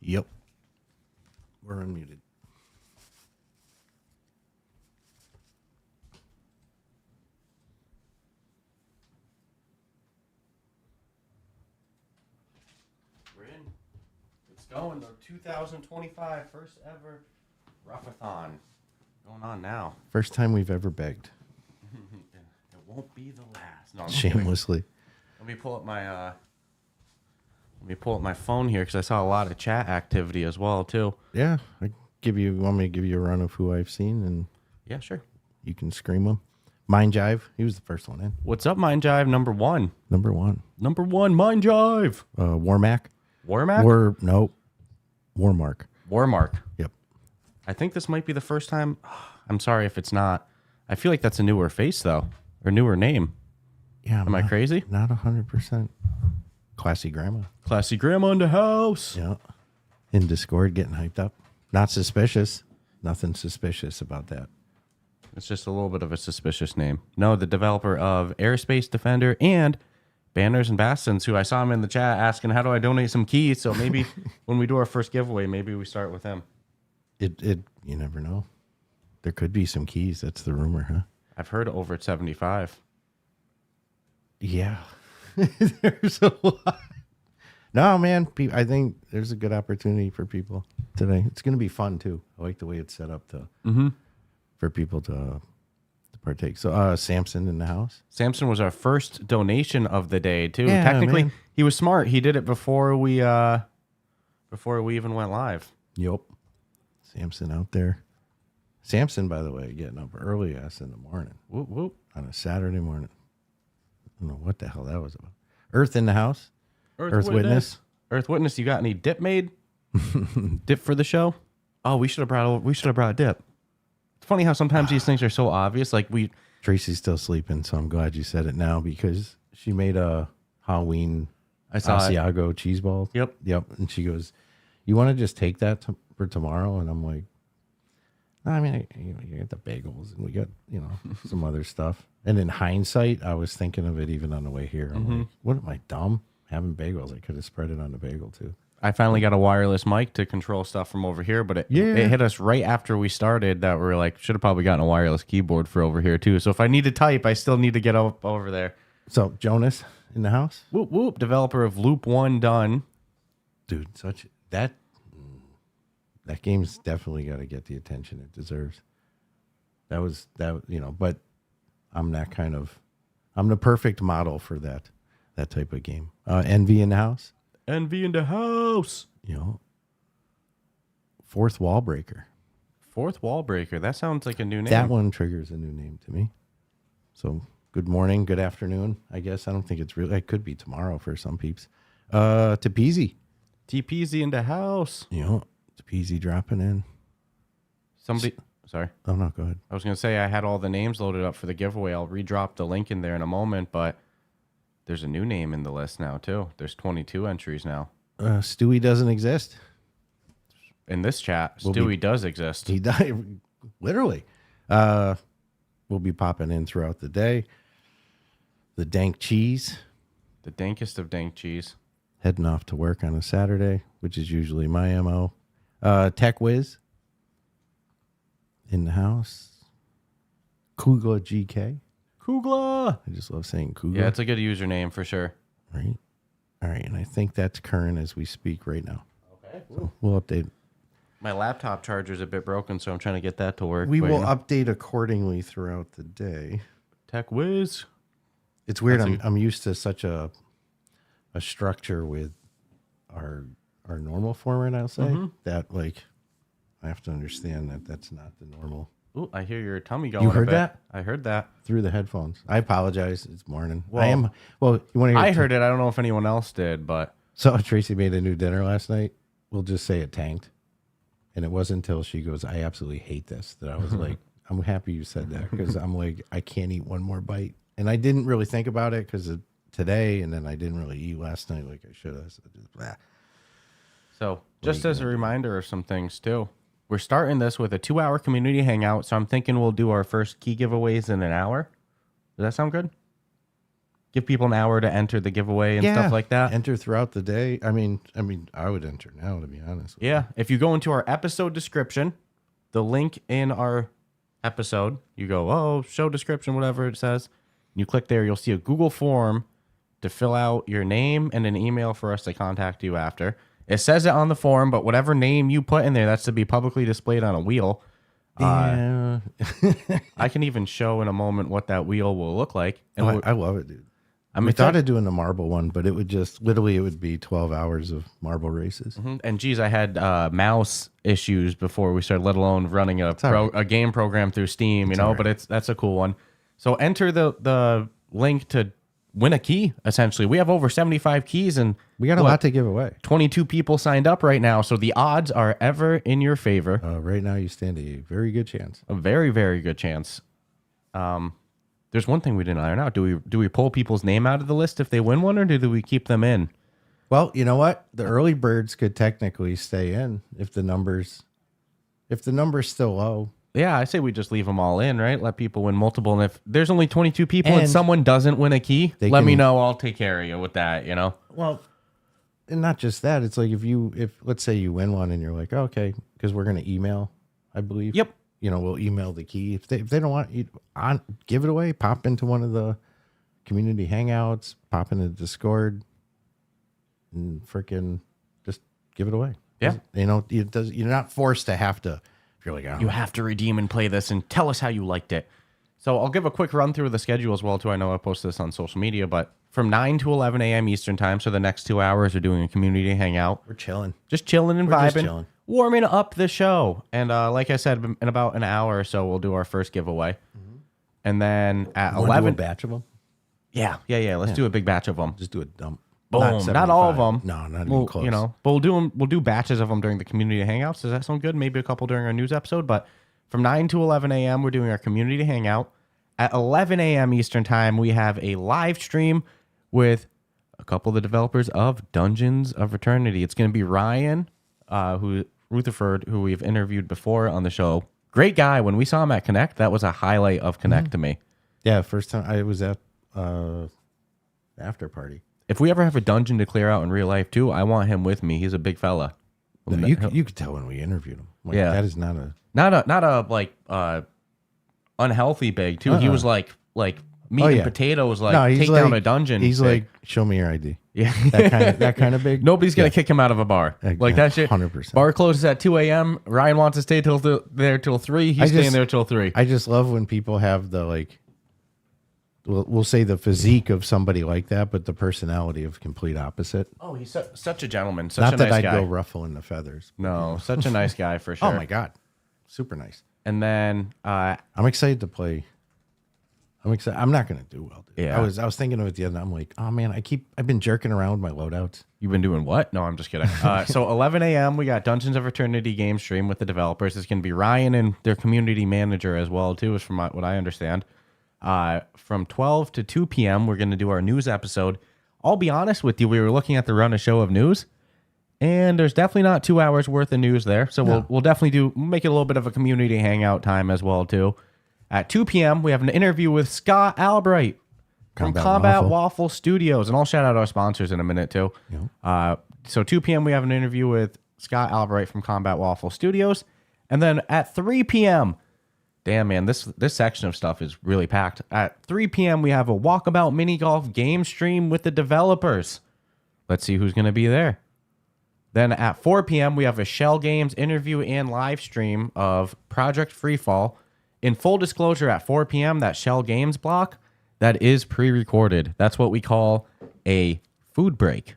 Yep. We're unmuted. We're in. It's going. The 2025 first ever Ruff-A-Thon going on now. First time we've ever begged. It won't be the last. No, I'm just kidding. Shamelessly. Let me pull up my phone here because I saw a lot of chat activity as well too. Yeah. Want me to give you a run of who I've seen and Yeah, sure. you can scream them. Mind Jive. He was the first one in. What's up, Mind Jive? Number one, Mind Jive. Warmac. Warmac. Warmark. Warmark. Yep. I think this might be the first time. I'm sorry if it's not. I feel like that's a newer face though, or newer name. Yeah. Am I crazy? Not 100%. Classy grandma. Classy grandma in the house. Yeah. In Discord, getting hyped up. Not suspicious. Nothing suspicious about that. It's just a little bit of a suspicious name. No, the developer of Airspace Defender and Banners and Bastions, who I saw him in the chat asking, how do I donate some keys? So maybe when we do our first giveaway, maybe we start with him. You never know. There could be some keys. That's the rumor, huh? I've heard over at 75. Yeah. There's a lot. No, man. I think there's a good opportunity for people today. It's going to be fun, too. I like the way it's set up for people to partake. So, Samson in the house. Samson was our first donation of the day, too. Yeah, Technically, man. he was smart. He did it before we even went live. Yep. Samson out there. Samson, by the way, getting up early ass in the morning. Whoop, whoop. On a Saturday morning. I don't know what the hell that was about. Earth in the house. Earth Witness. Earth Witness, you got any dip made? Dip for the show? Oh, we should have brought a dip. It's funny how sometimes these things are so obvious. Like Tracy's still sleeping, so I'm glad you said it now because she made a Halloween Asiago cheese balls. Yep. And she goes, "You want to just take that for tomorrow?" And I'm like, I mean, you got the bagels and we got, some other stuff. And in hindsight, I was thinking of it even on the way here. I'm like, what am I, dumb? Having bagels. I could have spread it on the bagel too. I finally got a wireless mic to control stuff from over here, but it hit us right after we started that we were like, should have probably gotten a wireless keyboard for over here too. So if I need to type, I still need to get up over there. So Jonas in the house? Whoop, whoop. Developer of Loop 1 done. Dude, that game's definitely got to get the attention it deserves. But I'm I'm the perfect model for that type of game. Envy in the house. Envy in the house. Fourth Wall Breaker. Fourth Wall Breaker. That sounds like a new name. That one triggers a new name to me. So good morning, good afternoon. I guess I don't think it could be tomorrow for some peeps. Tepeezy. TPZ in the house. Tepeezy dropping in. Sorry. Oh, no, go ahead. I was going to say I had all the names loaded up for the giveaway. I'll redrop the link in there in a moment, but there's a new name in the list now, too. There's 22 entries now. Stewie doesn't exist. In this chat, Stewie does exist. He died, literally. We'll be popping in throughout the day. The Dank Cheese. The dankest of dank cheese. Heading off to work on a Saturday, which is usually my MO. Tech Wiz. In the house. Kugla GK. Kugla. I just love saying Kugla. Yeah, it's a good username for sure. Right. All right. And I think that's current as we speak right now. Okay. So we'll update. My laptop charger's a bit broken, so I'm trying to get that to work. We will update accordingly throughout the day. Tech Wiz. It's weird. I'm used to such a structure with our normal format, I'll say, that I have to understand that that's not the normal. Ooh, I hear your tummy going. You heard that? I heard that through the headphones. I apologize. It's morning. Well, you want to hear? I heard it. I don't know if anyone else did, but so Tracy made a new dinner last night. We'll just say it tanked, and it wasn't until she goes, "I absolutely hate this," that I was like, "I'm happy you said that," because I'm like, I can't eat one more bite, and I didn't really think about it because of today, and then I didn't really eat last night like I should have. So just as a reminder of some things too. We're starting this with a 2-hour community hangout, so I'm thinking we'll do our first key giveaways in an hour. Does that sound good? give people an hour to enter the giveaway and stuff like that. Enter throughout the day. I mean, I would enter now, to be honest. Yeah. If you go into our episode description, the link in our episode, you go, show description, whatever it says. You click there, you'll see a Google form to fill out your name and an email for us to contact you after. It says it on the form, but whatever name you put in there, that's to be publicly displayed on a wheel. Yeah. I can even show in a moment what that wheel will look like. And I love it, dude. I'm we thought of doing the marble one, but it would just literally it would be 12 hours of marble races. And geez, I had mouse issues before we started, let alone running a game program through Steam, but that's a cool one. So enter the link to win a key, essentially. We have over 75 keys and we got a lot to give away. 22 people signed up right now, so the odds are ever in your favor. Right now you stand a very good chance. A very, very good chance. There's one thing we didn't iron out. Do we pull people's name out of the list if they win one, or do we keep them in? Well, you know what? The early birds could technically stay in if the number's still low. Yeah, I say we just leave them all in, right? Let people win multiple. And if there's only 22 people and someone doesn't win a key, let me know. I'll take care of you with that, Well, and not just that. It's like if let's say you win one and you're like, okay, because we're going to email, I believe. Yep. We'll email the key. If they don't want you, give it away. Pop into one of the community hangouts. Pop into Discord. And freaking just give it away. Yeah. You're not forced to have to. If you're like, you have to redeem and play this and tell us how you liked it. So I'll give a quick run through of the schedule as well, too. I know I posted this on social media, but from 9 to 11 a.m. Eastern time, so the next 2 hours, we're doing a community hangout. We're chilling. Just chilling and vibing. Just chilling. Warming up the show. And like I said, in about an hour or so, we'll do our first giveaway. And then at 11... do a batch of them? Yeah. Let's do a big batch of them. Just do a dump. Boom. Not all of them. No, not even close. But we'll do batches of them during the community hangouts. Does that sound good? Maybe a couple during our news episode. But from 9 to 11 a.m., we're doing our community hangout. At 11 a.m. Eastern time, we have a live stream with a couple of the developers of Dungeons of Eternity. It's going to be Ryan, Rutherford, who we've interviewed before on the show. Great guy. When we saw him at Connect, that was a highlight of Connect to me. Yeah, first time I was at after party. If we ever have a dungeon to clear out in real life too, I want him with me. He's a big fella. No, you could tell when we interviewed him. That is not a unhealthy big too. He was like meat and potatoes, take down a dungeon. He's big. Like, show me your ID. Yeah, that kind of big. Nobody's gonna kick him out of a bar. Like that shit. 100%. Bar closes at 2 a.m. Ryan wants to stay there till 3. He's staying there till 3. I just love when people have the we'll say the physique of somebody like that, but the personality of complete opposite. Oh, he's such a gentleman. Such a nice guy. Not that I'd go ruffling the feathers. No, such a nice guy for sure. Oh my God. Super nice. And then I'm excited to play. I'm excited. I'm not going to do well, dude. Yeah. I was thinking of it the other night. I'm like, oh man, I've been jerking around with my loadouts. You've been doing what? No, I'm just kidding. So 11 a.m. we got Dungeons of Eternity game stream with the developers. It's going to be Ryan and their community manager as well too, is from what I understand. From 12 to 2 p.m., we're going to do our news episode. I'll be honest with you, we were looking at the run of show of news, and there's definitely not 2 hours worth of news there. So we'll definitely make it a little bit of a community hangout time as well, too. At 2 p.m., we have an interview with Scott Albright from Combat Waffle Studios, and I'll shout out our sponsors in a minute, too. Yep. So 2 p.m., we have an interview with Scott Albright from Combat Waffle Studios, and then at 3 p.m., damn, man, this section of stuff is really packed. At 3 p.m., we have a walkabout mini golf game stream with the developers. Let's see who's going to be there. Then at 4 p.m., we have a Shell Games interview and live stream of Project Freefall. In full disclosure, at 4 p.m., that Shell Games block, that is pre-recorded. That's what we call a food break.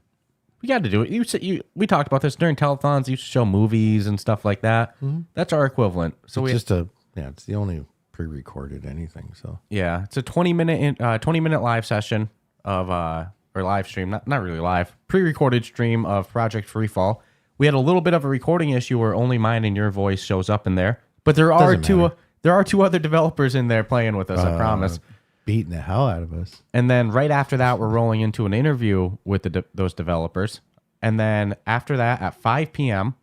We got to do it. We talked about this during telethons. You used to show movies and stuff like that. Mm-hmm. That's our equivalent. So it's the only pre-recorded anything. So yeah, it's a 20-minute live session of or live stream, not really live, pre-recorded stream of Project Freefall. We had a little bit of a recording issue where only mine and your voice shows up in there, but there are two other developers in there playing with us. I promise, beating the hell out of us. And then right after that, we're rolling into an interview with those developers, and then after that, at 5 p.m.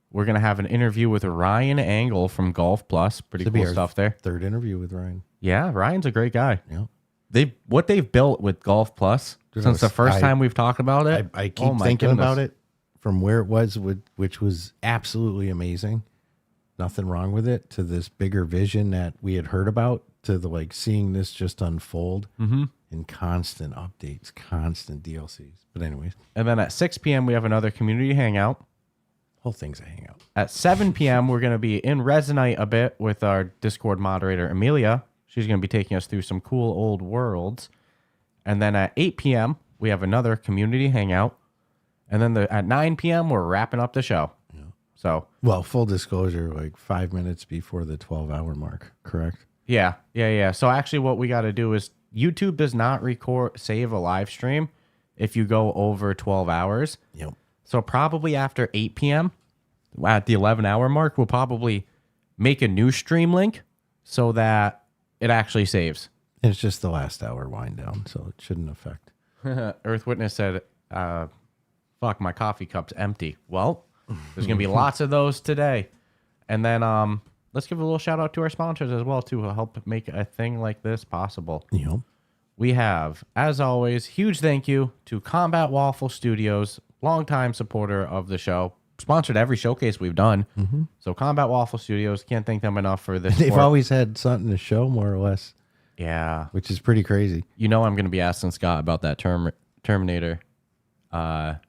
we're going to have an interview with Ryan Angle from Golf Plus. Pretty cool stuff there. Third interview with Ryan. Yeah, Ryan's a great guy. Yeah. what they've built with Golf Plus since the first time we've talked about it. I keep thinking about it from where it was, which was absolutely amazing. Nothing wrong with it, to this bigger vision that we had heard about, to the like seeing this just unfold in constant updates, constant DLCs. But anyways, and then at 6 p.m. we have another community hangout. Whole thing's a hangout. At 7 p.m. we're going to be in Resonite a bit with our Discord moderator Amelia. She's going to be taking us through some cool old worlds. And then at 8 p.m. we have another community hangout. And then at 9 p.m. we're wrapping up the show. Yeah. So, well, full disclosure, like 5 minutes before the 12-hour mark, correct? Yeah. So actually what we got to do is YouTube does not save a live stream if you go over 12 hours. Yep. So probably after 8 p.m. at the 11-hour mark, we'll probably make a new stream link so that it actually saves. And it's just the last hour wind down, so it shouldn't affect. Earth Witness said, fuck, my coffee cup's empty. Well, there's going to be lots of those today. And then let's give a little shout out to our sponsors as well, to help make a thing like this possible. Yep. We have, as always, huge thank you to Combat Waffle Studios, longtime supporter of the show. Sponsored every showcase we've done. Mm-hmm. So Combat Waffle Studios, can't thank them enough for this. They've always had something to show, more or less. Yeah. Which is pretty crazy. You know I'm going to be asking Scott about that Terminator DLC.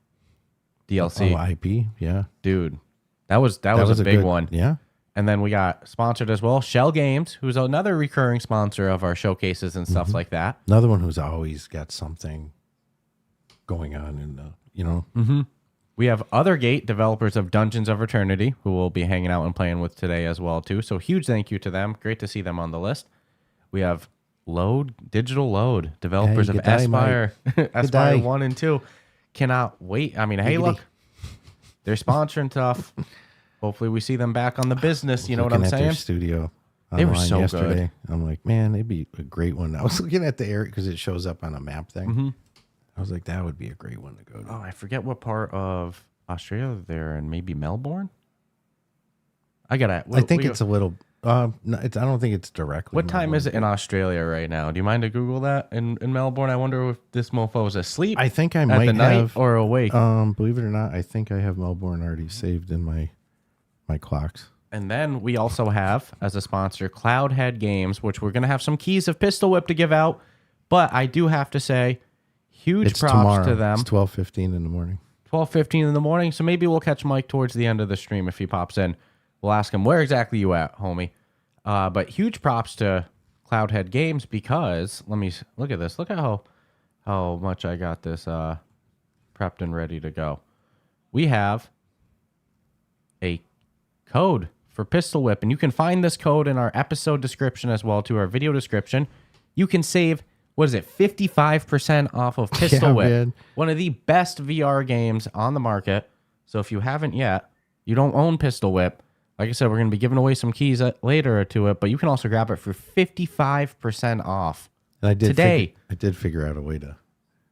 Oh, IP, yeah. Dude, that was a big one. Yeah. And then we got sponsored as well, Shell Games, who's another recurring sponsor of our showcases and stuff like that. Another one who's always got something going on in the, Mm-hmm. We have Othergate, developers of Dungeons of Eternity, who we'll be hanging out and playing with today as well, too. So huge thank you to them. Great to see them on the list. We have Digital Load, developers of Aspire, Aspire 1 and 2. Cannot wait. I mean, hey, look, they're sponsoring stuff. Hopefully we see them back on the business. You know what I'm saying? Their studio they were so yesterday. good. I'm like, man, it'd be a great one. I was looking at the area because it shows up on a map thing. Mm-hmm. I was like, that would be a great one to go to. Oh, I forget what part of Australia they're in. Maybe Melbourne? I think it's a little... no, I don't think it's directly. What time is it in Australia right now? Do you mind to Google that in Melbourne? I wonder if this mofo is asleep. I think I might have or awake. Believe it or not, I think I have Melbourne already saved in my clocks. And then we also have, as a sponsor, Cloudhead Games, which we're going to have some keys of Pistol Whip to give out. But I do have to say, huge props tomorrow. to them. It's 12:15 in the morning. 12:15 in the morning. So maybe we'll catch Mike towards the end of the stream if he pops in. We'll ask him, where exactly you at, homie? But huge props to Cloudhead Games, because let me look at this. Look at how much I got this prepped and ready to go. We have a code for Pistol Whip, and you can find this code in our episode description as well, to our video description. You can save, 55% off of Pistol Whip, man. One of the best VR games on the market. So if you haven't yet, you don't own Pistol Whip, like I said, we're going to be giving away some keys later to it, but you can also grab it for 55% off. And I did today. I did figure out a way to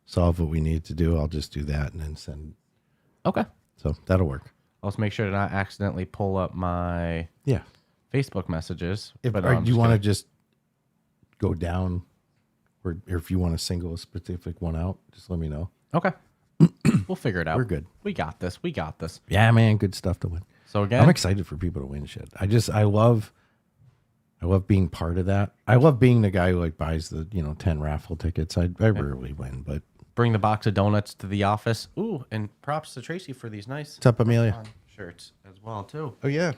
solve what we need to do. I'll just do that and then send. Okay. So that'll work. I'll just make sure to not accidentally pull up my Facebook messages. Do you want to just go down, or if you want to single a specific one out, just let me know. Okay. We'll figure it out. We're good. We got this. Yeah, man. Good stuff to win. So again, I'm excited for people to win shit. I love being part of that. I love being the guy who like buys the 10 raffle tickets. I rarely win, but bring the box of donuts to the office. Ooh, and props to Tracy for these nice what's up, Amelia? Shirts as well too. Oh yeah,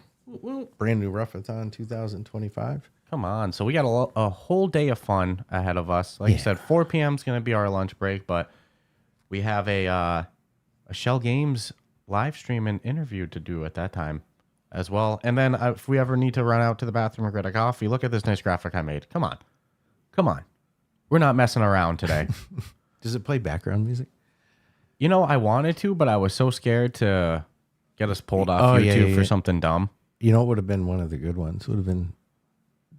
brand new Ruff-A-Thon 2025. Come on, so we got a whole day of fun ahead of us. Like you said, 4 p.m. is going to be our lunch break, but we have a Shell Games live stream and interview to do at that time as well. And then if we ever need to run out to the bathroom or get a coffee, look at this nice graphic I made. Come on. We're not messing around today. Does it play background music? I wanted to, but I was so scared to get us pulled off YouTube for something dumb. You know what would have been one of the good ones? Would have been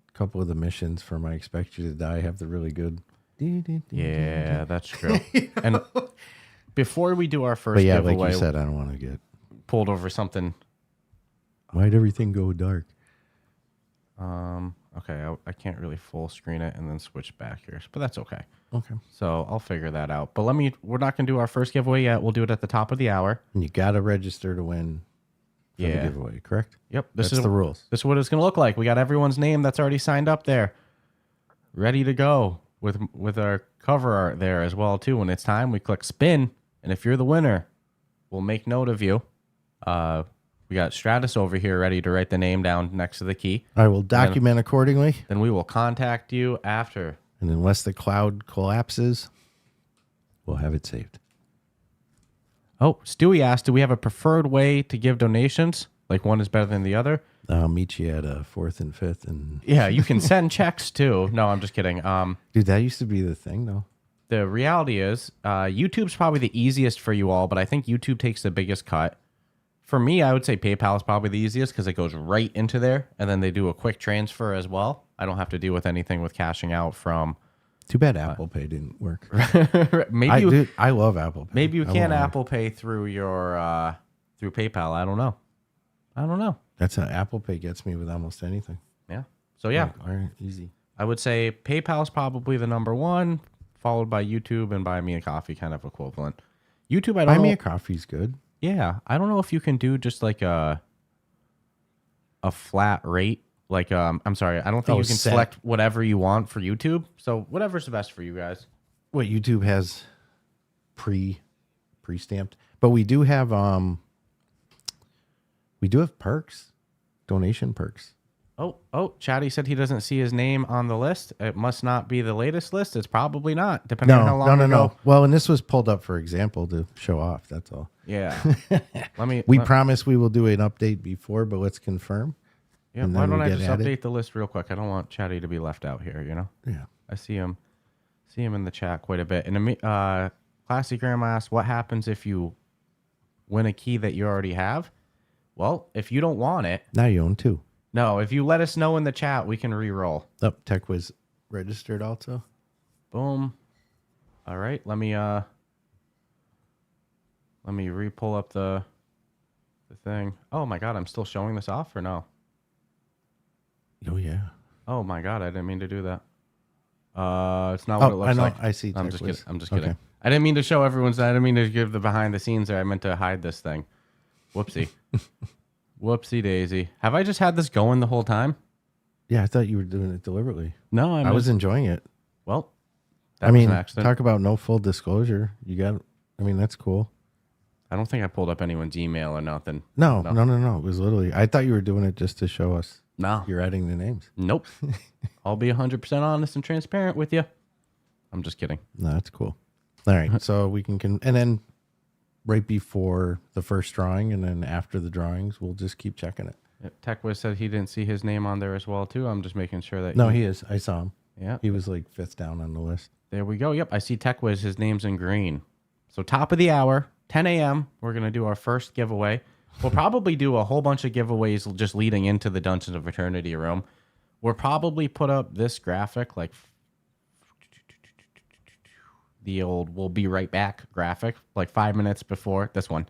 a couple of the missions for My Expect You to Die have the really good. Yeah, that's true. And before we do our first giveaway, like you said, I don't want to get pulled over something. Why'd everything go dark? Okay, I can't really full screen it and then switch back here, but that's okay. Okay. So I'll figure that out. But we're not going to do our first giveaway yet. We'll do it at the top of the hour. And you got to register to win for the Yeah. giveaway, correct? Yep. That's the rules. This is what it's going to look like. We got everyone's name that's already signed up there, ready to go with our cover art there as well too. When it's time, we click spin, and if you're the winner, we'll make note of you. We got Stratus over here ready to write the name down next to the key. I will document accordingly. Then we will contact you after. And unless the cloud collapses, we'll have it saved. Oh, Stewie asked, do we have a preferred way to give donations? Like one is better than the other? I'll meet you at a 4th and 5th. And Yeah, you can send checks too. No, I'm just kidding. dude, that used to be the thing, though. The reality is, YouTube's probably the easiest for you all, but I think YouTube takes the biggest cut. For me, I would say PayPal is probably the easiest because it goes right into there, and then they do a quick transfer as well. I don't have to deal with anything with cashing out from. Too bad Apple Pay didn't work. Maybe I love Apple Pay. Maybe you can Apple Pay through your through PayPal. I don't know. That's how Apple Pay gets me with almost anything. Yeah. So yeah, Like, all right, easy. I would say PayPal is probably the number one, followed by YouTube and Buy Me a Coffee, kind of equivalent. YouTube, I don't know. Buy Me a Coffee's good. Yeah, I don't know if you can do just like a flat rate. Like, I'm sorry, I don't think you can select whatever you want for YouTube. So whatever's the best for you guys. What YouTube has pre-stamped, but we do have perks, donation perks. Oh, Chatty said he doesn't see his name on the list. It must not be the latest list. It's probably not, depending on how long ago. No. Well, and this was pulled up for example to show off. That's all. Yeah. We promise we will do an update before, but let's confirm. Yeah. Why don't I just update the list real quick? I don't want Chatty to be left out here. You know. Yeah. I see him in the chat quite a bit. And Classy Grandma asked, "What happens if you win a key that you already have?" Well, if you don't want it, now you own 2. No, if you let us know in the chat, we can re-roll. Oh, Tech was registered also. Boom. All right, let me re-pull up the thing. Oh my god, I'm still showing this off or no? Oh yeah. Oh my god, I didn't mean to do that. It's not what it looks I know. like. I see. I'm just kidding. Okay. I didn't mean to show everyone's. I didn't mean to give the behind the scenes there. I meant to hide this thing. Whoopsie. Whoopsie daisy. Have I just had this going the whole time? Yeah, I thought you were doing it deliberately. No, I was enjoying it. Well, that was an accident. Talk about no full disclosure. That's cool. I don't think I pulled up anyone's email or nothing. No. It was literally, I thought you were doing it just to show us. No. You're adding the names. Nope. I'll be 100% honest and transparent with you. I'm just kidding. No, that's cool. All right. So we can and then right before the first drawing and then after the drawings, we'll just keep checking it. TechWiz said he didn't see his name on there as well, too. I'm just making sure that... No, he is. I saw him. Yeah. He was like 5th down on the list. There we go. Yep, I see TechWiz. His name's in green. So top of the hour, 10 a.m., we're going to do our first giveaway. We'll probably do a whole bunch of giveaways just leading into the Dungeons of Eternity room. We'll probably put up this graphic, like the old "we'll be right back" graphic, like 5 minutes before this one.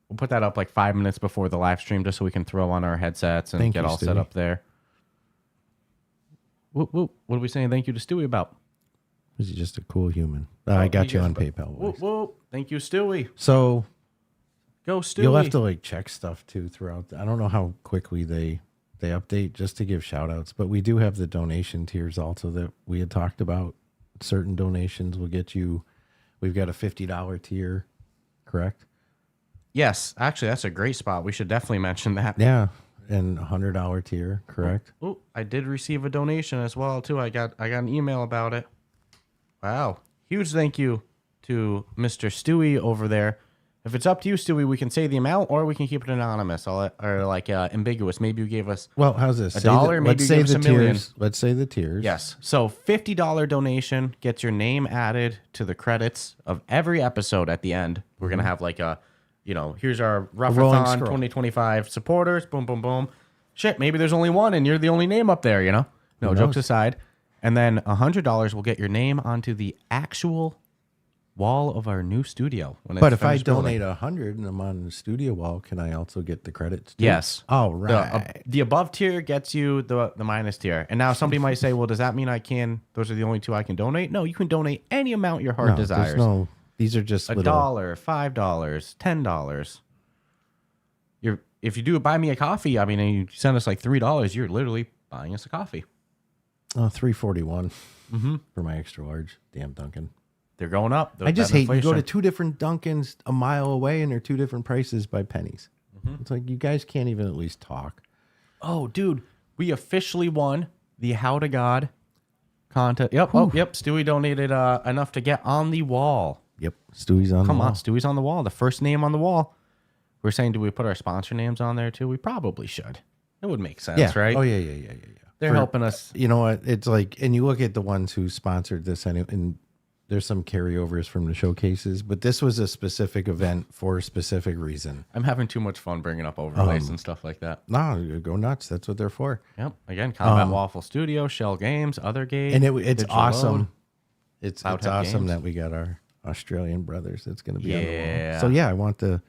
We'll put that up like 5 minutes before the live stream just so we can throw on our headsets and get all set up there. Whoop, whoop. What are we saying thank you to Stewie about? He's just a cool human. I got you on PayPal. Whoop, whoop. Thank you, Stewie. So go, Stewie. You'll have to like check stuff too throughout. I don't know how quickly they update just to give shout outs, but we do have the donation tiers also that we had talked about. Certain donations will get you, we've got a $50 tier, correct? Yes, actually, that's a great spot. We should definitely mention that. Yeah, and $100 tier, correct? Oh, I did receive a donation as well too. I got an email about it. Wow, huge thank you to Mr. Stewie over there. If it's up to you, Stewie, we can say the amount or we can keep it anonymous or like ambiguous. Maybe you gave us how's this? $1. Maybe you gave us $1 million. Let's say the tiers. Yes. So $50 donation gets your name added to the credits of every episode at the end. We're going to have like here's our Ruff-A-Thon 2025 supporters. Boom, boom, boom. Shit, maybe there's only one and you're the only name up there, No, jokes aside. And then $100 will get your name onto the actual wall of our new studio. When But it's if I finished building. donate 100 and I'm on the studio wall, can I also get the credits too? Yes. All right. The above tier gets you the minus tier. And now somebody might say, well, does that mean I can? Those are the only two I can donate? No, you can donate any amount your heart desires. These are just $1, $5, $10. If you do buy me a coffee, I mean, and you send us like $3, you're literally buying us a coffee. $3.41 for my extra large. Damn Dunkin'. They're going up. I just hate you go to 2 different Dunkins a mile away and they're 2 different prices by pennies. It's like you guys can't even at least talk. Oh, dude, we officially won the How to God contest. Yep. Oh, yep. Stewie donated enough to get on the wall. Yep. Stewie's on the wall. Come on, Stewie's on the wall. The first name on the wall. We're saying, do we put our sponsor names on there too? We probably should. It would make sense, Yeah. right? Oh, yeah. They're helping us. You know what? It's like, and you look at the ones who sponsored this, and there's some carryovers from the showcases, but this was a specific event for a specific reason. I'm having too much fun bringing up overlays and stuff like that. No, go nuts. That's what they're for. Yep. Again, Combat Waffle Studio, Shell Games, Other Games. And it's Digital awesome. Load. It's Cloud Tech awesome Games. that we got our Australian brothers that's going to be on the wall. Yeah. So yeah, I want the,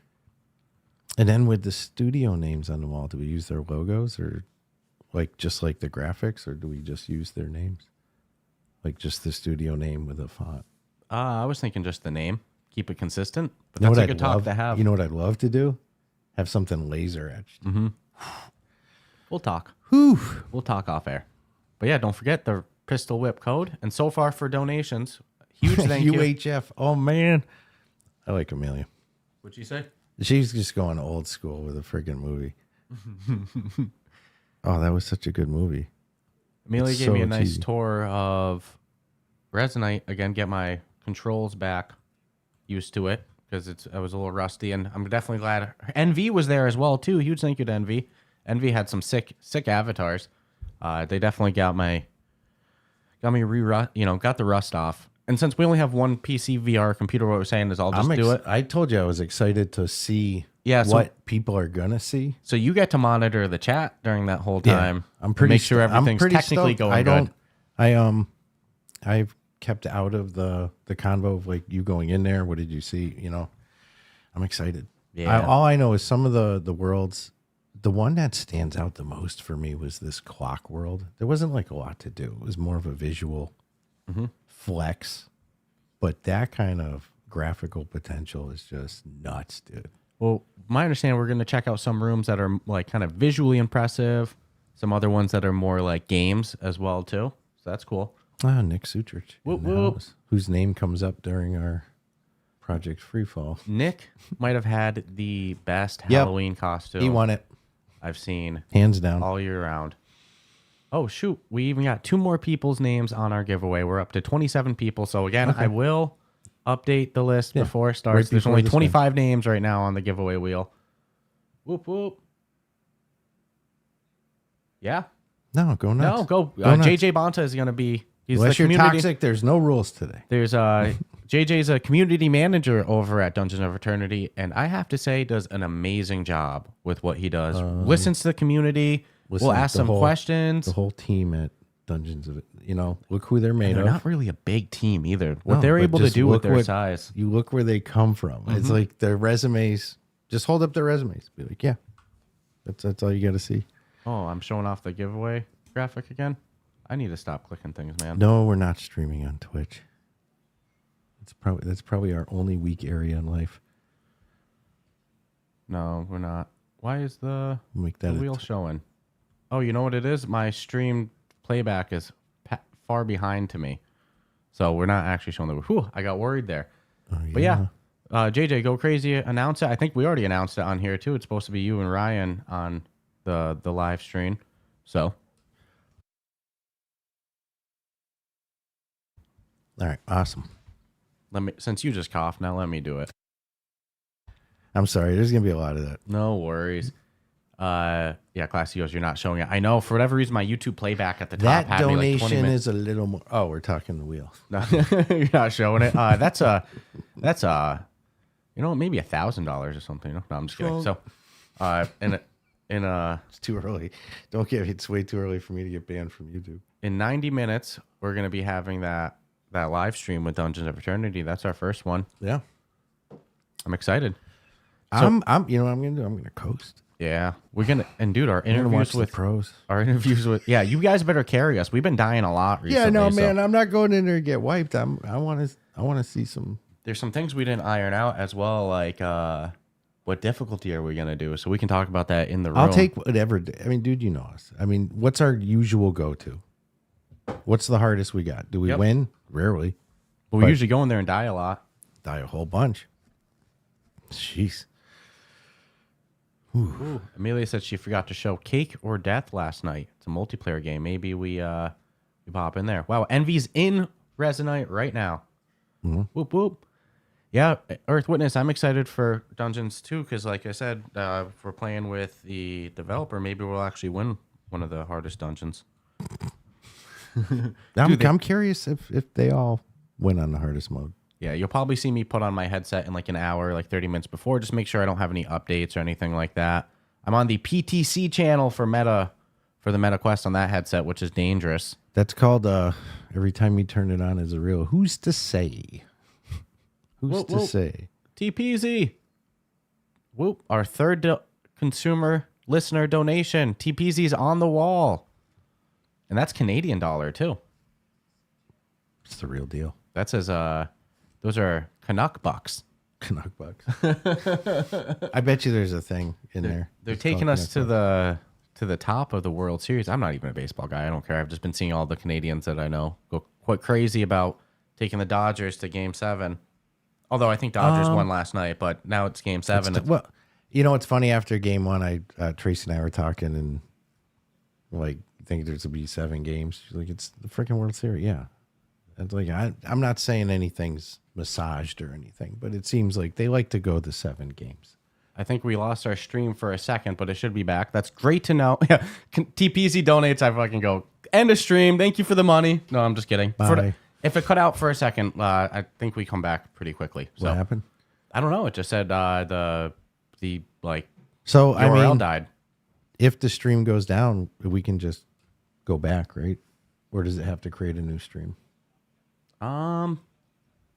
and then with the studio names on the wall, do we use their logos or like just like the graphics, or do we just use their names? Like just the studio name with a font. I was thinking just the name. Keep it consistent. But You know that's what a good I'd talk love to have. You know what I'd love to do? Have something laser etched. We'll talk. Whew. We'll talk off air. But yeah, don't forget the Pistol Whip code. And so far for donations, huge thank you. UHF. Oh man, I like Amelia. What'd you say? She's just going old school with a freaking movie. Oh, that was such a good movie. Amelia It's gave me so a nice cheesy. tour of Resonite. Again, get my controls back used to it because I was a little rusty, and I'm definitely glad. NV was there as well too. Huge thank you to NV. NV had some sick avatars. They definitely got me got the rust off. And since we only have one PC VR computer, what we're saying is I'll just do it. I told you I was excited to see Yeah, so- what people are gonna see. So you get to monitor the chat during that whole time. I'm pretty make sure everything's technically going good. I've kept out of the convo of like you going in there. What did you see? You know, I'm excited. Yeah. All I know is some of the worlds. The one that stands out the most for me was this clock world. There wasn't like a lot to do. It was more of a visual flex, but that kind of graphical potential is just nuts, dude. Well, my understanding, we're going to check out some rooms that are like kind of visually impressive, some other ones that are more like games as well too. So that's cool. Nick Sutrich, Whoop, whoop. whose name comes up during our Project Freefall. Nick might have had the best Yep. Halloween costume He won it, I've seen hands down. all year round. Oh, shoot. We even got 2 more people's names on our giveaway. We're up to 27 people. So again, I will update the list before it starts. right There's before only this 25 names right now on the giveaway wheel. Whoop, whoop. Yeah. No, go nuts. No, go. nuts. JJ Bonta is going to be. He's Unless the you're community. toxic, there's no rules today. There's JJ's a community manager over at Dungeons of Eternity, and I have to say, does an amazing job with what he does. Listens to the community. Listen, We'll ask the some whole- questions. The whole team at Dungeons of, look who they're made They're of. not really a big team either. What No, they're but able to just do with look their what- size. You look where they come from. It's like their resumes. Just hold up their resumes. Be like, yeah, that's all you got to see. Oh, I'm showing off the giveaway graphic again. I need to stop clicking things, man. No, we're not streaming on Twitch. That's probably our only weak area in life. No, we're not. Why is the Make that wheel showing? Oh, you know what it is? My stream playback is far behind to me. So we're not actually showing the... Whew, I got worried there. But yeah, JJ, Go Crazy, announce it. I think we already announced it on here too. It's supposed to be you and Ryan on the live stream. So... All right, awesome. Since you just coughed, now let me do it. I'm sorry. There's gonna be a lot of that. No worries. Yeah, Classy goes, you're not showing it. I know, for whatever reason, my YouTube playback at the top That had me like 20 donation minutes. is a little more. Oh, we're talking the wheel. No, you're not showing it. That's maybe $1,000 or something. No, I'm just kidding. So, It's too early. Don't get. It's way too early for me to get banned from YouTube. in 90 minutes, we're gonna be having that that live stream with Dungeons of Eternity. That's our first one. Yeah. I'm excited. I'm you know what I'm gonna coast. Yeah, we're gonna and dude, our I'm gonna interviews watch with the pros. you guys better carry us. We've been dying a lot recently. Yeah, no, so man, I'm not going in there to get wiped. I want to see some. there's some things we didn't iron out as well, like what difficulty are we gonna do? So we can talk about that in the room. I'll take whatever. I mean, dude, you know us. I mean, what's our usual go-to? What's the hardest we got? Do we win? Rarely. But we usually go in there and die a lot. Die a whole bunch. Jeez. Ooh. Amelia said she forgot to show Cake or Death last night. It's a multiplayer game. Maybe we pop in there. Wow, Envy's in Resonite right now. Mm-hmm. Whoop whoop. Yeah, Earth Witness. I'm excited for Dungeons too because, like I said, if we're playing with the developer, maybe we'll actually win one of the hardest dungeons. I'm curious if they all went on the hardest mode. Yeah, you'll probably see me put on my headset in like an hour, like 30 minutes before, just make sure I don't have any updates or anything like that. I'm on the PTC channel for the Meta Quest on that headset, which is dangerous. That's called every time you turn it on is a real who's to say? Who's to say? TPZ. Whoop. Our third consumer listener donation. TPZ's on the wall. And that's Canadian dollar too. It's the real deal. That says those are Canuck bucks. Canuck bucks. I bet you there's a thing in there. They're taking us to the top of the World Series. I'm not even a baseball guy. I don't care. I've just been seeing all the Canadians that I know go quite crazy about taking the Dodgers to Game 7. Although I think Dodgers won last night, but now it's Game 7. Well, you know, it's funny. After Game 1, Tracy and I were talking, and like, I think there's to be 7 games. She's like, it's the freaking World Series. Yeah. It's like, I'm not saying anything's massaged or anything, but it seems like they like to go the 7 games. I think we lost our stream for a second, but it should be back. That's great to know. Yeah, TPZ donates. I fucking go, end of stream. Thank you for the money. No, I'm just kidding. Bye. If it cut out for a second, I think we come back pretty quickly. So, What happened? I don't know. It just said the like So, I URL mean, died. if the stream goes down, we can just go back, right? Or does it have to create a new stream?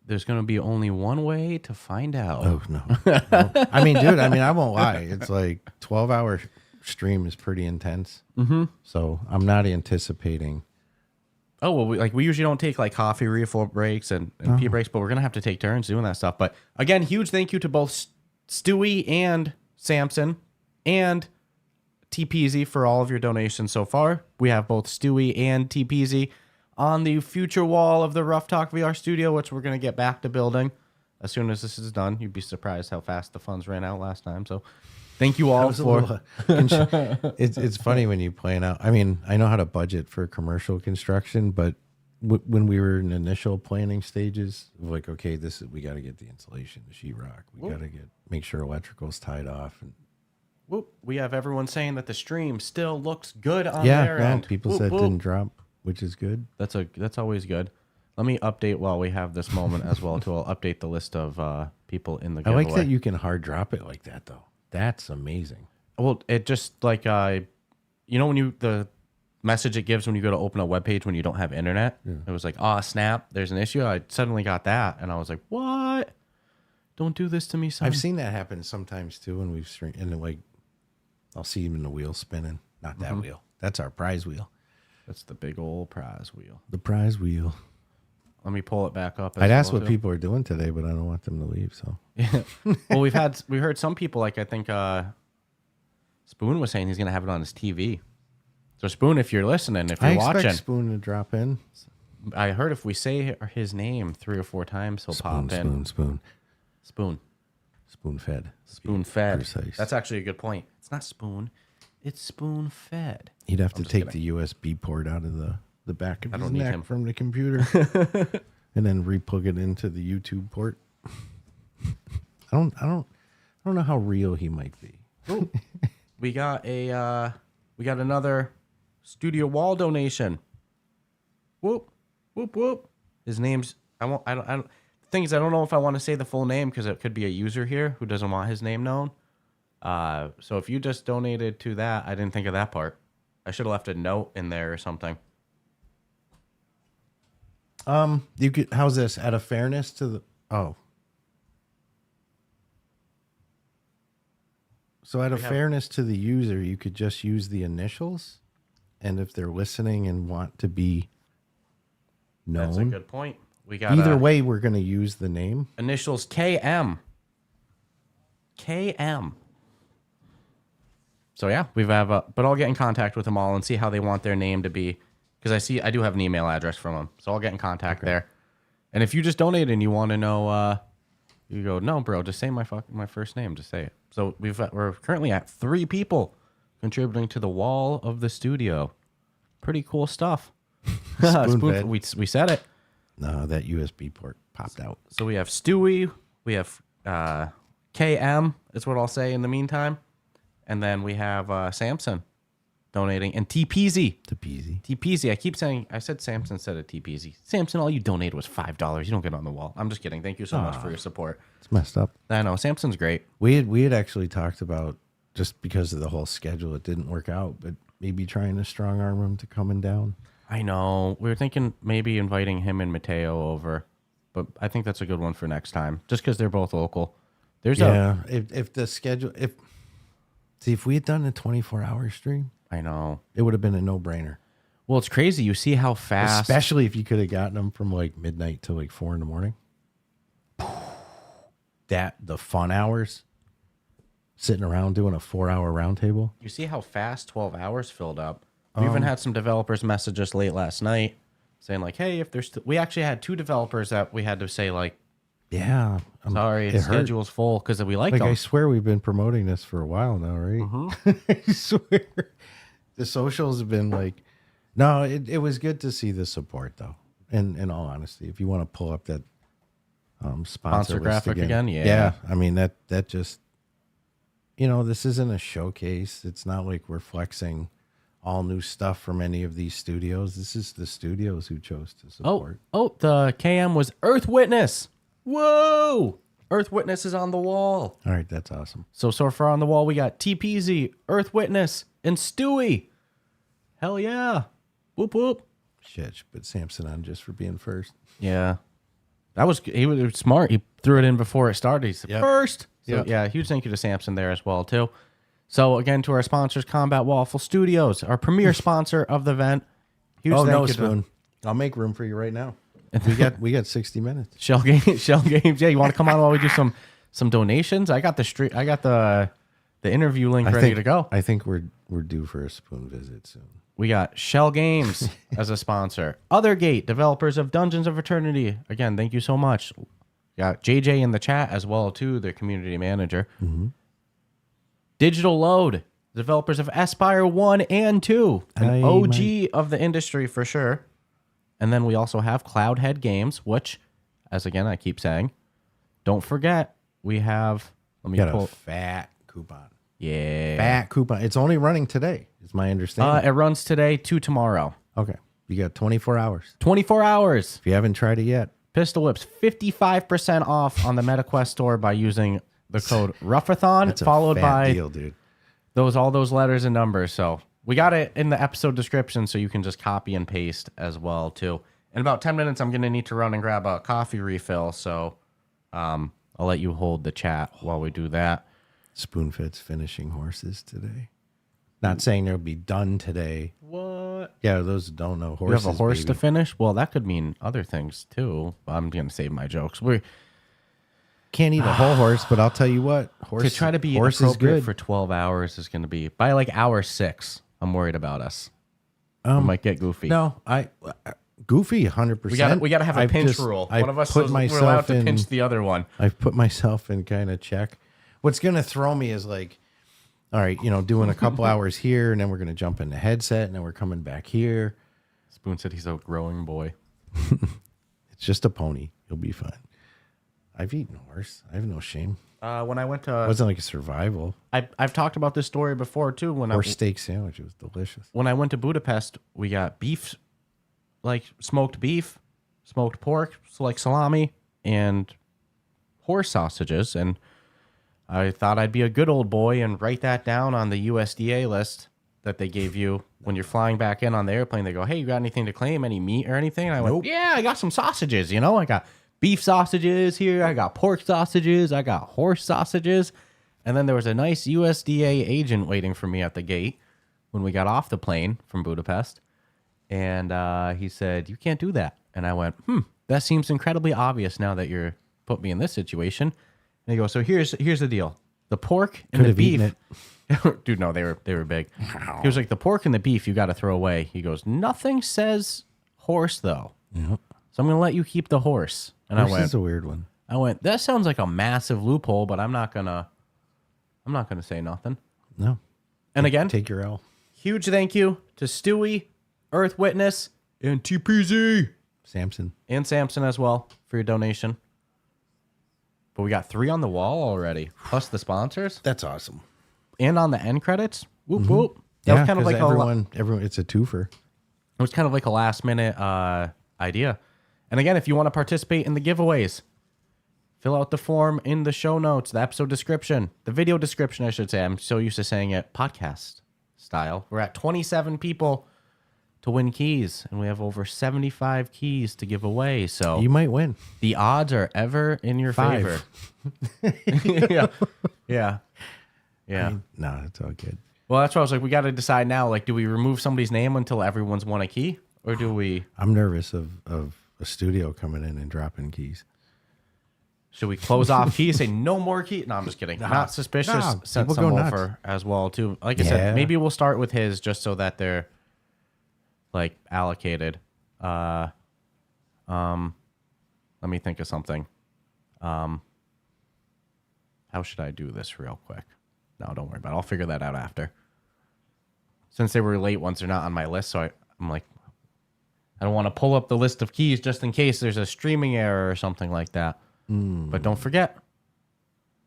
There's going to be only one way to find out. Oh, no. No. I mean, dude, I won't lie. It's like 12-hour stream is pretty intense. Mm-hmm. So I'm not anticipating. Oh, well, we usually don't take like coffee refill breaks and pee breaks, but we're going to have to take turns doing that stuff. But again, huge thank you to both Stewie and Samson and TPZ for all of your donations so far. We have both Stewie and TPZ on the future wall of the Rough Talk VR studio, which we're going to get back to building as soon as this is done. You'd be surprised how fast the funds ran out last time. So thank you all for... It's funny when you plan out. I mean, I know how to budget for commercial construction, but when we were in initial planning stages, like, okay, we got to get the insulation, the sheetrock. We got to make sure electrical's tied off. And whoop, we have everyone saying that the stream still looks good on yeah, their no, end. people Whoop, said whoop. it didn't drop, which is good. That's always good. Let me update while we have this moment as well, too. I'll update the list of people in the I giveaway. like that you can hard drop it like that, though. That's amazing. Well, it just like you know when the message it gives when you go to open a web page when you don't have internet. Yeah. It was like, snap, there's an issue. I suddenly got that, and I was like, what? Don't do this to me, son. I've seen that happen sometimes too when we've streamed, and then like I'll see even the wheel spinning. Not that wheel. That's our prize wheel. That's the big old prize wheel. The prize wheel. Let me pull it back up. I'd ask what people are doing today, but I don't want them to leave. So yeah. Well, we heard some people, like I think Spoon was saying he's gonna have it on his TV. So Spoon, if you're listening, if you're watching, Spoon to drop in. I heard if we say his name 3 or 4 times, he'll pop in. Spoon. Spoon fed. Spoon fed. Precise. That's actually a good point. It's not spoon. It's spoon fed. He'd have to take the USB port out of the back of his neck from the computer and then re-plug it into the YouTube port. I don't know how real he might be. Ooh, we got another studio wall donation. Whoop, whoop, whoop. His name's I don't. The thing is, I don't know if I want to say the full name because it could be a user here who doesn't want his name known. So if you just donated to that, I didn't think of that part. I should have left a note in there or something. You could. How's this? Out of fairness to the. Oh. So out of fairness to the user, you could just use the initials, and if they're listening and want to be known, That's a good point. We got either way, we're going to use the name. Initials KM. KM. So yeah, we've have, but I'll get in contact with them all and see how they want their name to be, because I do have an email address from them, so I'll get in contact there. And if you just donate and you want to know, you go, no, bro, just say my first name, just say it. So we're currently at 3 people contributing to the wall of the studio. Pretty cool stuff. Spoon-fed. We said it. No, that USB port popped out. So we have Stewie, we have KM is what I'll say in the meantime, and then we have Samson donating, and TPZ. TPZ. I said Samson instead of TPZ. Samson, all you donated was $5. You don't get on the wall. I'm just kidding. Thank you so much for your support. It's messed up. I know. Samson's great. We had actually talked about, just because of the whole schedule, it didn't work out, but maybe trying to strong arm him to coming down. I know. We were thinking maybe inviting him and Mateo over, but I think that's a good one for next time, just because they're both local. If the schedule, if we had done a 24-hour stream, I know, it would have been a no-brainer. Well, it's crazy. You see how fast, especially if you could have gotten them from like midnight to like 4 a.m. The fun hours, sitting around doing a 4-hour roundtable. You see how fast 12 hours filled up. We even had some developers message us late last night saying like, hey, if there's, we actually had 2 developers that we had to say like, yeah, sorry, the schedule's full, because we like them. I swear we've been promoting this for a while now, right? I swear. The socials have been like, no, it was good to see the support though. In all honesty, if you want to pull up that sponsor graphic again, yeah. I mean that just, this isn't a showcase. It's not like we're flexing all new stuff from any of these studios. This is the studios who chose to support. Oh, the KM was Earth Witness. Whoa! Earth Witness is on the wall. All right, that's awesome. So far on the wall, we got TPZ, Earth Witness, and Stewie. Hell yeah. Whoop, whoop. Shit, but Samson on just for being first. Yeah. He was smart. He threw it in before it started. He said, first. So, yeah, huge thank you to Samson there as well, too. So, again, to our sponsors, Combat Waffle Studios, our premier sponsor of the event. Huge thank you Spoon. I'll make room for you right now. We got 60 minutes. Shell games. Yeah, you want to come on while we do some donations? I got the interview link ready to go. I think we're due for a Spoon visit soon. We got Shell Games as a sponsor. Othergate, developers of Dungeons of Eternity. Again, thank you so much. Got JJ in the chat as well, too, the community manager. Mm-hmm. Digital Load, developers of Aspire 1 and 2. An OG of the industry for sure. And then we also have Cloudhead Games, which, as again, I keep saying, don't forget, we have... Let me pull a fat coupon. Yeah. Fat coupon. It's only running today, is my understanding. It runs today to tomorrow. Okay. You got 24 hours. 24 hours. If you haven't tried it yet. Pistol Whips, 55% off on the MetaQuest store by using the code Ruff-A-Thon, followed by deal, dude. all those letters and numbers. So we got it in the episode description, so you can just copy and paste as well, too. In about 10 minutes, I'm going to need to run and grab a coffee refill, so I'll let you hold the chat while we do that. Spoonfed's finishing horses today. Not saying they'll be done today. What? Yeah, those don't know horses. You have a horse to finish? Well, that could mean other things, too. I'm going to save my jokes. We can't eat a whole horse, but I'll tell you what. To try to be appropriate for 12 hours is going to be... By like hour 6, I'm worried about us. We might get goofy. No, goofy 100%. We got to have a pinch rule. One of us we're allowed to pinch the other one. I've put myself in kind of check. What's going to throw me is like, all right, doing a couple hours here, and then we're going to jump in the headset, and then we're coming back here. Spoon said he's a growing boy. It's just a pony. You'll be fine. I've eaten horse. I have no shame. When I went to... It wasn't like a survival. I've talked about this story before, too. Horse steak sandwich. It was delicious. When I went to Budapest, we got beef, like smoked beef, smoked pork, so like salami, and horse sausages, and I thought I'd be a good old boy and write that down on the USDA list that they gave you when you're flying back in on the airplane, they go, "Hey, you got anything to claim? Any meat or anything?" And I went, Nope. "Yeah, I got some sausages. You know, I got beef sausages here. I got pork sausages. I got horse sausages." And then there was a nice USDA agent waiting for me at the gate when we got off the plane from Budapest. And he said, "You can't do that." And I went, that seems incredibly obvious now that you're put me in this situation. And he goes, "So here's the deal. The pork and Could the have eaten beef." Dude, no, they were big. He was like, "The pork and the beef you got to throw away." He goes, "Nothing says horse though. Yep. So I'm going to let you keep the horse." And Horse I went, is a weird one. "That sounds like a massive loophole, but I'm not going to say nothing." No. And again, Take your L. huge thank you to Stewie, Earth Witness, and TPZ, Samson. and Samson as well for your donation. But we got 3 on the wall already, plus the sponsors, That's awesome. and on the end credits. Whoop whoop. That was kind of like everyone, it's a twofer. It was kind of like a last minute idea. And again, if you want to participate in the giveaways, fill out the form in the show notes, the episode description, the video description, I should say. I'm so used to saying it podcast style. We're at 27 people to win keys, and we have over 75 keys to give away. So You might win. the odds are ever in your 5. favor. Yeah. No, it's all good. Well, that's what I was like, we got to decide now. Like, do we remove somebody's name until everyone's won a key? Or do we... I'm nervous of a studio coming in and dropping keys. Should we close off keys? Say no more key? No, I'm just kidding. Not suspicious. No, Sent people some go over nuts. as well too. Like I Yeah. said, maybe we'll start with his just so that they're like allocated. Let me think of something. How should I do this real quick? No, don't worry about it. I'll figure that out after. Since they were late ones, they're not on my list, so I'm like, I don't want to pull up the list of keys just in case there's a streaming error or something like that. But don't forget,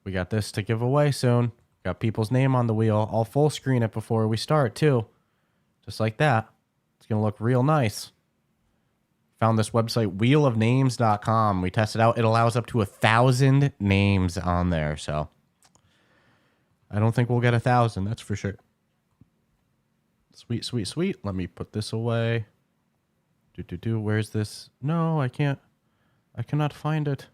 we got this to give away soon. Got people's name on the wheel. I'll full screen it before we start too. Just like that. It's going to look real nice. Found this website, wheelofnames.com. We tested out. It allows up to 1,000 names on there. So I don't think we'll get 1,000. That's for sure. Sweet, sweet, sweet. Let me put this away. Where's this? No, I can't. I cannot find it.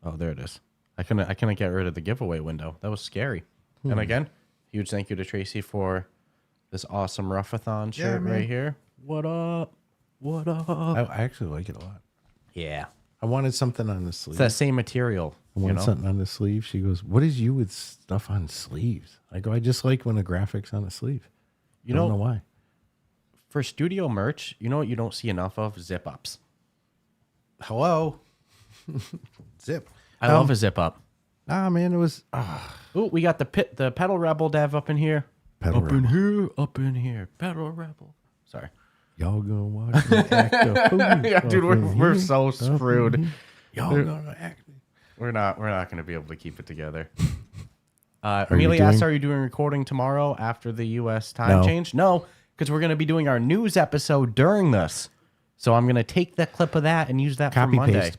Oh, there it is. I cannot get rid of the giveaway window. That was scary. And again, huge thank you to Tracy for this awesome Ruff-A-Thon shirt right here. What up? What up? I actually like it a lot. Yeah. I wanted something on the sleeve. It's that same material. I wanted something on the sleeve. She goes, "What is you with stuff on sleeves?" I go, "I just like when the graphics on the sleeve." You Don't know why. For studio merch, you know what you don't see enough of? Zip ups. Hello. Zip. I love a zip up. Ah, man, it was Oh, we got the Pedal Rebel dev up in here. Pedal up in Rebel. here, up in here. Pedal Rebel. Sorry. Y'all gonna watch me act a fool. Yeah, dude, Up in we're here, so up in screwed. here. Y'all gonna act me. We're not going to be able to keep it together. you Amelia asked, doing- "Are you doing recording tomorrow after the U.S. time No. change?" No, because we're going to be doing our news episode during this. So I'm going to take the clip of that and use that Copy for Monday.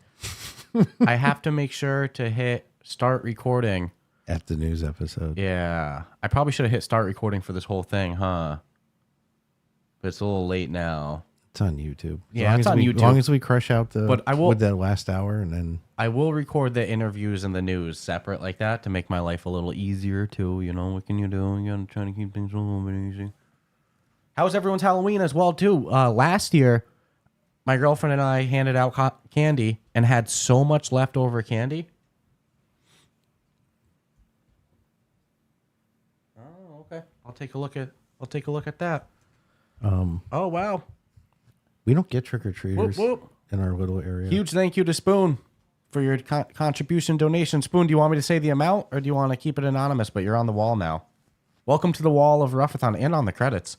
paste. I have to make sure to hit start recording. At the news episode. Yeah, I probably should have hit start recording for this whole thing, huh? But it's a little late now. It's on YouTube. Yeah, it's on YouTube. As long as we crush out the But I will- with that last hour and then I will record the interviews and the news separate like that to make my life a little easier too. You know, what can you do? You gotta try to keep things a little bit easy. How's everyone's Halloween as well too? Last year, my girlfriend and I handed out candy and had so much leftover candy. Oh, okay. I'll take a look at that. Oh wow. we don't get trick or treaters Whoop, whoop. in our little area. Huge thank you to Spoon for your contribution donation. Spoon, do you want me to say the amount or do you want to keep it anonymous? But you're on the wall now. Welcome to the wall of Ruff-A-Thon and on the credits.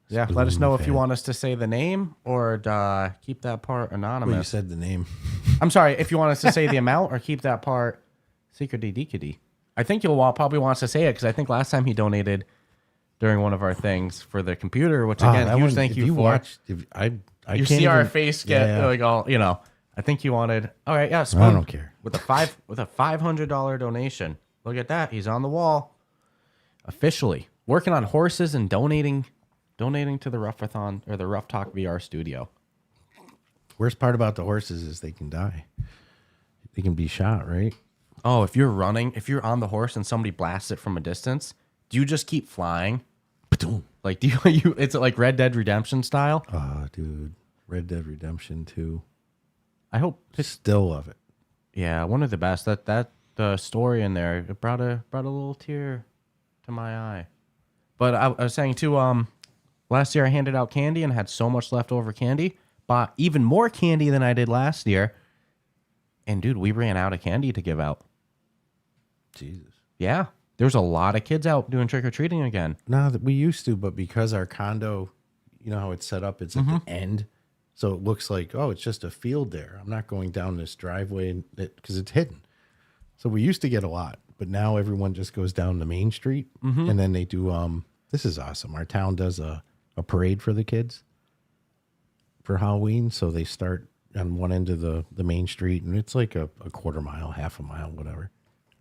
Yeah, let us know if you Spoon want us to say the name or keep that part anonymous. Well, you said the name. I'm sorry, if you want us to say the amount or keep that part secret-y-deekity. I think you'll probably want us to say it because I think last time he donated during one of our things for the computer, which again, that huge one, thank if you for. watched, I You can't see our even- face get Yeah. like all, you know. I think you wanted. All right, yeah. Spoon, I don't care. with a $500 donation. Look at that. He's on the wall. Officially working on horses and donating to the Ruff-A-Thon or the Rough Talk VR studio. Worst part about the horses is they can die. They can be shot, right? Oh, if you're on the horse and somebody blasts it from a distance, do you just keep flying? Like, do you it's like Red Dead Redemption style? Oh, dude. Red Dead Redemption 2. I hope Still love it. yeah, one of the best. That the story in there, it brought a little tear to my eye. But I was saying too, last year I handed out candy and had so much leftover candy. Bought even more candy than I did last year. And dude, we ran out of candy to give out. Jesus. Yeah. There's a lot of kids out doing trick-or-treating again. No, that we used to, but because our condo, you know how it's set up, it's at the end. So it looks like, oh, it's just a field there. I'm not going down this driveway because it's hidden. So we used to get a lot, but now everyone just goes down the main street and then they do, this is awesome. Our town does a parade for the kids for Halloween. So they start on one end of the main street and it's like a quarter mile, half a mile, whatever.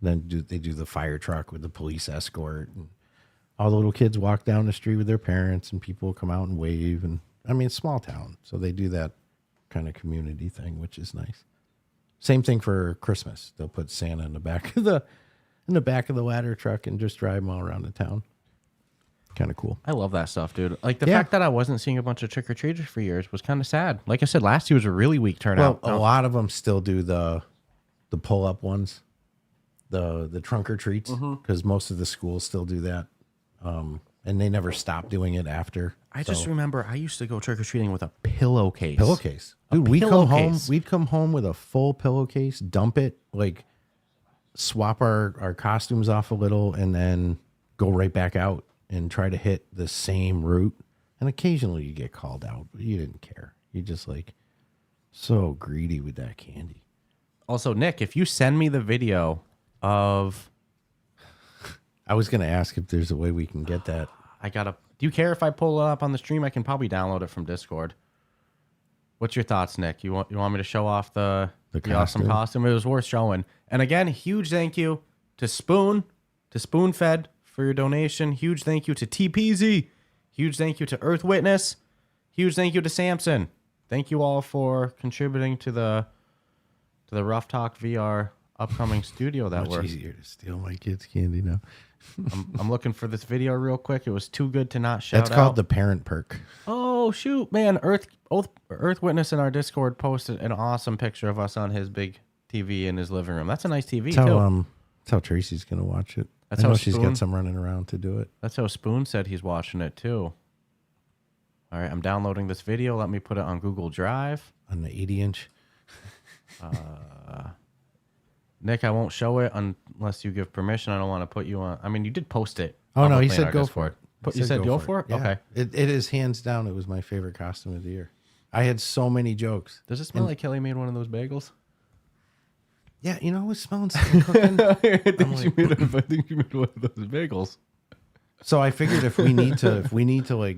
Then they do the fire truck with the police escort, and all the little kids walk down the street with their parents, and people come out and wave. And I mean, it's small town, so they do that kind of community thing, which is nice. Same thing for Christmas. They'll put Santa in the back of the ladder truck and just drive them all around the town. Kind of cool. I love that stuff, dude. Like the fact that I wasn't seeing a bunch of trick-or-treaters for years was kind of sad. Like I said, last year was a really weak turnout. Well, a lot of them still do the pull-up ones. The trunk or treats, because most of the schools still do that, and they never stop doing it after. I just remember I used to go trick or treating with a pillowcase. Dude, we'd come home with a full pillowcase, dump it, like swap our costumes off a little, and then go right back out and try to hit the same route. And occasionally you get called out, but you didn't care. You just like so greedy with that candy. Also, Nick, if you send me the video of, I was going to ask if there's a way we can get that. do you care if I pull it up on the stream? I can probably download it from Discord. What's your thoughts, Nick? You want me to show off the awesome costume? It was worth showing. And again, huge thank you to Spoon Fed for your donation. Huge thank you to TPZ. Huge thank you to Earth Witness. Huge thank you to Samson. Thank you all for contributing to the Rough Talk VR upcoming studio that Much easier to steal my kids' candy now. I'm looking for this video real quick. It was too good to not shout out. That's called the parent perk. Oh shoot, man! Earth Witness in our Discord posted an awesome picture of us on his big TV in his living room. That's a nice TV too. That's how Tracy's gonna watch it. That's I know how she's got some running around to do it. That's how Spoon said he's watching it too. All right, I'm downloading this video. Let me put it on Google Drive. On the 80-inch. Nick, I won't show it unless you give permission. I don't want to put you on. I mean, you did post it. Oh, no, he publicly in said our go Discord. for it. You said go for it? Yeah. Okay. It is hands down. It was my favorite costume of the year. I had so many jokes. Does it smell like Kelly made one of those bagels? Yeah, you know, it was smelling something cooking. I think she made one of those bagels. So I figured if we need to like,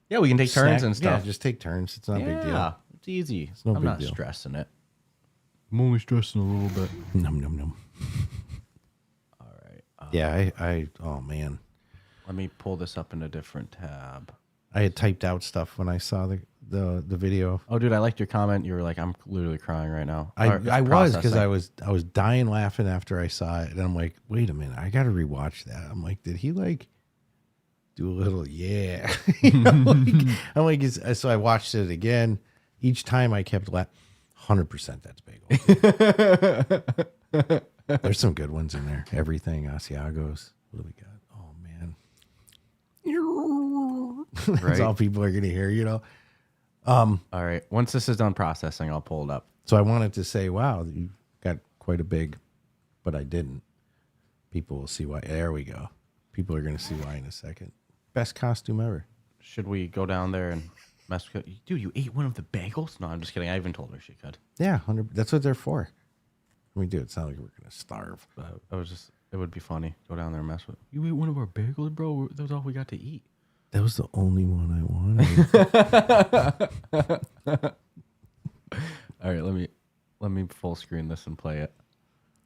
yeah, we can take turns and stuff. Yeah, just take turns. It's not a big deal. Yeah, it's easy. It's no I'm big not deal. stressing it. I'm only stressing a little bit. Num num num. All right. Yeah, I oh man, Let me pull this up in a different tab. I had typed out stuff when I saw the video. Oh, dude, I liked your comment. You were like, I'm literally crying right now. I was because I was dying laughing after I saw it, and I'm like, wait a minute, I got to rewatch that. I'm like, did he like do a little yeah? You know, I'm like, so I watched it again. Each time I kept laughing. 100% that's bagel. There's some good ones in there. Everything, Asiagos. What do we got? Oh man. That's Right. all people are gonna hear, you know. All right. Once this is done processing, I'll pull it up. So I wanted to say, wow, you got quite a big, but I didn't. People will see why. There we go. People are gonna see why in a second. Best costume ever. Should we go down there and mess with it? Dude, you ate one of the bagels? No, I'm just kidding. I even told her she could. Yeah, 100. That's what they're for. I mean, dude, it's not like we're gonna starve. It would be funny. Go down there and mess with it. You ate one of our bagels, bro? That was all we got to eat. That was the only one I wanted. All right, let me full screen this and play it.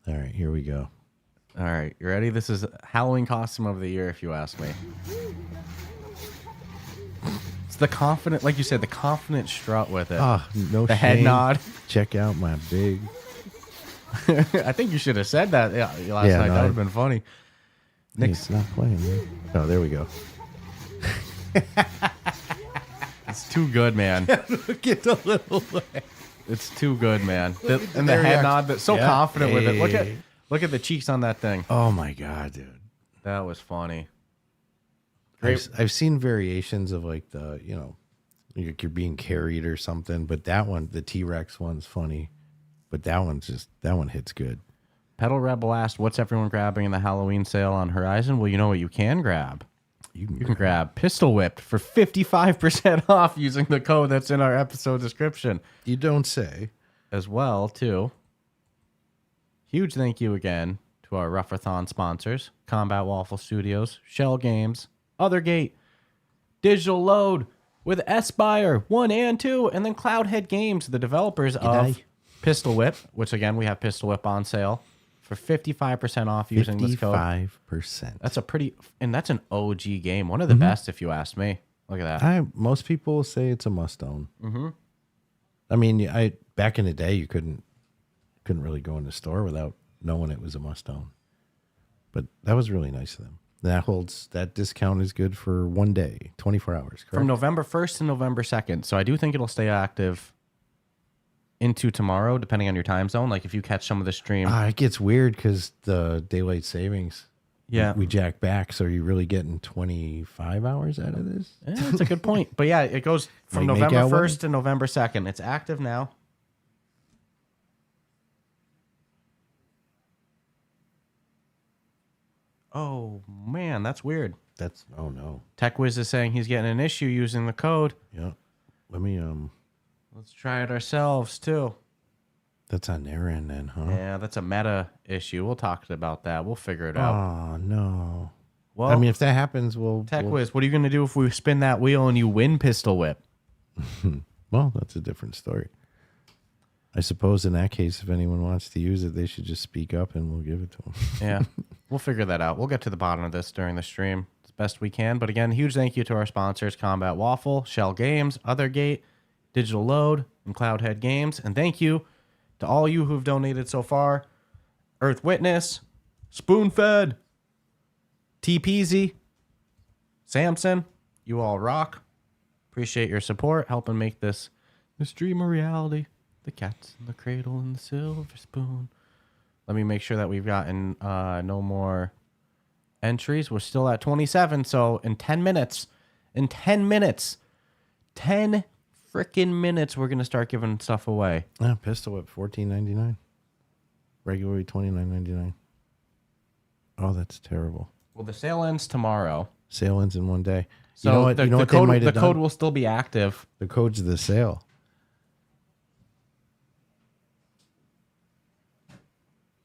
All right, here we go. All right, you ready? This is Halloween costume of the year, if you ask me. It's the confident, like you said, the confident strut with it. Ah, no the shame. head nod. Check out my big. I think you should have said that last night. No, That would have been funny. It's not playing. Man. Oh, there we go. It's too good, man. Get a little way. It's too good, man. And the There head you are. nod, that's so Yeah. confident with it. Hey. Look at the cheeks on that thing. Oh my god, dude. That was funny. I've seen variations of like the, you know, like you're being carried or something, but that one, the T-Rex one's funny, but that one hits good. Pedal Rebel asked, what's everyone grabbing in the Halloween sale on Horizon? Well, you know what you can grab. You can grab Pistol Whipped for 55% off using the code that's in our episode description. You don't say. As well, too. Huge thank you again to our Ruff-A-Thon sponsors, Combat Waffle Studios, Shell Games, Othergate, Digital Load with Espire 1 and 2, and then Cloudhead Games, the developers of Pistol Whip, which again, we have Pistol Whip on sale for 55% off using this code. 55%. That's that's an OG game. One of the best, if you ask me. Look at that. Most people say it's a must own. Mm-hmm. I mean, back in the day, you couldn't really go in the store without knowing it was a must own. But that was really nice of them. That discount is good for 1 day, 24 hours, correct? From November 1st to November 2nd. So I do think it'll stay active into tomorrow, depending on your time zone. Like if you catch some of the stream. It gets weird because the daylight savings. Yeah. We jack back. So are you really getting 25 hours out of this? Yeah, that's a good point. But yeah, it goes from Might make November out 1st to November 2nd. It's active now. Oh, man, that's weird. Oh no. TechWiz is saying he's getting an issue using the code. Yeah. Let me, Let's try it ourselves, too. that's on their end then, huh? Yeah, that's a meta issue. We'll talk about that. We'll figure it out. Oh no. Well, I mean, if that happens, TechWiz, what are you going to do if we spin that wheel and you win Pistol Whip? well, that's a different story. I suppose in that case, if anyone wants to use it, they should just speak up and we'll give it to them. Yeah, we'll figure that out. We'll get to the bottom of this during the stream as best we can. But again, huge thank you to our sponsors, Combat Waffle, Shell Games, Othergate, Digital Load, and Cloudhead Games. And thank you to all you who've donated so far. Earth Witness, Spoonfed, T-Peasy, Samson, you all rock. Appreciate your support, helping make this dream a reality. The cats in the cradle and the silver spoon. Let me make sure that we've gotten no more entries. We're still at 27, so in 10 minutes, 10 freaking minutes, we're going to start giving stuff away. Pistol Whip, $14.99. Regularly $29.99. Oh, that's terrible. Well, the sale ends tomorrow. Sale ends in 1 day. So you know what? the, You know the what they code, might have the code done? will still be active. The code's of the sale.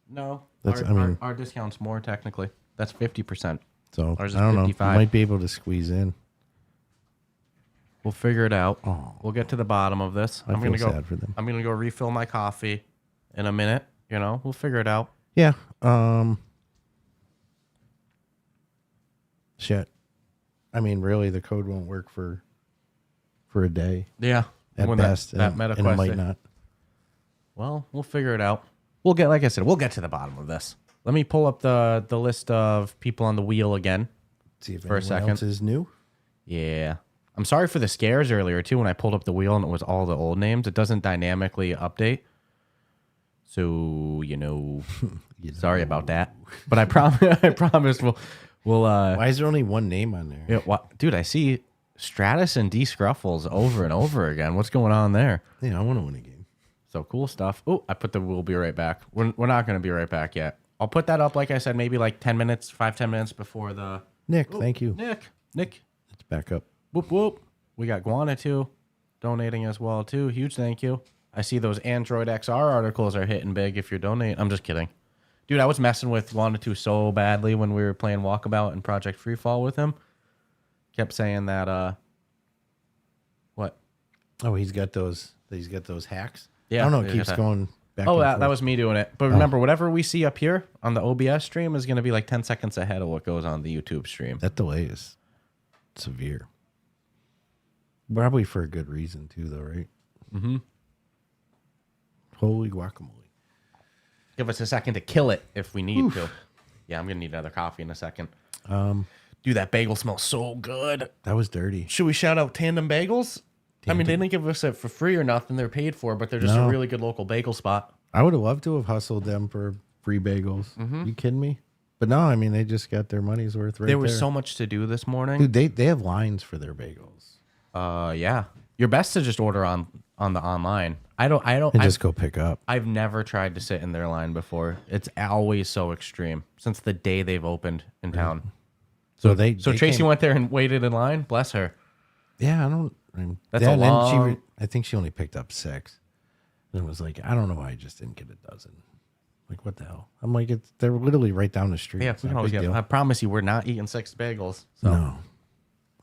No, That's- our discount's more technically. That's 50%. So Ours is I don't know. You 55. might be able to squeeze in. We'll figure it out. Oh. We'll get to the bottom of this. I I'm feel gonna go. sad for them. I'm gonna go refill my coffee in a minute. You know, we'll figure it out. Yeah. Shit. I mean, really, the code won't work for a day Yeah, at when best, that and meta it quest. might not. Well, we'll figure it out. We'll get, like I said, we'll get to the bottom of this. Let me pull up the list of people on the wheel again. See if For a anyone second. else is new. Yeah. I'm sorry for the scares earlier, too, when I pulled up the wheel and it was all the old names. It doesn't dynamically update. So, sorry about that. But I promise we'll Why is there only one name on there? yeah, dude, I see Stratus and D Scruffles over and over again. What's going on there? Yeah, I want to win a game. So cool stuff. Oh, I put the we'll be right back. We're not going to be right back yet. I'll put that up, like I said, maybe like 10 minutes, 5-10 minutes before the... Nick, thank you. Nick. It's back up. Whoop, whoop. We got Guana, too, donating as well, too. Huge thank you. I see those Android XR articles are hitting big if you're donating. I'm just kidding. Dude, I was messing with Guana 2 so badly when we were playing Walkabout and Project Freefall with him. Kept saying that, what? Oh, he's got those hacks. Yeah, I don't know. It he's keeps got going. back Oh, and that forth. was me doing it. But remember, whatever we see up here on the OBS stream is going to be like 10 seconds ahead of what goes on the YouTube stream. That delay is severe. Probably for a good reason too, though, right? Mm-hmm. Holy guacamole! Give us a second to kill it if we need to. Yeah, I'm going to need another coffee in a second. Dude, that bagel smells so good. That was dirty. Should we shout out Tandem Bagels? I mean, they didn't give us it for free or nothing. They're paid for, but they're just a really good local bagel spot. I would have loved to have hustled them for free bagels. You kidding me? But no, I mean they just got their money's worth right there. There was so much to do this morning. Dude, they have lines for their bagels. Yeah. You're best to just order on the online. I don't. And just go pick up. I've never tried to sit in their line before. It's always so extreme since the day they've opened in town. So So Tracy went there and waited in line. Bless her. Yeah, That's a long. I think she only picked up 6. And it was like, I don't know why I just didn't get a dozen. Like, what the hell? I'm like, they're literally right down the street. Yeah, It's we not can a always big get. deal. I promise you, we're not eating 6 bagels. So. No.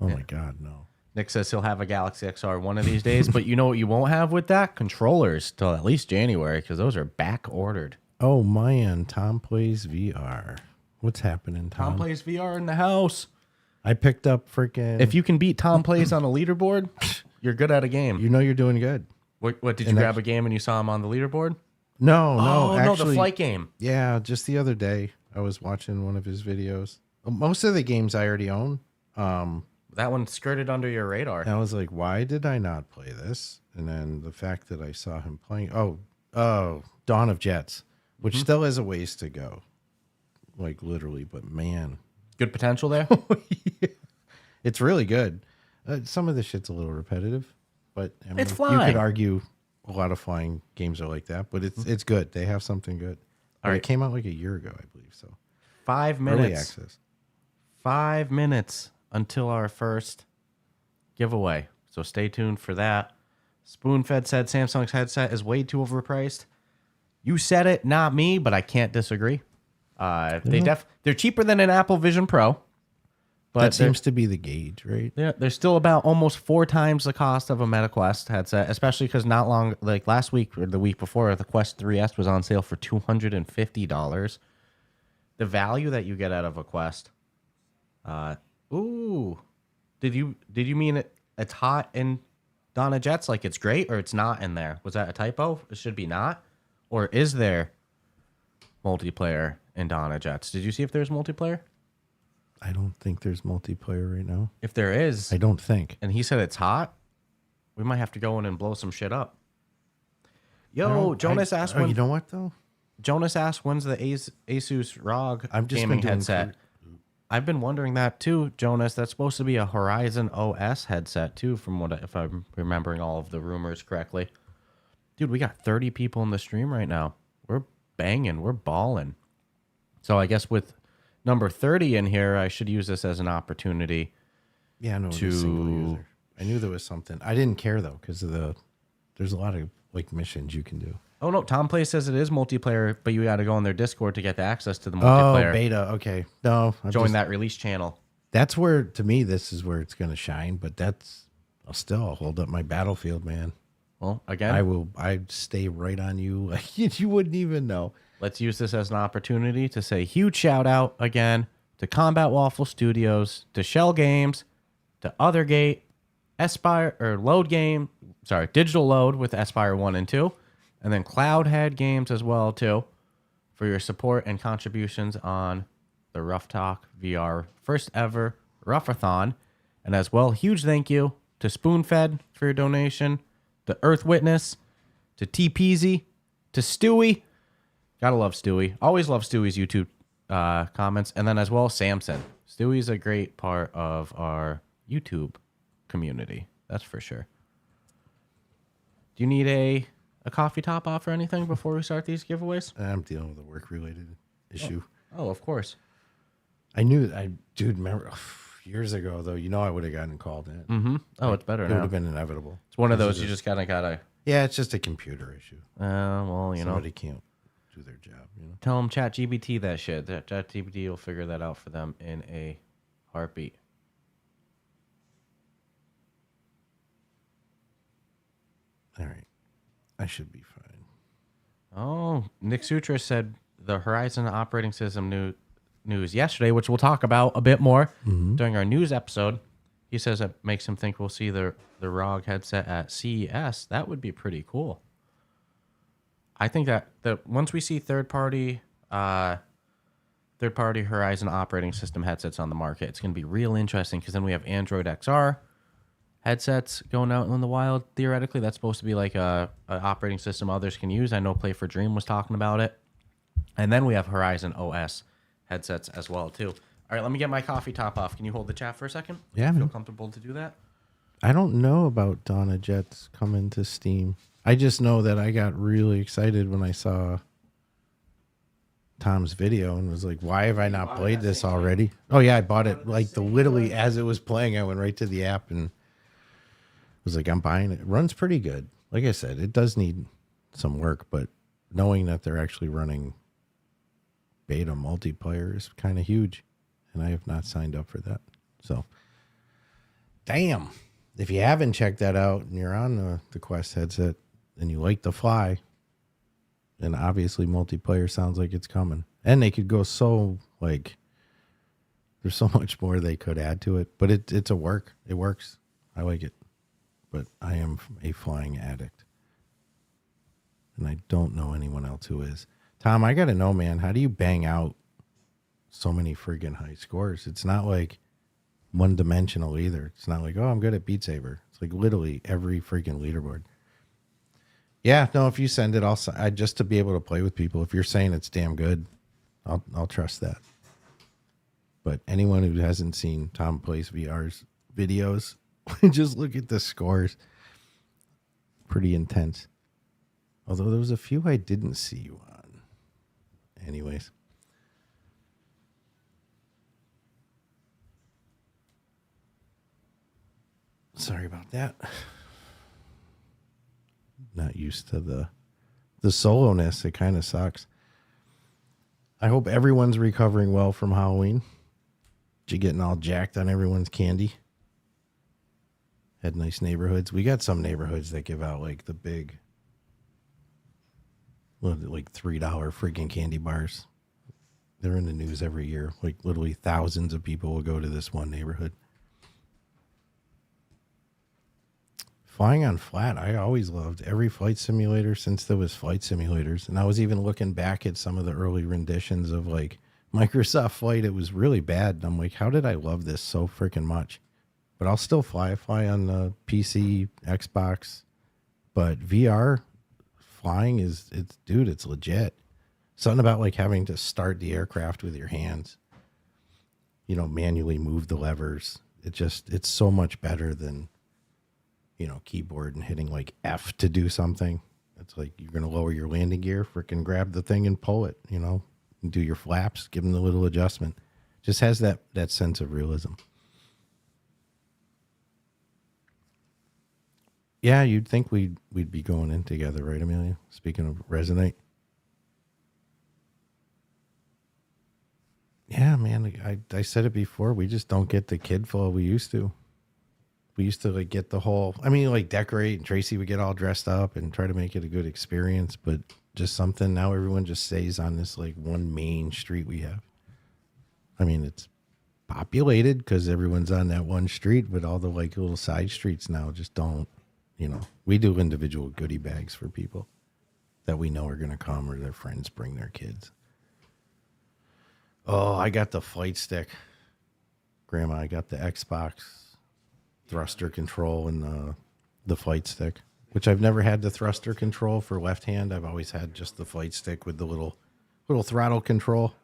Oh my God, no. Nick says he'll have a Galaxy XR one of these days, but you know what you won't have with that? Controllers till at least January because those are back ordered. Oh man, Tom plays VR. What's happening, Tom? Tom plays VR in the house. I picked up freaking. If you can beat Tom plays on a leaderboard, you're good at a game. you know you're doing good. What did you grab a game and you saw him on the leaderboard? No, Oh, actually, no, the flight game. Yeah, just the other day I was watching one of his videos. Most of the games I already own. That one skirted under your radar. And I was like, why did I not play this? And then the fact that I saw him playing, Dawn of Jets, which still has a ways to go, like literally. But man, Good potential there. it's really good. Some of the shit's a little repetitive, but I mean, It's you flying. could argue a lot of flying games are like that. But it's good. They have something good. All right, it came out like a year ago, I believe. So 5 early minutes. access. 5 minutes until our first giveaway. So stay tuned for that. Spoonfed said Samsung's headset is way too overpriced. You said it, not me, but I can't disagree. They're cheaper than an Apple Vision Pro. But That seems to be the gauge, right? they're still about almost 4 times the cost of a Meta Quest headset, especially because not long, like last week or the week before, the Quest 3S was on sale for $250. The value that you get out of a Quest. Did you mean it's hot in Donna Jets, like it's great, or it's not in there? Was that a typo? It should be not. Or is there multiplayer in Donna Jets? Did you see if there's multiplayer? I don't think there's multiplayer right now. If there is, I don't think. and he said it's hot, we might have to go in and blow some shit up. Jonas asked when. You know what though? Jonas asked when's the Asus ROG I've just gaming been doing headset. I've been wondering that too, Jonas. That's supposed to be a Horizon OS headset too, from if I'm remembering all of the rumors correctly. Dude, we got 30 people in the stream right now. We're banging, we're balling. So I guess with number 30 in here, I should use this as an opportunity. Yeah, no, to single user. I knew there was something. I didn't care though because of there's a lot of like missions you can do. Oh no, Tom Play says it is multiplayer, but you got to go on their Discord to get the access to the multiplayer. Oh, beta. Okay, no, Join that release channel. That's where, to me, this is where it's going to shine. But I'll hold up my Battlefield, man. Well, again, I'd stay right on you like you wouldn't even know. let's use this as an opportunity to say huge shout out again to Combat Waffle Studios, to Shell Games, to Othergate, Aspire or Load Game, Digital Load with Aspire 1 and 2, and then Cloudhead Games as well too, for your support and contributions on the Rough Talk VR first ever Ruff-A-Thon. And as well, huge thank you to Spoonfed for your donation, to Earth Witness, to T Peasy, to Stewie. Gotta love Stewie. Always love Stewie's YouTube comments. And then as well, Samson. Stewie's a great part of our YouTube community. That's for sure. Do you need a coffee top off or anything before we start these giveaways? I'm dealing with a work-related issue. Oh, of course. Dude, remember years ago though, I would have gotten called in. Mm-hmm. Oh, it's better It would now. have been inevitable. It's one of those you just gotta. Yeah, it's just a computer issue. Well, Somebody can't do their job. Tell them ChatGPT that shit. That ChatGPT will figure that out for them in a heartbeat. All right, I should be fine. Oh, Nick Sutra said the Horizon operating system news yesterday, which we'll talk about a bit more during our news episode. He says it makes him think we'll see the ROG headset at CES. That would be pretty cool. I think that once we see third party Horizon operating system headsets on the market, it's going to be real interesting because then we have Android XR headsets going out in the wild. Theoretically, that's supposed to be like a operating system others can use. I know Play for Dream was talking about it. And then we have Horizon OS headsets as well too. All right, let me get my coffee top off. Can you hold the chat for a second? Yeah, Feel man. comfortable to do that? I don't know about Donna Jets coming to Steam. I just know that I got really excited when I saw Tom's video and was like, why have I not played this already? Oh yeah, I bought it like literally as it was playing. I went right to the app and was like, I'm buying it. It runs pretty good. Like I said, it does need some work, but knowing that they're actually running beta multiplayer is kind of huge. And I have not signed up for that. So, damn. If you haven't checked that out and you're on the Quest headset and you like the Fly, then obviously multiplayer sounds like it's coming. And they could go so, like, there's so much more they could add to it. But it's a work. It works. I like it. But I am a flying addict. And I don't know anyone else who is. Tom, I got to know, man, how do you bang out so many friggin' high scores? It's not like one dimensional either. It's not like, oh, I'm good at Beat Saber. It's like literally every freaking leaderboard. Yeah, no, if you send it, I just to be able to play with people. If you're saying it's damn good, I'll trust that. But anyone who hasn't seen Tom Plays VR's videos, just look at the scores. Pretty intense. Although there was a few I didn't see you on. Anyways. Sorry about that. Not used to the soloness. It kind of sucks. I hope everyone's recovering well from Halloween. You getting all jacked on everyone's candy. Had nice neighborhoods. We got some neighborhoods that give out like the big, like $3 freaking candy bars. They're in the news every year. Like literally thousands of people will go to this one neighborhood. Flying on flat, I always loved every flight simulator since there was flight simulators. And I was even looking back at some of the early renditions of like Microsoft Flight. It was really bad. And I'm like, how did I love this so freaking much? But I'll still fly. I fly on the PC, Xbox. But VR flying it's legit. Something about like having to start the aircraft with your hands. You know, manually move the levers. It's so much better than, you know, keyboard and hitting like F to do something. It's like you're going to lower your landing gear, freaking grab the thing and pull it, you know, and do your flaps, give them the little adjustment. Just has that sense of realism. Yeah, you'd think we'd be going in together, right, Amelia? Speaking of Resonate. Yeah, man, I said it before. We just don't get the kid flow we used to. We used to like get the whole, like decorate and Tracy would get all dressed up and try to make it a good experience, but just something now everyone just stays on this like one main street we have. It's populated because everyone's on that one street, but all the like little side streets now just don't, we do individual goodie bags for people that we know are going to come or their friends bring their kids. Oh, I got the flight stick. Grandma, I got the Xbox thruster control and the flight stick, which I've never had the thruster control for left hand. I've always had just the flight stick with the little throttle control,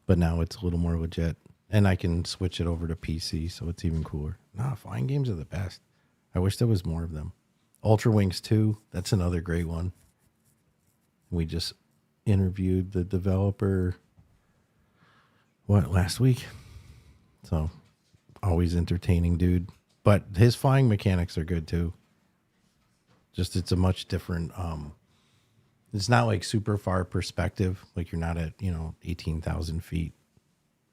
but now it's a little more legit and I can switch it over to PC. So it's even cooler. Flying games are the best. I wish there was more of them. Ultra Wings 2. That's another great one. We just interviewed the developer last week. So always entertaining dude. But his flying mechanics are good too. Just it's a much different it's not like super far perspective. Like you're not at, 18,000 feet.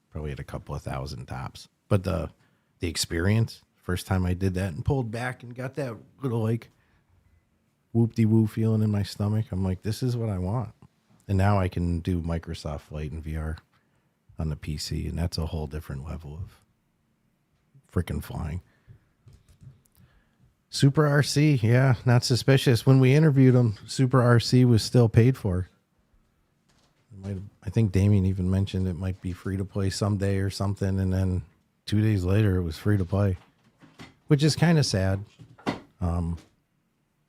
Probably at a couple of thousand tops. But the experience, first time I did that and pulled back and got that little like whoop-de-woo feeling in my stomach. I'm like, this is what I want. And now I can do Microsoft Flight and VR on the PC, and that's a whole different level of freaking flying. Super RC, yeah, not suspicious. When we interviewed him, Super RC was still paid for. I think Damien even mentioned it might be free to play someday or something, and then 2 days later it was free to play, which is kind of sad. Good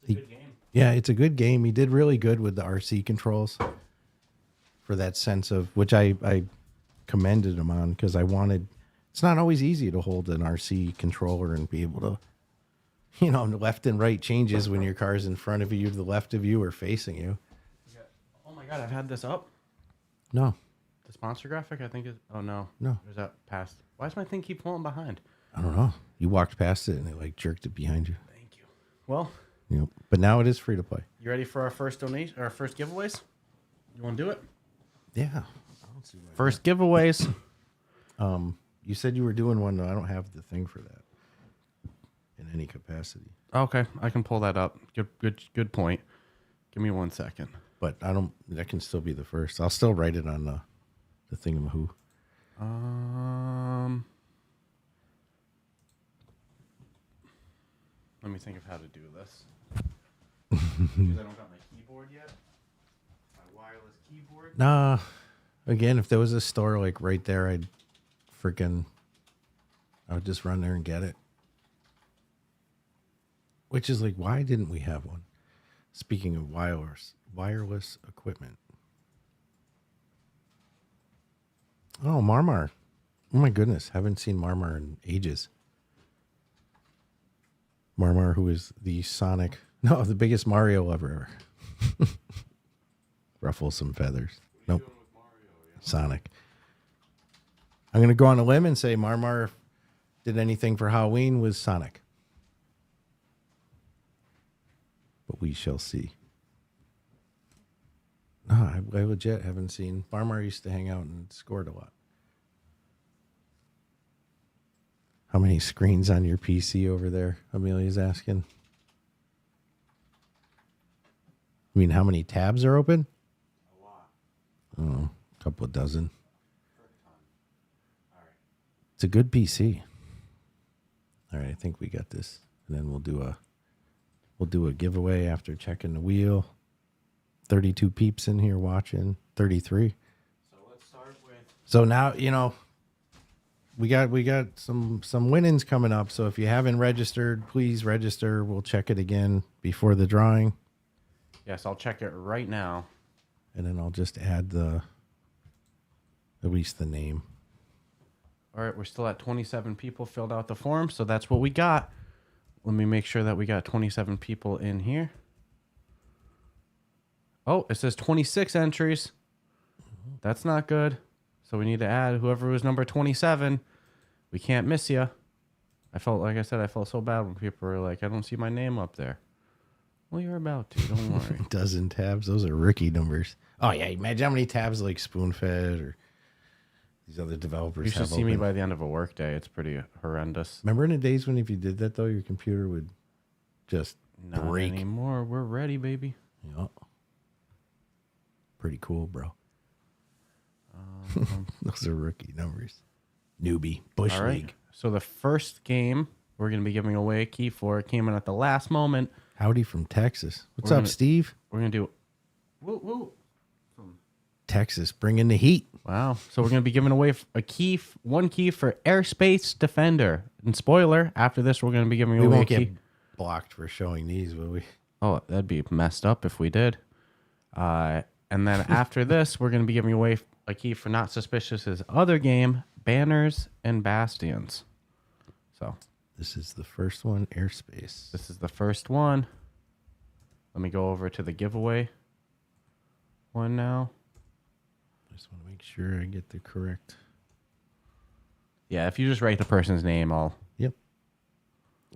game. Yeah, it's a good game. He did really good with the RC controls for that sense of, which I commended him on, because I wanted, it's not always easy to hold an RC controller and be able to, you know, left and right changes when your car's in front of you, to the left of you, or facing you. Oh my God, I've had this up. No, The sponsor graphic, I think is. Oh no. No. Or is that past? Why does my thing keep falling behind? I don't know. You walked past it and it like jerked it behind you. Thank you. Well, Yep. But now it is free to play. you ready for our first donation, our first giveaways? You want to do it? Yeah. First giveaways. You said you were doing one, though. I don't have the thing for that in any capacity. Okay, I can pull that up. Good point. Give me 1 second. But I don't. That can still be the first. I'll still write it on the thingamahoo. Let me think of how to do this. Because I don't got my keyboard yet. My wireless keyboard. Nah. Again, if there was a store like right there, I would just run there and get it. Which is like, why didn't we have one? Speaking of wireless equipment. Oh, Marmar. Oh my goodness. Haven't seen Marmar in ages. Marmar, who is the biggest Mario lover ever. Ruffle some feathers. Nope. Sonic. I'm going to go on a limb and say Marmar did anything for Halloween with Sonic. But we shall see. No, I legit haven't seen. Marmar used to hang out and scored a lot. How many screens on your PC over there? Amelia's asking. I mean, how many tabs are open? A lot. Oh, a couple of dozen. It's a good PC. All right, I think we got this. And then we'll do a giveaway after checking the wheel. 32 peeps in here watching. 33. So let's start with. So now, you know, we got some winnings coming up. So if you haven't registered, please register. We'll check it again before the drawing. Yes, I'll check it right now. And then I'll just add at least the name. All right, we're still at 27 people filled out the form, so that's what we got. Let me make sure that we got 27 people in here. Oh, it says 26 entries. That's not good. So we need to add whoever was number 27. We can't miss you. I felt so bad when people were like, I don't see my name up there. Well, you're about to. Don't worry. Dozen tabs. Those are rookie numbers. Oh, yeah. Imagine how many tabs like Spoonfed or these other developers You should have see me open. by the end of a work day. It's pretty horrendous. Remember in the days when if you did that, though, your computer would just Not break? anymore. We're ready, baby. Yeah. Pretty cool, bro. Those are rookie numbers. Newbie. Bush All right. League. So the first game we're going to be giving away a key for came in at the last moment. Howdy from Texas. What's We're up, gonna- Steve? We're going to do... Woo. Texas, bringing the heat. Wow. So we're going to be giving away one key for Airspace Defender. And spoiler, after this, we're going to be giving We away a won't key. get blocked for showing these, will we? Oh, that'd be messed up if we did. And then after this, we're going to be giving away a key for Not Suspicious's other game, Banners and Bastions. So This is the first one, Airspace. this is the first one. Let me go over to the giveaway one now. I just want to make sure I get the correct. Yeah, if you just write the person's name, I'll... Yep.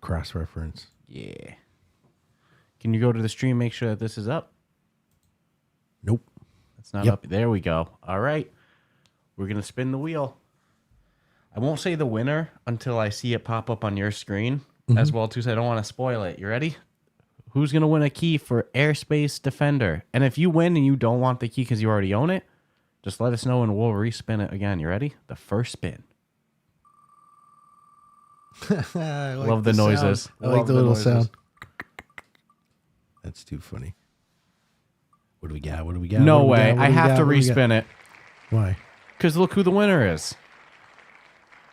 Cross-reference. Yeah. Can you go to the stream, make sure that this is up? Nope. It's not up. There we go. All right. We're going to spin the wheel. I won't say the winner until I see it pop up on your screen as well, too, so I don't want to spoil it. You ready? Who's going to win a key for Airspace Defender? And if you win and you don't want the key because you already own it, just let us know and we'll respin it again. You ready? The first spin. I like Love the noises. sound. I like Love the the little noises. sound. That's too funny. What do we got? What do we got? No What do we way. got? What I do we have got? to What do we got? respin it Why? because look who the winner is.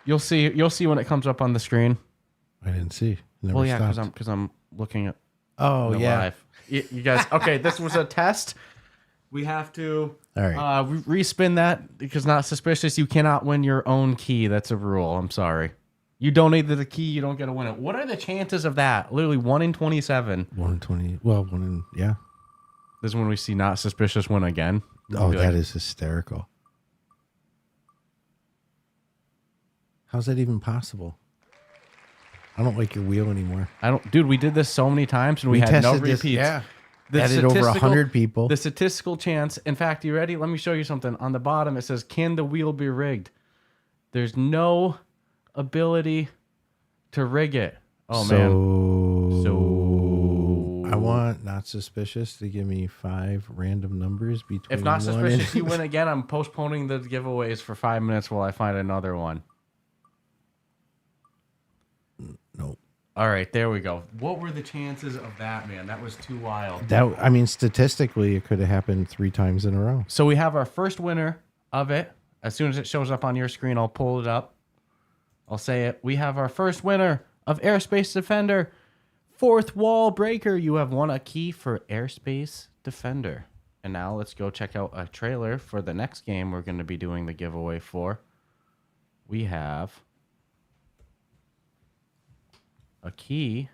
You'll see. You'll see when it comes up on the screen. I didn't see. Never Well, yeah, stopped. because I'm looking at Oh, the yeah. live. You guys. Okay, this was a test. We have to All right. respin that because not suspicious. You cannot win your own key. That's a rule. I'm sorry. You donated the key, you don't get to win it. What are the chances of that? Literally 1 in 27. 1 in 20. Well, 1 in, yeah. This is when we see not suspicious win again. Oh, Be that like, is hysterical. How's that even possible? I don't like your wheel anymore. I don't, dude. We did this so many times and we had no tested this- repeats. Yeah. The Added over statistical- 100 people. The statistical chance. In fact, you ready? Let me show you something. On the bottom, it says, "Can the wheel be rigged?" There's no ability to rig it. Oh man. So I want not suspicious to give me 5 random numbers between if not 1 suspicious, and you win again. I'm postponing the giveaways for 5 minutes while I find another one. Nope. All right, there we go. What were the chances of that, man? That was too wild. That, I mean, statistically, it could have happened 3 times in a row. So we have our first winner of it. As soon as it shows up on your screen, I'll pull it up. I'll say it. We have our first winner of Airspace Defender, Fourth Wall Breaker. You have won a key for Airspace Defender. And now let's go check out a trailer for the next game we're going to be doing the giveaway for. We have a key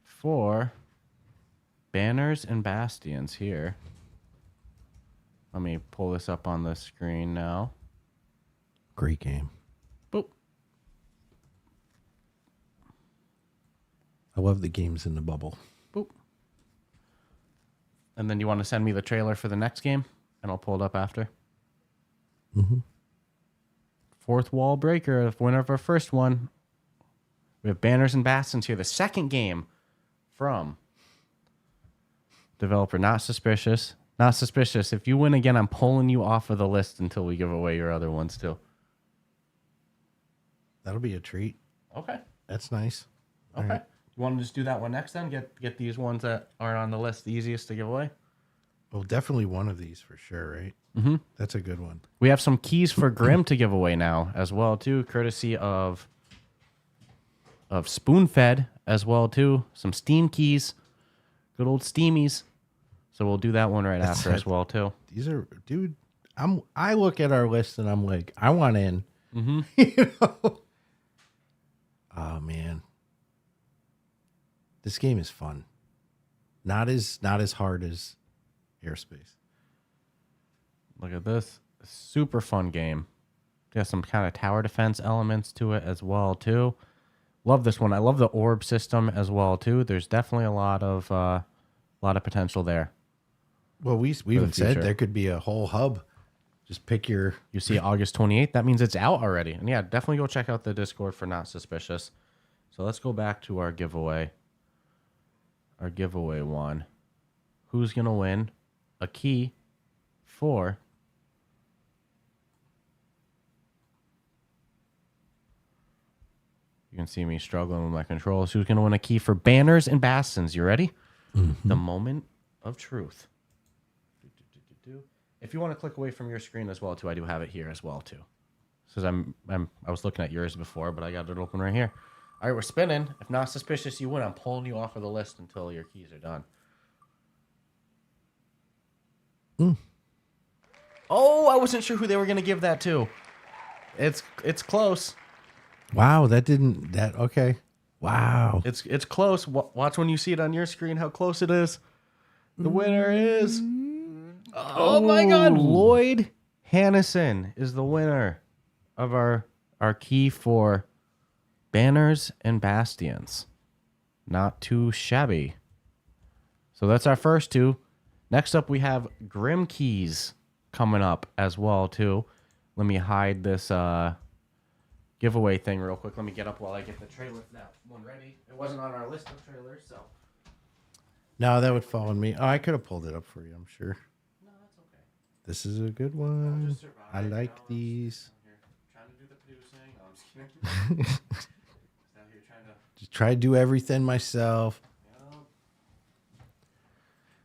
for Banners and Bastions here. Let me pull this up on the screen now. Great game. Boop. I love the games in the bubble. Boop. And then you want to send me the trailer for the next game, and I'll pull it up after. Mm-hmm. Fourth Wall Breaker, the winner of our first one. We have Banners and Bastions here. The second game from developer Not Suspicious. Not Suspicious. If you win again, I'm pulling you off of the list until we give away your other ones too. That'll be a treat. Okay. That's nice. Okay. right. You want to just do that one next then? Get these ones that aren't on the list the easiest to give away? Well, definitely one of these for sure, right? Mm-hmm. That's a good one. We have some keys for Grim to give away now as well too, courtesy of Spoonfed as well too. Some Steam keys, good old Steamies. So we'll do that one right after as well too. These are, dude. I look at our list and I'm like, I want in. Mm-hmm. You know? Oh man, this game is fun. Not as hard as Airspace. Look at this, super fun game. Got some kind of tower defense elements to it as well too. Love this one. I love the orb system as well too. There's definitely a lot of potential there. Well, we even said future. there could be a whole hub. Just pick your. You see August 28th. That means it's out already. And yeah, definitely go check out the Discord for Not Suspicious. So let's go back to our giveaway. Our giveaway one. Who's going to win a key for You can see me struggling with my controls. Who's going to win a key for Banners and Bastions? You ready? Mm-hmm. The moment of truth. If you want to click away from your screen as well too, I do have it here as well too. Because I was looking at yours before, but I got it open right here. All right, we're spinning. If Not Suspicious, you win. I'm pulling you off of the list until your keys are done. Oh, I wasn't sure who they were going to give that to. It's close. Wow, okay. Wow. It's close. Watch when you see it on your screen how close it is. The winner is... Oh my God, Lloyd Hannison is the winner of our key for Banners and Bastions. Not too shabby. So that's our first two. Next up, we have Grim Keys coming up as well too. Let me hide this giveaway thing real quick. Let me get up while I get the trailer for that one ready. It wasn't on our list of trailers, so No, that would fall on me. Oh, I could have pulled it up for you, I'm sure. No, that's okay. This is a good one. just survive, I you like know, these. Here, trying to do the producing. No, I'm just kidding. Just out here trying to. Just try to do everything myself. You know.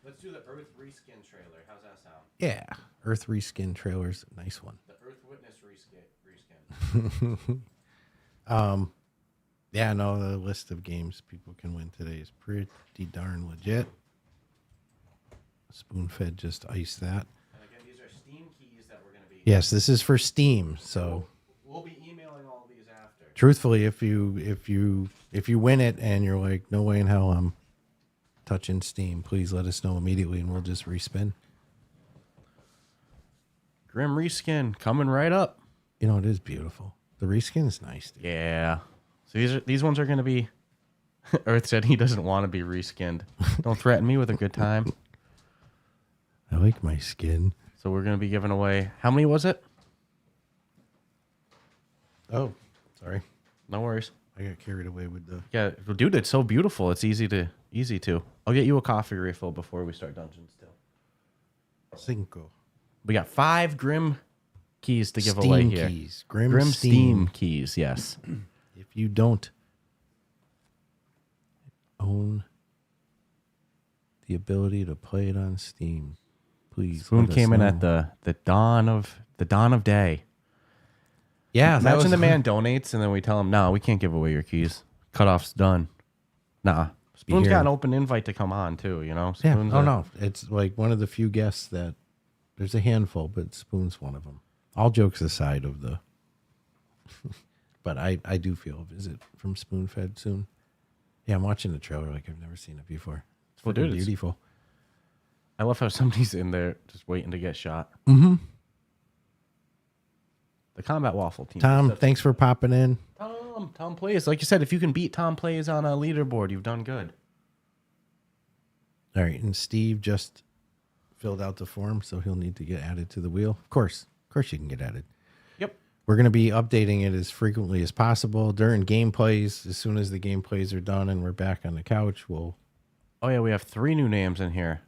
Let's do the Earth reskin trailer. How's that sound? Yeah. Earth Reskin Trailer's a nice one. The Earth Witness reskin. Yeah, no, the list of games people can win today is pretty darn legit. Spoonfed just iced that. And again, these are Steam keys that we're going to be. Yes, this is for Steam, so We'll be emailing all these after. truthfully, if you win it and you're like, no way in hell I'm touching Steam, please let us know immediately and we'll just respin. Grim reskin coming right up. You know, it is beautiful. The reskin is nice, dude. Yeah. So these ones are going to be. Earth said he doesn't want to be reskinned. Don't threaten me with a good time. I like my skin. So we're going to be giving away. How many was it? Oh, sorry. No worries. I got carried away with the... Yeah, well, dude, it's so beautiful. It's easy to. I'll get you a coffee refill before we start Dungeons too. Cinco. We got 5 Grim keys to give away here. Keys. Grim Steam keys, yes. If you don't own the ability to play it on Steam, please. Spoon let us came in know. at the dawn of day. Yeah, that Imagine was the man donates and then we tell him, no, we can't give away your keys. Cutoff's done. Nah. Spoon's here. got an open invite to come on too, you know? Yeah. Spoon's Oh no, it's like one of the few guests that there's a handful, but Spoon's one of them. All jokes aside of the, but I do feel a visit from Spoonfed soon. Yeah, I'm watching the trailer like I've never seen it before. It's Well, dude, fucking it's- beautiful. I love how somebody's in there just waiting to get shot. Mm-hmm. The Combat Waffle team. Tom, thanks for popping in. Tom plays. Like you said, if you can beat Tom plays on a leaderboard, you've done good. All right, and Steve just filled out the form, so he'll need to get added to the wheel. Of course you can get added. Yep. We're going to be updating it as frequently as possible during gameplays. As soon as the gameplays are done and we're back on the couch, we'll... Oh, yeah, we have 3 new names in here.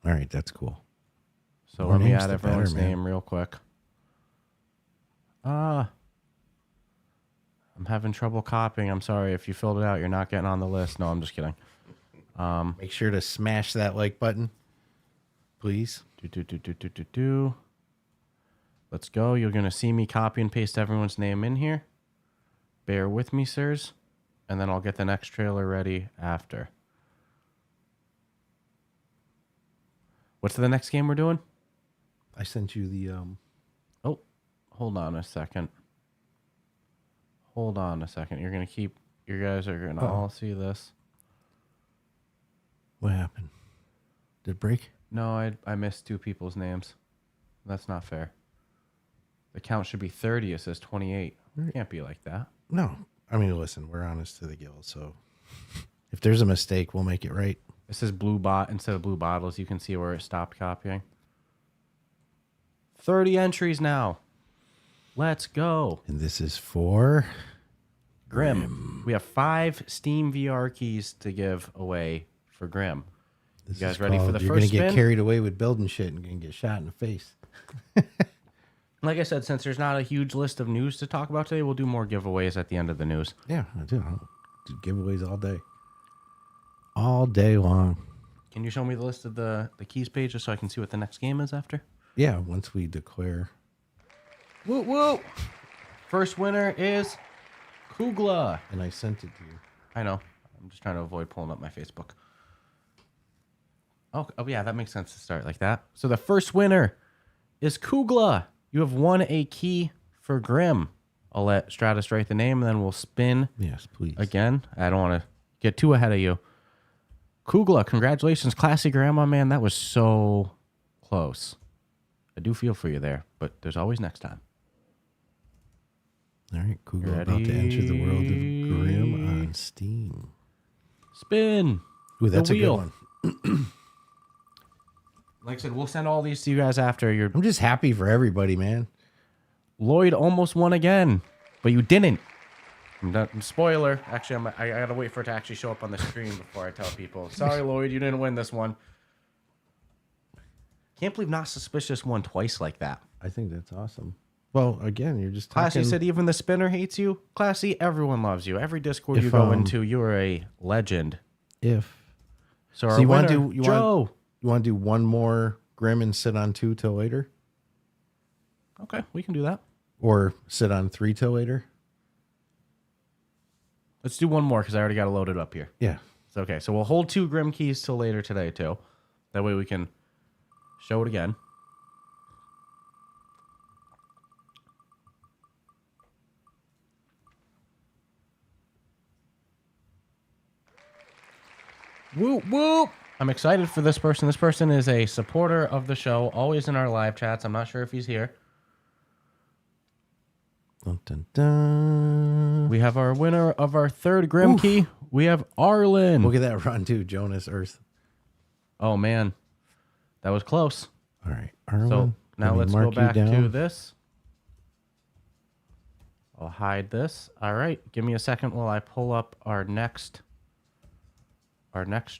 All right, that's cool. So More let me names, add the everyone's better, man. name real quick. I'm having trouble copying. I'm sorry. If you filled it out, you're not getting on the list. No, I'm just kidding. Make sure to smash that like button, please. Let's go. You're going to see me copy and paste everyone's name in here. Bear with me, sirs. And then I'll get the next trailer ready after. What's the next game we're doing? I sent you the... Oh, hold on a second. Hold on a second. You're going to keep... You guys are going to all see this. What happened? Did it break? No, I missed 2 people's names. That's not fair. The count should be 30. It says 28. It can't be like that. No. I mean, listen, we're honest to the guild, so if there's a mistake, we'll make it right. It says blue bot instead of blue bottles. You can see where it stopped copying. 30 entries now. Let's go. And this is for... Grim. We have 5 Steam VR keys to give away for Grim. This You guys is ready for called the You're first gonna get spin? carried away with building shit and gonna get shot in the face. Like I said, since there's not a huge list of news to talk about today, we'll do more giveaways at the end of the news. Yeah, I do. I'll do giveaways all day. All day long. Can you show me the list of the keys page just so I can see what the next game is after? Yeah, once we declare. Woo woo! First winner is Kugla. And I sent it to you. I know. I'm just trying to avoid pulling up my Facebook. Oh yeah, that makes sense to start like that. So the first winner is Kugla. You have won a key for Grim. I'll let Stratus write the name, and then we'll spin Yes, please. again. I don't want to get too ahead of you. Kugla, congratulations. Classy Grandma, man. That was so close. I do feel for you there, but there's always next time. All right, Google about to enter the world of Grim on Steam. Spin. Ooh, that's a the good wheel. one. Like I said, we'll send all these to you guys after. I'm just happy for everybody, man. Lloyd almost won again, but you didn't. I'm done. Spoiler. Actually, I gotta wait for it to actually show up on the screen before I tell people. Sorry, Lloyd, you didn't win this one. Can't believe Not Suspicious won twice like that. I think that's awesome. Well, again, you're just Classy talking. said even the spinner hates you. Classy, everyone loves you. Every Discord you go into, you are a legend. So our you want winner, to Joe. You want to do one more Grim and sit on 2 till later, Okay, we can do that. or sit on 3 till later? Let's do one more because I already got it loaded up here. Yeah. It's okay. So we'll hold 2 Grim keys till later today too. That way we can show it again. Whoop, whoop. I'm excited for this person. This person is a supporter of the show, always in our live chats. I'm not sure if he's here. Dun, dun, dun. We have our winner of our 3rd Grim key. We have Arlen. Look at that run too, Jonas Earth. Oh, man. That was close. All right, Arlen. So now let's go back to this. I'll hide this. All right. Give me a second while I pull up our next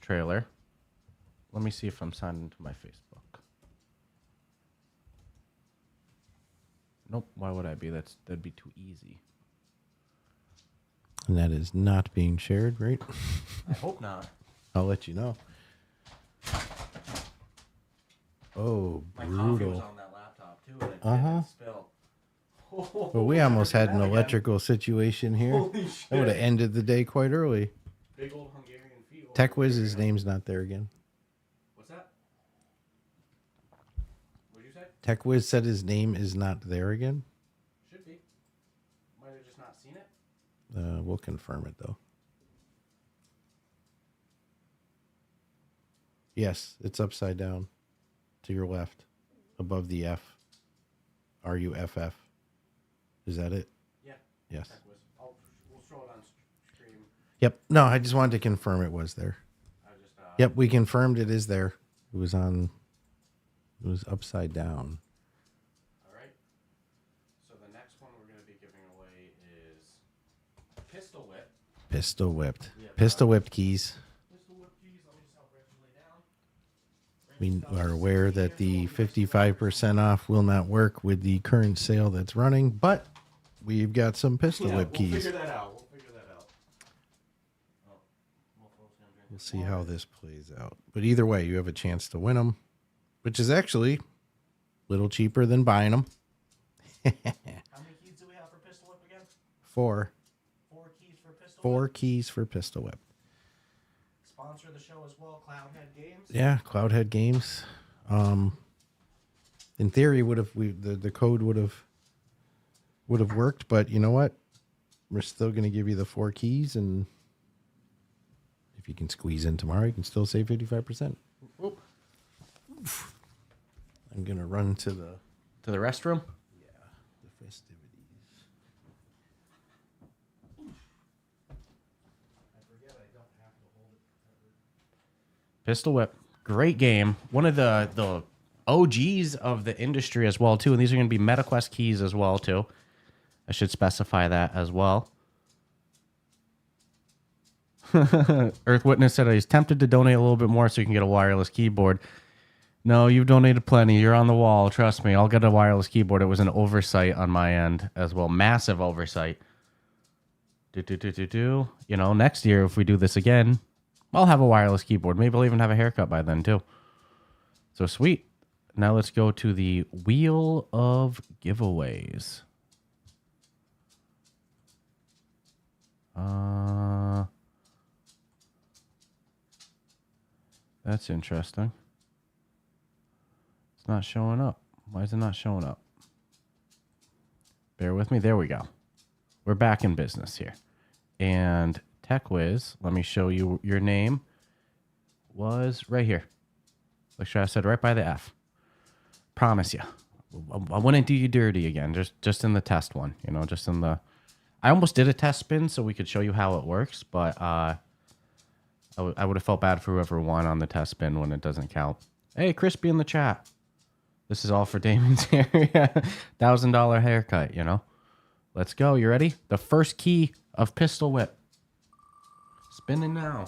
trailer. Let me see if I'm signed into my Facebook. Nope. Why would I be? That'd be too easy. And that is not being shared, right? I hope not. I'll let you know. Oh, My coffee was brutal. on that laptop too, and it didn't spill. Well, we almost had an electrical situation here. Holy shit. That would have ended the day quite early. Big old Hungarian feet. TechWiz's name's not there again. What's that? What'd you say? TechWiz said his name is not there again. Should be. Might have just not seen it. We'll confirm it though. Yes, it's upside down to your left, above the F. RUFF. Is that it? Yeah. Yes. We'll show it on stream. Yep. No, I just wanted to confirm it was there. Yep, we confirmed it is there. It was upside down. All right. So the next one we're going to be giving away is Pistol Whip. Pistol whipped. Yeah, Pistol whipped keys. Pistol Whip keys. Let me just help Reggie lay down. We are aware that the 55% off will not work with the current sale that's running, but we've got some pistol whip keys. We'll figure that out. We'll see how this plays out. But either way, you have a chance to win them, which is actually a little cheaper than buying them. How many keys do we have for Pistol Whip again? 4 keys for Pistol Whip. 4 keys for pistol whip. Sponsor the show as well, Cloudhead Games. Yeah, Cloudhead Games. In theory, the code would have worked, but you know what? We're still going to give you the 4 keys, and if you can squeeze in tomorrow, you can still save 55%. Whoop. I'm going to run to the restroom. Yeah, the festivities. I forget I don't have to hold it. Pistol Whip, great game. One of the OGs of the industry as well too, and these are going to be MetaQuest keys as well too. I should specify that as well. Earth Witness said he's tempted to donate a little bit more so you can get a wireless keyboard. No, you've donated plenty. You're on the wall. Trust me. I'll get a wireless keyboard. It was an oversight on my end as well. Massive oversight. You know, next year if we do this again, I'll have a wireless keyboard. Maybe I'll even have a haircut by then too. So sweet. Now let's go to the wheel of giveaways. That's interesting. It's not showing up. Why is it not showing up? Bear with me. There we go. We're back in business here. And TechWiz, let me show you your name, was right here. Like I said, right by the F. Promise you. I wouldn't do you dirty again, just in the test one. You know, just in the... I almost did a test spin so we could show you how it works, but I would have felt bad for whoever won on the test spin when it doesn't count. Hey, Crispy in the chat. This is all for Damien's area. $1,000 haircut, you know. Let's go. You ready? The first key of Pistol Whip. Spinning now.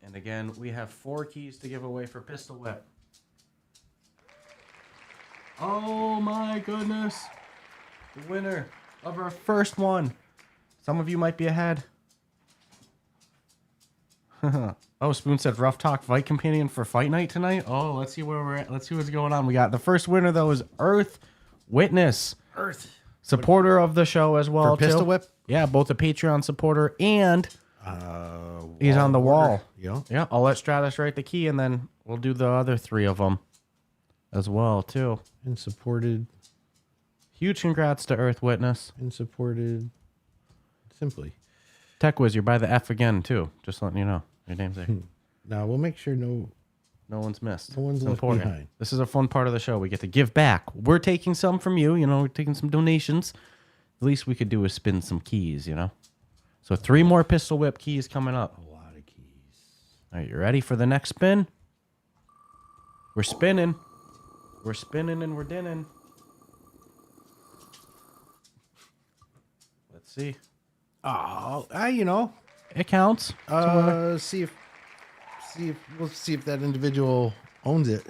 And again, we have 4 keys to give away for Pistol Whip. Oh my goodness. The winner of our first one. Some of you might be ahead. Oh, Spoon said rough talk fight companion for fight night tonight. Oh, let's see where we're at. Let's see what's going on. We got the first winner though is Earth Witness. Supporter of the show as well. For Pistol too. Whip? Yeah, both a Patreon supporter and he's on the wall. Yeah, I'll let Stratus write the key and then we'll do the other 3 of them as well too. And supported. Huge congrats to Earth Witness. And supported simply. Tech Wiz, you're by the F again too. Just letting you know. Your name's there. Now we'll make sure no one's missed. No one's It's left important. behind. This is a fun part of the show. We get to give back. We're taking some from you. We're taking some donations. The least we could do is spin some keys, So 3 more Pistol Whip keys coming up. A lot of keys. All right, you ready for the next spin? We're spinning. We're spinning and we're dinning. Let's see. Oh, It counts. see if we'll see if that individual owns it.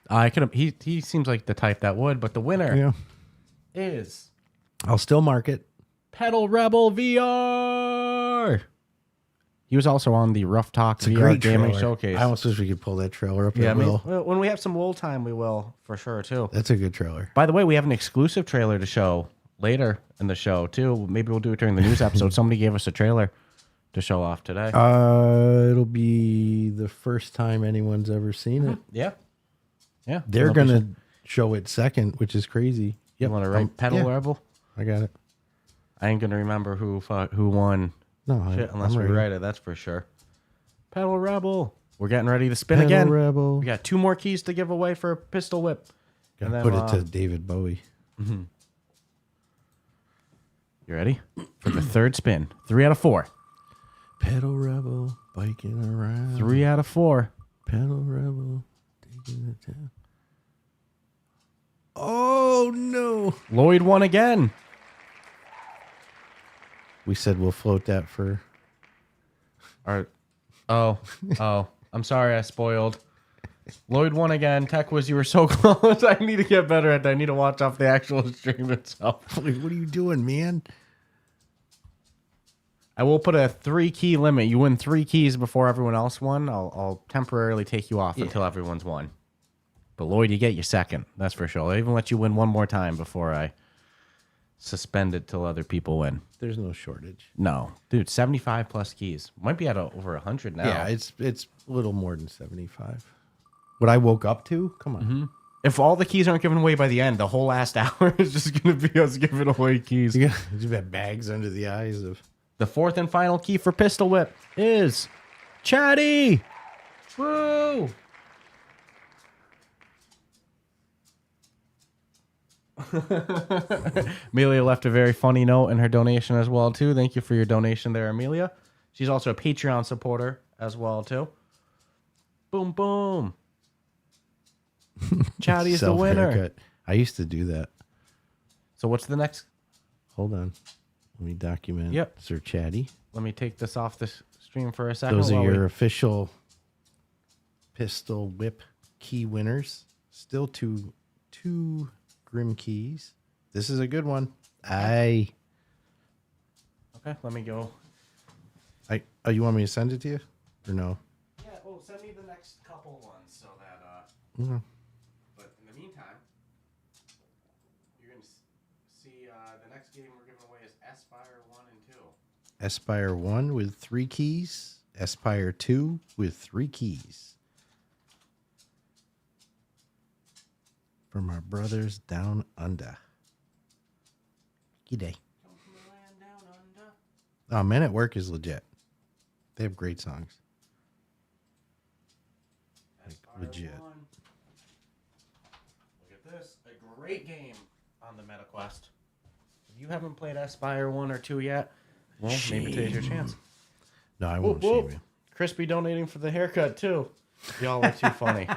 I could have. He seems like the type that would, but the winner Yeah. is I'll still mark it. Pedal Rebel VR. He was also on the Rough Talk It's a VR great gaming trailer. showcase. I almost wish we could pull that trailer up. Yeah, Yeah, when we have some old time, we will for sure too. That's a good trailer. By the way, we have an exclusive trailer to show later in the show too. Maybe we'll do it during the news episode. Somebody gave us a trailer to show off today. It'll be the first time anyone's ever seen it. Yeah. They're gonna show it second, which is crazy. You want to write Pedal yeah. Rebel? I got it. I ain't gonna remember who won. No, Shit, unless I'm we ready. write it, that's for sure. Pedal Rebel. We're getting ready to spin Pedal again. Rebel. We got 2 more keys to give away for a Pistol Whip. Gotta And put then, it to David Bowie. You ready? For the 3rd spin. 3 out of 4. Pedal Rebel, biking around. 3 out of 4. Pedal Rebel, taking it down. Oh no! Lloyd won again. We said we'll float that for. Oh, I'm sorry I spoiled. Lloyd won again. Tech was you were so close. I need to get better at that. I need to watch off the actual stream itself. What are you doing, man? I will put a 3 key limit. You win 3 keys before everyone else won. I'll temporarily take you off until everyone's won. But Lloyd, you get your second. That's for sure. I'll even let you win one more time before I suspend it till other people win. There's no shortage. No, dude, 75 plus keys. Might be at over 100 now. Yeah, it's a little more than 75. What I woke up to? Come on. If all the keys aren't given away by the end, the whole last hour is just going to be us giving away keys. You got bags under the eyes of. The 4th and final key for Pistol Whip is Chatty. Woo! Amelia left a very funny note in her donation as well too. Thank you for your donation there, Amelia. She's also a Patreon supporter as well too. Boom, boom. Chatty is the winner. Self-haircut. I used to do that. So what's the next? Hold on. Let me document. Yep. Sir Chatty. Let me take this off the stream for a second. Those are while your official Pistol Whip key winners. Still two Grim keys. This is a good one. Okay, let me go. Oh, you want me to send it to you? Or no? Yeah, well, send me the next couple ones so that, Okay. but in the meantime, you're going to see the next game we're giving away is Aspire 1 and 2. Aspire 1 with 3 keys. Aspire 2 with 3 keys. From our brothers down under. Good day. Oh, Men at Work is legit. They have great songs. Legit. Look at this. A great game on the MetaQuest. If you haven't played Aspire 1 or 2 yet, well, maybe today's your chance. No, I won't Whoop, shame whoop. you. Crispy donating for the haircut, too. Y'all are too funny.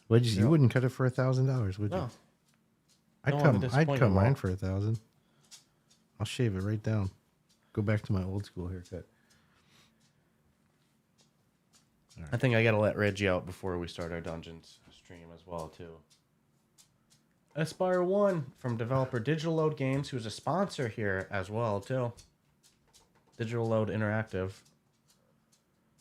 You wouldn't cut it for $1,000, would you? No. I'd Don't wanna cut disappoint you, mine Walt. for $1,000. I'll shave it right down. Go back to my old school haircut. I think I gotta let Reggie out before we start our Dungeons stream as well too. Aspire One from developer Digital Load Games, who's a sponsor here as well too. Digital Load Interactive.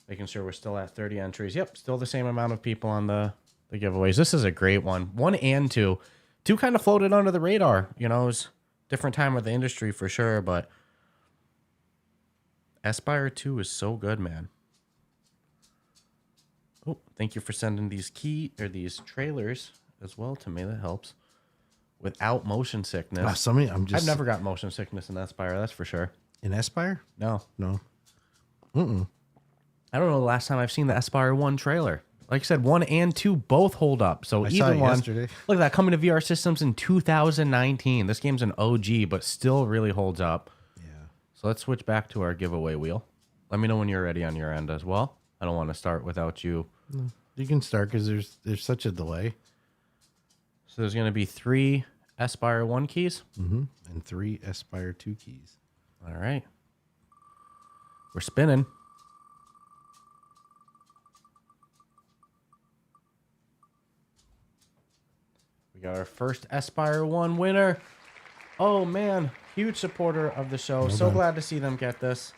Making sure we're still at 30 entries. Yep, still the same amount of people on the giveaways. This is a great one. 1 and 2. 2 kind of floated under the radar. You know, it's different time of the industry for sure, but Aspire 2 is so good, man. Oh, thank you for sending these these trailers as well to me. That helps. Without motion sickness. I've never got motion sickness in Aspire, that's for sure. In Aspire? No. Mm-mm. I don't know the last time I've seen the Aspire 1 trailer. Like I said, 1 and 2 both hold up. So I either saw it one. yesterday. Look at that, coming to VR systems in 2019. This game's an OG, but still really holds up. Yeah. So let's switch back to our giveaway wheel. Let me know when you're ready on your end as well. I don't want to start without you. You can start because there's such a delay. So there's going to be 3 Aspire 1 keys. Mm-hmm. And 3 Aspire 2 keys. All right. We're spinning. We got our first Aspire 1 winner. Oh, man. Huge supporter of the show. Well so done. glad to see them get this.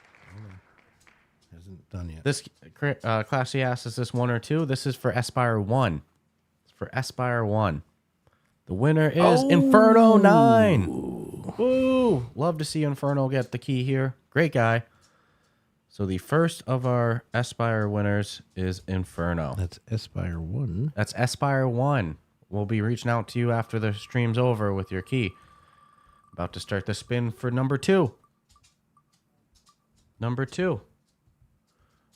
Hasn't done yet. This Classy asks, is this 1 or 2? This is for Aspire 1. It's for Aspire 1. The winner is Inferno 9. Woo! Love to see Inferno get the key here. Great guy. So the first of our Aspire winners is Inferno. That's Aspire 1. That's Aspire 1. We'll be reaching out to you after the stream's over with your key. About to start the spin for number 2. Number 2.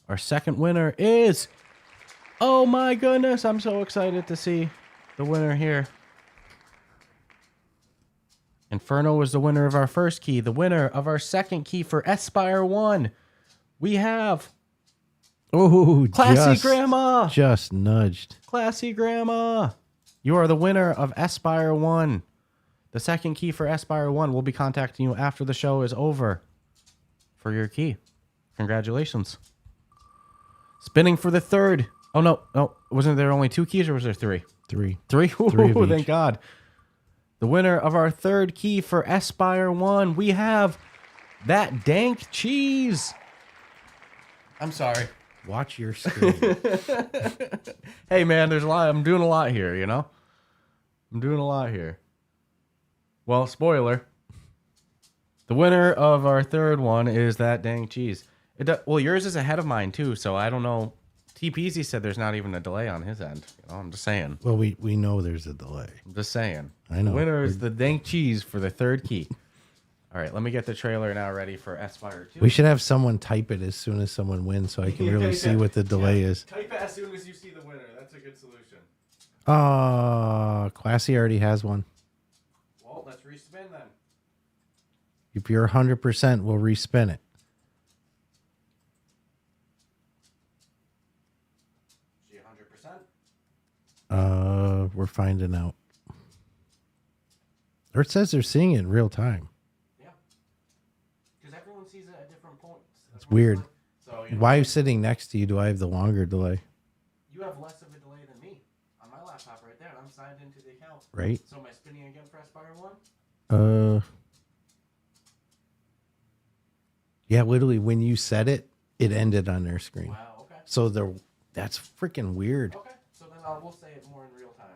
Our second winner is... Oh my goodness, I'm so excited to see the winner here. Inferno was the winner of our first key. The winner of our second key for Aspire 1. We have... Oh, Classy Grandma! Just nudged. Classy Grandma! You are the winner of Aspire 1. The second key for Aspire 1. We'll be contacting you after the show is over for your key. Congratulations. Spinning for the third. Oh, no. Wasn't there only 2 keys or was there 3? 3. 3? 3 of Ooh, each. thank God. The winner of our third key for Aspire 1. We have that dank cheese. I'm sorry. Watch your screen. Hey, man, there's a lot. I'm doing a lot here, you know? I'm doing a lot here. Well, spoiler. The winner of our third one is that dang cheese. Well, yours is ahead of mine, too, so I don't know. T-Peasy said there's not even a delay on his end. You know, I'm just saying. Well, we know there's a delay. I'm just saying. I know. The winner is the dank cheese for the third key. All right, let me get the trailer now ready for Aspire 2. We should have someone type it as soon as someone wins so I can really see what the delay is. Type it as soon as you see the winner. That's a good solution. Classy already has one. Well, let's respin then. If you're 100%, we'll respin it. Is she 100%? We're finding out. Or it says they're seeing it in real time. Yeah. Because everyone sees it at different points. It's weird. So, Why sitting next to you do I have the longer delay? You have less of a delay than me on my laptop right there. I'm signed into the account. Right? So am I spinning again for Aspire 1? Yeah, literally when you said it, it ended on their screen. Wow, okay. So that's freaking weird. Okay, so then we'll say it more in real time.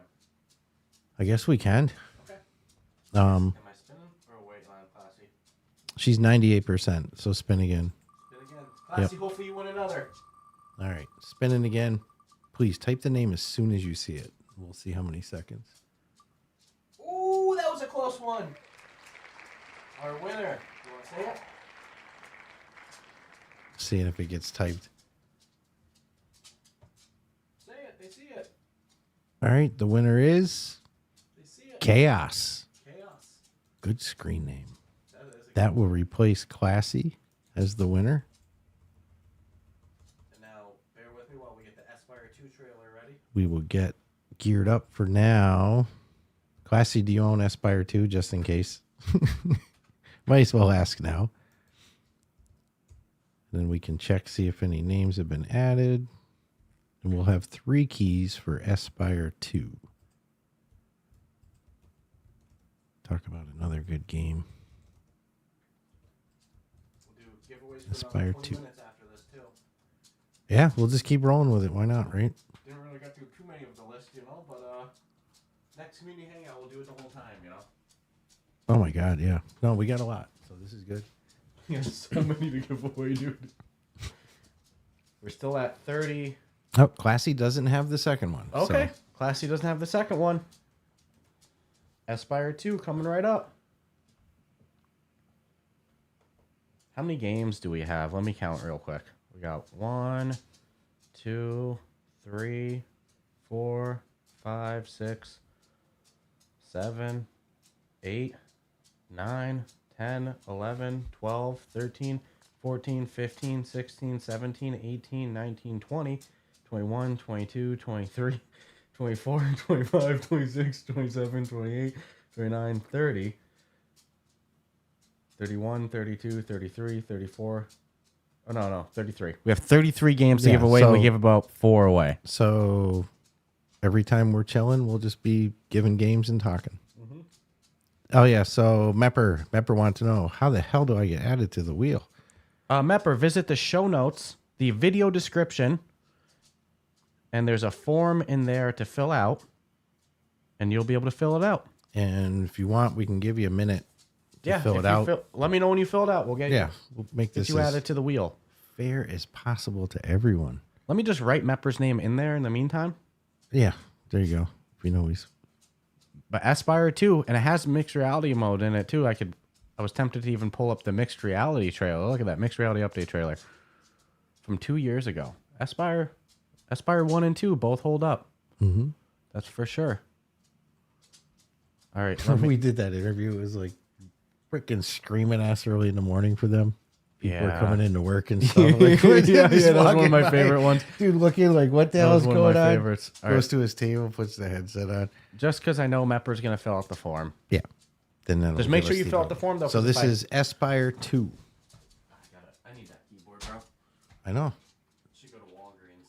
I guess we can. Okay. Um, Am I spinning or wait on Classy? she's 98%, so spin again. Spin again. Classy, hopefully you win another. All right, spinning again. Please type the name as soon as you see it. We'll see how many seconds. Ooh, that was a close one. Our winner. You want to say it? Seeing if it gets typed. Say it. They see it. All right, the winner is They see it. Chaos. Chaos. Good screen name. That is a That will replace Classy as the winner. And now, bear with me while we get the Aspire 2 trailer ready. We will get geared up for now. Classy, do you own Aspire 2 just in case? Might as well ask now. Then we can check, see if any names have been added. And we'll have 3 keys for Aspire 2. Talk about another good game. We'll do giveaways for Aspire about 20 2. minutes after this too. Yeah, we'll just keep rolling with it. Why not, right? Didn't really get through too many of the list, but next community hangout we'll do it the whole time, Oh my God, yeah. No, we got a lot, so this is good. Yeah, so many to give away, dude. We're still at 30. Oh, Classy doesn't have the second one. Okay. So. Classy doesn't have the second one. Aspire 2 coming right up. How many games do we have? Let me count real quick. We got 1, 2, 3, 4, 5, 6, 7, 8, 9, 10, 11, 12, 13, 14, 15, 16, 17, 18, 19, 20, 21, 22, 23, 24, 25, 26, 27, 28, 29, 30, 31, 32, 33, 34. Oh, no, 33. We have 33 games to give away, and we give about 4 away. So every time we're chilling, we'll just be giving games and talking. Mm-hmm. Oh, yeah. So Mepper wants to know, how the hell do I get added to the wheel? Mepper, visit the show notes, the video description, and there's a form in there to fill out, and you'll be able to fill it out. And if you want, we can give you a minute to fill it out. Let me know when you fill it out. We'll get we'll make this you added to the wheel. Fair as possible to everyone. Let me just write Mepper's name in there in the meantime. Yeah, there you go. We know he's. But Aspire 2, and it has mixed reality mode in it too. I was tempted to even pull up the mixed reality trailer. Look at that mixed reality update trailer from 2 years ago. Aspire 1 and 2 both hold up. Mm-hmm. That's for sure. All right. We did that interview. It was like freaking screaming ass early in the morning for them. People were coming into work and stuff. Like, yeah, that was one of my favorite ones. Dude, looking like, what the hell is going on? Favorites. Goes to his table, puts the headset on. Just because I know Mepper's going to fill out the form. Yeah. Then just make sure you fill out the form, though. So this is Aspire 2. I need that keyboard, bro. I know. Should go to Walgreens.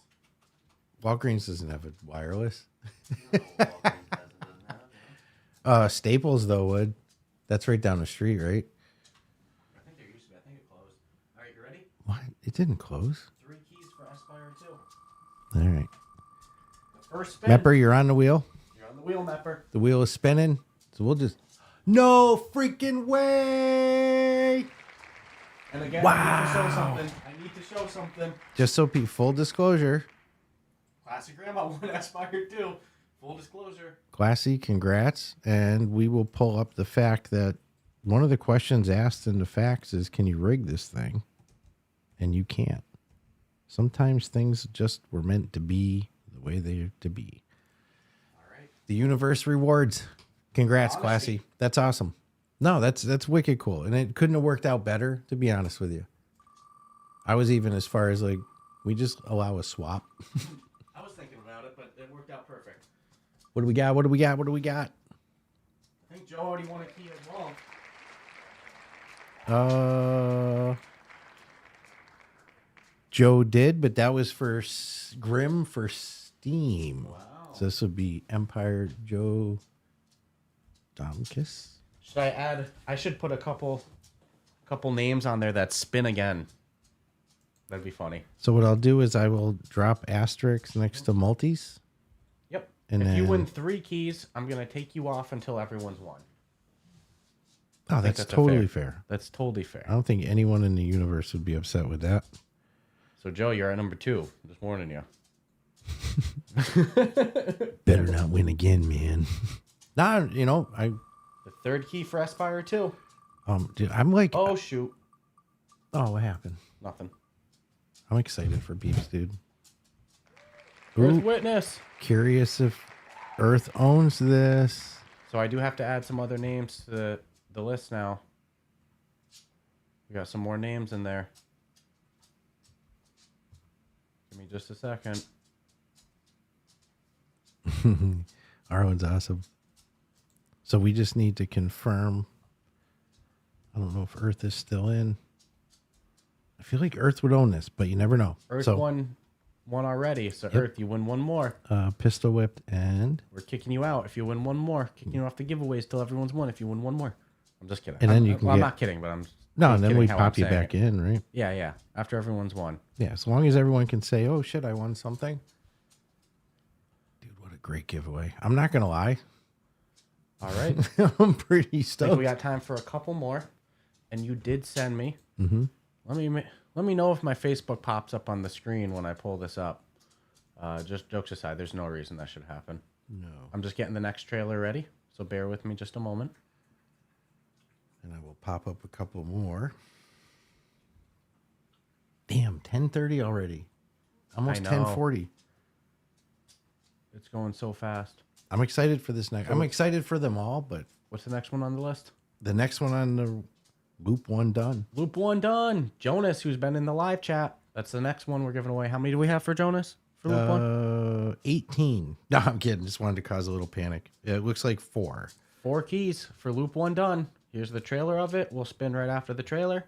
Walgreens doesn't have it wireless. No, Walgreens doesn't have it. Staples, though, would. That's right down the street, right? I think there used to be. I think it closed. All right, you ready? What? It didn't close. 3 keys for Aspire 2. All right. The first spin. Mepper, you're on the wheel. You're on the wheel, Mepper. The wheel is spinning. So we'll just... No freaking way! And again, Wow. I need to show something. Just so full disclosure. Classic Grandma won Aspire 2. Full disclosure. Classy, congrats. And we will pull up the fact that one of the questions asked in the facts is, can you rig this thing? And you can't. Sometimes things just were meant to be the way they're to be. All right. The universe rewards. Congrats, Honesty. Classy. That's awesome. No, that's wicked cool. And it couldn't have worked out better, to be honest with you. I was even as far as like, we just allow a swap. I was thinking about it, but it worked out perfect. What do we got? What do we got? What do we got? I think Joe already won a key as well. Joe did, but that was for Grim for Steam. Wow. So this would be Empire Joe Domkis. Should I add? I should put a couple names on there that spin again. That'd be funny. So what I'll do is I will drop asterisks next to multis. Yep. And if you then- win 3 keys, I'm gonna take you off until everyone's won. Oh, that's totally fair. That's totally fair. I don't think anyone in the universe would be upset with that. So Joe, you're at number 2. Just warning you. Better not win again, man. Nah, The 3rd key for Aspire 2. dude, I'm like, Oh shoot. what happened? Nothing. I'm excited for Beeps, dude. Where's Ooh, Witness? curious if Earth owns this. So I do have to add some other names to the list now. We got some more names in there. Give me just a second. Our one's awesome. So we just need to confirm. I don't know if Earth is still in. I feel like Earth would own this, but you never know. Earth so, won one already. So Earth, you win one more. Pistol whipped and... We're kicking you out if you win one more. Kicking you off the giveaways till everyone's won if you win one more. I'm just kidding. And then you can I'm not kidding, but I'm... No, just and then kidding we how pop I'm you saying back it. in, right? Yeah. After everyone's won. Yeah, as long as everyone can say, oh, shit, I won something. Dude, what a great giveaway. I'm not going to lie. All right. I'm pretty I think stoked. we got time for a couple more. And you did send me. Mm-hmm. Let me know if my Facebook pops up on the screen when I pull this up. Just jokes aside, there's no reason that should happen. No. I'm just getting the next trailer ready, so bear with me just a moment. And I will pop up a couple more. Damn, 10:30 already. Almost I know. 10:40. It's going so fast. I'm excited for this next. I'm excited for them all, but What's the next one on the list? the next one on the loop one done. Loop 1 done. Jonas, who's been in the live chat. That's the next one we're giving away. How many do we have for Jonas? For Loop 1? 18. No, I'm kidding. Just wanted to cause a little panic. It looks like 4. 4 keys for Loop 1 done. Here's the trailer of it. We'll spin right after the trailer.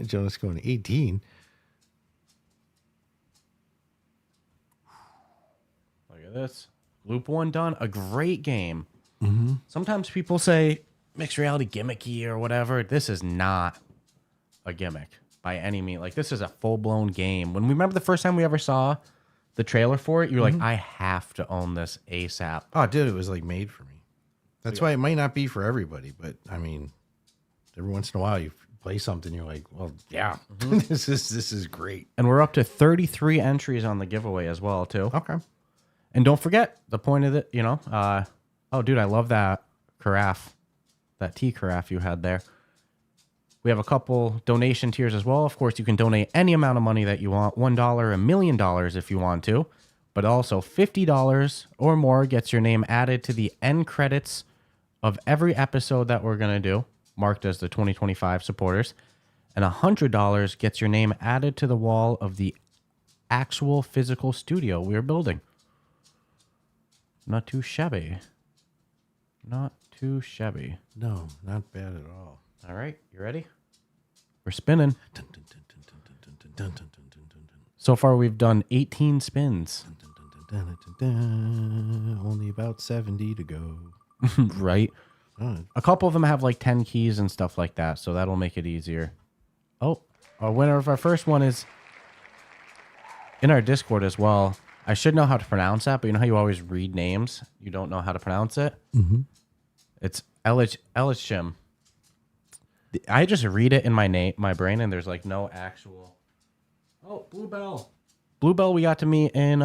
Jonas going 18. Look at this. Loop 1 done. A great game. Mm-hmm. Sometimes people say mixed reality gimmicky or whatever. This is not a gimmick by any means. Like, this is a full-blown game. When we remember the first time we ever saw the trailer for it, you were like, I have to own this ASAP. Oh, dude, it was like made for me. That's why it might not be for everybody, but I mean, every once in a while you play something, you're like, well, yeah, this is great. And we're up to 33 entries on the giveaway as well, too. Okay. And don't forget the point of it, oh, dude, I love that carafe, that tea carafe you had there. We have a couple donation tiers as well. Of course, you can donate any amount of money that you want, $1, $1 million if you want to, but also $50 or more gets your name added to the end credits of every episode that we're going to do, marked as the 2025 supporters, and $100 gets your name added to the wall of the actual physical studio we're building. Not too shabby. Not too shabby. No, not bad at all. All right, you ready? We're spinning. Dun, dun, dun, dun, dun, dun, dun, dun, dun, dun, dun, dun. So far, we've done 18 spins. Dun, dun, dun, dun, dun, dun. Only about 70 to go. Right? Oh, A couple of them have like 10 keys and stuff like that, so that'll make it easier. Oh, our winner of our first one is in our Discord as well. I should know how to pronounce that, but you know how you always read names? You don't know how to pronounce it? mm-hmm. It's Elishim. I just read it in my brain, and there's like no actual. Oh, Bluebell. Bluebell, we got to meet in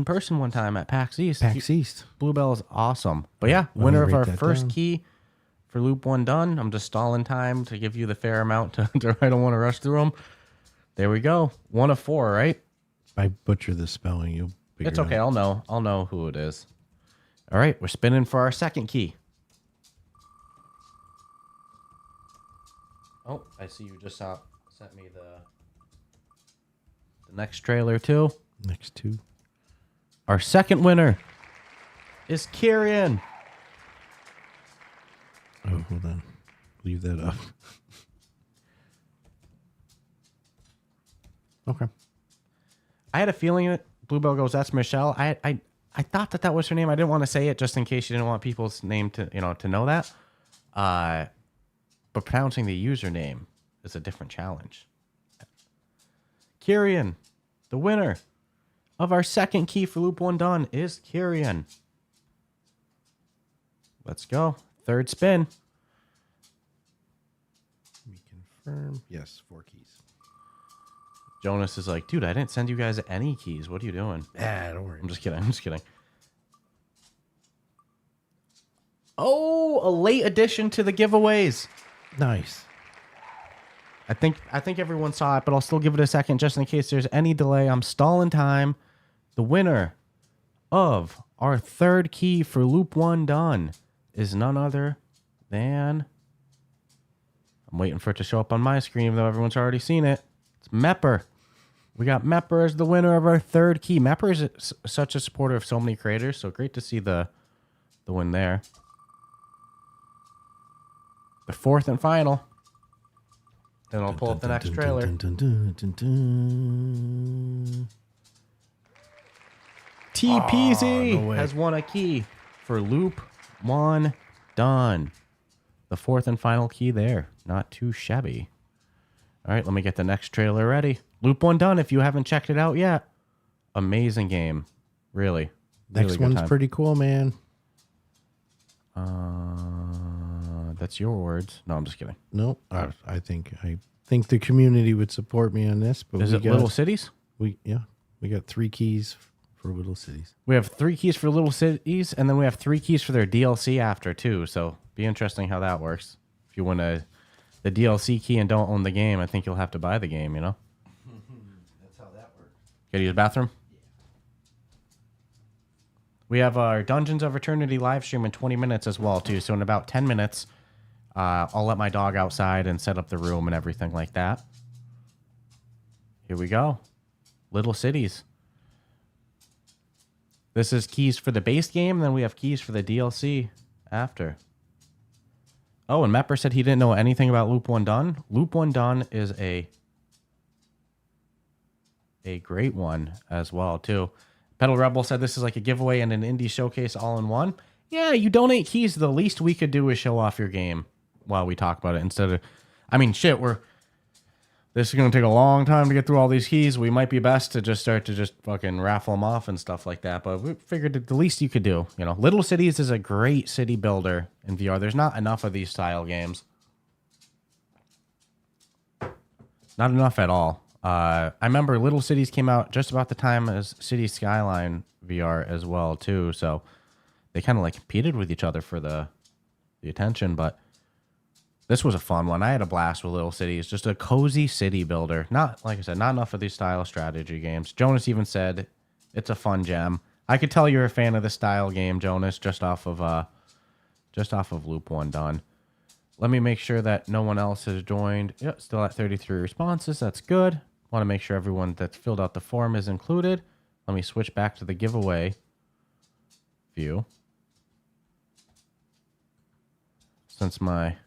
person one time at PAX East. PAX East. Bluebell is awesome. But yeah, Let me winner of write our that first down. key for Loop 1 done. I'm just stalling time to give you the fair amount to I don't want to rush through them. There we go. 1 of 4, right? I butcher the spelling. You'll figure It's it okay. out. I'll know who it is. All right, we're spinning for our second key. Oh, I see you just sent me the next trailer too. Next 2. Our second winner is Kieran. Oh, hold on. Leave that up. Okay. I had a feeling that Bluebell goes, that's Michelle. I thought that was her name. I didn't want to say it just in case you didn't want people's name to know that. But pronouncing the username is a different challenge. Kieran, the winner of our second key for Loop 1 done is Kieran. Let's go. Third spin. Let me confirm. Yes, 4 keys. Jonas is like, dude, I didn't send you guys any keys. What are you doing? Don't worry. I'm just kidding. Oh, a late addition to the giveaways. Nice. I think everyone saw it, but I'll still give it a second just in case there's any delay. I'm stalling time. The winner of our third key for Loop 1 done is none other than... I'm waiting for it to show up on my screen, even though everyone's already seen it. It's Mepper. We got Mepper as the winner of our third key. Mepper is such a supporter of so many creators, so great to see the win there. The fourth and final. Then I'll pull up the next trailer. TPZ no way. has won a key for loop 1 done. The fourth and final key there. Not too shabby. All right, let me get the next trailer ready. Loop 1 done if you haven't checked it out yet. Amazing game. Really. Next good one's time. pretty cool, man. That's your words. No, I'm just kidding. No, I think the community would support me on this. But Is it Little Cities? We got 3 keys for Little Cities. We have 3 keys for Little Cities, and then we have 3 keys for their DLC after, too. So be interesting how that works. If you win the DLC key and don't own the game, I think you'll have to buy the game, you know? That's how that works. Gotta use the bathroom? Yeah. We have our Dungeons of Eternity live stream in 20 minutes as well, too. So in about 10 minutes, I'll let my dog outside and set up the room and everything like that. Here we go. Little Cities. This is keys for the base game, then we have keys for the DLC after. Oh, and Mepper said he didn't know anything about Loop 1 Done. Loop 1 Done is a great one as well, too. Pedal Rebel said this is like a giveaway and an indie showcase all in one. Yeah, you donate keys. The least we could do is show off your game while we talk about it instead of... I mean, shit, this is going to take a long time to get through all these keys. We might be best to just start to just fucking raffle them off and stuff like that. But we figured that the least you could do. You know, Little Cities is a great city builder in VR. There's not enough of these style games. Not enough at all. I remember Little Cities came out just about the time as City Skyline VR as well, too. So they kind of like competed with each other for the attention. But this was a fun one. I had a blast with Little Cities. Just a cozy city builder. Not, like I said, not enough of these style strategy games. Jonas even said it's a fun gem. I could tell you're a fan of the style game, Jonas, just off of Loop 1 Done. Let me make sure that no one else has joined. Yep, still at 33 responses. That's good. Want to make sure everyone that's filled out the form is included. Let me switch back to the giveaway view. Since my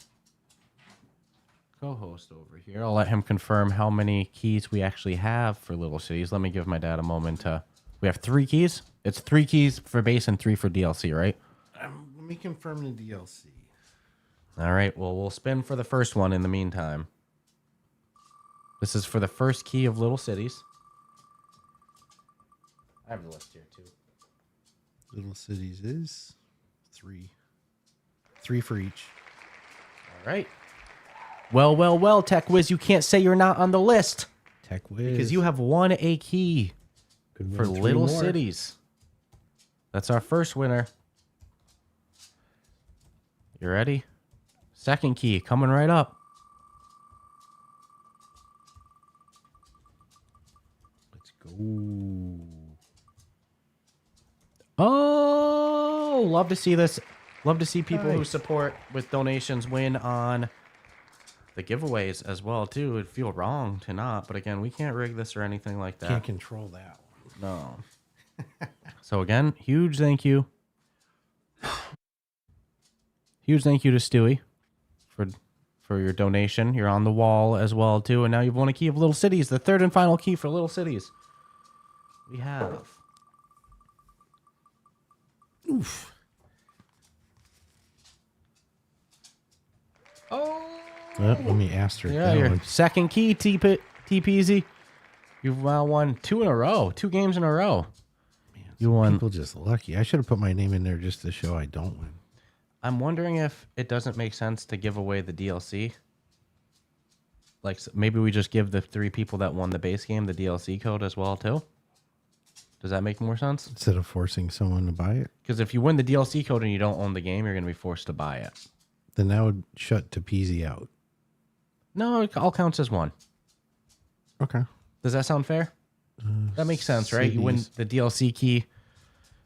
co-host over here, I'll let him confirm how many keys we actually have for Little Cities. Let me give my dad a moment to... We have 3 keys? It's 3 keys for base and 3 for DLC, right? Let me confirm the DLC. All right, well, we'll spin for the first one in the meantime. This is for the first key of Little Cities. I have the list here, too. Little Cities is 3. 3 for each. All right. Well, Tech Wiz, you can't say you're not on the list. Tech Wiz. Because you have won a key Could for win 3 Little more. Cities. That's our first winner. You ready? Second key coming right up. Let's go. Oh, love to see this. Love to see people who Nice. support with donations win on the giveaways as well, too. It'd feel wrong to not. But again, we can't rig this or anything like that. Can't control that one. No. So again, huge thank you. Huge thank you to Stewie for your donation. You're on the wall as well, too. And now you've won a key of Little Cities, the third and final key for Little Cities. We have. Oof. Oh. Let me asterisk Yeah, that your one. second key, TPZ. You've won 2 in a row. 2 games in a row. Man, You won. People just lucky. I should have put my name in there just to show I don't win. I'm wondering if it doesn't make sense to give away the DLC. Like, maybe we just give the 3 people that won the base game the DLC code as well, too. Does that make more sense? Instead of forcing someone to buy it, Because if you win the DLC code and you don't own the game, you're going to be forced to buy it. then that would shut Tepeasy out. No, it all counts as 1. Okay. Does that sound fair? That makes sense, right? You win cities. the DLC key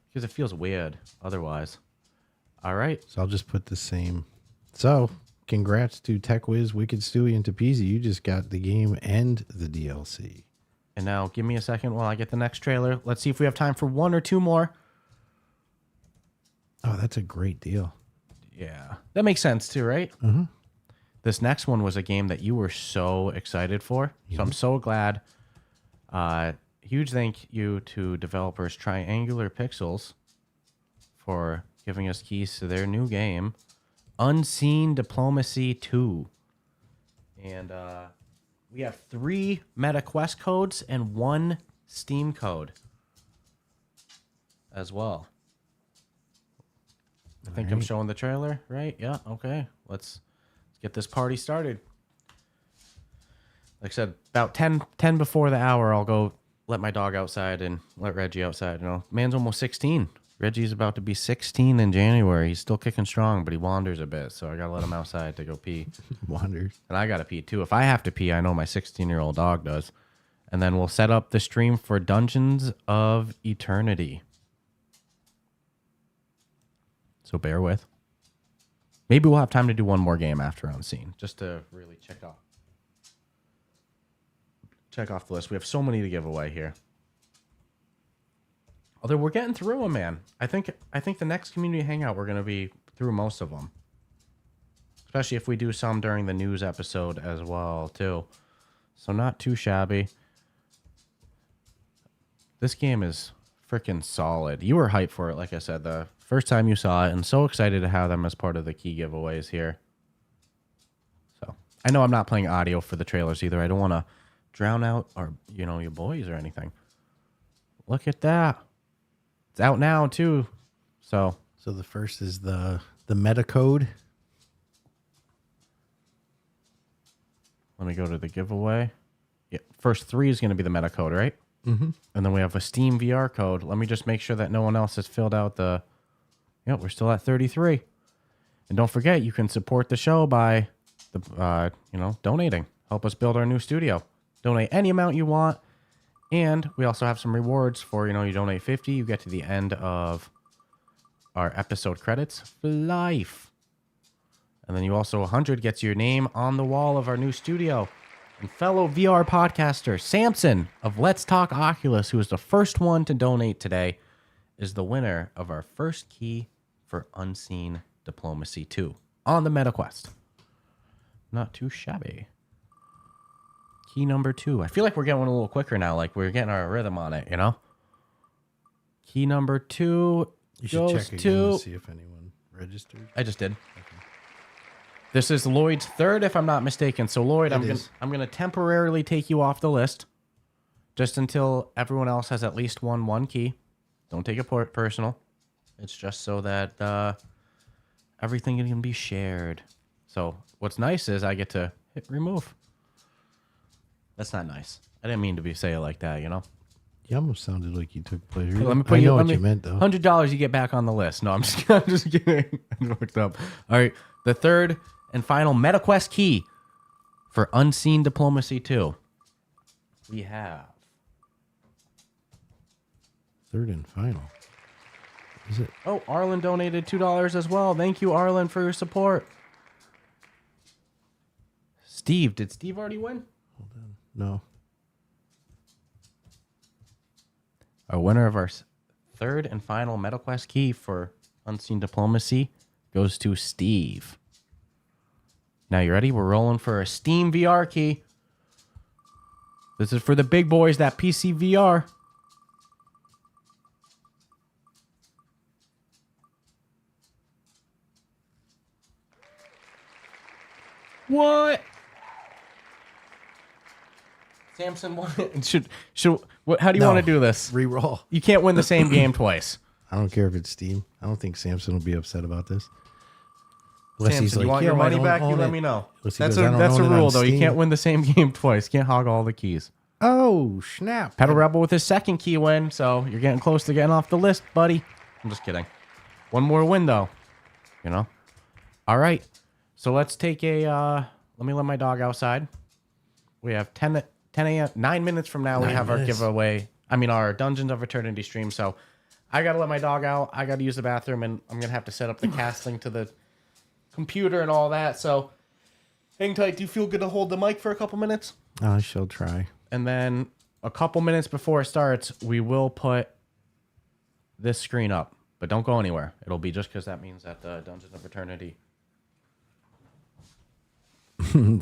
because it feels weird otherwise. All right. So I'll just put the same. So congrats to TechWiz, Wicked Stewie, and Tepeasy. You just got the game and the DLC. And now give me a second while I get the next trailer. Let's see if we have time for 1 or 2 more. Oh, that's a great deal. Yeah. That makes sense too, right? this next one was a game that you were so excited for. So I'm so glad. Huge thank you to developers Triangular Pixels for giving us keys to their new game, Unseen Diplomacy 2. And we have 3 MetaQuest codes and 1 Steam code as well. I think I'm showing the trailer, right? Yeah, okay. Let's get this party started. Like I said, about 10 before the hour, I'll go let my dog outside and let Reggie outside. You know, man's almost 16. Reggie's about to be 16 in January. He's still kicking strong, but he wanders a bit, so I got to let him outside to go pee. Wanders. And I got to pee, too. If I have to pee, I know my 16-year-old dog does. And then we'll set up the stream for Dungeons of Eternity. So bear with. Maybe we'll have time to do one more game after Unseen, just to really check off the list. We have so many to give away here. Although we're getting through them, man. I think the next community hangout we're going to be through most of them, especially if we do some during the news episode as well too. So not too shabby. This game is freaking solid. You were hyped for it, like I said, the first time you saw it, and so excited to have them as part of the key giveaways here. So I know I'm not playing audio for the trailers either. I don't want to drown out our, your boys or anything. Look at that. It's out now too. So the first is the meta code. Let me go to the giveaway. Yeah, first 3 is going to be the meta code, right? Mm-hmm. And then we have a Steam VR code. Let me just make sure that no one else has filled out the... Yeah, we're still at 33. And don't forget, you can support the show by, donating. Help us build our new studio. Donate any amount you want. And we also have some rewards for, you donate 50, you get to the end of our episode credits for life. And then you also 100 gets your name on the wall of our new studio. And fellow VR podcaster Samson of Let's Talk Oculus, who is the first one to donate today, is the winner of our first key for Unseen Diplomacy 2 on the MetaQuest. Not too shabby. Key number 2. I feel like we're getting a little quicker now, like we're getting our rhythm on it, Key number 2 You should check again to see if anyone registered. I just did. Okay. This is Lloyd's 3rd, if I'm not mistaken. So Lloyd, I'm gonna temporarily take you off the list, just until everyone else has at least won 1 key. Don't take it personal. It's just so that everything can be shared. So what's nice is I get to hit remove. That's not nice. I didn't mean to say it like that, You almost sounded like you took pleasure. Let me put I know what you meant, though. $100 you get back on the list. No, I'm just kidding. I'm fucked up. All right, the 3rd and final MetaQuest key for Unseen Diplomacy 2. We have 3rd and final. Is it? Oh, Arlen donated $2 as well. Thank you, Arlen, for your support. Steve, did Steve already win? Hold on. No. Our winner of our 3rd and final MetaQuest key for Unseen Diplomacy goes to Steve. Now you ready? We're rolling for a Steam VR key. This is for the big boys, that PC VR. What? Samson won it. How do you want to do this? Reroll. You can't win the same game twice. I don't care if it's Steam. I don't think Samson will be upset about this. Samson, you want your money back? You let me know. That's a rule, rule, though. You can't win the same game twice. Can't hog all the keys. Oh, snap. Pedal Rebel with his 2nd key win, so you're getting close to getting off the list, buddy. I'm just kidding. One more win, though. All right. So let's take let me let my dog outside. We have 10 a.m. 9 minutes from now, we have our giveaway. Our Dungeons of Eternity stream. So I got to let my dog out. I got to use the bathroom, and I'm going to have to set up the casting to the computer and all that. So hang tight. Do you feel good to hold the mic for a couple minutes? I shall try. And then a couple minutes before it starts, we will put this screen up. But don't go anywhere. It'll be just because that means that the Dungeons of Eternity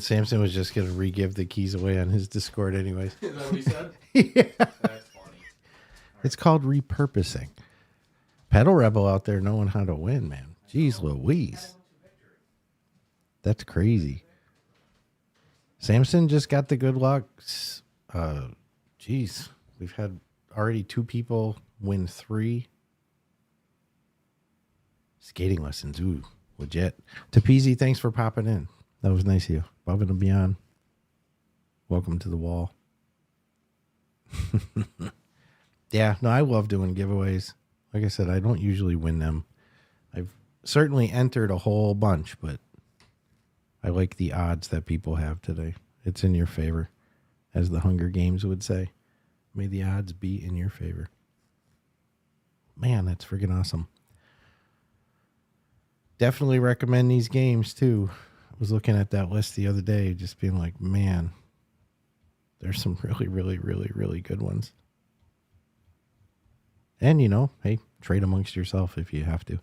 Samson was just going to re-give the keys away on his Discord anyways. Is that what he said? Yeah. That's funny. It's called repurposing. Pedal Rebel out there knowing how to win, man. Jeez Louise. That's crazy. Samson just got the good luck. Jeez. We've had already 2 people win 3. Skating lessons. Ooh, legit. Tapeezy, thanks for popping in. That was nice of you. Above and beyond. Welcome to the wall. Yeah, no, I love doing giveaways. Like I said, I don't usually win them. I've certainly entered a whole bunch, but I like the odds that people have today. It's in your favor, as the Hunger Games would say. May the odds be in your favor. Man, that's freaking awesome. Definitely recommend these games, too. I was looking at that list the other day, just being like, man, there's some really, really, really, really good ones. And, you know, hey, trade amongst yourself if you have to.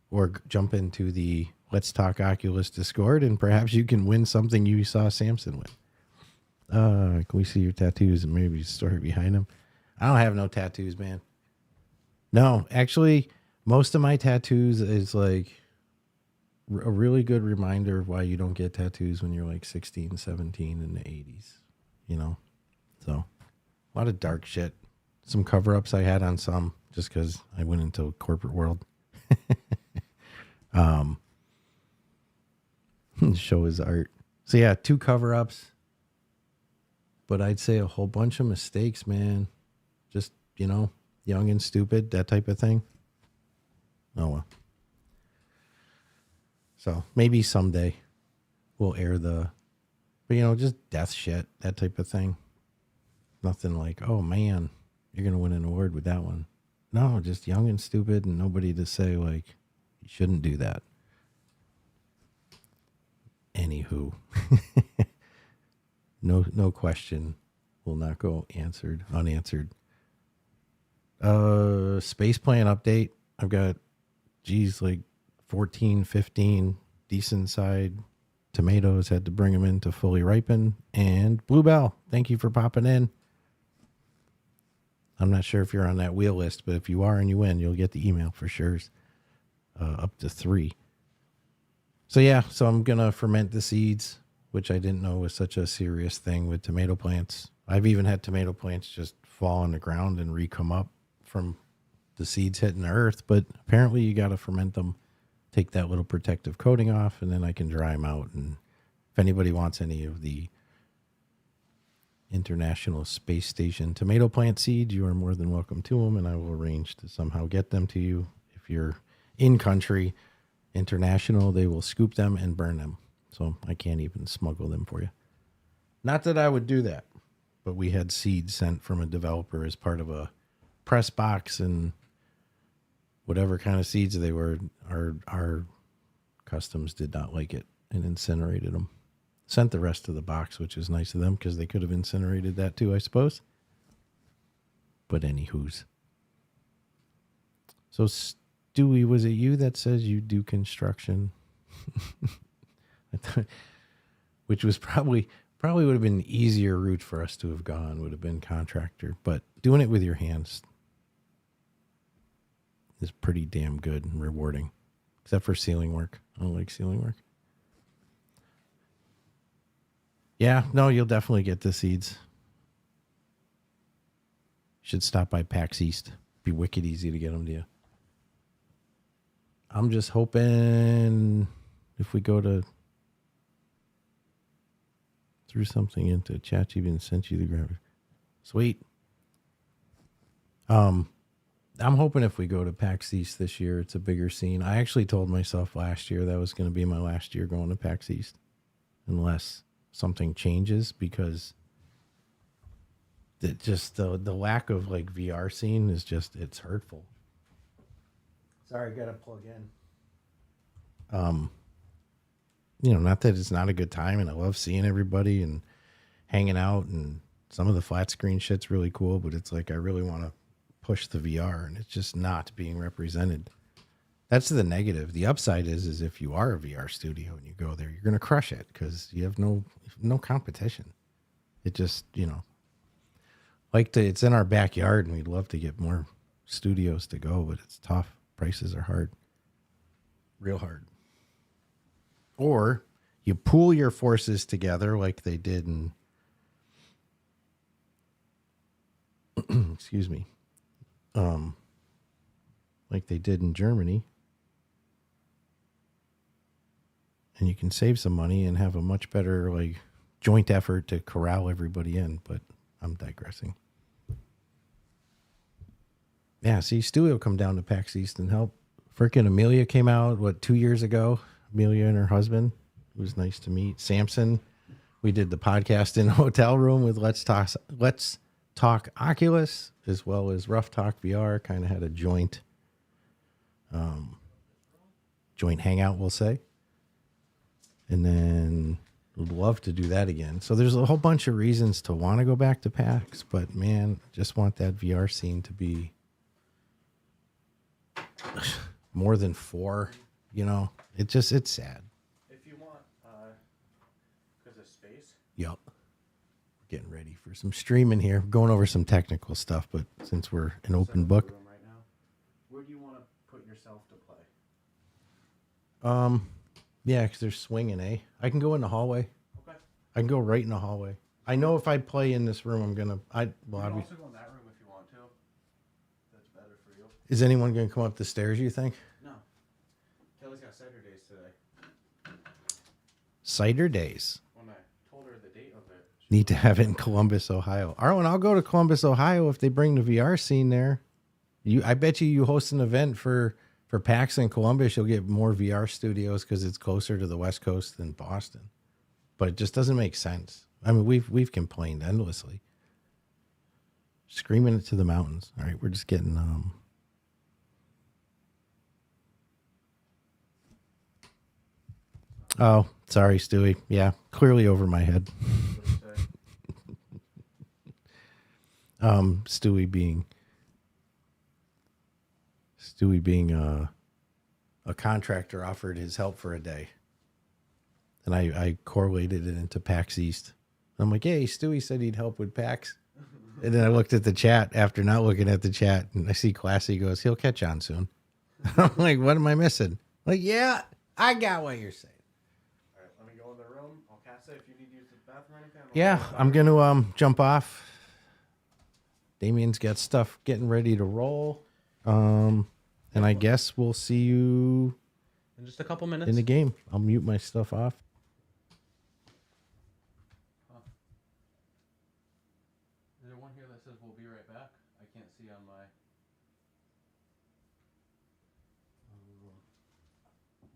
Or jump into the Let's Talk Oculus Discord, and perhaps you can win something you saw Samson win. Can we see your tattoos and maybe the story behind them? I don't have no tattoos, man. No, actually, most of my tattoos is like a really good reminder of why you don't get tattoos when you're like 16, 17 in the 80s, you know? So, a lot of dark shit. Some cover-ups I had on some just because I went into a corporate world. Show his art. So, yeah, 2 cover-ups. But I'd say a whole bunch of mistakes, man. Just, you know, young and stupid, that type of thing. Oh, well. So maybe someday we'll air but, you know, just death shit, that type of thing. Nothing like, oh, man, you're going to win an award with that one. No, just young and stupid and nobody to say, like, you shouldn't do that. Anywho. No question will not go unanswered. Space plan update. I've got, like 14, 15 decent side tomatoes. Had to bring them in to fully ripen. And Bluebell, thank you for popping in. I'm not sure if you're on that wheel list, but if you are and you win, you'll get the email for sure. Up to 3. So yeah, so I'm going to ferment the seeds, which I didn't know was such a serious thing with tomato plants. I've even had tomato plants just fall on the ground and re-come up from the seeds hitting the earth, but apparently you got to ferment them, take that little protective coating off, and then I can dry them out. And if anybody wants any of the International Space Station tomato plant seeds, you are more than welcome to them, and I will arrange to somehow get them to you. If you're in country, international, they will scoop them and burn them. So I can't even smuggle them for you. Not that I would do that, but we had seeds sent from a developer as part of a press box, and whatever kind of seeds they were, our customs did not like it and incinerated them. Sent the rest of the box, which is nice of them because they could have incinerated that too, I suppose. But anywho's. So Stewie, was it you that says you do construction? Which was probably would have been an easier route for us to have gone, would have been contractor. But doing it with your hands is pretty damn good and rewarding. Except for ceiling work. I don't like ceiling work. Yeah, no, you'll definitely get the seeds. Should stop by PAX East. Be wicked easy to get them to you. I'm just hoping if we go to threw something into chat, even sent you the graphic. Sweet. I'm hoping if we go to PAX East this year, it's a bigger scene. I actually told myself last year that was going to be my last year going to PAX East, unless something changes, because the lack of like VR scene is just, it's hurtful. Sorry, I gotta plug in. You know, not that it's not a good time, and I love seeing everybody and hanging out, and some of the flat screen shit's really cool, but it's like I really want to push the VR, and it's just not being represented. That's the negative. The upside is if you are a VR studio and you go there, you're going to crush it because you have no competition. It just, it's in our backyard and we'd love to get more studios to go, but it's tough. Prices are hard. Real hard. Or you pool your forces together like they did in excuse me. Like they did in Germany. And you can save some money and have a much better like joint effort to corral everybody in, but I'm digressing. Yeah, see, Stewie will come down to PAX East and help. Frickin' Amelia came out, 2 years ago? Amelia and her husband. It was nice to meet. Samson, we did the podcast in a hotel room with Let's Talk Oculus, as well as Rough Talk VR. Kind of had a joint hangout, we'll say. And then would love to do that again. So there's a whole bunch of reasons to want to go back to PAX, but man, just want that VR scene to be more than 4, it's sad. If you want, because of space. Yup. Getting ready for some streaming here. Going over some technical stuff, but since we're an open book. Right now. Where do you want to put yourself to play? Yeah, because there's swinging, eh? I can go in the hallway. Okay. I can go right in the hallway. I know if I play in this room, I'm gonna. You can also go in that room if you want to. That's better for you. Is anyone gonna come up the stairs? You think? No. Kelly's got cider days today. Cider days. When I told her the date of it. Need to have it in Columbus, Ohio. Arlen, I'll go to Columbus, Ohio if they bring the VR scene there. I bet you host an event for PAX in Columbus, you'll get more VR studios because it's closer to the West Coast than Boston. But it just doesn't make sense. I mean, we've complained endlessly. Screaming it to the mountains. All right, we're just getting Oh, sorry, Stewie. Yeah, clearly over my head. Stewie being a contractor offered his help for a day. And I correlated it into PAX East. I'm like, hey, Stewie said he'd help with PAX. And then I looked at the chat after not looking at the chat, and I see Classy goes, he'll catch on soon. I'm like, what am I missing? Like, yeah, I got what you're saying. All right, let me go in the room. I'll cast it if you need to use the bathroom or anything. Yeah, I'm going to jump off. Damien's got stuff getting ready to roll. And I guess we'll see you in just a couple minutes in the game. I'll mute my stuff off. Is there one here that says we'll be right back? I can't see on my.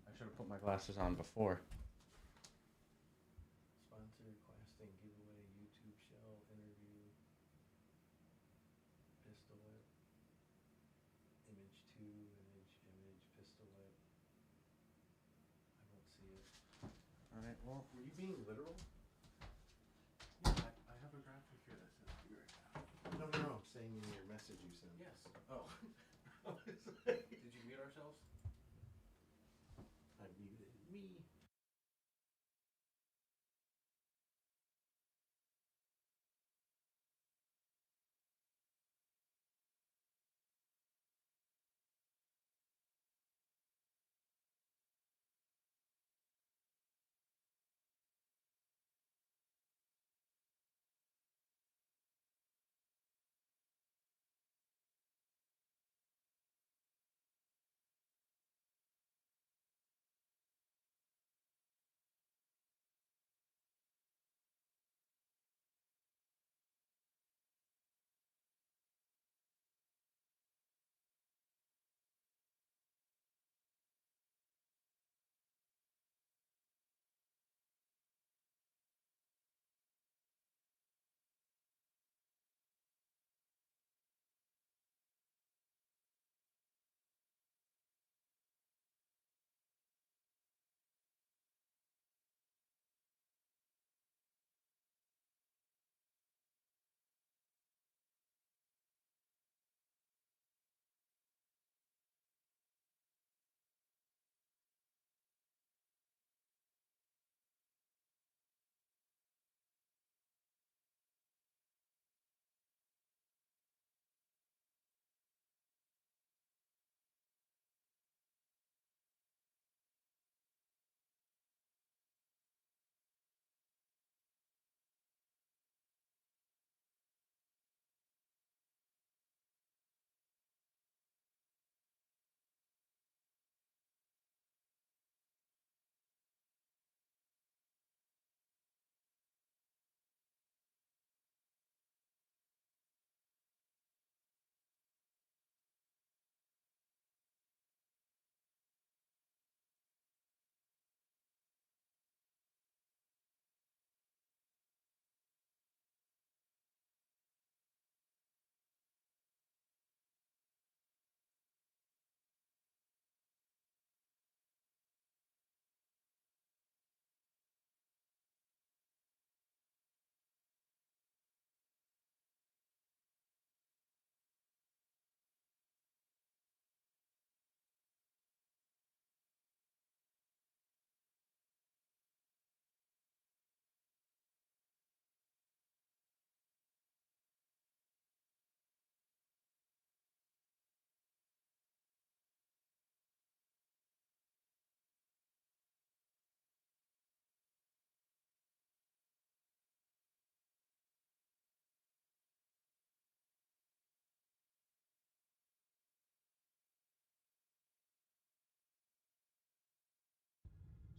I should have put my glasses on before. Sponsor, class thing, giveaway, YouTube shell, interview, pistol whip, image 2, image, pistol whip. I don't see it. All right. Well, Were you being literal? yeah, I have a graphic here that says be right back. No, I'm saying in your message you sent. Yes. Oh. Did you mute ourselves? I muted me.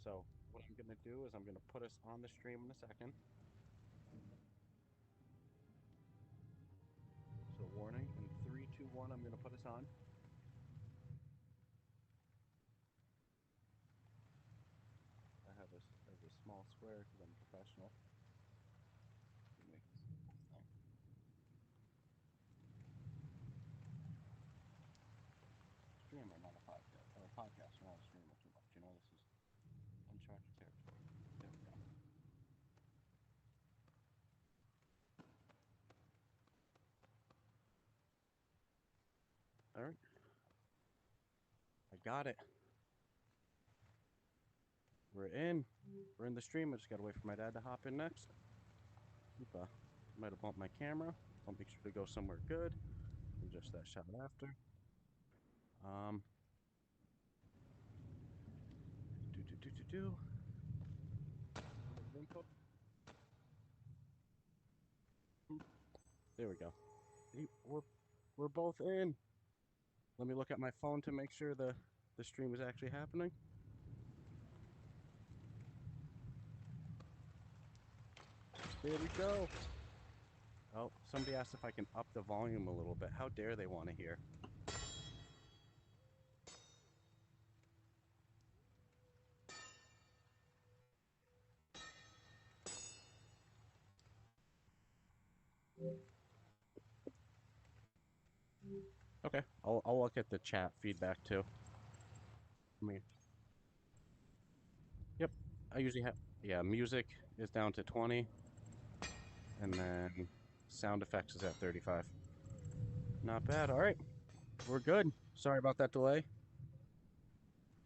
So what I'm gonna do is I'm gonna put us on the stream in a second. So warning, in 3, 2, 1, I'm gonna put us on. I have a small square because I'm a professional. Make this whole thing. Streamer, not a podcast. Or a podcast, not a streamer too much. You know, this is uncharted territory. There we go. All right. I got it. We're in. We're in the stream. I just gotta wait for my dad to hop in next. Might have bumped my camera. I'll make sure to go somewhere good. Adjust that shot after. Do. There we go. We're both in. Let me look at my phone to make sure the stream is actually happening. There we go. Oh, somebody asked if I can up the volume a little bit. How dare they want to hear? Okay, I'll look at the chat feedback too. Yep, I usually have, yeah, music is down to 20, and then sound effects is at 35. Not bad. All right, we're good. Sorry about that delay.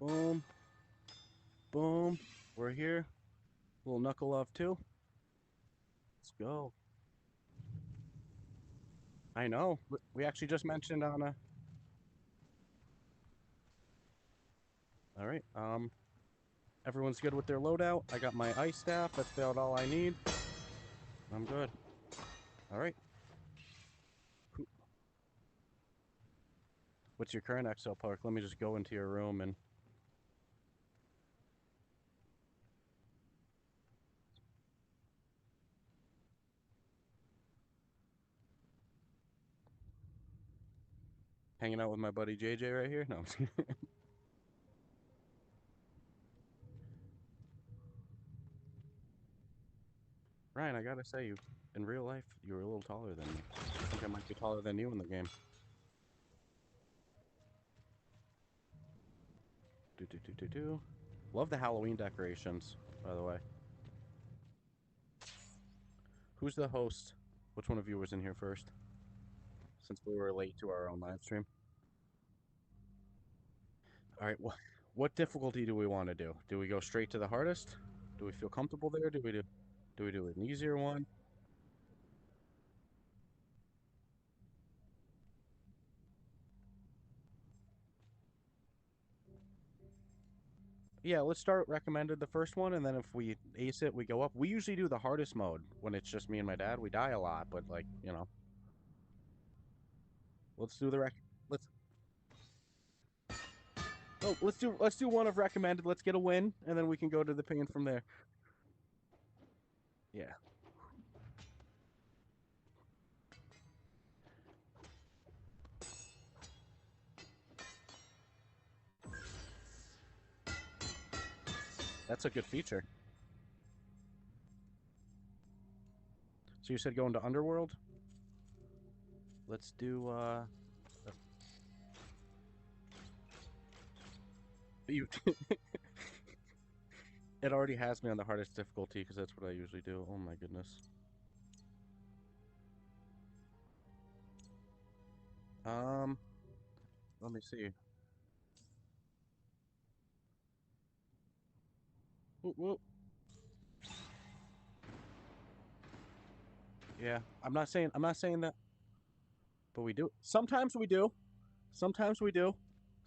Boom, boom. We're here. Little knuckle love too. Let's go. I know. We actually just mentioned on a. All right. Everyone's good with their loadout. I got my ice staff. That's about all I need. I'm good. All right. What's your current Excel park? Let me just go into your room and. Hanging out with my buddy JJ right here? No. Ryan, I gotta say, you in real life, you were a little taller than me. I think I might be taller than you in the game. Do. Love the Halloween decorations, by the way. Who's the host? Which one of you was in here first? Since we were late to our own live stream. All right, what difficulty do we want to do? Do we go straight to the hardest? Do we feel comfortable there? Do we do an easier one? Yeah, let's start recommended the first one, and then if we ace it, we go up. We usually do the hardest mode when it's just me and my dad. We die a lot, but like, you know. Let's do the let's let's do one of recommended. Let's get a win, and then we can go to the pain from there. Yeah. That's a good feature. So you said going to Underworld? Let's do you it already has me on the hardest difficulty because that's what I usually do. Oh my goodness. Let me see. Whoop, whoop. Yeah, I'm not saying that, but we do. Sometimes we do. Sometimes we do.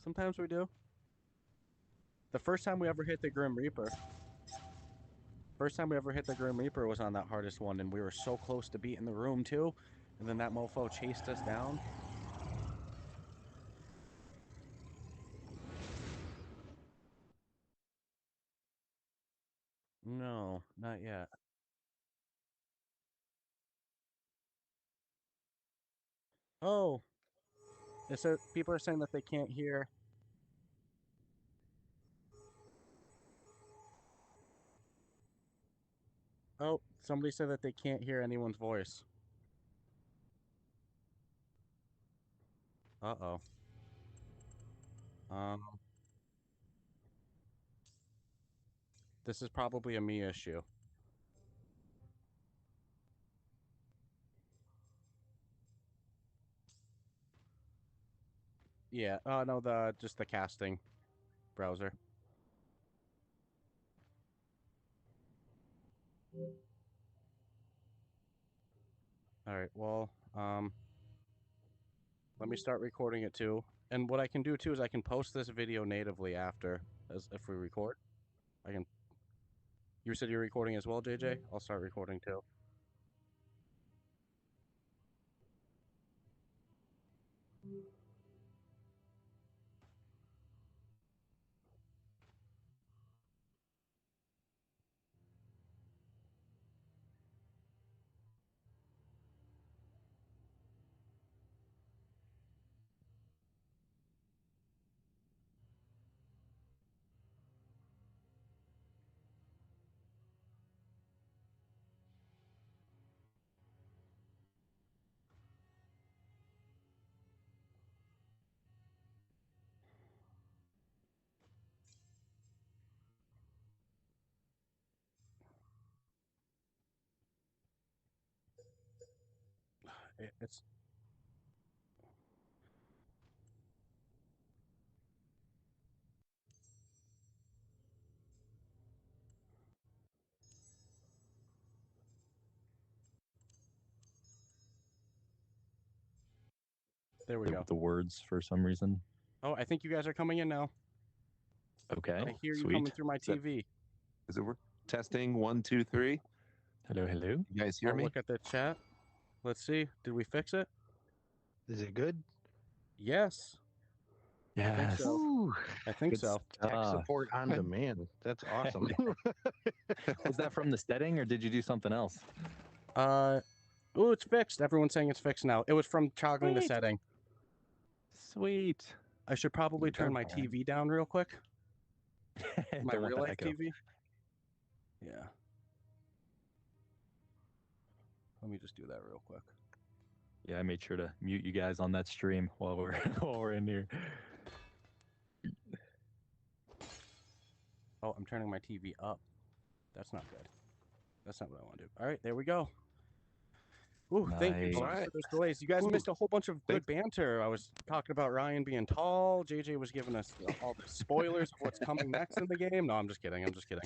Sometimes we do. The first time we ever hit the Grim Reaper. First time we ever hit the Grim Reaper was on that hardest one, and we were so close to beating the room too. And then that mofo chased us down. No, not yet. Oh, it said people are saying that they can't hear. Oh, somebody said that they can't hear anyone's voice. Uh-oh. This is probably a me issue. Yeah. Oh no, just the casting browser. All right. Well, let me start recording it too. And what I can do too is I can post this video natively after, as if we record. I can. You said you're recording as well, JJ? I'll start recording too. It's there we go. The words for some reason. Oh, I think you guys are coming in now. Okay. I hear you sweet. coming through my TV. Is it work? Testing 1, 2, 3. Hello, hello. You guys hear I'll me? look at the chat. Let's see. Did we fix it? Is it good? Yes. Yes. so. Ooh, I think Good so. tech stuff. support on demand. That's awesome. Was that from the setting or did you do something else? Oh, it's fixed. Everyone's saying it's fixed now. It was from toggling the Sweet. setting. Sweet. I should probably turn my TV down real quick. My Don't want real that life echo. TV. Yeah. Let me just do that real quick. Yeah, I made sure to mute you guys on that stream while we're while we're in here. Oh, I'm turning my TV up. That's not good. That's not what I want to do. All right, there we go. Ooh, thank you. Nice. Sorry Alright. for those delays. You guys Ooh, missed a whole bunch of good thanks. banter. I was talking about Ryan being tall. JJ was giving us all the spoilers of what's coming next in the game. No, I'm just kidding. I'm just kidding.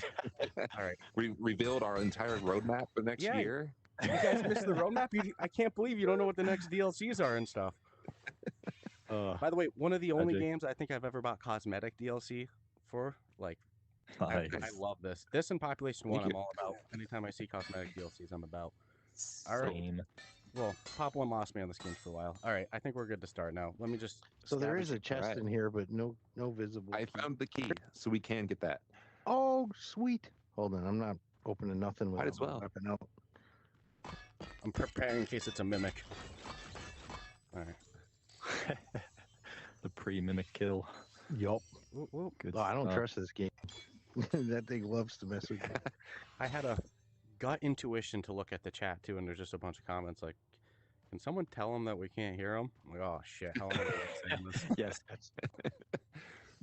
All right. We revealed our entire roadmap for next Yeah. year. You guys missed the roadmap? I can't believe you don't know what the next DLCs are and stuff. By the way, one of the only Magic. games I think I've ever bought cosmetic DLC for. Like, I Nice. love this. This and Population 1 Thank I'm you. all about. Anytime I see cosmetic DLCs, I'm about. All right. Same. Well, Pop One lost me on the skins for a while. All right, I think we're good to start now. Let me just. So there is a scavenge- chest Alright. in here, but no visible. I key. found the key, so we can get that. Oh, sweet. Hold on, I'm not opening nothing with Might a as well. weapon out. I'm preparing in case it's a mimic. All right. The pre-mimic kill. Yup. Ooh, ooh. Good Oh, I don't stuff. trust this game. That thing loves to mess with you. I had a gut intuition to look at the chat too, and there's just a bunch of comments like, "Can someone tell them that we can't hear them?" I'm like, "Oh shit, how am I gonna be saying this?" Yes.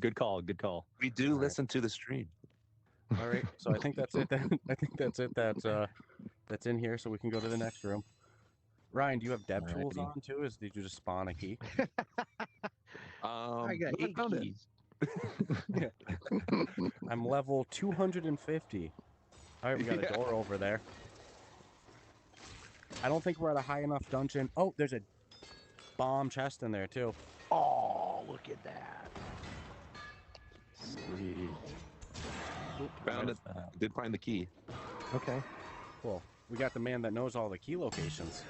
Good call. Good call. We do Alright. listen to the stream. All right, so I think that's it. Then I think that's it. That's in here, so we can go to the next room. Ryan, do you have dev tools Alrighty. on too? Did you just spawn a key? I got no, 8 found it. keys. I'm level 250. All right, we got a Yeah. door over there. I don't think we're at a high enough dungeon. Oh, there's a bomb chest in there too. Oh, look at that. Sweet. Found it. Did find the key. Okay. Cool. We got the man that knows all the key locations.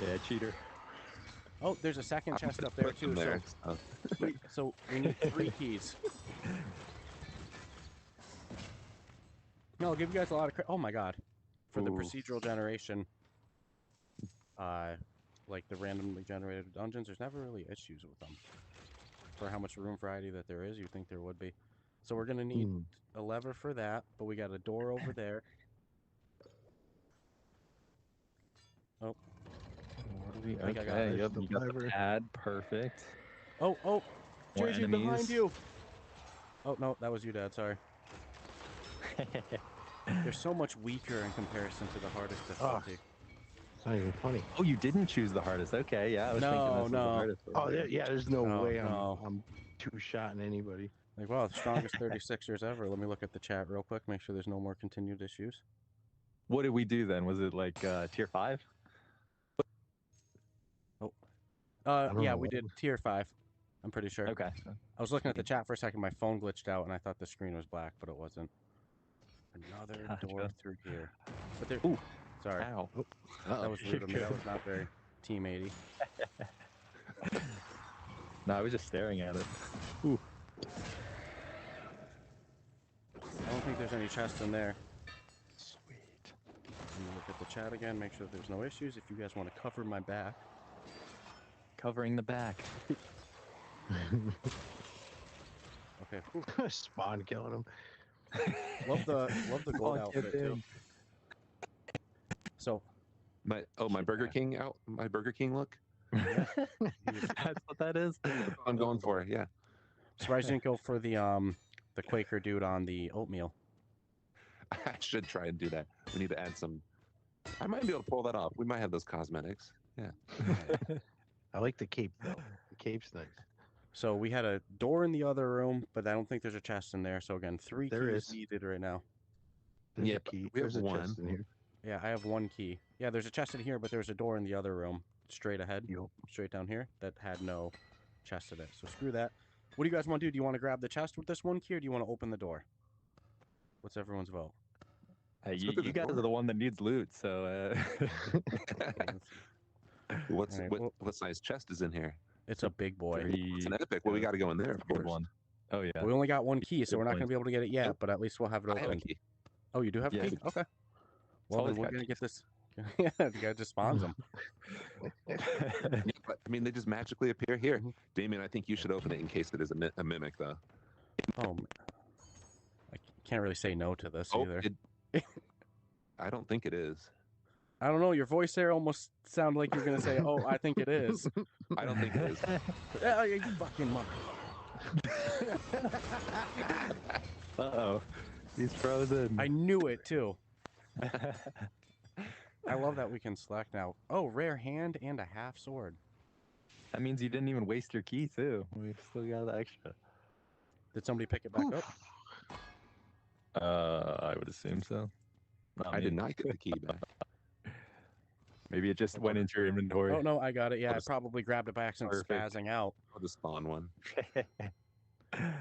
Yeah, cheater. Oh, there's a second chest up there Put them too. there, So we need 3 keys. No, I'll give you guys a lot of credit. Oh my god. For the Ooh. procedural generation, like the randomly generated dungeons, there's never really issues with them. For how much room variety that there is, you think there would be. So we're gonna need a lever for that, but we got a door over there. Oh. What do we? I think I got Okay, it. yep, The you got the lever. pad. Perfect. Oh, More JJ behind enemies. you. Oh no, that was you, Dad. Sorry. They're so much weaker in comparison to the hardest difficulty. It's not even funny. Oh, you didn't choose the hardest. Okay, yeah, I was thinking this was the hardest. Oh, yeah. There's no Oh, way no. I'm two-shotting anybody. Like, wow, the strongest 36ers ever. Let me look at the chat real quick, make sure there's no more continued issues. What did we do then? Was it like tier 5? Oh. don't Yeah, know we what- did tier 5. I'm pretty sure. Okay. I was looking at the chat for a second. My phone glitched out, and I thought the screen was black, but it wasn't. Another Gotcha. door through here. But there. Ooh. Sorry. Ow. That was rude of me. That was not very Team 80. No, I was just staring at it. Ooh. I don't think there's any chests in there. Sweet. Let me look at the chat again, make sure there's no issues. If you guys want to cover my back. Covering the back. Okay. Whew. Spawn killing him. Love the gold outfit too. So My Burger King my Burger King look. That's what that is. I'm going for it. Yeah. surprised you didn't go for the Quaker dude on the oatmeal. I should try and do that. We need to add some. I might be able to pull that off. We might have those cosmetics. Yeah. I like the cape though. The cape's nice. So we had a door in the other room, but I don't think there's a chest in there. So again, 3 There keys is. needed right now. There's Yeah, a key. we have There's a one. chest in here. Yeah, I have 1 key. Yeah, there's a chest in here, but there's a door in the other room, straight ahead, Yup. straight down here, that had no chest in it. So screw that. What do you guys want to do? Do you want to grab the chest with this 1 key, or do you want to open the door? What's everyone's vote? Hey, Let's you go through the guys door. are the one that needs loot, so What's All right, well- what size chest is in here? It's a big boy. It's an epic. Well, we got to go in there, of Good course. one. Oh yeah. We only got 1 key, so Good we're not going to point. be able to get it yet, but at least we'll have it I have a open. key. Oh, you do have a Yeah. key? Okay. Well, always then we're got going to get this. Yeah, the guy just spawns them. Yeah, but I mean, they just magically appear here. Damien, I think you should open it in case it is a mimic, though. Oh, I can't really say no to this either. I don't think it is. I don't know. Your voice there almost sounded like you're going to say, "Oh, I think it is." I don't think it is. Yeah, you fucking mother. Uh-oh. He's frozen. I knew it too. I love that we can select now. Oh, rare hand and a half sword. That means you didn't even waste your key too. We still got the extra. Did somebody pick it back up? I would assume so. I did not get the key back. Maybe it just went into your inventory. Oh no, I got it. Yeah, I just- probably grabbed it by accident, Perfect. spazzing out. I'll just spawn one.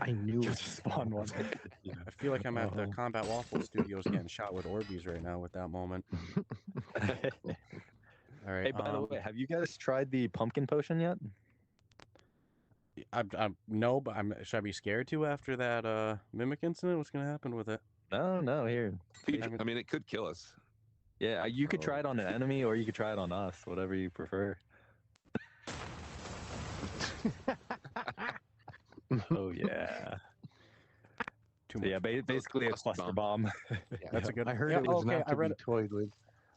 I knew it. Just spawn one. I feel like I'm at the Combat Waffle Studios getting shot with Orbeez right now with that moment. All right. Hey, by the way, have you guys tried the pumpkin potion yet? No, but should I be scared to after that mimic incident? What's gonna happen with it? No, here. I mean, it could kill us. Yeah, you could try it on an enemy or you could try it on us, whatever you prefer. Oh yeah. Too So, much. yeah, basically a Cluster cluster bomb. That's a good. I heard yeah, it was okay, not I to read be toyed with.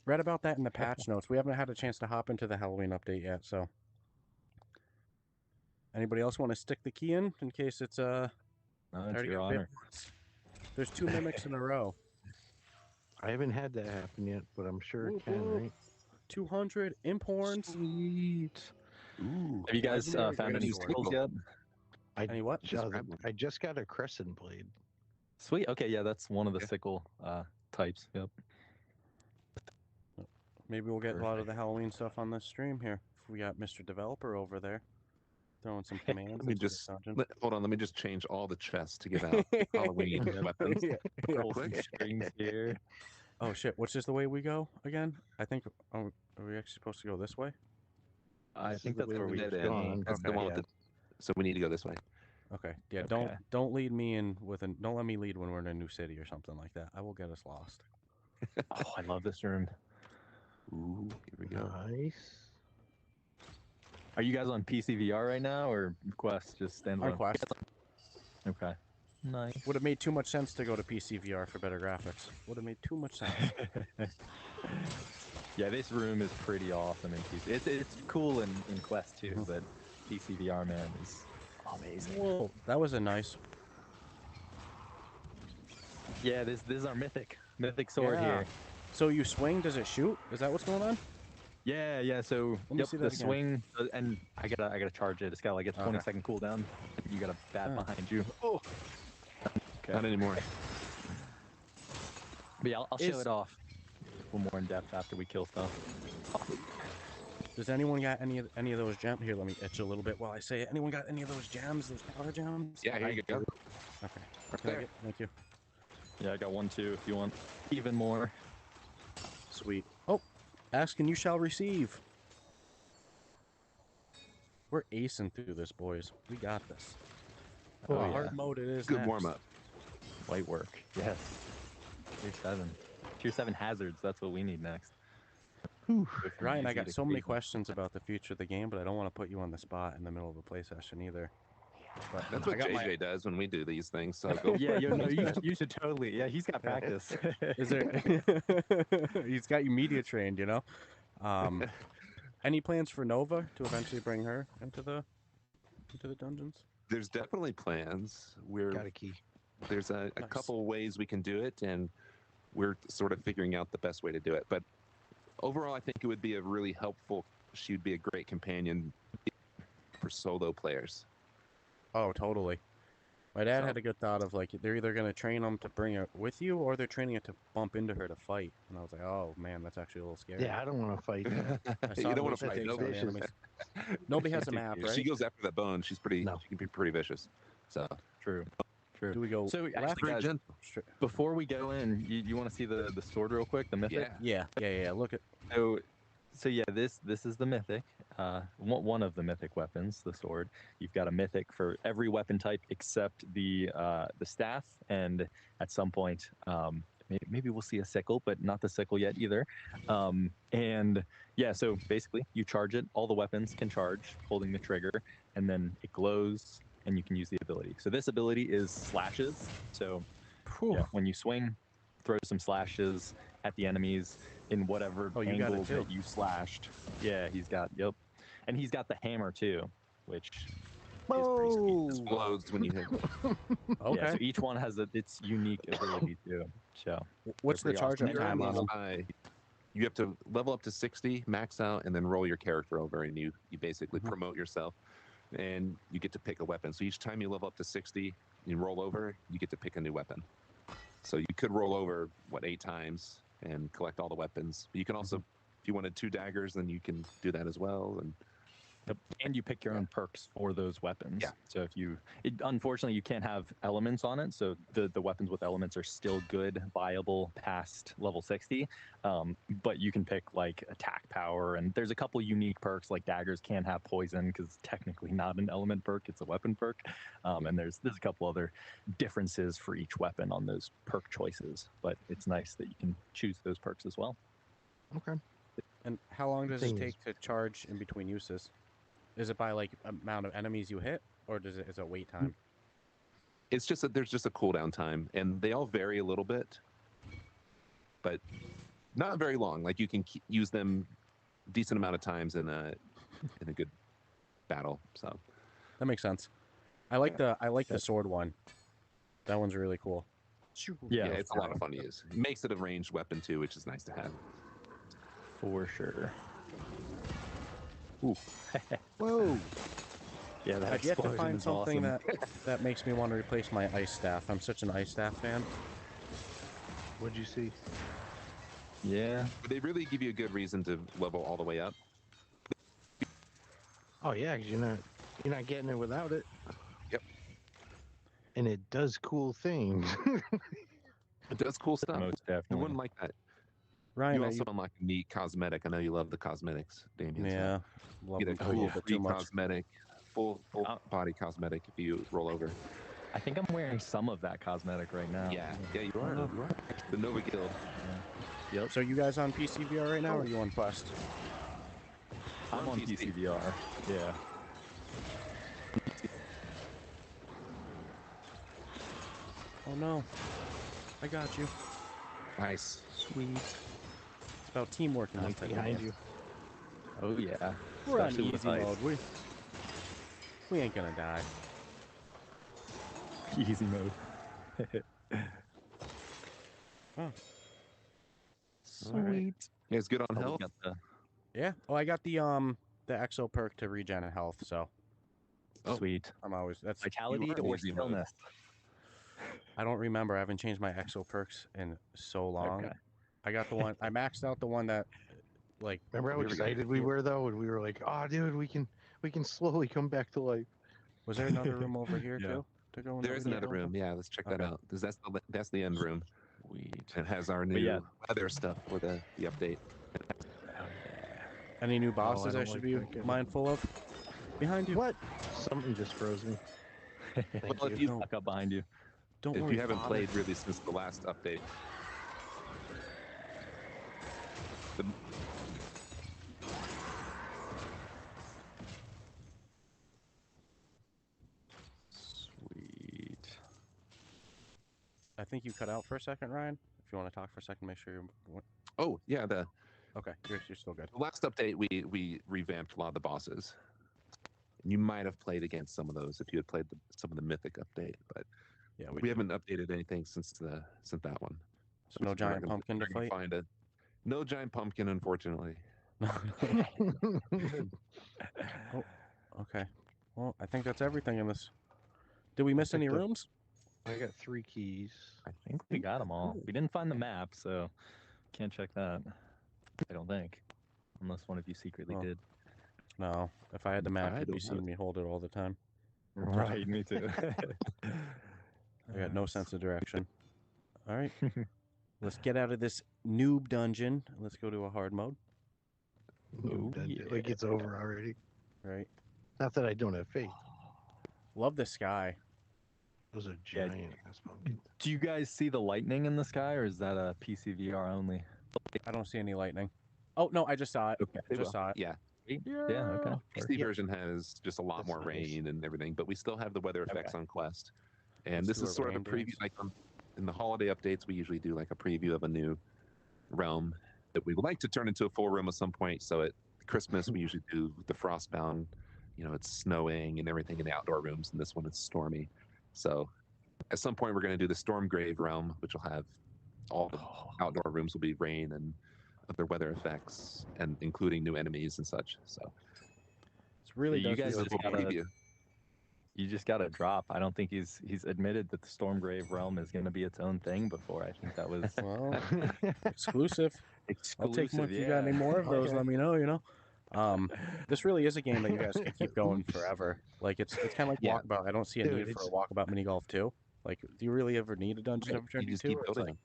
read about that in the patch notes. We haven't had a chance to hop into the Halloween update yet. So, anybody else want to stick the key in case it's No, I it's already your got bit honor. once. There's 2 mimics in a row. I haven't had that happen yet, but I'm sure it Whoop, can, whoop. right? 200 imporns. Sweet. Ooh. Have you guys Legendary found any greatsword. skills yet? Any what? I just got a crescent blade. Sweet. Okay, yeah, that's one of the sickle types. Yep. Maybe we'll get a lot of the Halloween stuff on this stream here. If we got Mr. Developer over there throwing some commands. Let me into the just dungeon. hold on. Let me just change all the chests to give out Halloween weapons. Yeah. Real Some quick. strings here. Oh shit! Which is the way we go again? I think. Oh, are we actually supposed to go this way? I This think is the that's way where we we dead Dead end. end. gone. That's the Okay, one with the. So we need to go this way. Okay. Yeah. Okay. Don't lead me in with a. Don't let me lead when we're in a new city or something like that. I will get us lost. Oh, I love this room. Ooh, here we go. Nice. Are you guys on PCVR right now or Quest? Just On standalone. Quest. Okay. Nice. Would have made too much sense to go to PC VR for better graphics. Would have made too much sense. Yeah, this room is pretty awesome in PC. It's cool in Quest too, but PCVR man is amazing. Whoa, that was a nice. Yeah, this is our mythic sword Yeah. here. So you swing? Does it shoot? Is that what's going on? Yeah. So me see the that again. swing, and I gotta charge it. It's got like a 20-second cooldown. You got a bat Oh. behind you. Oh. Okay. Not anymore. But yeah, I'll show Is- it off a little more in depth after we kill stuff. Does anyone got any of those gems? Here, let me itch a little bit while I say it. Anyone got any of those gems? Those power gems? Yeah, here you go. Okay. Right Can I there. get- thank you. Yeah, I got one too. If you want even more. Sweet. Oh, ask and you shall receive. We're acing through this, boys. We got this. Oh, yeah. Hard mode it is. Good next. warm up. Light work. Yes. Tier 7. Tier 7 hazards. That's what we need next. Ryan, I Easy got to so many create. questions about the future of the game, but I don't want to put you on the spot in the middle of a play session either. But That's I what got JJ does when we do these things. So go. Yeah, you should totally. Yeah, he's got practice. Is there? He's got you media trained, you know. Any plans for Nova to eventually bring her into the dungeons? There's definitely plans. Got a key. There's a Nice. couple ways we can do it, and we're sort of figuring out the best way to do it. But overall, I think it would be a really helpful. She would be a great companion for solo players. Oh, totally. My dad So- had a good thought of like they're either going to train them to bring her with you, or they're training it to bump into her to fight. And I was like, oh man, that's actually a little scary. Yeah, I don't want to fight. I saw You don't the want to way fight she takes nobody. out the enemies. Nobody has a map, If right? she goes after that bone, she's pretty. No. She can be pretty vicious. So True. Do we go? So left? actually, pretty guys, gentle. before we go in, you want to see the sword real quick, the mythic? Yeah. Yeah. Look at. So yeah, this is the mythic, one of the mythic weapons, the sword. You've got a mythic for every weapon type except the staff, and at some point, maybe we'll see a sickle, but not the sickle yet either. And yeah, so basically, you charge it. All the weapons can charge, holding the trigger, and then it glows, and you can use the ability. So this ability is slashes. So yeah, when you swing, throw some slashes at the enemies in whatever Oh, you got angle it too. that you slashed. Yeah, he's got and he's got the hammer too, which is pretty sweet. Explodes when you hit. Okay. Yeah, so each one has its unique ability too. So What's the pretty charge awesome. up You're time on on these them? you have to level up to 60, max out, and then roll your character over, and you basically Mhm. promote yourself, and you get to pick a weapon. So each time you level up to 60, you roll over, you get to pick a new weapon. So you could roll over 8 times and collect all the weapons. But you can also, if you wanted 2 daggers, then you can do that as well. and you pick your own perks for those weapons. Yeah. So unfortunately you can't have elements on it. So the weapons with elements are still good, viable past level 60. But you can pick like attack power, and there's a couple unique perks like daggers can have poison because it's technically not an element perk, it's a weapon perk. And there's a couple other differences for each weapon on those perk choices. But it's nice that you can choose those perks as well. Okay. And how long does it Thing is- take to charge in between uses? Is it by like amount of enemies you hit, or is it wait time? It's just that there's just a cooldown time, and they all vary a little bit, but not very long. Like you can use them decent amount of times in a good battle. So That makes sense. I like the sword one. That one's really cool. yeah, it's a lot of fun to use. It makes it a ranged weapon too, which is nice to have. For sure. Whoa. Yeah, that I've yet to explosion find is something awesome. that makes me want to replace my ice staff. I'm such an ice staff fan. What'd you see? Yeah. But they really give you a good reason to level all the way up. Oh yeah, 'cause you're not getting it without it. Yep. And it does cool things. It does cool stuff. Most Who definitely. wouldn't like that? Ryan, You are also unlock a neat cosmetic. I know you love the cosmetics, Damien. so yeah, love you get them a a cool little bit free too much. cosmetic full body cosmetic if you roll over. I think I'm wearing some of that cosmetic right now. Yeah, you are. You are. The Nova Guild. Yep. So you guys on PCVR right now, or are you on Quest? I'm on PCVR. Yeah. Oh no, I got you. Nice. Sweet. It's about teamwork in I'm this type of behind game. you. Oh yeah. We're on Especially with easy ice. mode. We ain't gonna die. Easy mode. Oh. Sweet. You guys good on Oh, we health? got the- Yeah. Oh, I got the exo perk to regen and health, so Oh. Sweet. I'm always Vitality You are in or easy mode. stillness? I don't remember. I haven't changed my exo perks in so long. Okay. I got the one. I maxed out the one that, like, Remember how Here we go. excited we were though, and we were like, "Oh, dude, we can slowly come back to life." was there another room over here Yeah. too to go in? There that is we didn't another go room. in? Yeah, let's check that Okay. out. 'Cause that's the end room. Sweet. It has our But new yeah. weather stuff for the update. Any new I bosses I don't should like be that guy. mindful of? Behind you. What? Something just froze me. Thank Well, if you. you Stuck up behind you. Don't if worry. you haven't Father. played really since the last update, the, Sweet. I think you cut out for a second, Ryan. If you want to talk for a second, make sure you're. oh yeah, the Okay, you're still good. last update we revamped a lot of the bosses. You might have played against some of those if you had played some of the Mythic update, but Yeah, we haven't updated anything since that one. So no We're giant gonna- pumpkin to we're gonna fight. Find it. No giant pumpkin, unfortunately. Okay. Well, I think that's everything in this. Did we miss any picked up- rooms? I got 3 keys. I think we got them all. We didn't find the map, so can't check that. I don't think. Unless one of you secretly Oh. did. No. If I had the map, I you'd be don't seeing have me hold it all the time. Right, me too. I got no sense of direction. All right. Let's get out of this noob dungeon. Let's go to a hard mode. Ooh, like it's over already. Right. Not that I don't have faith. Love the sky. Those are giant ass pumpkins. Do you guys see the lightning in the sky, or is that a PCVR only? I don't see any lightning. Oh no, I just saw it. Okay. Just saw it. Yeah, Yeah. Okay. PC version has just a lot That's more nice. rain and everything, but we still have the weather effects on Quest. And Let's this do is a sort of a rain preview, dance. like in the holiday updates, we usually do like a preview of a new realm that we would like to turn into a full realm at some point. So at Christmas, we usually do the Frostbound. You know, it's snowing and everything in the outdoor rooms, and this one it's stormy. So at some point, we're going to do the Stormgrave realm, which will have all the outdoor rooms will be rain and other weather effects, and including new enemies and such. So It's really You does guys feel just like gotta- preview. You just got to drop. I don't think he's admitted that the Stormgrave realm is going to be its own thing before. I think that was well, exclusive. I'll take one. If you got any more of those, Okay. let me know. You know, this really is a game that you guys can keep going forever. Like it's kind of like Yeah. Walkabout. I don't see a Dude, need for a it's- Walkabout mini golf too. Like, do you really ever need a Dungeons Right, of Eternity you just 2? keep Or it's building. like,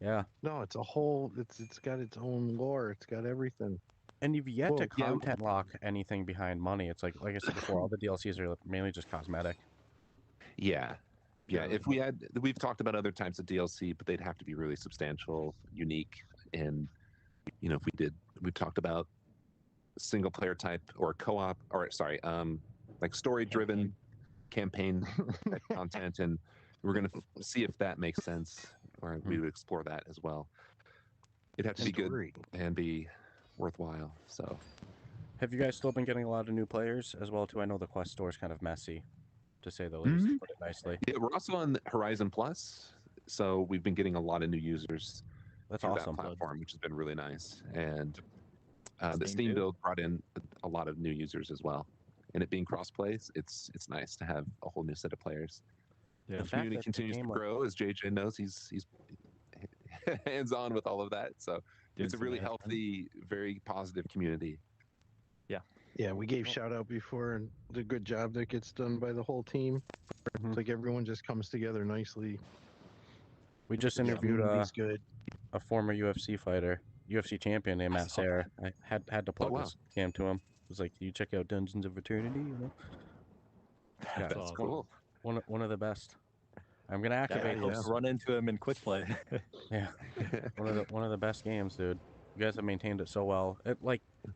yeah, No, it's a whole. It's got its own lore. It's got everything. and you've yet to Well, yeah, content lock anything behind money. It's like I said before, all the DLCs are mainly just cosmetic. Yeah. Yeah. If we've talked about other types of DLC, but they'd have to be really substantial, unique. And, you know, we talked about single player type or co-op, or sorry, like story driven campaign type content. And we're going to see if that makes sense, or we would explore that as well. It'd have to be good Story. and be worthwhile. So, Have you guys still been getting a lot of new players as well too? I know the quest store is kind of messy, to say the least. To put it nicely. yeah, we're also on Horizon Plus. So we've been getting a lot of new users That's through awesome. that platform, which has been really nice. And the Steam Steam too. build brought in a lot of new users as well. And it being cross-play, it's nice to have a whole new set of players. Yeah. The fact community that the continues to game- grow, as JJ knows. He's hands-on with all of that. So Doing it's a some really management. healthy, very positive community. Yeah, we gave shout out before, and the good job that gets done by the whole team. Mhm. It's like everyone just comes together nicely. We just The interviewed community's good. a former UFC fighter, UFC champion named Matt Serra. I had to plug wow. this game to him. It was like, you check out Dungeons of Eternity, you know? Yeah, That's it's awesome. Cool. one of the best. I'm gonna I activate hope this. to run into him in quick play. Yeah, one of the best games, dude. You guys have maintained it so well.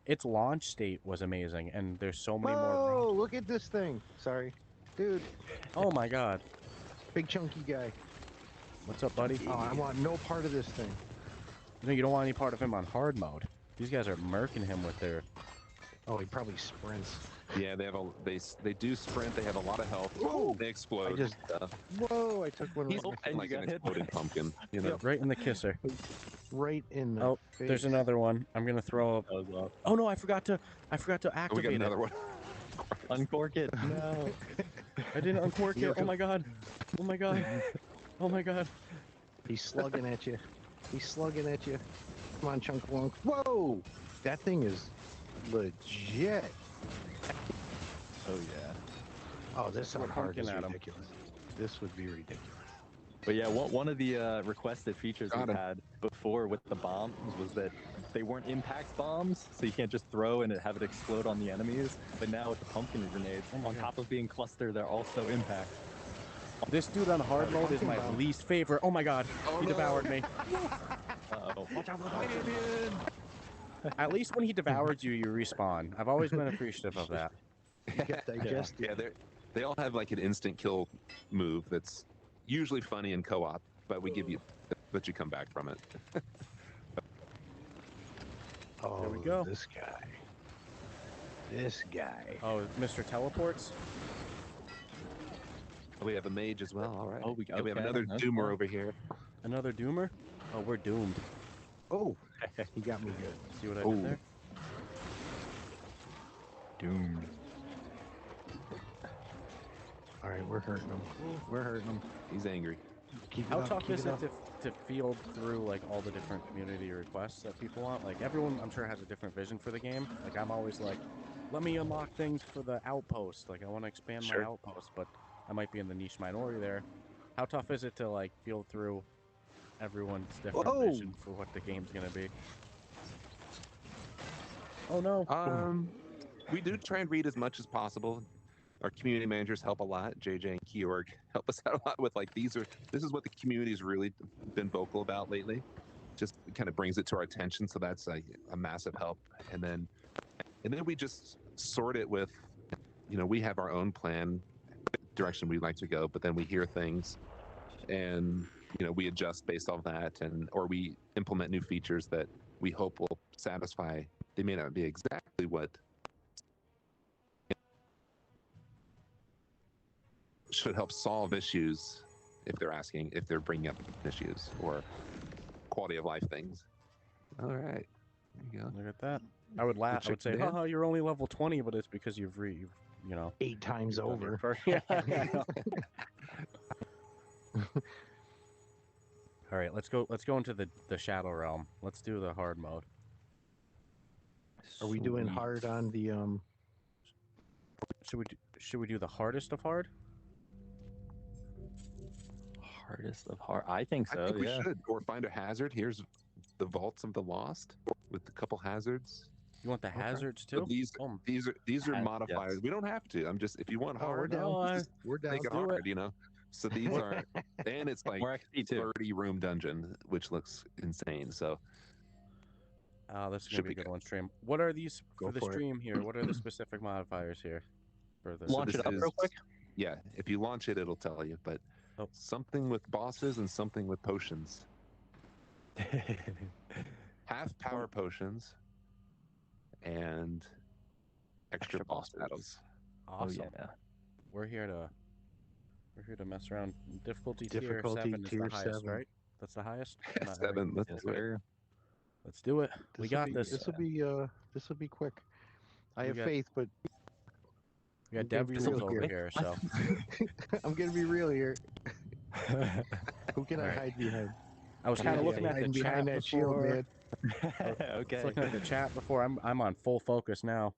Its launch state was amazing, and there's so many more. Whoa! Look at this thing. Sorry, dude. Oh my god, Big chunky guy. what's up, buddy? Oh, I want no part of this thing. No, you don't want any part of him on hard mode. These guys are murking him with their. Oh, he probably sprints. Yeah, they do sprint. They have a lot of health. Whoa! They explode. I just- Whoa! I took one He's right, and you like an got hit. exploding pumpkin. You know. Right in the kisser. right in the Oh, face. there's another one. I'm gonna throw. That was awesome. Oh no, I forgot to Oh, we got activate it. another one. Uncork it. No, I didn't uncork You it. have Oh my god. Oh my god. Oh my god. He's slugging at you. He's slugging at you. Come on, chunk wonk. Whoa! That thing is legit. Oh yeah. Oh, this on hard pumpkin is at him. ridiculous. This would be ridiculous. But yeah, one of the requested features Got we him. had before with the bombs was that they weren't impact bombs, so you can't just throw and have it explode on the enemies. But now with the pumpkin grenades, on top of being cluster, they're also impact. This dude on hard mode is my Pumpkin bomb. least favorite. Oh my god. Oh, He no. devoured me. Uh-oh. Watch out for the pumpkin. At least when he devoured you, you respawn. I've always been appreciative of that. You get digested. Yeah, they all have like an instant kill move that's usually funny in co-op, but we give you let you come back from it. Oh, There we go. This guy. This guy. Oh, Mr. Teleports? We have a mage as well. All right. Oh, we And we have okay, another that's doomer cool. over here. Another doomer? Oh, we're doomed. Oh, he got me good. See what I Oh. did there? Doomed. All right, we're hurting him. We're hurting him. He's angry. Keep it How up, tough keep is it it up. to field through like all the different community requests that people want? Like everyone, I'm sure, has a different vision for the game. Like I'm always like, let me unlock things for the outpost. Like I want to expand Sure. my outpost, but I might be in the niche minority there. How tough is it to like field through everyone's different Whoa! vision for what the game's gonna be? Oh no! We do try and read as much as possible. Our community managers help a lot. JJ and Keorg help us out a lot with like this is what the community's really been vocal about lately. Just kind of brings it to our attention, so that's a massive help. And then we just sort it with, we have our own plan, direction we'd like to go, but then we hear things, and we adjust based off that, or we implement new features that we hope will satisfy. They may not be exactly what should help solve issues if they're bringing up issues or quality of life things. All right, there you go. Look at that! I would laugh. I would say, chicken "Haha, you're only level 20," but it's because you've 8 times done your over. first- Yeah. All right, let's go into the shadow realm. Let's do the hard mode. Are we doing Sweet. hard on the Should we do the hardest of hard? Hardest of hard? I think so. I think we yeah. should, or find a hazard. Here's the Vaults of the Lost with a couple hazards. You want the hazards too? So these Oh, these are Yes. modifiers. We don't have to. I'm just, if you want Oh, we're hard, down. no, just We're down. make it do hard. it. So these are, and it's like More XP too. 30 room dungeon, which looks insane. So oh, this is Should gonna be a be good one. Stream. What are these Go for the for it. stream here? What are the specific modifiers here for this? Launch this it up is- real quick. yeah, if you launch it, it'll tell you. But Oh. something with bosses and something with potions. Half power potions and extra Extra boss bosses. battles. Awesome. Oh yeah. We're here to mess around. Difficulty tier Difficulty 7 is tier the highest, 7. right? That's the highest. Not Seven. Let's Yes, do it. sir. Let's do it. We got this. This will be quick. I We have got- faith, but We got I'm gonna Dev be tools real over here. here, so I'm gonna be real here. Who can I Alright. hide behind? I was kind of looking at the Hiding chat behind that shield, before. man. I was Okay. looking at the chat before. I'm on full focus now.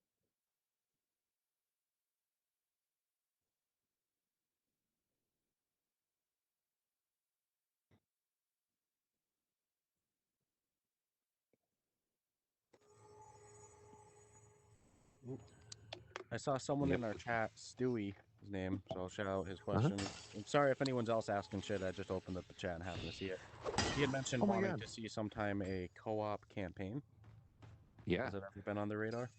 I saw someone in our chat, Stewie, his name, so I'll shout out his question. I'm sorry if anyone's else asking shit. I just opened up the chat and happened to see it. He had mentioned Oh my wanting God. to see sometime a co-op campaign. Yeah. Has it ever been on the radar?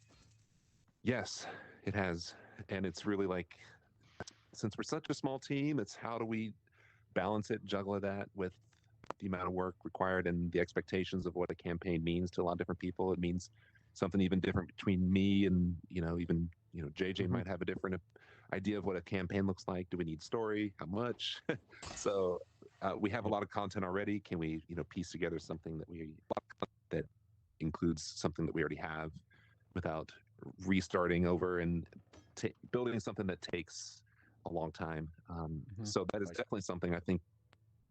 Yes, it has. And it's really like, since we're such a small team, it's how do we balance it, juggle that with the amount of work required and the expectations of what a campaign means to a lot of different people. It means something even different between me and, even, JJ might have a different idea of what a campaign looks like. Do we need story? How much? So we have a lot of content already. Can we, piece together something that includes something that we already have without restarting over and building something that takes a long time. So that is definitely something I think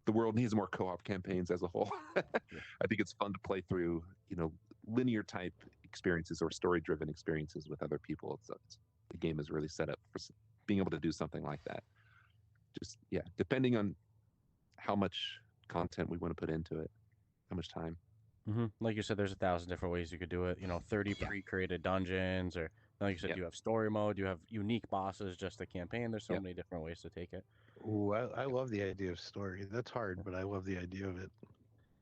the world needs more co-op campaigns as a whole. I think it's fun to play through, linear type experiences or story-driven experiences with other people. The game is really set up for being able to do something like that. Just depending on how much content we want to put into it, how much time. Like you said, there's 1,000 different ways you could do it. 30 pre-created dungeons, or like you said, you have story mode, you have unique bosses, just a campaign. There's so many different ways to take it. Ooh, I love the idea of story. That's hard, but I love the idea of it.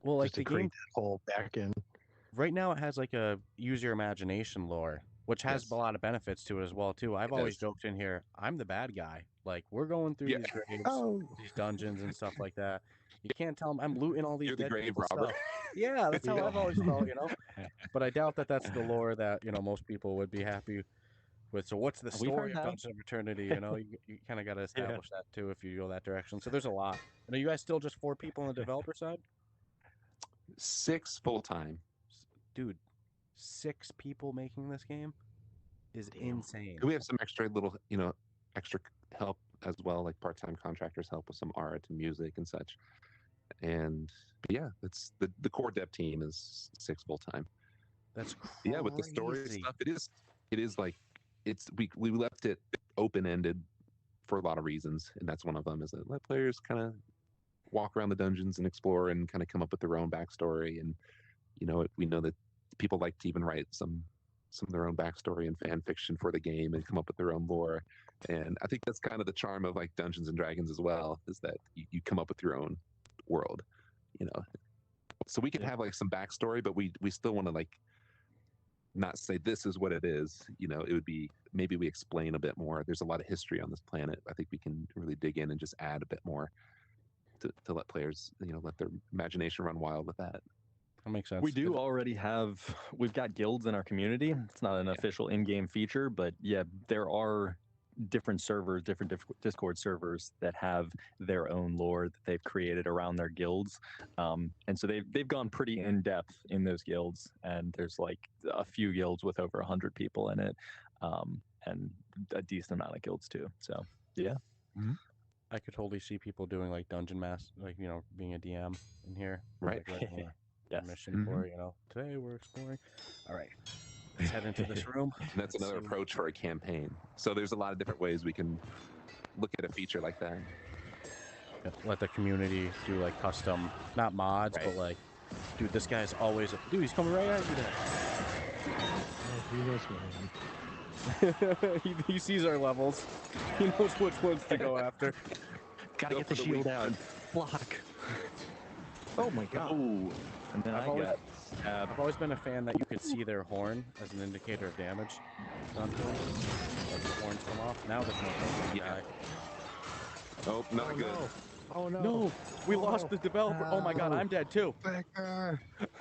Well, like Just to the create game that whole back end. right now, it has like a use your imagination lore, which has a lot of benefits to it as well too. I've always joked in here, I'm the bad guy. Like we're going through these graves, these dungeons and stuff like that. You can't tell them I'm looting all these You're the dead grave people's robber. stuff. Yeah, that's how I've always felt, But I doubt that that's the lore that most people would be happy with. So what's the We've story heard of that. Dungeon of Eternity? You kind of got to establish that too if you go that direction. So there's a lot. And are you guys still just 4 people on the developer side? 6 full-time. Dude, 6 people making this game is insane. We have some extra extra help as well, like part-time contractors help with some art and music and such. And it's the core dev team is 6 full-time. That's crazy. Yeah, with the story stuff, it is like we left it open-ended for a lot of reasons, and that's one of them, is that let players kind of walk around the dungeons and explore and kind of come up with their own backstory. And we know that people like to even write some of their own backstory and fan fiction for the game and come up with their own lore. And I think that's kind of the charm of like Dungeons and Dragons as well, is that you come up with your own world, so we could have like some backstory, but we still want to like not say this is what it is. It would be, maybe we explain a bit more. There's a lot of history on this planet. I think we can really dig in and just add a bit more to let players, let their imagination run wild with that. That makes sense. We do already we've got guilds in our community. It's not an official in-game feature, but there are different servers, different Discord servers that have their own lore that they've created around their guilds. And so they've gone pretty in depth in those guilds, and there's like a few guilds with over 100 people in it, and a decent amount of guilds too. So I could totally see people doing like dungeon mass, like being a DM in here, right? Like, mission for today we're exploring. All right, let's head into this room. And that's another approach for a campaign. So there's a lot of different ways we can look at a feature like that. Let the community do like custom, not mods, but like, dude, this guy's always, he's coming right at you there. He sees our levels. He knows which ones to go after. gotta get the shield out. Block. Oh my god. Oh, and then I've always been a fan that you could see their horn as an indicator of damage. Like the horns come off. Now there's no guy. Oh, not good. No. Oh no. No, we lost the developer. Oh my god, I'm dead too. Backer.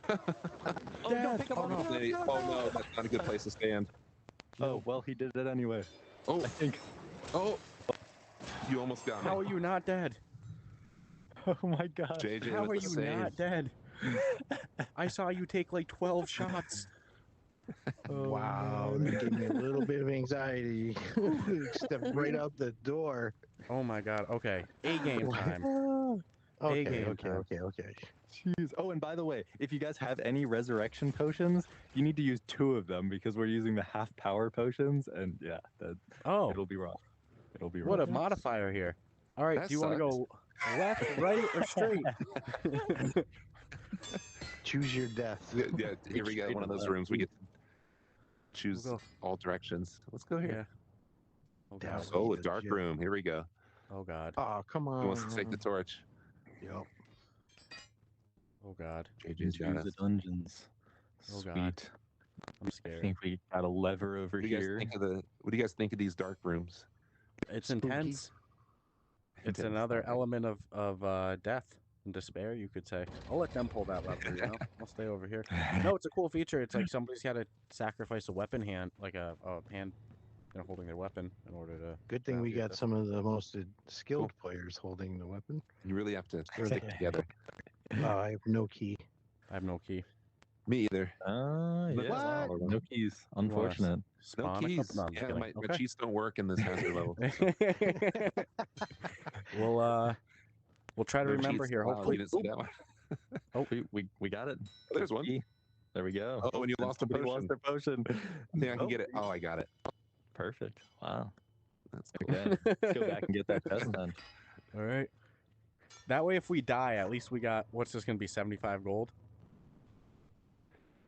no, pick up Oh no, that's not a good place to stand. Oh, well, he did it anyway. Oh, I think. oh, you almost got me. How are you not dead? Oh my god. JJ, How are with the you save. not dead? I saw you take like 12 shots. Wow, that gave me a little bit of anxiety. Stepped right out the door. Oh my god. Okay. A game time. Okay, game okay, time. okay. Jeez. Oh, and by the way, if you guys have any resurrection potions, you need to use 2 of them because we're using the half power potions, and it'll be rough. It'll be rough. What a modifier here. All right, That do you want to go left, right, or straight? Choose your death. Yeah, here we got one of those rooms. We get to choose all directions. Let's go here. Yeah. Oh That god. was- Oh, a legit. dark room. Here we go. Oh god. Oh, come Who on. wants to take the torch? Yep. Oh god. JJ's got Into us. the dungeons. Oh, Sweet. God. I'm I scared. think we got a lever over What do you guys here. think of the? What do you guys think of these dark rooms? It's Spooky. intense. It's Intense, another okay. element of death and despair, you could say. I'll let them pull that lever, you know? I'll stay over here. No, it's a cool feature. It's like somebody's got to sacrifice a weapon hand, like a hand, holding their weapon in order to. Good thing grab we your got stuff. some of the most skilled players holding the weapon. You really have to stick together. I have no key. I have no key. Me either. Yeah. What? Wow, no keys. Unfortunate. No Spawn a keys. couple- no, I'm just Yeah, kidding. my Okay. cheats don't work in this hazard level. We'll try to No remember cheats here. allowed. Hopefully, You didn't see that one. Oh, we got it. There's one. Key. There we go. Oh, and you lost a Somebody potion. lost their potion. I think I can get it. Oh, I got it. Perfect. Wow. That's cool. Okay. Let's go back and get that test done. all right. That way, if we die, at least we got what's this going to be? 75 gold.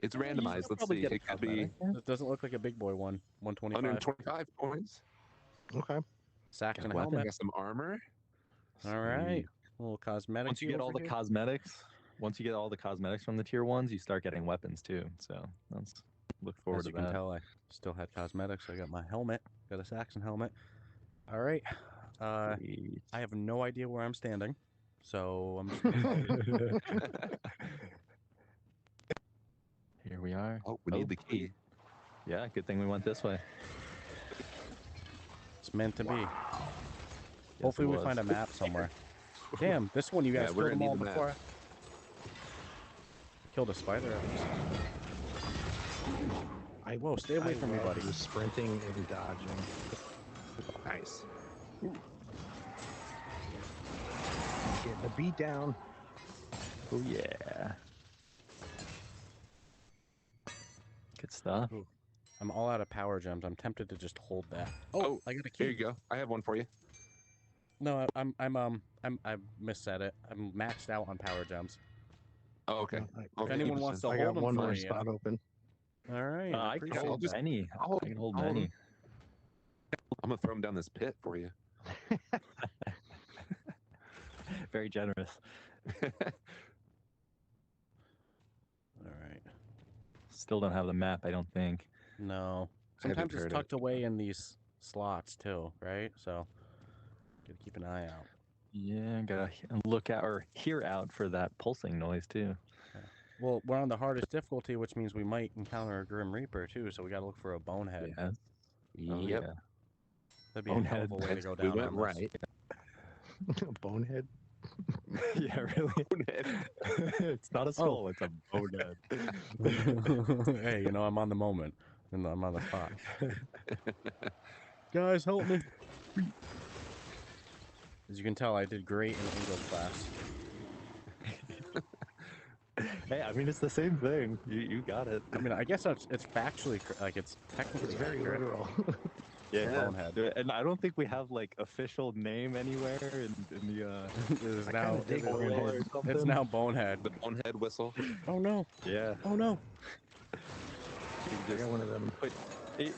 It's You randomized. should Let's probably see. get a It could be cosmetic. It doesn't look like a big boy one. 125. 125 coins. Okay. Sack and Got weapon. helmet. Got some armor. All right. A little cosmetic. Once you get all the cosmetics, from the tier ones, you start getting weapons too. So let's look forward As to you can that. tell, I still had cosmetics. I got my helmet. Got a Saxon helmet. All right. Sweet. I have no idea where I'm standing, so I'm just gonna Here we are. Oh, we need the key. Yeah, good thing we went this way. It's meant to be. Yes, Hopefully, it we was. find a map somewhere. Damn, this one you Yeah, guys we're killed them gonna all need the before. Killed a spider at least. Whoa, stay away from me, love buddy. the sprinting and dodging. Nice. Get the beat down. Oh yeah. Good stuff. I'm all out of power gems. I'm tempted to just hold that. Oh, I got a key. Here you go. I have one for you. No, I missaid it. I'm maxed out on power gems. Oh, okay. I, Okay, anyone wants to I hold got them one for more me, spot open. All right, I I can appreciate hold that. many. I can hold I'll hold many. I'm gonna throw him down this pit for you. Very generous. All right. Still don't have the map, I don't think. No. I haven't Sometimes it's heard tucked away in these slots too, right? So gotta keep an eye out. Yeah, gotta look out or hear out for that pulsing noise too. Well, we're on the hardest difficulty, which means we might encounter a Grim Reaper too. So we gotta look for a bonehead. Yeah. Oh, Yep. yeah. That'd be a hell of a way to go down We went on this. right. Bonehead. Yeah, really. It's not a skull, it's a bonehead. Hey, I'm on the moment and I'm on the spot. Guys, help me! As you can tell, I did great in English class. Hey, I mean it's the same thing. You got it. I mean, I guess it's factually it's technically It's very accurate. literal. Yeah, Bonehead. and I don't think we have like official name anywhere in the It is I now kinda dig lore Bonehead. or something. it's now Bonehead. The bonehead whistle. Oh no! Yeah. Oh no! I got one of them. But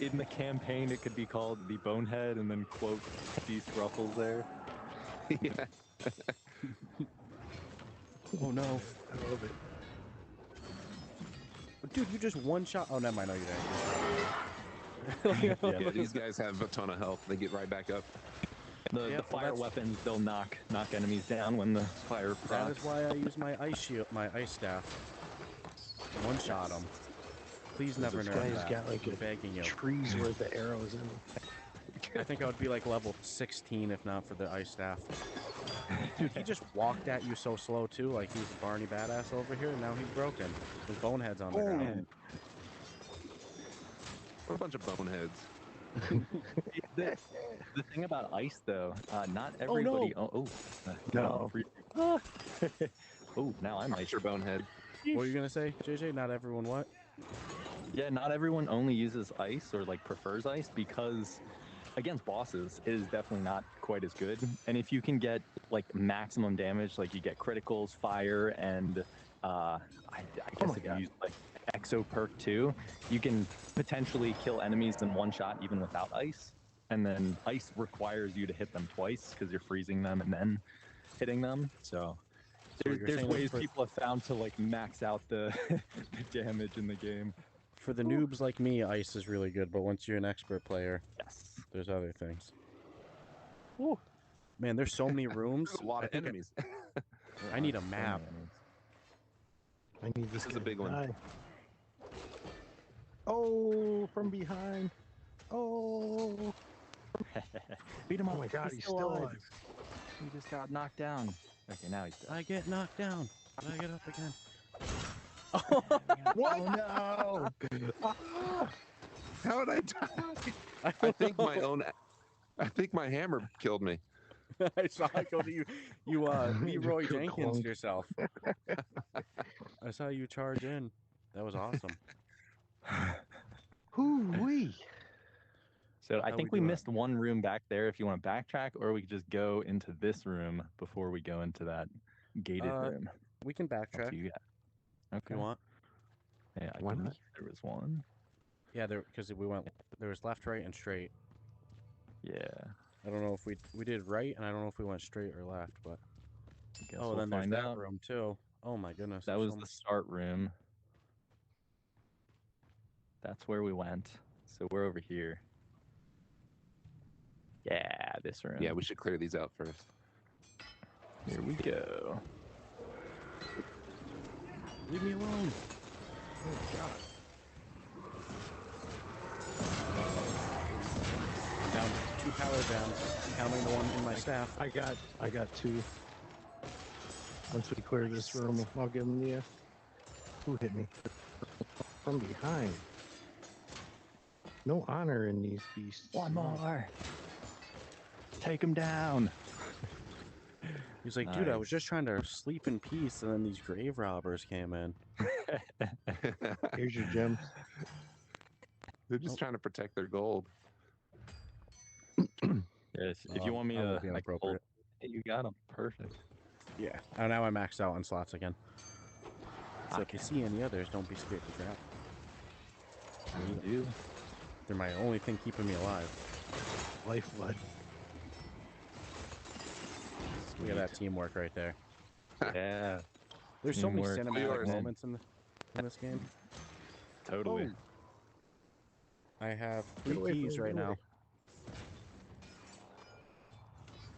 in the campaign, it could be called the Bonehead, and then quote these Ruffles there. Yeah. Oh no! I love it. Dude, you just one shot. Oh, never mind. No, you didn't. Yeah, these guys have a ton of health. They get right back up. The well, fire that's- weapons, they'll knock enemies down when the fire That is procs. why I use my ice shield, my ice staff. One shot them. Please never This nerf guy's that. got like I'm a begging you. tree's worth of arrows in him. I think I would be like level 16 if not for the ice staff. Dude, he just walked at you so slow too, like he's Barney Badass over here, and now he's broken. His bonehead's on the ground. What a bunch of boneheads. The thing about ice, though, not everybody. no. No. Oh, now I'm ice. Your bonehead. What were you gonna say, JJ? Not everyone what? Yeah, not everyone only uses ice or like prefers ice because against bosses it is definitely not quite as good. And if you can get like maximum damage, like you get criticals, fire, and I guess if you use like Exo perk too, you can potentially kill enemies in one shot even without ice. and then ice requires you to hit them twice because you're freezing them and then hitting them. So you're there's saying ways for- people have found to like max out the, the damage in the game. For the noobs like me, ice is really good, but once you're an expert player, Yes. there's other things. Ooh. Man, there's so many rooms. There's a lot I of think enemies. I need a map. I need This is guy a big to one. die. Oh, from behind. Oh, Beat him oh up. my God, he's still alive. He just got knocked down. Okay, now he's dead. I get knocked down. I get up again. What? Oh, no. How did I die? I think my hammer killed me. I saw it go to you. You Leroy Good Jenkins clunk. yourself. I saw you charge in. That was awesome. Hoo-wee. So I How think we we doing? missed one room back there if you want to backtrack, or we could just go into this room before we go into that gated room. We can Up to backtrack you if guys. Okay. you want. Yeah, I Why believe not? there was one. Yeah, because there was left, right, and straight. Yeah. I don't know if we did right, and I don't know if we went straight or left, but I guess oh, we'll then there's find that out. room too. Oh my goodness, That there's was so the much- start room. That's where we went. So we're over here. Yeah, this room. Yeah, we should clear these out first. Here we go. Leave me alone. Oh, God. Down 2 power down, counting the one in my staff. I got two. Once we clear this room, I'll give them to you. Who hit me? From behind. No honor in these beasts. One more. Take him down. He's like, dude, I was Nice. just trying to sleep in peace, and then these grave robbers came in. Here's your gems. They're just trying to protect their gold. Yes. If you want me I won't to, be I can hold- inappropriate. Hey, you got him. Perfect. Yeah. Oh, now I maxed out on slots again. So if you see any others, don't be scared to grab. We do. They're my only thing keeping me alive. Lifeblood. Look at that teamwork right there. Yeah. There's so many Teamwork. cinematic Yours. moments in this game. Totally. I have Get 3 away from keys me, right get now. away.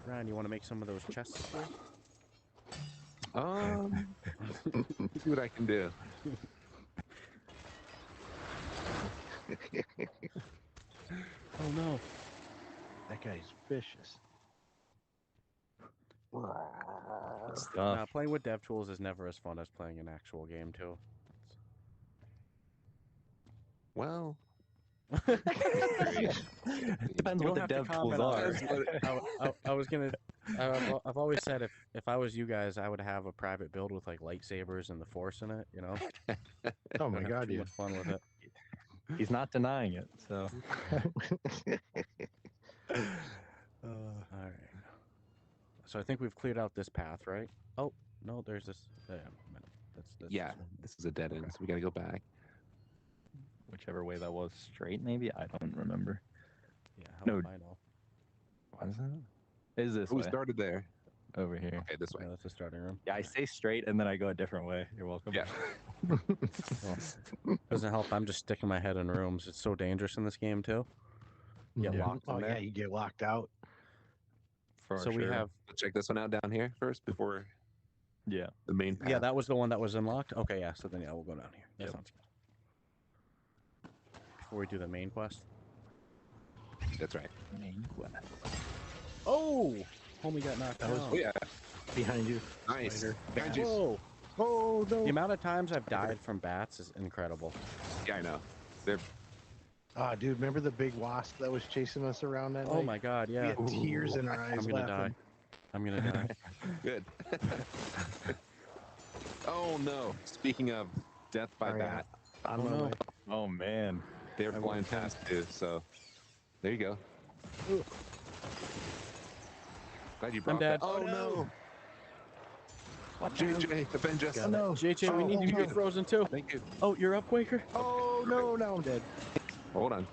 Ryan, you want to make some of those chests secure? See what I can do. Oh no. That guy's vicious. Stuff. Nah, playing with dev tools is never as fun as playing an actual game too. Well, Depends You what don't the have to dev tools comment on are. it. I was gonna. I've always said if I was you guys, I would have a private build with like lightsabers and the Force in it. You know. Oh my I'd have God, too dude. much fun with it. He's not denying it. So All right. So I think we've cleared out this path, right? Oh no, there's this. That's yeah, this is a dead end, so we got to go back. whichever way that was, straight maybe. I don't remember. Yeah. How No. would I know? What is that? Is this We way started there. over here? Okay, this way. Yeah, that's the starting room. Yeah, I say straight and then I go a different way. You're welcome. Yeah. Doesn't help. I'm just sticking my head in rooms. It's so dangerous in this game too. Get Yeah. locked in Oh there. yeah, you get locked out. For So we sure. have. Let's check this one out down here first before Yeah. the main path. Yeah, that was the one that was unlocked. Okay, yeah. So then yeah, we'll go down here. That Yep. sounds good. Before we do the main quest. That's right. Main quest. Oh, homie got knocked That was- down. Oh, yeah. Behind you. Nice. Spider. Behind you. Whoa. Oh no. The amount of times I've died from bats is incredible. Yeah, I know. They're Ah, dude, remember the big wasp that was chasing us around that Oh night? my god, We yeah. had tears in our eyes I'm gonna laughing. die. I'm gonna die. good. Oh, no. Speaking of death by Oh, yeah. bat, I Oh, don't no. know. Oh man. they're I flying would've done- past too, so there you go. Ooh. Glad you brought dead. that. Oh, no. What JJ, avenge us. Got it. no. JJ, we Oh, need you to no. get frozen too. Thank you. Oh, you're up, Quaker? Oh no, now I'm dead. Hold on.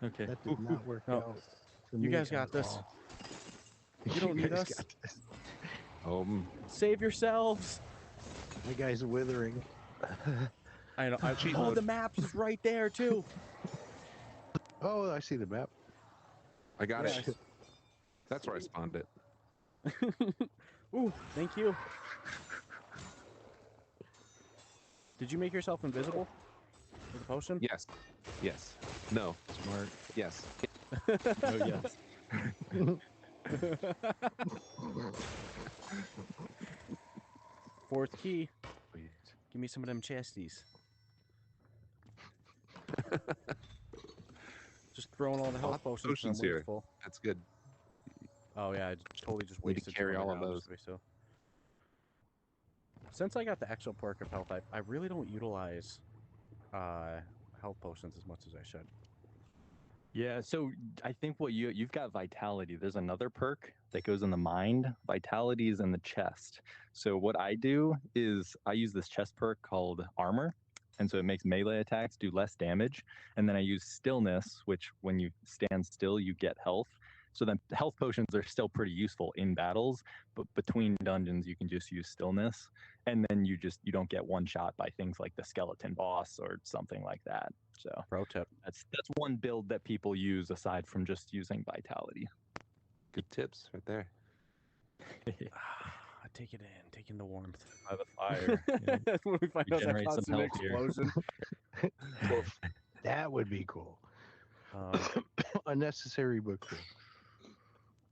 Okay. That did not work No. out. For You me guys got at this. all. You don't need guys us. got this. Save yourselves. My guy's withering. I know. Cheat Oh, mode. the map is right there too. Oh, I see the map. I got Yeah, it. That's where I spawned it. Ooh, thank you. Did you make yourself invisible with a potion? Yes. Yes. No. Smart. Yes. Oh yes. Fourth key. Give me some of them chesties. Just throwing all the health potions potions from here. full. That's good. Oh yeah, I totally just Need to wasted carry some all it of now, those. just to be so. Since I got the extra perk of health, I really don't utilize health potions as much as I should. Yeah, so I think what you've got vitality. There's another perk that goes in the mind. Vitality is in the chest. So what I do is I use this chest perk called armor. And so it makes melee attacks do less damage. And then I use stillness, which when you stand still, you get health. So then health potions are still pretty useful in battles, but between dungeons, you can just use stillness. And then you don't get one shot by things like the skeleton boss or something like that. So Pro tip. that's one build that people use aside from just using vitality. Good tips right there. I take it in, taking the warmth. By the fire. Yeah. When we find out that Regenerate some constant health here. explosion. Well, that would be cool. Unnecessary but cool.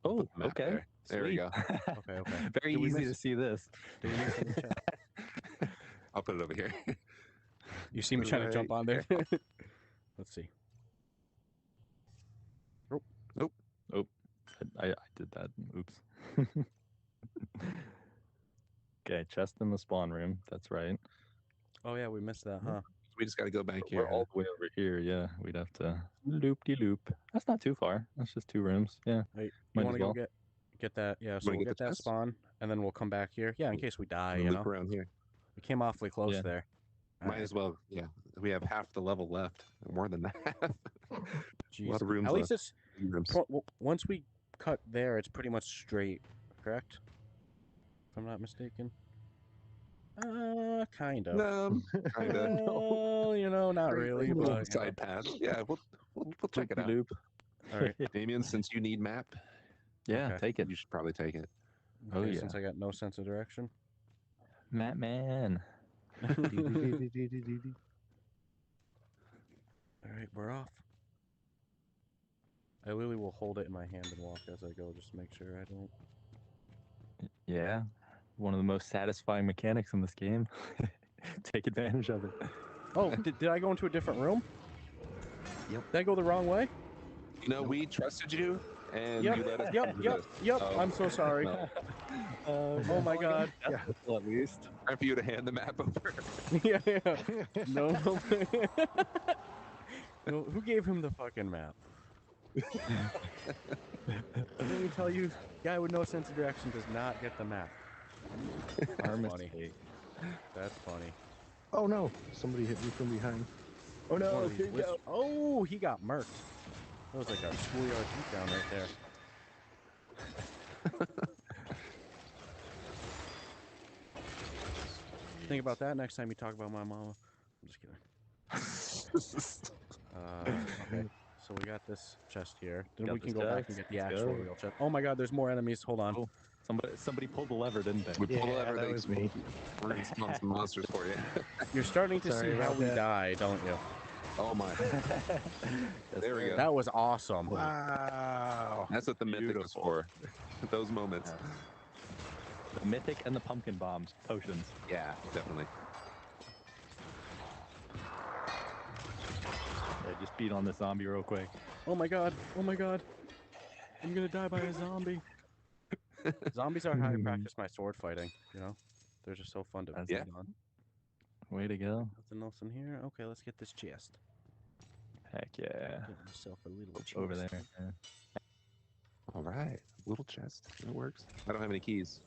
Oh, Put the map okay. There, there we Sweet. go. Okay, okay. Very Did we easy to miss- see this. Did we miss any chat? I'll put it over here. You see me trying to jump on there? Let's see. I did that. Oops. Okay, chest in the spawn room. That's right. Oh yeah, we missed that, huh? We just got to go back here. We're all the way over here. Yeah, we'd have to loop-de-loop. That's not too far. That's just 2 rooms. Yeah. Wait, Might you as want to well. go get that? Yeah, so wanna we'll get get the that chest? spawn, and then we'll come back here. Yeah, in case we die, you Loop know. around here. We came awfully close Yeah. there. Might as well. Yeah, we have half the level left. More than that. Jeez. A lot of rooms At least left. it's Rooms. once we cut there, it's pretty much straight, correct? If I'm not mistaken. Kind of. No, kind of. Well, you know, not really, but you know. Side path. Yeah, we'll check it out. Loop. All right. Damien, since you need map, Yeah, Okay. take it. you should probably take it. Oh, Okay, yeah. Since I got no sense of direction. Matt man. All right, we're off. I literally will hold it in my hand and walk as I go, just to make sure I don't. Yeah. One of the most satisfying mechanics in this game. Take advantage of it. Oh, did I go into a different room? Yep. Did I go the wrong way? You know, we trusted you, and Yep. you let us. Yep. do Yep. this. Yep. Oh, I'm so sorry. no. Oh my god. That's cool, at least. Time for you to hand the map over. Yeah. No. No. Who gave him the fucking map? Let me tell you, guy with no sense of direction does not get the map. Our funny. mistake. That's funny. Oh no! Somebody hit me from behind. Oh One no, of these here you go. Oh, he got murked. That was like a schoolyard beatdown right there. Think about that next time you talk about my mama. I'm just kidding. Okay, so we got this chest here. Then Got we can this go back and chest. get the Let's actual go. real chest. Oh my god, there's more enemies. Hold on. Oh. Somebody pulled the lever, didn't they? We pulled Yeah, the lever. that was me. We're gonna spawn some monsters for you. You're starting to Sorry see how about we that. die, don't you? Oh my! There we go. That was awesome. Wow! That's what the mythic was for. Those moments. The mythic and the pumpkin bombs, potions. Yeah, definitely. Yeah, just beat on the zombie real quick. Oh my god. Oh my god. I'm gonna die by a zombie. Zombies are how I practice my sword fighting, you know? They're just so fun to That's- beat Yeah. on. Way to go. Nothing else in here? Okay, let's get this chest. Heck yeah. Get myself a little chest. Over there. Yeah. All right, little chest. That works. I don't have any keys.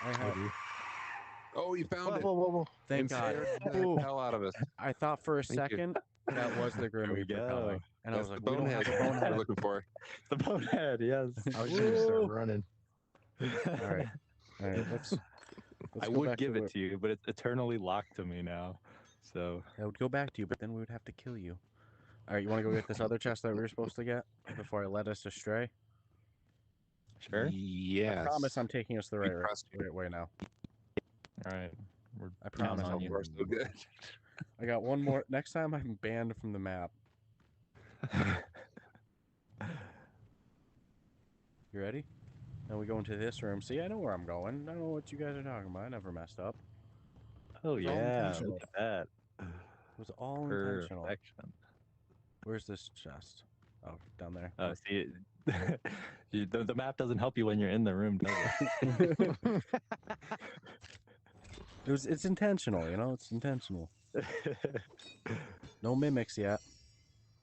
I have. Oh, you found Whoa, it! whoa, whoa, whoa! Thank God. Scared the Ooh. hell out of us. I thought for a Thank you. second That was the Grim There we Reaper go. coming. And I was That's like, the we don't have bonehead a we're bonehead. looking for. The bonehead, yes. I was just gonna start running. All right. All right, let's I go would back give to it to you, but it's eternally locked to me now. So I would go back to you, but then we would have to kill you. All right, you want to go get this other chest that we were supposed to get before I led us astray? sure. Yes. I promise I'm taking us the We right trust you. way now. All right. We're I promise counting I'll on you. We're so good. I got one more. Next time I'm banned from the map. You ready? Now we go into this room. See, I know where I'm going. I know what you guys are talking about. I never messed up. Oh It's all yeah, intentional. look at that. It was all intentional. Perfection. Where's this chest? Oh, down there. See, the map doesn't help you when you're in the room, does it? It's intentional, you know. It's intentional. No mimics yet.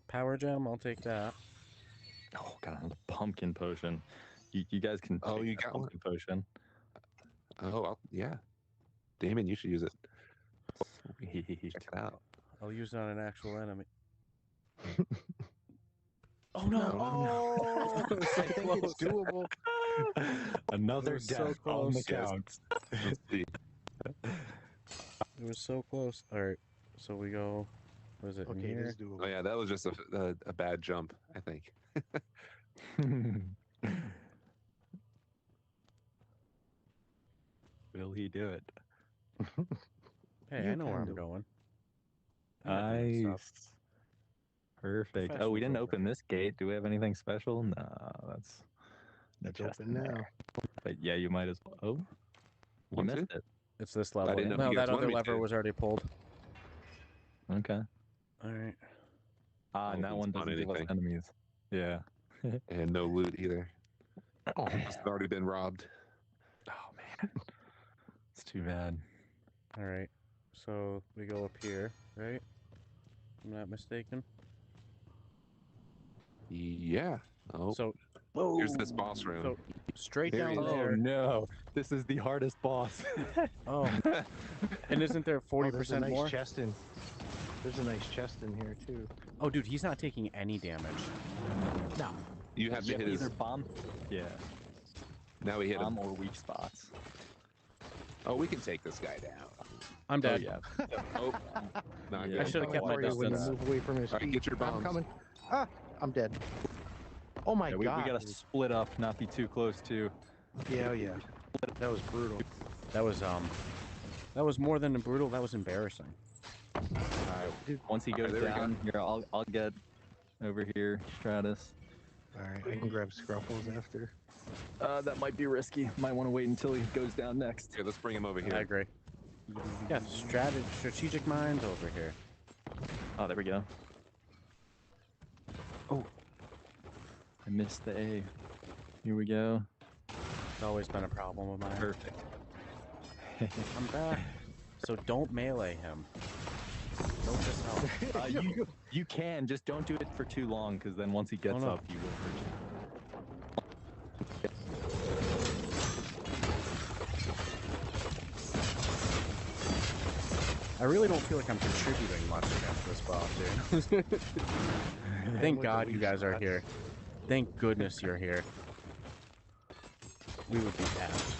Power gem, I'll take that. Oh god, the pumpkin potion. You guys can. Oh, take you that got one? pumpkin potion. Oh, yeah. Damon, you should use it. Check it out. I'll use it on an actual enemy. Oh no! No, Oh, it was so I think close. it's doable. Another It was so death on the close. count. Let's see. It was so close. All right, so we go. What is it in Okay, it here? is doable. Oh yeah, that was just a bad jump, I think. Will he do it? Hey, You I know where can I'm do it. going. I never mess up. Nice. Perfect. Oh, Professionals we didn't over open here. this gate. Do we have anything special? No, that's no It's chest open in now. there. But yeah, you might as well. Oh, you Want missed to? it. It's this level. didn't know No, you guys that wanted other me lever to. was already pulled. Okay. All right. And that didn't one spawn doesn't give us anything. enemies. Yeah. And no loot either. Oh, It's already been robbed. Oh man, it's too bad. All right. So we go up here, right? I'm not mistaken. Yeah. Oh, So here's this boss room. So straight There he down is. Oh there. no, this is the hardest boss. Oh, and isn't there oh, there's a 40% nice more? chest in. There's a nice chest in here too. Oh, dude, he's not taking any damage. No, You have to You hit his. either bomb, yeah, Now we hit him. bomb or weak spots. Oh, we can take this guy down. I'm Oh dead. yeah. Oh, not Yeah. I good. should have kept my for you when you distance. move away from his All right, feet. get your I'm bombs. coming. Ah, I'm dead. Oh my Yeah, we god. gotta split up, not be too close to. Yeah, yeah. That was brutal. That was more than brutal. That was embarrassing. All right. Once he goes there we go. down, here I'll get over here, Stratus. All right, I can grab Scruffles after. That might be risky. Might want to wait until he goes down next. Here, let's bring him over I here. agree. Yeah, strategic minds over here. Oh, there we go. Oh, I missed the A. Here we go. It's always been a problem of mine. Perfect. I'm back. So don't melee him. Note this out. You can, just don't do it for too long, because then once he gets no. up, he will hurt you. I really don't feel like I'm contributing much against this boss, dude. Thank God you guys are here. Thank goodness you're here. We would be effed.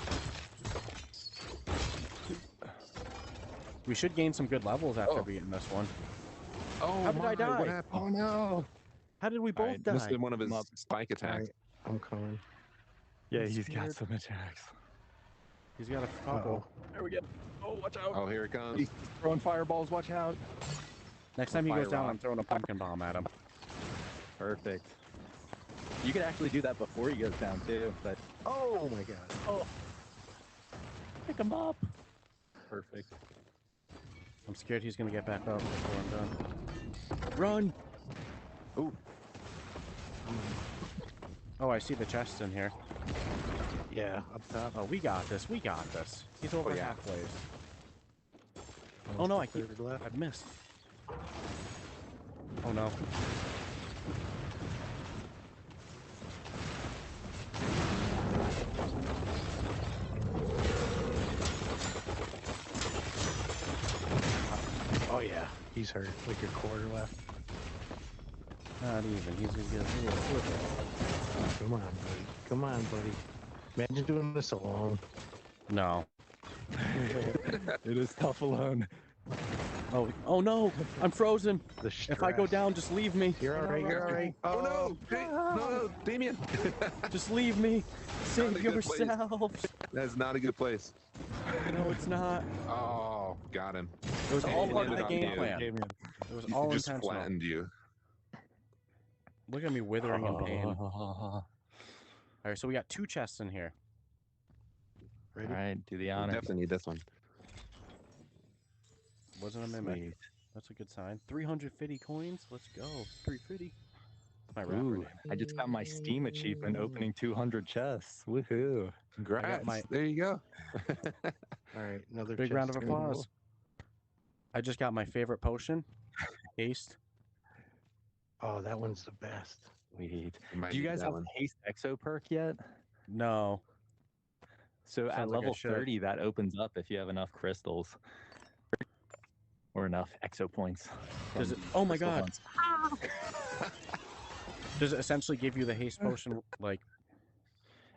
We should gain some good levels after beating this one. Oh, How did I my, die? What happened? Oh no. How did we both Alright, die? Missed one of his Come up. spike All attacks. right, I'm coming. Yeah, I'm he's got scared. some attacks. He's got a couple. Uh-oh. There we go. Oh, watch out. Oh, here it comes. He's throwing fireballs, watch out. Next time he Fire goes down, rock. I'm throwing a pumpkin bomb at him. Perfect. You could actually do that before he goes down, too, but Oh my god. pick him up. Perfect. I'm scared he's gonna get back up before I'm done. Run! Ooh. Oh, I see the chests in here. Yeah, up top. Oh, we got this. We got this. He's over yeah. halfway. Almost Oh no, a I keep. third left. I've missed. Oh no. Oh yeah, he's hurt. Like a quarter left. Not even. He's gonna get a little flipper. Come on, buddy. Come on, buddy. Imagine doing this alone. No. It is tough alone. Oh no! I'm frozen. The If I go stress. down, just leave me. You're all right. You're all right. Oh no! No, Damien! Just leave me. Save Not a good place. yourselves. That's not a good place. No, it's not. Oh, got him. It was all He part of the landed on game you. plan. It was He all just intentional. flattened you. Look at me withering in pain. All All right, so we got 2 chests in here. Ready? right, do the We honor. definitely need this one. Wasn't a mimic. Sweet. That's a good sign. 350 coins. Let's go. 350. My rapper Ooh, name. I just got my Steam achievement opening 200 chests. Woohoo! Congrats. my- There you go. All right. Another Big round of chest. Here we go. applause. I just got my favorite potion. Haste. Oh, that one's the best. Sweet. You might Do you need guys that have one. Haste Exo perk yet? No. So at Sounds like I level should. 30, that opens up if you have enough crystals. Or enough exo points. Does from it? Oh my crystal god. hunts. Does it essentially give you the haste potion like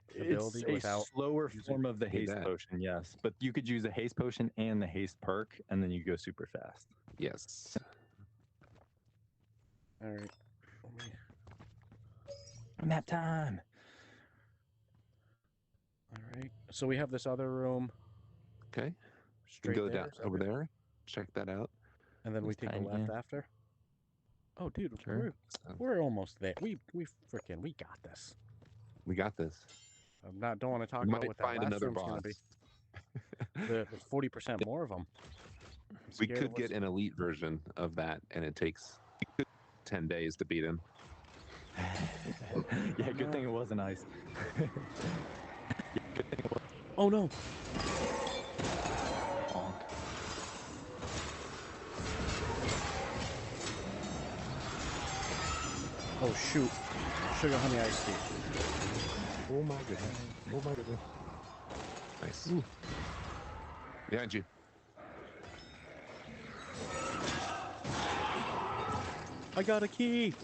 It's ability a without slower using- form of the Need haste that. potion, yes. But you could use a haste potion and the haste perk, and then you go super fast. Yes. all right. Map time. All right. So we have this other room Okay. You straight can go there, down is that over good? there. Check that out. And then we Let's take a tiny, left yeah. after. Oh, dude, Sure. we're almost there. We got this. We got this. I'm not don't want to talk We about might what that find last another room's boss. gonna be. There's 40% more of them. We could get an elite version of that, and it takes 10 days to beat him. Yeah, good thing it wasn't ice. Oh no! Honk. Oh shoot! Sugar honey iced tea. Oh my goodness. Oh my goodness. Nice. Behind you. I got a key.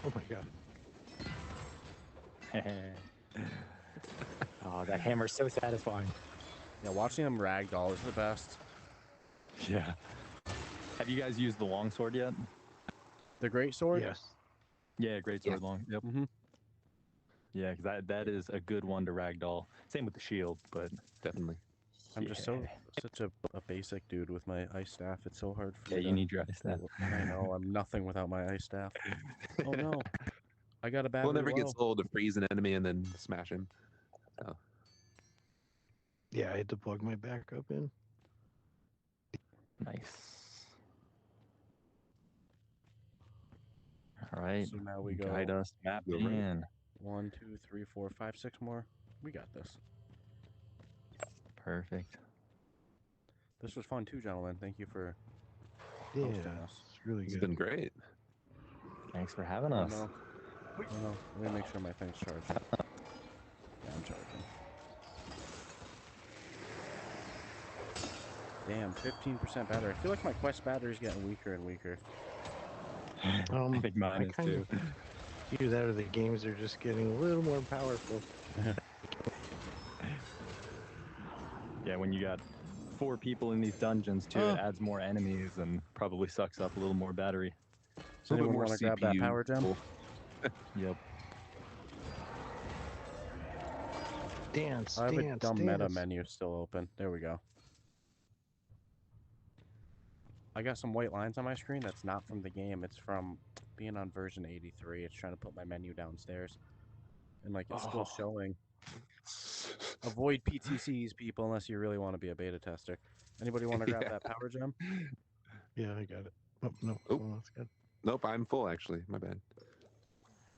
Oh my god. Oh, that hammer's so satisfying. Yeah, watching him ragdoll is the best. Yeah. Have you guys used the longsword yet? The great sword. Yes. Yeah, great sword Yes. long. Yep. Mm-hmm. Yeah, because that is a good one to ragdoll. Same with the shield, but Definitely. I'm just such a basic dude with my ice staff. It's so hard for yeah, me. you to- need your ice staff. I know I'm nothing without my ice staff. Oh no! I got a battery Well, it never low. gets old to freeze an enemy and then smash him. Yeah, I had to plug my backup in. Nice. All right. So now we go Guide us, map Go right. in. 1, 2, 3, 4, 5, 6 more. We got this. Perfect. This was fun too, gentlemen. Thank you for hosting Yeah, us. it's really It's good. been great. Thanks for having Oh us. no. Oh no. Let me make sure my thing's charged. Yeah, I'm charging. Damn, 15% battery. I feel like my Quest battery's getting weaker and weaker. I think mine is too. Either that or the games are just getting a little more powerful. Yeah, when you got 4 people in these dungeons too, Oh. it adds more enemies and probably sucks up a little more battery. Does anyone want to grab that power gem? pull. Yep. Dance, I have a dance, dumb meta dance. menu still open. There we go. I got some white lines on my screen. That's not from the game. It's from being on version 83. It's trying to put my menu downstairs. And like it's still Oh. showing. Avoid PTCs, people, unless you really want to be a beta tester. Anybody want to grab Yeah. that power gem? Yeah, I got it. Oh, no, Oh. someone else got it. Nope, I'm full actually. My bad.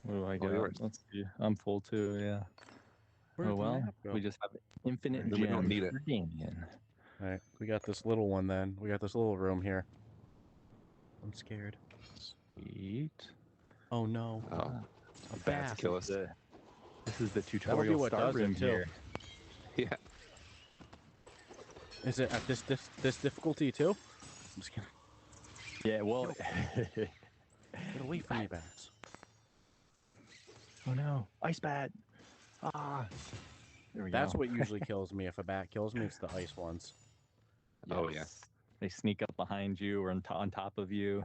What do I All got? yours. Let's see. I'm full too, yeah. Where'd Oh the well, map go? we just have infinite Then we don't gems need it. for Damien. All right, we got this little one then. We got this little room here. I'm scared. Sweet. Oh no. Oh, A bats bat. kill us. This is the That'll be tutorial what start does it, room too. here. Yeah. Is it at this difficulty too? I'm just kidding. Yeah, well. Get away from me, bats. Oh no, ice bat. Ah, there we That's go. what usually kills me. If a bat kills me, it's the ice ones. Oh, yeah. Yes. They sneak up behind you or on top of you.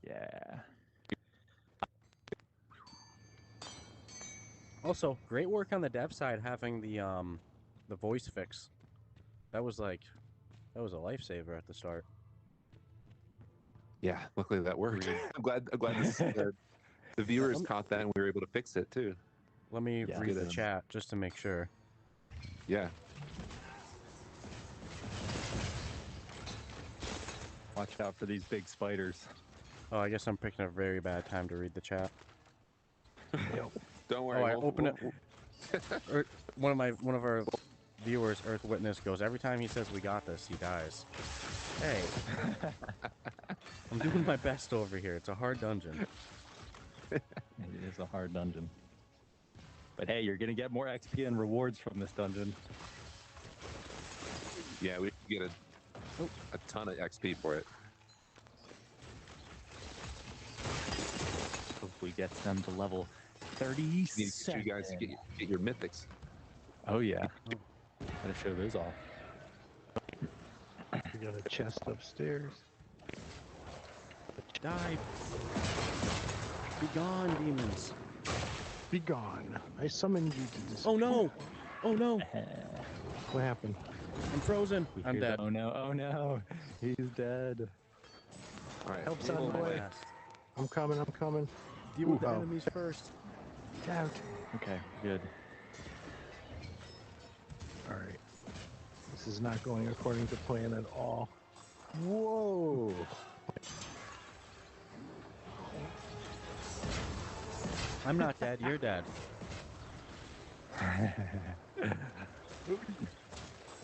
Yeah. Also, great work on the dev side having the voice fix. That was a lifesaver at the start. Yeah, luckily that worked. Agreed. I'm glad the viewers caught that and we were able to fix it too. Let me Yeah. read the Good. chat just to make sure. Yeah. Watch out for these big spiders. Oh, I guess I'm picking a very bad time to read the chat. Don't worry. Oh, I we'll- open we'll- it. One of our viewers, Earth Witness, goes every time he says we got this, he dies. Hey, I'm doing my best over here. It's a hard dungeon. It is a hard dungeon. But hey, you're gonna get more XP and rewards from this dungeon. Yeah, we get a ton of XP for it. Hopefully gets them to level You need to get 37. you guys to get your mythics. Oh yeah. Gotta show those off. We got a chest upstairs. Die. Be gone, demons. Be gone. I summoned you to this. Oh no! Oh no! What happened? I'm frozen. I'm Here's- dead. Oh no, oh no. He's dead. All right. Help's Oh on the my way. gosh. I'm coming. I'm coming. Deal with the Ooh, oh. enemies first. Get out. Okay, good. All right. This is not going according to plan at all. Whoa. I'm not dead. You're dead.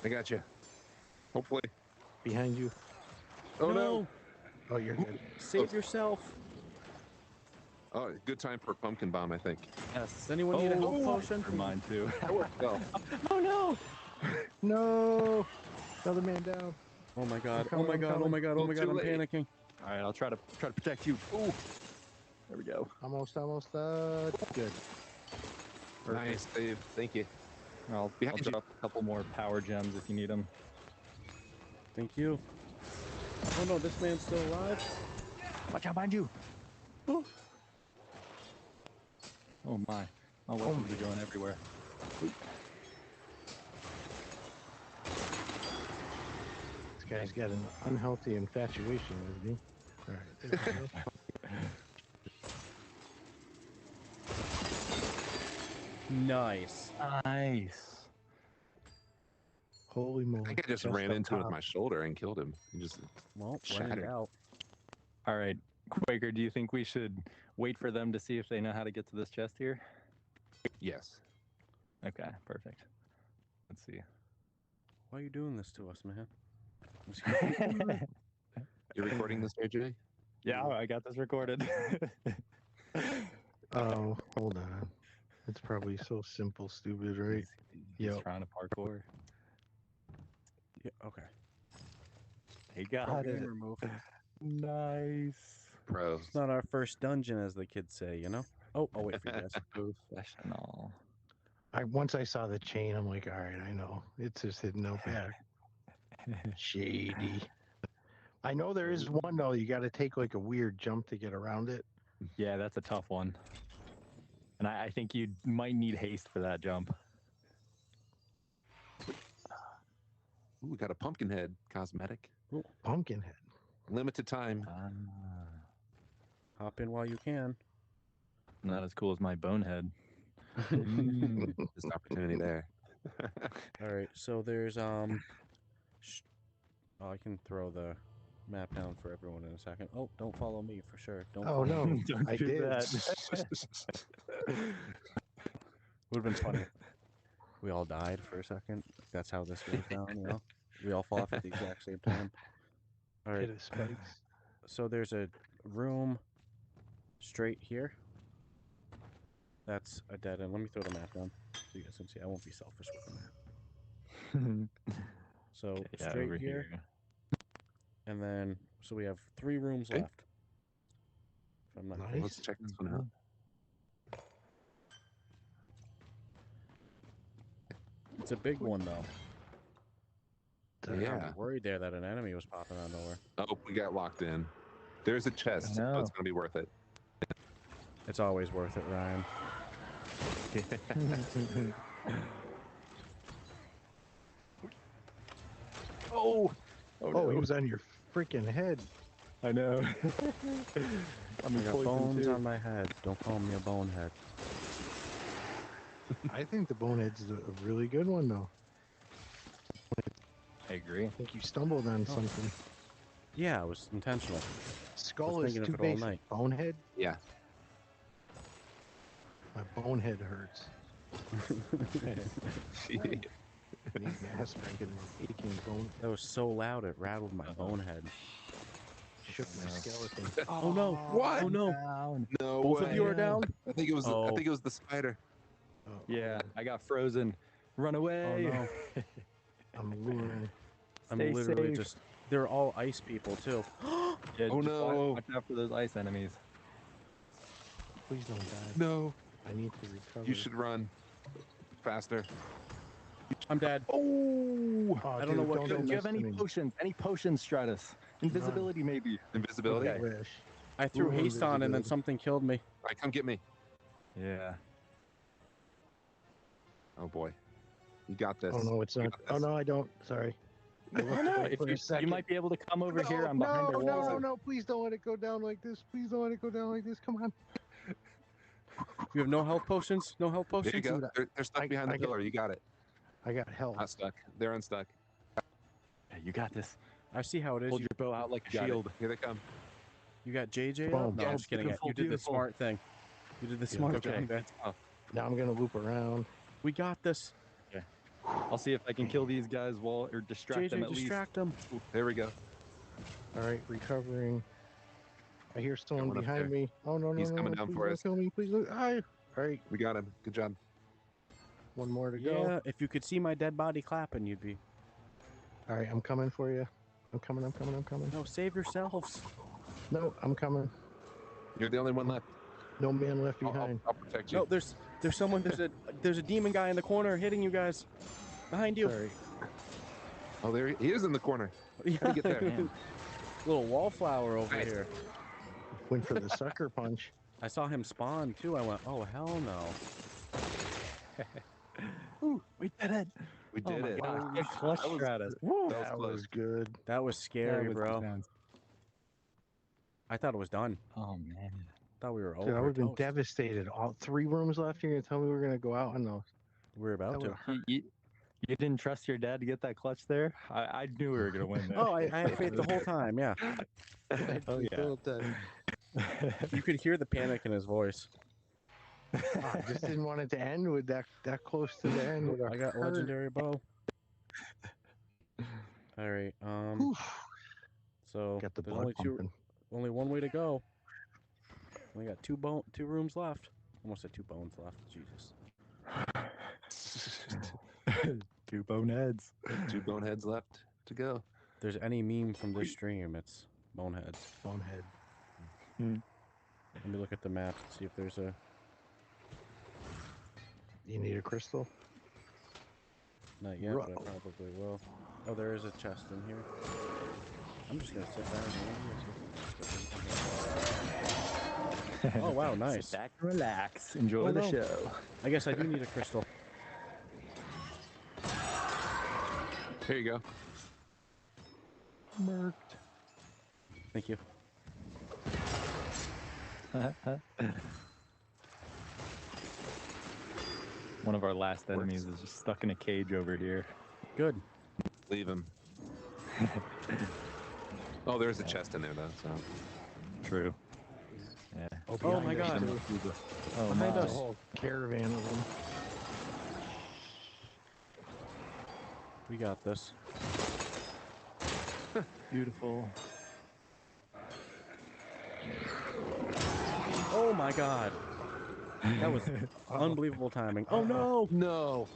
I got you. Hopefully. Behind you. Oh no. Oh, you're good. Save yourself. Oh, good time for a pumpkin bomb, I think. Yes. Does anyone need a health potion? For mine too. That worked well. Oh no! No. Another man down. Oh my god. coming, Oh my I'm god. Oh my god. Oh my Too god. I'm late. panicking. All right, I'll try to protect you. Ooh. There we go. Almost. Good. Nice, Dave. Thank you. I'll Behind you. drop a couple more power gems if you need them. Thank you. Oh no, this man's still alive. Watch out behind you. Ooh. Oh my. My weapons are going everywhere. This guy's got an unhealthy infatuation with me. All right. There we go. Nice. Nice. Holy I moly. think I just Chest ran up into him with top. my shoulder and killed him. He just Well, when in Shattered. doubt. All right, Quaker, do you think we should wait for them to see if they know how to get to this chest here? yes. Okay, perfect. Let's see. Why are you doing this to us, man? You're recording this, JJ? Yeah, I got this recorded. Oh, hold on. It's probably so simple, stupid, right? He's Yep. trying to parkour. Yeah, okay. He got Game it. removed. Nice. Pro. It's not our first dungeon, as the kids say, you know? Oh, I'll wait for you guys. Professional. Once I saw the chain, I'm like, all right, I know. It's just hidden out back. Shady. I know there is one though. You got to take like a weird jump to get around it. Yeah, that's a tough one. And I think you might need haste for that jump. Ooh, we got a pumpkin head cosmetic. Pumpkinhead. Limited time. Hop in while you can. Not as cool as my bonehead. This opportunity there. All right, so there's oh, I can throw the map down for everyone in a second. Oh, don't follow me for sure. Don't. Oh follow me. no, Don't I do did. that. Would have been funny. We all died for a second. That's how this goes down, you know? We all fall off at the exact same time. All right, Hit of spikes. so there's a room straight here. That's a dead end. Let me throw the map down so you guys can see. I won't be selfish with the map. So Yeah, straight over here, And then, so we have 3 rooms Okay. left. If I'm not Nice. crazy. Let's check this one out. It's a big one, though. I Yeah. was worried there that an enemy was popping out of nowhere. Oh, we got locked in. There's a chest. I So know. it's gonna be worth it. It's always worth it, Ryan. Oh, Oh, he was on your freaking head. I know. I'm I got poisoned bones too. on my head. Don't call me a bonehead. I think the bonehead's a really good one, though. I agree. I think you stumbled on something. Yeah, it was intentional. Skull was is thinking too of it all basic. night. Bonehead? Yeah. My bonehead hurts. Need aspirin and aching bone. That was so loud it rattled my bonehead. Shook my skeleton. Oh no! What? Oh no! Down. No Both way. of you are down. I think it was. I Oh. think it was the spider. Oh, Yeah, I got frozen. Run Oh away. no! I'm luring. I'm Stay literally safe. just. They're all ice people too. Yeah, Oh, just no. Watch out for those ice enemies. Please don't die. No. I need to recover. You should run faster. I'm dead. Oh, I don't know dude, what- Do you have any underestimate me. potions? Any potions, Stratus? Invisibility, maybe. Invisibility. I Okay. wish. I threw Ooh, haste on and then invisibility. something killed me. All right, come get me. Yeah. Oh boy. You got this. Oh no, it's You not. got Oh this. no, I don't. Sorry. I Oh looked no! away If for a you second. might be able to come over here. I'm behind no, the walls. no, no! Please don't let it go down like this. Please don't let it go down like this. Come on. You have no health potions? No health There you potions? go. Dude, They're stuck I- behind the I get- pillar. You got it. I got help. Not stuck. They're unstuck. Yeah, you got this. I see how it is. Hold You, your bow out like a You got it. shield. Here they come. you got JJ Boom. up? No, Yeah, I'm just kidding. beautiful, You did the beautiful. smart thing. You did the smart Okay. thing. That's tough. Now I'm gonna loop around. We got this. I'll see if I can kill these guys while or distract them JJ, at least. distract them. There we go. All right, recovering. I hear someone one up behind there. me. Oh no, no, He's no! coming no, down please for don't us. kill me, please. All right, We got him. Good job. one more to Yeah, go. if you could see my dead body clapping, you'd be. All right, I'm coming for you. I'm coming. No, save yourselves. No, I'm coming. You're the only one left. No man left I'll, behind. I'll protect you. No, there's someone. There's a demon guy in the corner hitting you guys. Behind you. Sorry. Oh, there he is in the corner. Yeah. How do you get there? Damn. Little wallflower over Nice. here. Went for the sucker punch. I saw him spawn too. I went, oh hell no. We did it. We Oh did my it. God. Good clutch, That was- Stratus. That was That close. was good. That was scary, That was bro. intense. I thought it was done. Oh man. Thought we were over. Dude, I would have been toast. devastated. All 3 rooms left. You're gonna tell me we're gonna go out on those? We were about That to. would hurt. You didn't trust your dad to get that clutch there? I knew we were gonna win there. Oh, I had faith the whole time. Yeah, Oh, yeah. Built that. you could hear the panic in his voice. I just didn't want it to end with that close to the end. I got legendary bow. All right. So Got the there's blood pumping. only one way to go. We got two rooms left. Almost had 2 bones left. Jesus. 2 boneheads. 2 boneheads left to go. If there's any meme from this stream, it's boneheads. Bonehead. Let me look at the map and see if there's a. You need a crystal? Not yet, but I probably will. Oh, there is a chest in here. I'm just gonna sit down here. Oh wow, nice. Sit back and relax. Enjoy Oh, the no. show. I guess I do need a crystal. Here you go. Murked. Thank you. One of our last enemies is just stuck in a cage over here. Good. Leave him. Oh, there's a chest in there though. So True. Yeah. Oh my god. Oh, Behind my. us. A whole caravan of them. We got this. Beautiful. Oh my god. That was unbelievable timing. Oh no! no,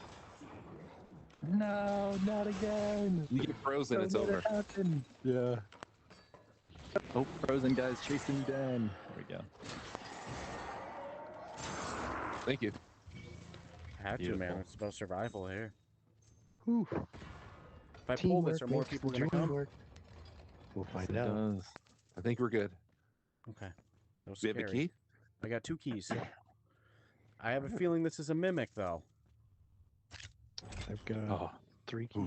No, not again. you get frozen. It's Don't let over. it happen. Yeah. Oh, frozen guys chasing you down. There we go. Thank you. I have to, man. Beautiful. It's about survival here. Whew. If I pull this, Teamwork are more makes people the going to dream come? work. We'll find It out. does. I think we're good. Okay. That was We have a scary. key? I got 2 keys. I have a feeling this is a mimic, though. I've got Oh, 3 keys.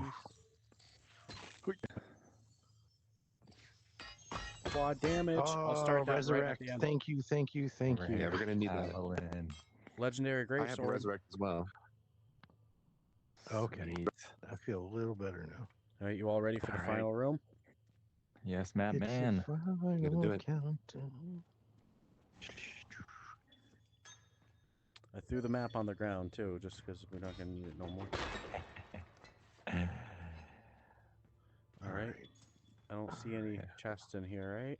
Quad damage. I'll start that resurrect. right at the end. Thank you, thank you, thank you. Yeah, we're gonna need that. Alan. Legendary I have a greatsword. resurrect as well. Okay, Sweet. I feel a little better now. All right, you all ready for the All right. final room? Yes, Matt, It's man. the final do it. countdown. I threw the map on the ground too, just because we're not gonna need it no more. All right. I don't see any chests in here, right?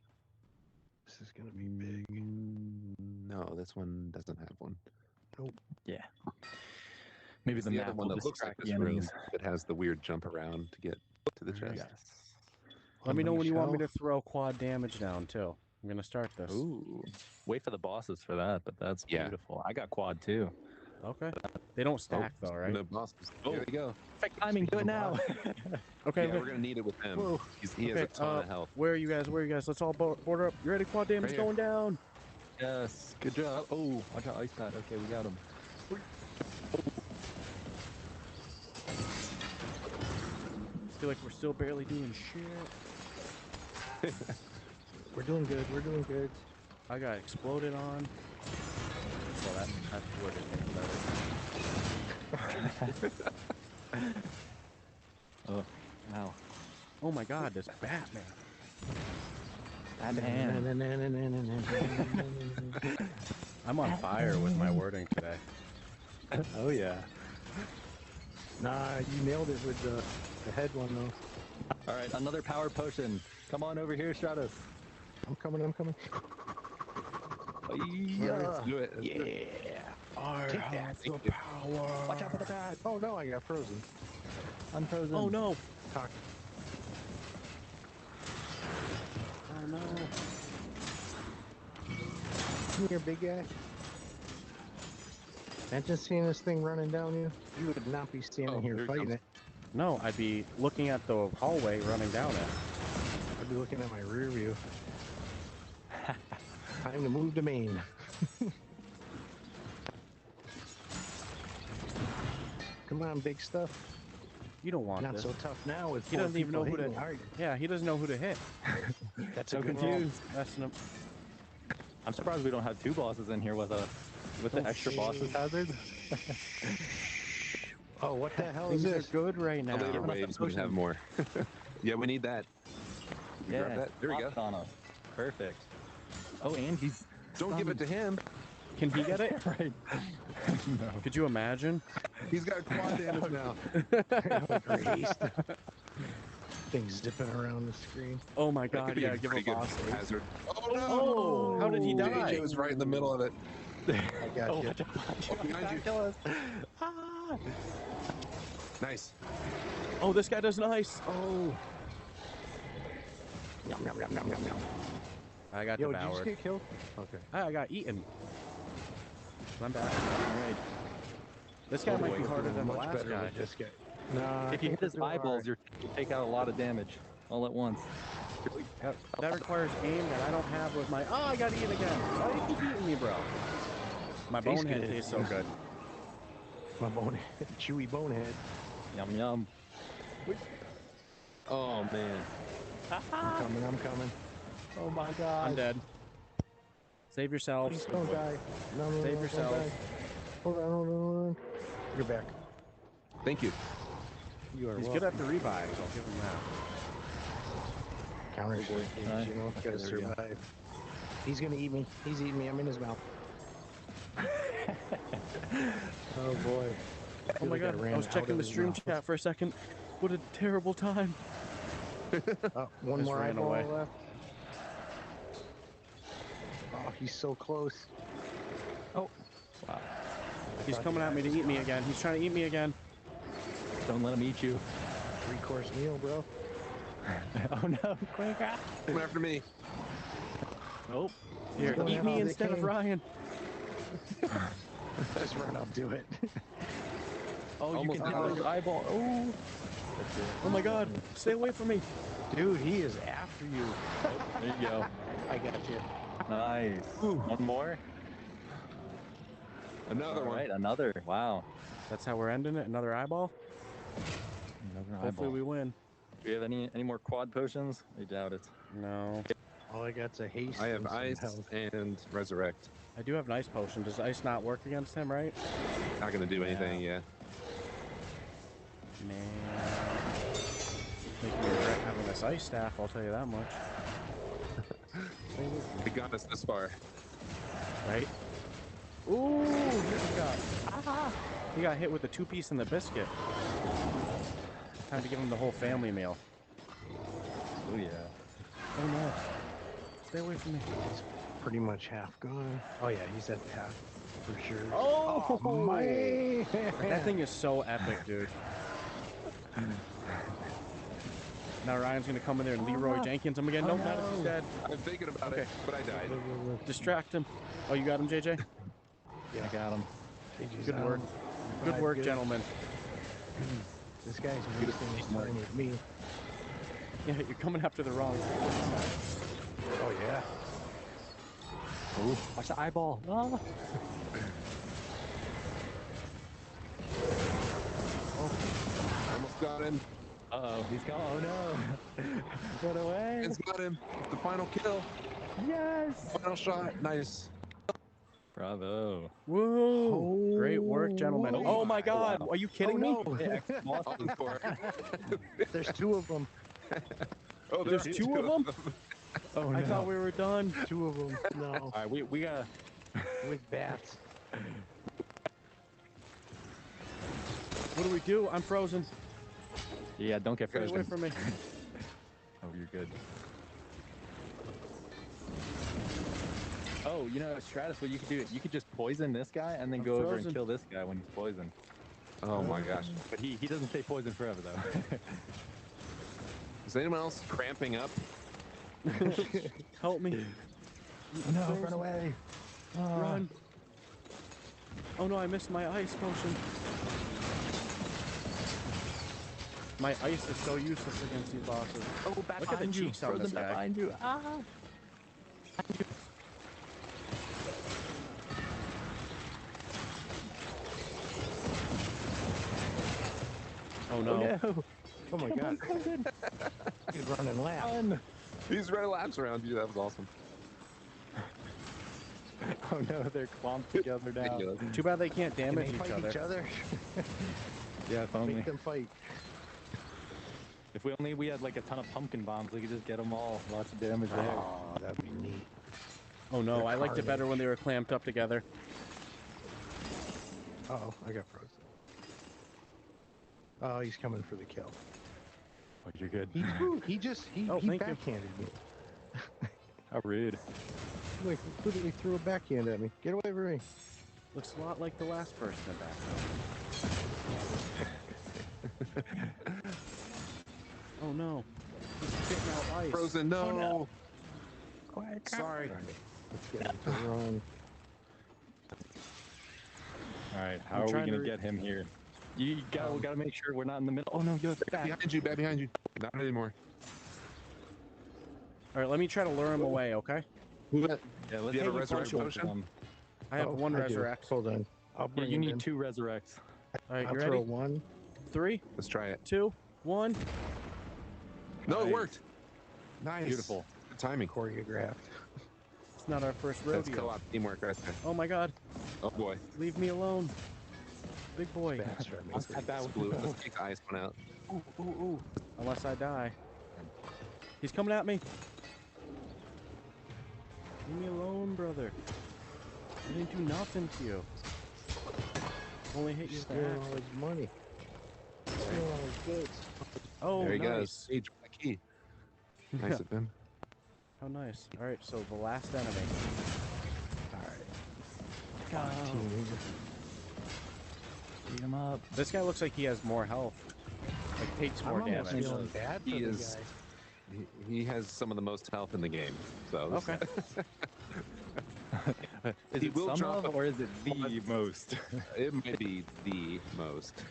This is gonna be big. No, this one doesn't have one. Yeah. Maybe It's the the map other one will that looks like distract this the room enemies. that has the weird jump around to get to the chest. Yes. Let me know when you want me to Shelf. throw quad damage down too. I'm gonna start this. Ooh. Wait for the bosses for that, but that's Yeah. beautiful. I got quad too. Okay. They don't stack though, right? No bosses. There you go. Perfect timing. Do it now. Okay. Yeah, we're gonna need it with him. Whoa. He has a Okay, ton of health. Where are you guys? Where are you guys? Let's all border up. You ready? Quad damage Right here. going down. Yes. Good job. Oh, I got ice pad. Okay, we got him. Feel like we're still barely doing shit. We're doing good. We're doing good. I got exploded on. Well, that's where it better. Oh, wow. Oh my God, this Batman. I'm on fire with my wording today. Oh, yeah. Nah, you nailed it with the head one though. All right, another power potion. Come on over here, Stratus. I'm coming. I'm coming. Yeah. Let's do it. Yeah. Take that. Thank you. Power. Watch out for the bat. Oh no, I got frozen. Unfrozen. Oh no. Talk. Oh no. Come here, big guy. Imagine seeing this thing running down you. You would not be standing Oh, here here it fighting comes. it. No, I'd be looking at the hallway running down it. I'd be looking at my rear view. Time to move to Maine. Come on, big stuff. You don't want Not this. so tough now with He four doesn't even know people who to. hitting, are you? Yeah, he doesn't know who to hit. That's So a good confused. Messing up. I'm surprised we don't have 2 bosses in here with us. With the extra bosses hazard. Oh, what the hell is Things are this? good right now. The later Giving us a waves would have potion. more. Yeah, we need that. You grab that? There we go. locked on us. Perfect. Oh, and he's Don't give it to him. Can he get it? right. No. Could you imagine? He's got quad damage now. Grease. Things zipping around the screen. Oh my That could God! be Yeah, a give pretty him good boss. hazard. Oh no! Oh, how did he die? JJ was right in the middle of it. I got Oh, you. watch out. Oh, behind you. Kill us. Ah. Nice. Oh, this guy does nice. Oh, Yum, yum, yum, yum, yum, yum. I got Yo, did you just devoured. get killed? Okay. I got eaten. I'm back. All right. This guy Oh, might be boy. harder than the Much last better guy. with this guy. Nah, If you hit his eyeballs, you take out a lot of damage all at once. That requires aim that I don't have with my. Oh, I got eaten again. Why do you keep eating me, bro? My Tastes bonehead good. tastes so good. my bonehead, chewy bonehead. Yum yum. Oh man. I'm coming. Oh my god. I'm dead. Save yourselves. Please don't die. No, no, Save no, yourself. Don't die. Hold on, hold on, hold on. You're back. Thank you. You are He's welcome. good at the revives. I'll give him that. Counter Oh, boy. strike, you know, gotta there we go. survive. He's gonna eat me. He's eating me. I'm in his mouth. Oh boy. I Oh feel my like I God! ran I was out checking of the his stream mouth. chat for a second. What a terrible time. Oh, one Just more ran eyeball away. left. Oh, he's so close. Oh. Wow. He's coming at me to eat me again. He's trying to eat me again. Don't let him eat you. 3-course meal, bro. Oh no, quick! Come after me. Oh, Here, Going eat after me the instead of king. Ryan. Just run up to it. oh, you Almost can hit got those him. eyeball. Oh, Oh my god, stay away from me. Dude, he is after you. there you go. I got you. Nice. One more. Another All one. right, another. Wow. That's how we're ending it. Another eyeball. Another Hopefully eyeball. we win. Do you have any more quad potions? I doubt it. No. All I got's a haste. I have and some ice health. and resurrect. I do have an ice potion. Does ice not work against him, right? Not gonna do anything. Yeah. Man. Make me regret having this ice staff, I'll tell you that much. It got us this far. Right? Ooh, he got hit with the 2-piece and the biscuit. Time to give him the whole family meal. Oh yeah. Oh no. Stay away from me. Pretty much half gone. Oh yeah, he's at half for sure. Oh, man! That thing is so epic, dude. Now Ryan's gonna come in there and Leroy Jenkins him again. Nope, not if he's dead. I'm thinking about it, but I died. Distract him. Oh, you got him, JJ? Yeah, I got him. Good work. Good work, gentlemen. This guy's wasting his time with me. Yeah, you're coming after the wrong. Oh yeah. Oh, watch the eyeball. Ah. Almost got him. Uh-oh, he's gone. Oh no. Run away. It's got him. The final kill. Yes. Final shot. Nice. Bravo. Whoa! Great work, gentlemen. Oh Oh my my, God! wow. Are you kidding me? Hey, boss. Encore. There's two of them. Oh, There's two of them? Oh no. I thought we were done. Two of them. No. All right, we got. With bats. What do we do? I'm frozen. Yeah, don't get Get away frozen. from me. Oh, you're good. Oh, you know, Stratus, what you could do, you could just poison this guy and then I'm go over frozen. and kill this guy when he's poisoned. Oh my gosh. But he doesn't stay poisoned forever, though. Is anyone else cramping up? Help me. No, Frozen. run away. Run. Oh no, I missed my ice potion. My ice is so useless against these bosses. Oh, back Look at the behind you. cheeks on Frozen this back guy. behind you. Ah. Oh no. no. Oh my god. He's running laps. Run. He's running laps around you. That was awesome. Oh no, they're clumped together now. Ridiculous. Too bad they can't Can damage they fight each other. Yeah, if only. Make them fight. If we had like a ton of pumpkin bombs, we could just get them all. Lots of damage there. Oh, that'd be neat. Oh no, They're I liked it better carnage. when they were clamped up together. Uh-oh, I got frozen. Oh, he's coming for the kill. Oh, you're good. He Oh, he thank you. backhanded me. How rude. Like, literally threw a backhand at me. Get away from me. Looks a lot like the last person in that. Oh no. He's spitting out ice. Frozen. No. Oh, no. Quiet. Sorry. Let's get him to run. All right, how I'm are we trying to gonna get him here? You gotta make sure we're not in the middle. Oh no, you're back. Behind you. Back behind you. Not anymore. Alright, let me try to lure him away, okay? Yeah, let's Do you have a take resurrect bunch of potion? them. I have one I do. resurrect. Hold on. I'll Yeah, bring you him need in. 2 resurrects. Alright, I'll you throw ready? one. 3, Let's try it. 2, 1. No, it Nice. worked. Nice. Beautiful. Good timing. Choreographed. It's not our first That's rodeo. co-op teamwork right there. Oh my god. Oh boy. Leave me alone. Big boy. Bats are amazing. That Blue. Let's take the ice one out. Ooh, ooh, ooh. Unless I die. He's coming at me. Leave me alone, brother. I didn't do nothing to you. Only hit you with Stealing that. all his money. Stealing all his goods. Oh, There he nice. goes. Age by key. Nice of him. How nice. Alright, so the last enemy. Alright. Go. Team. Beat him up. This guy looks like he has more health. Like takes more I'm almost damage. feeling bad for He the is- guy. He has some of the most health in the game. So this Okay. Is He it will some drop of, a- or is it the most? it might be the most.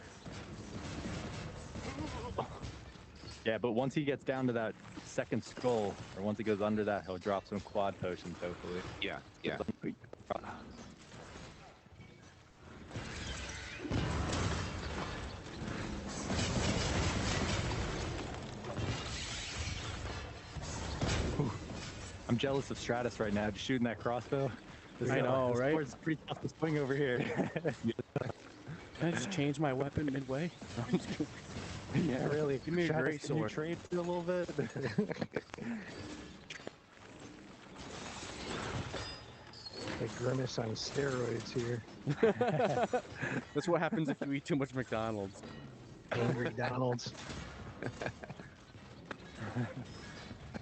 Yeah, but once he gets down to that second skull, or once he goes under that, he'll drop some quad potions, hopefully. Yeah, yeah. I'm jealous of Stratus right now, just shooting that crossbow. I know, this right? sword's pretty tough to swing over here. Can I just change my weapon midway? I'm just kidding. Yeah, Really, Give me a Stratus, great can you sword. trade for a little bit? Like Grimace on steroids here. That's what happens if you eat too much McDonald's. Angry Donald's.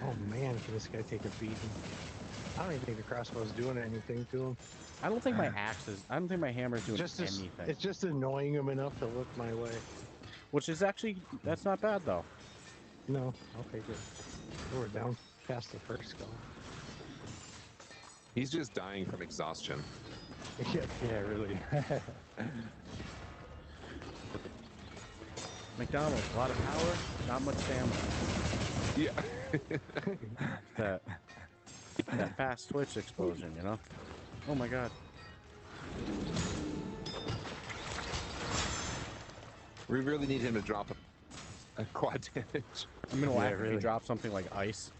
Oh man, can this guy take a beating? I don't even think the crossbow's doing anything to him. I don't think my axe is. I don't think my hammer's doing anything. It's just annoying him enough to look my way. Which is actually, that's not bad though. No, I'll take it. We're down past the first skull. He's just dying from exhaustion. Yeah, really. McDonald's, a lot of power, not much stamina. Yeah. That fast twitch explosion, you know? Oh my god. We really need him to drop a quad damage. I'm gonna laugh if really. you drop something like ice.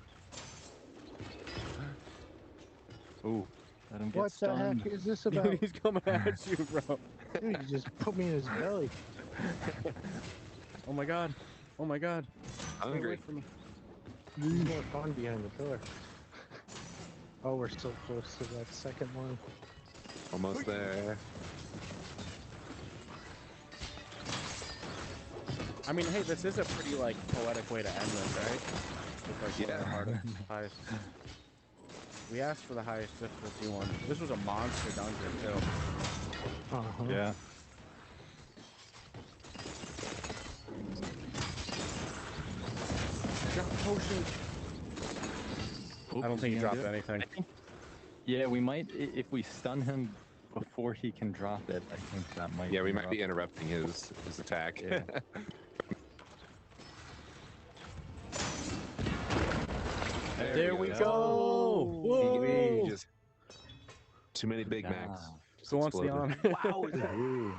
Ooh, let him get What the stunned. heck is this Dude, about? he's coming at you, bro. Dude, he just put me in his belly. Oh my god. Oh my god. Stay away Hungry. from me. There's more fun behind the pillar. Oh, we're so close to that second one. Almost there. I mean, hey, this is a pretty, like, poetic way to end this, right? With, like, one of the hardest, highest. We asked for the highest difficulty one. This was a monster dungeon, too. Uh-huh. Yeah. Drop potion. I don't think he dropped anything. Yeah, we might, if we stun him before he can drop it, I think that might Yeah, we be might be rough. interrupting his attack. Yeah. There we go. He Whoa. just too many Big Macs. Ah. Just Who wants the exploded. honor? Ooh.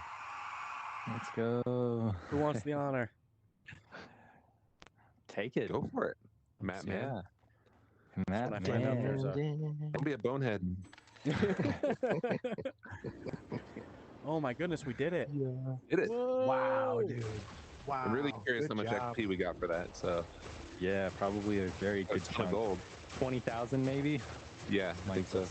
Let's go. Who wants the honor? Take it. Go for it, Matt. Man, Yeah. Matt, When I find out there's a- don't be a bonehead. Oh my goodness, we did it. Yeah. Did it? Wow, dude. Wow. I'm really curious Good how much job. XP we got for that. So Yeah, probably a very a good ton of chunk. gold. 20,000 maybe? Yeah, I think so.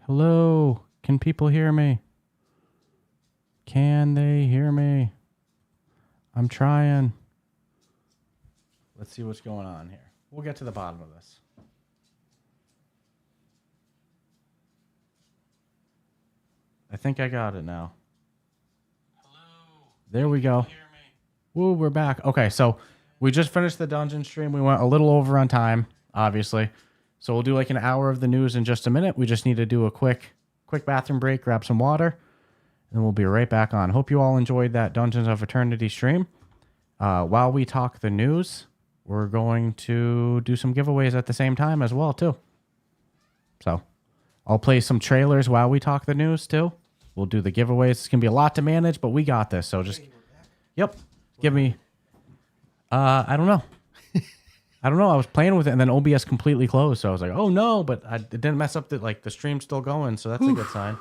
Hello. Can people hear me? Can they hear me? I'm trying. Let's see what's going on here. We'll get to the bottom of this. I think I got it now. Hello. There we go. Woo, we're back. Okay, so we just finished the dungeon stream. We went a little over on time, obviously. So we'll do like an hour of the news in just a minute. We just need to do a quick bathroom break, grab some water, and then we'll be right back on. Hope you all enjoyed that Dungeons of Eternity stream. While we talk the news, we're going to do some giveaways at the same time as well, too. So I'll play some trailers while we talk the news, too. We'll do the giveaways. It's going to be a lot to manage, but we got this. So just, yep, give me, I don't know. I don't know. I was playing with it, and then OBS completely closed. So I was like, "Oh no!" But it didn't mess up. The stream's still going, so that's a good sign.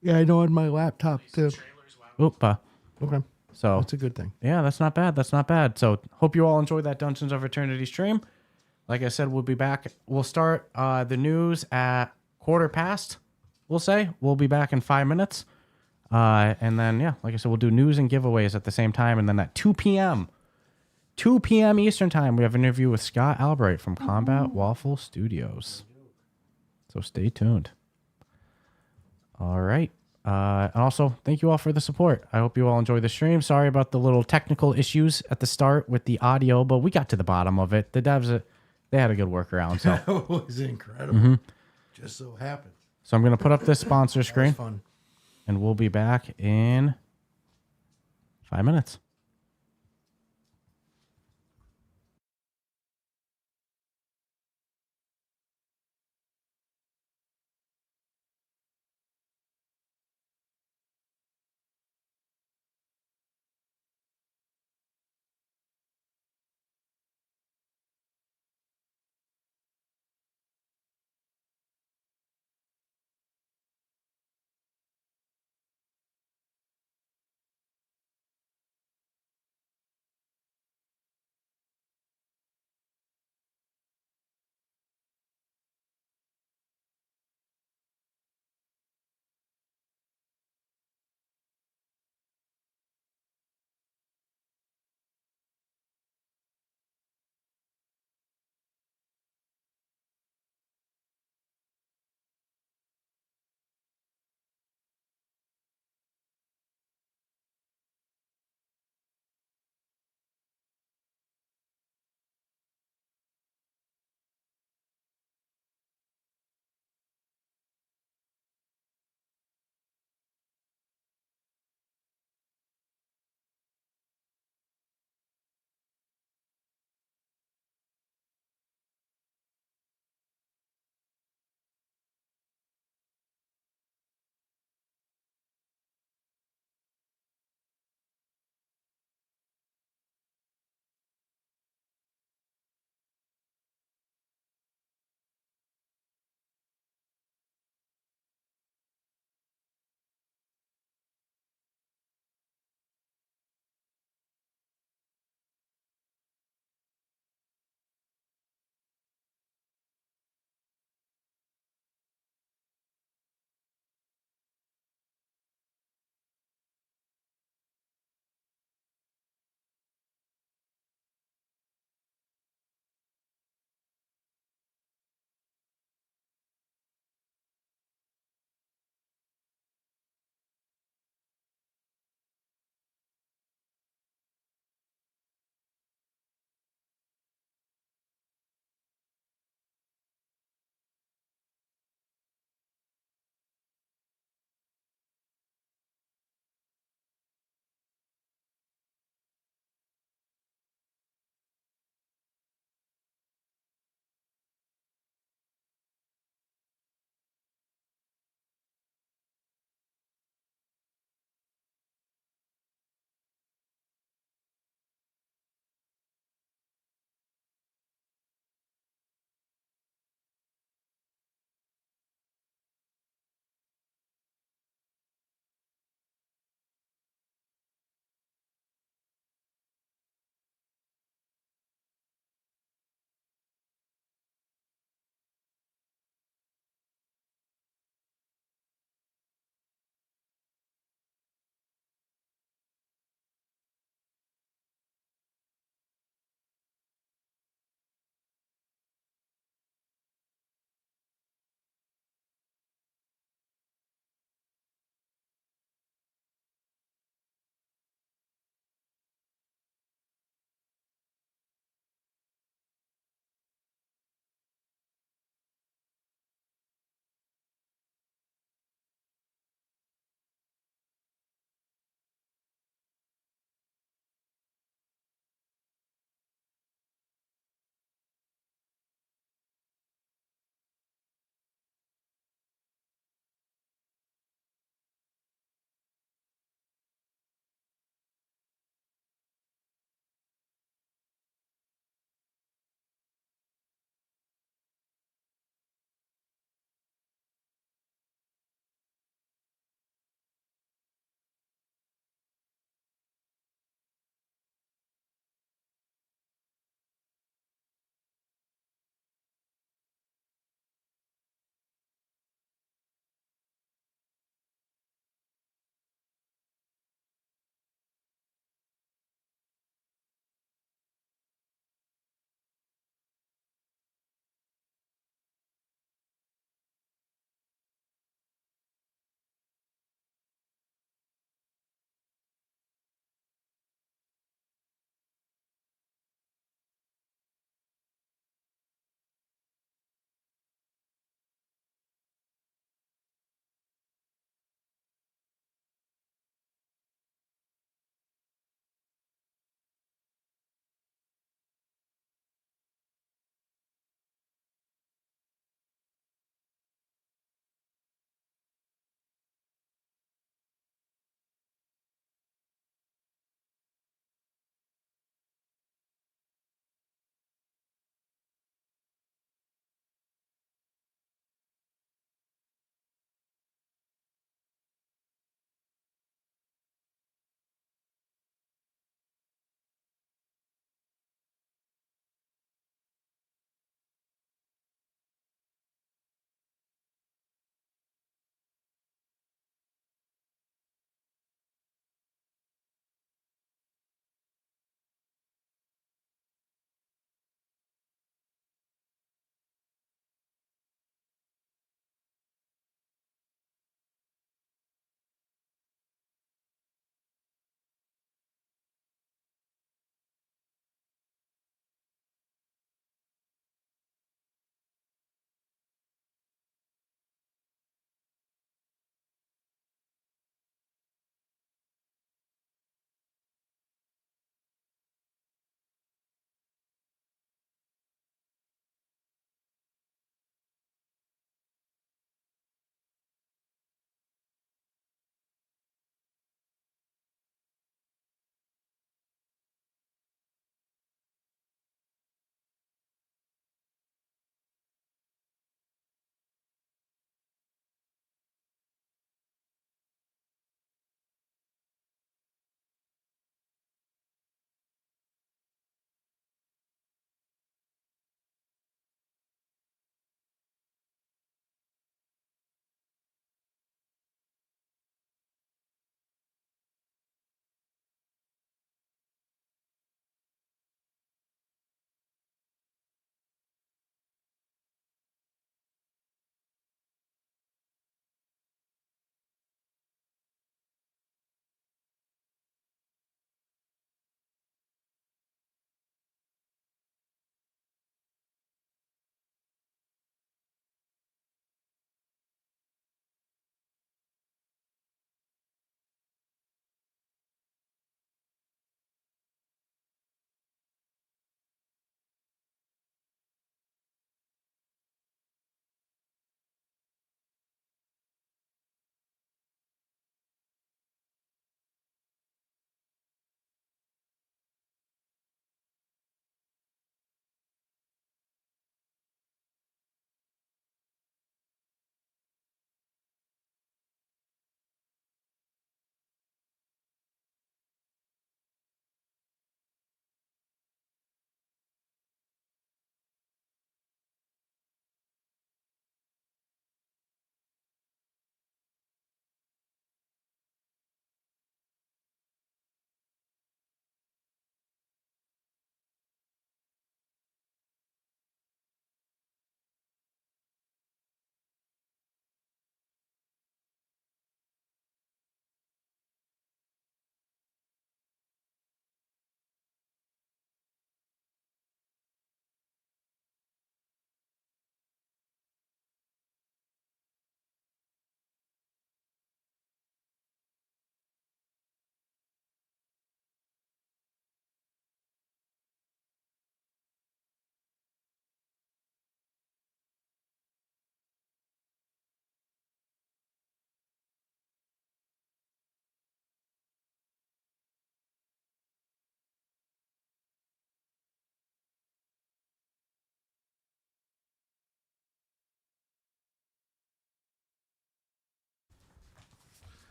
Yeah, I know on my laptop too. Oop. Okay, So that's a good thing. yeah, that's not bad. That's not bad. So hope you all enjoyed that Dungeons of Eternity stream. Like I said, we'll be back. We'll start the news at 1:15. We'll say we'll be back in 5 minutes, and then yeah, like I said, we'll do news and giveaways at the same time, and then at 2 p.m. 2 p.m. Eastern Time, we have an interview with Scott Albright from Combat Waffle Studios. So stay tuned. All right. And also, thank you all for the support. I hope you all enjoy the stream. Sorry about the little technical issues at the start with the audio, but we got to the bottom of it. The devs, they had a good workaround. So That was incredible. Just so happened. I'm going to put up this sponsor That was screen, fun. and we'll be back in 5 minutes.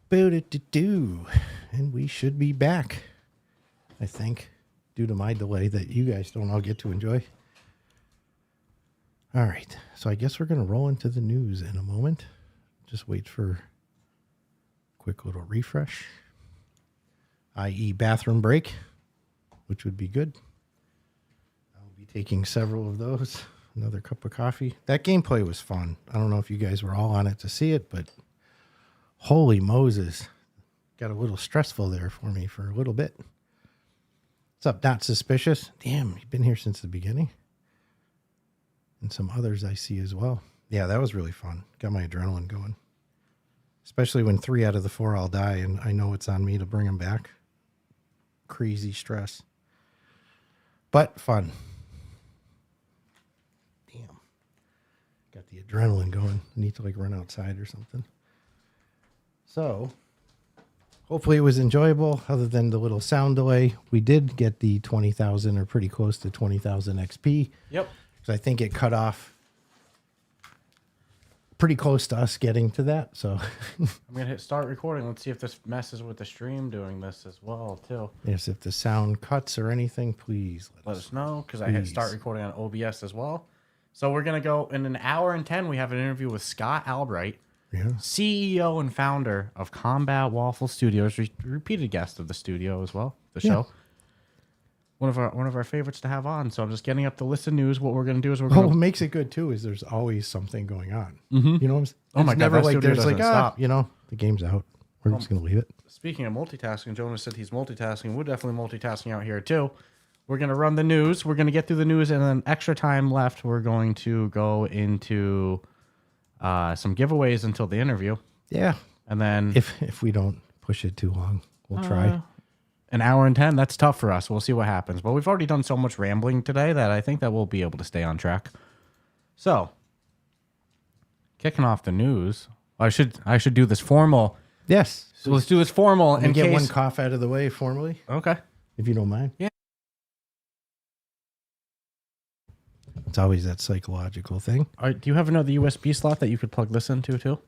Boo-doo-doo-doo. And we should be back, I think, due to my delay that you guys don't all get to enjoy. All right. So I guess we're going to roll into the news in a moment. Just wait for a quick little refresh, i.e. bathroom break, which would be good. I'll be taking several of those. Another cup of coffee. That gameplay was fun. I don't know if you guys were all on it to see it, but holy Moses. Got a little stressful there for me for a little bit. What's up, Not Suspicious? Damn, you've been here since the beginning. And some others I see as well. Yeah, that was really fun. Got my adrenaline going. Especially when 3 out of the 4 all die and I know it's on me to bring them back. Crazy stress. But fun. Damn. Got the adrenaline going. I need to like run outside or something. So, hopefully it was enjoyable other than the little sound delay. We did get the 20,000 or pretty close to 20,000 XP. Yep. So I think it cut off pretty close to us getting to that. So I'm going to hit start recording. Let's see if this messes with the stream doing this as well, too. yes, if the sound cuts or anything, please Let us know, because I hit Please. start recording on OBS as well. So we're going to go in an hour and 10. We have an interview with Scott Albright, Yeah. CEO and founder of Combat Waffle Studios, repeated guest of the studio as well, the Yeah. show. One of our favorites to have on. So I'm just getting up the list of news. What we're going to do is we're What going to makes it good too is there's always something going on. Mhm. You know what I'm saying? Oh my It's God, never that like studio there's like, doesn't stop. you know, the game's out. We're just going to leave it. Speaking of multitasking, Jonas said he's multitasking. We're definitely multitasking out here too. We're going to run the news. We're going to get through the news, and then extra time left. We're going to go into some giveaways until the interview, Yeah. and then If we don't push it too long, we'll try. an hour and 10. That's tough for us. We'll see what happens. But we've already done so much rambling today that I think that we'll be able to stay on track. So, kicking off the news, I should do this formal. Yes. So let's do this formal And in get case. one cough out of the way formally, Okay. if you don't mind. Yeah. It's always that psychological thing. All right, do you have another USB slot that you could plug this into too?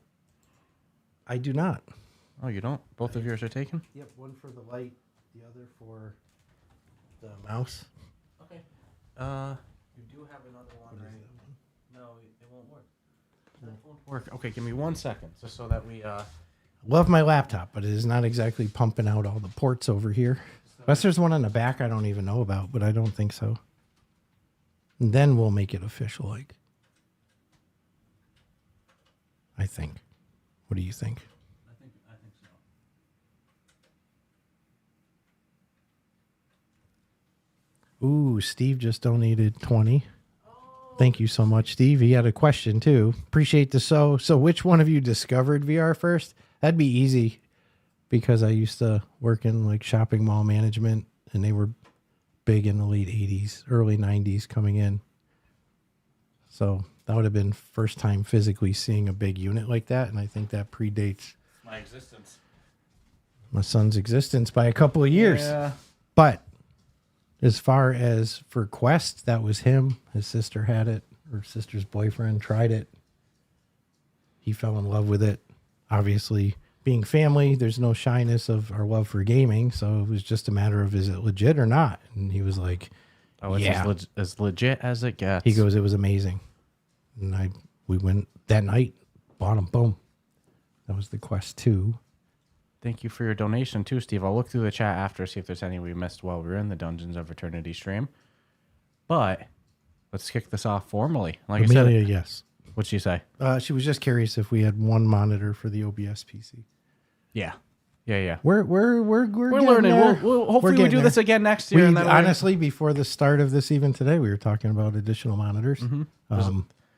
I do not. Oh, you don't? Both of yours are taken? Yep, one for the light, the other for the mouse. Okay. You do have another one, right? No, it won't work. That won't work. Okay, give me 1 second, just so that we. Love my laptop, but it is not exactly pumping out all the ports over here. Unless there's one on the back I don't even know about, but I don't think so. And then we'll make it official, like. I think. What do you think? I think so. Ooh, Steve just donated 20. Thank you so much, Steve. He had a question too. Appreciate the so. So which one of you discovered VR first? That'd be easy because I used to work in like shopping mall management and they were big in the late 80s, early 90s coming in. So that would have been first time physically seeing a big unit like that. And I think that predates My existence. my son's existence by a couple of years. Yeah. But as far as for Quest, that was him. His sister had it. Her sister's boyfriend tried it. He fell in love with it. Obviously, being family, there's no shyness of our love for gaming. So it was just a matter of, is it legit or not? And he was like, Oh, it's yeah. as legit as it gets. He goes, it was amazing. And we went that night, bought him, boom. That was the Quest 2. Thank you for your donation too, Steve. I'll look through the chat after, see if there's any we missed while we were in the Dungeons of Eternity stream. But let's kick this off formally. Like Amelia, I said, yes. what'd she say? She was just curious if we had one monitor for the OBS PC. Yeah. Yeah. We're We're getting learning. there. We'll hopefully we getting do there. this again next year. We and then honestly, before the start of this, even today, we were talking about additional monitors,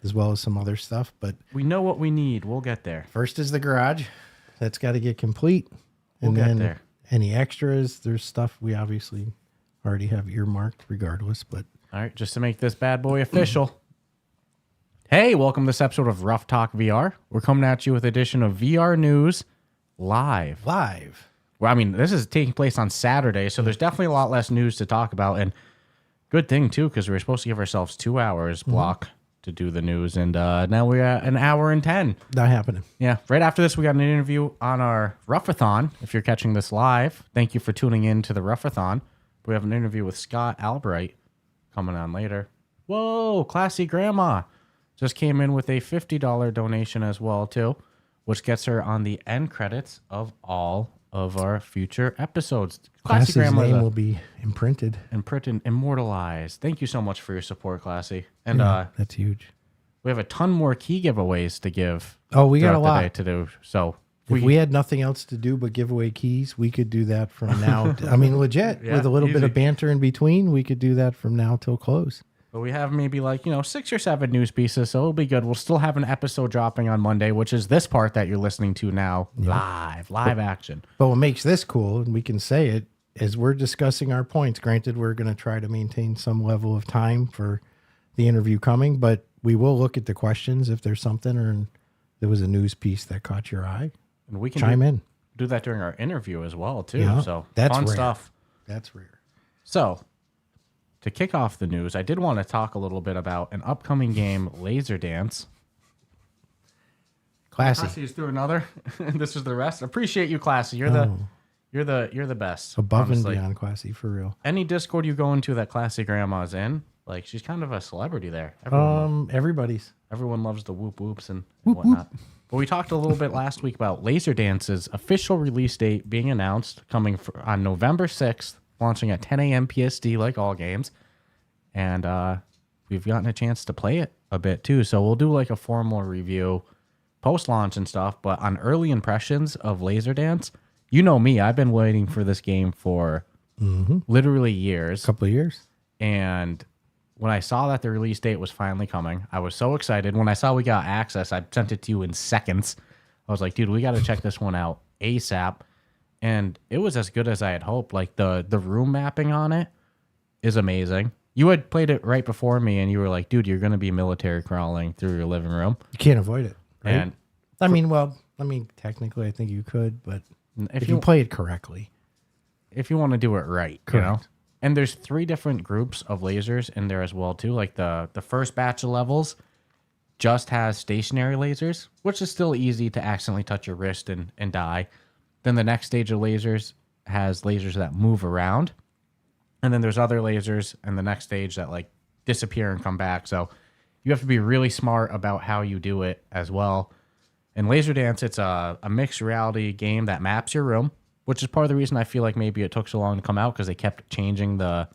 as well as some other stuff. But we know what we need. We'll get there. first is the garage. That's got to get complete. We'll And get then there. any extras, there's stuff we obviously already have earmarked regardless. But All right, just to make this bad boy official. Hey, welcome to this episode of Rough Talk VR. We're coming at you with an edition of VR News Live. live. Well, I mean, this is taking place on Saturday, so there's definitely a lot less news to talk about. And good thing, too, because we were supposed to give ourselves 2 hours block to do the news, and now we're at an hour and 10. Not happening. Yeah, right after this, we got an interview on our Ruff-A-Thon. If you're catching this live, thank you for tuning in to the Ruff-A-Thon. We have an interview with Scott Albright coming on later. Whoa, classy grandma just came in with a $50 donation as well, too, which gets her on the end credits of all of our future episodes. Classy Classy's grandma name will be imprinted. immortalized. Thank you so much for your support, Classy. And Yeah, that's huge. we have a ton more key giveaways to give. Oh, we got a throughout the lot day to do. So If we had nothing else to do but give away keys, we could do that from now. I mean, legit, Yeah, with a little bit easy. of banter in between, we could do that from now till close. But we have maybe 6 or 7 news pieces, so it'll be good. We'll still have an episode dropping on Monday, which is this part that you're listening to now, live action. But what makes this cool, and we can say it, is we're discussing our points. Granted, we're going to try to maintain some level of time for the interview coming, but we will look at the questions if there's something or there was a news piece that caught your eye. And we can Chime in. do that during our interview as well, too. Yeah, So that's fun rare. stuff. That's rare. So to kick off the news, I did want to talk a little bit about an upcoming game, Laser Dance. Classy. Classy's through another. This is the rest. Appreciate you, Classy. You're the best. Above honestly. and beyond classy, for real. Any Discord you go into that Classy Grandma's in, she's kind of a celebrity there. Everybody's. Everyone loves the whoop whoops and whatnot. But we talked a little bit last week about Laser Dance's official release date being announced, coming on November 6th, launching at 10 a.m. PST, like all games. And we've gotten a chance to play it a bit too. So we'll do a formal review post-launch and stuff. But on early impressions of Laser Dance, you know me, I've been waiting for this game for literally years. Couple of years. And when I saw that the release date was finally coming, I was so excited. When I saw we got access, I sent it to you in seconds. I was like, dude, we got to check this one out ASAP. And it was as good as I had hoped. The room mapping on it is amazing. You had played it right before me, and you were like, dude, you're going to be military crawling through your living room. You can't avoid it. Right? And technically, I think you could, but if if you play it correctly. if you want to do it right, Correct. And there's 3 different groups of lasers in there as well, too. The first batch of levels just has stationary lasers, which is still easy to accidentally touch your wrist and die. Then the next stage of lasers has lasers that move around. And then there's other lasers in the next stage that disappear and come back. So you have to be really smart about how you do it as well. In Laser Dance, it's a mixed reality game that maps your room, which is part of the reason I feel like maybe it took so long to come out, because they kept changing the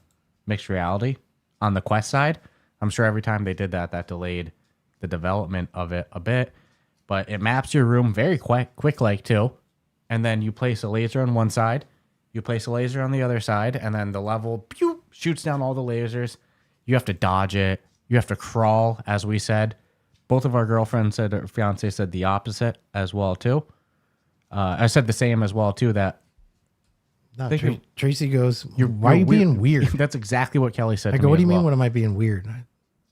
mixed reality on the Quest side. I'm sure every time they did that, that delayed the development of it a bit. But it maps your room very quick too. And then you place a laser on one side, you place a laser on the other side, and then the level pew, shoots down all the lasers. You have to dodge it. You have to crawl, as we said. Both of our girlfriends said, or fiance said the opposite as well too. I said the same as well too. That No, Think you- Tracy goes, why are you being weird? That's exactly what Kelly said. I to go, me what do as you mean? well. What am I being weird?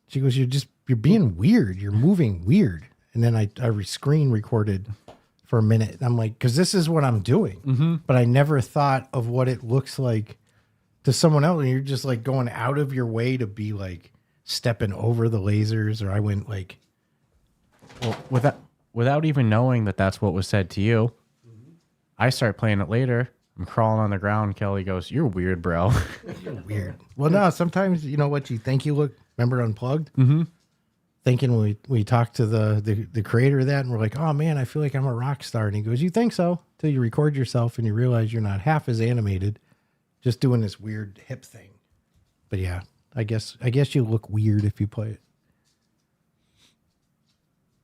She goes, you're being weird. You're moving weird. And then I screen recorded for a minute. I'm like, because this is what I'm doing. But I never thought of what it looks like to someone else. And you're just going out of your way to be stepping over the lasers. Or I went Well, without even knowing that that's what was said to you, I start playing it later. I'm crawling on the ground. Kelly goes, "You're weird, bro." weird. Well, no, sometimes you know what you think you look. Remember Unplugged? Thinking we talked to the creator of that, and we're like, oh man, I feel like I'm a rock star. And he goes, you think so? Till you record yourself and you realize you're not half as animated, just doing this weird hip thing. But yeah, I guess you look weird if you play it.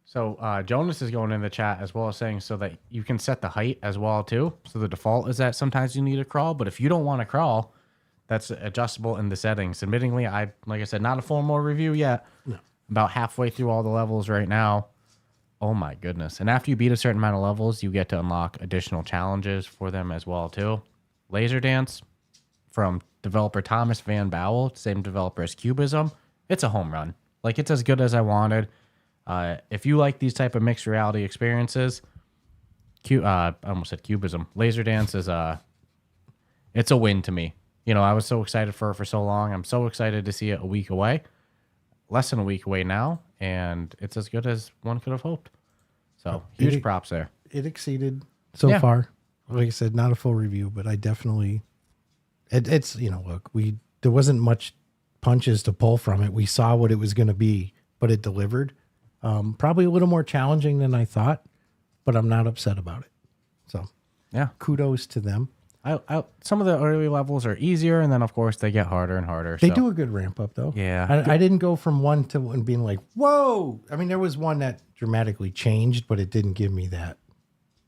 So Jonas is going in the chat as well, saying so that you can set the height as well too. So the default is that sometimes you need to crawl, but if you don't want to crawl, that's adjustable in the settings. Admittingly, like I said, not a formal review yet. No. About halfway through all the levels right now. Oh my goodness. And after you beat a certain amount of levels, you get to unlock additional challenges for them as well too. Laser Dance from developer Thomas Van Bowel, same developer as Cubism. It's a home run. It's as good as I wanted. If you like these type of mixed reality experiences, I almost said Cubism. Laser Dance is it's a win to me. I was so excited for it for so long. I'm so excited to see it a week away. Less than a week away now, and it's as good as one could have hoped. So It- huge props there. It exceeded so Yeah. far. Like I said, not a full review, but I definitely it's look, there wasn't much punches to pull from it. We saw what it was going to be, but it delivered. Probably a little more challenging than I thought, but I'm not upset about it. So Yeah. kudos to them. Some of the early levels are easier, and then of course they get harder and harder. They so. do a good ramp up though. Yeah. I didn't go from one to one being like, whoa. I mean, there was one that dramatically changed, but it didn't give me that.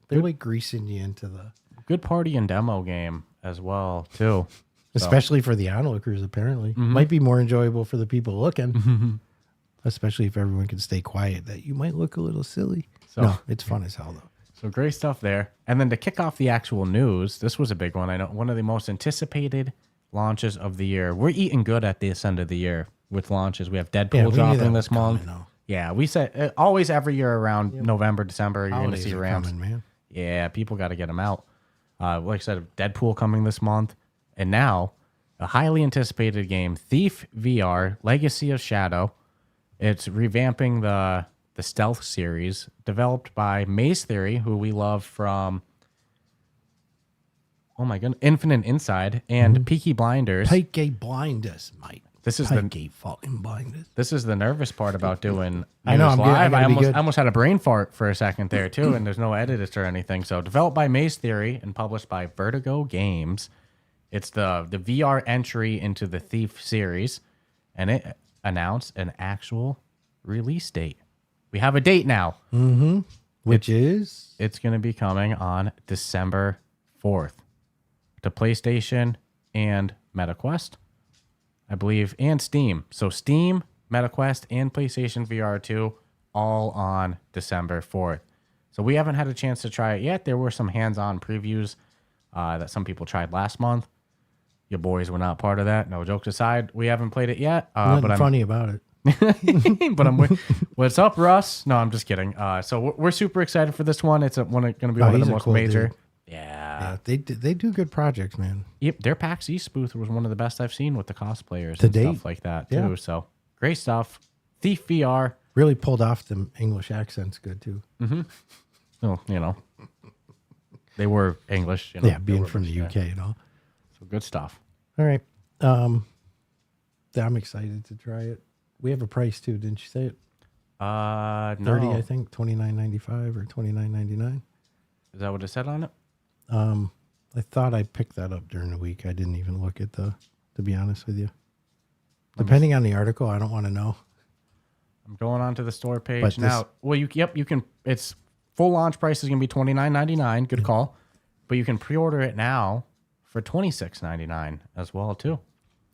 They're like greasing you into the, Good party and demo game as well too. especially for the onlookers, apparently. Might be more enjoyable for the people looking, especially if everyone can stay quiet, that you might look a little silly. So- No, it's fun as hell though. So great stuff there. And then to kick off the actual news, this was a big one. I know one of the most anticipated launches of the year. We're eating good at this end of the year with launches. We have Deadpool we knew that dropping was this month. coming, though. Yeah, we said always every year around November, December, you're going to Holidays see are ramps. coming, man. Yeah, people got to get them out. Like I said, Deadpool coming this month. And now, a highly anticipated game, Thief VR, Legacy of Shadow. It's revamping the Stealth series, developed by Maze Theory, who we love from, oh my goodness, Infinite Inside and Peaky Blinders. Pike gate blind us, mate. This is Pike the gate fucking blind us. This is the nervous part about doing I know, news I'm good. I live. gotta be good. I almost had a brain fart for a second there too, and there's no edits or anything. So developed by Maze Theory and published by Vertigo Games. It's the VR entry into the Thief series, and it announced an actual release date. We have a date now. Which is It's going to be coming on December 4th to PlayStation and MetaQuest, I believe, and Steam. So Steam, MetaQuest, and PlayStation VR 2 all on December 4th. So we haven't had a chance to try it yet. There were some hands-on previews that some people tried last month. Your boys were not part of that. No jokes aside, we haven't played it yet. nothing But I'm funny about it. but what's up, Russ? No, I'm just kidding. So we're super excited for this one. It's going to be one of he's the a most cool major. dude. Yeah. Yeah, they do good projects, man. Yep. Their PAX East booth was one of the best I've seen with the cosplayers To and date. stuff like that too. Yeah. So great stuff. Thief VR. Really pulled off the English accents good too. Well, they were English. They Being were from the English, yeah. UK and all. So good stuff. All right. I'm excited to try it. We have a price too, didn't you say it? 30, No. I think, $29.95 or $29.99. Is that what it said on it? I thought I picked that up during the week. I didn't even look at to be honest with you. Depending on the article, I don't want to know. I'm going on to the store page But now. Well, you can. It's full launch price is going to be $29.99. Good call. But you can pre-order it now for $26.99 as well too.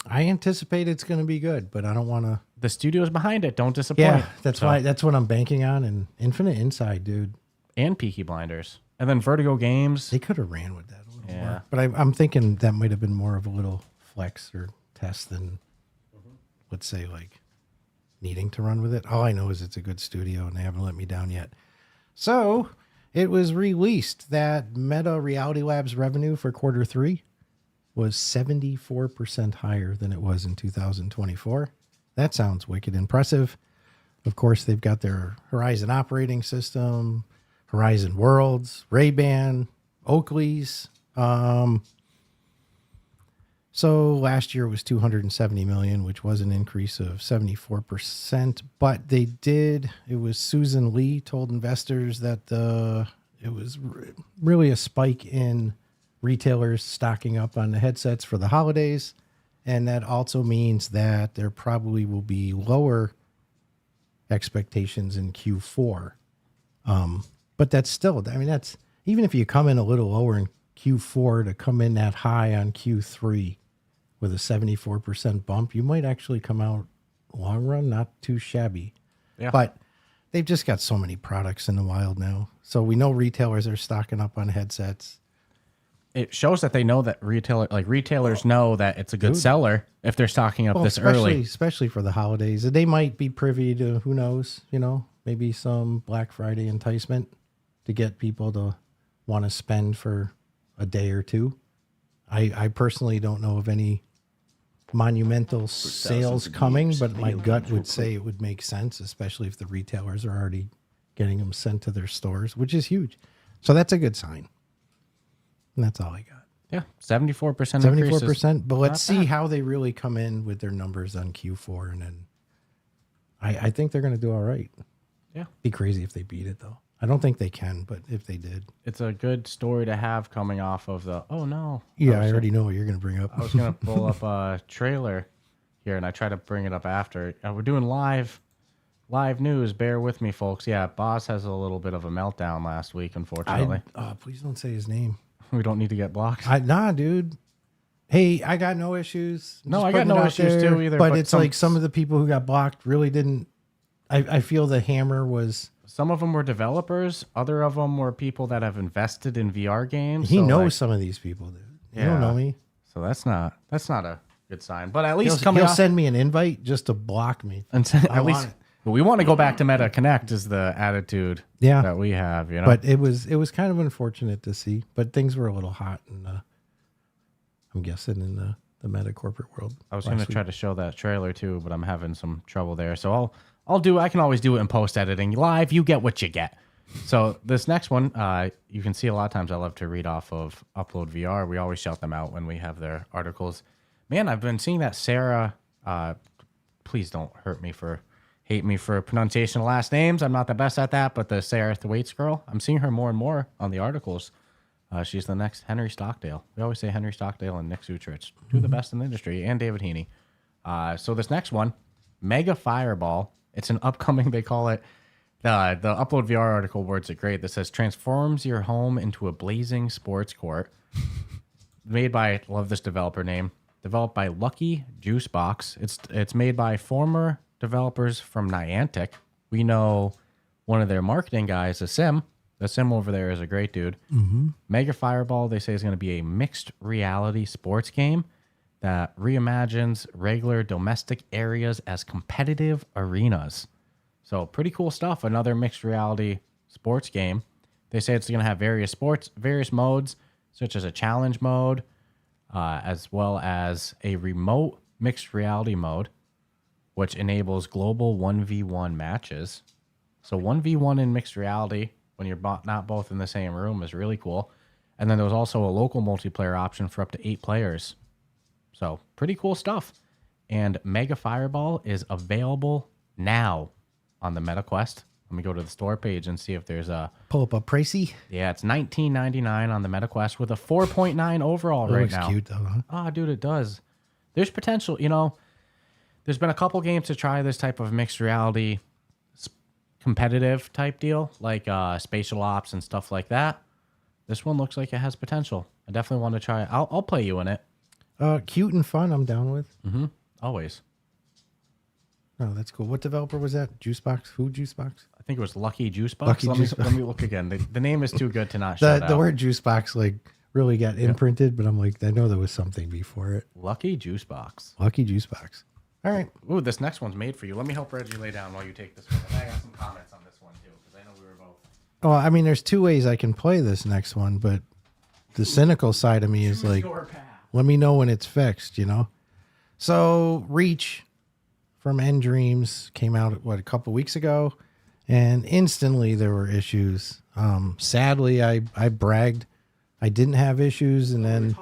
I anticipate it's going to be good, but I don't want to. The studio's behind it. Don't disappoint. Yeah, that's So- why. That's what I'm banking on. And Infinite Inside, dude, And Peaky Blinders. And then Vertigo Games. they could have ran with that a little Yeah. more. But I'm thinking that might have been more of a little flex or test than, let's say, like needing to run with it. All I know is it's a good studio, and they haven't let me down yet. So it was released that Meta Reality Labs revenue for quarter 3 was 74% higher than it was in 2024. That sounds wicked impressive. Of course, they've got their Horizon operating system, Horizon Worlds, Ray-Ban, Oakley's. So last year was 270 million, which was an increase of 74%. But it was Susan Lee told investors that it was really a spike in retailers stocking up on the headsets for the holidays. And that also means that there probably will be lower expectations in Q4. But that's still, I mean, that's even if you come in a little lower in Q4 to come in that high on Q3 with a 74% bump, you might actually come out long run, not too shabby. Yeah. But they've just got so many products in the wild now. So we know retailers are stocking up on headsets. It shows that they know that retailers know that it's a good seller if they're stocking up this early. Especially for the holidays. They might be privy to, who knows, maybe some Black Friday enticement to get people to want to spend for a day or two. I personally don't know of any monumental sales of coming, years, but my video gut games would will say it would make sense, especially if the retailers are already getting them sent to their stores, which is huge. So that's a good sign. And that's all I got. Yeah, 74% 74%. But let's not see bad. how they really come in with their numbers on Q4. And then I think they're going to do all right. Yeah. Be crazy if they beat it, though. I don't think they can, but if they did. It's a good story to have coming off of the, oh no. Yeah, I already know what you're going to bring up. I was going to pull up a trailer here, and I try to bring it up after. We're doing live news. Bear with me, folks. Yeah, Boss has a little bit of a meltdown last week, unfortunately. Please don't say his name. We don't need to get blocked. Nah, dude. Hey, I got no issues. No, Just I got putting it no out issues there. too either, But but it's some- like some of the people who got blocked really didn't. I feel the hammer was. Some of them were developers. Other of them were people that have invested in VR games. He so, knows like, some of these people, dude. You Yeah. don't know me. So that's not a good sign. But at He'll, least coming he'll off, send me an invite just to block me. and I at least want it. but we want to go back to Meta Connect is the attitude Yeah. that we have. You know, But it was kind of unfortunate to see. But things were a little hot, and I'm guessing in the Meta corporate world. I was going to try to show that trailer too, but I'm having some trouble there. So I can always do it in post editing. Live, you get what you get. So this next one, you can see a lot of times I love to read off of Upload VR. We always shout them out when we have their articles. Man, I've been seeing that Sarah. Please don't hate me for pronunciation of last names. I'm not the best at that, but the Sarah Thwaites girl, I'm seeing her more and more on the articles. She's the next Henry Stockdale. We always say Henry Stockdale and Nick Sutrich, two of the best in the industry, and David Heaney. So this next one, Mega Fireball. It's an upcoming, they call it, the Upload VR article words it great. That says, transforms your home into a blazing sports court. Made by, love this developer name, developed by Lucky Juice Box. It's made by former developers from Niantic. We know one of their marketing guys, Asim. Asim over there is a great dude. Mm-hmm. Mega Fireball, they say, is going to be a mixed reality sports game that reimagines regular domestic areas as competitive arenas. So pretty cool stuff. Another mixed reality sports game. They say it's going to have various modes, such as a challenge mode, as well as a remote mixed reality mode, which enables global 1v1 matches. So 1v1 in mixed reality, when you're not both in the same room, is really cool. And then there was also a local multiplayer option for up to 8 players. So pretty cool stuff. And Mega Fireball is available now on the MetaQuest. Let me go to the store page and see if there's a... Pull up a pricey. Yeah, it's $19.99 on the MetaQuest with a 4.9 overall It right looks now. cute, though, huh? Oh, dude, it does. There's potential, there's been a couple games to try this type of mixed reality competitive type deal, like Spatial Ops and stuff like that. This one looks like it has potential. I definitely want to try it. I'll play you in it. Cute and fun, I'm down with. Always. Oh, that's cool. What developer was that? Juicebox? Who Juicebox? I think it was Lucky Juice Box. Lucky let, Juice me, let me look again. The name is too good to not shout The out. word Juicebox like really got imprinted, but I'm like, I know there was something before it. Lucky Juice Box. Lucky Juicebox. All right. Ooh, this next one's made for you. Let me help Reggie lay down while you take this one. And I got some comments on this one too, because I know we were both. Well, I mean, there's two ways I can play this next one, but the cynical side of me is like, let me know when it's fixed, So Reach from End Dreams came out, a couple weeks ago, and instantly there were issues. Sadly, I bragged I didn't have issues, and then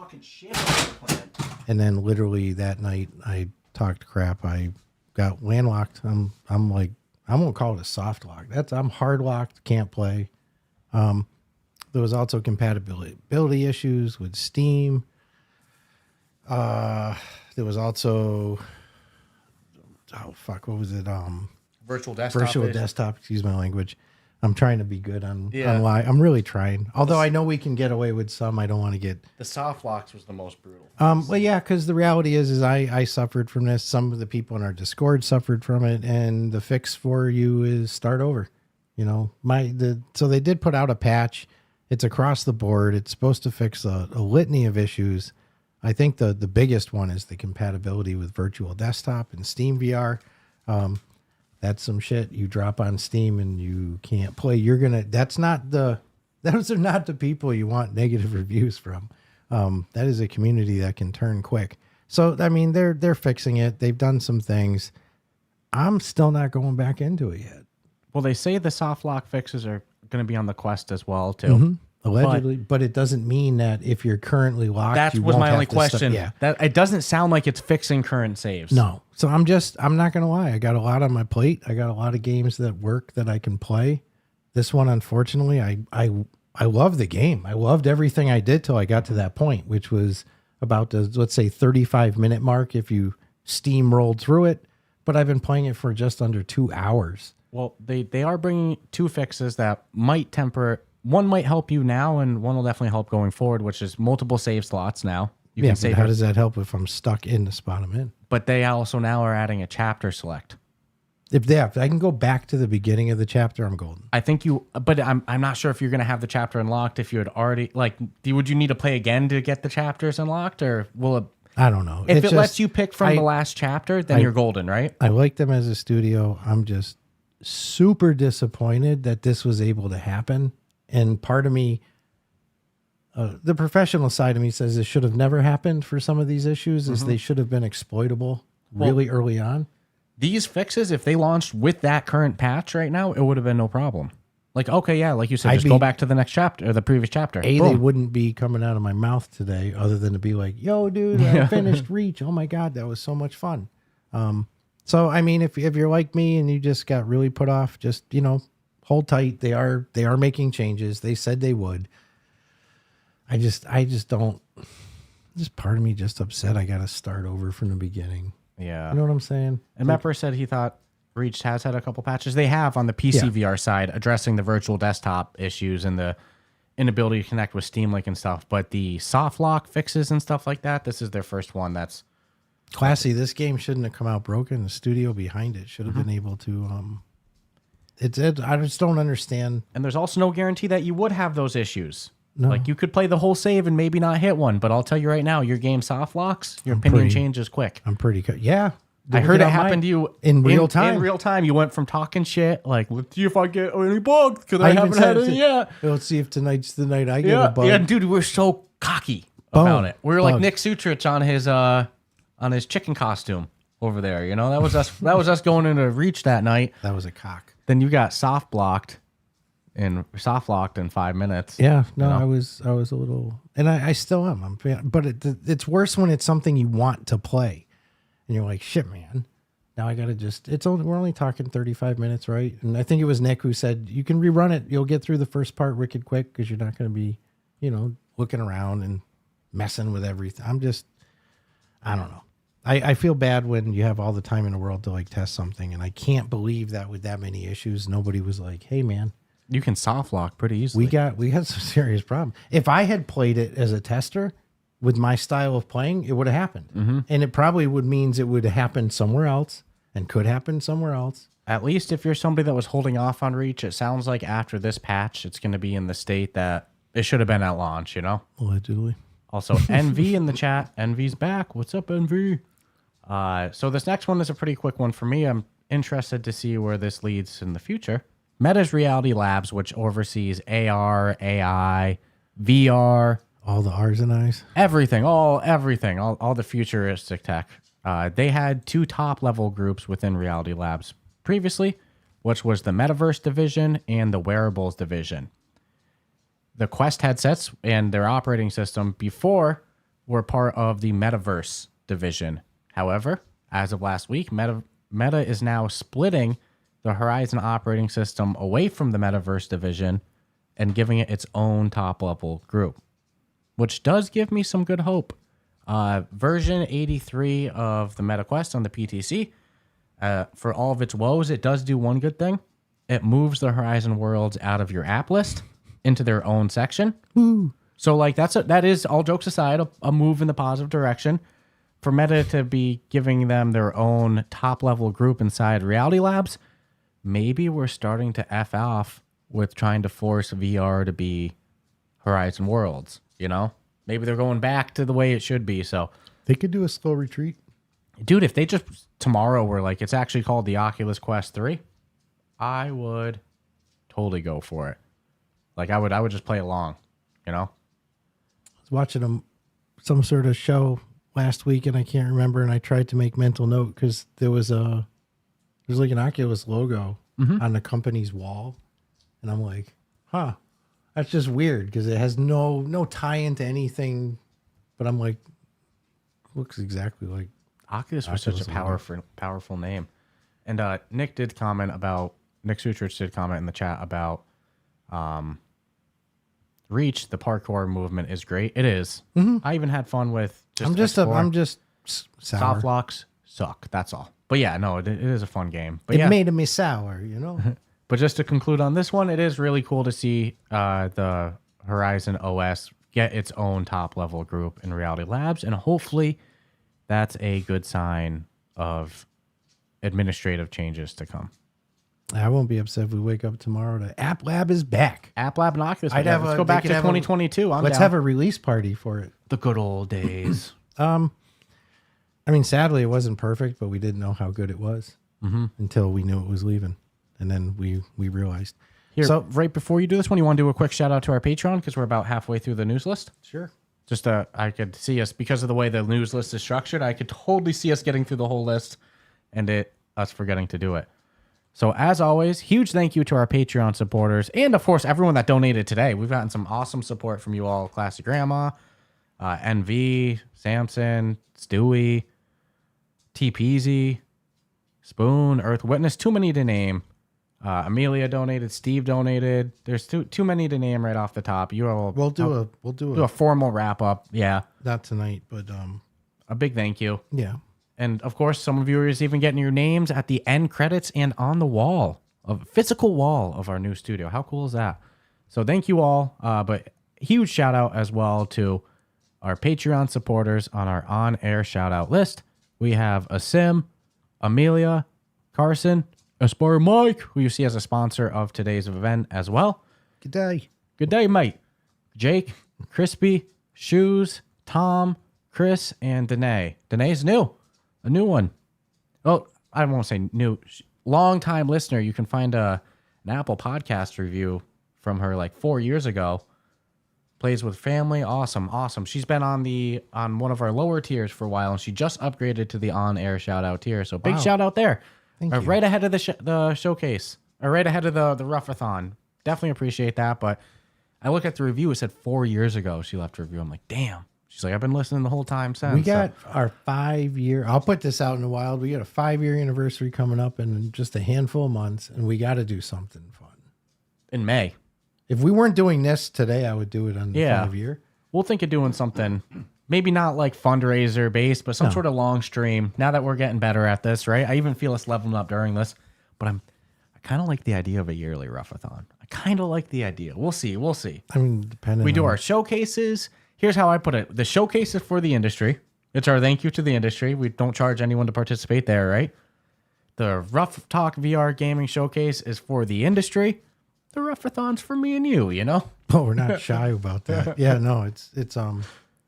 literally that night I talked crap. I got landlocked. I'm like, I won't call it a soft lock. I'm hard locked, can't play. There was also compatibility issues with Steam. There was also, what was it? Virtual desktop. Virtual desktop. Excuse my language. I'm trying to be good on live. I'm really trying. Although I know we can get away with some, I don't want to get. The soft locks was the most brutal. Well, yeah, because the reality is I suffered from this. Some of the people in our Discord suffered from it, and the fix for you is start over. So they did put out a patch. It's across the board. It's supposed to fix a litany of issues. I think the biggest one is the compatibility with Virtual Desktop and Steam VR. That's some shit you drop on Steam and you can't play. Those are not the people you want negative reviews from. That is a community that can turn quick. So I mean, they're fixing it. They've done some things. I'm still not going back into it yet. Well, they say the soft lock fixes are going to be on the Quest as well too. Mm-hmm. Allegedly, but it doesn't mean that if you're currently locked, That you was won't my have only to question. yeah. That it doesn't sound like it's fixing current saves. No. So I'm not going to lie. I got a lot on my plate. I got a lot of games that work that I can play. This one, unfortunately, I love the game. I loved everything I did till I got to that point, which was about the, let's say, 35-minute mark if you steamrolled through it. But I've been playing it for just under 2 hours. Well, they are bringing 2 fixes that might temper. One might help you now, and one will definitely help going forward, which is multiple save slots now. You Yeah, can but save how it, does that help if I'm stuck in the spot I'm in? but they also now are adding a chapter select. If I can go back to the beginning of the chapter, I'm golden. I think but I'm not sure if you're going to have the chapter unlocked if you had already, would you need to play again to get the chapters unlocked, or will it? I don't know. If It's it just, lets you pick from the last chapter, then you're golden, right? I like them as a studio. I'm just super disappointed that this was able to happen. And part of me, the professional side of me says this should have never happened for some of these issues, is they should have been exploitable really early on. These fixes, if they launched with that current patch right now, it would have been no problem. Like, okay, yeah, like you said, just go back to the next chapter or the previous chapter. They Boom. wouldn't be coming out of my mouth today other than to be like, yo, dude, I finished Reach. Oh my God, that was so much fun. So, I mean, if you're like me and you just got really put off, just, hold tight. They are making changes. They said they would. I just don't, just part of me just upset. I got to start over from the beginning. Yeah. You know what I'm saying? And Mepper said he thought Reach has had a couple patches. They have on the PC VR side, addressing the virtual desktop issues and the inability to connect with Steam Link and stuff. But the soft lock fixes and stuff like that, this is their first one that's classy. This game shouldn't have come out broken. The studio behind it should have been able to. I just don't understand. And there's also no guarantee that you would have those issues. No. Like you could play the whole save and maybe not hit one, but I'll tell you right now, your game soft locks, your opinion changes quick. I'm pretty good. Yeah. I heard it happen to you in real time. In real time, you went from talking shit like, let's see if I get any bugs because I haven't had any yet. Let's see if tonight's the night I get a bug. Yeah, dude, we're so cocky about it. We were like Nick Sutrich on his chicken costume over there. That was us. That was us going into Reach that night. That was a cock. Then you got soft locked in 5 minutes. Yeah, no, I was a little, and I still am. But it's worse when it's something you want to play. And you're like, shit, man. Now I got to we're only talking 35 minutes, right? And I think it was Nick who said, you can rerun it. You'll get through the first part wicked quick because you're not going to be, looking around and messing with everything. I don't know. I feel bad when you have all the time in the world to test something. And I can't believe that with that many issues, nobody was like, hey, man. You can soft lock pretty easily. We had some serious problems. If I had played it as a tester, with my style of playing, it would have happened. And it probably means it would have happened somewhere else and could happen somewhere else. At least if you're somebody that was holding off on Reach, it sounds like after this patch, it's going to be in the state that it should have been at launch, Allegedly. Also, NV in the chat. NV's back. What's up, NV? So this next one is a pretty quick one for me. I'm interested to see where this leads in the future. Meta's Reality Labs, which oversees AR, AI, VR, all the R's and I's, everything, all the futuristic tech. They had 2 top-level groups within Reality Labs previously, which was the Metaverse division and the Wearables division. The Quest headsets and their operating system before were part of the Metaverse division. However, as of last week, Meta is now splitting the Horizon operating system away from the Metaverse division and giving it its own top-level group, which does give me some good hope. Version 83 of the MetaQuest on the PTC, for all of its woes, it does do one good thing. It moves the Horizon worlds out of your app list into their own section. Ooh. So that is, all jokes aside, a move in the positive direction. For Meta to be giving them their own top-level group inside Reality Labs, maybe we're starting to F off with trying to force VR to be Horizon worlds. Maybe they're going back to the way it should be. So they could do a slow retreat. Dude, if they just tomorrow were like, it's actually called the Oculus Quest 3, I would totally go for it. I would just play along, I was watching some sort of show last week and I can't remember, and I tried to make mental note because there's like an Oculus logo on the company's wall, and I'm like, huh, that's just weird because it has no tie into anything, but I'm like, looks exactly like Oculus was such a logo. powerful name. And Nick Sutrich did comment in the chat about Reach. The parkour movement is great. It is. I even had fun with just I'm just sour. soft locks suck. That's all. But yeah, no, it is a fun game. But It yeah, made me sour, you know. but just to conclude on this one, it is really cool to see the Horizon OS get its own top level group in Reality Labs, and hopefully that's a good sign of administrative changes to come. I won't be upset if we wake up tomorrow to App Lab is back. App Lab and Oculus. I'd yeah, have let's a- go they back to could have a- 2022. I'm Let's down. have a release party for it. The good old days. I mean, sadly, it wasn't perfect, but we didn't know how good it was until we knew it was leaving, and then we realized. Here, So- right before you do this one, you want to do a quick shout out to our Patreon because we're about halfway through the news list. Sure. Just I could see us because of the way the news list is structured. I could totally see us getting through the whole list, and us forgetting to do it. So as always, huge thank you to our Patreon supporters, and of course everyone that donated today. We've gotten some awesome support from you all: Classic Grandma, NV, Samson, Stewie, T Peasy, Spoon, Earth Witness. Too many to name. Amelia donated. Steve donated. There's too many to name right off the top. You all We'll do do a formal wrap up. Yeah, not tonight, but a big thank you. yeah. And of course, some of you are even getting your names at the end credits and on the wall, of physical wall of our new studio. How cool is that? So thank you all. But huge shout out as well to our Patreon supporters on our on-air shout out list. We have Asim, Amelia, Carson, Aspire Mike, who you see as a sponsor of today's event as well. Good day. Good day, mate. Jake, Crispy, Shoes, Tom, Chris, and Danae. Danae's new. A new one. Oh, I won't say new. Long-time listener. You can find an Apple podcast review from her like 4 years ago. Plays with family. Awesome. She's been on one of our lower tiers for a while, and she just upgraded to the on-air shout-out tier. So big Wow. shout-out there. Thank you. Right ahead of the showcase. Or right ahead of the Ruff-A-Thon. Definitely appreciate that. But I look at the review. It said 4 years ago she left a review. I'm like, damn. She's like, I've been listening the whole time since. We got our 5-year. I'll put this out in the wild. We got a 5-year anniversary coming up in just a handful of months, and we got to do something fun. In May. If we weren't doing this today, I would do it on the Yeah. 5-year. We'll think of doing something, maybe not like fundraiser based, but some sort of long stream. Now that we're getting better at this, right? I even feel us leveling up during this, but I kind of like the idea of a yearly Ruff-A-Thon. I kind of like the idea. We'll see. I mean, depending. We do on- our showcases. Here's how I put it. The showcase is for the industry. It's our thank you to the industry. We don't charge anyone to participate there, right? The Rough Talk VR gaming showcase is for the industry. The Ruff-A-Thon's for me and you, you know? Oh, we're not shy about that. Yeah, no, it's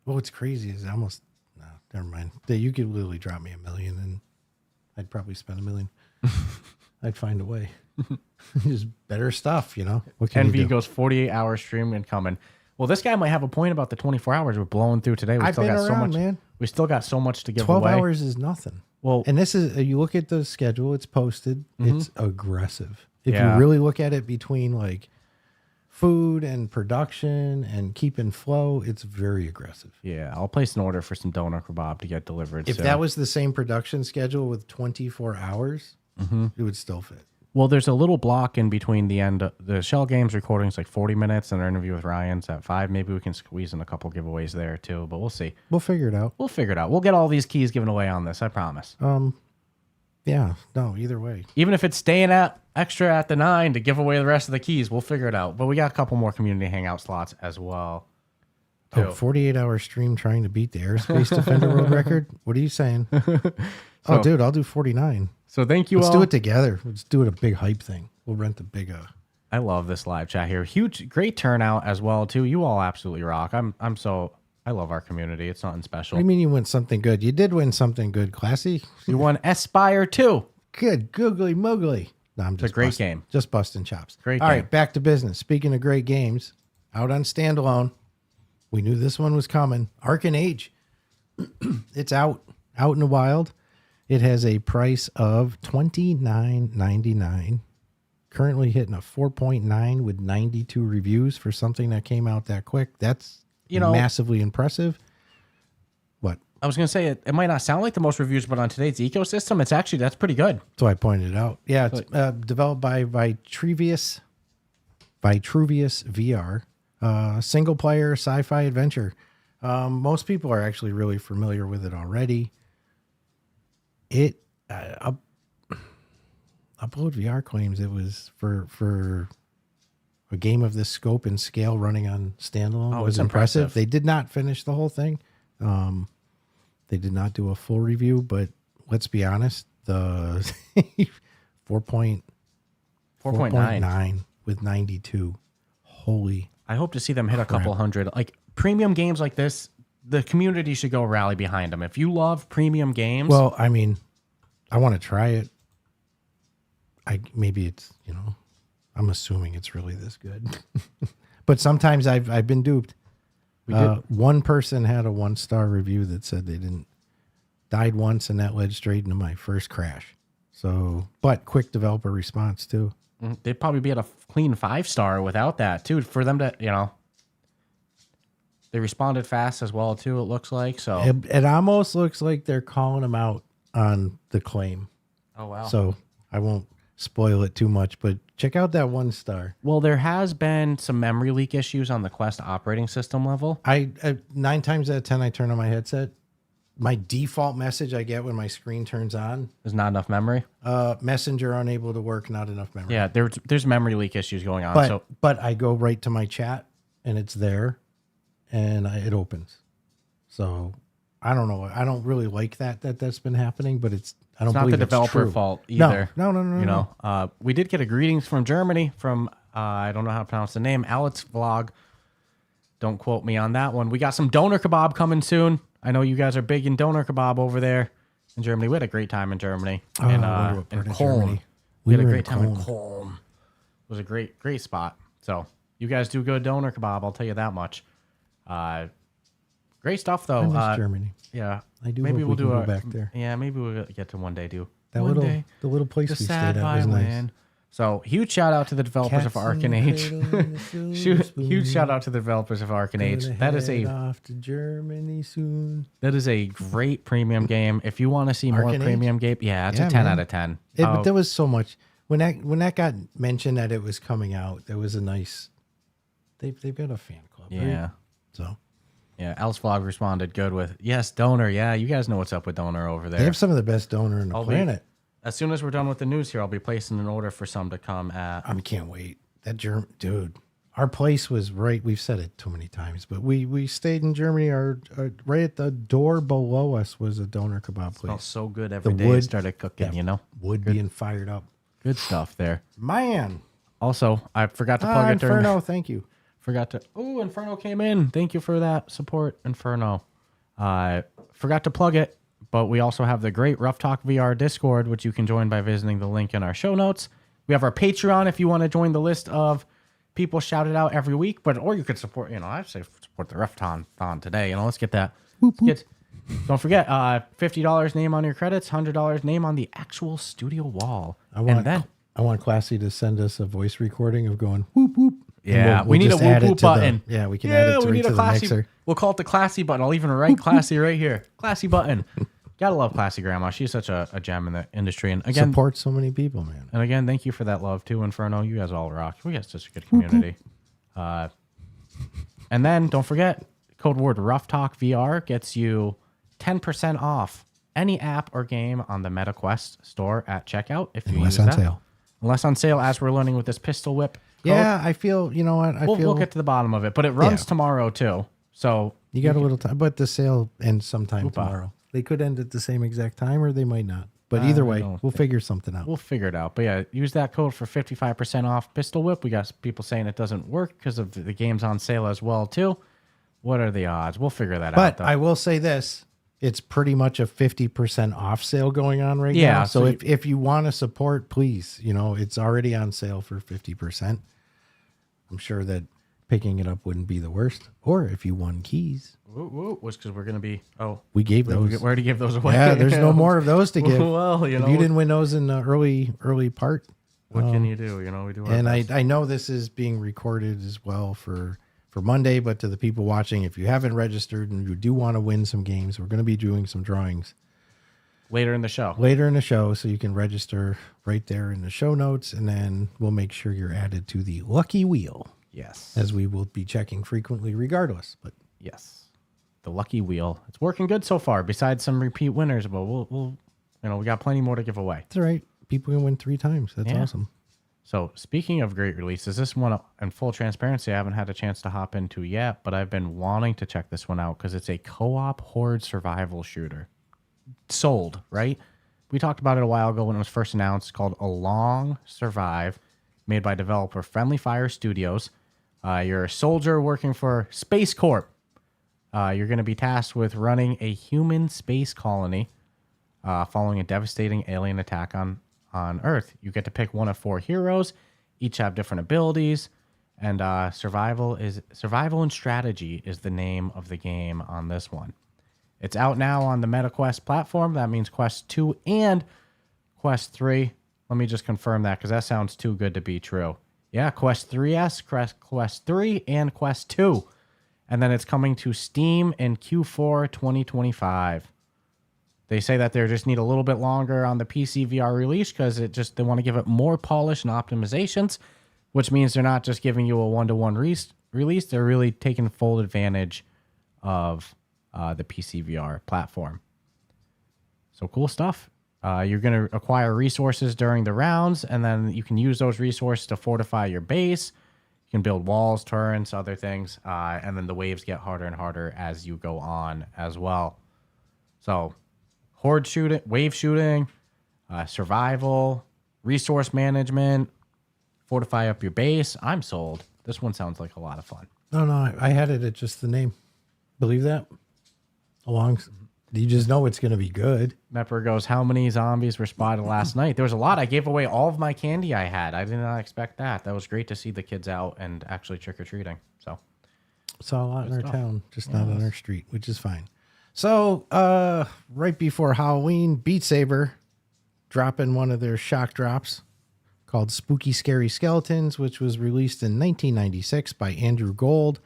what's crazy is almost no, never mind. You could literally drop me $1 million and I'd probably spend $1 million. I'd find a way. Just better stuff, you know. What can you NV do? goes 48-hour stream incoming. Well, this guy might have a point about the 24 hours we're blowing through today. I've been around, man. We still got so much to give 12 away. hours is nothing. Well, And this is you look at the schedule, it's posted. It's aggressive. If Yeah. you really look at it between like food and production and keeping flow, it's very aggressive. yeah, I'll place an order for some donut kebab to get delivered. If soon. that was the same production schedule with 24 hours, it would still fit. Well, there's a little block in between the end. The Shell Games recording is like 40 minutes, and our interview with Ryan's at 5. Maybe we can squeeze in a couple giveaways there too, but we'll see. We'll figure it out. We'll figure it out. We'll get all these keys given away on this, I promise. Yeah, no, either way. Even if it's staying at extra at the 9 to give away the rest of the keys, we'll figure it out. But we got a couple more community hangout slots as well. Oh, too. 48-hour stream trying to beat the Aerospace Defender world record? What are you saying? Oh, dude, I'll do 49. So thank you Let's all. do it together. Let's do it a big hype thing. We'll rent a big I love this live chat here. Great turnout as well too. You all absolutely rock. I love our community. It's nothing What special. do you mean you win something good? You did win something good, Classy. You won Aspire 2. Good, googly moogly. No, I'm just a great busting- game. Just busting chops. Great All game. right, back to business. Speaking of great games, out on standalone, we knew this one was coming. Arc and Age. It's out in the wild. It has a price of $29.99. Currently hitting a 4.9 with 92 reviews for something that came out that quick. That's massively impressive. What? I was going to say, it might not sound like the most reviews, but on today's ecosystem, that's pretty good. So I pointed it out. Yeah, it's developed by Vitruvius VR. Single player sci-fi adventure. Most people are actually really familiar with it already. Upload VR claims it was for a game of this scope and scale running on standalone was impressive. They did not finish the whole thing. They did not do a full review, but let's be honest, the 4.9 with 92. Holy. I hope to see them hit a couple hundred. Like premium games like this, the community should go rally behind them. If you love premium games. Well, I mean, I want to try it. Maybe it's, I'm assuming it's really this good. But sometimes I've been duped. One person had a 1-star review that said they died once, and that led straight into my first crash. So, but quick developer response too. They'd probably be at a clean 5-star without that too. For them to, they responded fast as well too. It looks like so. It almost looks like they're calling them out on the claim. Oh wow! So I won't spoil it too much, but check out that 1-star. Well, there has been some memory leak issues on the Quest operating system level. I 9 times out of 10, I turn on my headset. My default message I get when my screen turns on There's not enough memory. Messenger unable to work, not enough memory. Yeah, there's memory leak issues going on. But I go right to my chat and it's there, and it opens. So I don't know. I don't really like that's been happening, but I don't not believe the it's developer true. fault either. No. We did get a greetings from Germany from I don't know how to pronounce the name, Alex Vlog. Don't quote me on that one. We got some doner kebab coming soon. I know you guys are big in doner kebab over there in Germany. We had a great time in Germany. I wonder And what in part of Cologne. Germany. We had a were great in time in Cologne. Cologne. It was a great spot. So you guys do good doner kebab, I'll tell you that much. Great stuff though. I miss Germany. Yeah. I do. Maybe hope we'll we can do go back there. Yeah, maybe we'll get to one day do. The little place we stayed at was nice. So huge shout out to the developers of Arcanage. Huge shout out to the developers of Arcanage. That is off to Germany soon. That is a great premium game. If you want to see more Arcanage? premium game, it's a 10 man. out of 10. But there was so much when that got mentioned that it was coming out. There was a nice. They've got a fan club. Yeah. Right? So Yeah, Alice Vlog responded good with, yes, donor. Yeah, you guys know what's up with donor over there. they have some of the best donor on the planet. As soon as we're done with the news here, I'll be placing an order for some to come at. I can't wait. That dude. Our place was right. We've said it too many times, but we stayed in Germany. Our right at the door below us was a doner kebab place. Smells so good every The day. wood- It started cooking, Wood being fired up. Good stuff there. Man. Also, I forgot to plug it during. Inferno, thank you. Oh, Inferno came in. Thank you for that support, Inferno. Forgot to plug it, but we also have the great Rough Talk VR Discord, which you can join by visiting the link in our show notes. We have our Patreon if you want to join the list of people shouted out every week, or you could support, I'd say support the Ruff-A-Thon today. Let's get that. Don't forget, $50 name on your credits, $100 name on the actual studio wall. I want Classy to send us a voice recording of going whoop whoop. Yeah, We'll we need a just add whoop it whoop to the- button. yeah, we can add it we need to a the classy. mixer. We'll call it the classy button. I'll even write classy right here. Classy button. Gotta love classy grandma. She's such a gem in the industry. And again, Support so many people, man. and again, thank you for that love too, Inferno. You guys all rock. We got such a good community. And then don't forget, code word Rough Talk VR gets you 10% off any app or game on the MetaQuest store at checkout. If you Unless use on that. sale. Unless on sale, as we're learning with this pistol whip. code. Yeah, I feel. You know what? We'll get to the bottom of it, but it runs Yeah. tomorrow too. So you got a little time, but the sale ends sometime tomorrow. They could end at the same exact time, or they might not. But either way, we'll figure something out. we'll figure it out. But yeah, use that code for 55% off Pistol Whip. We got people saying it doesn't work because of the game's on sale as well too. What are the odds? We'll figure that out. But Though. I will say this: it's pretty much a 50% off sale going on right Yeah, now. So so if you want to support, please, it's already on sale for 50%. I'm sure that picking it up wouldn't be the worst. Or if you won keys, Was because we're gonna be. Oh, we gave we those. already gave those away. Yeah, there's no more of those to give. Well, you if know, you didn't win those in the early part. what can you do? You know, we do. Our And best. I know this is being recorded as well for Monday, but to the people watching, if you haven't registered and you do want to win some games, we're going to be doing some drawings later in the show. later in the show, so you can register right there in the show notes, and then we'll make sure you're added to the lucky wheel, Yes. as we will be checking frequently regardless. But Yes. The lucky wheel. It's working good so far, besides some repeat winners, but we'll we got plenty more to give away. it's all right. People can win 3 times. That's Yeah. awesome. So speaking of great releases, this one, in full transparency, I haven't had a chance to hop into yet, but I've been wanting to check this one out because it's a co-op horde survival shooter. Sold, right? We talked about it a while ago when it was first announced. It's called Along Survive, made by developer Friendly Fire Studios. You're a soldier working for Space Corp. You're going to be tasked with running a human space colony following a devastating alien attack on Earth. You get to pick one of 4 heroes. Each have different abilities, and survival and strategy is the name of the game on this one. It's out now on the MetaQuest platform. That means Quest 2 and Quest 3. Let me just confirm that because that sounds too good to be true. Yeah, Quest 3S, Quest 3, and Quest 2. And then it's coming to Steam in Q4 2025. They say that they just need a little bit longer on the PC VR release because they want to give it more polish and optimizations, which means they're not just giving you a one-to-one release. They're really taking full advantage of the PC VR platform. So cool stuff. You're going to acquire resources during the rounds, and then you can use those resources to fortify your base. You can build walls, turrets, other things, and then the waves get harder and harder as you go on as well. So horde shooting, wave shooting, survival, resource management, fortify up your base. I'm sold. This one sounds like a lot of fun. No, I had it at just the name. Believe that? You just know it's going to be good. Mepper goes, how many zombies were spotted last night? There was a lot. I gave away all of my candy I had. I did not expect that. That was great to see the kids out and actually trick-or-treating. So Saw a lot in our stuff. town, just not on our street, which is fine. So, right before Halloween, Beat Saber dropping one of their shock drops called Spooky Scary Skeletons, which was released in 1996 by Andrew Gold.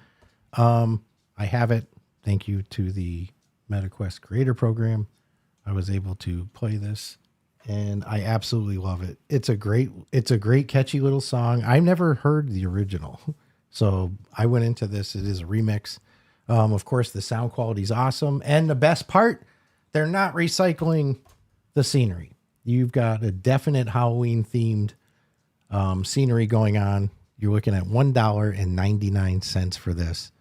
I have it. Thank you to the MetaQuest Creator Program. I was able to play this, and I absolutely love it. It's a great catchy little song. I never heard the original, so I went into this. It is a remix. Of course, the sound quality is awesome, and the best part, they're not recycling the scenery. You've got a definite Halloween themed scenery going on. You're looking at $1.99 for this.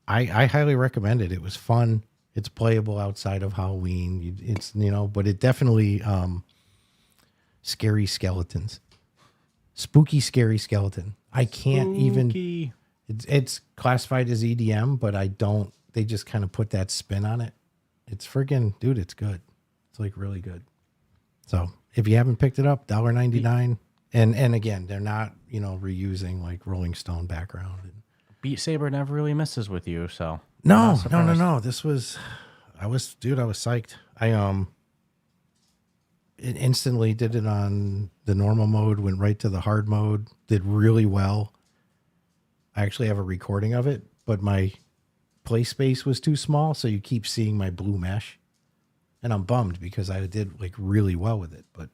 I highly recommend it. It was fun. It's playable outside of Halloween. It's, but it definitely scary skeletons. Spooky scary skeleton. I can't even. It's classified as EDM, but they just kind of put that spin on it. It's friggin', dude, it's good. It's like really good. So if you haven't picked it up, $1.99. And again, they're not, reusing like Rolling Stone background. Beat Saber never really misses with you, so No. This was, I was psyched. It instantly did it on the normal mode, went right to the hard mode, did really well. I actually have a recording of it, but my play space was too small, so you keep seeing my blue mesh. And I'm bummed because I did like really well with it, but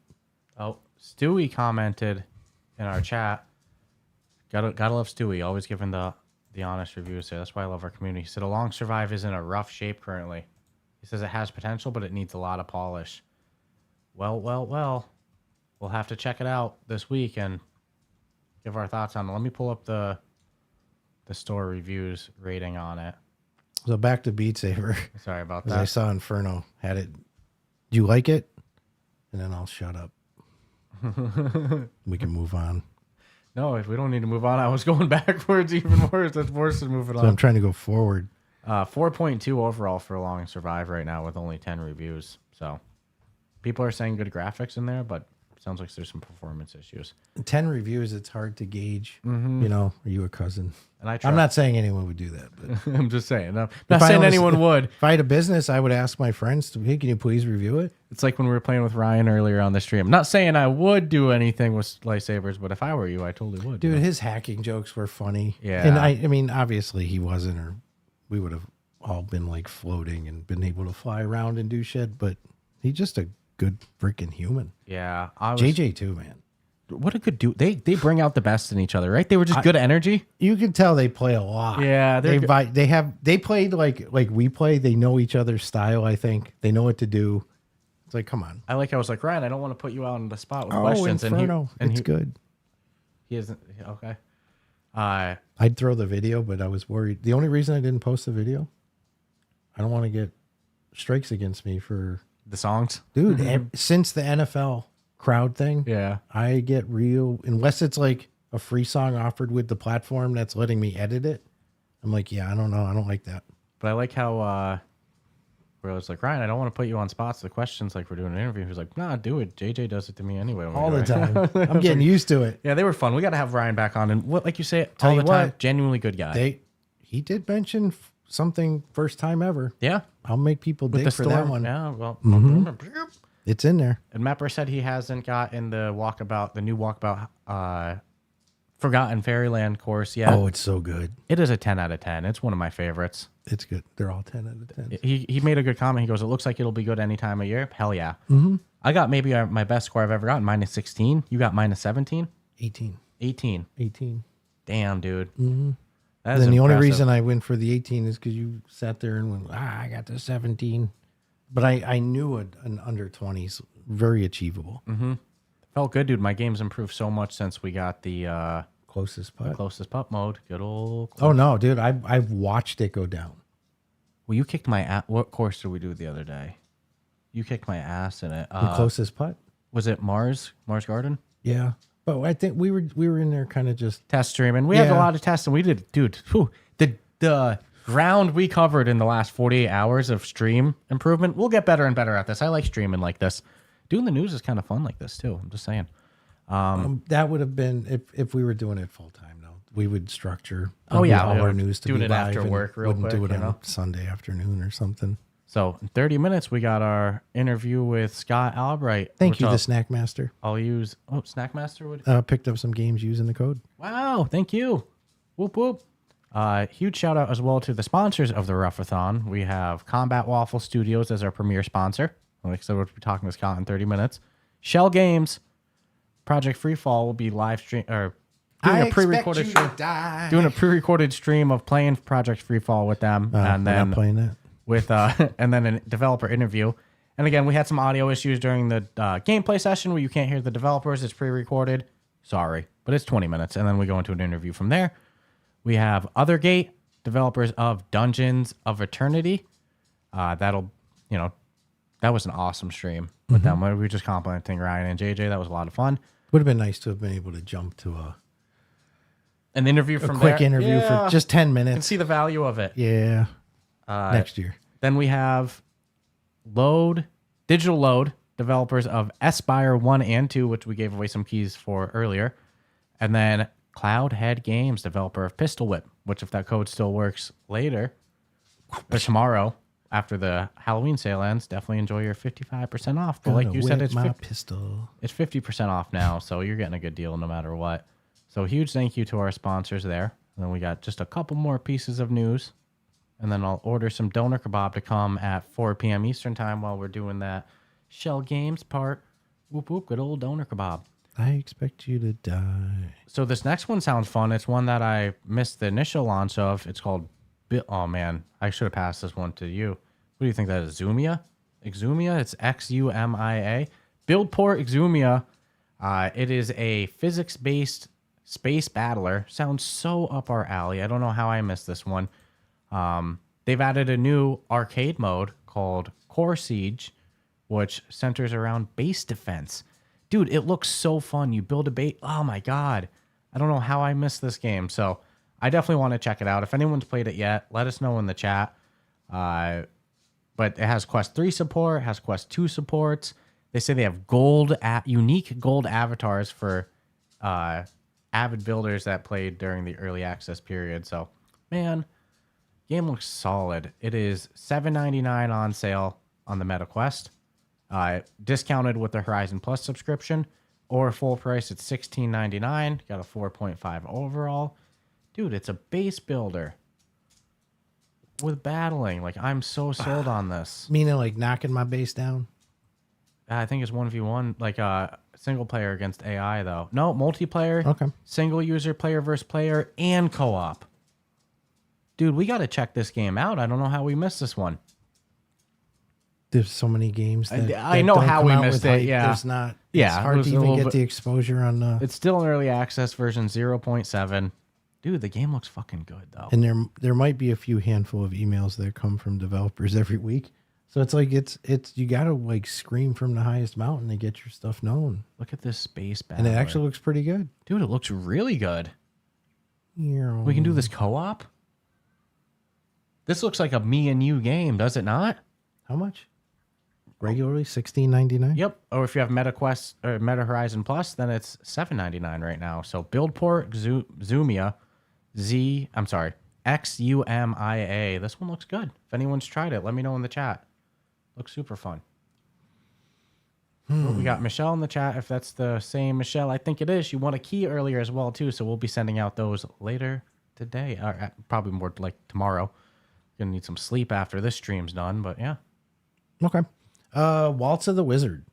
Stewie commented in our chat. Gotta love Stewie, always giving the honest reviews there. That's why I love our community. He said Along Survive is in a rough shape currently. He says it has potential, but it needs a lot of polish. Well. We'll have to check it out this week and give our thoughts on it. Let me pull up the store reviews rating on it. so back to Beat Saber. Sorry about As that. I saw Inferno had it. Do you like it? And then I'll shut up. We can move on. No, if we don't need to move on, I was going backwards even worse. That's worse than moving So I'm on. trying to go forward. 4.2 overall for Along and Survive right now with only 10 reviews. So people are saying good graphics in there, but Sounds like there's some performance issues. 10 reviews, it's hard to gauge. You know, are you a cousin? And I I'm not saying anyone would do that, but I'm just saying. I'm If not I saying was- anyone would. if I had a business, I would ask my friends, hey, can you please review it? It's like when we were playing with Ryan earlier on the stream. Not saying I would do anything with lightsabers, but if I were you, I totally would. Dude, you know? his hacking jokes were funny. Yeah. And I mean, obviously he wasn't, or we would have all been like floating and been able to fly around and do shit, but he's just a good freaking human. Yeah. I was, JJ too, man. what a good dude. They bring out the best in each other, right? They were just good energy. You can tell they play a lot. Yeah, they're they played like we play. They know each other's style. I think they know what to do. It's like, come on. I was like, Ryan, I don't want to put you out on the spot with questions. Inferno. It's good. He isn't. Okay. I'd throw the video, but I was worried. The only reason I didn't post the video, I don't want to get strikes against me for The songs. dude. Since the NFL crowd thing, Yeah. I get real unless it's like a free song offered with the platform that's letting me edit it. I'm like, yeah, I don't know. I don't like that. But I like how where I was like, Ryan, I don't want to put you on spots. The questions like we're doing an interview. He was like, nah, do it. JJ does it to me anyway. when we All do the it." time. I'm getting used to it. Yeah, they were fun. We got to have Ryan back on, and what, like you say, Tell all you the time, what, genuinely good guy. He did mention something first time ever. Yeah, I'll make people with dig the for storm. that one. Yeah, well, It's in there. and Mapper said he hasn't gotten the new walkabout, Forgotten Fairyland course yet. Oh, it's so good. It is a 10 out of 10. It's one of my favorites. It's good. They're all 10 out of 10. He made a good comment. He goes, it looks like it'll be good any time of year. Hell yeah. Mm-hmm. I got maybe my best score I've ever gotten, minus 16. You got minus 17? 18. 18. 18. Damn, dude. Mm-hmm. That is Then the only impressive. reason I went for the 18 is because you sat there and went, I got the 17. But I knew an under 20s very achievable. Mm-hmm. Felt good, dude. My game's improved so much since we got the Closest putt. closest putt mode. Good old. Oh, no, dude. I've watched it go down. Well, you kicked my ass. What course did we do the other day? You kicked my ass in it. The closest putt? Was it Mars Garden? Yeah. But I think we were in there kind of just. Test streaming. We had a Yeah. lot of tests, and we did, dude. The ground we covered in the last 48 hours of stream improvement. We'll get better and better at this. I like streaming like this. Doing the news is kind of fun like this too. I'm just saying. That would have been if we were doing it full time though. We would structure Oh, yeah, all we our would news to do be it live after and work real wouldn't do quick, it you on know? Sunday afternoon or something. So in 30 minutes, we got our interview with Scott Albright. Thank which you, I'll- the Snack Master. I'll use. Oh, Snackmaster would. Picked up some games using the code. Wow, thank you. Whoop whoop. Huge shout out as well to the sponsors of the Ruff-A-Thon. We have Combat Waffle Studios as our premier sponsor. Like I said, we'll be talking to Scott in 30 minutes. Shell Games, Project Freefall will be live stream or doing a pre-recorded stream. Doing a pre-recorded stream of playing Project Freefall with them, and We're then not playing that. with and then a developer interview. And again, we had some audio issues during the gameplay session where you can't hear the developers. It's pre-recorded. Sorry, but it's 20 minutes, and then we go into an interview from there. We have Othergate, developers of Dungeons of Eternity. That was an awesome stream with them. We were just complimenting Ryan and JJ. That was a lot of fun. Would have been nice to have been able to jump to An interview a from quick there. interview Yeah. for just 10 You can minutes. see the value of it. Yeah. Next year. Then we have Digital Load, developers of Aspire 1 and 2, which we gave away some keys for earlier. And then Cloudhead Games, developer of Pistol Whip, which if that code still works later or tomorrow after the Halloween sale ends, definitely enjoy your 55% off. But like Gonna you said, whip it's my 50, pistol. it's 50% off now, so you're getting a good deal no matter what. So huge thank you to our sponsors there. And then we got just a couple more pieces of news. And then I'll order some doner kebab to come at 4 p.m. Eastern time while we're doing that Shell Games part. Whoop whoop, good old doner kebab. I expect you to die. So this next one sounds fun. It's one that I missed the initial launch of. It's called, oh man, I should have passed this one to you. What do you think that is? Xumia? Exumia? It's Xumia. Buildport Exumia. It is a physics-based space battler. Sounds so up our alley. I don't know how I missed this one. They've added a new arcade mode called Core Siege, which centers around base defense. Dude, it looks so fun. You build a base. Oh my God. I don't know how I missed this game. So I definitely want to check it out. If anyone's played it yet, let us know in the chat. But it has Quest 3 support, has Quest 2 supports, They say they have unique gold avatars for avid builders that played during the early access period. So, man, game looks solid. It is $7.99 on sale on the MetaQuest, discounted with the Horizon Plus subscription, or full price at $16.99. Got a 4.5 overall. Dude, it's a base builder with battling. Like, I'm so sold on this. Meaning like knocking my base down. I think it's 1v1, like single player against AI, though. No, multiplayer, Okay. single user, player versus player, and co-op. Dude, we got to check this game out. I don't know how we missed this one. There's so many games that I know don't how come we out missed with it, hype. yeah. There's not. Yeah, It's it hard was to a even little get bit- the exposure on the. It's still an early access version 0.7. Dude, the game looks fucking good, though. And there might be a few handful of emails that come from developers every week. So it's like it's you gotta like scream from the highest mountain to get your stuff known. Look at this space And it battler. actually looks pretty good. Dude, it looks really good. We We can do this co-op? This looks like a me and you game, does it not? How much? Regularly $16.99. Yep. Or if you have MetaQuest or Meta Horizon Plus, then it's $7.99 right now. So Buildport, Xumia, Xumia. This one looks good. If anyone's tried it, let me know in the chat. Looks super fun. We got Michelle in the chat. If that's the same Michelle, I think it is. She won a key earlier as well too. So we'll be sending out those later today, or probably more like tomorrow. Gonna need some sleep after this stream's done, but yeah. Okay. Waltz of the Wizard.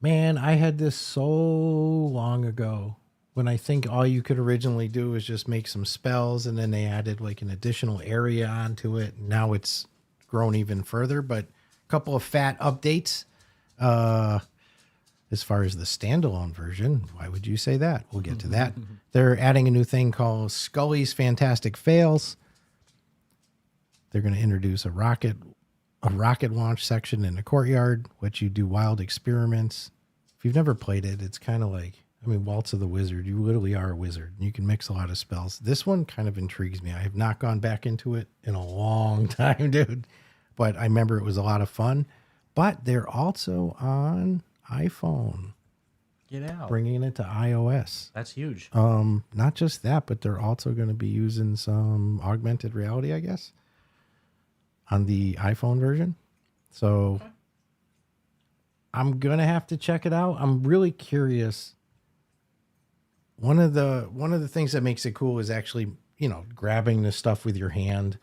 Man, I had this so long ago when I think all you could originally do was just make some spells, and then they added like an additional area onto it. Now it's grown even further, but a couple of fat updates. As far as the standalone version, why would you say that? We'll get to that. They're adding a new thing called Scully's Fantastic Fails. They're going to introduce a rocket launch section in the courtyard, which you do wild experiments. If you've never played it, it's kind of like, Waltz of the Wizard. You literally are a wizard. You can mix a lot of spells. This one kind of intrigues me. I have not gone back into it in a long time, dude. But I remember it was a lot of fun. But they're also on iPhone, Get out. bringing it to iOS. That's huge. Not just that, but they're also going to be using some augmented reality, I guess, on the iPhone version. So I'm going to have to check it out. I'm really curious. One of the things that makes it cool is actually, grabbing the stuff with your hand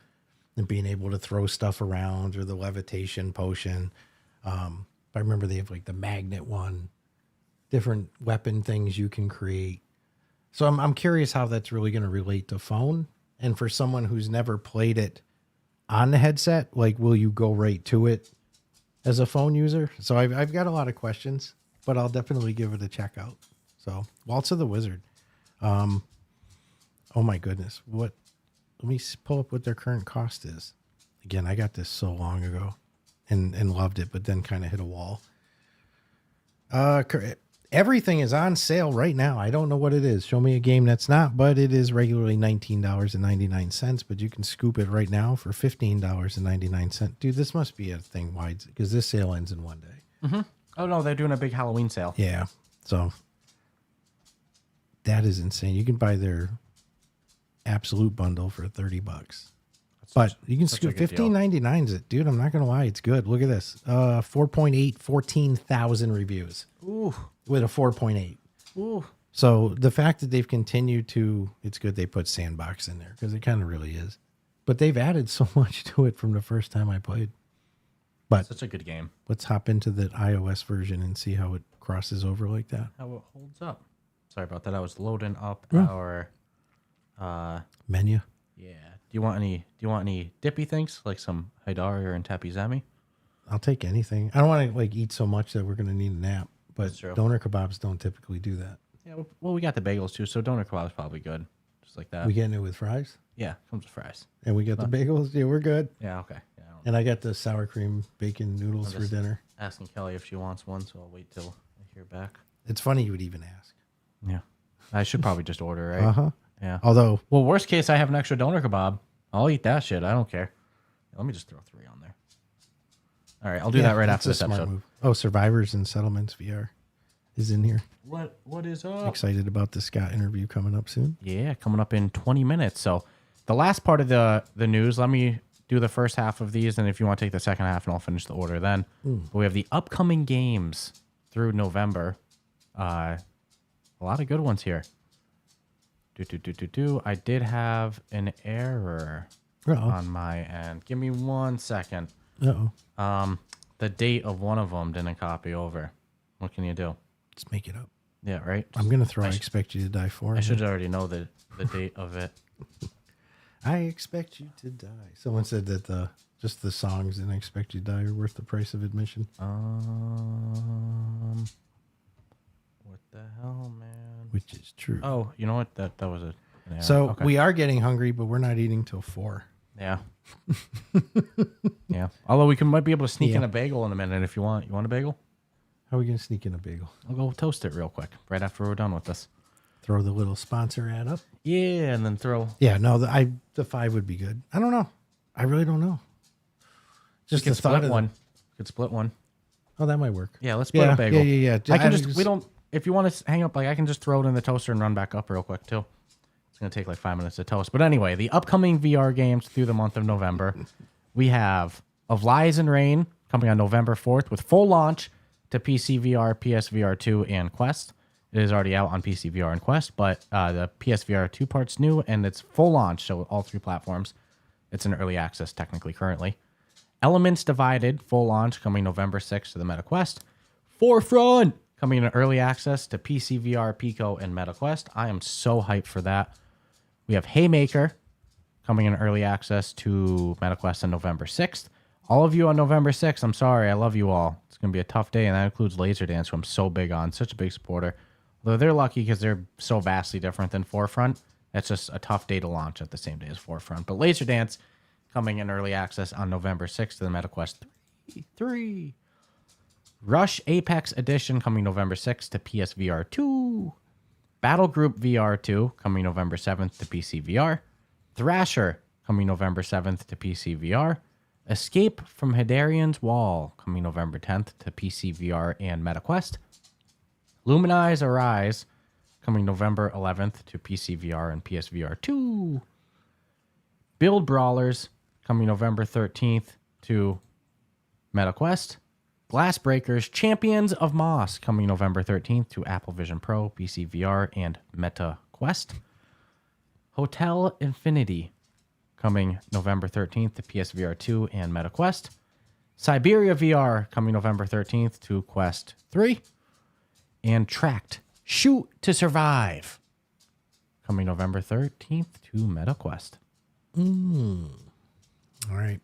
and being able to throw stuff around, or the levitation potion. I remember they have like the magnet one, different weapon things you can create. So I'm curious how that's really going to relate to phone. And for someone who's never played it on the headset, like, will you go right to it as a phone user? So I've got a lot of questions, but I'll definitely give it a check out. So Waltz of the Wizard. Oh my goodness. Let me pull up what their current cost is. Again, I got this so long ago and loved it, but then kind of hit a wall. Everything is on sale right now. I don't know what it is. Show me a game that's not, but it is regularly $19.99, but you can scoop it right now for $15.99. Dude, this must be a thing wide, because this sale ends in one day. Mm-hmm. Oh, no, they're doing a big Halloween sale. Yeah. So that is insane. You can buy their absolute bundle for $30. But you can scoop $15.99 is it, dude. I'm not gonna lie, it's good. Look at this. 4.8, 14,000 reviews. Ooh. With a 4.8. Ooh. So the fact that they've continued to, it's good they put Sandbox in there, because it kind of really is. But they've added so much to it from the first time I played. But Such a good game. let's hop into the iOS version and see how it crosses over like that. How it holds up. Sorry about that. I was loading up Yeah. our Menu. yeah. Do you want any dippy things like some Haidari and Tapizemi? I'll take anything. I don't want to like eat so much that we're gonna need a nap. But That's true. doner kebabs don't typically do that. Yeah, well, we got the bagels too, so doner kebab's probably good. Just like that. We getting it with fries, Yeah, comes with fries. and we got the bagels. Yeah, we're good. Yeah, okay. Yeah, And I got the sour cream bacon noodles for dinner. asking Kelly if she wants one, so I'll wait till I hear back. It's funny you would even ask. Yeah. I should probably just order, right? Uh-huh. Yeah. Although, Well, worst case, I have an extra doner kebab. I'll eat that shit. I don't care. Let me just throw 3 on there. All right, I'll do that right that's after a this smart episode. move. Oh, Survivors and Settlements VR is in here. What is up? Excited about the Scott interview coming up soon. Yeah, coming up in 20 minutes. So the last part of the news, let me do the first half of these, and if you want to take the second half, and I'll finish the order then. But we have the upcoming games through November. A lot of good ones here. I did have an error on my end. Give me 1 second. Uh-oh. The date of one of them didn't copy over. What can you do? Let's make it up. Yeah, right? I'm going to throw I Expect You to Die 4. I should already know the date of it. I Expect You to Die. Someone said that just the songs in I Expect You to Die are worth the price of admission. What the hell, man? Which is true. Oh, you know what? That was an error. So Okay. we are getting hungry, but we're not eating till 4. Yeah. Yeah. Although might be able to sneak in a bagel in a minute if you want. You want a bagel? How are we going to sneak in a bagel? I'll go toast it real quick right after we're done with this. Throw the little sponsor ad up? Yeah, and then throw. Yeah, no, the 5 would be good. I don't know. I really don't know. Just You the could thought split of one. Could split one. Oh, that might work. Yeah, let's split a bagel. Yeah. I can just, we don't, if you want to hang up, like I can just throw it in the toaster and run back up real quick too. It's going to take like 5 minutes to toast. But anyway, the upcoming VR games through the month of November, we have Of Lies and Rain coming on November 4th with full launch to PC VR, PSVR 2, and Quest. It is already out on PC VR and Quest, but the PSVR 2 part's new and it's full launch, so all 3 platforms. It's in early access technically currently. Elements Divided, full launch coming November 6th to the MetaQuest. Forefront coming in early access to PC VR, Pico, and MetaQuest. I am so hyped for that. We have Haymaker coming in early access to MetaQuest on November 6th. All of you on November 6th, I'm sorry, I love you all. It's going to be a tough day, and that includes Laser Dance, who I'm so big on, such a big supporter. Although they're lucky because they're so vastly different than Forefront. It's just a tough day to launch at the same day as Forefront. But Laser Dance coming in early access on November 6th to the MetaQuest 3. Rush Apex Edition coming November 6th to PSVR 2. Battle Group VR 2 coming November 7th to PC VR. Thrasher coming November 7th to PC VR. Escape from Hadarian's Wall coming November 10th to PC VR and MetaQuest. Luminize Arise coming November 11th to PC VR and PSVR 2. Build Brawlers coming November 13th to MetaQuest. Glass Breakers Champions of Moss coming November 13th to Apple Vision Pro, PC VR, and MetaQuest. Hotel Infinity coming November 13th to PSVR 2 and MetaQuest. Siberia VR coming November 13th to Quest 3. And Tracked Shoot to Survive coming November 13th to MetaQuest. All right.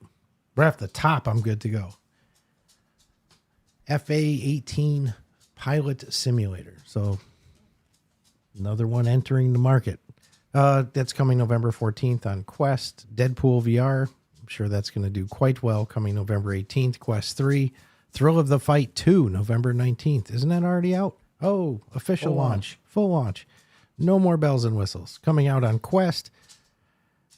Right off the top, I'm good to go. FA-18 Pilot Simulator. So another one entering the market. That's coming November 14th on Quest. Deadpool VR. I'm sure that's going to do quite well. Coming November 18th. Quest 3. Thrill of the Fight 2, November 19th. Isn't that already out? Oh, official launch. Full launch. No more bells and whistles. Coming out on Quest.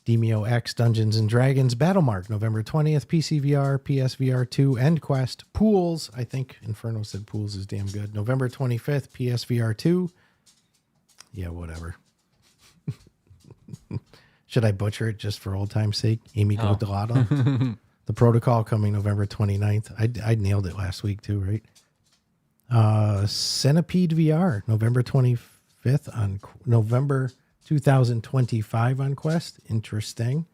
Demio X Dungeons and Dragons Battlemark, November 20th, PC VR, PSVR 2, and Quest. Pools, I think Inferno said Pools is damn good. November 25th, PSVR 2. Yeah, whatever. Should I butcher it just for old time's sake? Amy Godelato. The Protocol coming November 29th. I nailed it last week too, right? Centipede VR, November 25th on November 2025 on Quest. Interesting.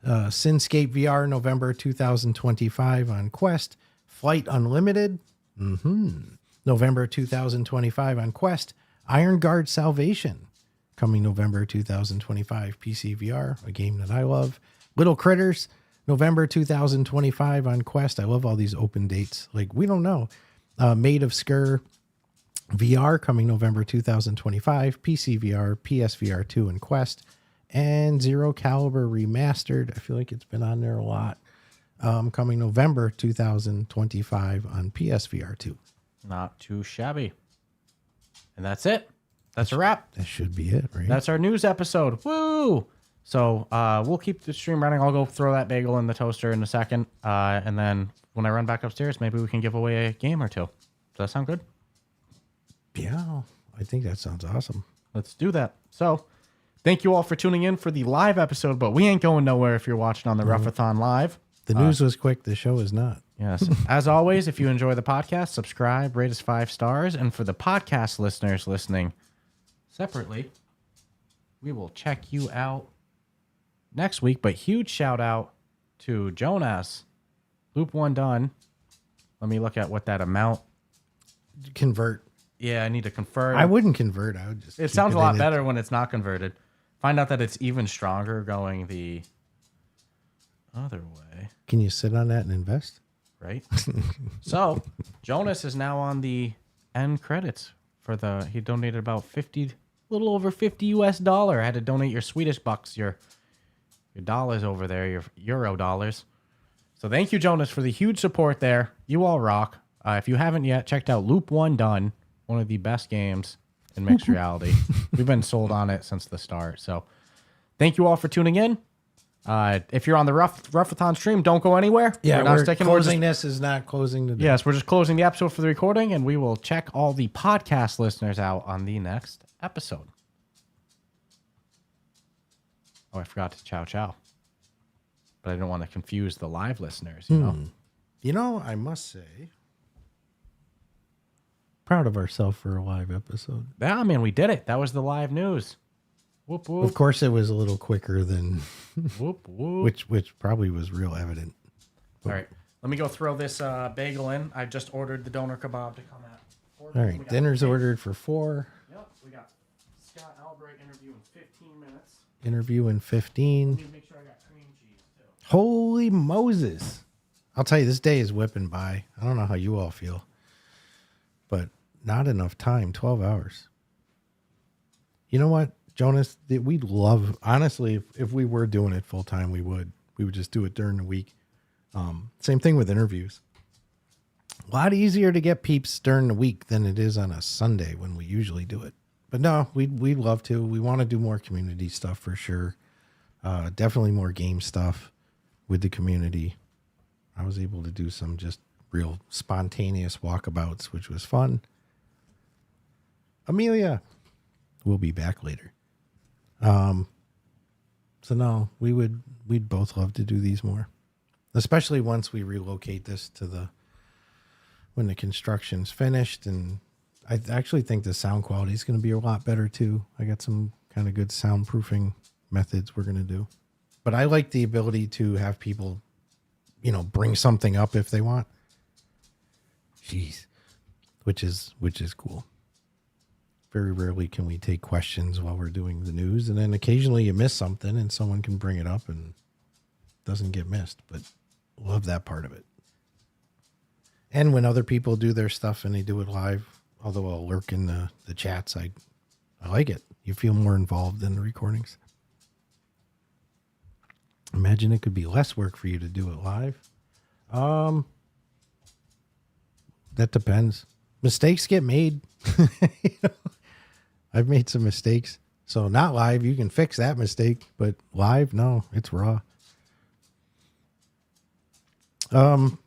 Sinscape VR, November 2025 on Quest. Flight Unlimited. November 2025 on Quest. Iron Guard Salvation. Coming November 2025. PC VR, a game that I love. Little Critters. November 2025 on Quest. I love all these open dates. Like, we don't know. Maid of Sker VR coming November 2025, PC VR, PSVR 2, and Quest, and Zero Caliber Remastered. I feel like it's been on there a lot. Coming November 2025 on PSVR 2. Not too shabby. And that's it. That's a wrap. That should be it, right? That's our news episode. Woo! So we'll keep the stream running. I'll go throw that bagel in the toaster in a second. And then when I run back upstairs, maybe we can give away a game or two. Does that sound good? Yeah, I think that sounds awesome. Let's do that. So thank you all for tuning in for the live episode, but we ain't going nowhere if you're watching on the Ruff-A-Thon live. The news was quick. The show is not. Yes. As always, if you enjoy the podcast, subscribe, rate us 5 stars. And for the podcast listeners listening separately, we will check you out next week. But huge shout out to Jonas. Loop 1 done. Let me look at what that amount. Convert. Yeah, I need to convert. I wouldn't convert. I would just. It keep sounds a in lot it. better when it's not converted. Find out that it's even stronger going the other way. Can you sit on that and invest? Right? So, Jonas is now on the end credits for he donated about 50, a little over 50 US dollar. I had to donate your Swedish bucks, your dollars over there, your Euro dollars. So thank you, Jonas, for the huge support there. You all rock. If you haven't yet, checked out Loop 1 Done, one of the best games in mixed reality. We've been sold on it since the start. So thank you all for tuning in. If you're on the Ruff-A-Thon stream, don't go anywhere. Yeah, not we're sticking. closing this is not closing the. Yes, we're just closing the episode for the recording, and we will check all the podcast listeners out on the next episode. Oh, I forgot to ciao. But I didn't want to confuse the live listeners, you know? You know, I must say, proud of ourselves for a live episode. Yeah, man, we did it. That was the live news. Whoop, whoop. Of course, it was a little quicker than Whoop, whoop. which probably was real evident. All right, let me go throw this bagel in. I just ordered the doner kebab to come at 4. All right, dinner's ordered for 4. Yep, we got Scott Albright interview in 15 minutes. Interview in 15. Need to make sure I got cream cheese too. Holy Moses! I'll tell you, this day is whipping by. I don't know how you all feel, but not enough time. 12 hours. You know what, Jonas? We'd love, honestly, if we were doing it full time, we would just do it during the week. Same thing with interviews. A lot easier to get peeps during the week than it is on a Sunday when we usually do it. But no, we'd love to. We want to do more community stuff for sure. Definitely more game stuff with the community. I was able to do some just real spontaneous walkabouts, which was fun. Amelia will be back later. So no, we'd both love to do these more, especially once we relocate this to when the construction's finished. And I actually think the sound quality is going to be a lot better too. I got some kind of good soundproofing methods we're going to do, but I like the ability to have people, bring something up if they want. Jeez, which is cool. Very rarely can we take questions while we're doing the news, and then occasionally you miss something and someone can bring it up and it doesn't get missed, but love that part of it. And when other people do their stuff and they do it live, although I'll lurk in the chats, I like it. You feel more involved in the recordings. Imagine it could be less work for you to do it live. That depends. Mistakes get made. I've made some mistakes. So not live, you can fix that mistake, but live, no, it's raw. The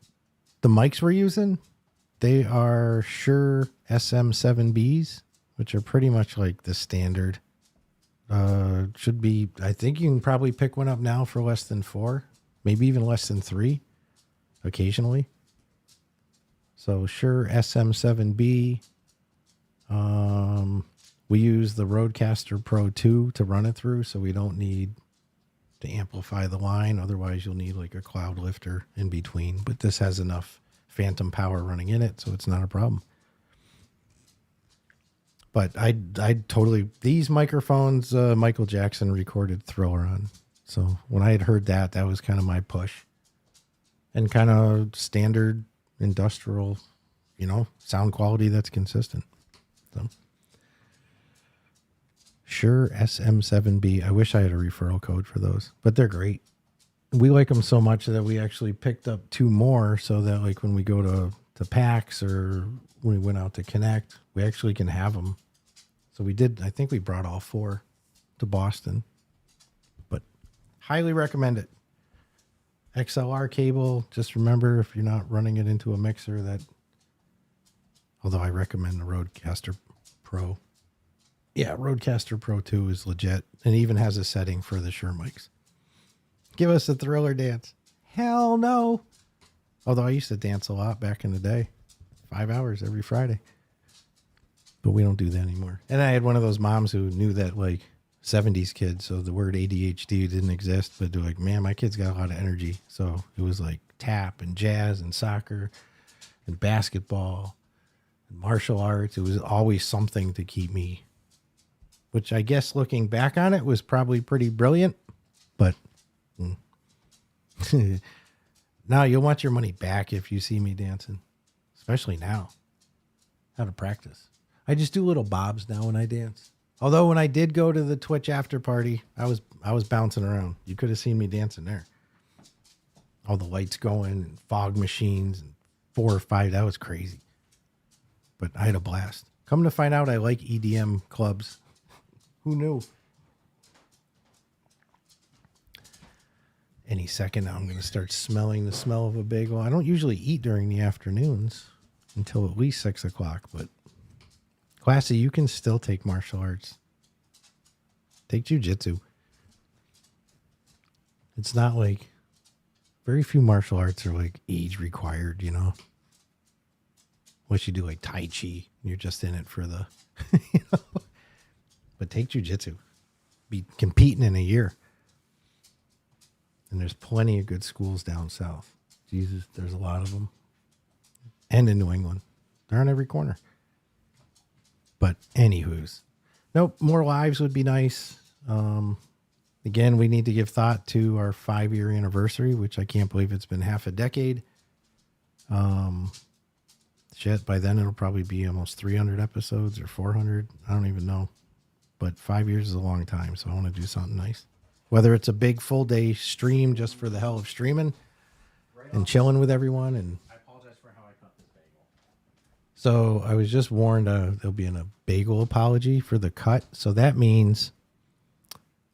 mics we're using, they are Shure SM7Bs, which are pretty much like the standard. Should be, I think you can probably pick one up now for less than 4, maybe even less than 3 occasionally. So Shure SM7B. We use the Rodecaster Pro 2 to run it through, so we don't need to amplify the line. Otherwise, you'll need like a cloud lifter in between. But this has enough phantom power running in it, so it's not a problem. But I totally, these microphones, Michael Jackson recorded Thriller on. So when I had heard that was kind of my push. And kind of standard industrial, sound quality that's consistent. So Shure SM7B. I wish I had a referral code for those, but they're great. We like them so much that we actually picked up 2 more so that like when we go to PAX or when we went out to Connect, we actually can have them. So we did, I think we brought all 4 to Boston, but Highly recommend it. XLR cable. Just remember, if you're not running it into a mixer, that. Although I recommend the Rodecaster Pro. Yeah, Rodecaster Pro 2 is legit, and it even has a setting for the Shure mics. Give us a Thriller dance. Hell no. Although I used to dance a lot back in the day. 5 hours every Friday. But we don't do that anymore. And I had one of those moms who knew that, like, 70s kids, so the word ADHD didn't exist, but they're like, man, my kid's got a lot of energy. So it was like tap and jazz and soccer and basketball and martial arts. It was always something to keep me, which I guess looking back on it was probably pretty brilliant, but now you'll want your money back if you see me dancing, especially now. How to practice. I just do little bobs now when I dance. Although when I did go to the Twitch after party, I was bouncing around. You could have seen me dancing there. All the lights going and fog machines and 4 or 5. That was crazy. But I had a blast. Come to find out, I like EDM clubs. Who knew? Any second now, I'm going to start smelling the smell of a bagel. I don't usually eat during the afternoons until at least 6 o'clock, but Classy, you can still take martial arts. Take jujitsu. It's not like very few martial arts are like age required, you know. Unless you do like Tai Chi and you're just in it for the, you know. But take jujitsu. Be competing in a year. And there's plenty of good schools down south. Jesus, there's a lot of them. And in New England. They're on every corner. But anywho's. Nope, more lives would be nice. Again, we need to give thought to our 5-year anniversary, which I can't believe it's been half a decade. Shit, by then it'll probably be almost 300 episodes or 400. I don't even know. But 5 years is a long time, so I want to do something nice. Whether it's a big full day stream just for the hell of streaming and chilling with everyone. And I apologize for how I cut this bagel. so I was just warned there'll be a bagel apology for the cut. So that means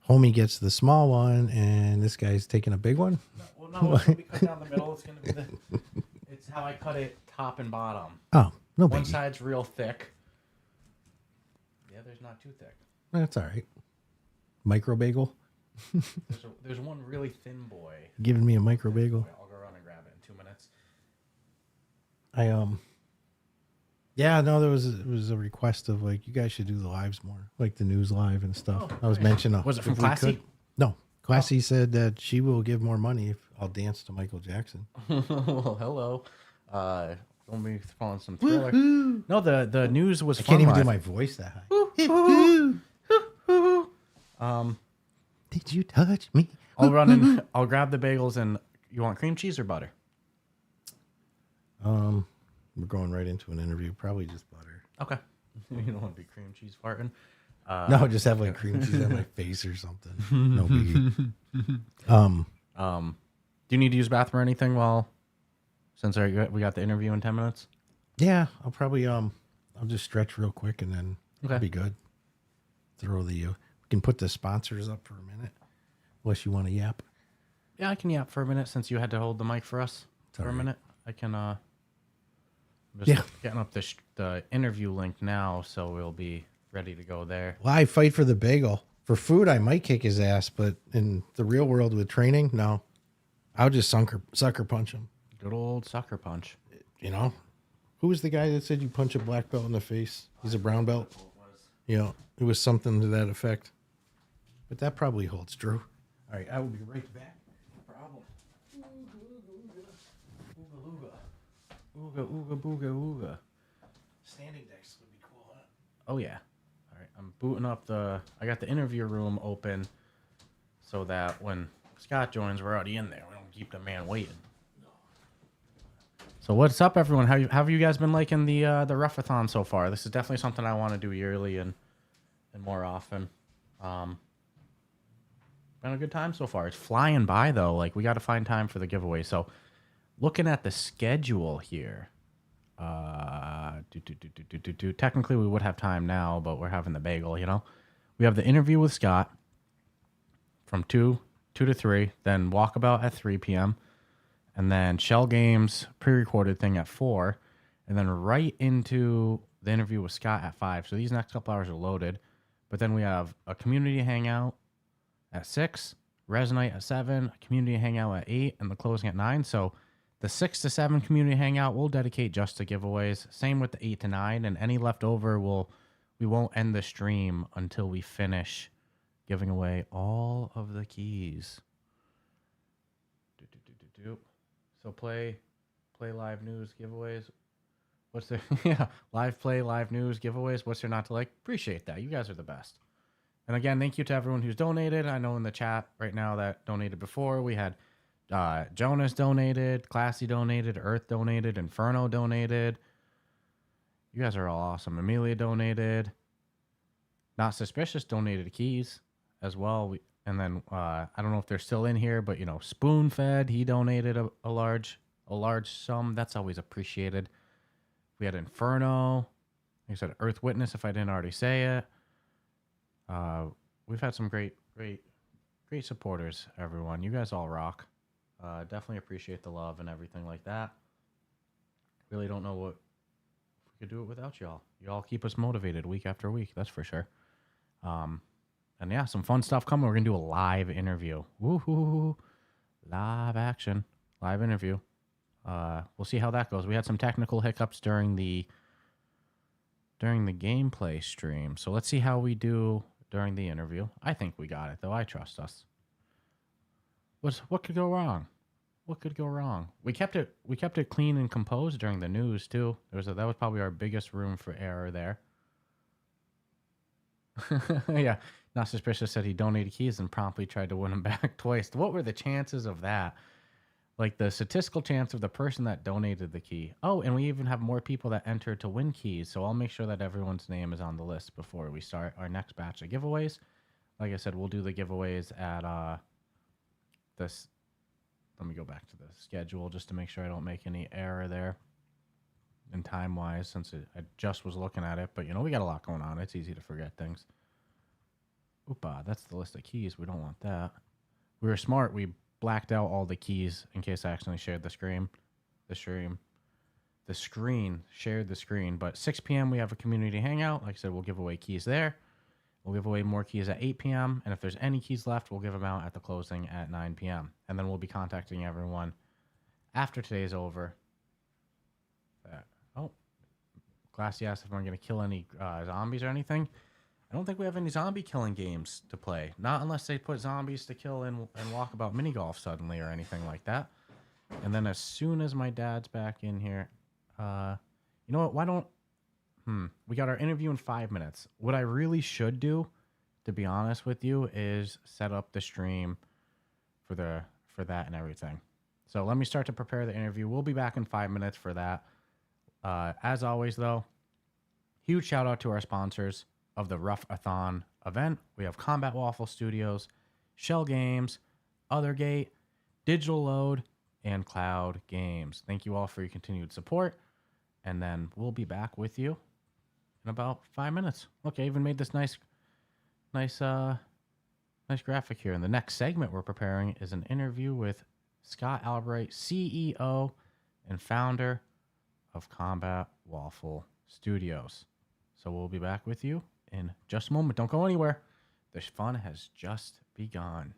homie gets the small one and this guy's taking a big one. Well, no, it's going to be cut down the middle. It's going to be it's how I cut it top and bottom. Oh, no One biggie. side's real thick. The other's not too thick. That's all right. Micro bagel. There's one really thin boy. Giving me a micro bagel. I'll go run and grab it in 2 minutes. Yeah, no, there was a request of like, you guys should do the lives more, like the news live and stuff. I was mentioning. Was it from if we Classy? could- No, Classy said that she will give more money if I'll dance to Michael Jackson. Well, hello. Don't be throwing some Thriller. No, the news was I fun can't even do live. my voice that high. Did you touch me? I'll run and I'll grab the bagels. And you want cream cheese or butter? We're going right into an interview. Probably just butter. Okay. You don't want to be cream cheese farting. No, just have like cream cheese on my face or something. No biggie. Do you need to use the bathroom or anything? Since we got the interview in 10 minutes. Yeah, I'll probably I'll just stretch real quick and then Okay. it'll be good. Throw the we can put the sponsors up for a minute, unless you want to yap. Yeah, I can yap for a minute since you had to hold the mic for us for a all right. minute. I can. Just Yeah. getting up the interview link now, so we'll be ready to go there. Live fight for the bagel. For food, I might kick his ass, but in the real world with training, no. I'll just sucker punch him. Good old sucker punch. You know, who was the guy that said you punch a black belt in the face? He's a brown belt. You know, it was something to that effect. But that probably holds true. All right, I will be right back. No problem. Ooga ooga booga ooga. Standing decks would be cool, huh? Oh yeah. All right, I'm booting up I got the interview room open so that when Scott joins, we're already in there. We don't keep the man waiting. So what's up, everyone? How have you guys been liking the Ruff-A-Thon so far? This is definitely something I want to do yearly and more often. Been a good time so far. It's flying by though. Like we got to find time for the giveaway. So looking at the schedule here, technically we would have time now, but we're having the bagel. You know, we have the interview with Scott from 2 2 to 3, then walkabout at 3 p.m., and then Shell Games pre-recorded thing at 4, and then right into the interview with Scott at 5. So these next couple hours are loaded. But then we have a community hangout at 6, Res Night at 7, a community hangout at 8, and the closing at 9. So the 6 to 7 community hangout we'll dedicate just to giveaways. Same with the 8 to 9, and any leftover we won't end the stream until we finish giving away all of the keys. So play live news giveaways. What's there? Yeah, live news giveaways. What's there not to like? Appreciate that. You guys are the best. And again, thank you to everyone who's donated. I know in the chat right now that donated before. We had Jonas donated, Classy donated, Earth donated, Inferno donated. You guys are all awesome. Amelia donated. Not Suspicious donated keys as well. And then I don't know if they're still in here, but Spoon Fed, he donated a large sum. That's always appreciated. We had Inferno. Like I said, Earth Witness, if I didn't already say it. We've had some great supporters, everyone. You guys all rock. Definitely appreciate the love and everything like that. Really don't know what we could do it without y'all. Y'all keep us motivated week after week, that's for sure. And yeah, some fun stuff coming. We're gonna do a live interview. Woohoo! Live action, live interview. We'll see how that goes. We had some technical hiccups during the gameplay stream, so let's see how we do during the interview. I think we got it, though. I trust us. What could go wrong? What could go wrong? We kept it clean and composed during the news too. That was probably our biggest room for error there. Yeah, Not Suspicious said he donated keys and promptly tried to win them back twice. What were the chances of that? Like the statistical chance of the person that donated the key. Oh, and we even have more people that entered to win keys. So I'll make sure that everyone's name is on the list before we start our next batch of giveaways. Like I said, we'll do the giveaways at this. Let me go back to the schedule just to make sure I don't make any error there. And time-wise, since I just was looking at it. But, we got a lot going on. It's easy to forget things. Oopa, that's the list of keys. We don't want that. We were smart. We blacked out all the keys in case I accidentally shared the screen. Shared the screen. But 6 p.m. we have a community hangout. Like I said, we'll give away keys there. We'll give away more keys at 8 p.m. And if there's any keys left, we'll give them out at the closing at 9 p.m. And then we'll be contacting everyone after today's over. Glassy asked if I'm going to kill any zombies or anything. I don't think we have any zombie killing games to play. Not unless they put zombies to kill in Walkabout Mini Golf suddenly or anything like that. And then as soon as my dad's back in here, you know what? Why don't... We got our interview in 5 minutes. What I really should do, to be honest with you, is set up the stream for that and everything. So let me start to prepare the interview. We'll be back in 5 minutes for that. As always, though, huge shout out to our sponsors of the Ruff-A-Thon event. We have Combat Waffle Studios, Shell Games, Othergate, Digital Load, and Cloud Games. Thank you all for your continued support. And then we'll be back with you in about 5 minutes. Okay, even made this nice graphic here. And the next segment we're preparing is an interview with Scott Albright, CEO and founder of Combat Waffle Studios. So we'll be back with you in just a moment. Don't go anywhere. The fun has just begun.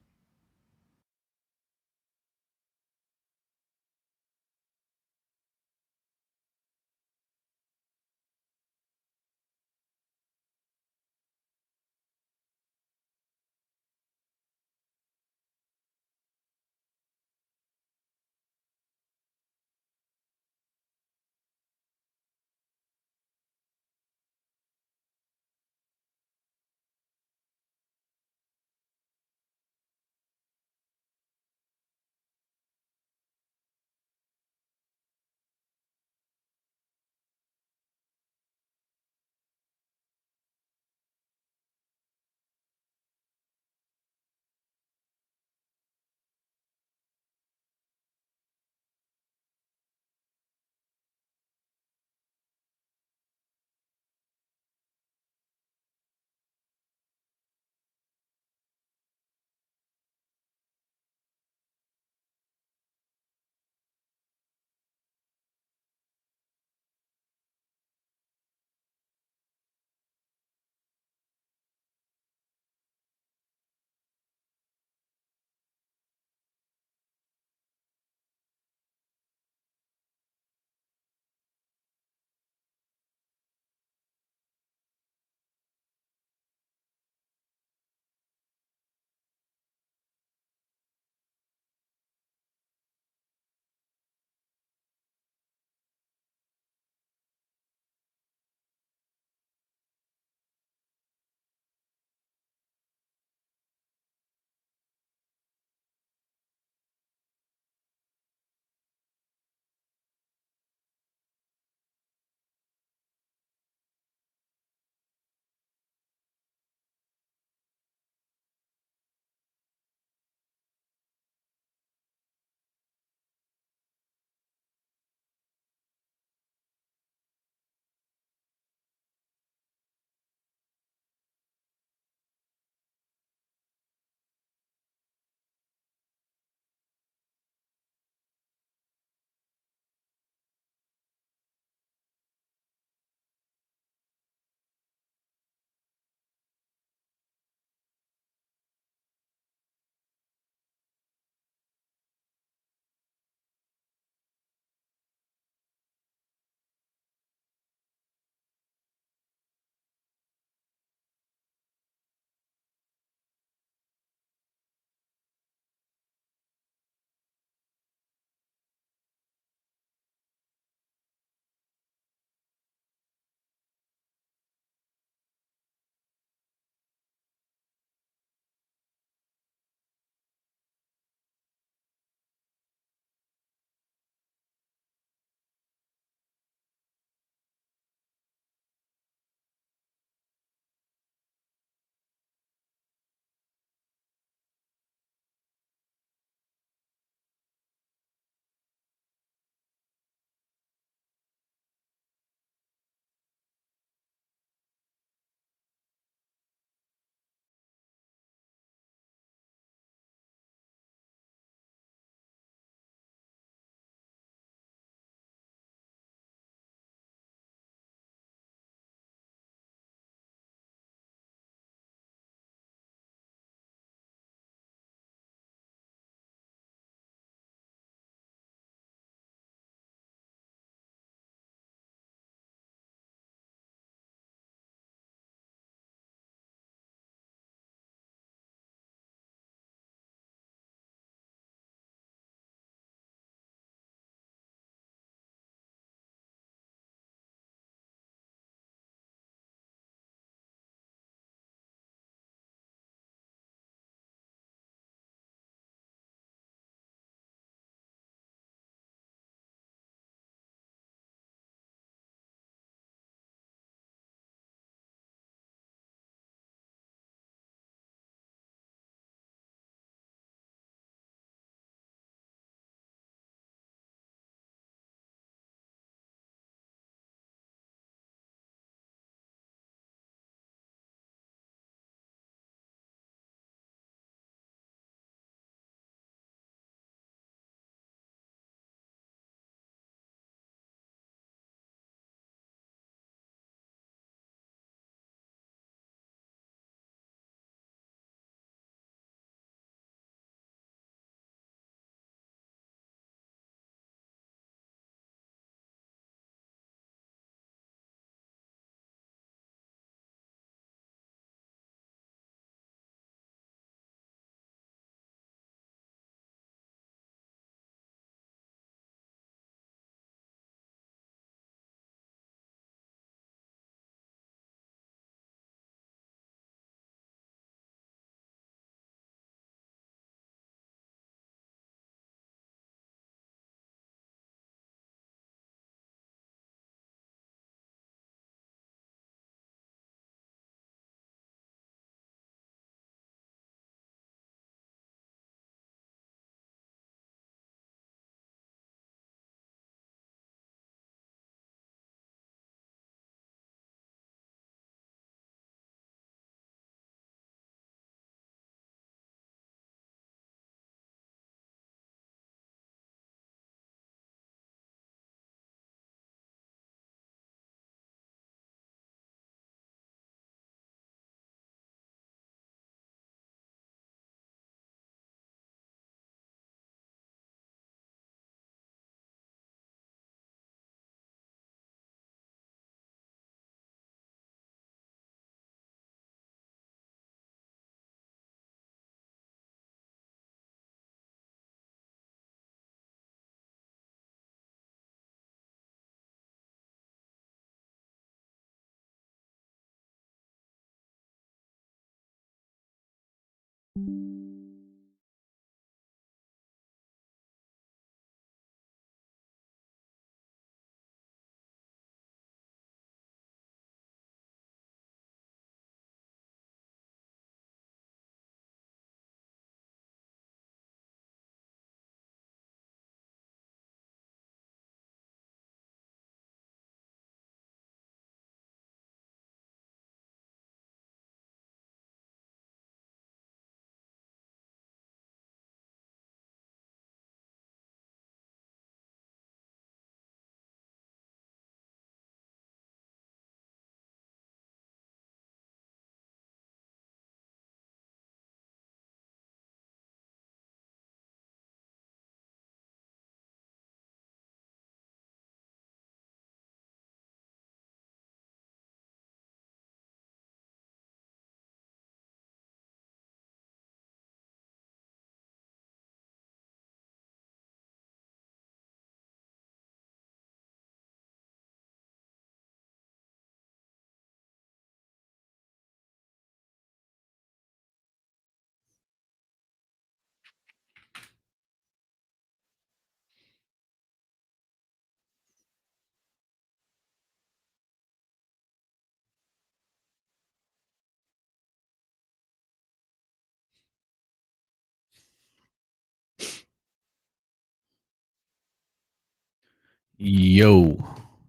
Yo.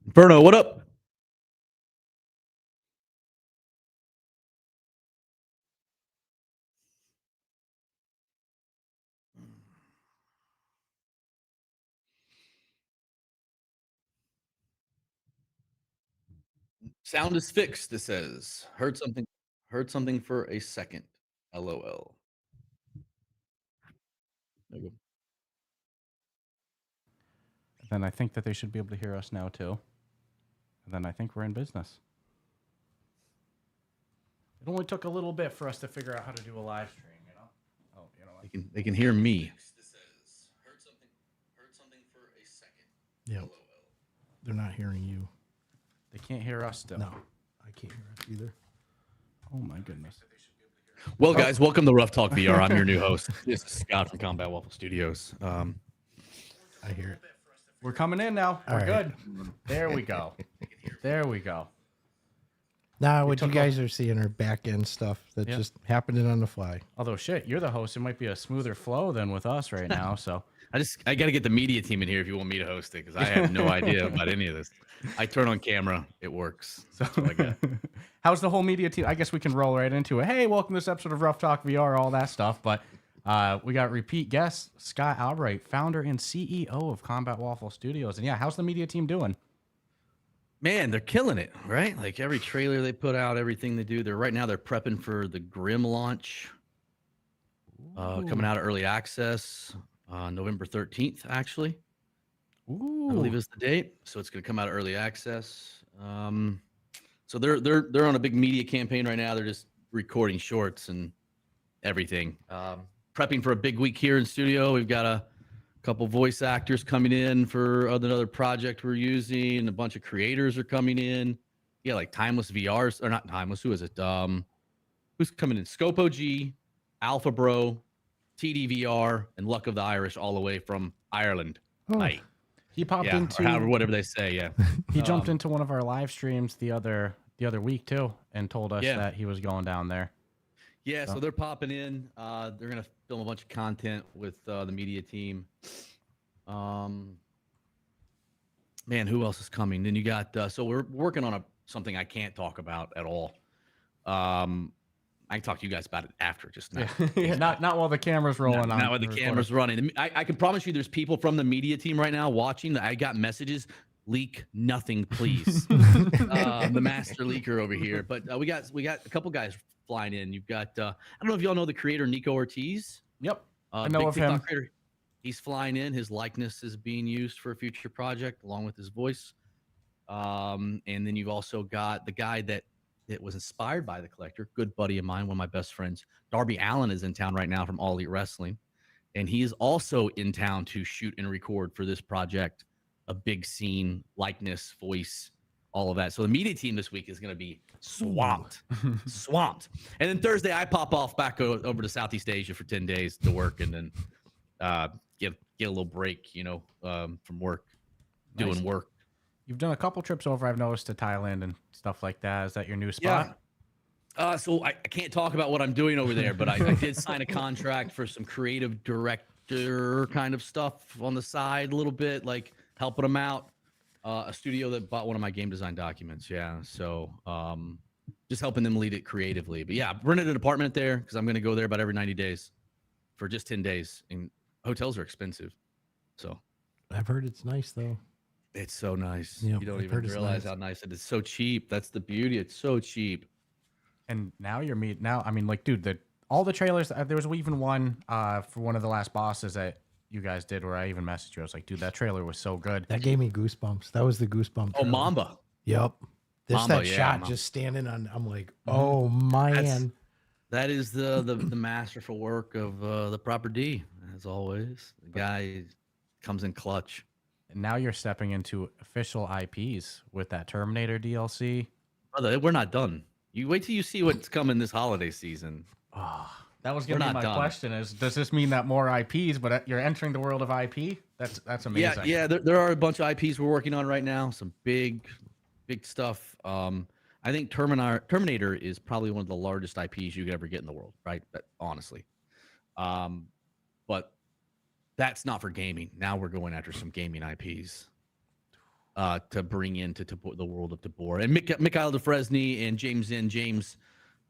Inferno, what up? Sound is fixed, it says. Heard something for a second. LOL. There you go. Then I think that they should be able to hear us now too. And then I think we're in business. It only took a little bit for us to figure out how to do a live stream, you know? Oh, you know what? They can hear me. Heard something for a second. Yep. They're not hearing you. They can't hear us still. No, I can't hear us either. Oh my goodness. Well, guys, welcome to Rough Talk VR. I'm your new host. This is Scott from Combat Waffle Studios. I hear it. We're coming in now. All We're right. good. There we go. There we go. Nah, what you took guys are seeing are back end stuff that Yeah. just happening on the fly. Although shit, you're the host. It might be a smoother flow than with us right now. So I got to get the media team in here if you want me to host it because I have no idea about any of this. I turn on camera, it works. That's what I got. how's the whole media team? I guess we can roll right into it. Hey, welcome to this episode of Rough Talk VR, all that stuff. But we got repeat guest, Scott Albright, founder and CEO of Combat Waffle Studios. And yeah, how's the media team doing? Man, they're killing it, right? Like every trailer they put out, everything they do. Right now they're prepping for the Grim launch, coming out of early access, November 13th, actually. Ooh. I believe is the date. So it's going to come out of early access. So they're on a big media campaign right now. They're just recording shorts and everything. Prepping for a big week here in studio. We've got a couple voice actors coming in for another project we're using. A bunch of creators are coming in. Yeah, like Timeless VRs or not Timeless. Who is it? Who's coming in? Scope OG, Alpha Bro, TDVR, and Luck of the Irish, all the way from Ireland. Oh. Like, He popped yeah, into or however, whatever they say. Yeah. he jumped into one of our live streams the other week too and told us Yeah. that he was going down there. Yeah, so they're popping in. They're gonna film a bunch of content with the media team. Man, who else is coming? Then you got so we're working on something I can't talk about at all. I can talk to you guys about it after, just not Yeah, not while the camera's rolling on. not when the camera's running. I can promise you, there's people from the media team right now watching. That I got messages. Leak nothing, please. The master leaker over here. But we got a couple guys flying in. You've got I don't know if y'all know the creator Nico Ortiz. Yep. I Big know of TikTok him. creator. He's flying in. His likeness is being used for a future project along with his voice. And then you've also got the guy that was inspired by the collector, good buddy of mine, one of my best friends. Darby Allen is in town right now from All Elite Wrestling. And he is also in town to shoot and record for this project, a big scene, likeness, voice, all of that. So the media team this week is going to be swamped, swamped. And then Thursday, I pop off back over to Southeast Asia for 10 days to work and then get a little break, from work, Nice. doing work. You've done a couple trips over, I've noticed, to Thailand and stuff like that. Is that your new spot? So I can't talk about what I'm doing over there, but I did sign a contract for some creative director kind of stuff on the side a little bit, like helping them out. A studio that bought one of my game design documents. Yeah. So just helping them lead it creatively. But yeah, I rented an apartment there because I'm going to go there about every 90 days for just 10 days. And hotels are expensive. So I've heard it's nice though. it's so nice. Yep, You don't I've even heard it's realize nice. how nice it is. So cheap. That's the beauty. It's so cheap. And now you're now. I mean, like, dude, all the trailers. There was even one for one of the last bosses that you guys did where I even messaged you. I was like, dude, that trailer was so good. That gave me goosebumps. That was the goosebump. Oh, trailer. Mamba. Yep. There's Mamba, that yeah, shot Mamba. just standing on. I'm like, oh man. That is the masterful work of the proper D, as always. The guy comes in clutch. And now you're stepping into official IPs with that Terminator DLC. Brother, we're not done. You wait till you see what's coming this holiday season. That was We're going to be not my done. question: is does this mean that more IPs? But you're entering the world of IP. That's amazing. Yeah. There are a bunch of IPs we're working on right now. Some big stuff. I think Terminator is probably one of the largest IPs you could ever get in the world, right? Honestly. But that's not for gaming. Now we're going after some gaming IPs. to bring into the world of Tabor. And Mikhail DeFresny and James,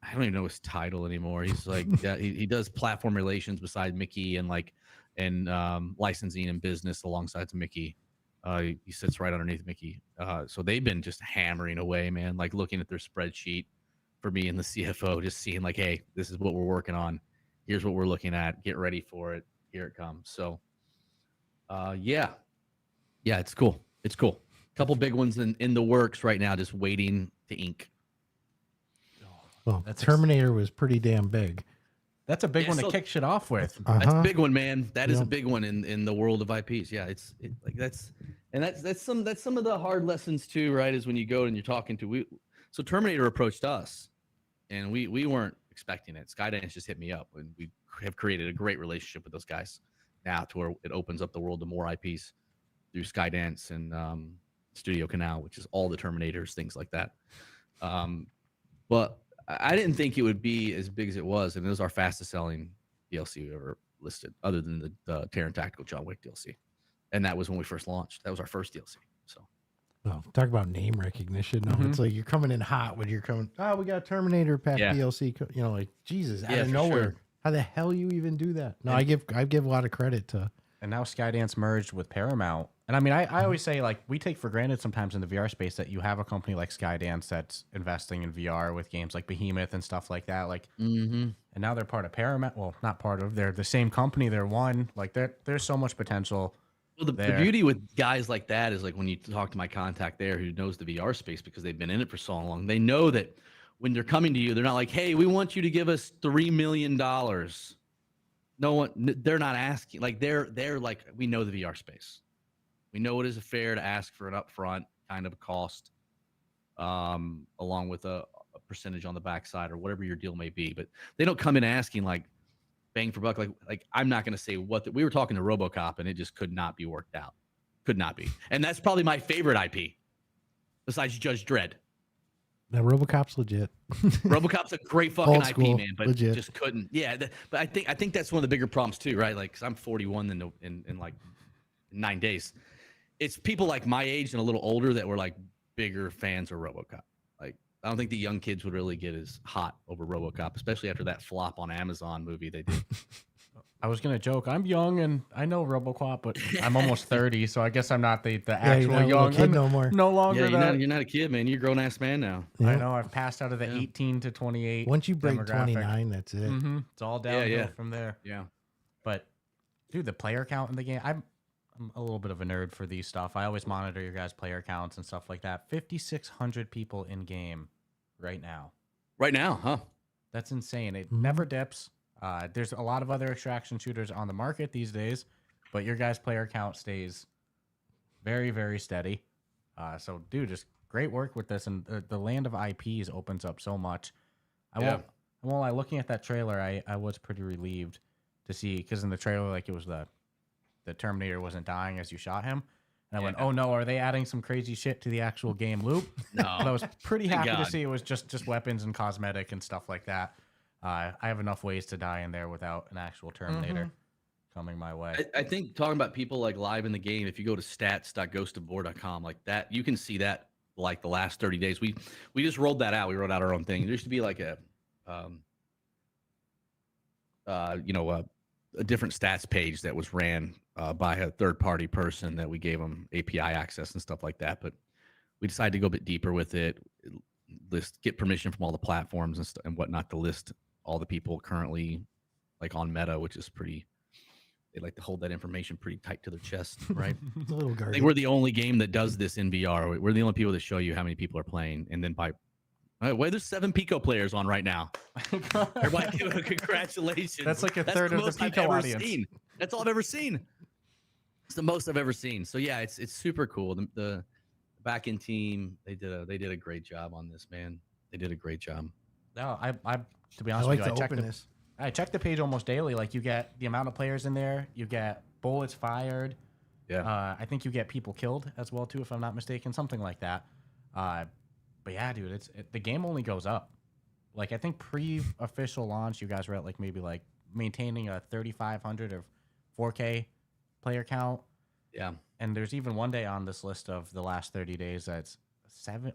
I don't even know his title anymore. He's like he does platform relations beside Mickey and licensing and business alongside Mickey. He sits right underneath Mickey. So they've been just hammering away, man, like looking at their spreadsheet for me and the CFO, just seeing like, hey, this is what we're working on. Here's what we're looking at. Get ready for it. Here it comes. So yeah, it's cool. It's cool. Couple big ones in the works right now, just waiting to ink. Well, Terminator was pretty damn big. That's a big one to kick shit off with. That's a big one, man. That is a big one in the world of IPs. Yeah, that's some of the hard lessons too, right? Is when you go and you're talking to so Terminator approached us, and we weren't expecting it. Skydance just hit me up, and we have created a great relationship with those guys now, to where it opens up the world to more IPs through Skydance and Studio Canal, which is all the Terminators, things like that. But I didn't think it would be as big as it was, and it was our fastest selling DLC we ever listed, other than the Terran Tactical John Wick DLC, and that was when we first launched. That was our first DLC. So, well, talk about name recognition. No, it's like you're coming in hot when you're coming. Oh, we got a Terminator pack DLC. You know, like Jesus, out of nowhere. Sure. How the hell you even do that? No, I give a lot of credit to. And now Skydance merged with Paramount. And I mean, I always say, like, we take for granted sometimes in the VR space that you have a company like Skydance that's investing in VR with games like Behemoth and stuff like that. Like, and now they're part of Paramount. Well, not part of. They're the same company. They're one. Like, there's so much potential. Well, the beauty with guys like that is, like, when you talk to my contact there who knows the VR space because they've been in it for so long, they know that when they're coming to you, they're not like, hey, we want you to give us $3 million. No one, they're not asking. Like, they're like, we know the VR space. We know it is fair to ask for an upfront kind of a cost, along with a percentage on the backside or whatever your deal may be. But they don't come in asking like bang for buck. Like I'm not going to say we were talking to RoboCop, and it just could not be worked out. Could not be. And that's probably my favorite IP besides Judge Dredd. Now RoboCop's legit. RoboCop's a great fucking Old school, IP, man, but legit. just couldn't. Yeah, but I think that's one of the bigger problems too, right? Like, cause I'm 41 in like 9 days. It's people like my age and a little older that were like bigger fans of RoboCop. Like, I don't think the young kids would really get as hot over RoboCop, especially after that flop on Amazon movie they did. I was gonna joke. I'm young and I know RoboCop, but I'm almost 30, so I guess I'm not the actual young kid no more. No longer. Yeah, you're not a kid, man. You're a grown ass man now. Yeah. I know. I've passed out of the 18 to 28. Once you break demographic. 29, that's it. It's all downhill from there. Yeah. But dude, the player count in the game, I'm a little bit of a nerd for these stuff. I always monitor your guys' player counts and stuff like that. 5,600 people in game right now. Right now, huh? That's insane. It never dips. There's a lot of other extraction shooters on the market these days, but your guys' player count stays very, very steady. So, dude, just great work with this, and the land of IPs opens up so much. I won't lie, looking at that trailer, I was pretty relieved to see, because in the trailer, like, it was the Terminator wasn't dying as you shot him. And I went, oh no, are they adding some crazy shit to the actual game loop? No. But I was pretty happy to see it was just weapons and cosmetic and stuff like that. I have enough ways to die in there without an actual Terminator coming my way. I think talking about people like live in the game, if you go to stats.ghostofwar.com, like that, you can see that like the last 30 days. We just rolled that out. We rolled out our own thing. There used to be like a different stats page that was ran by a third-party person that we gave them API access and stuff like that. But we decided to go a bit deeper with it, get permission from all the platforms and whatnot to list all the people currently like on Meta, which is pretty. They like to hold that information pretty tight to their chest, right? It's a little I guarded. think we're the only game that does this in VR. We're the only people that show you how many people are playing, and then there's 7 Pico players on right now. Everybody, congratulations. That's like a third of the Pico audience. Seen. That's all I've ever seen. It's the most I've ever seen. So yeah, it's super cool. The back end team, they did a great job on this, man. They did a great job. No, I to be honest I with like you, the openness. I check the page almost daily. Like, you get the amount of players in there, you get bullets fired. Yeah. I think you get people killed as well too, if I'm not mistaken, something like that. But yeah, dude, the game only goes up. Like, I think pre-official launch, you guys were at like maybe like maintaining a 3,500 or 4K player count. Yeah. And there's even one day on this list of the last 30 days that's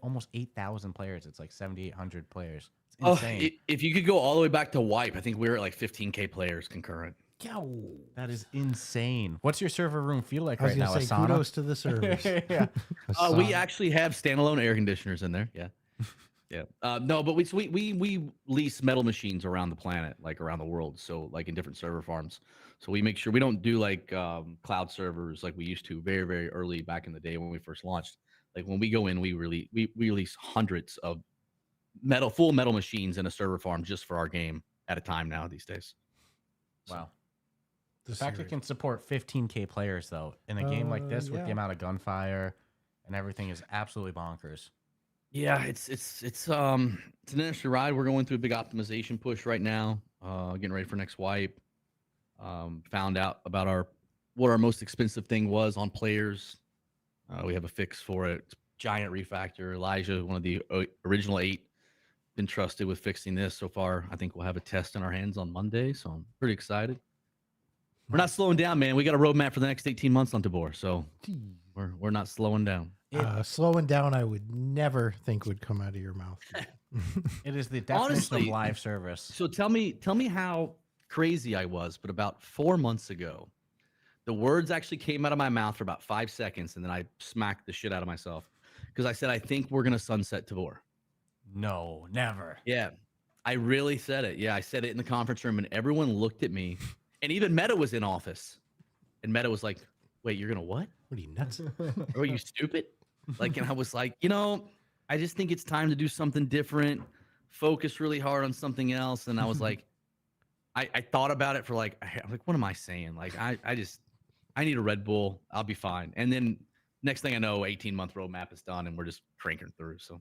almost 8,000 players. It's like 7,800 players. It's insane. If you could go all the way back to wipe, I think we were at like 15K players concurrent. That is insane. What's your server room feel like I was right now, gonna say Asana? kudos to the servers. Yeah. We actually have standalone air conditioners in there. Yeah. Yeah. No, but we lease metal machines around the planet, like around the world. So like in different server farms. So we make sure we don't do like cloud servers like we used to very, very early back in the day when we first launched. Like when we go in, we release hundreds of full metal machines in a server farm just for our game at a time now these days. Wow. The fact it can support 15K players though in a game like this with the amount of gunfire and everything is absolutely bonkers. Yeah, it's an interesting ride. We're going through a big optimization push right now. Getting ready for next wipe. Found out about what our most expensive thing was on players. We have a fix for it. It's giant refactor. Elijah, one of the original 8, been trusted with fixing this so far. I think we'll have a test in our hands on Monday, so I'm pretty excited. We're not slowing down, man. We got a roadmap for the next 18 months on Tabor, so we're not slowing down. Slowing down, I would never think would come out of your mouth. It is the definition Honestly, of live service. So tell me how crazy I was, but about 4 months ago, the words actually came out of my mouth for about 5 seconds, and then I smacked the shit out of myself because I said, I think we're going to sunset Tabor. No, never. Yeah, I really said it. Yeah, I said it in the conference room, and everyone looked at me, and even Meta was in office, and Meta was like, wait, you're going to what? What are you, nuts? Are you stupid? Like, and I was like, I just think it's time to do something different, focus really hard on something else. And I was like, I thought about it for like, what am I saying? Like, I need a Red Bull. I'll be fine. And then next thing I know, 18-month roadmap is done and we're just cranking through. So,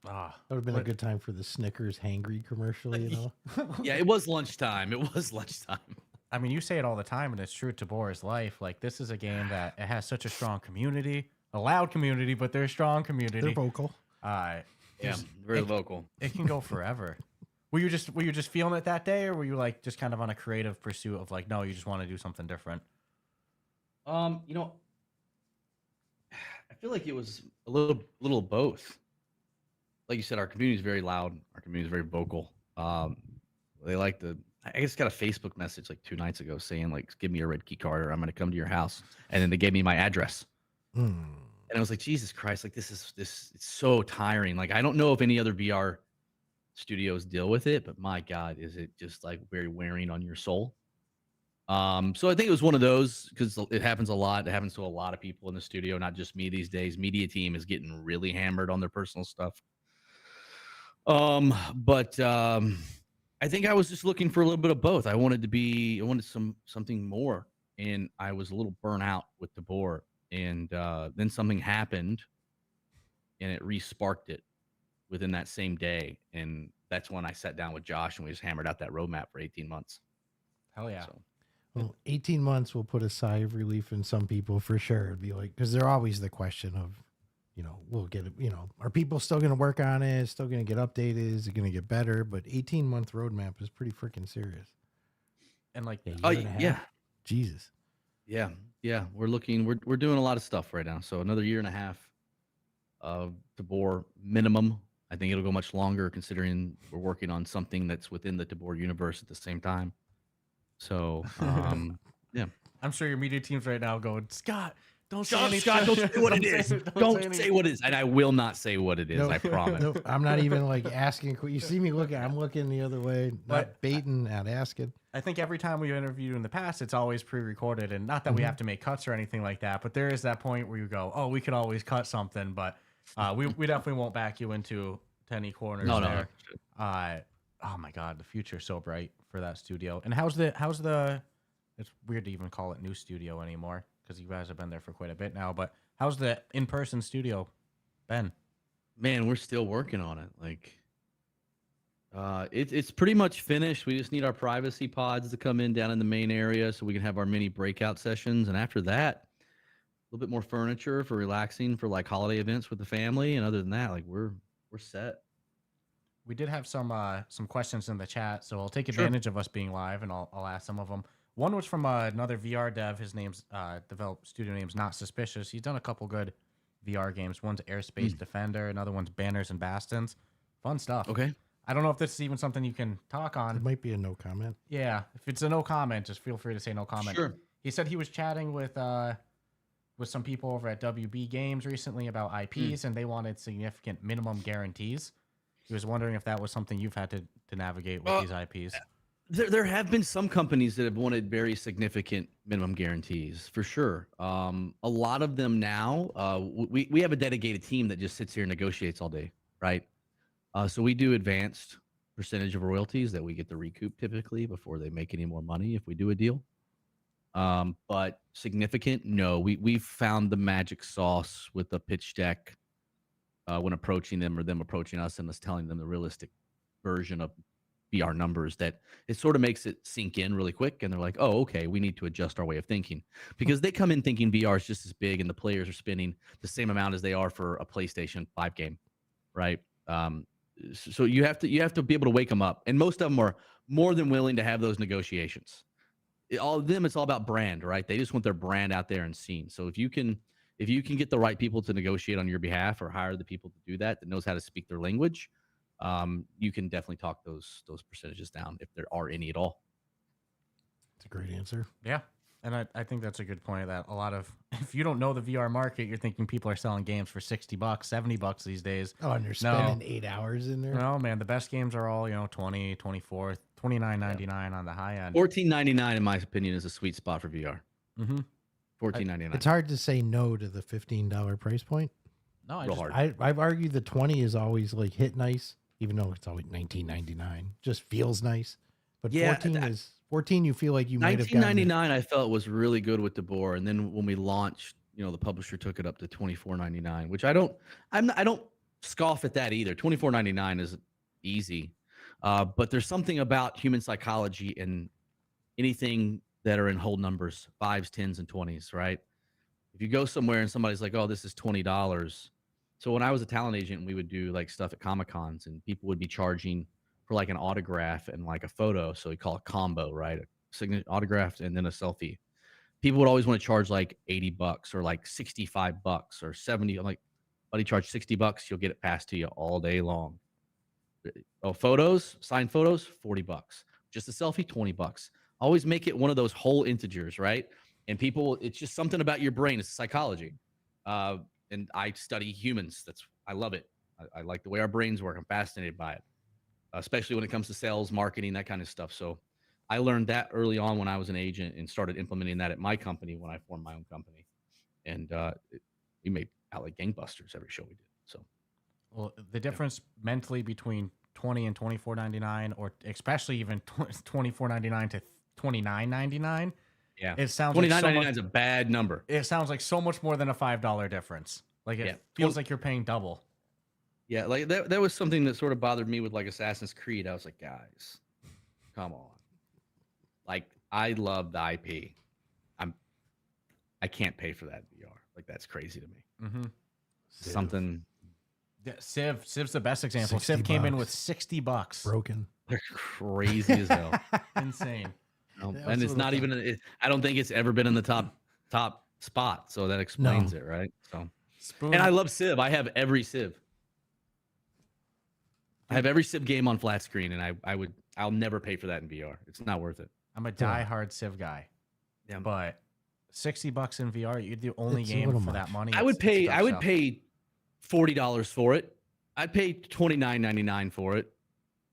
that would have been a good time for the Snickers hangry commercial, Yeah, it was lunchtime. I mean, you say it all the time, and it's true to Tabor's life. Like, this is a game that it has such a strong community, a loud community, but they're a strong community. They're vocal. Yeah, very vocal. It can go forever. Were you just feeling it that day, or were you like just kind of on a creative pursuit of like, no, you just want to do something different? I feel like it was a little both. Like you said, our community is very loud. Our community is very vocal. They like to. I just got a Facebook message like 2 nights ago saying like, give me a red key card or I'm going to come to your house. And then they gave me my address. And I was like, Jesus Christ, like it's so tiring. Like, I don't know if any other VR studios deal with it, but my God, is it just like very wearing on your soul? So I think it was one of those because it happens a lot. It happens to a lot of people in the studio, not just me these days. Media team is getting really hammered on their personal stuff. I think I was just looking for a little bit of both. I wanted something more, and I was a little burnt out with Tabor. And then something happened, and it re-sparked it within that same day. And that's when I sat down with Josh, and we just hammered out that roadmap for 18 months. Hell yeah. So, Well, 18 months will put a sigh of relief in some people for sure. It'd be like, because they're always the question of, we'll get it, are people still going to work on it? Still going to get updated? Is it going to get better? But 18-month roadmap is pretty freaking serious. And like, yeah. Jesus. Yeah. We're doing a lot of stuff right now. So another year and a half of Tabor minimum. I think it'll go much longer considering we're working on something that's within the Tabor universe at the same time. So, yeah. I'm sure your media team's right now going, Scott, don't say Scott, anything. Scott, don't say what it is. Don't say anything. what it is. And I will not say what it is. Nope. I promise. Nope. I'm not even like asking. You see me looking, I'm looking the other way, not baiting, not asking. I think every time we interview in the past, it's always pre-recorded, and not that we have to make cuts or anything like that, but there is that point where you go, oh, we could always cut something, but we definitely won't back you into any corners there. Oh my God, the future's so bright for that studio. And how's the it's weird to even call it new studio anymore because you guys have been there for quite a bit now, but how's the in-person studio been? Man, we're still working on it. Like, it's pretty much finished. We just need our privacy pods to come in down in the main area so we can have our mini breakout sessions. And after that, a little bit more furniture for relaxing for like holiday events with the family. And other than that, like we're set. We did have some questions in the chat, so I'll take advantage of us being live and I'll ask some of them. One was from another VR dev. His name's studio name's Not Suspicious. He's done a couple good VR games. One's Airspace Defender. Another one's Banners and Bastions. Fun stuff. Okay. I don't know if this is even something you can talk It on. might be a no comment. Yeah, if it's a no comment, just feel free to say no comment. Sure. He said he was chatting with some people over at WB Games recently about IPs, and they wanted significant minimum guarantees. He was wondering if that was something you've had to navigate with these IPs. There have been some companies that have wanted very significant minimum guarantees, for sure. A lot of them now, we have a dedicated team that just sits here and negotiates all day, right? So we do advanced percentage of royalties that we get to recoup typically before they make any more money if we do a deal. But significant, no. We've found the magic sauce with the pitch deck when approaching them or them approaching us and us telling them the realistic version of VR numbers, that it sort of makes it sink in really quick, and they're like, oh, okay, we need to adjust our way of thinking, because they come in thinking VR is just as big and the players are spending the same amount as they are for a PlayStation 5 game, right? So you have to be able to wake them up, and most of them are more than willing to have those negotiations. All of them, it's all about brand, right? They just want their brand out there and seen. So if you can get the right people to negotiate on your behalf, or hire the people to do that knows how to speak their language, you can definitely talk those percentages down if there are any at all. It's a great answer. Yeah. And I think that's a good point, that a lot of, if you don't know the VR market, you're thinking people are selling games for $60, $70 these days. Oh, and you're spending 8 hours in there? No, man, the best games are all, 20, 24, $29.99 on the high end. $14.99, in my opinion, is a sweet spot for VR. Mm-hmm. $14.99. It's hard to say no to the $15 price point. No, Real hard. I've argued the 20 is always like hit nice, even though it's always $19.99. Just feels nice. But Yeah, 14 you feel like you might have gotten it. $19.99 I felt was really good with DeBoer, and then when we launched, the publisher took it up to $24.99, which I don't scoff at that either. $24.99 is easy, but there's something about human psychology and anything that are in whole numbers, 5s, 10s, and 20s, right? If you go somewhere and somebody's like, "Oh, this is $20," so when I was a talent agent, we would do like stuff at Comic Cons, and people would be charging for like an autograph and like a photo. So we call it combo, right? A signature autograph and then a selfie. People would always want to charge like $80 or like $65 or 70. I'm like, buddy, charge $60. You'll get it passed to you all day long. Oh, photos, signed photos, $40. Just a selfie, $20. Always make it one of those whole integers, right? And people, it's just something about your brain. It's psychology. And I study humans. I love it. I like the way our brains work. I'm fascinated by it, especially when it comes to sales, marketing, that kind of stuff. So I learned that early on when I was an agent and started implementing that at my company when I formed my own company. And we made out like gangbusters every show we did. So, well, the difference mentally between $20 and $24.99, or especially even $24.99 to $29.99. Yeah, it sounds $29.99 is a bad number. It sounds like so much more than a $5 difference. Like it feels like you're paying double. Yeah, like that was something that sort of bothered me with like Assassin's Creed. I was like, guys, come on. Like, I love the IP. I can't pay for that VR. Like, that's crazy to me. Mm-hmm. Something. Yeah, Civ's the best example. Civ came in with $60. Broken. They're crazy as hell. Insane. And it's not even. I don't think it's ever been in the top spot. So that explains it, right? So. Spoon. And I love Civ. I have every Civ. I have every Civ game on flat screen, and I'll never pay for that in VR. It's not worth it. I'm a diehard Civ guy. Yeah, but $60 in VR, you're the only game for that money. I would pay $40 for it. I'd pay $29.99 for it.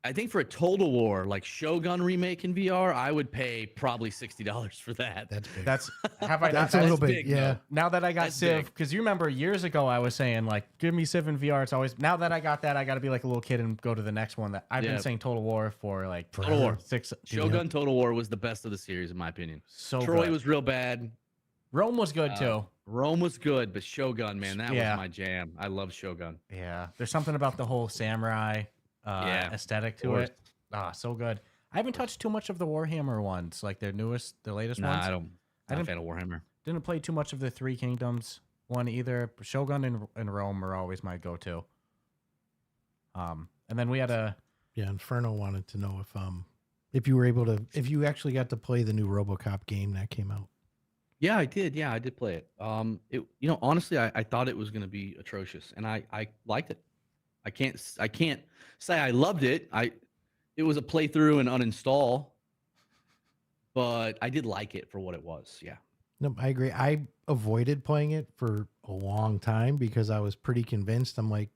I think for a Total War like Shogun remake in VR, I would pay probably $60 for that. That's big. That's have I That's not? a little bit, big, yeah. though. Now that I got That's Civ, big. because you remember years ago I was saying like, give me Civ in VR. It's always, now that I got that, I got to be like a little kid and go to the next one. That I've been saying Total War for like Total War. 6. Shogun Total War was the best of the series in my opinion. So Troy good. was real bad. Rome was good too. Rome was good, but Shogun, man, that was my jam. I love Shogun. Yeah, there's something about the whole samurai aesthetic to it. Ah, so good. I haven't touched too much of the Warhammer ones, like their latest ones. I'm not a fan of Warhammer. Didn't play too much of the Three Kingdoms one either. Shogun and Rome are always my go-to. And then we had Inferno wanted to know if If you were able to, if you actually got to play the new RoboCop game that came out. Yeah, I did. Yeah, I did play it. Honestly, I thought it was going to be atrocious, and I liked it. I can't say I loved it. It was a playthrough and uninstall, but I did like it for what it was. Yeah. No, I agree. I avoided playing it for a long time because I was pretty convinced. I'm like,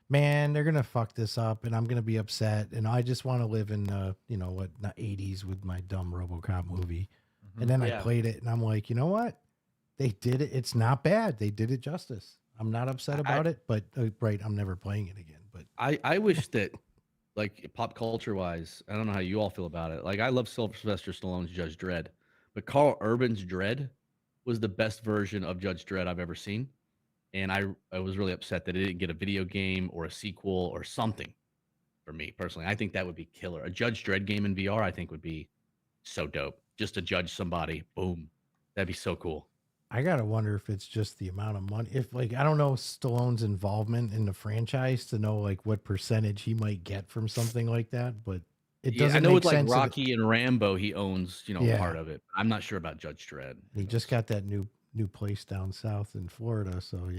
man, they're gonna fuck this up, and I'm gonna be upset. And I just want to live in, the 80s with my dumb RoboCop movie. And then I Yeah. played it, and I'm like, you know what? They did it. It's not bad. They did it justice. I'm not upset about it, but right, I'm never playing it again. But I wish that, like, pop culture wise, I don't know how you all feel about it. Like, I love Sylvester Stallone's Judge Dredd, but Carl Urban's Dredd was the best version of Judge Dredd I've ever seen. And I was really upset that it didn't get a video game or a sequel or something for me personally. I think that would be killer. A Judge Dredd game in VR, I think would be so dope. Just to judge somebody, boom. That'd be so cool. I gotta wonder if it's just the amount of money. If I don't know Stallone's involvement in the franchise to know like what percentage he might get from something like that, but it doesn't. I know make with like sense Rocky and Rambo, he owns Yeah. part of it. I'm not sure about Judge Dredd. He just got that new place down south in Florida, so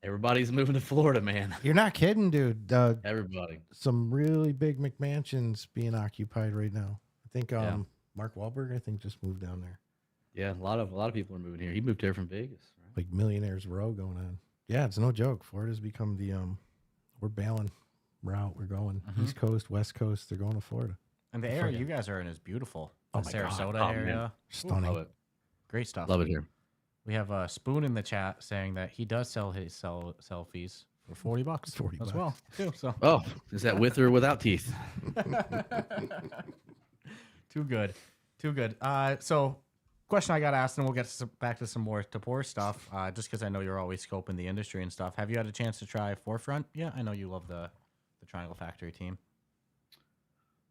Everybody's moving to Florida, man. You're not kidding, dude. Everybody. Some really big McMansions being occupied right now. I think Yeah. Mark Wahlberg, I think, just moved down there. Yeah, a lot of people are moving here. He moved here from Vegas. Right? Like Millionaires Row going on. Yeah, it's no joke. Florida's become the we're bailing route. We're going East Coast, West Coast. They're going to Florida. And the area you guys are in is beautiful. Oh The my God. Sarasota Oh, man. area. Stunning. Love it. Great stuff. Love it here. We have a Spoon in the chat saying that he does sell his selfies for $40 $40 as well. Too, so Oh, is that with or without teeth? too good. Too good. So question I got asked, and we'll get back to some more Tapor stuff, just because I know you're always scoping the industry and stuff. Have you had a chance to try Forefront? Yeah, I know you love the Triangle Factory team.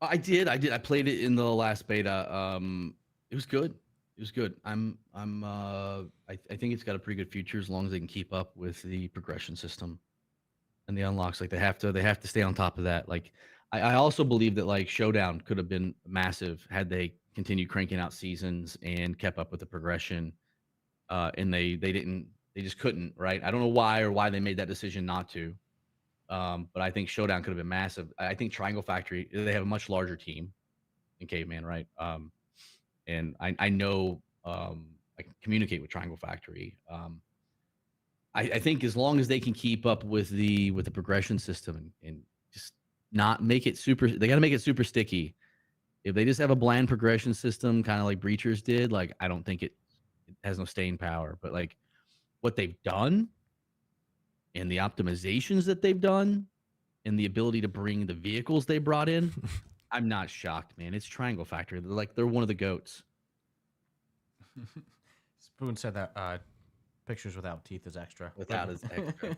I did. I played it in the last beta. It was good. It was good. I think it's got a pretty good future as long as they can keep up with the progression system and the unlocks. Like they have to stay on top of that. Like I also believe that like Showdown could have been massive had they continued cranking out seasons and kept up with the progression. And they just couldn't, right? I don't know why they made that decision not to. But I think Showdown could have been massive. I think Triangle Factory, they have a much larger team than Caveman, right? And I know I can communicate with Triangle Factory. I think as long as they can keep up with the progression system and just not make it super, they got to make it super sticky. If they just have a bland progression system, kind of like Breachers did, like I don't think it has no staying power. But like what they've done and the optimizations that they've done and the ability to bring the vehicles they brought in, I'm not shocked, man. It's Triangle Factory. They're one of the goats. Spoon said that pictures without teeth is extra. Without is extra.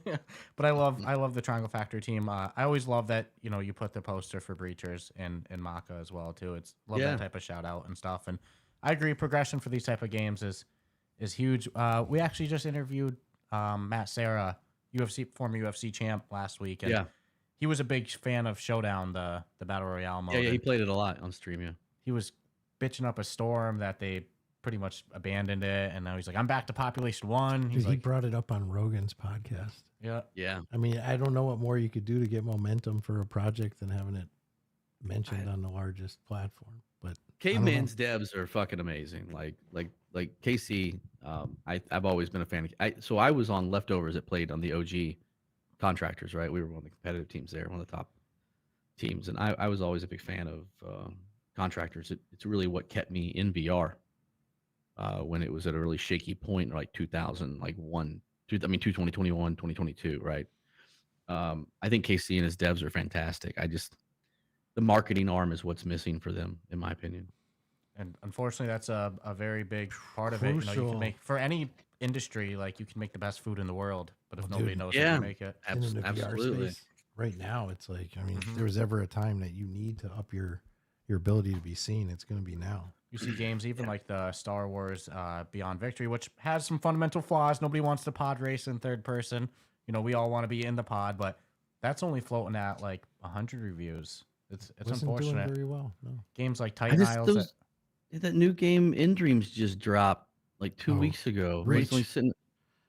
But I love the Triangle Factory team. I always love that you put the poster for Breachers and Maka as well too. It's love that type of shout out and stuff. And I agree, progression for these type of games is huge. We actually just interviewed Matt Serra, former UFC champ, last week, and he was a big fan of Showdown, the battle royale mode. Yeah, he played it a lot on stream. Yeah, he was bitching up a storm that they pretty much abandoned it, and now he's like, I'm back to Population 1. He brought it up on Rogan's podcast. Yeah. I mean, I don't know what more you could do to get momentum for a project than having it mentioned on the largest platform. But Caveman's devs are fucking amazing. Like KC, I've always been a fan of. So I was on Leftovers that played on the OG Contractors, right? We were one of the competitive teams there, one of the top teams, and I was always a big fan of Contractors. It's really what kept me in VR when it was at a really shaky point, like 2001, 2021, 2022, right? I think KC and his devs are fantastic. The marketing arm is what's missing for them, in my opinion. And unfortunately, that's a very big part of it. You can make, for any industry, like you can make the best food in the world, but if nobody knows how to make it, in the VR absolutely. space, right now, it's like, I mean, if there was ever a time that you need to up your ability to be seen, it's going to be now. You see games even like the Star Wars Beyond Victory, which has some fundamental flaws. Nobody wants to pod race in third person. We all want to be in the pod, but that's only floating at like 100 reviews. It's Wasn't unfortunate. doing very well. No. Games like I Titan just Isles. that new game In Dreams just dropped like 2 Oh, weeks ago. Reach. It's only sitting,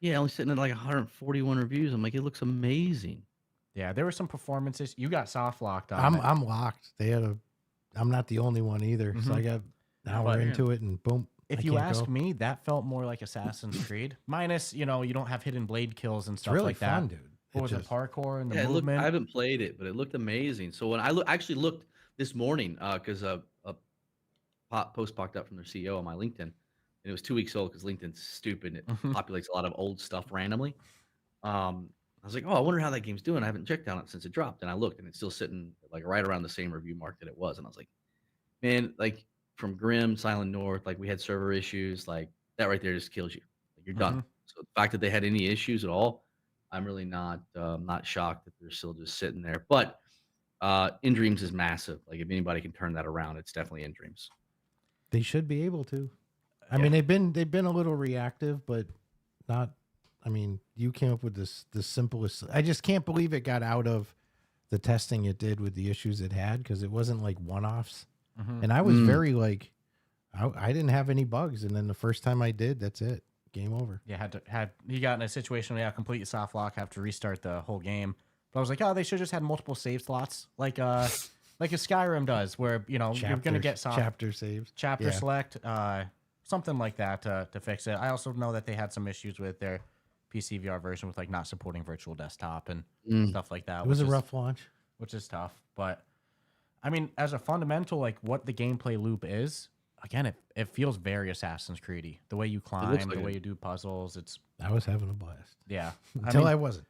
yeah, only sitting at like 141 reviews. I'm like, it looks amazing. Yeah, there were some performances. You got soft locked on it. I'm locked. They had a. I'm not the only one either. So I got. Now But- we're into it, and boom. If I you can't ask go. me, that felt more like Assassin's Creed. Minus, you don't have hidden blade kills and It's stuff really like fun, that. dude. What was it? just- Parkour and the Yeah, it looked, movement. I haven't played it, but it looked amazing. So when I actually looked this morning, because a post popped up from their CEO on my LinkedIn, and it was 2 weeks old because LinkedIn's stupid. It populates a lot of old stuff randomly. I was like, oh, I wonder how that game's doing. I haven't checked on it since it dropped, and I looked, and it's still sitting like right around the same review mark that it was. And I was like, man, like from Grim, Silent North, like we had server issues, like that right there just kills you. Like you're done. So the fact that they had any issues at all, I'm really not shocked that they're still just sitting there. But In Dreams is massive. Like if anybody can turn that around, it's definitely In Dreams. They should be able to. I mean, they've been a little reactive, but not. I mean, you came up with the simplest. I just can't believe it got out of the testing it did with the issues it had, because it wasn't like one-offs. And I was very like, I didn't have any bugs, and then the first time I did, that's it, game over. Yeah, he got in a situation where complete soft lock, have to restart the whole game. But I was like, oh, they should just had multiple save slots, like a Skyrim does, where you're gonna get soft chapter saves, chapter select, something like that to fix it. I also know that they had some issues with their PC VR version with like not supporting virtual desktop and stuff like that. It was a which is- rough launch. which is tough. But I mean, as a fundamental, like what the gameplay loop is, again, it feels very Assassin's Creedy. The way you climb, like the it. way you do puzzles, it's I was having a blast yeah. until mean, I wasn't.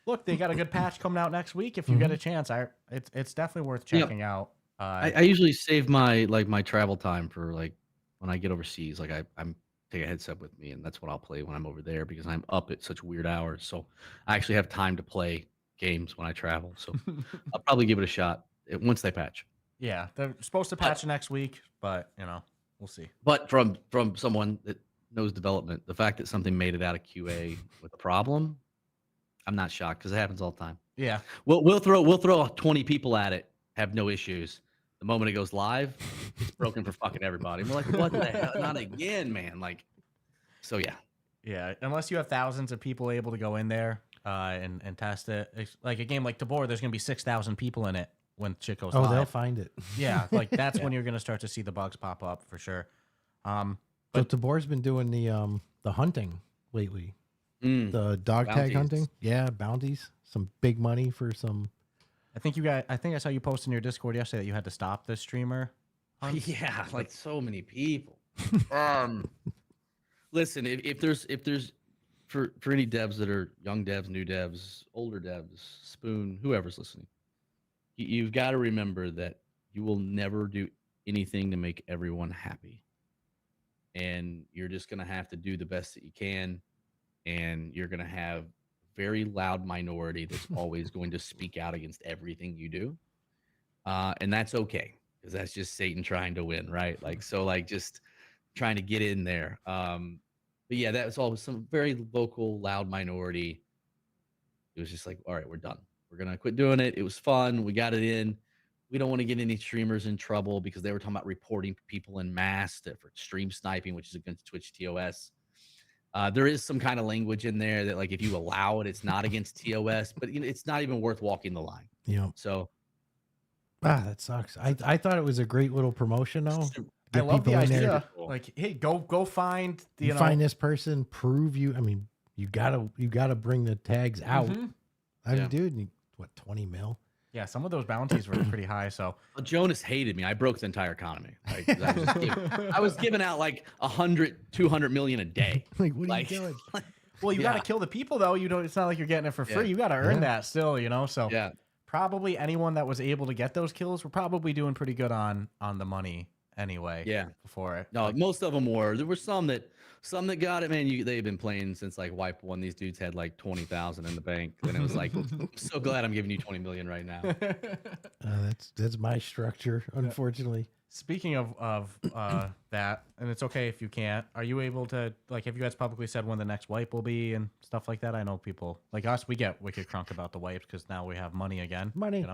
look, they got a good patch coming out next week. If you get a chance, it's definitely worth checking out. I usually save my travel time for like when I get overseas. Like I'm take a headset with me, and that's what I'll play when I'm over there because I'm up at such weird hours. So I actually have time to play games when I travel. So I'll probably give it a shot once they patch. Yeah, they're supposed to patch next week, but we'll see. But from someone that knows development, the fact that something made it out of QA with a problem, I'm not shocked because it happens all the time. Yeah, We'll throw 20 people at it, have no issues. The moment it goes live, it's broken for fucking everybody. We're like, what the hell? Not again, man. Like, so yeah. yeah. Unless you have thousands of people able to go in there and test it, like a game like Tabor, there's gonna be 6,000 people in it when shit goes Oh, live. they'll find it. Yeah, like that's when you're gonna start to see the bugs pop up for sure. So Tabor's been doing the hunting lately. Mm. The dog tag Bounties. hunting. Yeah, bounties. Some big money for some. I think I saw you post in your Discord yesterday that you had to stop this streamer. Yeah, like so many people. Listen, if there's for any devs that are young devs, new devs, older devs, Spoon, whoever's listening, you've got to remember that you will never do anything to make everyone happy, and you're just gonna have to do the best that you can, and you're gonna have very loud minority that's always going to speak out against everything you do, and that's okay because that's just Satan trying to win, right? Like so, like just trying to get in there. But yeah, that was all some very vocal, loud minority. It was just like, all right, we're done. We're gonna quit doing it. It was fun. We got it in. We don't want to get any streamers in trouble because they were talking about reporting people in mass for stream sniping, which is against Twitch TOS. There is some kind of language in there that, like, if you allow it, it's not against TOS, but it's not even worth walking the line. Yeah. So That sucks. I thought it was a great little promotion though. I Get love the people in there. idea. Like, hey, go find You find this person, prove you. I mean, you gotta bring the tags out. I mean, Yeah. dude, what 20 mil? Yeah, some of those bounties were pretty high. So Jonas hated me. I broke the entire economy. Like, I was giving out like 100, 200 million a day. Like, what are Like, you doing? well, you Yeah. got to kill the people though. You don't. It's not like you're getting it for free. Yeah. You got to earn Yeah. that still. So yeah. probably anyone that was able to get those kills were probably doing pretty good on the money anyway. Yeah. Before it. No, most of them were. There were some that got it, man. They've been playing since like Wipe 1. These dudes had like 20,000 in the bank, and it was like, I'm so glad I'm giving you 20 million right now. That's my structure, unfortunately. Speaking of that, and it's okay if you can't. Are you able to, like, have you guys publicly said when the next wipe will be and stuff like that? I know people like us, we get wicked crunk about the wipes because now we have money again. Money.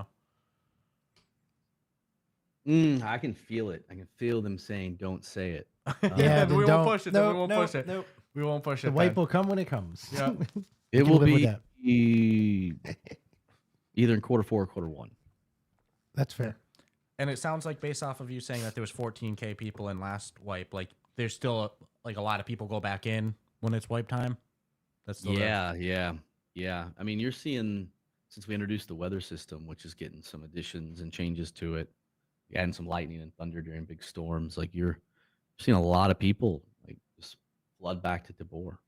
I can feel it. I can feel them saying, "Don't say it." Yeah, we then won't push it. Then we Nope, won't nope, push it. nope. We won't push The it. wipe then. will come when it comes. Yeah. We It can will live with be that. either in quarter 4 or quarter 1. That's fair. And it sounds like based off of you saying that there was 14K people in last wipe, like there's still like a lot of people go back in when it's wipe time. That's still there. Yeah. I mean, you're seeing since we introduced the weather system, which is getting some additions and changes to it, adding some lightning and thunder during big storms. Like you're seeing a lot of people like just flood back to Tabor.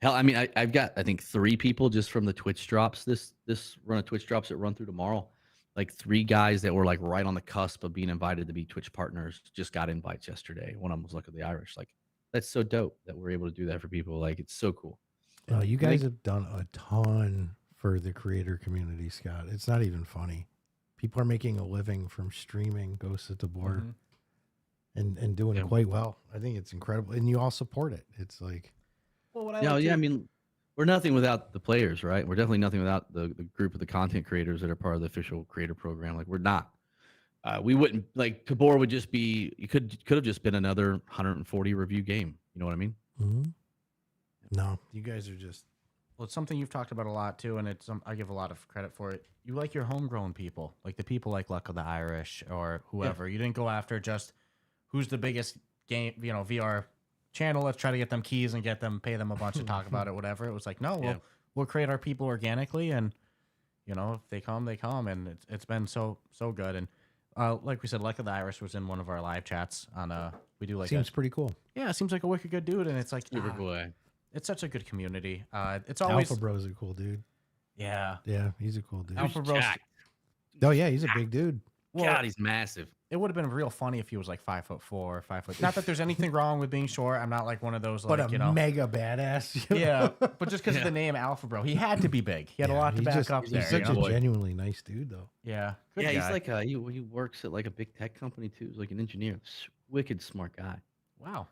Hell, I mean, I've got I think 3 people just from the Twitch drops this run of Twitch drops that run through tomorrow. Like 3 guys that were like right on the cusp of being invited to be Twitch partners just got invites yesterday. One of them was Luck of the Irish. Like that's so dope that we're able to do that for people. Like it's so cool. Well, you guys have done a ton for the creator community, Scott. It's not even funny. People are making a living from streaming Ghosts of Tabor and doing it quite well. I think it's incredible. And you all support it. It's like, Well, what I mean, we're nothing without the players, right? We're definitely nothing without the group of the content creators that are part of the official creator program. Like we're not. We wouldn't like Tabor would just be. You could have just been another 140 review game. You know what I mean? no, you guys are just. Well, it's something you've talked about a lot too, and it's I give a lot of credit for it. You like your homegrown people, like the people like Luck of the Irish or whoever. You didn't go after just who's the biggest game, VR channel. Let's try to get them keys and get them, pay them a bunch to talk about it, whatever. It was like, no, we'll create our people organically, and if they come, they come, and it's been so good. And like we said, Luck of the Irish was in one of our live chats on we do like Seems pretty cool. yeah, it seems like a wicked good dude, and it's like Super cool. it's such a good community. It's always Alpha Bro's a cool dude. yeah. Yeah, he's a cool dude. Alpha Bro. Oh yeah, he's a big dude. Well, God, he's massive. it would have been real funny if he was like 5'4", 5'. Not that there's anything wrong with being short. I'm not like one of those like But a mega badass. yeah. But just because of the name Alpha Bro, he had to be big. He had a lot to back up there. He's such you know? a genuinely nice dude, though. Yeah. Good Yeah, guy. he's like he works at like a big tech company too. He's like an engineer. Wicked smart guy. wow.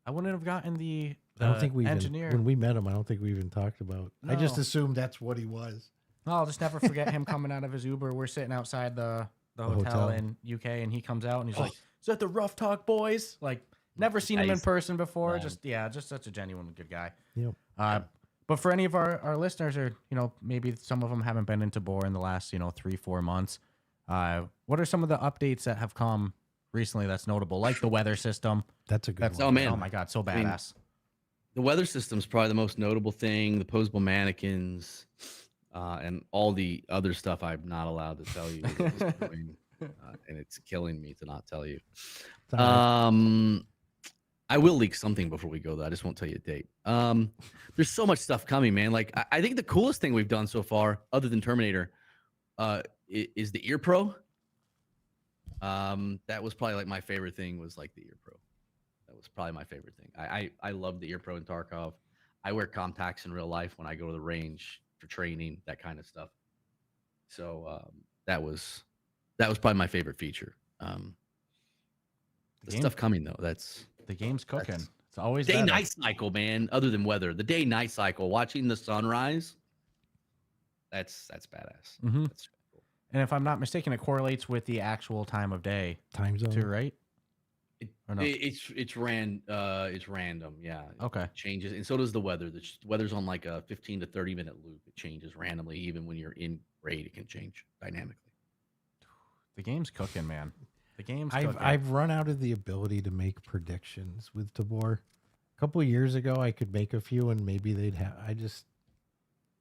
I wouldn't have gotten the I don't think we engineer. even, when we met him, I don't think we even talked about. I just No. assumed that's what he was. I'll just never forget him coming out of his Uber. We're sitting outside the hotel in UK, and he comes out and he's like, "Is that the Rough Talk boys?" Like, never seen him in Nice. person before. Yeah. Just such a genuine good guy. Yep. But for any of our listeners, or maybe some of them haven't been into Tabor in the last 3-4 months, what are some of the updates that have come recently that's notable, like the weather system? That's a good That's one. Oh, man. oh my god, so mean, badass. The weather system's probably the most notable thing. The posable mannequins, and all the other stuff I'm not allowed to tell you. At this point, and it's killing me to not tell you. It's all right. I will leak something before we go though. I just won't tell you a date. There's so much stuff coming, man. Like I think the coolest thing we've done so far, other than Terminator, is the Ear Pro. That was probably like my favorite thing. Was like the Ear Pro. That was probably my favorite thing. I love the Ear Pro in Tarkov. I wear contacts in real life when I go to the range for training, that kind of stuff. So that was probably my favorite feature. The stuff coming though, The game's cooking. It's always day better. night cycle, man. Other than weather, the day night cycle, watching the sunrise. That's badass. Mhm. That's cool. And if I'm not mistaken, it correlates with the actual time of day Time zone. too, right? Or no? It's random. Yeah. Okay. It changes, and so does the weather. The weather's on like a 15 to 30-minute loop. It changes randomly, even when you're in raid. It can change dynamically. The game's cooking, man. The game's cooking. I've run out of the ability to make predictions with Tabor. A couple of years ago, I could make a few, and maybe they'd have.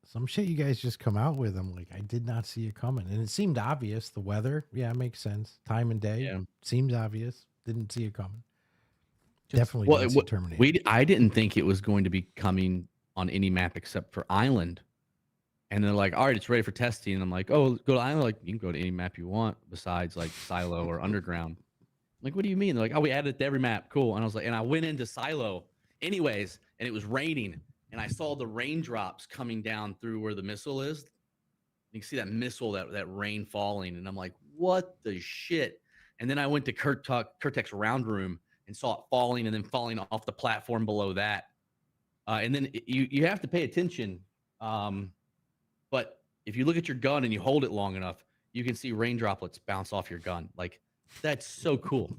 Some shit you guys just come out with. I'm like, I did not see it coming, and it seemed obvious. The weather, yeah, it makes sense. Time and day, seems obvious. Didn't see it coming. Definitely didn't see Terminator. I didn't think it was going to be coming on any map except for Island. And they're like, all right, it's ready for testing. And I'm like, oh, go to Island. Like, you can go to any map you want besides like Silo or Underground. I'm like, what do you mean? They're like, oh, we added it to every map. Cool. And I was like, and I went into Silo anyways, and it was raining. And I saw the raindrops coming down through where the missile is. You can see that missile, that rain falling. And I'm like, what the shit? And then I went to Kurtek's round room and saw it falling and then falling off the platform below that. And then you have to pay attention. But if you look at your gun and you hold it long enough, you can see rain droplets bounce off your gun. Like, that's so cool.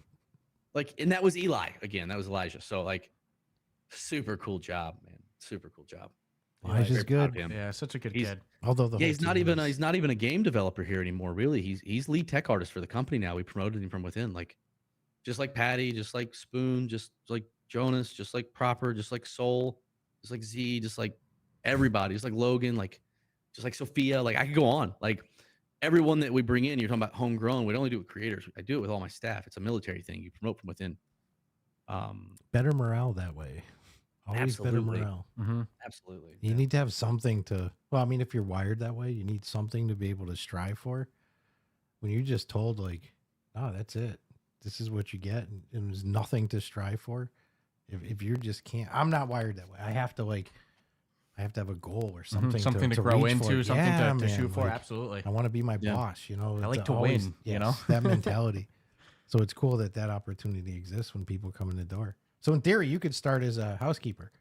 Like, and that was Eli again. That was Elijah. So like, super cool job, man. Super cool job. Elijah's very proud of good. him. Yeah, such a good He's- kid. Although the Yeah, whole he's not team even was- he's not even a game developer here anymore. Really, he's lead tech artist for the company now. We promoted him from within, like just like Patty, just like Spoon, just like Jonas, just like Proper, just like Soul, just like Z, just like everybody, just like Logan, like just like Sophia. Like I could go on. Like everyone that we bring in, you're talking about homegrown. We don't only do it with creators. I do it with all my staff. It's a military thing. You promote from within. better morale that way. Always better Absolutely. morale. Mm-hmm. Absolutely. You need to have something to, well, I mean, if you're wired that way, you need something to be able to strive for. When you're just told, like, oh, that's it. This is what you get. And there's nothing to strive for. If you just can't, I'm not wired that way. I have to have a goal or something, Something to to grow reach into, for. something Yeah, to man, shoot for. like, Absolutely. I want to be my Yeah. boss, you know. I like it's to always- win, you know? that mentality. So it's cool that opportunity exists when people come in the door. So in theory, you could start as a housekeeper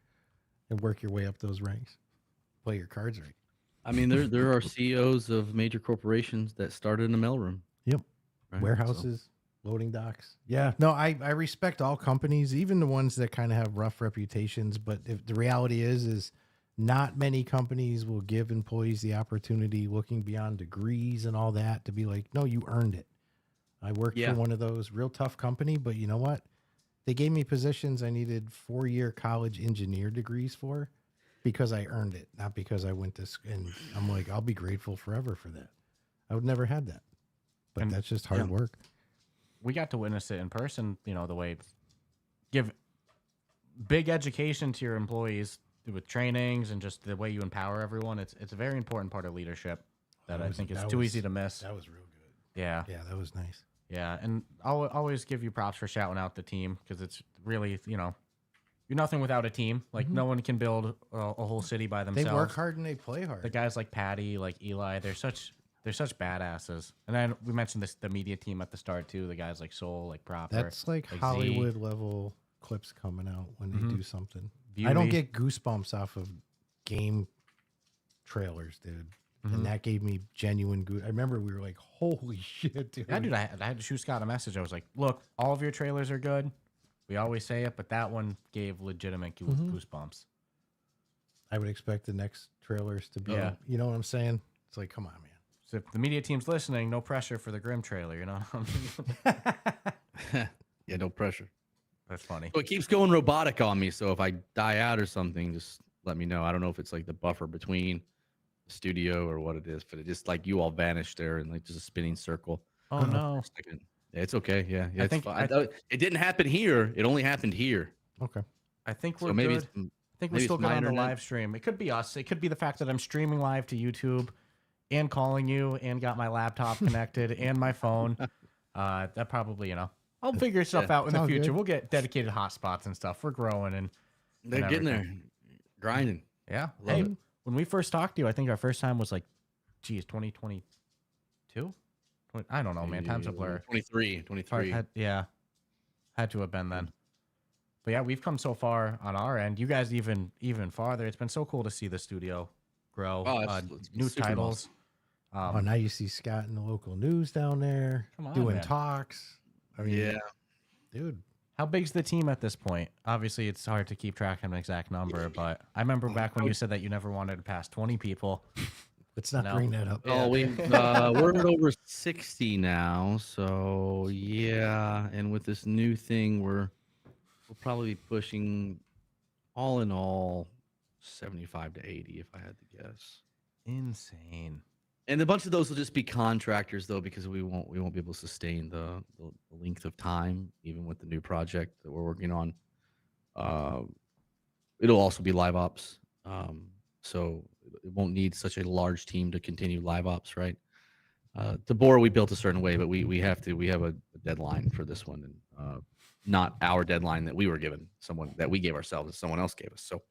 and work your way up those ranks. Play your cards right. I mean, there are CEOs of major corporations that started in a mailroom. Yep. Right? Warehouses, loading docks. Yeah. No, I respect all companies, even the ones that kind of have rough reputations. But if the reality is not many companies will give employees the opportunity, looking beyond degrees and all that, to be like, no, you earned it. I worked Yeah. for one of those, real tough company, but you know what? They gave me positions I needed 4-year college engineer degrees for because I earned it, not because I went to and I'm like, I'll be grateful forever for that. I would never had that. But And- that's just hard work. We got to witness it in person, you know, the way give big education to your employees with trainings and just the way you empower everyone. It's a very important part of leadership that I think is too easy to miss. That was real good. Yeah. Yeah, that was nice. Yeah, and I'll always give you props for shouting out the team because it's really, you know, you're nothing without a team. Like no one can build a whole city by They themselves. work hard and they play hard. The guys like Patty, like Eli, they're such badasses. And then we mentioned the media team at the start too. The guys like Soul, like Proper. That's like Z. Hollywood level clips coming out when they do something. I Beauty. don't get goosebumps off of game trailers, dude. And that gave me genuine goose. I remember we were like, holy shit, dude. Yeah, dude, I had to shoot Scott a message. I was like, look, all of your trailers are good. We always say it, but that one gave legitimate goosebumps. I would expect the next trailers to be, Yeah. you know what I'm saying? It's like, come on, man. So if the media team's listening, no pressure for the Grimm trailer, you know? Yeah, no pressure. That's funny. So it keeps going robotic on me. So if I die out or something, just let me know. I don't know if it's like the buffer between the studio or what it is, but it just like you all vanished there in like just a spinning circle. Oh, no. Yeah, it's okay. Yeah, I it's think- fine. It didn't happen here. It only happened here. Okay. I think we're So maybe good. it's, I think we're maybe still it's good my on the internet. live stream. It could be us. It could be the fact that I'm streaming live to YouTube and calling you and got my laptop connected and my phone. That probably, you know, I'll figure stuff out in the Sounds future. good. We'll get dedicated hotspots and stuff. We're growing and they're and getting there, everything. grinding. Yeah. Love Hey, it. when we first talked to you, I think our first time was like, geez, 2022? I don't know, man. Time's a blur. 23. Yeah. Had to have been then. But yeah, we've come so far on our end. You guys even farther. It's been so cool to see the studio grow. Oh, it's been new super titles. Oh, now you see Scott in the local news down there Come on, doing man. talks. I mean, Yeah. dude. How big's the team at this point? Obviously, it's hard to keep track of an exact number, but I remember back when you said that you never wanted to pass 20 people. Let's not No. bring that up. Oh, we're at over 60 now. So yeah, and with this new thing, we'll probably be pushing, all in all, 75 to 80, if I had to guess. Insane. And a bunch of those will just be contractors, though, because we won't be able to sustain the length of time, even with the new project that we're working on. It'll also be live ops, so it won't need such a large team to continue live ops, right? Tabora we built a certain way, but we have a deadline for this one, and not our deadline that we were given, someone that we gave ourselves, someone else gave us. So,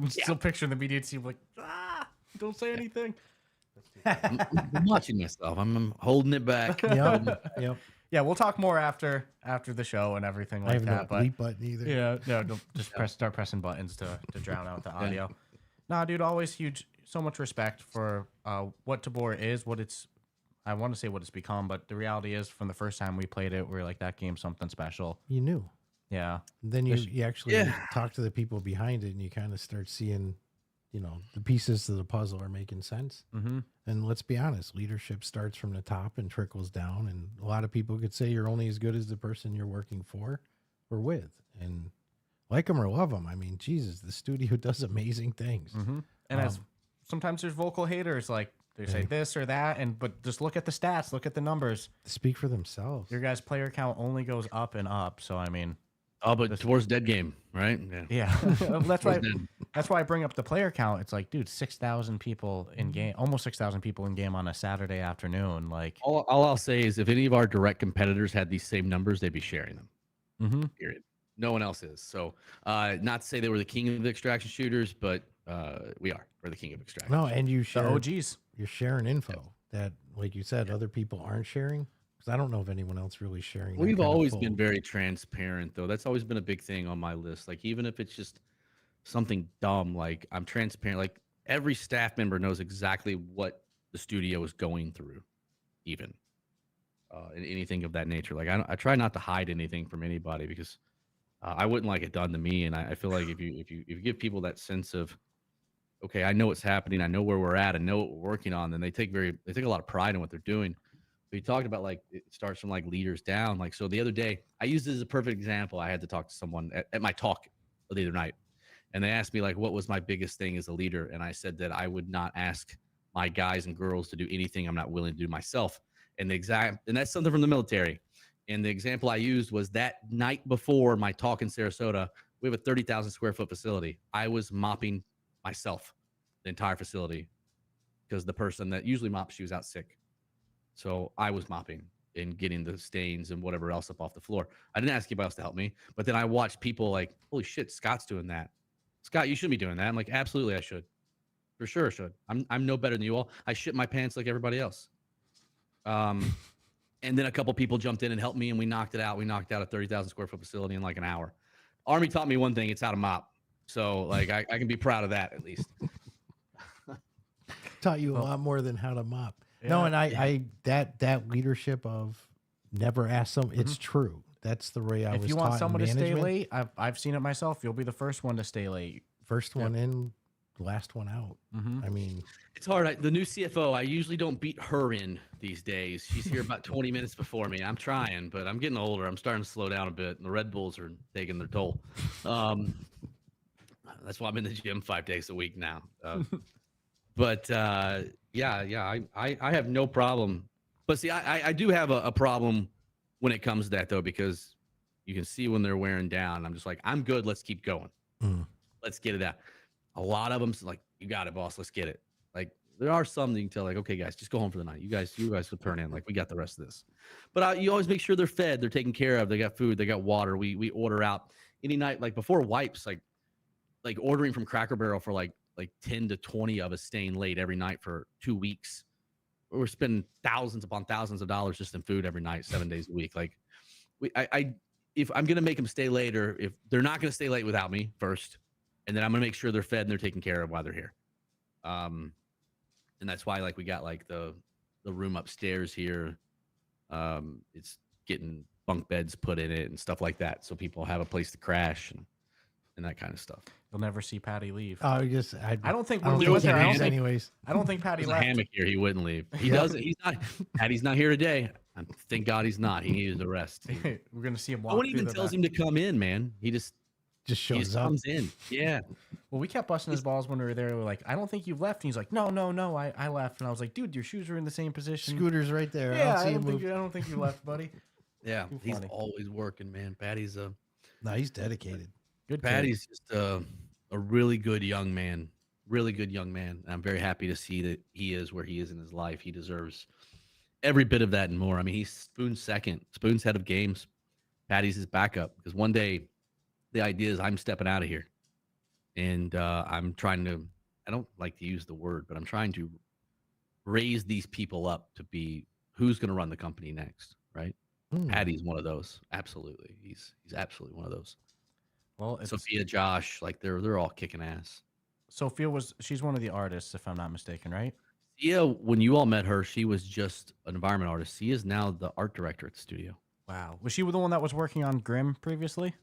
Still picturing the media team like, don't say anything. I'm watching myself. I'm holding it back. Yep. Yeah, we'll talk more after the show and everything I like have no that. But bleep button either. yeah, no, don't just start pressing buttons to drown out the audio. Nah, dude, always so much respect for what Tabor is, what it's. I want to say what it's become, but the reality is, from the first time we played it, we were like, that game's something special. You knew. Yeah. Then you actually talk to the people behind it, and you kind of start seeing, the pieces to the puzzle are making sense. Mm-hmm. And let's be honest, leadership starts from the top and trickles down. And a lot of people could say you're only as good as the person you're working for or with. And like them or love them, I mean, Jesus, the studio does amazing things. Mm-hmm. And as sometimes there's vocal haters, like they say this or that, but just look at the stats, look at the numbers. Speak for themselves. Your guys' player count only goes up and up. So I mean, but towards dead game, right? Yeah. That's why I bring up the player count. It's like, dude, 6,000 people in game, almost 6,000 people in game on a Saturday afternoon. Like, all I'll say is, if any of our direct competitors had these same numbers, they'd be sharing them. mm-hmm. Period. No one else is. So, not to say they were the king of the extraction shooters, but we're the king of extraction. No, and you share the OGs. You're sharing info that, like you said, other people aren't sharing. Because I don't know if anyone else really sharing. We've always been very transparent, though. That's always been a big thing on my list. Like, even if it's just something dumb, like, I'm transparent. Like, every staff member knows exactly what the studio is going through, even and anything of that nature. Like, I try not to hide anything from anybody, because I wouldn't like it done to me. And I feel like if you give people that sense of, okay, I know what's happening, I know where we're at, I know what we're working on, then they take a lot of pride in what they're doing. But you talked about, like, it starts from, like, leaders down. Like, so the other day, I used it as a perfect example. I had to talk to someone at my talk the other night, and they asked me, like, what was my biggest thing as a leader? And I said that I would not ask my guys and girls to do anything I'm not willing to do myself. And that's something from the military. And the example I used was that night before my talk in Sarasota, we have a 30,000 square foot facility. I was mopping myself, the entire facility, because the person that usually mops, she was out sick. So I was mopping and getting the stains and whatever else up off the floor. I didn't ask anybody else to help me, but then I watched people like, holy shit, Scott's doing that. Scott, you shouldn't be doing that. I'm like, absolutely, I should. For sure, I should. I'm no better than you all. I shit my pants like everybody else. And then a couple people jumped in and helped me, and we knocked it out. We knocked out a 30,000 square foot facility in like an hour. Army taught me one thing: it's how to mop. So, like, I can be proud of that at least. Taught you a lot more than how to mop. Yeah. No, and I that leadership of never ask them. It's true. That's the way I was. If you want someone to stay late, I've seen it myself. You'll be the first one to stay late. First one in, last one out. I mean, it's hard. The new CFO, I usually don't beat her in these days. She's here about 20 minutes before me. I'm trying, but I'm getting older. I'm starting to slow down a bit. And the Red Bulls are taking their toll. That's why I'm in the gym 5 days a week now. But yeah, I have no problem. But see, I do have a problem when it comes to that, though, because you can see when they're wearing down. I'm just like, I'm good. Let's keep going. Let's get it out. A lot of them like, you got it, boss. Let's get it. Like, there are some that you can tell, like, okay, guys, just go home for the night. You guys will turn in. Like, we got the rest of this. But you always make sure they're fed, they're taken care of, they got food, they got water. We order out any night, like before wipes, like ordering from Cracker Barrel for like 10 to 20 of us staying late every night for 2 weeks. We're spending thousands upon thousands of dollars just in food every night, 7 days a week. Like, if I'm gonna make them stay late, or if they're not gonna stay late without me first, and then I'm gonna make sure they're fed and they're taken care of while they're here. And that's why, like, we got like the room upstairs here. It's getting bunk beds put in it and stuff like that, so people have a place to crash and that kind of stuff. You'll never see Patty leave. I don't think we're doing there. Anyways, I don't think Patty There's left. a hammock here. He wouldn't leave. He doesn't. He's not. Patty's not here today. Thank God he's not. He needed the rest. We're gonna see him walk. No one even tells him to come in, man. He just shows up. Comes in. Yeah. Well, we kept busting his balls when we were there. We were like, I don't think you've left. And he's like, no, I left. And I was like, dude, your shoes are in the same position. Scooter's right there. Yeah, I don't think you left, buddy. Yeah, he's always working, man. Patty's he's dedicated. Good. Patty's just a really good young man. Really good young man. And I'm very happy to see that he is where he is in his life. He deserves every bit of that and more. I mean, he's Spoon's second. Spoon's head of games. Patty's his backup. Because one day, the idea is I'm stepping out of here. And I'm trying to, I don't like to use the word, but I'm trying to raise these people up to be who's going to run the company next, right? Patty's one of those. Absolutely. He's absolutely one of those. Well, Sophia, Josh, like they're all kicking ass. she's one of the artists, if I'm not mistaken, right? Sia, when you all met her, she was just an environment artist. Sia is now the art director at the studio. Wow. Was she the one that was working on Grimm previously?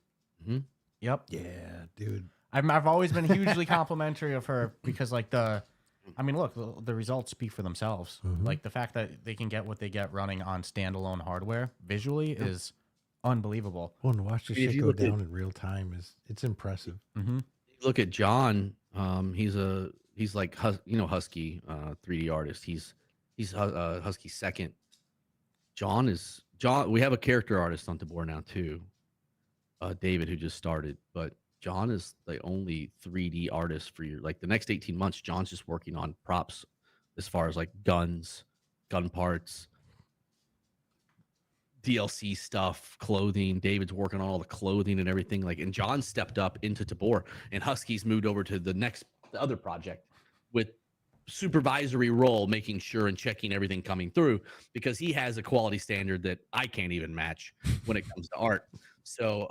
Mhm. Yep. Yeah, dude. I've always been hugely complimentary of her because look, the results speak for themselves. Like the fact that they can get what they get running on standalone hardware visually is unbelievable. Well, and watch the If shit you go look at- down in real time it's impressive. Look at John. He's like Husky 3D artist. He's Husky's second. John. We have a character artist on the board now too. David, who just started, but John is the only 3D artist for your the next 18 months. John's just working on props as far as like guns, gun parts, DLC stuff, clothing. David's working on all the clothing and everything. And John stepped up into Tabor, and Husky's moved over to the other project with supervisory role, making sure and checking everything coming through because he has a quality standard that I can't even match when it comes to art. So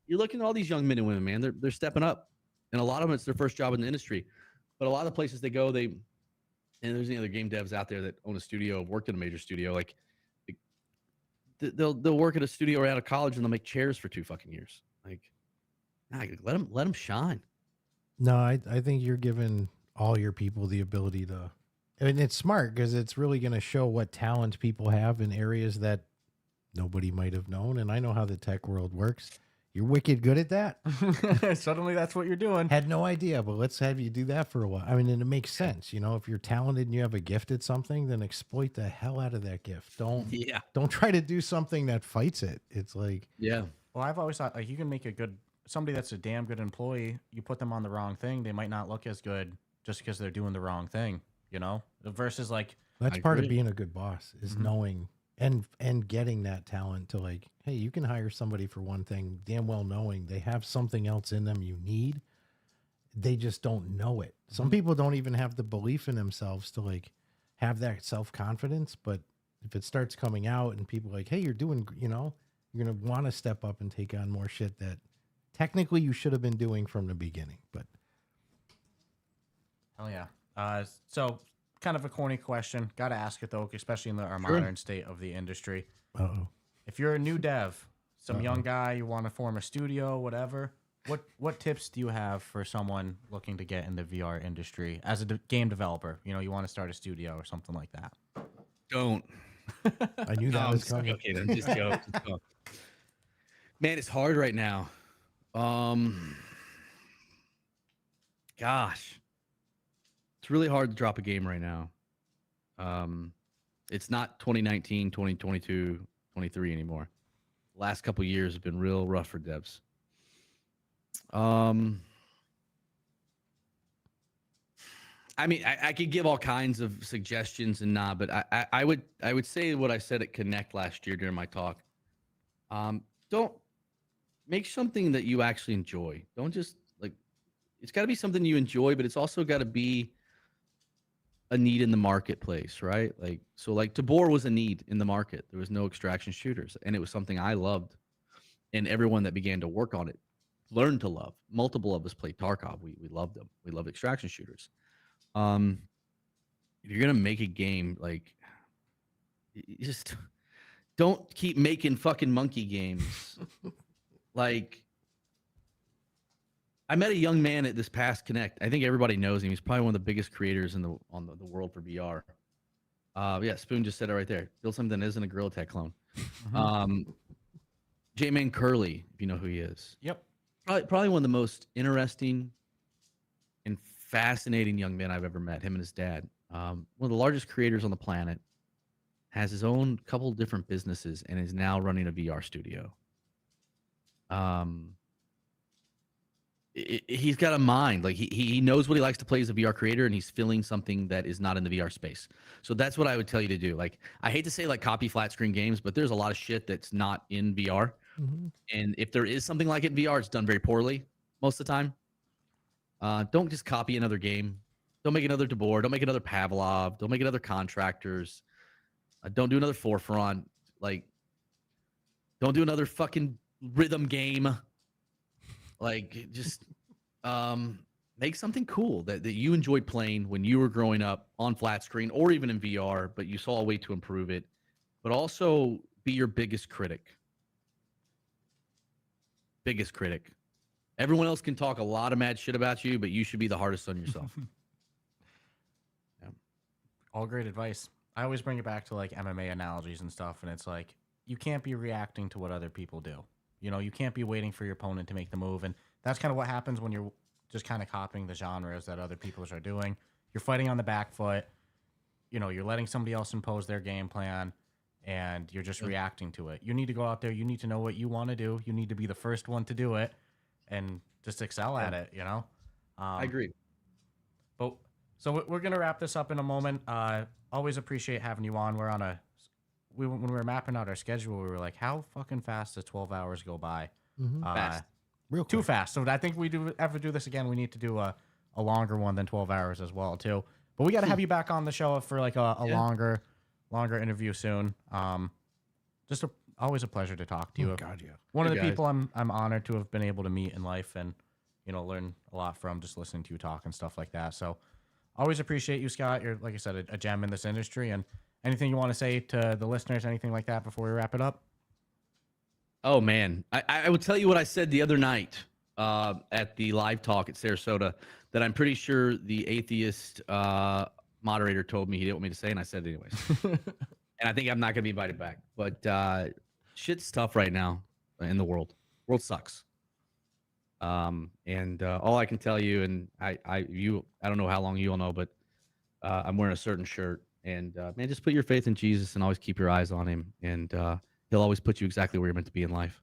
you're looking at all these young men and women, man. They're stepping up, and a lot of them it's their first job in the industry. But a lot of the places they go, and there's any other game devs out there that own a studio, have worked in a major studio, they'll work at a studio or out of college and they'll make chairs for 2 fucking years. Let them shine. No, I think you're giving all your people the ability to, and it's smart because it's really going to show what talent people have in areas that nobody might have known. And I know how the tech world works. You're wicked good at that. Suddenly that's what you're doing. Had no idea, but let's have you do that for a while. I mean, and it makes sense. If you're talented and you have a gift at something, then exploit the hell out of that gift. Don't try to do something that fights it. It's like, yeah. Well, I've always thought you can make somebody that's a damn good employee, you put them on the wrong thing, they might not look as good just because they're doing the wrong thing, versus that's part of being a good boss is knowing and getting that talent to hey, you can hire somebody for one thing, damn well knowing they have something else in them you need. They just don't know it. Some people don't even have the belief in themselves to have that self-confidence. But if it starts coming out and people hey, you're doing, you're going to want to step up and take on more shit that technically you should have been doing from the beginning. But hell yeah. So kind of a corny question. Got to ask it though, especially in our modern state of the industry. uh-oh. If you're a new dev, some young guy, you want to form a studio, whatever, what tips do you have for someone looking to get in the VR industry as a game developer? You want to start a studio or something like that. Don't. I knew that was coming. Okay, then just joke. Man, it's hard right now. Gosh. It's really hard to drop a game right now. It's not 2019, 2022, 23 anymore. Last couple of years have been real rough for devs. I mean, I could give all kinds of suggestions but I would say what I said at Connect last year during my talk. Don't make something that you actually enjoy. Don't just it's got to be something you enjoy, but it's also got to be a need in the marketplace, right? Tabor was a need in the market. There was no extraction shooters, and it was something I loved, and everyone that began to work on it learned to love. Multiple of us played Tarkov. We loved them. We loved extraction shooters. If you're gonna make a game, you just don't keep making fucking monkey games. I met a young man at this past Connect. I think everybody knows him. He's probably one of the biggest creators on the world for VR. Yeah, Spoon just said it right there. Build something that isn't a Gorilla Tech clone. J-Man Curly, if you know who he is. Yep. Probably one of the most interesting and fascinating young men I've ever met. Him and his dad. One of the largest creators on the planet. Has his own couple different businesses and is now running a VR studio. He's got a mind. He knows what he likes to play as a VR creator, and he's filling something that is not in the VR space. So that's what I would tell you to do. I hate to say copy flat screen games, but there's a lot of shit that's not in VR. And if there is something like it in VR, it's done very poorly most of the time. Don't just copy another game. Don't make another Tabor. Don't make another Pavlov. Don't make another Contractors. Don't do another Forefront. Don't do another fucking rhythm game. make something cool that you enjoyed playing when you were growing up on flat screen or even in VR, but you saw a way to improve it. But also be your biggest critic. Biggest critic. Everyone else can talk a lot of mad shit about you, but you should be the hardest on yourself. All great advice. I always bring it back to like MMA analogies and stuff, and it's like you can't be reacting to what other people do. You know, you can't be waiting for your opponent to make the move, and that's kind of what happens when you're just kind of copying the genres that other people are doing. You're fighting on the back foot. You know, you're letting somebody else impose their game plan, and you're just reacting to it. You need to go out there. You need to know what you want to do. You need to be the first one to do it, and just excel at it. You know. I agree. But so we're gonna wrap this up in a moment. Always appreciate having you on. We're on when we were mapping out our schedule, we were like, how fucking fast does 12 hours go by? Fast. Real Too quick. fast. So I think we ever do this again, we need to do a longer one than 12 hours as well too. But we got to have you back on the show for like a longer interview soon. Always a pleasure to talk to you. Oh, God, yeah. One of You the guys. people I'm honored to have been able to meet in life and learn a lot from just listening to you talk and stuff like that. So always appreciate you, Scott. You're, like I said, a gem in this industry. And anything you want to say to the listeners, anything like that before we wrap it up? Oh man, I would tell you what I said the other night at the live talk at Sarasota, that I'm pretty sure the atheist moderator told me he didn't want me to say, and I said it anyways. And I think I'm not going to be invited back. But shit's tough right now in the world. World sucks. And all I can tell you, and I don't know how long you'll know, but I'm wearing a certain shirt. And man, just put your faith in Jesus and always keep your eyes on him. And he'll always put you exactly where you're meant to be in life.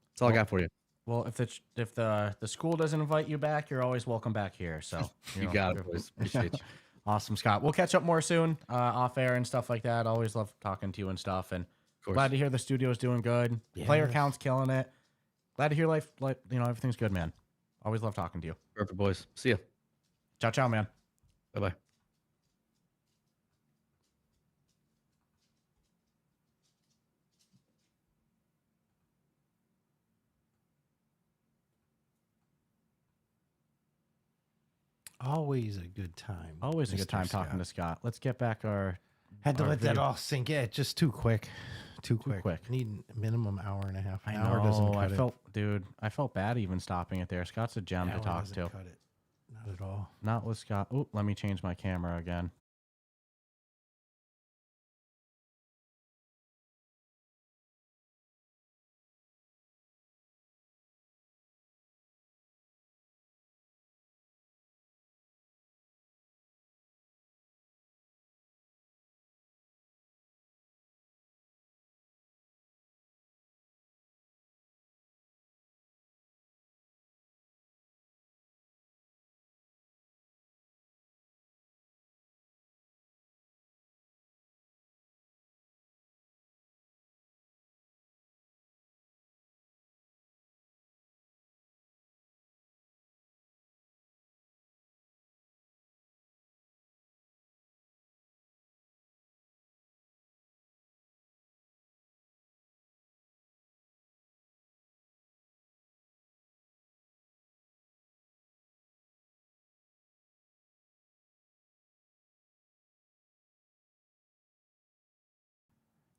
That's all I got for you. Well, if the school doesn't invite you back, you're always welcome back here. So You got it, boys. Appreciate you. Awesome, Scott. We'll catch up more soon, off air and stuff like that. Always love talking to you and stuff. And course. glad to hear the studio's doing good. Player Yes. count's killing it. Glad to hear life, everything's good, man. Always love talking to you. Perfect, boys. See ya. Ciao, ciao, man. Bye-bye. Always a good time. Always a good Mr. time talking to Scott. Let's get back our. Had to our let that video. all sink in. Just too quick. Too quick. quick. Need minimum hour and a half. I An hour doesn't know. cut I felt bad even stopping it there. Scott's a gem it. to Hour talk doesn't to. cut it. Not at all. Not with Scott. Oh, let me change my camera again.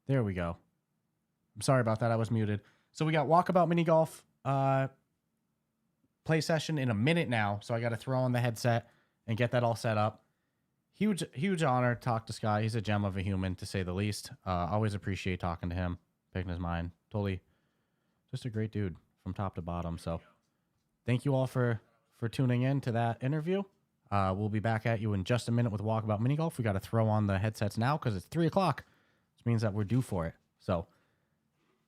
There we go. I'm sorry about that. I was muted. So we got Walkabout Mini Golf play session in a minute now. So I got to throw on the headset and get that all set up. Huge honor to talk to Scott. He's a gem of a human, to say the least. Always appreciate talking to him, picking his mind. Totally just a great dude from top to bottom. So thank you all for tuning in to that interview. We'll be back at you in just a minute with Walkabout Mini Golf. We got to throw on the headsets now because it's 3 o'clock. Which means that we're due for it. So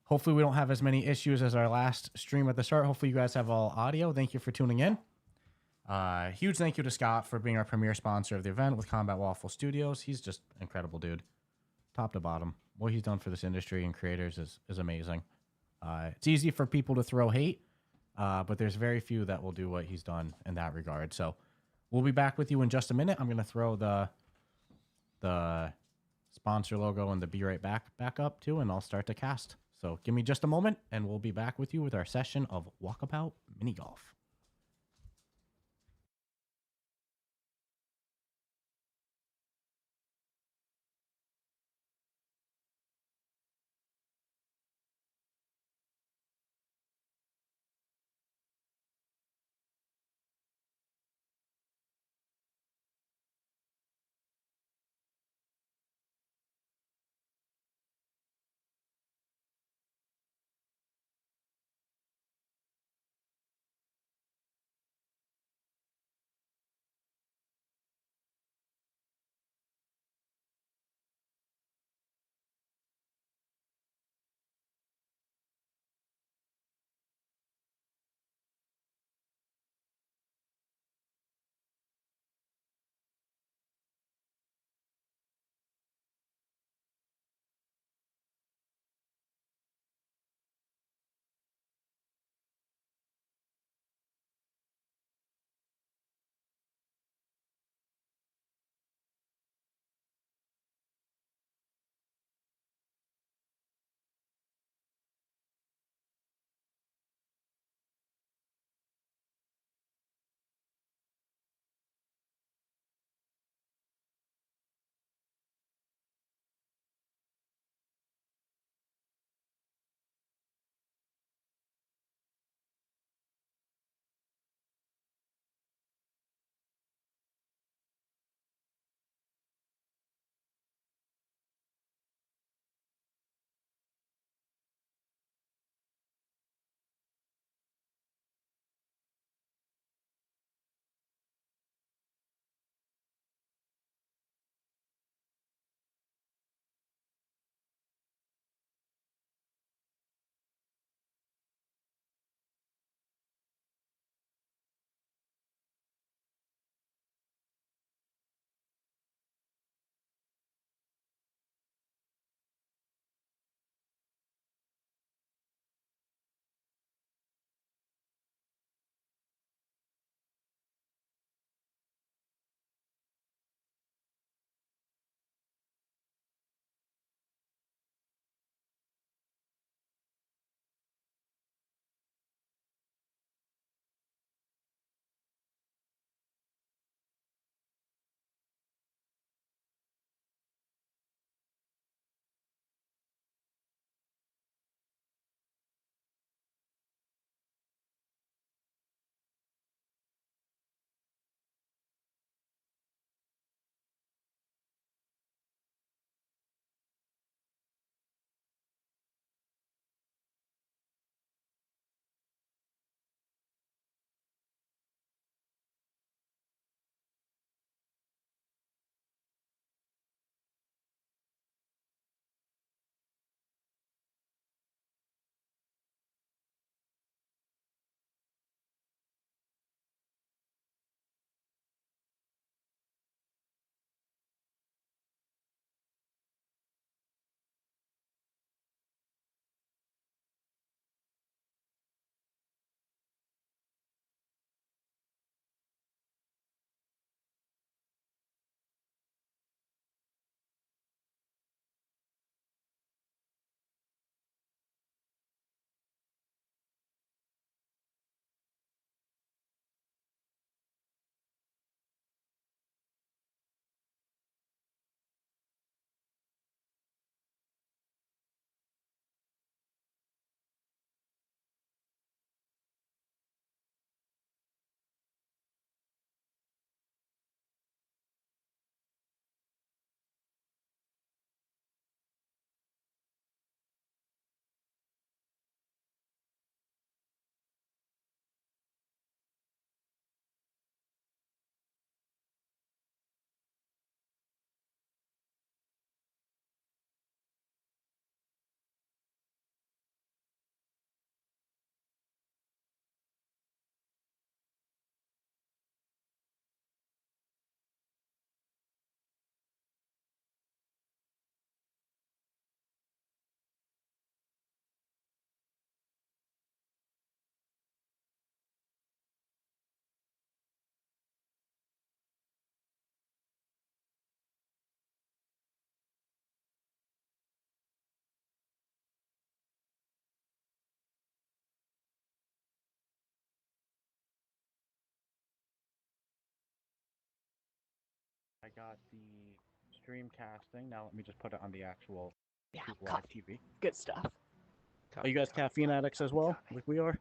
hopefully we don't have as many issues as our last stream at the start. Hopefully you guys have all audio. Thank you for tuning in. Huge thank you to Scott for being our premier sponsor of the event with Combat Waffle Studios. He's just an incredible dude. Top to bottom. What he's done for this industry and creators is amazing. It's easy for people to throw hate, but there's very few that will do what he's done in that regard. So we'll be back with you in just a minute. I'm going to throw the sponsor logo and the Be Right Back up too, and I'll start to cast. So give me just a moment and we'll be back with you with our session of Walkabout Mini Golf. got the stream casting. Now let me just put it on the actual Yeah, live coffee. TV. Good stuff. Are you guys caffeine addicts as well, like we are?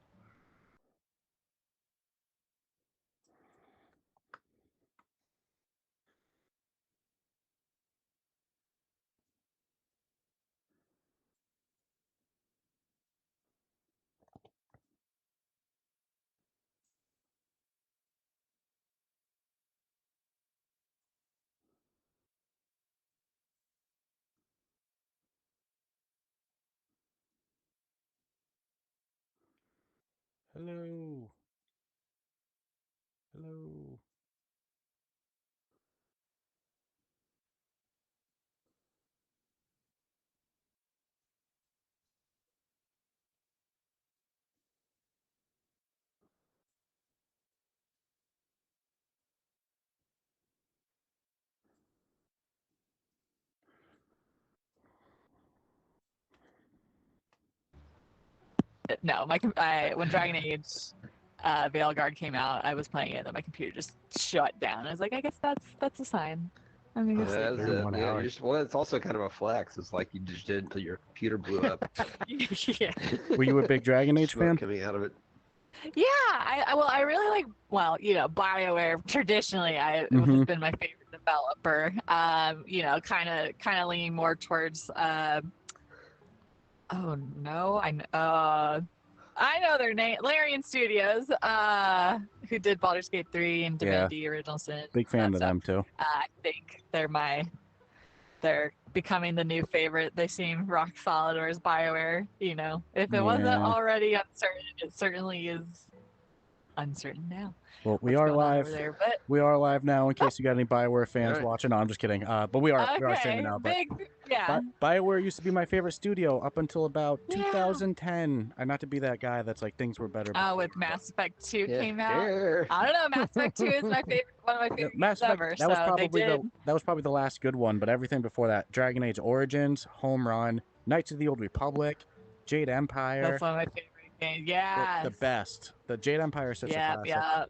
Hello. Hello. No, when Dragon Age Veilguard came out, I was playing it, and my computer just shut down. I was like, I guess that's a sign. I'm gonna go That's sleep. it. 31 Yeah, hours. well, it's also kind of a flex. It's like you just did until your computer blew up. Yeah. Were you a big Dragon Age Smoke fan? coming out of it. Yeah, I really like, BioWare traditionally has Mhm. been my favorite developer. Kind of leaning more towards oh no, I know their name, Larian Studios, who did Baldur's Gate 3 and Yeah. Divinity Original Sin. Big fan that of stuff. them too. I think they're becoming the new favorite. They seem rock solid, whereas BioWare, if it wasn't Yeah. already uncertain, it certainly is uncertain now. Well, we What's are going on live. over there, but We are live now. In case you got any Bioware fans Alright. watching, no, I'm just kidding. But we are streaming okay, now. But yeah. Bioware used to be my favorite studio up until about Yeah. 2010. And not to be that guy that's like things were better. before, With Mass Effect 2 Yeah. came out. Yeah. I don't know. Mass Effect 2 is my favorite, one of my Yeah, favorite Mass games Effect, ever. that was So probably they did. that was probably the last good one. But everything before that, Dragon Age Origins, Home Run, Knights of the Old Republic, Jade Empire, That's one of my favorite games. Yeah. the best. The Jade Empire is such a classic. Yeah.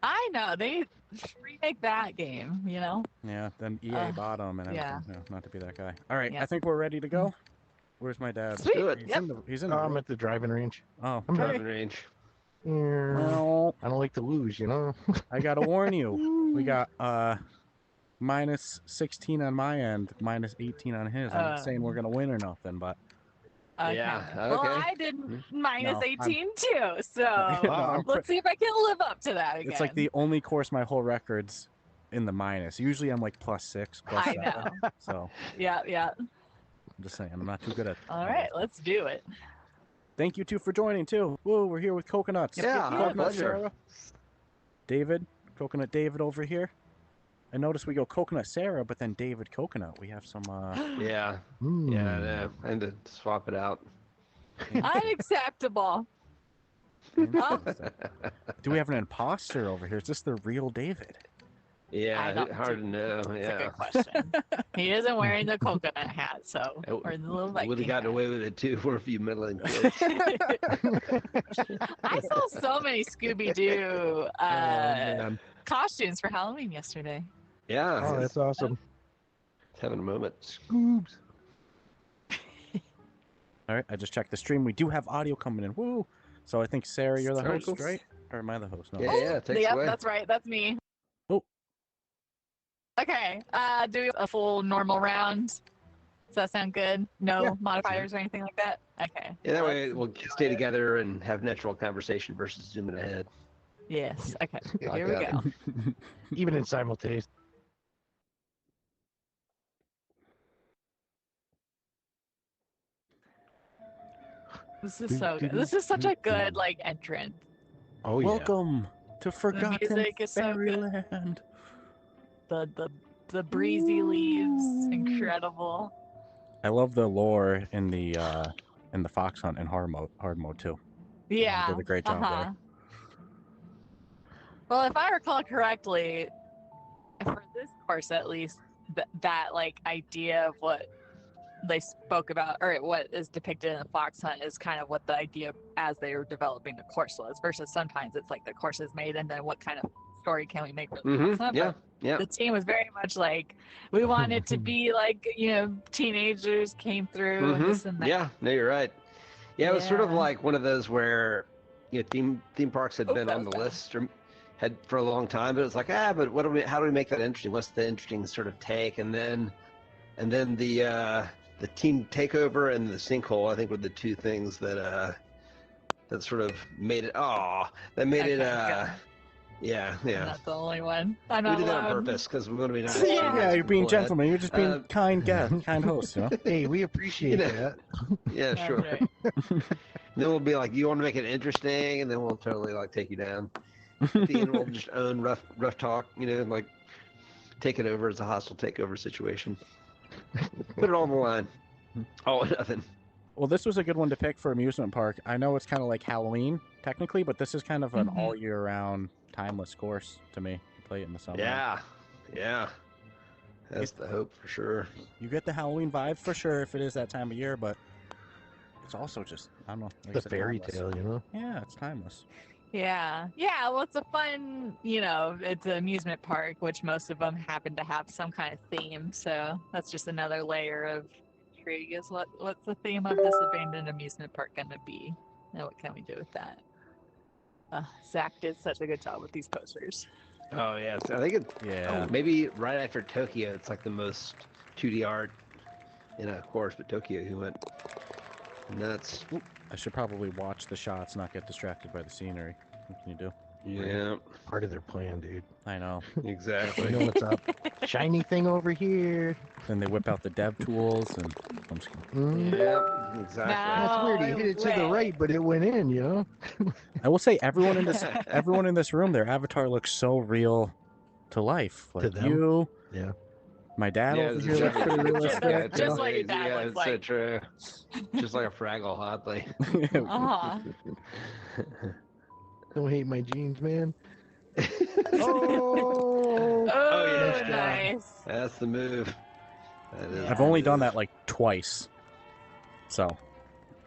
I know they remake that game. Yeah, then EA bought them and yeah. everything. No, not to be that guy. All right, Yeah. I think we're ready to go. Where's my dad? Sweet. Do it. He's Yep. in the. He's in the. I'm room. at the driving range. Oh, I'm Driving range. Yeah. well, I don't like to lose, I gotta warn you. We got minus 16 on my end, minus 18 on his. I'm not saying we're gonna win or nothing, but Okay. Yeah, Well, okay. I did minus No, 18 too, so No, I'm let's see if I can live up to that again. it's like the only course my whole record's in the minus. Usually I'm like +6, I +7. know. So Yeah. I'm just saying I'm not too good at. All right, let's do it. Thank you two for joining too. Woo, we're here with Coconuts. Yeah, my Coconut pleasure. Sarah. David, Coconut David over here. I noticed we go Coconut Sarah, but then David Coconut. We have some. Yeah. Mm. Yeah, I know. I had to swap it out. Unacceptable. Oh, Do we have an imposter over here? Is this the real David? I Yeah, don't hard to know. that's a Yeah. good question. He isn't wearing the coconut hat, so I or the little would Viking have gotten hat. away with it too for a few middling kids. I saw so many Scooby Doo Man. costumes for Halloween yesterday. Yeah. Oh, that's awesome. It's having a moment. Scoobs. All right, I just checked the stream. We do have audio coming in. Woo! So I think Sarah, you're the Alright, host, cool. right? Or am I the host? No. Yeah, take it Yep, away. that's right. That's me. Oh. Okay. Do a full normal round. Does that sound good? No Yeah. modifiers or anything like that? Okay. Yeah, that way we'll stay together and have natural conversation versus zooming ahead. Yes. Okay. Like Here we that. go. Even in simultaneous. This is so good. This is such a good entrance. Oh, yeah. Welcome to Forgotten music is so good. Fairyland. The breezy leaves, incredible. I love the lore in the Fox Hunt and hard mode too. Yeah. Did a great job there. Well, if I recall correctly, for this course at least, that idea of what they spoke about or what is depicted in the Fox Hunt is kind of what the idea as they were developing the course was, versus sometimes it's like the course is made and then what kind of story can we make for the Fox Hunt. Yeah. Yeah. The team was very much like, we want it to be like, teenagers came through and this and that. Yeah, no, you're right. Yeah, it was sort of Yeah. like one of those where theme parks had Oh, been that on the was bad. list or had for a long time, but it was like, but how do we make that interesting? What's the interesting sort of take? And then the team takeover and the sinkhole, I think, were the two things that sort of made it. That made it. Okay, good. Yeah. I'm not the only one. I'm We not did that on alone. purpose because we want to be nice. Yeah. Yeah, you're being Go ahead. gentlemen. You're just being kind guest, Um, kind host, you know? Hey, we appreciate that. Yeah, That's sure. right. Then we'll be like, you want to make it interesting, and then we'll totally like take you down. At the end, we'll just own rough talk, like take it over as a hostile takeover situation. Put it all on the line. All or nothing. Well, this was a good one to pick for amusement park. I know it's kind of like Halloween, technically, but this is kind of an Mhm. all year round, timeless course to me. You play it in the summer. Yeah. That's the hope for sure. You get the Halloween vibe for sure if it is that time of year, but it's also just, I don't know. Like I The said, fairy timeless. tale, you know? Yeah, it's timeless. Yeah. Well, it's a fun, it's an amusement park, which most of them happen to have some kind of theme. So that's just another layer of intrigue is what's the theme of this abandoned amusement park going to be? And what can we do with that? Zach did such a good job with these posters. Oh yeah, I think it's Yeah. maybe right after Tokyo, it's like the most 2D art in a course, but Tokyo, he went nuts. I should probably watch the shots, not get distracted by the scenery. What can you do? Yeah, Part of their plan, dude. I know. exactly. You know what's up? Shiny thing over here. Then they whip out the dev tools and I'm just kidding. Mm. Yeah, exactly. That's weird. He hit it to the right, but it went in, you know? I will say everyone in this room, their avatar looks so real to life. Like them? you, Yeah. my dad Yeah, over it's here looks exactly- pretty realistic. yeah, it's Just like your amazing. dad Yeah, looks it's so like. true. Just like a Fraggle Hotly. Uh-huh. Don't hate my jeans, man. Oh, yeah. nice. That's the move. That is I've the only done move. that like twice. So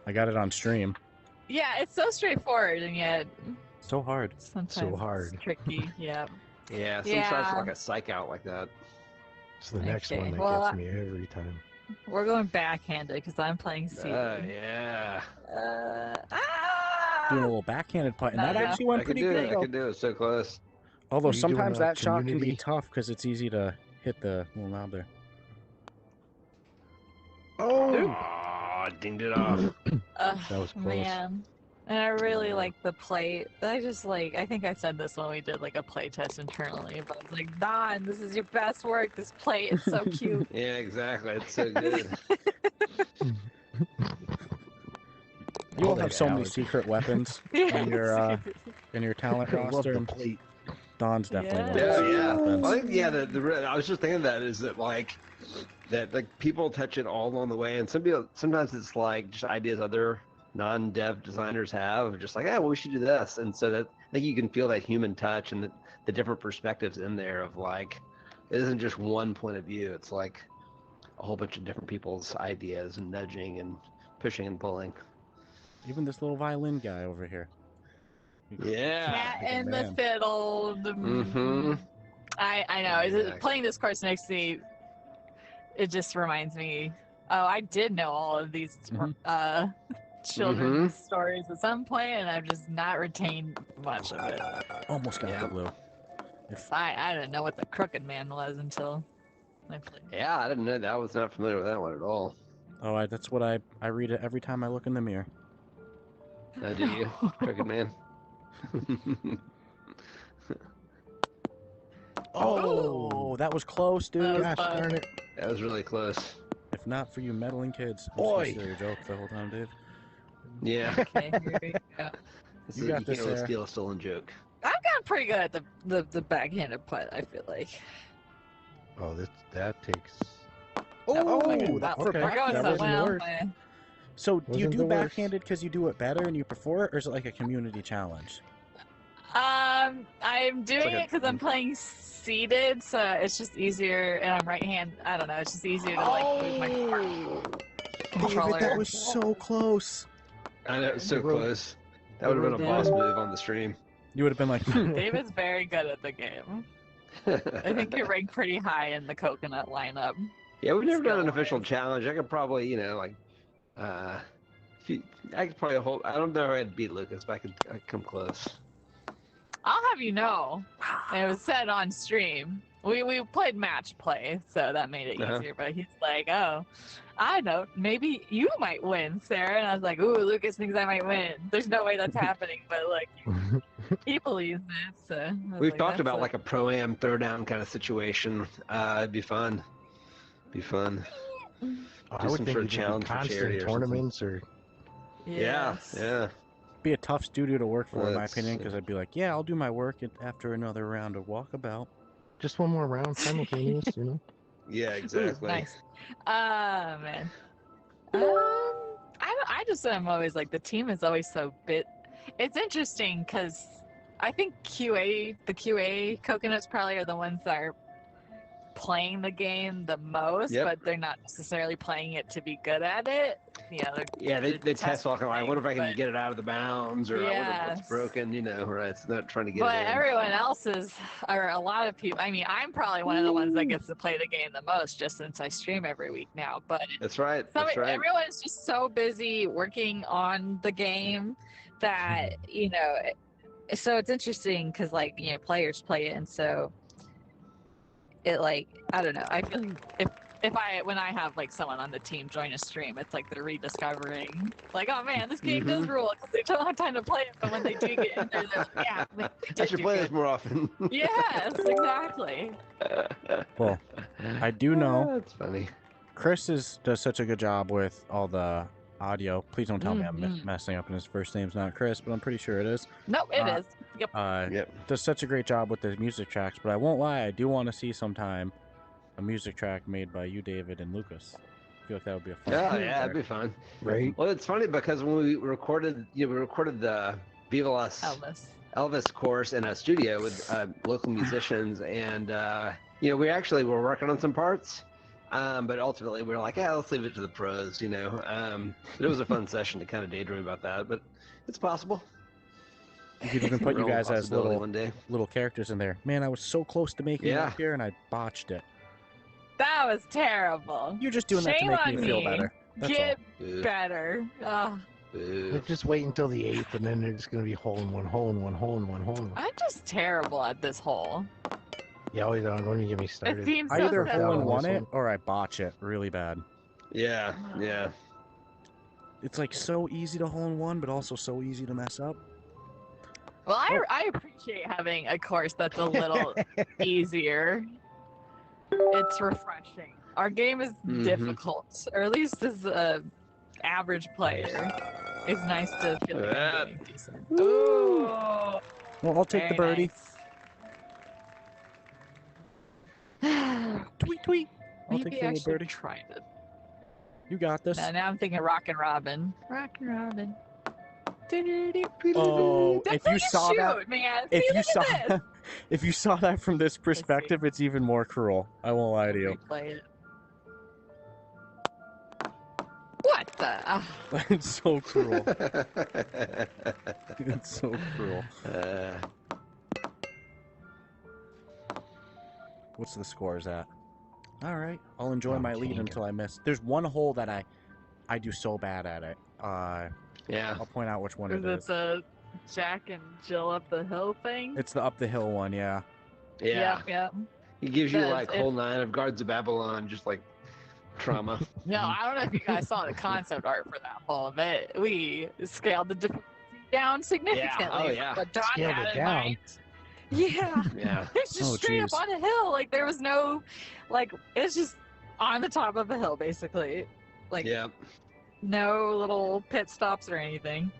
I got it on stream. Yeah, it's so straightforward and yet So hard. sometimes hard. it's tricky. Yeah. Yeah, sometimes Yeah. like a psych out like that. It's the next Okay, one that well, gets me every time. We're going backhanded because I'm playing C. Yeah. Doing a little backhanded putt, and that No. actually I went could pretty do good. it. I could do it so close. Although Are you doing sometimes a that shot can be community? tough because it's easy to hit the little knob there. Oh, dinged it off. Ugh, That was close. man. And I really like the play. I think I said this when we did like a play test internally, but I was like, Don, this is your best work. This plate is so cute. Yeah, exactly. It's so good. You all All have that so many allergy. secret weapons Yeah, in your talent I love roster. the and plate. Don's definitely one of Yeah, those yeah. weapons. I think I was just thinking that is that like people touch it all along the way, and sometimes it's like just ideas other non-dev designers have, just like, well, we should do this, and so that I think you can feel that human touch and the different perspectives in there of like it isn't just one point of view. It's like a whole bunch of different people's ideas and nudging and pushing and pulling. Even this little violin guy over here. Yeah. Cat Like a and the man. fiddle. Mhm. I know. Is it Exactly. playing this course next to me? It just reminds me. Oh, I did know all of these Mhm. children's stories at some point, and I've just not retained much of it. Almost got Yeah. the blue. I didn't know what the Crooked Man was until I played. Yeah, I didn't know that. I was not familiar with that one at all. Oh, that's what I read it every time I look in the mirror. Do you, Crooked Man? Oh, that was close, dude. Gosh darn it. That was really close. If not for you meddling kids. Oi. This was your joke the whole time, Dave. Yeah. Okay, here we go. This You is- got you this, can't really Sarah. steal a stolen joke. I've gotten pretty good at the backhanded putt. I feel like. Oh, that takes. Oh, We're that, okay. going that wasn't somewhere. the worst. So, do you Wasn't do the worst. backhanded because you do it better and you prefer it, or is it like a community challenge? I'm doing like a- it because I'm playing seated, so it's just easier, and I'm right hand. I don't know. It's just easier to like move my controller. David, that was so close. I know, it's so They wrote- close. That would have been a Yeah. boss move on the stream. You would have been like, David's very good at the game. I think you're ranked pretty high in the coconut lineup. Yeah, we've never done an skill-wise. official challenge. I could probably, I could probably hold. I don't know if I'd beat Lucas, but I'd come close. I'll have you know, it was said on stream. We played match play, so that made it Uh-huh. easier. But he's like, "Oh, I know, maybe you might win, Sarah." And I was like, "Ooh, Lucas thinks I might win. There's no way that's happening, but like, he believes it." So I was We've like, talked "That's about like a pro-am throwdown kind of situation. It'd be fun. Be fun. I Do would some think sort of it'd be challenge for constant charity or something. tournaments or Yes. Yeah. Be a tough studio to work for, Well, in my that's- opinion, because I'd be like, yeah, I'll do my work after another round of walkabout. just one more round simultaneous, you know? Yeah, Ooh, exactly. nice. Man. I just am always like the team is always so bit. It's interesting because I think the QA coconuts probably are the ones that are playing the game the most, Yep. but they're not necessarily playing it to be good at it. Yeah, they test walking like, what if I can but- get it out of the bounds, or I wonder what's Yes. broken, right? It's not trying to get But it in. everyone else or a lot of people. I mean, I'm probably one of the ones that gets to play the game the most, just since I stream every week now. But That's right. That's right. everyone's just so busy working on the game that so it's interesting because players play it, and so it I don't know. I feel like when I have like someone on the team join a stream, it's like they're rediscovering like, oh man, this game does rule, because they don't have time to play it, but when they do get in there, they're like, yeah, we I did should do play good. this more often. Yes, exactly. Well, I do know That's funny. Chris does such a good job with all the audio. Please don't tell me I'm Mhm. messing up and his first name's not Chris, but I'm pretty sure it is. Nope, it is. Yep. Yep. Does such a great job with the music tracks, but I won't lie, I do want to see sometime a music track made by you, David, and Lucas. I feel like that would be a fun Oh project. yeah, that'd be fun. Right? Well, it's funny because when we recorded the Viva Las Elvis course in a studio with local musicians, and we were working on some parts, but ultimately we were like, yeah, let's leave it to the pros, But it was a fun session to kind of daydream about that, but it's possible. You could even put you Real guys as possibility one day. little characters in there. Man, I was so close to making it Yeah. up here, and I botched it. That was terrible. You're just doing Shame that to make on me feel me. better. That's Get Boo. better. Ugh. Boo. Just wait until the 8th, and then there's going to be hole in one, hole in one, hole in one, hole in one. I'm just terrible at this hole. Yeah, don't even get me It started. seems I so either simple. hole in on one this it one. or I botch it really bad. Yeah, yeah. It's like so easy to hole in one, but also so easy to mess up. Well, I appreciate having a course that's a little easier. It's refreshing. Our game is Mhm. difficult, or at least as a average player, it's nice to feel like I'm doing decent. Ooh, Well, I'll take the very birdie. nice. Tweet, tweet. I'll Maybe take the I little should birdie. try it. You got this. Now I'm thinking Rockin' Robin. Rockin' Robin. Oh, That's if you like a saw that, shoot, man. if See, you look saw, at this. if you saw that from this perspective, it's even more cruel. I won't lie to you. Replay it. What the? It's so cruel. It's so cruel. What's the scores at? All right, I'll enjoy my lead until I miss. There's one hole that I do so bad at it. Yeah. I'll point out which one Is it it is. the Jack and Jill up the hill thing? It's the up the hill one, yeah. Yeah. Yep. He gives you Does like it- whole 9 of Guards of Babylon, just like trauma. No, I don't know if you guys saw the concept art for that hole, but we scaled the difficulty down significantly. Oh, yeah. But Don Scaled had it in down. mind. Yeah. Yeah. It's just Oh, straight jeez. up on a hill. Like there was no, it's just on the top of a hill, basically. Like Yeah. no little pit stops or anything.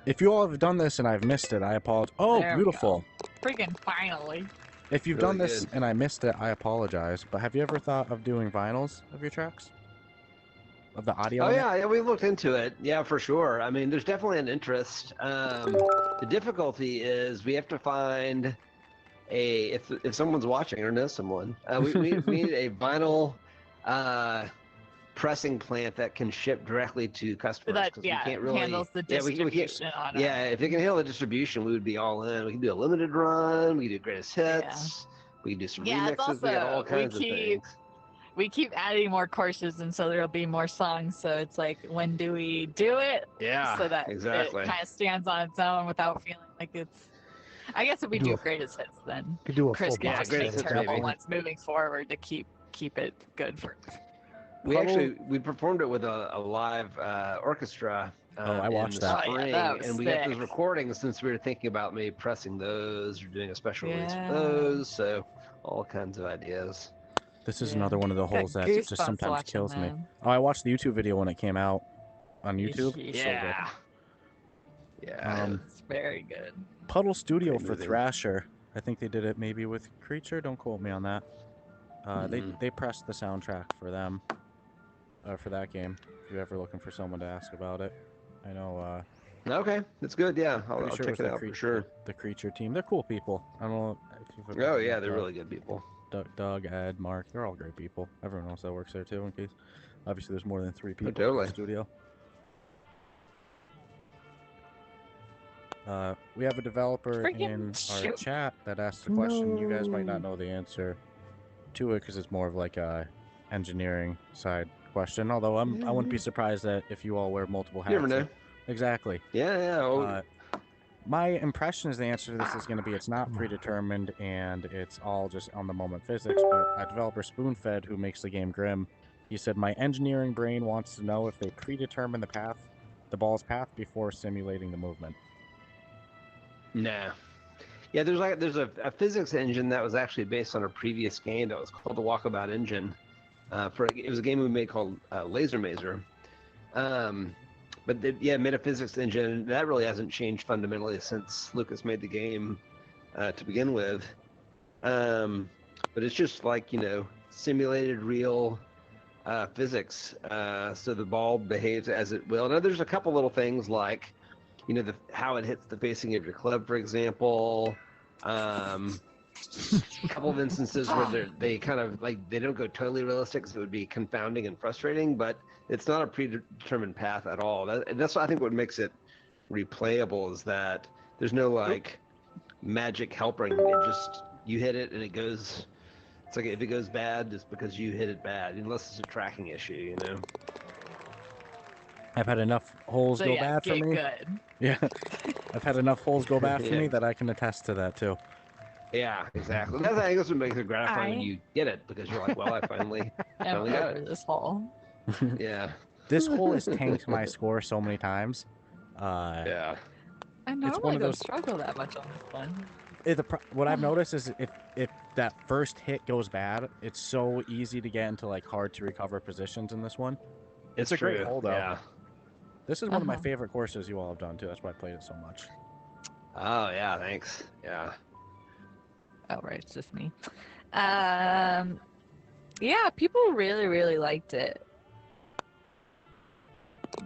If you all have done this and I've missed it, I apologize. Oh, There we beautiful. Freaking finally. If you've Really done this good. and I missed it, I apologize. But have you ever thought of doing vinyls of your tracks? Of the audio? Oh in it? yeah, we looked into it. Yeah, for sure. I mean, there's definitely an interest. The difficulty is we have to find if someone's watching or knows someone, we need a vinyl pressing plant that can ship directly to customers. That 'Cause yeah, we can't really handles the yeah, we can't, distribution on yeah, if it can handle the distribution, we would be all in. We can do a limited run. We can do greatest hits. We can do some Yeah, it's remixes. We got all also kinds of things. we keep adding more courses, and so there'll be more songs. So it's like, when do we do it? Yeah, So that exactly. it kind of stands on its own without feeling like it's. I guess if we do greatest hits, then Could do a Chris full can box just make greatest hits, terrible maybe. ones moving forward to keep it good for. We performed it with a live orchestra. I watched in the that. Oh, yeah, spring, that was and we got those sick. recordings since we were thinking about maybe pressing those or doing a special release Yeah. for those. So all kinds of ideas. This is Yeah. another one of the Got holes that goosebumps just sometimes watching kills me. them. Oh, I watched the YouTube video when it came out on YouTube. Yeah. Yeah. It's very good. Puddle Studio Great for movie. Thrasher. I think they did it maybe with Creature. Don't quote me on that. They pressed the soundtrack for them, for that game. If you're ever looking for someone to ask about it, I know. Okay, that's good. Yeah, I'll Pretty sure check was it out for sure. The Creature team. They're cool people. I don't know. If you've ever Oh met yeah, they're Doug. really good people. Doug, Ed, Mark. They're all great people. Everyone else that works there too. In case, obviously, there's more than 3 people totally. in the studio. We have a developer in our chat that asked a question. You guys might not know the answer to it because it's more of like a engineering side question. Although I wouldn't be surprised that if you all wear multiple hats. You never know. Exactly. Yeah. My impression is the answer to this is going to be it's not predetermined and it's all just on the moment physics. But a developer, Spoonfed, who makes the game Grim, he said, my engineering brain wants to know if they predetermine the ball's path before simulating the movement. Nah. Yeah, there's a physics engine that was actually based on a previous game that was called the Walkabout Engine. It was a game we made called Laser Mazer. But made a physics engine. That really hasn't changed fundamentally since Lucas made the game to begin with. But it's just like, simulated real physics. So the ball behaves as it will. Now there's a couple little things like, how it hits the facing of your club, for example. A couple of instances where they kind of they don't go totally realistic, so it would be confounding and frustrating, but it's not a predetermined path at all. That's I think what makes it replayable is that there's no magic helping. It just, you hit it and it goes. It's like if it goes bad, it's because you hit it bad, unless it's a tracking issue, I've had enough holes go bad for me. Good. Yeah, I've had enough holes go bad for me that I can attest to that too. Yeah, exactly. I think that's what makes it gratifying when you get it, because you're like, well, I finally got it. This hole. Yeah. This hole has tanked my score so many times. Yeah. I normally don't struggle that much on this one. What I've noticed is if that first hit goes bad, it's so easy to get into hard to recover positions in this one. It's a great hole though. Yeah. This is one of my favorite courses you all have done too. That's why I played it so much. Oh yeah, thanks. Yeah. Oh right, it's just me. Yeah, people really, really liked it.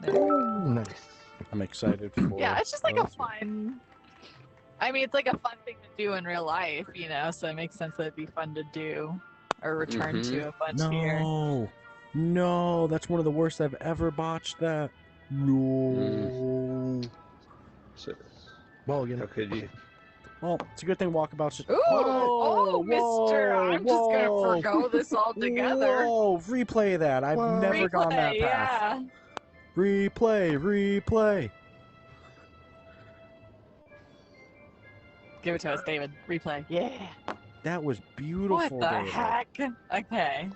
Nice. I'm excited for. Yeah, it's just like a fun. I mean, it's like a fun thing to do in real life, so it makes sense that it'd be fun to do or return to a bunch here. No, that's one of the worst I've ever botched that. No. Well, again. How could you? Well, it's a good thing Walkabout's. Whoa, mister, I'm just gonna forgo this altogether. Whoa, replay that. I've never gone that path. Yeah. Replay. Give it to us, David. Replay. Yeah. That was beautiful. What the David. heck? Okay.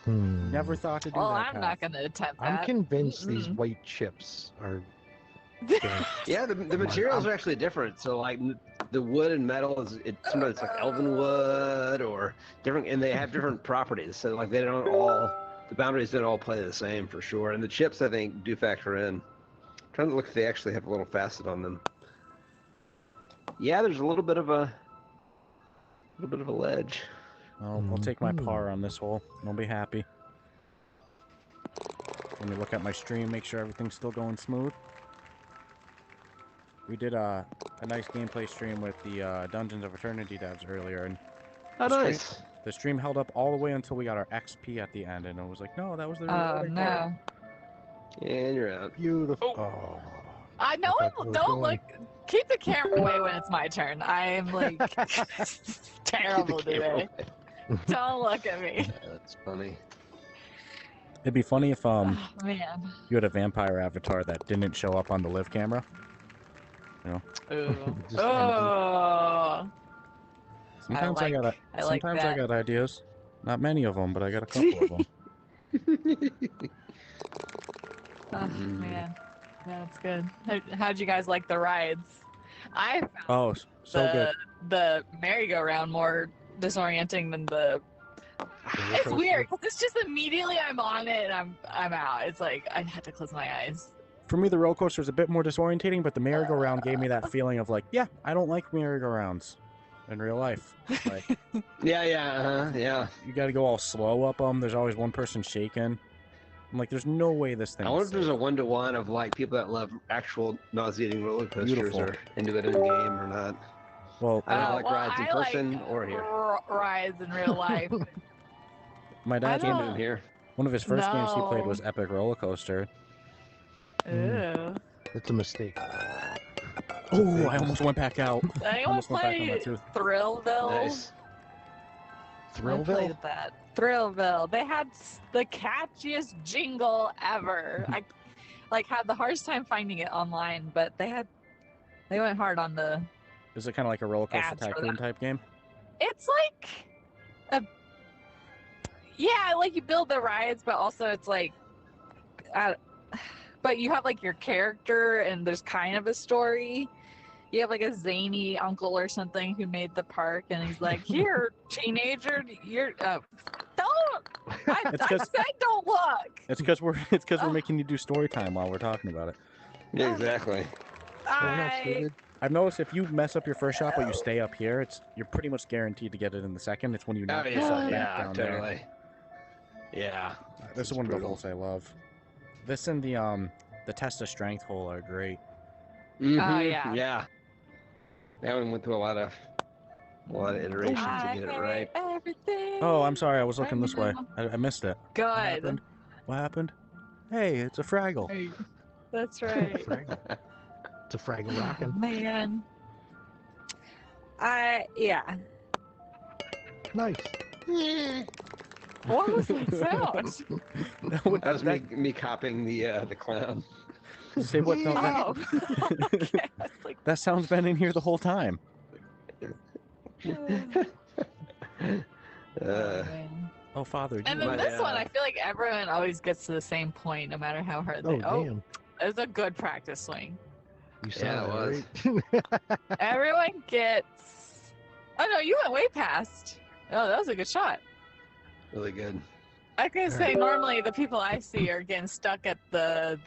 Never thought to do well, that. I'm not gonna attempt that. I'm convinced these white chips are. Yeah, the materials are actually different. So the wood and metal sometimes it's like elven wood or different, and they have different properties. So they don't all, the boundaries don't all play the same for sure. And the chips I think do factor in. I'm trying to look if they actually have a little facet on them. Yeah, there's a little bit of a ledge. I'll take my par on this hole. I'll be happy. Let me look at my stream, make sure everything's still going smooth. We did a nice gameplay stream with the Dungeons of Eternity devs earlier, and nice. The stream held up all the way until we got our XP at the end, and it was like, no, that was the Oh rewarding part. no! And you're out. Beautiful. Oh. I know. thought you were Don't going. look. Keep the camera away when it's my turn. I'm like terrible today. Don't look at me. Yeah, that's funny. It'd be funny if Oh, man. you had a vampire avatar that didn't show up on the live camera. Ooh. Just Oh. Sometimes like- got I like sometimes I that. got ideas. Not many of them, but I got a couple of them. Oh, man. That's good. How'd you guys like the rides? I found Oh, so good. the merry-go-round more disorienting than the. It's weird because it's just immediately I'm on it and I'm out. It's like I had to close my eyes. For me, the roller coaster was a bit more disorientating, but the merry-go-round gave me that feeling of like, yeah, I don't like merry-go-rounds in real life. Like, Yeah. you got to go all slow up them. There's always one person shaking. I'm like, there's no way this thing. I wonder is if there's a safe. 1-to-1 of like people that love actual nauseating roller coasters Beautiful. or into it in game or not. Well, I don't like well, rides in I like person or here. Rides in real life. my dad, I Into don't- it here. one of his first games he played No. was Epic Roller Coaster. Ew. It's a mistake. Oh, I almost went back out. Did anyone Almost went back on my play tooth. Thrillville? Nice. I Thrillville? played that. Thrillville. They had the catchiest jingle ever. I like had the hardest time finding it online, but they went hard on the. Is it kind of like a roller coaster Ads for tycoon that. type game? It's like a. Yeah, like you build the rides, but also it's like, but you have like your character, and there's kind of a story. You have like a zany uncle or something who made the park, and he's like, "Here, teenager, you're don't." I 'cause- said don't look. It's because we're making you do story time while we're talking about it. Yeah, exactly. Well, not I stupid. I've noticed if you mess up your first shot but you stay up here, you're pretty much guaranteed to get it in the second. It's when you Oh knock yourself yeah, back yeah, down totally. Yeah. This is one of the holes I love. This and the test of strength hole are great. Mhm, yeah. Yeah. That one went through a lot of iterations to I get it hate right. everything. Oh, I'm sorry, I was looking this way. know. I missed it. What Good. happened? What happened? Hey, it's a Fraggle. Hey, that's right. Fraggle. It's a Fraggle Oh, rockin'. man. Yeah. Nice. What was that sound? That would- That was that- me copying the clown. Say what? No, that, Oh. Okay. I was like, that sound's been in here the whole time. oh, Uh, man. Oh, Father. And you- then my, this one, uh, I feel like everyone always gets to the same point, no matter how hard Oh, they. damn. It's a good practice swing. You saw Yeah, it that, was. right? Everyone gets. Oh no, you went way past. Oh, that was a good shot. really good. I was gonna say normally the people I see are getting stuck at the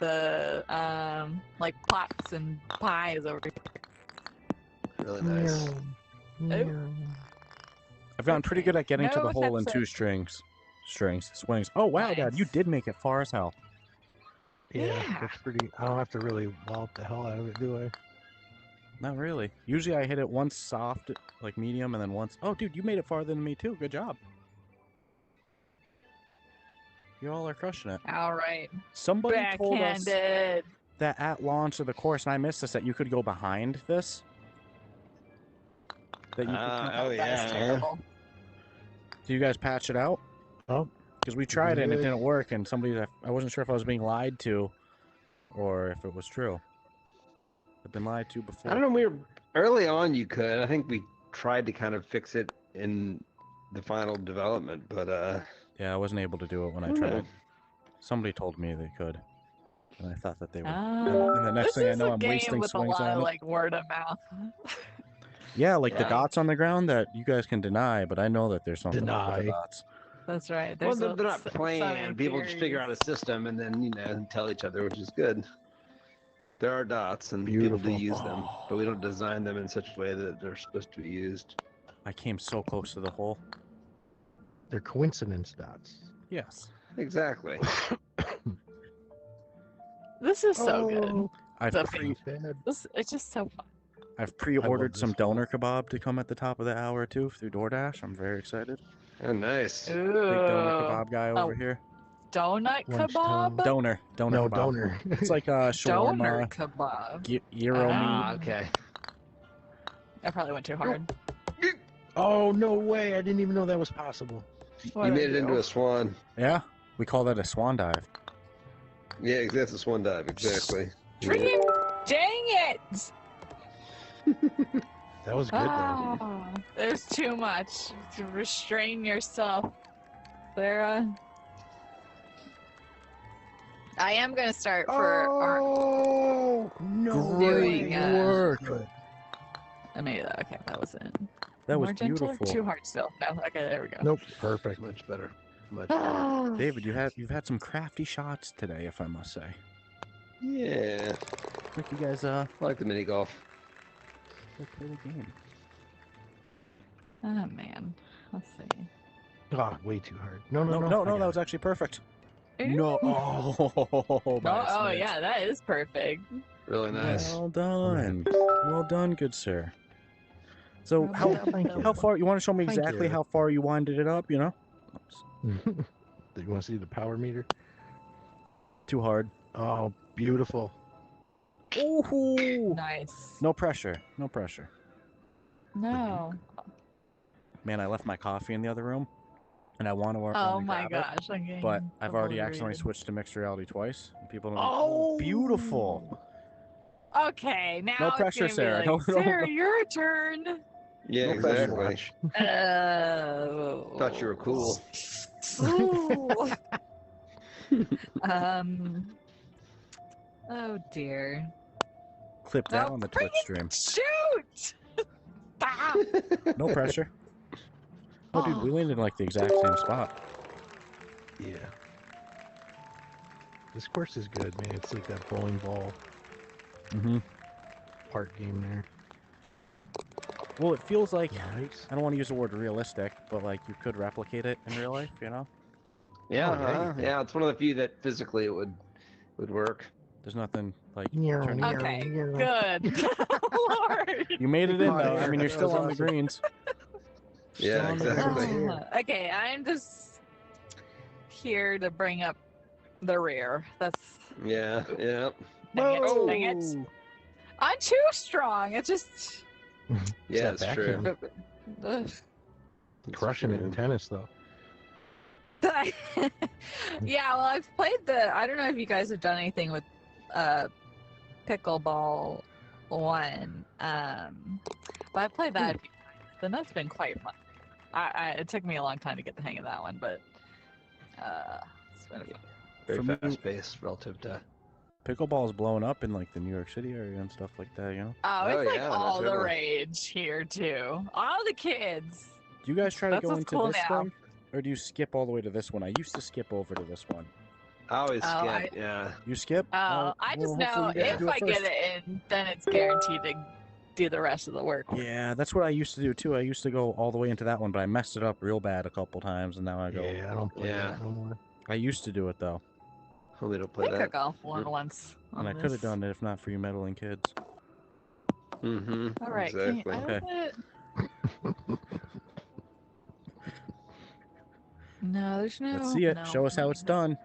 like pots and pies over here. Really nice. I've gotten pretty good at getting to No the hole in headset. two swings. Oh wow, Dad, you Nice. did make it far as hell. Yeah, Yeah. that's pretty. I don't have to really wallop the hell out of it, do I? Not really. Usually I hit it once soft, like medium, and then once. Oh, dude, you made it farther than me too. Good job. You all are crushing it. All right, Somebody told us backhanded. that at launch of the course, and I missed this, that you could go behind this. That you could Oh That's yeah. terrible. Do you guys patch it out? Oh, Because we tried it and it good. didn't work, and I wasn't sure if I was being lied to, or if it was true. I've been lied to before. I don't know. We were early on. You could. I think we tried to kind of fix it in the final development, but Yeah, I wasn't able to do it when I don't know. tried. Somebody told me they could, and I thought that they would. Oh, and the next this thing I is know, a I'm game wasting with a swings lot on of it. like word of mouth. Yeah, like the Yeah. dots on the ground that you guys can deny, but I know that there's something up with the Deny. dots. That's right. well, There's they're not some playing. People just figure out theories. a system and then tell each other, which is good. There are dots and people do Beautiful. use them, but we don't design them in such a way that they're supposed to be used. I came so close to the hole. They're coincidence dots. Yes. Exactly. This is so good. Oh, I've The pre- bad. It's just so fun. I've pre-ordered this some hole. doner kebab to come at the top of the hour too through DoorDash. I'm very excited. Oh, nice. Big donor Ooh. kebab guy over here. Donut Lunchtime. kebab? Donor No, kebab. donor. It's like a Donor shawarma, kebab. gyro meat. Ah, okay. I probably went too hard. Oh, no way. I didn't even know that was possible. You made it into a swan. Yeah, we call that a swan dive. Yeah, that's a swan dive, exactly. Freaking dang it! That was good, though. Oh, there's too much. To restrain yourself, Clara. I am gonna start for our. Oh, no Great way. work. Good. I made that. Okay, that wasn't. That was more gentle or beautiful. too hard still. No, okay, there we go. Nope, perfect. Much better. Much better. Ah. David, you've had some crafty shots today, if I must say. Yeah, Like you guys I like the mini golf. play the game. Oh man, let's see. Oh, way too hard. No, I No, got that was it. actually perfect. Ooh. No. Oh, Oh, yeah, that is perfect. Really nice. Well done. Well done, good sir. So Well how done. Thank you. how far you want to show me Thank exactly you. how far you winded it up? You know, Do you want to see the power meter? too hard. Oh, beautiful. Ooh. Nice. No pressure. No pressure. No. Man, I left my coffee in the other room, and I want to. Oh my gosh. I'm getting But I've already totally accidentally rated. switched to mixed reality twice. And people don't. Oh, Beautiful. Okay, now No it's pressure, gonna be Sarah. like, No, no, Sarah, no. your turn. Yeah, No pressure. exactly. Watch. Thought you were cool. Ooh. Oh dear. Clip that Oh, on the Twitch stream. Shoot! Stop! No pressure. Oh, dude, we landed in like the exact same spot. Yeah. This course is good, man. It's like that bowling ball Mm-hmm. park game there. Well, it feels like Nice. I don't want to use the word realistic, but like you could replicate it in real life, you know? Yeah, Oh, yeah, you yeah, it's one of the few that physically it would work. There's nothing like Meow, turning. meow. Okay, Yeah. good. Lord. You made it in Oh, though. yeah, I mean, you're that still was on the awesome. greens. Yeah, on the exactly. ground. Okay, I'm just here to bring up the rear. That's Yeah, yeah. dang it, dang it. Whoa. I'm too strong. It just Yeah, that it's true. backhand? Ugh. Crushing it in tennis, though. Yeah, well, I've played I don't know if you guys have done anything with pickleball 1, but I played that a few times, and that's been quite fun. It took me a long time to get the hang of that one, but it's been good. Very For me- fast paced relative to. Pickleball's blown up in like the New York City area and stuff like that, you know? Oh, Oh, it's like yeah, all the definitely. rage here too. All the kids. Do you guys try to That's go what's into cool this now. thing? Or do you skip all the way to this one? I used to skip over to this one. I always Oh, skip. Yeah. You skip? Oh, I just well, hopefully know you get to if do I get first. it in, then it's guaranteed to do the rest of the work. Yeah, that's what I used to do too. I used to go all the way into that one, but I messed it up real bad a couple times, and now I go. Yeah, I don't play Yeah. that no more. I used to do it though, Hopefully don't I play could that. golf once. and I could have done it if not for you meddling kids. Mm-hmm. All right, Exactly. I don't Okay. No, there's no. Let's see it. no, Show us how it's done.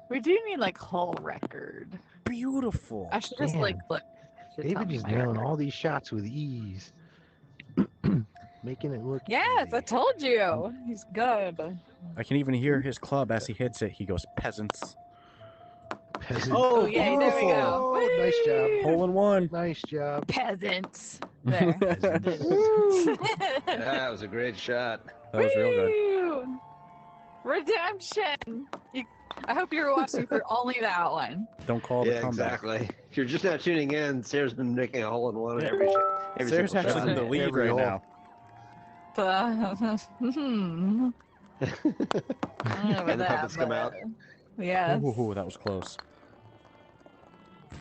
We do need like whole record. Beautiful. I should just Man. like look. should tell David me is my nailing record. all these shots with ease. Making it look Yes, I easy. told you. He's good. I can even hear his club as he hits it. He goes, peasants. Peasant. Oh, yay, there we go. Oh, nice job. Whee! Hole in one. Nice job. Peasants. There. That was a great shot. That was real good. Woo! Redemption. I hope you were watching for only that one. Don't call the Yeah, comeback. exactly. If you're just now tuning in, Sarah's been making a hole in one on every Sarah's single actually shot. in the lead Every right hole. now. Hmm. I don't know about And the that, puppets come but, out. Yes. Ooh, that was close.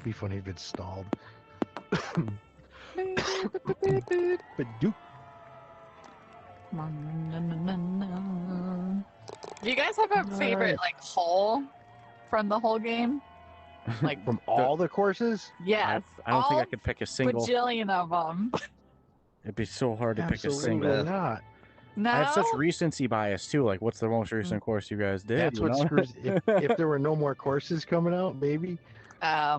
Be funny if it's stalled. But do Do you guys have a favorite like hole from the whole game? Like from all the courses? yes, I don't think I all could pick a single. bajillion of them. It'd be so hard to pick a Absolutely single. not. No. I have such recency bias too. Like, what's the most recent course you guys did? That's you what know? screws. If there were no more courses coming out, maybe. I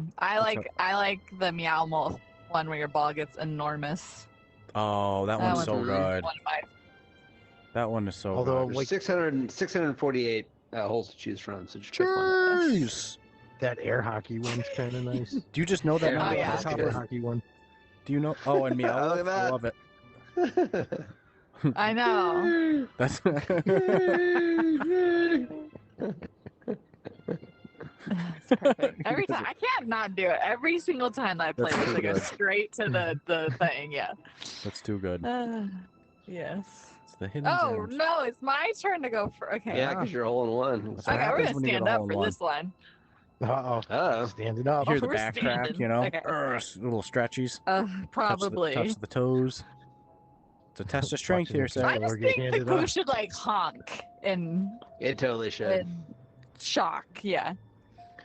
like the Meow Wolf one where your ball gets enormous. Oh, that one's one's so good. 1 5. That one is so Although, good. like, 648 holes to choose from, so just pick one. Jeez. that air hockey one's kind of nice. Do you just know that? Yeah, now? Oh, yeah. The copper hockey one. Do you know? Oh, and Meow Look Wolf? at I that. love it. I know. That's It's perfect. Every time I can't not do it. Every single time that I play, That's it's too like a good. straight to the thing. Yeah. that's too good. Yes. It's the hidden Oh gems. no, it's my turn to go for. Okay. Yeah, because you're hole in one. That's what Okay, we're happens gonna when you get stand a up hole for in one. this one. Uh-oh. Oh, Standing up. Hear the we're backtrack, standing. you know? Okay. Little stretchies. Probably. Touch the toes. It's a test of strength Watching here, the Sarah. I Or just get think the handed crew off. should like honk in it totally should. shock. Yeah.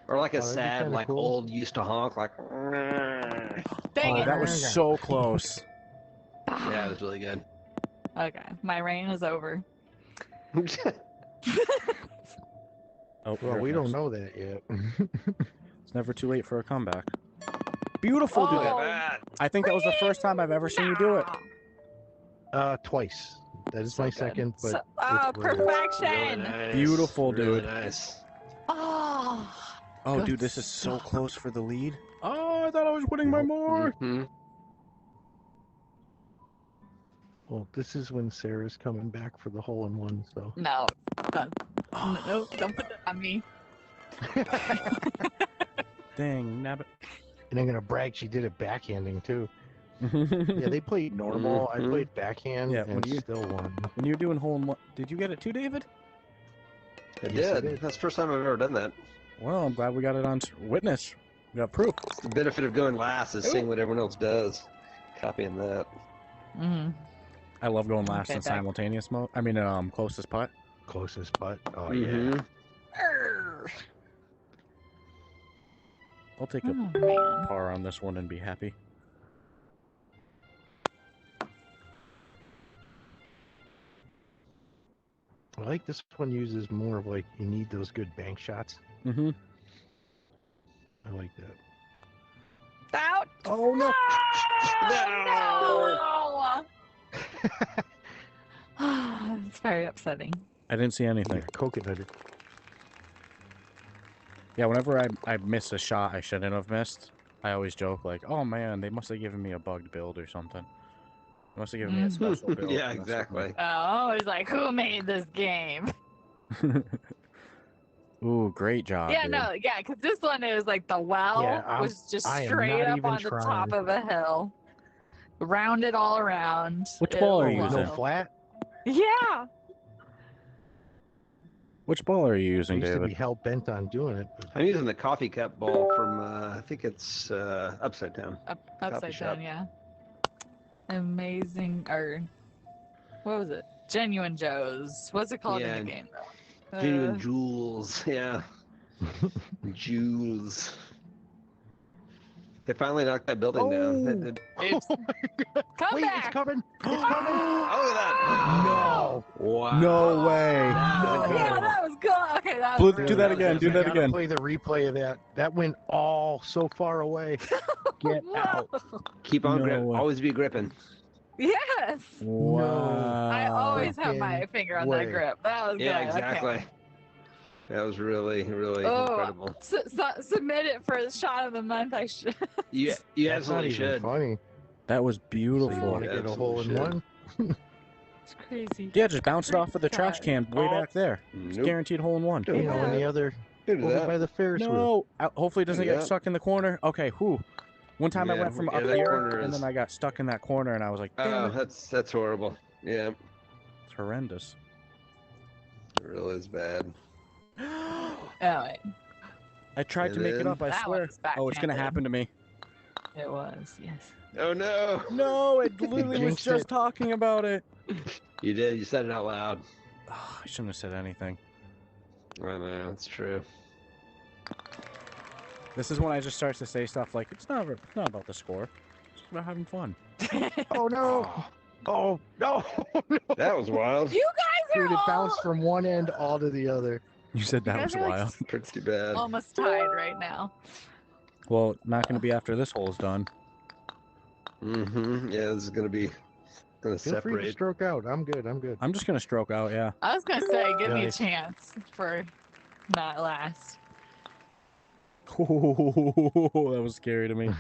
Or like a Oh, that'd be sad, kinda like cool. old used to honk, like. Dang Oh, it. that was so close. Yeah, it was really good. Okay, my reign is over. Oh, Well, here we it don't comes. know that yet. It's never too late for a comeback. Beautiful, dude. Oh, I think that was the first time I've ever seen you do it. Twice. That is So my good. second, but So- oh, it's rare. perfection. Really nice. Beautiful, Really dude. nice. Oh. Oh, Good dude, this is so stuff. close for the lead. Oh, I thought I was winning by more. Mhm. Well, this is when Sarah's coming back for the hole in one. So No. No, don't put that on me. Dang, nabbit. and I'm gonna brag she did it backhanding too. Yeah, they played normal. I Mhm. played backhand Yeah, and when you- still won. When you were doing hole in one, did you get it too, David? I Yes, I did. did. That's the first time I've ever done that. Well, I'm glad we got it on witness. We got proof. The benefit of going last is seeing what everyone else does. Copying that. Mm-hmm. I love going last Okay, in back. simultaneous mode. I mean, closest putt. Closest putt. Oh Mhm. I'll take Oh, a man. par on this one and be happy. yeah. I like this one uses more of like you need those good bank shots. Mm-hmm. I like that. Out. Oh no! No. It's very upsetting. I didn't see anything. Yeah, coconut it. Yeah, whenever I miss a shot I shouldn't have missed, I always joke like, "Oh man, they must have given me a bugged build or something. They must have given me a special build." Yeah, to mess with me." exactly. Oh, it's like, who made this game? Ooh, great job. Yeah, dude. no, yeah, because this one it was like the well Yeah, was just I am straight not up even on the top trying. of a hill, rounded all around. Which It ball was are you wild. using? No flat. Yeah. Which ball are you I using, used to be David? hell bent on doing it. But I'm using the coffee cup ball from, I think it's Upside Down. Upside shop. down, yeah. Amazing, or what was it? Genuine Joe's. What's it called Yeah, in the game though? Genuine jewels. Yeah. Jewels. They finally knocked that building down. That- It's, come Wait, back. it's coming! It's coming! Oh, look at that. No! Wow. No way. That was Yeah, incredible. that was good. Okay, that Blue- was do really that good. again, do I that gotta again. Play the replay of that. That went all so far away. Get out! Keep on No gripping. way. Always be gripping. Yes. Wow. I always have my freaking finger on way. that grip. That was Yeah, good. exactly. Okay. That was really, really Oh, incredible. submit it for the shot of the month. I should. You That's not absolutely even should. funny. That was So you beautiful. want to get a hole in Absolutely one? It's crazy. Yeah, just bounce it off of the trash God. can way back there. It's Nope. guaranteed hole in one. You know, and the other Look at over that. by the Ferris wheel. No, hopefully it doesn't Look at get that. stuck in the corner. Okay, whew. One time I Yeah, went from yeah, up that here, corner and is- then I got stuck in that corner, and I was like, Oh, damn it. that's horrible. Yeah, It's horrendous. it really is bad. Oh, wait. I tried to And make it then- up, I That swear. one's Oh, it's going to backhanded. happen to me. It was, yes. Oh no! No, it literally was jinxed just it. talking about it. You did. You said it out loud. Oh, I shouldn't have said anything. I know. It's true. This is when I just start to say stuff like, it's not about the score. It's about having fun. Oh no! Oh no! That was wild. You guys are Dude, it bounced all from one end all to the other. You said that guys was are, like, wild. Pretty bad. almost tied right now. Well, not going to be after this hole's done. Mm-hmm. Yeah, this is gonna Feel free to separate. stroke out. I'm good. I'm good. I'm just going to stroke out, yeah. I was gonna say, give me a Nice. chance for not last. That was scary to me.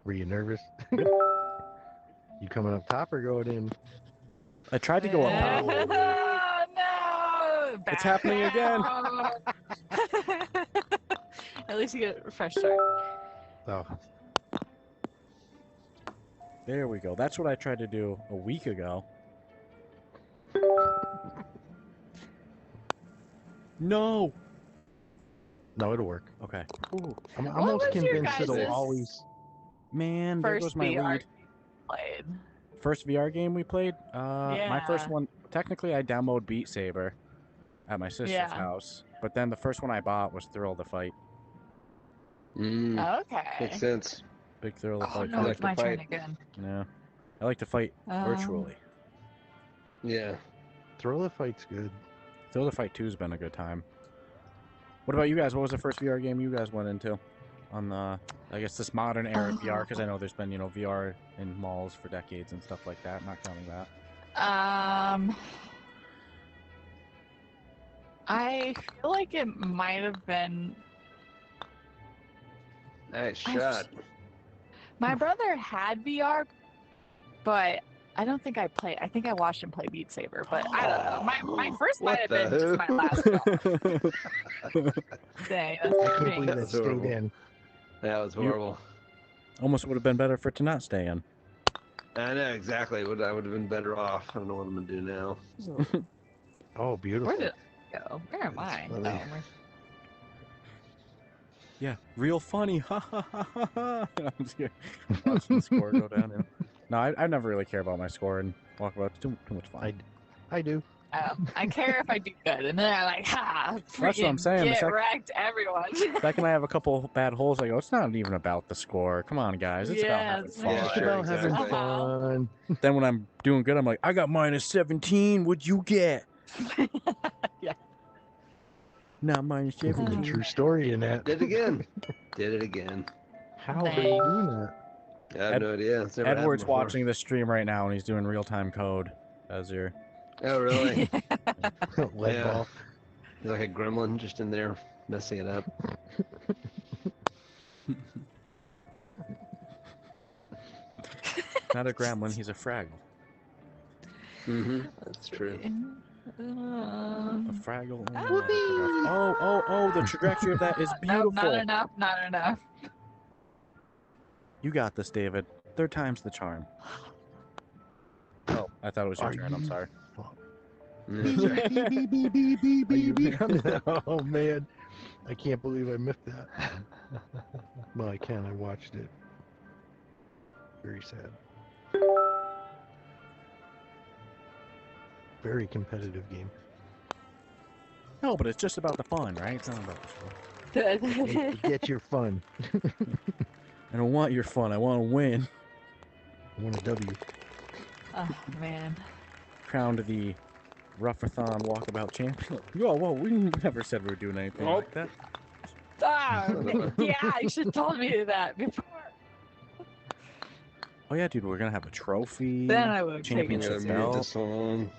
Were you nervous? You coming up top or going in? I tried to go up top. Oh, no! It's happening again. At least you get a fresh start. Oh, There we go. That's what I tried to do a week ago. No. no, it'll work. Okay. I'm What almost was your convinced it'll guys' always. Man, there goes First my VR lead. played. First VR game we played? My first Yeah. one, technically I demoed Beat Saber at my sister's Yeah. house. But then the first one I bought was Thrill of the Fight. Okay. Makes sense. Big Thrill of the Oh Fight. no, like it's to my turn fight. again. Yeah. I like to fight virtually. Yeah. Throw the fight's good. Thrill of the Fight 2's been a good time. What about you guys? What was the first VR game you guys went into? On the, I guess, this modern era of VR, because I know there's been, VR in malls for decades and stuff like that, not counting that. I feel like it might have been Nice I shot. my brother had VR, but I don't think I played. I think I watched him play Beat Saber, but I don't know. My first What might have been the just my last one. Dang, that's I can't me. believe that That's stayed horrible. in. That was horrible. Almost would have been better for it to not stay in. I know exactly. I would have been better off. I don't know what I'm gonna do now. Oh, beautiful. Where did it go? Where am I? Funny. Oh, we're- Yeah, real funny. Ha ha ha ha ha. I'm just kidding. Watching the score go down. No, I never really care about my score and walkabout. It's too much fun. I do. I care if I do good, and then I'm like, ha! That's what I'm freaking saying, the Get sec- wrecked, everyone. The second I have a couple bad holes, I go, it's not even about the score. Come on, guys. It's about having Yes. fun. Yeah, It's sure, about having exactly. fun. Then when I'm doing good, I'm like, I got minus 17. What'd you get? Yeah. Not minus There's a 17. true story in that. Did it again. Did it again. How are you doing that? I have no idea. It's never happened Edward's before. watching the stream right now, and he's doing real-time code as your... Oh really? Lead Yeah. ball. He's like a gremlin just in there messing it up. Not a gremlin, he's a fraggle. Mm-hmm. That's true. A fraggle. Ah. Oh, the trajectory of that is Nope, beautiful. not enough, not enough. You got this, David. Third time's the charm. Oh, I thought it was your Are turn. I'm you- sorry. That's right. Beep, beep, beep, beep, beep, beep. Oh man, I can't believe I missed that. Well, I can. I watched it. Very sad. Very competitive game. No, but it's just about the fun, right? It's not about the score. You get your fun. I don't want your fun. I want to win. I want a W. Oh man. Crowned the Ruff-A-Thon walkabout champion. Whoa, we never said we were doing anything like that. Ah, yeah, you should have told me that before. Oh yeah, dude, we're gonna have a trophy. Then I would have taken Championship it. Gotta mute belt. this on.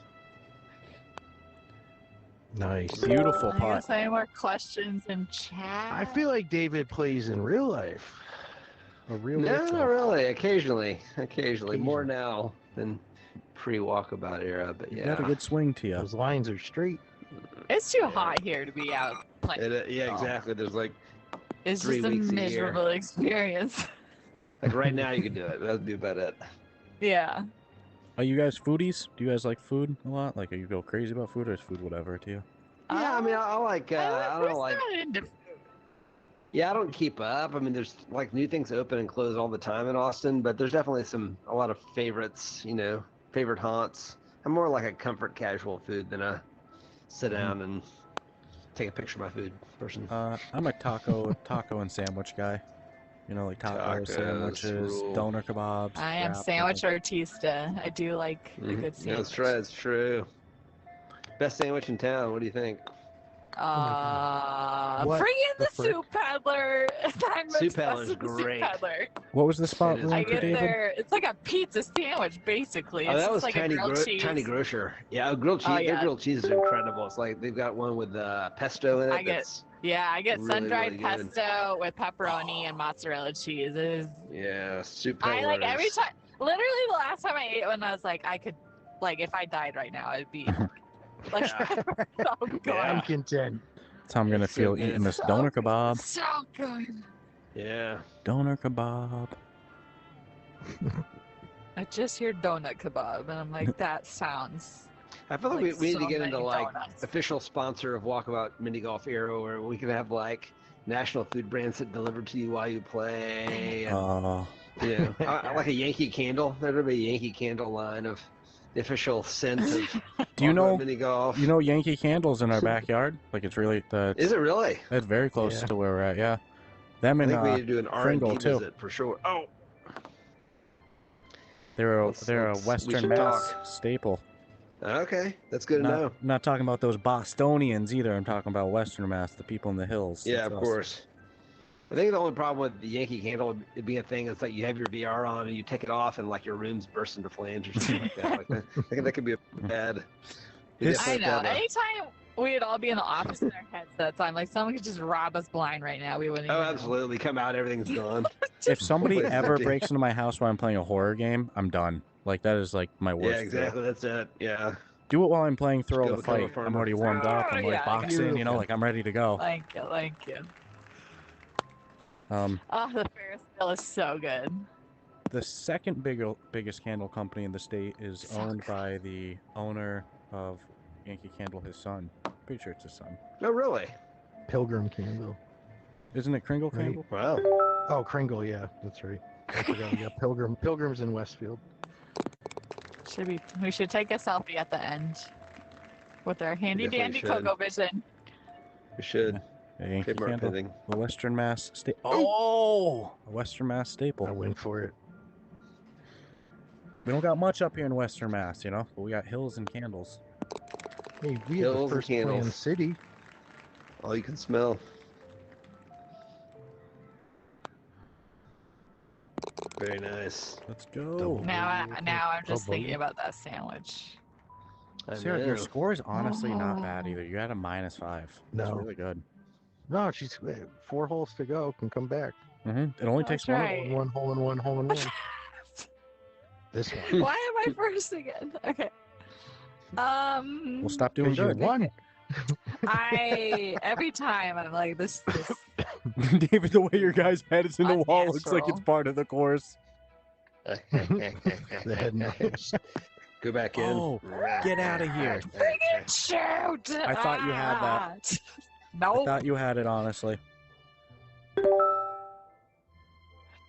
Nice. Beautiful I putt. guess any more questions in chat? I feel like David plays in real life. A real No, life. not really. Occasionally. More Occasionally. now than pre-walkabout era, but You got a yeah. good swing to you. Those lines are straight. It's too hot here to be out playing. Yeah, exactly. There's like It's 3 just a weeks a year. miserable experience. right now you can do it. That'd be about it. Yeah. Are you guys foodies? Do you guys like food a lot? Like, are you go crazy about food, or is food whatever to you? Yeah, I mean, I like. I was don't like. not into Yeah, I don't keep up. I mean, there's like new things open and close all the time in Austin, but there's definitely a lot of favorites. Favorite haunts. I'm more like a comfort casual food than a sit down and take a picture of my food person. I'm a taco and sandwich guy. You know, like taco Tacos sandwiches, rule. doner kebabs. I am wraps, sandwich artista. I do like a Mhm. good sandwich. That's right. It's true. Best sandwich in town. What do you think? What Bring in the the frick? soup peddler. I'm Soup obsessed peddler's with the soup great. peddler. What was the spot It is we I went to, get great. David? there. It's like a pizza sandwich, basically. Oh, It's that just was like Tiny, a grilled cheese. Tiny Grocer. Yeah, grilled cheese. Oh, Their yeah. grilled cheese is incredible. It's like they've got one with pesto in it. I get that's I get really, sun-dried really good. pesto with pepperoni and mozzarella cheese. It is. Yeah, soup I peddler. like every is- time. Literally, the last time I ate one, I was like, I could, like, if I died right now, it'd be like, so good. I'm content. That's how I'm gonna It's so feel good. eating this So doner kebab. So good. Yeah. Doner kebab. I just hear donut kebab, and I'm like, that sounds. I feel like Like we need to so get into many like donuts. official sponsor of Walkabout Mini Golf Aero, where we can have like national food brands that deliver to you while you play. And, you know, I like a Yankee Candle. There'd be a Yankee Candle line of the official scent of Do you Walkabout know? Mini Golf. You know Yankee Candle's in our backyard. Like it's really Is it really? That's very close Yeah. to where we're at. Yeah. Them I and think we need to do an R&D Kringle, too. visit for sure. Oh, they're a Let's- they're a let's- we Western should Mass talk. staple. okay, that's good to know. Not, not talking about those Bostonians either. I'm talking about Western Mass, the people in the hills. Yeah, That's of us. course. I think the only problem with the Yankee Candle being a thing is that you have your VR on and you take it off and like your room's burst into flames or something like that. Like that. I think that could be a bad. we His- I definitely know. have to have a- Anytime we'd all be in the office with our headsets on, like someone could just rob us blind right now. We wouldn't. Oh, even know. absolutely. Come out, everything's gone. If somebody Place is ever empty. breaks into my house while I'm playing a horror game, I'm done. Like that is like my worst. Yeah, fear. exactly. That's it. Yeah. Do it while I'm playing Throw go the become a Fight. I'm farmer. already warmed up. I'm Oh, like yeah, boxing, you know, beautiful. like I'm ready to go. Thank you, thank you. Um, Oh, the Ferris wheel is so good. the second biggest candle company in the state is So owned good. by the owner of Yankee Candle, his son. Pretty sure it's his son. No, really. Pilgrim Candle. Isn't it Kringle Right. Candle? Wow. Oh, Kringle, yeah, that's right. I forgot. Yeah, Pilgrim. Pilgrim's in Westfield. We should take a selfie at the end with our handy dandy definitely should. Cocoa Vision. We should. A Yankee Trademark Candle. pending. The Western Mass staple. Oh, a Western Mass I staple. went for it. We don't got much up here in Western Mass, you know, but we got hills and candles. Hey, we Hills have and the first plan candles. city. All you can smell. Very nice. Let's go. Double. Now I'm just Cocoa. thinking about that sandwich. I Sarah, your know. score is honestly not bad either. You had a -5. It's No. really good. No, she's 4 holes to go. Can come back. It only takes That's one. right. One hole in one, hole in one. This one. Why am I first again? Okay. We'll stop doing 'Cause you good. won. Every time I'm like this David, the way your guy's head is in the wall looks like it's Unnatural. part of the course. The head nose. Go back in. Oh, get out of here. friggin' shoot. I thought you had that. I No, thought you had it, honestly.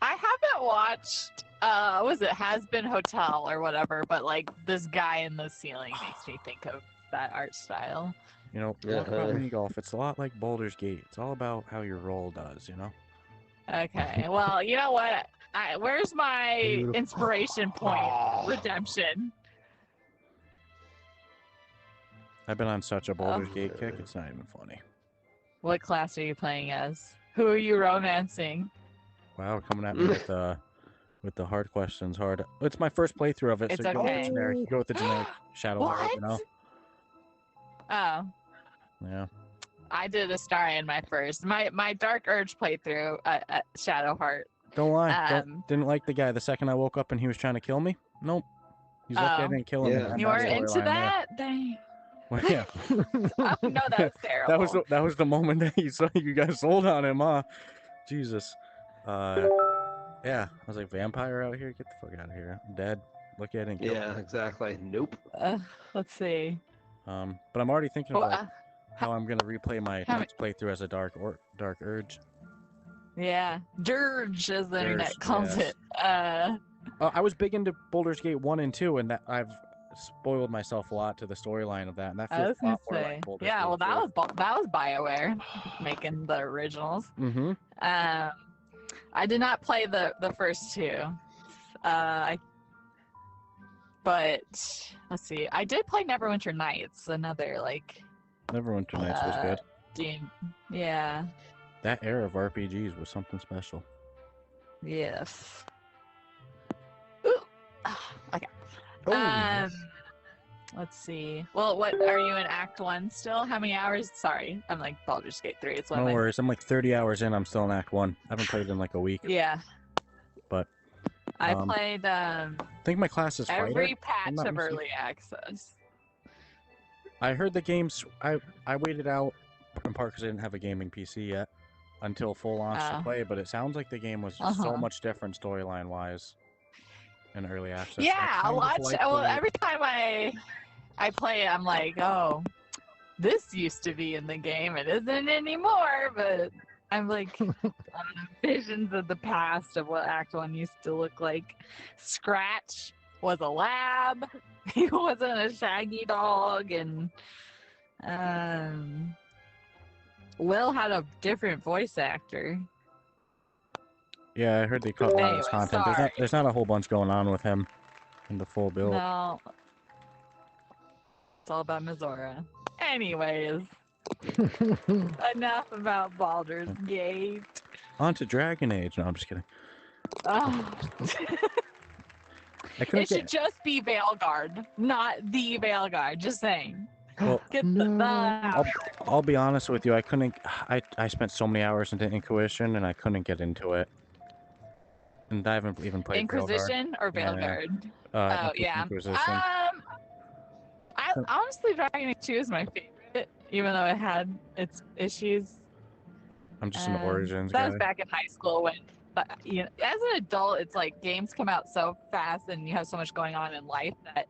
I haven't watched was it Has Been Hotel or whatever, but like this guy in the ceiling makes me think of that art style. You know, talk about mini golf. It's a lot like Boulder's Gate. It's all about how your roll does, you know? Okay, well, you know what? Where's my Beautiful. inspiration point redemption? I've been on such a Boulder's Gate kick, it's not even funny. What class are you playing as? Who are you romancing? Wow, coming at me with the hard questions. Hard. It's my first playthrough of it, It's so go with okay. the generic. You go with the generic Shadow Heart, you know? Oh, Yeah. I did a star in my first. My Dark Urge playthrough at Shadowheart. Don't lie. Um, Didn't like the guy the second I woke up and he was trying to kill me. Nope. He's lucky I Oh. didn't kill him. Yeah. and have You that were into storyline there. that? Dang. Well, yeah. Oh, no, that was terrible. that was the moment that you guys sold on him, huh? Jesus. Yeah. I was like, vampire out here? Get the fuck out of here. I'm dead. Look at it and kill Yeah, him. exactly. Nope. Let's see. But I'm already thinking of Well, like, how I'm gonna replay my how next playthrough as a dark urge. yeah, Dirge, as the internet Dirge, calls yes. it. I was big into Boulder's Gate 1 and 2, and that I've spoiled myself a lot to the storyline of that, and that I feels was a gonna lot more say, like Boulder's yeah. Gate Well, 2. that was BioWare making the originals. Mm-hmm. I did not play the first two. But let's see. I did play Neverwinter Nights, another like Neverwinter Nights was good. game. Yeah. That era of RPGs was something special. Yes. Ooh. Okay. Oh, Let's see. Well, what are you in Act 1 still? How many hours? Sorry, I'm like Baldur's Gate 3. It's one No of my... worries. I'm like 30 hours in. I'm still in Act 1. I haven't played in like a week. Yeah. But I played I think my class is every fighter. patch not of mistaken. early access. I heard the games. I waited out in part because I didn't have a gaming PC yet until full launch to play. But it sounds like the game was so much different storyline wise in early access. Yeah, a lot. Well, every time I play it, I'm like, oh, this used to be in the game. It isn't anymore. But I'm like, visions of the past of what Act 1 used to look like. Scratch was a lab. He wasn't a shaggy dog, and Will had a different voice actor. Yeah, I heard they cut a lot of his Anyway, content. There's not a whole bunch going on with him in the full build. No. It's all about Mizora. Anyways. Enough about Baldur's Gate. On to Dragon Age. No, I'm just kidding. Oh. It should just be Veilguard, not the Veilguard. Just saying. Well, Get I'll be honest with you. I couldn't. I spent so many hours into Inquisition and I couldn't get into it. And I haven't even played Inquisition Veilguard. or Veilguard? Yeah. Oh yeah. Inquisition. I honestly, Dragon Age 2 is my favorite, even though it had its issues. I'm just an Origins that guy. was back in high school when, but you know, as an adult, it's like games come out so fast and you have so much going on in life that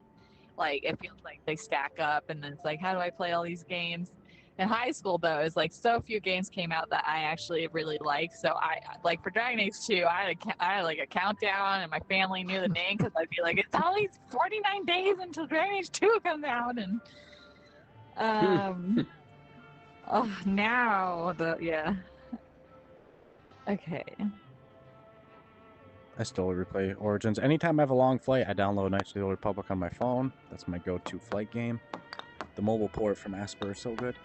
like it feels like they stack up, and then it's like, how do I play all these games? In high school, though, it's like so few games came out that I actually really like. So I like for Dragon Age 2, I had like a countdown, and my family knew the name because I'd be like, it's only 49 days until Dragon Age 2 comes out, and now okay. I still replay Origins. Anytime I have a long flight, I download Knights of the Old Republic on my phone. That's my go-to flight game. The mobile port from Asper is so good.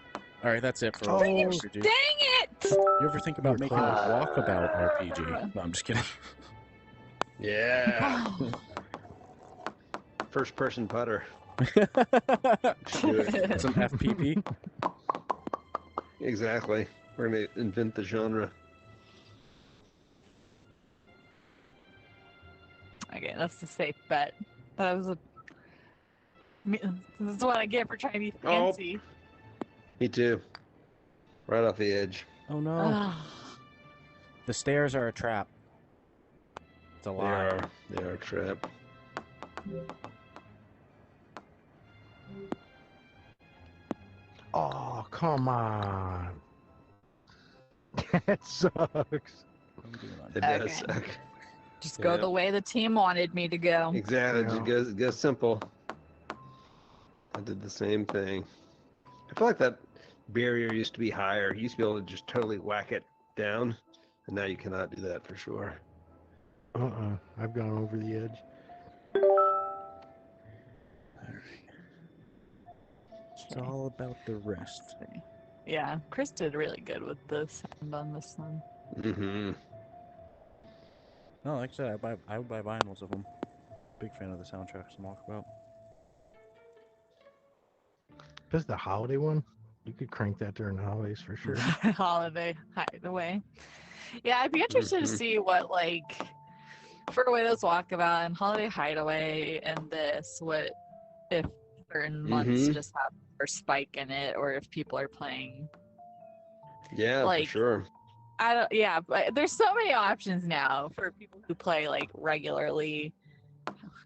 All right, that's it for RPG. Dang it! You ever think about making a walkabout RPG? No, I'm just kidding. Yeah. First person putter. Do it. Some FPP. Exactly. We're gonna invent the genre. Okay, that's a safe bet. That was this is what I get for trying to be fancy. Me too. Right off the edge. Oh no. The stairs are a trap. It's a lie. They are a trap. Oh, come on. That sucks. It does suck. Just go the way the team wanted me to go. Exactly. Just go simple. I did the same thing. I feel like that barrier used to be higher. You used to be able to just totally whack it down, and now you cannot do that for sure. I've gone over the edge. It's all about the rest. Yeah, Chris did really good with the sound on this one. Mm-hmm. No, like I said, I would buy vinyls of them. Big fan of the soundtracks and Walkabout. This is the holiday one. You could crank that during the holidays for sure. Holiday Hideaway. Yeah, I'd be interested to see what, like, for Widow's Walkabout and Holiday Hideaway and this, what if certain months just have a spike in it, or if people are playing. Yeah, like, for sure. I don't. Yeah, but there's so many options now for people who play like regularly.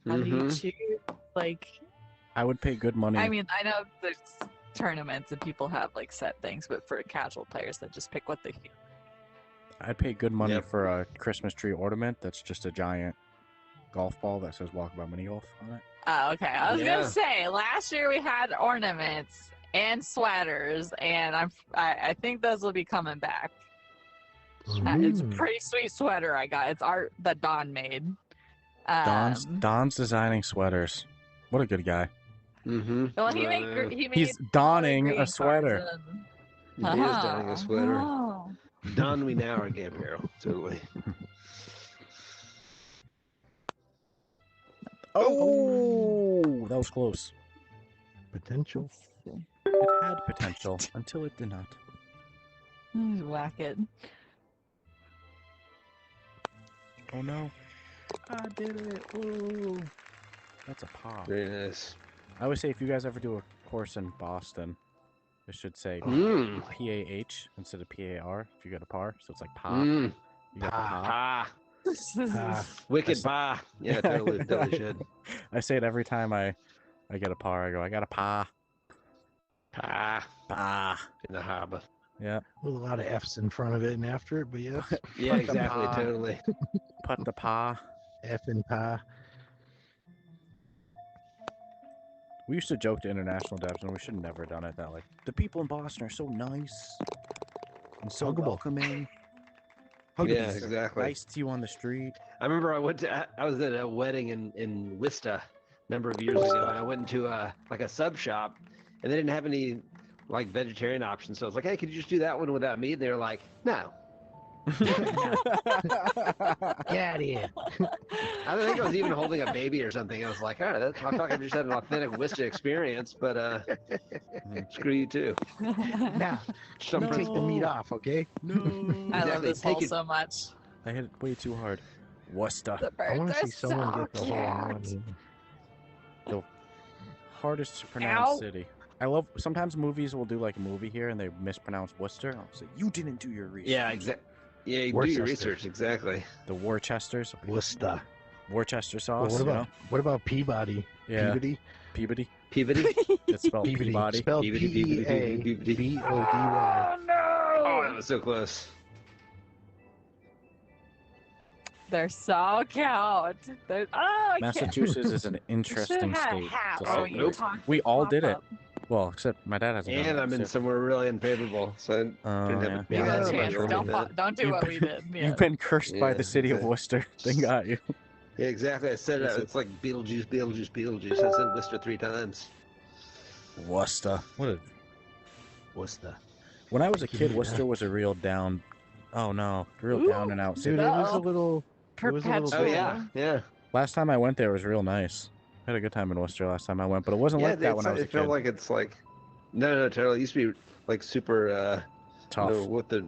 How do you choose? Like, I would pay good money. I mean, I know there's tournaments and people have like set things, but for casual players that just pick what they feel. I'd pay good money for a Christmas tree ornament that's just a giant golf ball that says Walkabout Mini Golf on it. Oh, okay. I was gonna say last year we had ornaments and sweaters, and I think those will be coming back. It's a Mm. pretty sweet sweater I got. It's art that Don made. Don's designing sweaters. What a good guy. Mm-hmm. Well, he made He's colored donning a greeting cards sweater. and- He is donning a sweater. Oh. Don we now are Game Hero. Totally. Oh, that was close. Potential. It had potential until it did not. Just whack it. Oh no. I did it. Ooh. That's a pop. Very nice. I always say if you guys ever do a course in Boston, it should say Mm. PAH instead of PAR if you get a par. So it's like pop. Mm. You got the pop. Pa. Wicked pa. Yeah, totally, totally should. I say it every time I get a par. I go, I got a pa. Pa. Pa. In the harbor. Yeah. With a lot of F's in front of it and after it, but yes. Yeah, Put the exactly, pa. totally. Put the pa. F and pa. We used to joke to international devs, and we should have never done it. That like the people in Boston are so nice and so Huggable. welcoming. Yeah, exactly. Nice to you on the street. I remember I was at a wedding in Worcester a number of years ago, and I went into like a sub shop, and they didn't have any like vegetarian options. So I was like, "Hey, could you just do that one without meat?" And they were like, "No." Get out of here. I don't think I was even holding a baby or something. I was like, "All right, I thought I just had an authentic Worcester experience, but screw you too." Now, Some take the meat off, okay? No. I love Exactly. this hole Take it- so much. I hit it way too hard. Worcester. The I want birds to are see someone so get the whole cute. one. Hardest to pronounce Ow. city. I love sometimes movies will do like a movie here and they mispronounce Worcester. I'll say you didn't do your research. Yeah, exactly. Yeah, you do Worcester. your research exactly. The Worcesters. Worcester. Worcester Well, sauce. what about Peabody? Yeah. Peabody? Peabody. Peabody. It's spelled Peabody. Peabody. Spelled Peabody, Peabody, Peabody. Oh no! Oh, that was so close. They're so cute. They're, oh, I can't. Massachusetts is an Should've interesting had a state. hat to while say you the least. talked We all did it. pop-up. Well, except my dad hasn't. done And it, I'm in so- somewhere really unfavorable, so I Oh, didn't yeah. have You Yeah, got that's a chance. what Don't do You've what been- we did. Yeah. You've been cursed by Yeah, the city of exactly. Worcester. They got you. Yeah, exactly. I said it. It's like Beetlejuice, Beetlejuice, Beetlejuice. I said Worcester 3 times. Worcester. What a... Worcester. When I was a kid, Yeah. Worcester was a real down. Oh no, real Ooh. down and out Dude, city. it was a Uh-oh. little. It was a little Oh Perpetual. yeah, yeah. Last time I went there was real nice. I had a good time in Worcester last time I went, but it wasn't Yeah, like that when I was a it felt kid. like it's like no, totally. It used to be like super Tough. what the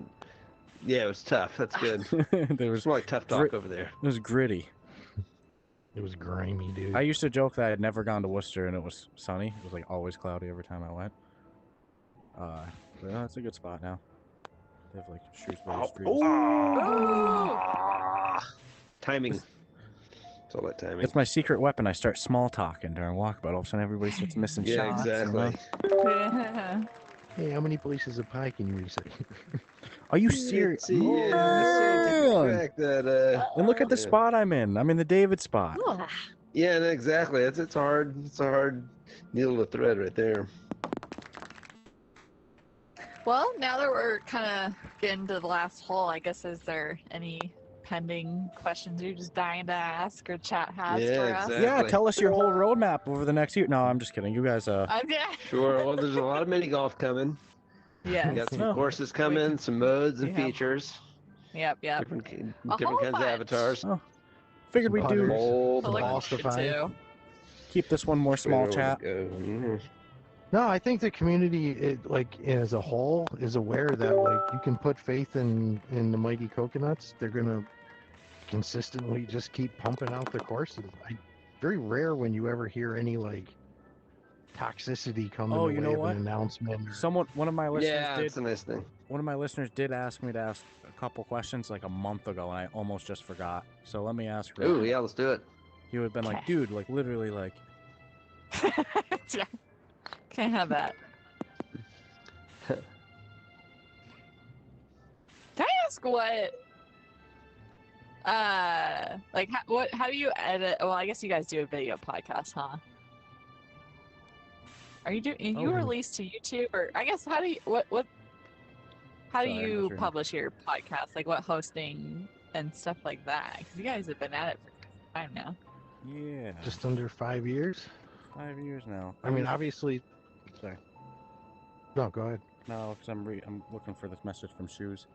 yeah, it was tough. That's good. There was It's more like tough talk over there. it was gritty. It was grimy, dude. I used to joke that I had never gone to Worcester and it was sunny. It was like always cloudy every time I went. But no, it's a good spot now. They have like Shrewsbury Street. Timing. It's all that timing. It's my secret weapon. I start small talking during walkabout. All of a sudden, everybody starts missing Yeah, shots. you know? exactly. Hey, how many places of pie can you research? Are you It's serious? a scientific Man. fact that And look at the Yeah. spot I'm in. I'm in the David spot. yeah, no, exactly. It's hard. It's a hard needle to thread right there. Well, now that we're kind of getting to the last hole, I guess is there any pending questions you're just dying to ask or chat has Yeah, for us? exactly. Yeah, tell us your whole roadmap over the next year. No, I'm just kidding. You guys, Yeah. Sure. Well, there's a lot of mini golf coming. Yes. We got some No. courses coming, some modes and we have- features, Yep. Yep. different A different whole kinds of bunch. avatars. figured we'd do Butters. Old To look balls to into. find. keep this one more small chat. No, I think the community, like as a whole, is aware that like you can put faith in the mighty coconuts. They're gonna consistently just keep pumping out the courses. Very rare when you ever hear any like toxicity come Oh, in you the know way of what? an announcement. One of my listeners Yeah, did. it's a nice thing. One of my listeners did ask me to ask a couple questions like a month ago, and I almost just forgot. So let me ask. Rick. Ooh, yeah, let's do it. He would have been like, Okay. dude, like literally, like, Yeah. Can't have that. Can I ask what? Like, how do you edit? Well, I guess you guys do a video podcast, huh? Are you doing? You Oh. release to YouTube, or I guess how do you? What? How do Sorry, you Mr. publish your podcast? Like what hosting and stuff like that? Because you guys have been at it for some time now. Yeah, Just under 5 years. 5 years now. I mean, obviously. Sorry. No, go ahead. No, because I'm looking for this message from Shoes.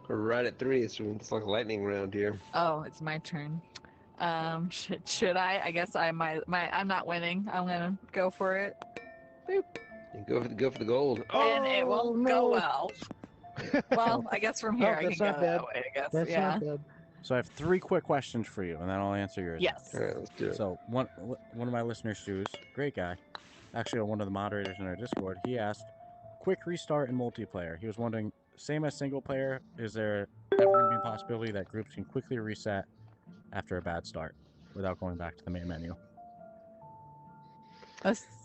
We're right at 3, so it's like a lightning round here. Oh, it's my turn. Should I? I guess I'm not winning. I'm gonna go for it. Boop. You go for the gold. And it won't go well. Well, I guess from here I can that's go not that bad. way. I guess. That's yeah. not bad. So I have 3 quick questions for you, and then I'll answer yours. Yes. All right, let's do it. So one of my listeners, Shoes, great guy, actually one of the moderators in our Discord, he asked, quick restart in multiplayer. He was wondering, same as single player, is there ever going to be a possibility that groups can quickly reset after a bad start without going back to the main menu?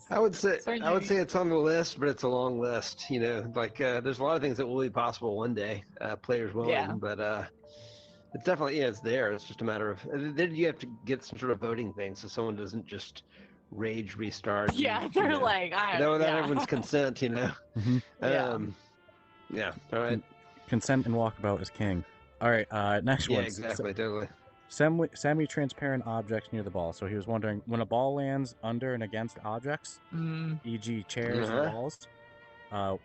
I would say Certainly. it's on the list, but it's a long list. You know, like there's a lot of things that will be possible one day, players willing. Yeah. But it's definitely it's there. It's just a matter of then you have to get some sort of voting thing, so someone doesn't just rage restart. Yeah, and, they're you know, like, without yeah. everyone's consent. You know. Yeah. Yeah. All right. Consent and walkabout is king. All right, next Yeah. one. Exactly. Totally. Semi-transparent objects near the ball. So he was wondering, when a ball lands under and against objects, e.g. chairs and walls,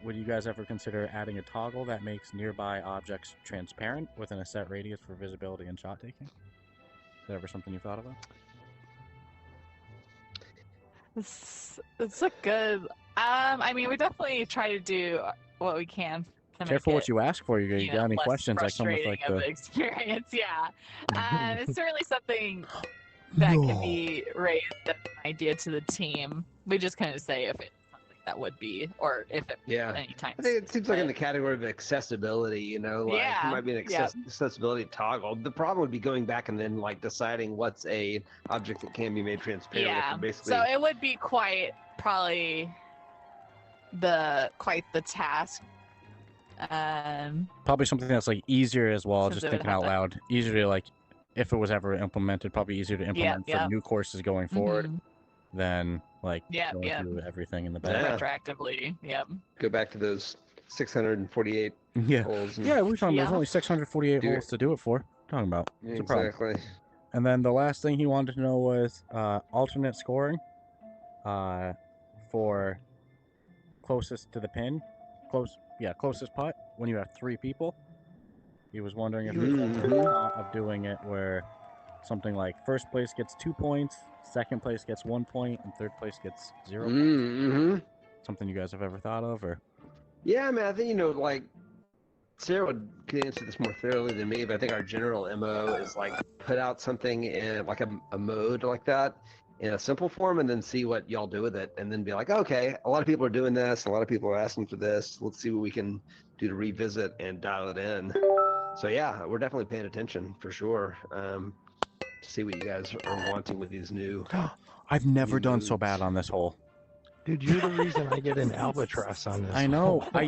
would you guys ever consider adding a toggle that makes nearby objects transparent within a set radius for visibility and shot taking? Is that ever something you thought about? It's a good. I mean, we definitely try to do what we can. To Careful make what you ask for. You got any less questions? I come with like frustrating of the... an experience. Yeah, it's certainly something that can be raised as an idea to the team. We just kind of say if it's something that would be, or if it anytime. I think it seems like in the category of accessibility, you know, like it might be an accessibility toggle. The problem would be going back and then like deciding what's a object that can be made transparent. Yeah, Basically... so it would be probably the task. Probably something that's like easier as well, Since just it would thinking have out to- loud. Easier to like, if it was ever implemented, probably easier to implement for new courses going forward than like going through everything in the back. Retroactively, Go back to those 648 holes. Yeah, we're talking about there's only 648 Do it. holes to do it for. Talking about. It's a problem. Exactly. And then the last thing he wanted to know was alternate scoring for closest to the pin. Closest putt when you have 3 people. He was wondering if there's a thought of doing it where something like first place gets 2 points, second place gets 1 point, and third place gets 0 points. Something you guys have ever thought of, or? Yeah, I mean, I think, you know, like Sarah could answer this more thoroughly than me, but I think our general MO is like put out something in like a mode like that in a simple form and then see what y'all do with it and then be like, okay, a lot of people are doing this, a lot of people are asking for this, let's see what we can do to revisit and dial it in. So yeah, we're definitely paying attention for sure to see what you guys are wanting with these new I've never done modes. so bad on this hole. Dude, you're the reason I get an albatross on this. I know. I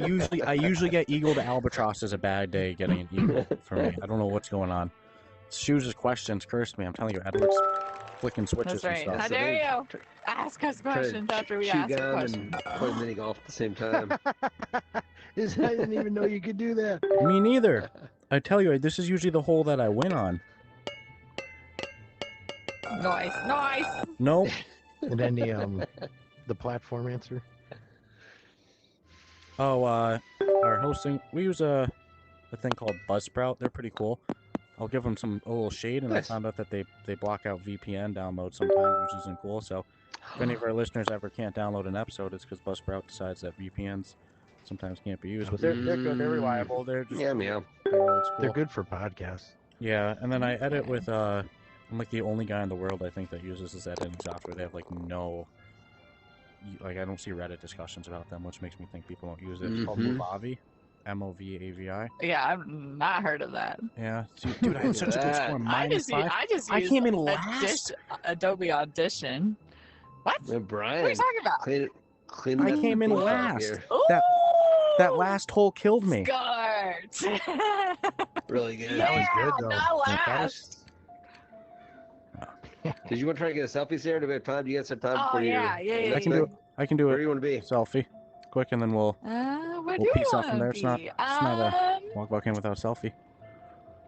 usually get eagle to albatross is a bad day getting an eagle for me. I don't know what's going on. Shoes' questions cursed me. I'm telling you, Edward's flicking switches That's right. and How stuff. dare you ask us questions after we ask a question? and play mini golf at the same time. I didn't even know you could do that. Me neither. I tell you, this is usually the hole that I win on. Nice. Nope. And then the platform answer. Oh, our hosting, we use a thing called Buzzsprout. They're pretty cool. I'll give them a little shade, and Nice. I found out that they block out VPN downloads sometimes, which isn't cool. So if any of our listeners ever can't download an episode, it's because Buzzsprout decides that VPNs sometimes can't be used. But they're good. They're reliable. They're just Yeah, meow. they're old school. They're good for podcasts. Yeah, and then I edit with I'm like the only guy in the world I think that uses this editing software. They have like I don't see Reddit discussions about them, which makes me think people don't use it. It's called Movavi, Movavi. Yeah, I've not heard of that. Yeah, dude, I had such a good score. I just use came in last. Adobe Audition. What? Yeah, Brian, What are you talking about? clean I that came in book out last. here. That last hole killed me. Scars. Really good. That was good, though. Not That last. Did you want to try to get a selfie, Sarah? Do we have time? Do you get some time Oh, for yeah. your I can do it. Where do you want to be? Selfie. quick, and then we'll Where we'll do we peace out want from there. to It's not be? a walkabout game without a selfie.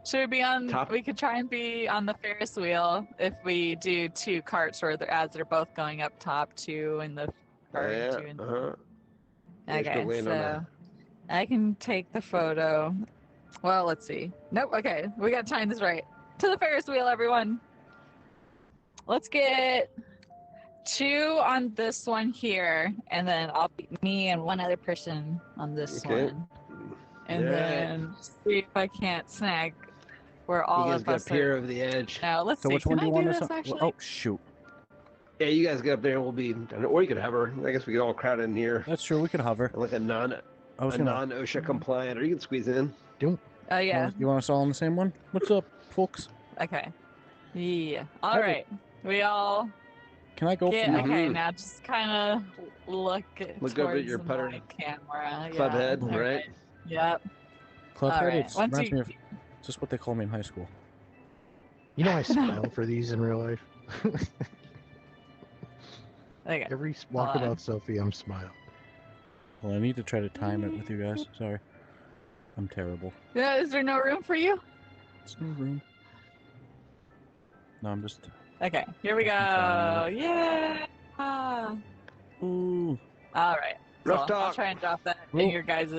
Should we be on? Top- We could try and be on the Ferris wheel if we do 2 carts where they're both going up top, 2 in the cart and 2 in the. Uh-huh. Yeah, just go Okay, land on so I can take the photo. Well, let's see. Nope. Okay, we got to time this right. To the Ferris wheel, everyone. Let's get 2 on this one here, and then I'll be me and one other person on this Okay. one, and Alright. then see if I can't snag where all You guys of got us peer are. over the edge. Now let's So see. which one Can do you I do want this to? actually? Oh shoot! Yeah, you guys get up there and we'll be, or you could hover. I guess we could all crowd in here. That's true. We could hover. Like a I was gonna. non-OSHA compliant, or you can squeeze in. Oh yeah. You want us all on the same one? What's up, folks? Okay. Yeah. All Hi. right. We all Can I go get from okay. Mhm. Now just kind of look Look over at towards your putter. my camera. Club yeah. head, all right? Yep. Club All head? right. It Once reminds you- me of just what they call me in high school. You know, I smile for these in real life. Okay. Every Hold on. walkabout selfie, I'm smiling. Well, I need to try to time it with you guys. Sorry, I'm terrible. Yeah. Is there no room for you? It's no room. No, I'm just. Okay. Here we go. Fine. Yeah. Ooh. All right. Rough I'll talk. try and drop that in Ooh. your guys'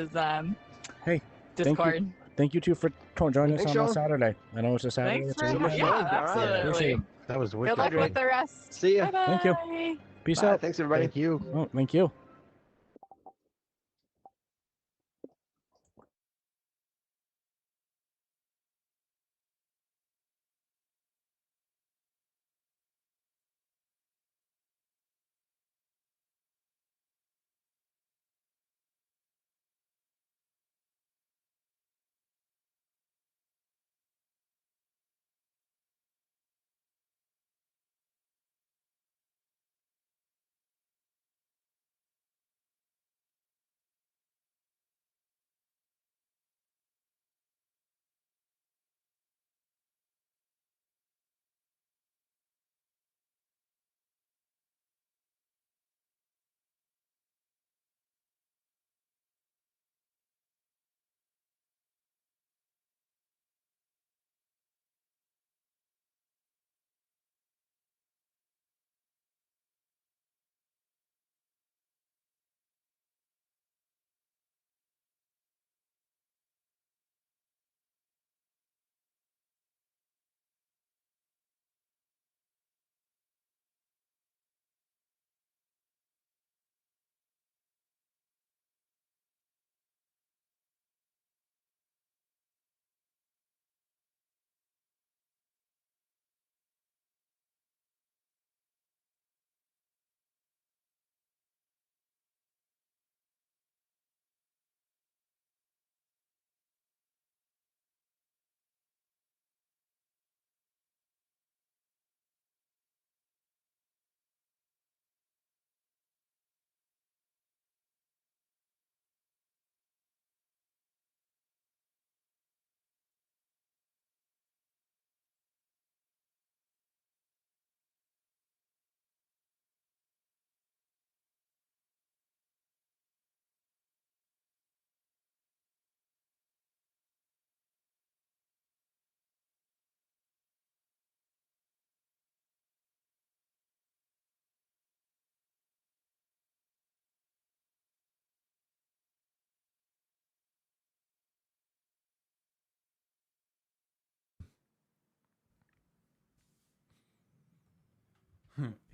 Hey, Discord. Thank you two for joining us Thanks, on Sean. a Saturday. I know it's a Saturday. Thanks It's for a so much weekend. yeah, fun. All right. absolutely. Appreciate it. That was wicked. Good luck with the rest. See ya. Bye-bye. Thank you. Peace Bye. out. Thanks, everybody. Thank you. Oh, thank you.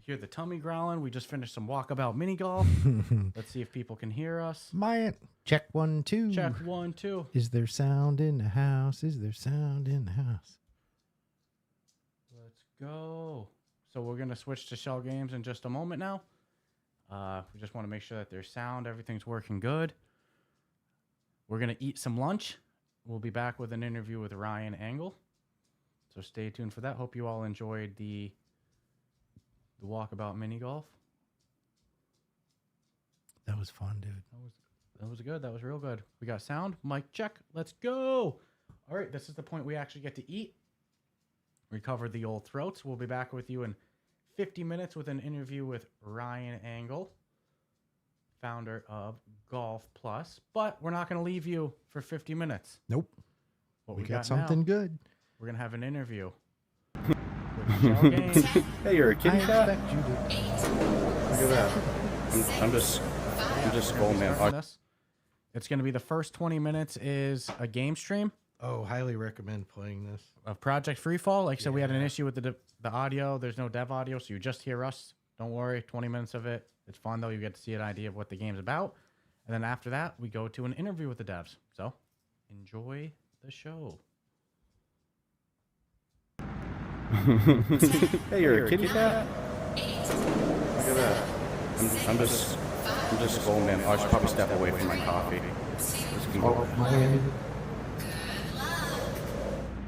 Hear the tummy growling. We just finished some walkabout mini golf. Let's see if people can hear us. My check 1 2. Check 1 2. Is there sound in the house? Is there sound in the house? Let's go. So we're gonna switch to shell games in just a moment now. We just want to make sure that there's sound, everything's working good. We're gonna eat some lunch. We'll be back with an interview with Ryan Angle. So stay tuned for that. Hope you all enjoyed the walkabout mini golf. That was fun, dude. That was good. That was real good. We got sound. Mic check. Let's go. All right. This is the point we actually get to eat. Recover the old throats. We'll be back with you in 50 minutes with an interview with Ryan Angle. founder of Golf Plus. But we're not going to leave you for 50 minutes. Nope. What We we got got something now, good. we're going to have an interview with Michelle Gaines. Hey, you're a kitty I cat? expect you to. Look at that. I'm just scrolling, man. Starting this. It's going to be the first 20 minutes is a game stream Oh, highly recommend playing this. of Project Freefall. Like I said, we had an issue with the audio. There's no dev audio, so you just hear us. Don't worry, 20 minutes of it. It's fun, though. You get to see an idea of what the game's about. And then after that, we go to an interview with the devs. So enjoy the show. Hey, you're a kitty cat? Look at that. I'm just scrolling, man. I should probably step away from my coffee. This can go.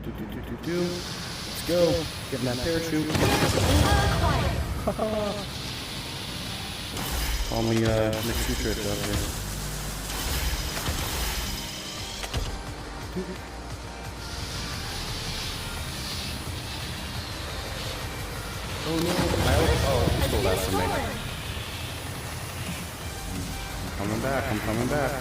Let's go. Getting that parachute. Call me Nick Future out there. Oh no! He stole that from me. I'm coming back.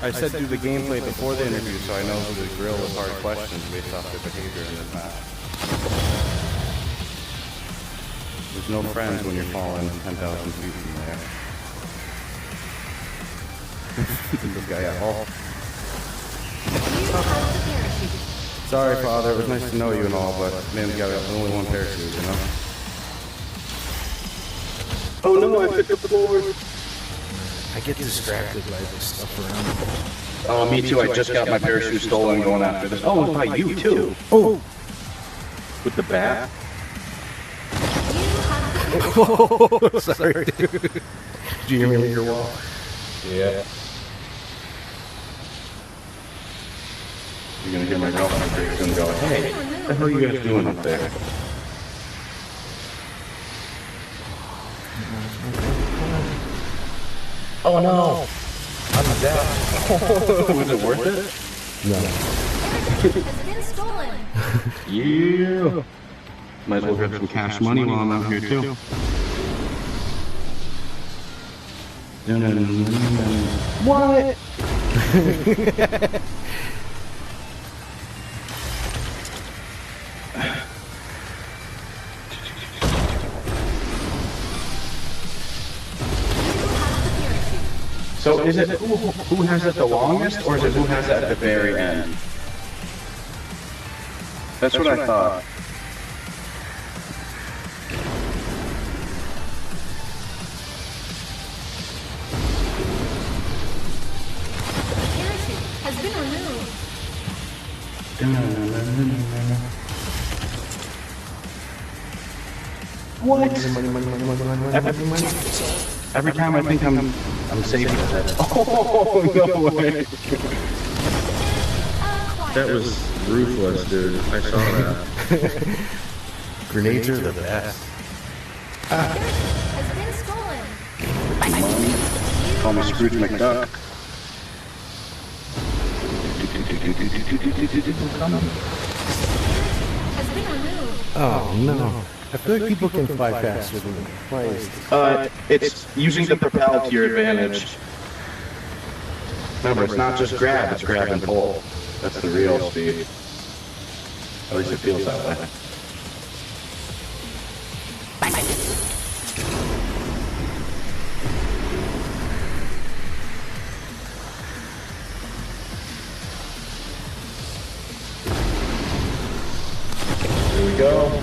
I said do the gameplay before the interview, so I know who to grill with hard questions based off their behavior in this match. There's no friends when you're falling 10,000 feet from there. This guy at all. Sorry, Father. It was nice to know you and all, but man's got only one parachute, you know? Oh no, I picked up the board. I get distracted by this stuff around me. Oh, me too. I just got my parachute stolen going after this. Oh, it's by you too. Oh! With the bat? Oh, sorry, dude. Did you hear me hit your wall? Yeah. You're gonna hear my girlfriend pretty soon go, hey, what the hell are you guys doing up there? Oh no! I'm dead. Was it worth it? No. Has been stolen. Yeah. Might as well grab some cash money while I'm out here too. What? So is it who has it the longest, or is it who has it at the very end? That's what I thought. The parachute has been removed. Every time I think I'm safe with it. Oh, no way. That was ruthless, dude. I saw that. Grenades are the best. Has been stolen. Call me Scrooge McDuck. Has been removed. Oh no. I feel like people can fly faster than me. Why is this? It's using the propel to your advantage. Remember, it's not just grab, it's grab and pull. That's the real speed. At least it feels that way. Here we go.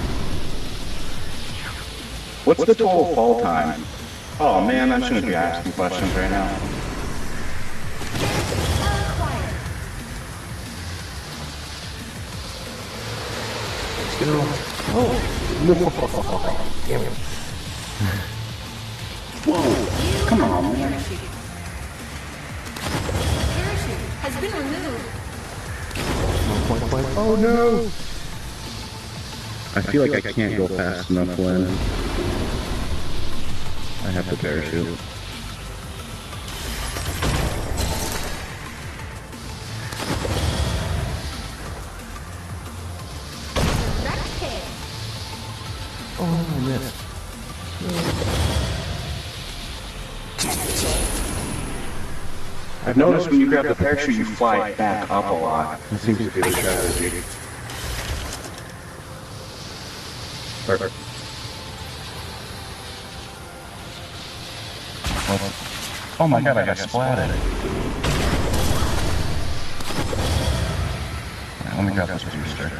What's the total fall time? Oh man, I shouldn't be asking questions right now. Oh. Damn it. Whoa, come on, man. Parachute has been removed. Oh no. I feel like I can't go fast enough, Lynn. I have to parachute. Direct hit. Oh, I missed. I've noticed when you grab the parachute, you fly back up a lot. It seems to be the strategy. Perfect. Oh my god, I got splatted. Right, let me grab this booster.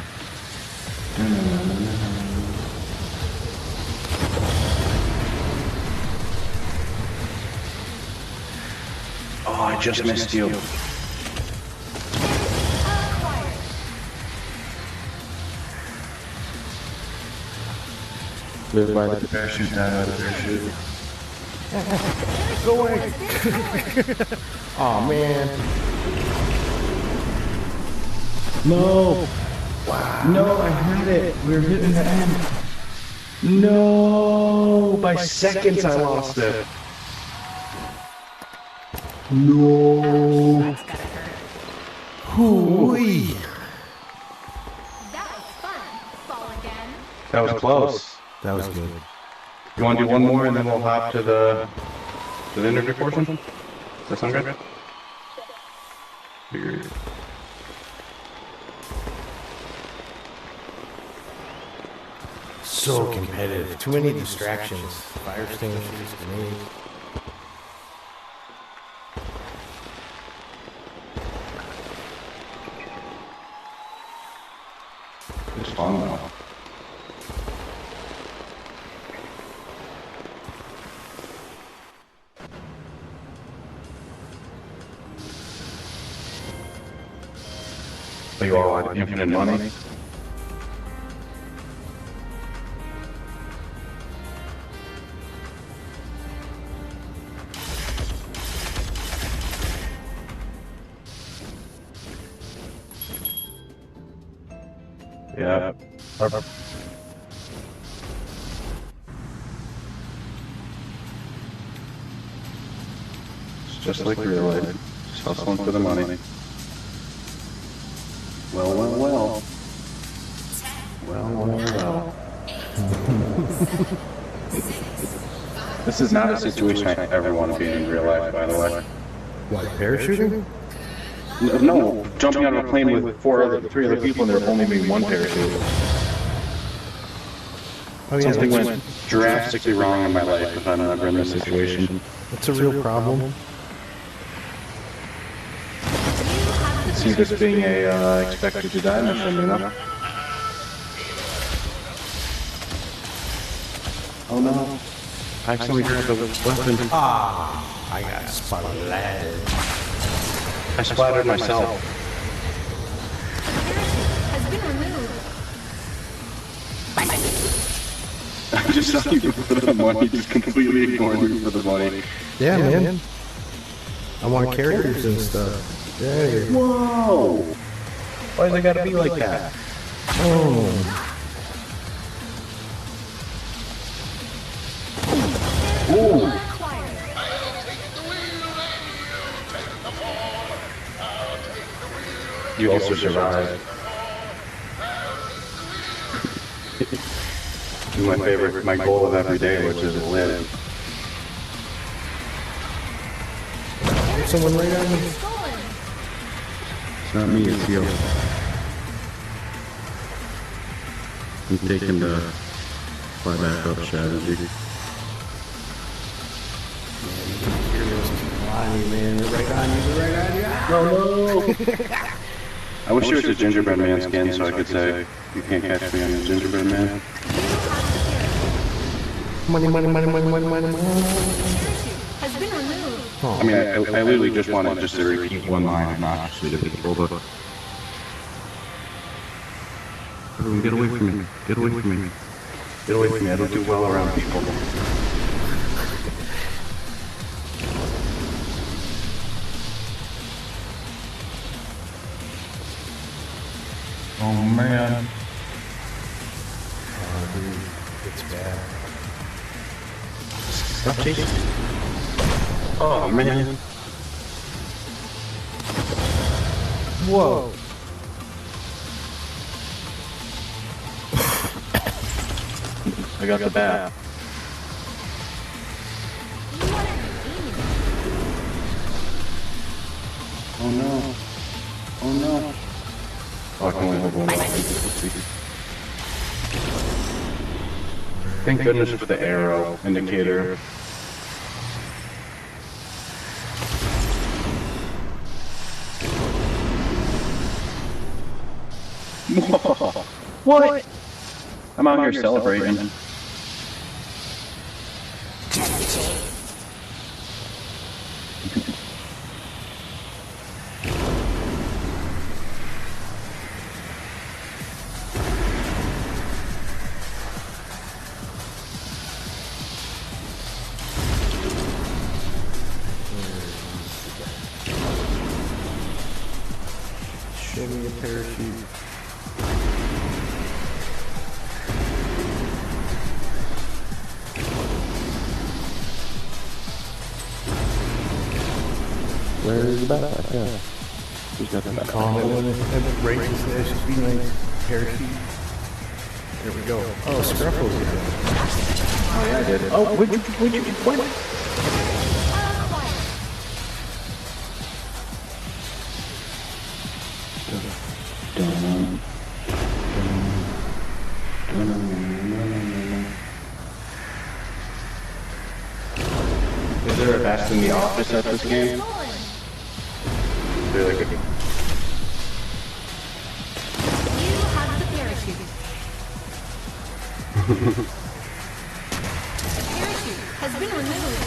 Oh, I just missed you. Live by the parachute, die by the parachute. Go away. Oh man. No. Wow. No, I had it. We were hitting the end. No. By seconds I lost it. No. Hoo-wee. That was fun. Fall again. That was close. That was good. You want to do one more and then we'll hop to the interview portion? Does that sound good? Figured. So competitive. Too many distractions. Fire extinguishers, grenades. It's fun though. So you all want infinite money? Yeah. It's just like real life. Just hustling for the money. Well, well, well. Well, well, well. This is not a situation I ever want to be in real life, by the way. What, parachuting? No, jumping out of a plane with three other people and there only being one parachute. Oh, yeah, Something went drastically wrong in my life if I'm ever in this situation. It's a real problem. See this being a expected to die mission, you know? Oh no. I accidentally grabbed the weapon. Ah, I got splattered. I splattered myself. Has been removed. I just saw you for the money, just completely ignored you for the money. Yeah, man. I want characters and stuff. Yeah. Whoa! Why does it gotta be like that? Oh. Ooh! You also survived. Do my goal of every day, which is to live. Someone right on me. It's not me, it's you. I'm taking the fly back up strategy. Man, they're right on you, they're right on you. No, no! I wish there was a gingerbread man skin so I could say, you can't catch me, I'm the gingerbread man. Money, money, money, money, money, money, money. Has been removed. I mean, I literally just wanted just to repeat one line obnoxiously to people, but... Everyone, get away from me. Get away from me. Get away from me. I don't do well around people. Oh, man. Oh, dude, it's bad. Stop chasing. Oh, man. Whoa. I got the bat. Thank goodness for the arrow indicator. What? I'm out here celebrating. Show me a parachute. Where is the backpack? Yeah. Who's got the backpack? Raises there should be nice parachute. There we go. Oh, Scruffles did it. Oh yeah, I did. Oh, what? Is there a vest in the office at this game? Really good. You have the parachute. The parachute has been removed.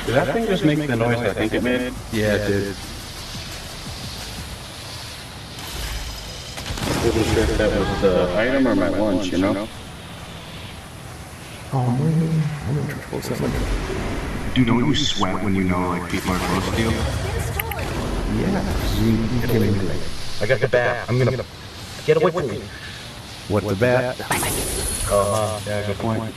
Did that thing just make the noise I think it made? Yeah, it did. Wasn't sure if that was the item or my lunch, you know? Oh man, I'm in trouble. Something. Do you know you sweat when you know like people are close to you? Yeah. You can me. I got the bat. I'm gonna get away from me. What the bat? Yeah, good point. When.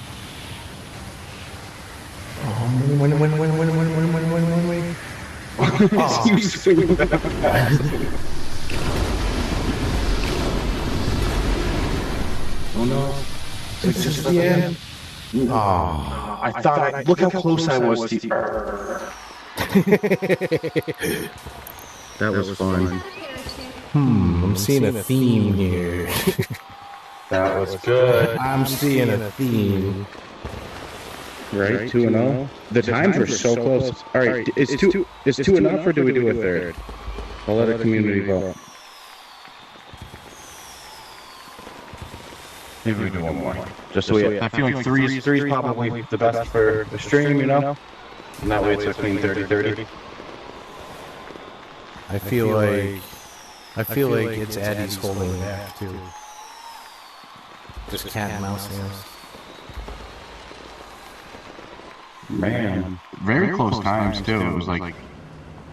You swing that fast. Oh no. It's just the end. Oh, I thought look how close I was to That was fun. I'm seeing a theme here. That was good. I'm seeing a theme. Right, 2-0. The times were so close. All right, is two enough, or do we do a third? I'll let a community vote. Maybe we do one more. Just so we. I feel like three's probably the best for the stream, you know. And that way it's a clean 30-30. I feel like it's Addie's holding back too. Just cat and mouse hands. Man, very close times too. It was like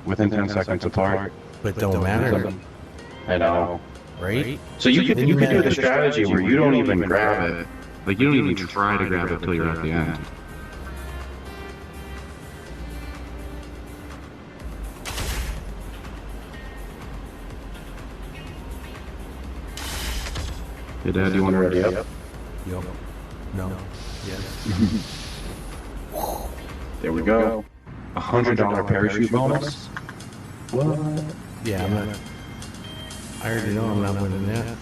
within 10 seconds apart. But don't matter, I know. right? So you could do the strategy where you don't even grab it. Like you don't even try to grab it till you're at the end. Hey Dad, do you want to ready up? Yup. No. Yes. There we go. $100 parachute bonus. What? Yeah, I'm not. I already know I'm not winning that.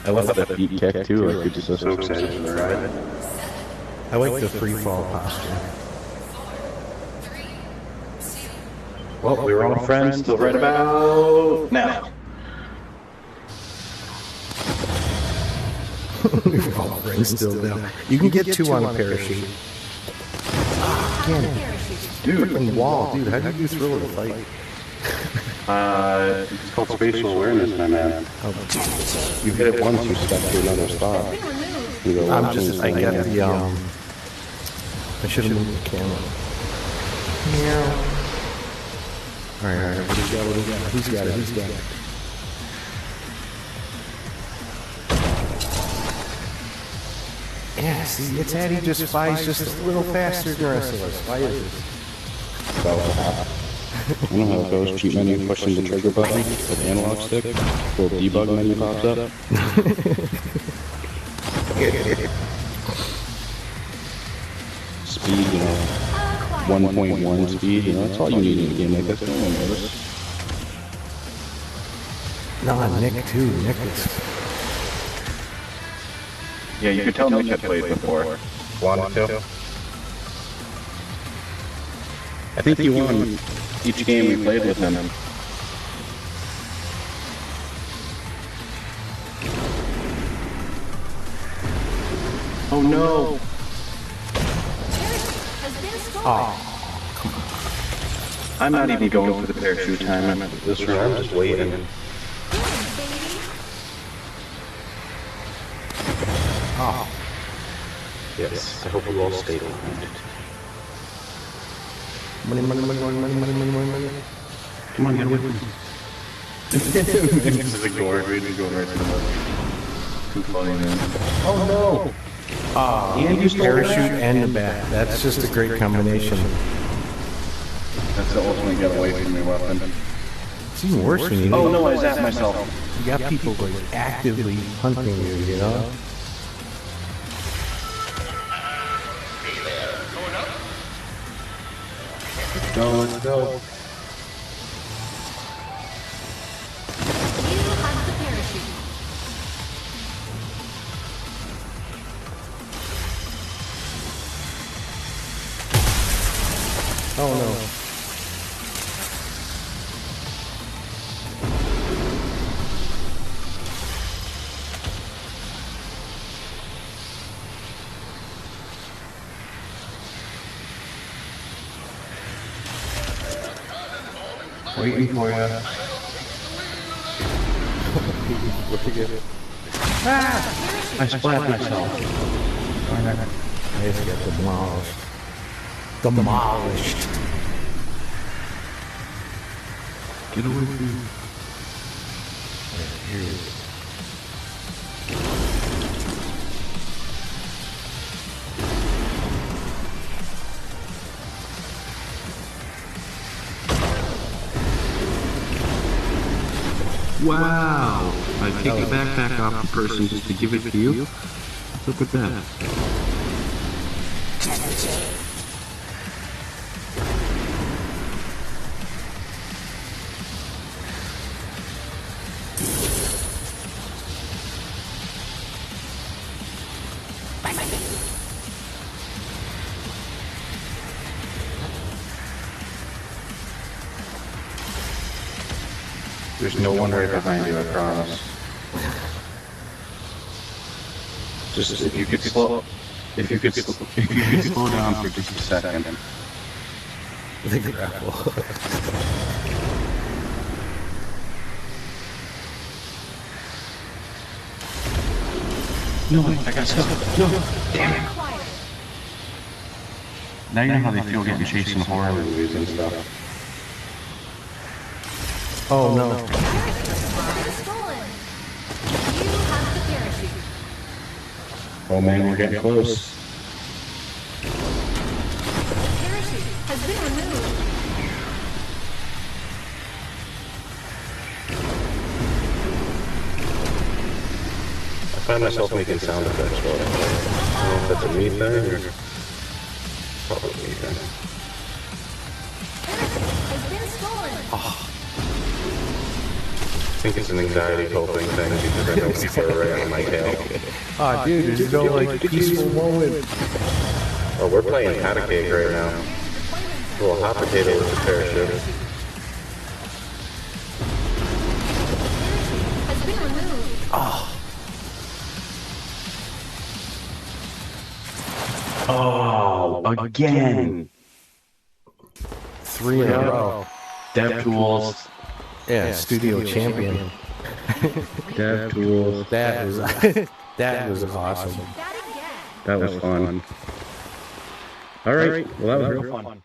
I love that feet kick too. Like you're just so excited for the ride. I like the free fall posture. Well, we were all friends till right about now. We're all friends still now. You can get two on a parachute. Dude, and wall, dude, how do you do thrill of the fight? It's called spatial awareness, my man. You hit it once, you step to another spot. You go I got the, I should have moved the camera. Alright, what do you got, Who's got it? Yeah, see, it's Addie just flies just a little faster than the rest of us. Why is this? I know how it goes. Cheat menu, pushing the trigger button with the analog stick. Little debug menu pops up. Speed, 1.1 speed, that's all you need in a game like this. No one notice. No, Nick too. Nick is. Yeah, you could tell Nick had played before. Wanted to. I think he won each game we played with him. Oh no! Oh. I'm not even going for the parachute time. I'm just waiting. Oh. Yes, I hope you all stay behind. Money. Come on, get away from me. This is a gore. We're going right to the left. Too funny, man. Oh no! And you parachute and the back. That's just a great combination. That's the ultimate get away from your weapon. It's even worse when you. Oh no, I zapped myself. You got people like actively hunting you, you know? Let's go. You have the parachute. Oh no. Waiting for you. I splat myself. I just got demolished. Demolished. Get away from me. Here it is. Wow! I take the backpack off the person just to give it to you? Look at that. There's no one right behind you, I promise. Just if you could slow down for just a second. The grapple. No, I got stuck. No, damn it. Now you know how they feel getting chased in horror movies and stuff. Oh no. Stolen. You have the parachute. Oh man, we're getting close. Parachute has been removed. I find myself making sound effects for it. I don't know if that's a me thing or probably a me thing. Parachute has been stolen. I think it's an anxiety coping thing because I know people are right on my tail. Oh dude, there's no like peaceful moment. Oh, we're playing patty cake right now. A little hot potato with the parachute. Has been removed. Oh, again. 3 in a row. Dev tools. Yeah, studio champion. Dev tools. That was that was awesome. That again. That was fun. All right. Well, that was real fun.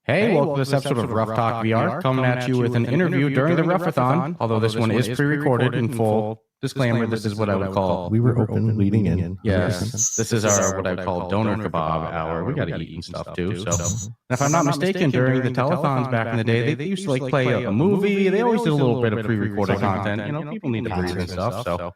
Hey, welcome to this episode of Rough Talk VR, coming at you with an interview during the Ruff-A-Thon, although this one is pre-recorded in full disclaimer, this is what I would call. We were open leading in. Yes, this is our what I call donor kebab hour. We got to eat and stuff too. So, if I'm not mistaken, during the telethons back in the day, they used to like play a movie. They always did a little bit of pre-recorded content. You know, people need to breathe and stuff. So,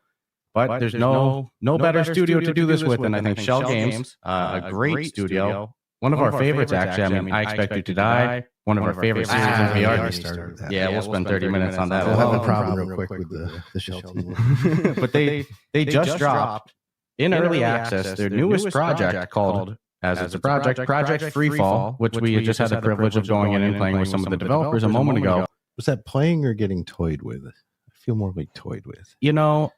but there's no better studio to do this with than I think Shell Games, a great studio. One of our favorites, actually. I mean, I Expect You to Die. One of our favorite series in VR. Yeah, we'll spend 30 minutes on that. We'll have a problem real quick with the Shell team. But they just dropped in early access their newest project called, as it's a project, Project Freefall, which we just had the privilege of going in and playing with some of the developers a moment ago. Was that playing or getting toyed with? I feel more like toyed with. You know,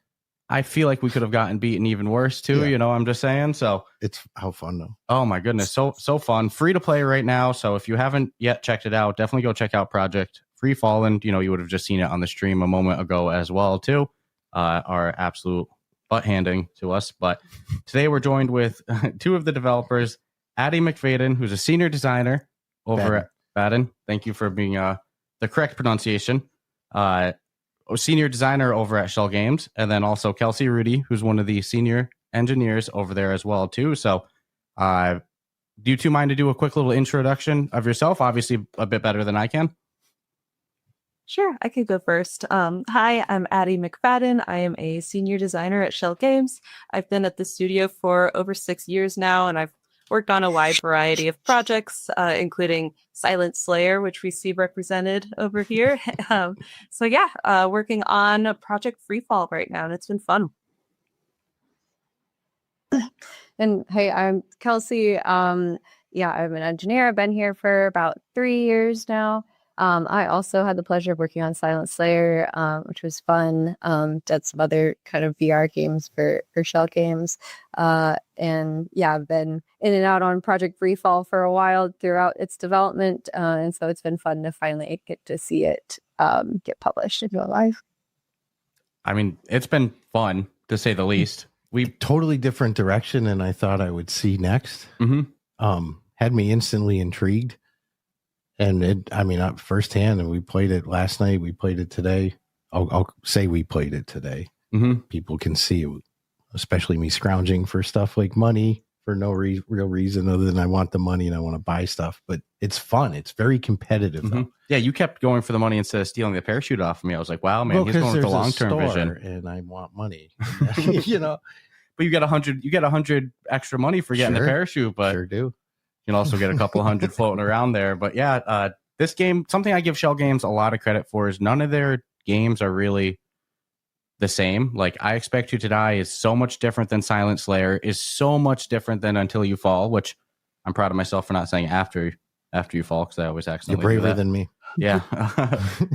I feel like we could have gotten beaten even worse too. You know, I'm just saying. So it's how fun though. Oh my goodness, so fun, free to play right now. So if you haven't yet checked it out, definitely go check out Project Freefall. And you know, you would have just seen it on the stream a moment ago as well too. Our absolute butt handing to us. But today we're joined with two of the developers, Addie McFadden, who's a senior designer over at Fadden. Thank you for being the correct pronunciation. Senior designer over at Shell Games, and then also Kelsey Rudy, who's one of the senior engineers over there as well too. So do you two mind to do a quick little introduction of yourself? Obviously a bit better than I can. Sure, I could go first. Hi, I'm Addie McFadden. I am a senior designer at Shell Games. I've been at the studio for over 6 years now, and I've worked on a wide variety of projects, including Silent Slayer, which we see represented over here. Working on Project Freefall right now, and it's been fun. And hey, I'm Kelsey. I'm an engineer. I've been here for about 3 years now. I also had the pleasure of working on Silent Slayer, which was fun. Did some other kind of VR games for Shell Games. I've been in and out on Project Freefall for a while throughout its development. And so it's been fun to finally get to see it get published in real life. I mean, it's been fun to say the least. We totally different direction than I thought I would see next. Had me instantly intrigued. And firsthand, and we played it last night. We played it today. I'll say we played it today. People can see it, especially me scrounging for stuff like money for no real reason other than I want the money and I want to buy stuff. But it's fun. It's very competitive, though. Yeah, you kept going for the money instead of stealing the parachute off of me. I was like, wow, man, he's going with the long-term vision. And I want money, But you get 100. You get 100 extra money for getting the parachute. But sure do. You can also get a couple hundred floating around there. But yeah, this game, something I give Shell Games a lot of credit for is none of their games are really the same. Like I Expect You to Die is so much different than Silent Slayer, is so much different than Until You Fall, which I'm proud of myself for not saying after you fall, because I always accidentally You're do braver that. than me. Yeah.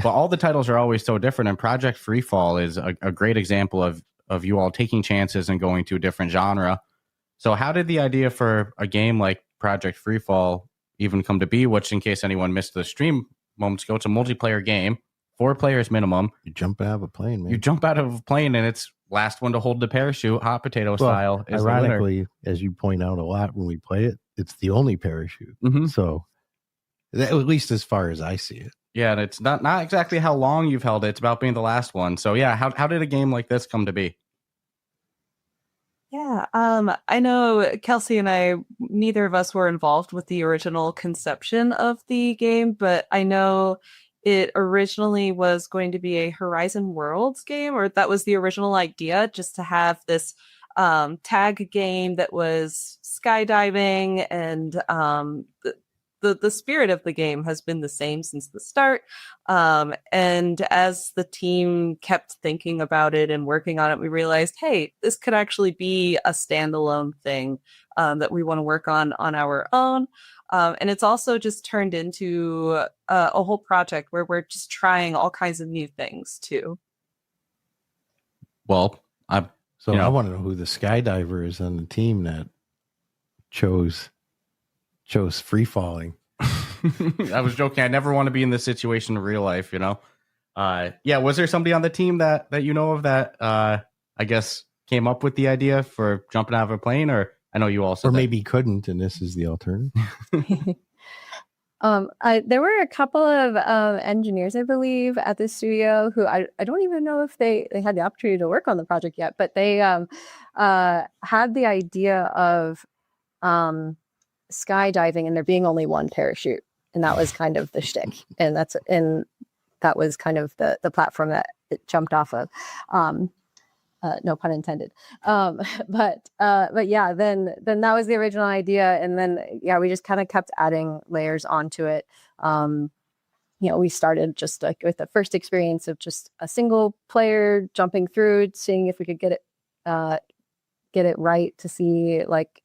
But all the titles are always so different. And Project Freefall is a great example of you all taking chances and going to a different genre. So how did the idea for a game like Project Freefall even come to be, which in case anyone missed the stream moments ago, it's a multiplayer game, 4 players minimum. You jump out of a plane, man. You jump out of a plane and it's last one to hold the parachute, hot potato style. Is ironically, as you point out a lot when we play it, it's the only parachute. So at least as far as I see it. Yeah, and it's not exactly how long you've held it. It's about being the last one. So yeah, how did a game like this come to be? Yeah, I know Kelsey and I, neither of us were involved with the original conception of the game, but I know it originally was going to be a Horizon Worlds game, or that was the original idea, just to have this tag game that was skydiving, and the spirit of the game has been the same since the start. And as the team kept thinking about it and working on it, we realized, hey, this could actually be a standalone thing that we want to work on our own. And it's also just turned into a whole project where we're just trying all kinds of new things too. Well, I want to know who the skydiver is on the team that chose free falling. I was joking. I never want to be in this situation in real life, was there somebody on the team that you know of that I guess came up with the idea for jumping out of a plane? Or I know you also maybe couldn't, and this is the alternative. There were a couple of engineers, I believe, at the studio who I don't even know if they had the opportunity to work on the project yet, but they had the idea of skydiving and there being only one parachute, and that was kind of the shtick, and that was kind of the platform that it jumped off of. No pun intended. But yeah, then that was the original idea, and then yeah, we just kind of kept adding layers onto it. We started just like with the first experience of just a single player jumping through, seeing if we could get it right to see like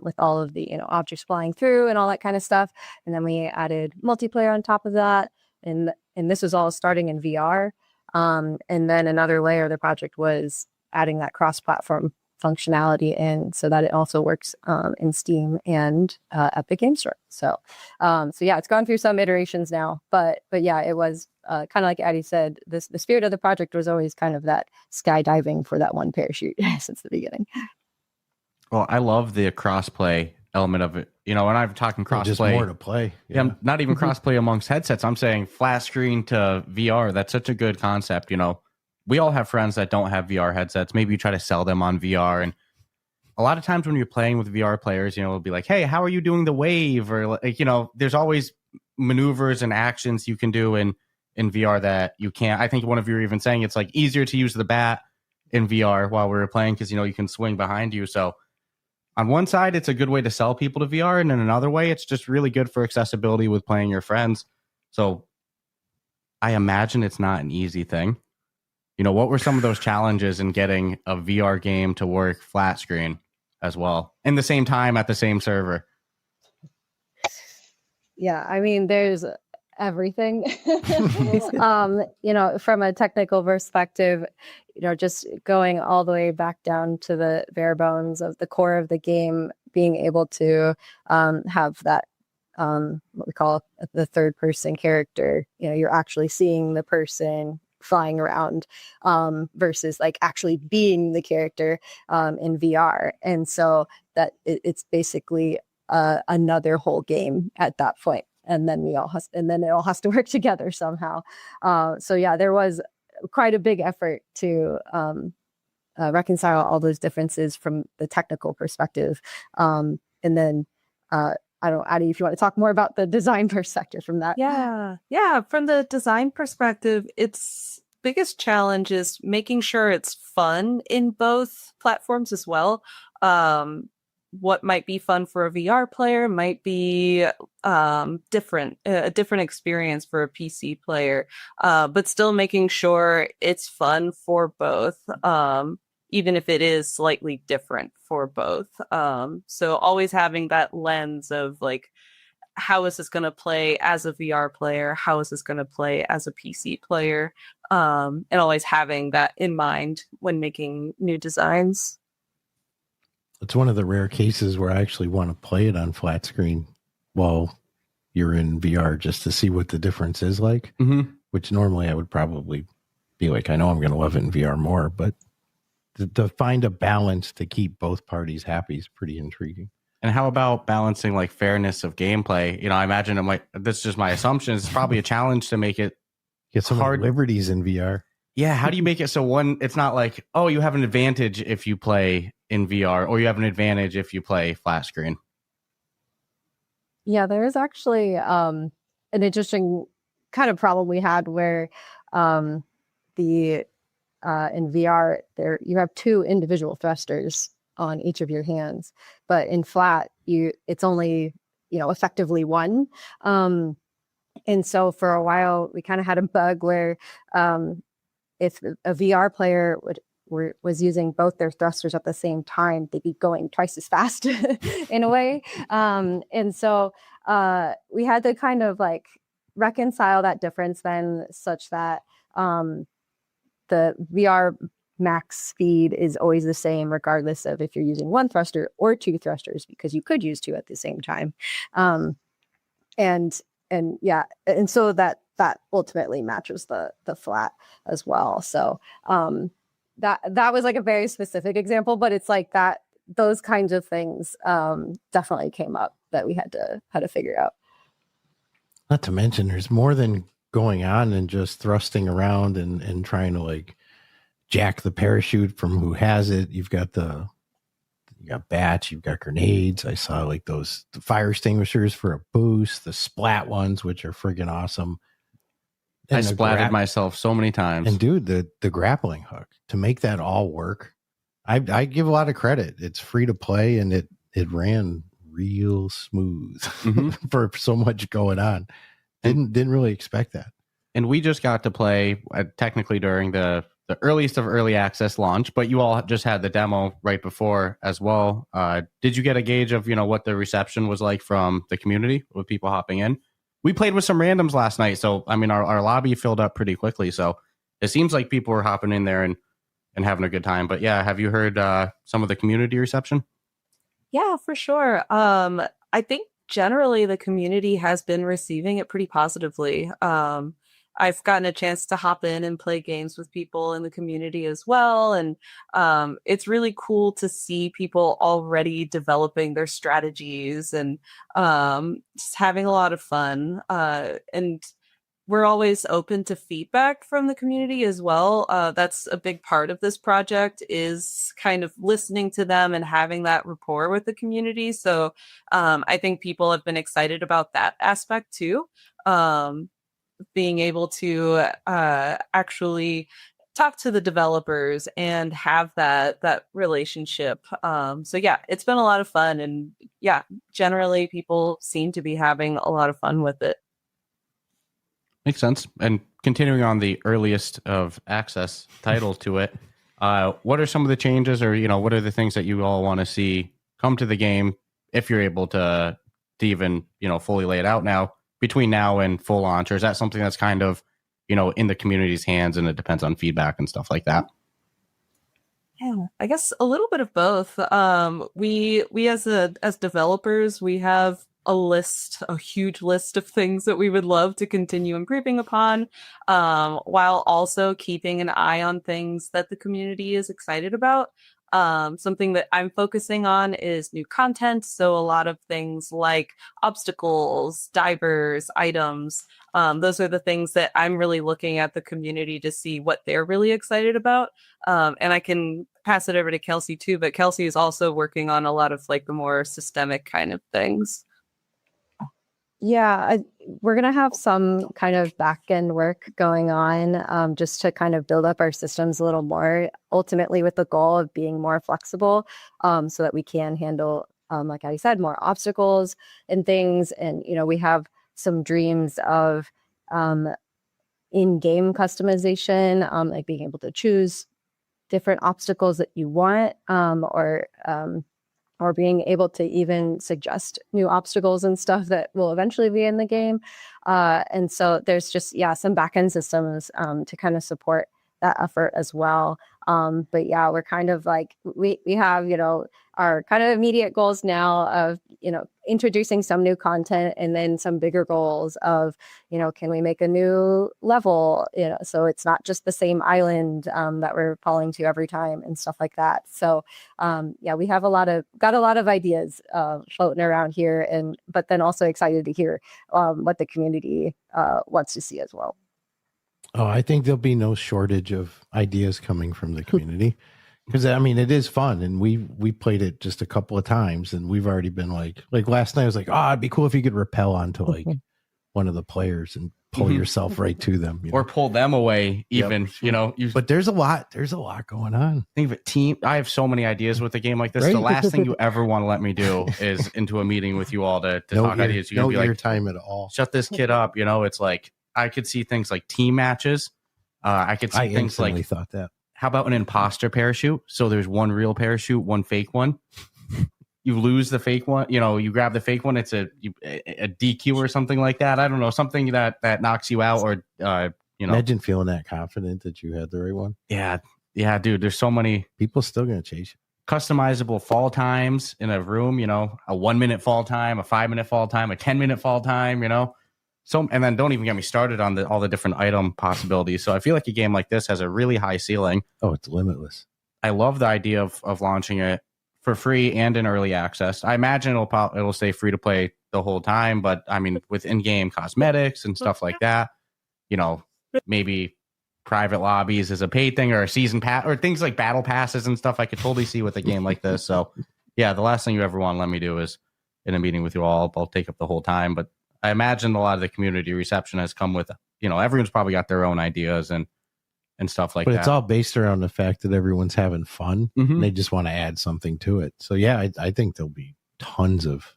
with all of the objects flying through and all that kind of stuff, and then we added multiplayer on top of that, and this was all starting in VR. And then another layer of the project was adding that cross-platform functionality in, so that it also works in Steam and Epic Game Store. So yeah, it's gone through some iterations now, but yeah, it was kind of like Addie said, the spirit of the project was always kind of that skydiving for that one parachute since the beginning. Well, I love the crossplay element of it. And I'm talking crossplay. Just more to play. Yeah, not even crossplay amongst headsets. I'm saying flat screen to VR. That's such a good concept. We all have friends that don't have VR headsets. Maybe you try to sell them on VR. And a lot of times when you're playing with VR players, it'll be like, hey, how are you doing the wave? Or, like, there's always maneuvers and actions you can do in VR that you can't. I think one of you were even saying it's like easier to use the bat in VR while we were playing because, you can swing behind you. So on one side, it's a good way to sell people to VR. And in another way, it's just really good for accessibility with playing your friends. So I imagine it's not an easy thing. What were some of those challenges in getting a VR game to work flat screen as well in the same time at the same server? Yeah, I mean, there's everything. From a technical perspective, just going all the way back down to the bare bones of the core of the game, being able to have that what we call the third person character. You're actually seeing the person flying around versus like actually being the character in VR, and so that it's basically another whole game at that point, and then it all has to work together somehow. So yeah, there was quite a big effort to reconcile all those differences from the technical perspective, and then I don't know, Addie, if you want to talk more about the design perspective from that. Yeah. From the design perspective, its biggest challenge is making sure it's fun in both platforms as well. What might be fun for a VR player might be a different experience for a PC player, but still making sure it's fun for both. Even if it is slightly different for both. So always having that lens of like, how is this going to play as a VR player? How is this going to play as a PC player? And always having that in mind when making new designs. It's one of the rare cases where I actually want to play it on flat screen while you're in VR just to see what the difference is like, which normally I would probably be like, I know I'm going to love it in VR more, but to find a balance to keep both parties happy is pretty intriguing. And how about balancing like fairness of gameplay? I imagine this is just my assumption. It's probably a challenge to make it get some hard liberties in VR. Yeah. How do you make it so it's not like, oh, you have an advantage if you play in VR or you have an advantage if you play flat screen? Yeah, there is actually an interesting kind of problem we had where in VR, you have two individual thrusters on each of your hands, but in flat, it's only effectively one. And so for a while, we kind of had a bug where if a VR player was using both their thrusters at the same time, they'd be going twice as fast in a way. And so we had to kind of like reconcile that difference then, such that the VR max speed is always the same, regardless of if you're using one thruster or two thrusters, because you could use two at the same time. And so that ultimately matches the flat as well. So that was like a very specific example, but it's like that those kinds of things definitely came up that we had to figure out. Not to mention, there's more than going on than just thrusting around and trying to like jack the parachute from who has it. You got bats, you've got grenades. I saw like the fire extinguishers for a boost, the splat ones, which are friggin' awesome. I splatted myself so many times. And dude, the grappling hook to make that all work, I give a lot of credit. It's free to play and it ran real smooth for so much going on. Didn't really expect that. And we just got to play technically during the earliest of early access launch, but you all just had the demo right before as well. Did you get a gauge of, what the reception was like from the community with people hopping in? We played with some randoms last night. So, I mean, our lobby filled up pretty quickly. So it seems like people were hopping in there and having a good time. But yeah, have you heard some of the community reception? Yeah, for sure. I think generally the community has been receiving it pretty positively. I've gotten a chance to hop in and play games with people in the community as well. And it's really cool to see people already developing their strategies and just having a lot of fun. And we're always open to feedback from the community as well. That's a big part of this project, is kind of listening to them and having that rapport with the community. So I think people have been excited about that aspect too. Being able to actually talk to the developers and have that relationship. So yeah, it's been a lot of fun, and yeah, generally people seem to be having a lot of fun with it. Makes sense. And continuing on the earliest of access title to it, what are some of the changes, or what are the things that you all want to see come to the game if you're able to even fully lay it out now, between now and full launch? Or is that something that's kind of, in the community's hands and it depends on feedback and stuff like that? Yeah, I guess a little bit of both. We as developers, we have a huge list of things that we would love to continue improving upon, while also keeping an eye on things that the community is excited about. Something that I'm focusing on is new content. So a lot of things like obstacles, divers, items. Those are the things that I'm really looking at the community to see what they're really excited about. And I can pass it over to Kelsey too, but Kelsey is also working on a lot of like the more systemic kind of things. Yeah, we're going to have some kind of back-end work going on, just to kind of build up our systems a little more, ultimately with the goal of being more flexible, so that we can handle, like I said, more obstacles and things. And, we have some dreams of in-game customization, like being able to choose different obstacles that you want, or being able to even suggest new obstacles and stuff that will eventually be in the game. And so there's just, some backend systems to kind of support that effort as well. But yeah, we're kind of like, we have, our kind of immediate goals now of, introducing some new content, and then some bigger goals of, can we make a new level, so it's not just the same island that we're falling to every time and stuff like that. So we have got a lot of ideas floating around here, but then also excited to hear what the community wants to see as well. Oh, I think there'll be no shortage of ideas coming from the community, because I mean, it is fun, and we played it just a couple of times, and we've already been like last night I was like, oh, it'd be cool if you could rappel onto like one of the players and pull yourself right to them, or pull them away even. But there's a lot going on. Think of it, team. I have so many ideas with a game like this. Right? The last thing you ever want to let me do is into a meeting with you all to talk ideas. You're no gonna be like, time at all. Shut this kid up. It's like, I could see things like team matches. I could see things like, thought that. How about an imposter parachute? So there's one real parachute, one fake one. You lose the fake one. You grab the fake one. It's a DQ or something like that. I don't know, something that knocks you out, or Imagine feeling that confident that you had the right one. Yeah, dude. There's so many people still gonna chase you. Customizable fall times in a room. A 1 minute fall time, a 5 minute fall time, a 10-minute fall time. So, and then don't even get me started on all the different item possibilities. So I feel like a game like this has a really high ceiling. Oh, it's limitless. I love the idea of launching it for free and in early access. I imagine it'll stay free to play the whole time. But I mean, with in-game cosmetics and stuff like that, you know, maybe private lobbies is a paid thing, or a season pass, or things like battle passes and stuff. I could totally see with a game like this. So yeah, the last thing you ever want to let me do is in a meeting with you all. I'll take up the whole time. But I imagine a lot of the community reception has come with, you know, everyone's probably got their own ideas and stuff like that. But it's all based around the fact that everyone's having fun. Mhm. And they just want to add something to it. So yeah, I think there'll be tons of,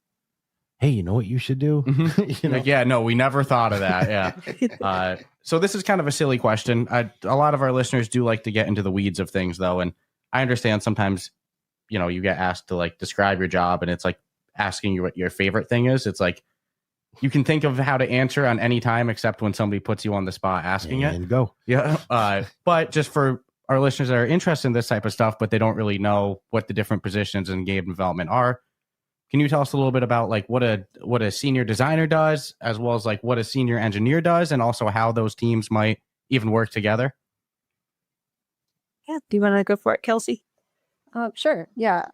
hey, you know what you should do? You know? Like, yeah, no, we never thought of that. Yeah. So this is kind of a silly question. A lot of our listeners do like to get into the weeds of things, though. And I understand sometimes, you know, you get asked to like describe your job, and it's like asking you what your favorite thing is. It's like, you can think of how to answer on any time except when somebody puts you on the spot asking it. And go. Yeah. But just for our listeners that are interested in this type of stuff, but they don't really know what the different positions in game development are, can you tell us a little bit about like what a senior designer does, as well as like what a senior engineer does, and also how those teams might even work together? Yeah. Do you want to go for it, Kelsey? Sure. Yeah.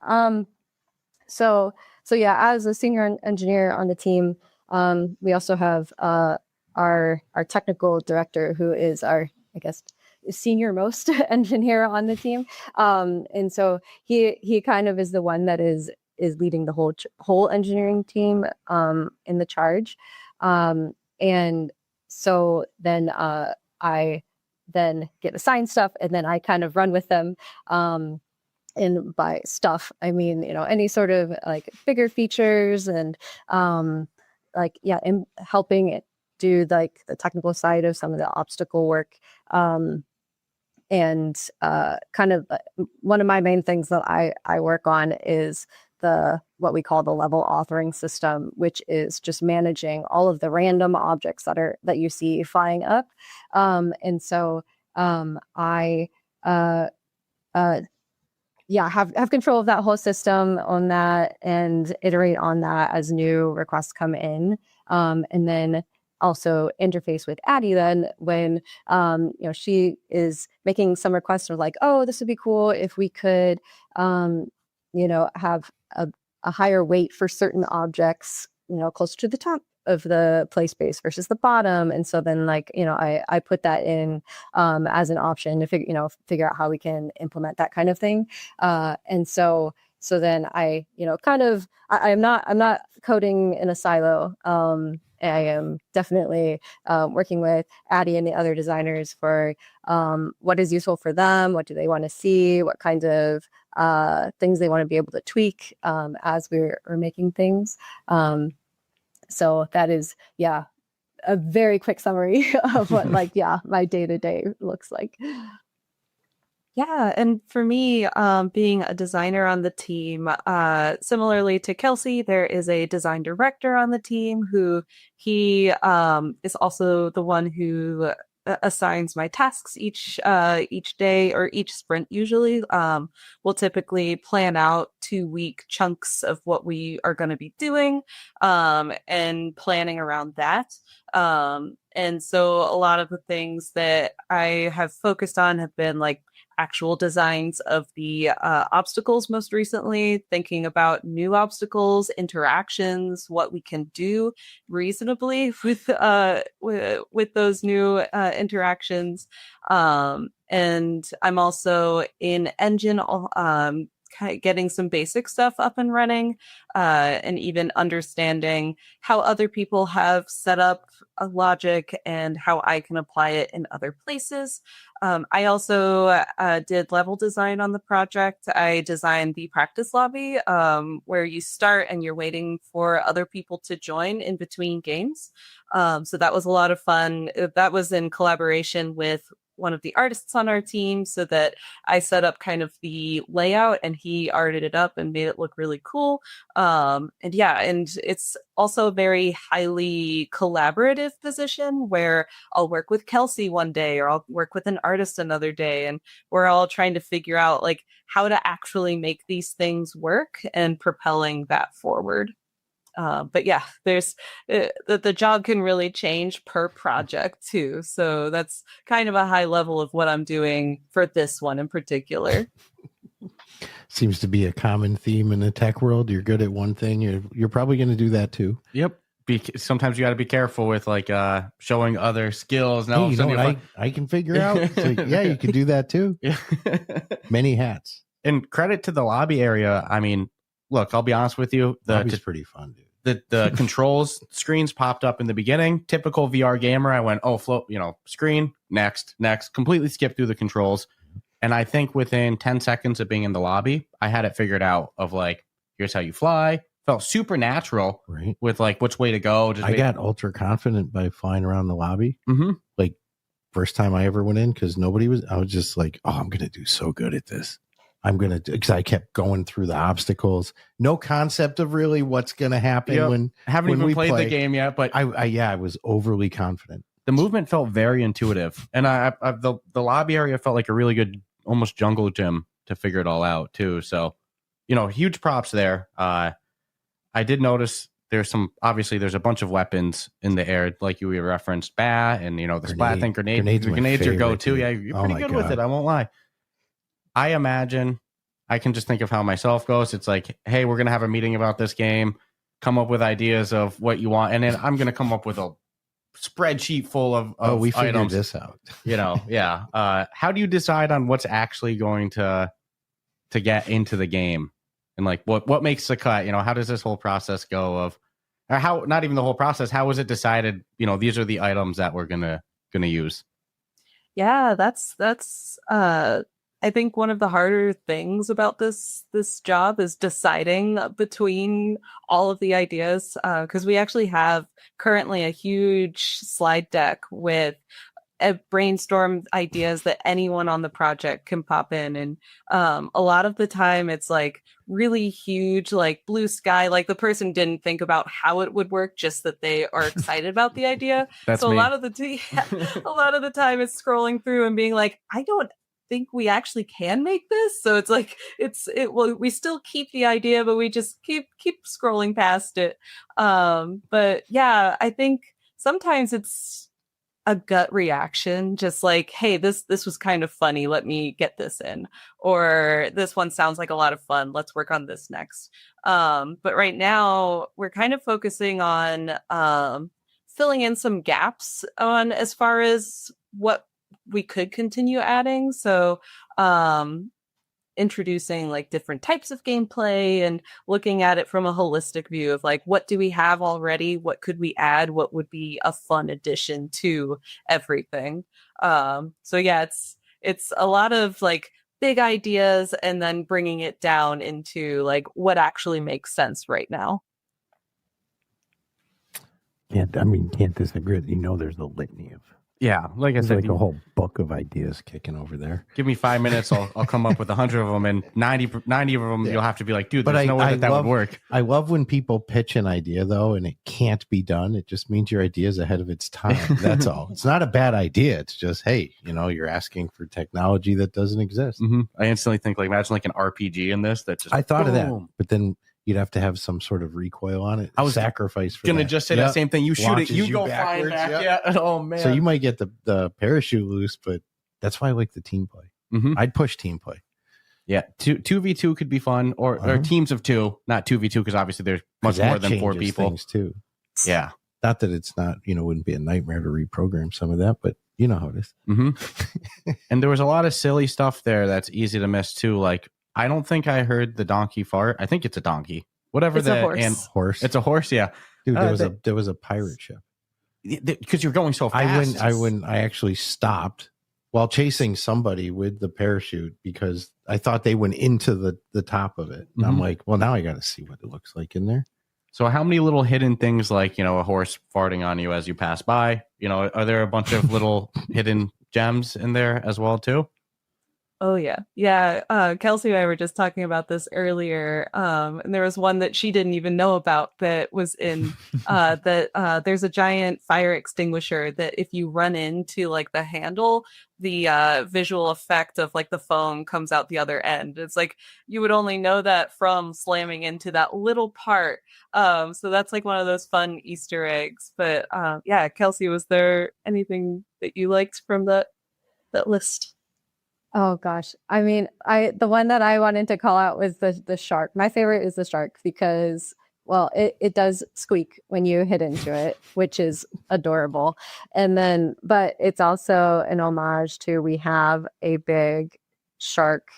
So yeah, as a senior engineer on the team, we also have our technical director, who is our, I guess, senior most engineer on the team. And so he kind of is the one that is leading the whole engineering team in the charge. And so then I then get assigned stuff, and then I kind of run with them. And by stuff, I mean, you know, any sort of like bigger features and like, yeah, and helping it do like the technical side of some of the obstacle work. And kind of one of my main things that I work on is what we call the level authoring system, which is just managing all of the random objects that you see flying up. And so I have control of that whole system on that and iterate on that as new requests come in. And then also interface with Addie then when you know, she is making some requests of like, oh, this would be cool if we could you know, have a higher weight for certain objects, you know, closer to the top of the play space versus the bottom. And so then like, you know, I put that in as an option to figure out how we can implement that kind of thing. And so then I, you know, kind of, I'm not coding in a silo. I am definitely working with Addie and the other designers for what is useful for them, what do they want to see, what kinds of things they want to be able to tweak as we're making things. So that is, yeah, a very quick summary of what like, yeah, my day-to-day looks like. Yeah, and for me, being a designer on the team, similarly to Kelsey, there is a design director on the team who he is also the one who assigns my tasks each day or each sprint. Usually, we'll typically plan out 2-week chunks of what we are going to be doing, and planning around that. And so a lot of the things that I have focused on have been like actual designs of the obstacles most recently, thinking about new obstacles, interactions, what we can do reasonably with those new interactions. And I'm also in Engine, kind of getting some basic stuff up and running, and even understanding how other people have set up a logic and how I can apply it in other places. I also did level design on the project. I designed the practice lobby, where you start and you're waiting for other people to join in between games. So that was a lot of fun. That was in collaboration with one of the artists on our team, so that I set up kind of the layout and he arted it up and made it look really cool. And it's also a very highly collaborative position where I'll work with Kelsey one day or I'll work with an artist another day, and we're all trying to figure out like how to actually make these things work and propelling that forward. But yeah, there's the job can really change per project too. So that's kind of a high level of what I'm doing for this one in particular. Seems to be a common theme in the tech world. You're good at one thing. You're probably going to do that too. Yep. Sometimes you got to be careful with like showing other skills. Now, Hey, you know what I can figure out? It's like, yeah, you can do that too. Yeah. Many hats. And credit to the lobby area. I mean, look, I'll be honest with you. Lobby's pretty fun, dude. The controls screens popped up in the beginning. Typical VR gamer. I went, oh, float, screen, next, completely skipped through the controls. And I think within 10 seconds of being in the lobby, I had it figured out of like, here's how you fly. Felt super natural, right? With like which way to go. I got ultra confident by flying around the lobby. Mm-hmm. Like first time I ever went in, because I was just like, oh, I'm going to do so good at this. Because I kept going through the obstacles. No concept of really what's going to happen when haven't when even played the game yet, but I was overly confident. The movement felt very intuitive, and the lobby area felt like a really good, almost jungle gym to figure it all out too. So, huge props there. I did notice there's a bunch of weapons in the air, like you referenced, and the splat thing, grenades are your go-to. Yeah, you're pretty good with it. I won't lie. I imagine I can just think of how myself goes. It's like, hey, we're gonna have a meeting about this game. Come up with ideas of what you want, and then I'm gonna come up with a spreadsheet full of we figured items. This out. Yeah. How do you decide on what's actually going to get into the game? And like what makes the cut? How does this whole process go or how, not even the whole process, how was it decided, these are the items that we're gonna use? Yeah, that's I think one of the harder things about this job is deciding between all of the ideas, because we actually have currently a huge slide deck with brainstorm ideas that anyone on the project can pop in, and a lot of the time it's like really huge, like blue sky, like the person didn't think about how it would work, just that they are excited about the idea. That's so me. a lot of the time it's scrolling through and being like, I don't think we actually can make this. So it's like we still keep the idea, but we just keep scrolling past it. But yeah, I think sometimes it's a gut reaction, just like, hey, this was kind of funny, let me get this in, or this one sounds like a lot of fun, let's work on this next. But right now we're kind of focusing on filling in some gaps on as far as what we could continue adding. So introducing like different types of gameplay and looking at it from a holistic view of like, what do we have already, what could we add, what would be a fun addition to everything. So yeah, it's a lot of like big ideas and then bringing it down into like what actually makes sense right now. Can't disagree. There's a litany of. Yeah, like I There's said, like a whole book of ideas kicking over there. Give me 5 minutes, I'll come up with 100 of them, and 90 of them you'll have to be like, dude, there's no way that would work. I love when people pitch an idea though, and it can't be done. It just means your idea is ahead of its time. That's all. It's not a bad idea. It's just, hey, you're asking for technology that doesn't exist. Mm-hmm. I instantly think like, imagine like an RPG in this. That just I thought of that, but then you'd have to have some sort of recoil on it. I was sacrifice for gonna that. just say that same thing. You shoot Launches it, you go flying back. Yep. Yeah. Oh man. So you might get the parachute loose, but that's why I like the team play. Mm-hmm. I'd push team play. Yeah, 2v2 could be fun, or teams of two, not 2v2, because obviously there's much more than 4 people. Things too. Yeah. Not that it's not, wouldn't be a nightmare to reprogram some of that, but you know how it is. Mm-hmm. And there was a lot of silly stuff there that's easy to miss too. Like, I don't think I heard the donkey fart. I think it's a donkey. Whatever it's a horse. Horse. It's a horse, yeah. Dude, there was a pirate ship. Because you're going so fast. I actually stopped while chasing somebody with the parachute because I thought they went into the top of it. And I'm like, well, now I got to see what it looks like in there. So how many little hidden things like, a horse farting on you as you pass by? Are there a bunch of little hidden gems in there as well too? Oh yeah. Kelsey and I were just talking about this earlier, and there was one that she didn't even know about that was in that there's a giant fire extinguisher that if you run into like the handle, the visual effect of like the foam comes out the other end. It's like you would only know that from slamming into that little part. So that's like one of those fun Easter eggs. But yeah, Kelsey, was there anything that you liked from that list? Oh gosh. I mean, the one that I wanted to call out was the shark. My favorite is the shark because well, it does squeak when you hit into it, which is adorable. And then but it's also an homage to we have a big shark.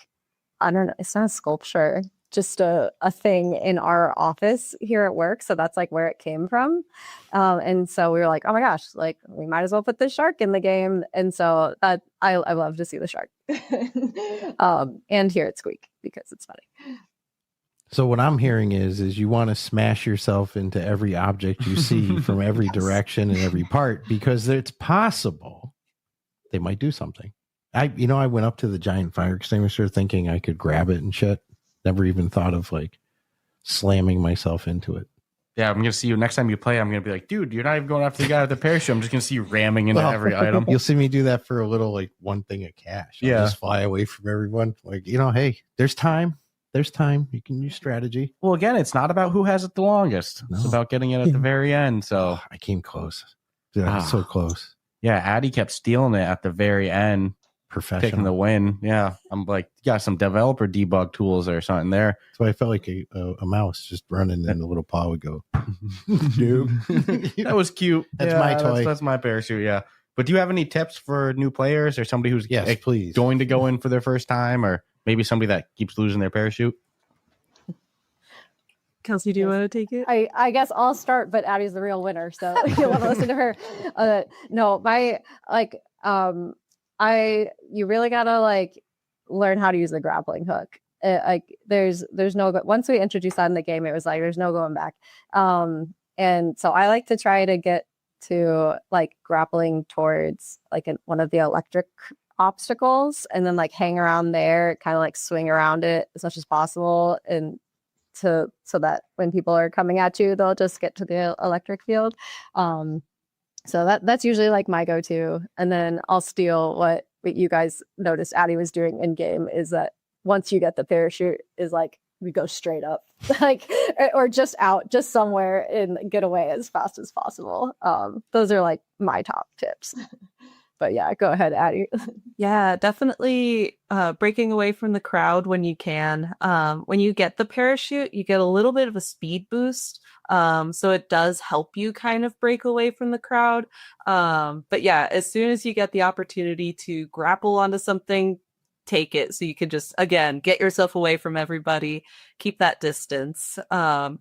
I don't know, it's not a sculpture, just a thing in our office here at work. So that's like where it came from. And so we were like, oh my gosh, like we might as well put the shark in the game. And so that I love to see the shark and hear it squeak because it's funny. So what I'm hearing is you want to smash yourself into every object you see from every direction and every part because it's possible they might do something. I went up to the giant fire extinguisher thinking I could grab it and shit. Never even thought of like slamming myself into it. Yeah, I'm gonna see you next time you play. I'm gonna be like, dude, you're not even going after the guy with the parachute. I'm just gonna see you ramming into every item. You'll see me do that for a little, like one thing of cash. I'll just fly away from everyone. Like, hey, there's time. There's time. You can use strategy. Well, again, it's not about who has it the longest. No. It's about getting it at the very end. So I came close. Dude, I was so close. Yeah, Addy kept stealing it at the very end. Professional. Taking the win. Yeah. I'm like, you got some developer debug tools or something there. So I felt like a mouse just running and the little paw would go. Dude. That was cute. That's my toy. That's my parachute. Yeah. But do you have any tips for new players or somebody who's please going to go in for their first time, or maybe somebody that keeps losing their parachute? Kelsey, do you want to take it? I guess I'll start, but Addie's the real winner, so you want to listen to her. No, you really gotta like learn how to use the grappling hook. There's no once we introduced that in the game, it was like there's no going back. And so I like to try to get to like grappling towards like one of the electric obstacles, and then like hang around there, kind of like swing around it as much as possible, and so that when people are coming at you, they'll just get to the electric field. So that's usually like my go-to. And then I'll steal what you guys noticed Addie was doing in game is that once you get the parachute is like we go straight up like or just out just somewhere and get away as fast as possible. Those are like my top tips. But yeah, go ahead, Addie. Yeah, definitely breaking away from the crowd when you can. When you get the parachute, you get a little bit of a speed boost. So it does help you kind of break away from the crowd. But yeah, as soon as you get the opportunity to grapple onto something, take it. So you can just, again, get yourself away from everybody, keep that distance. And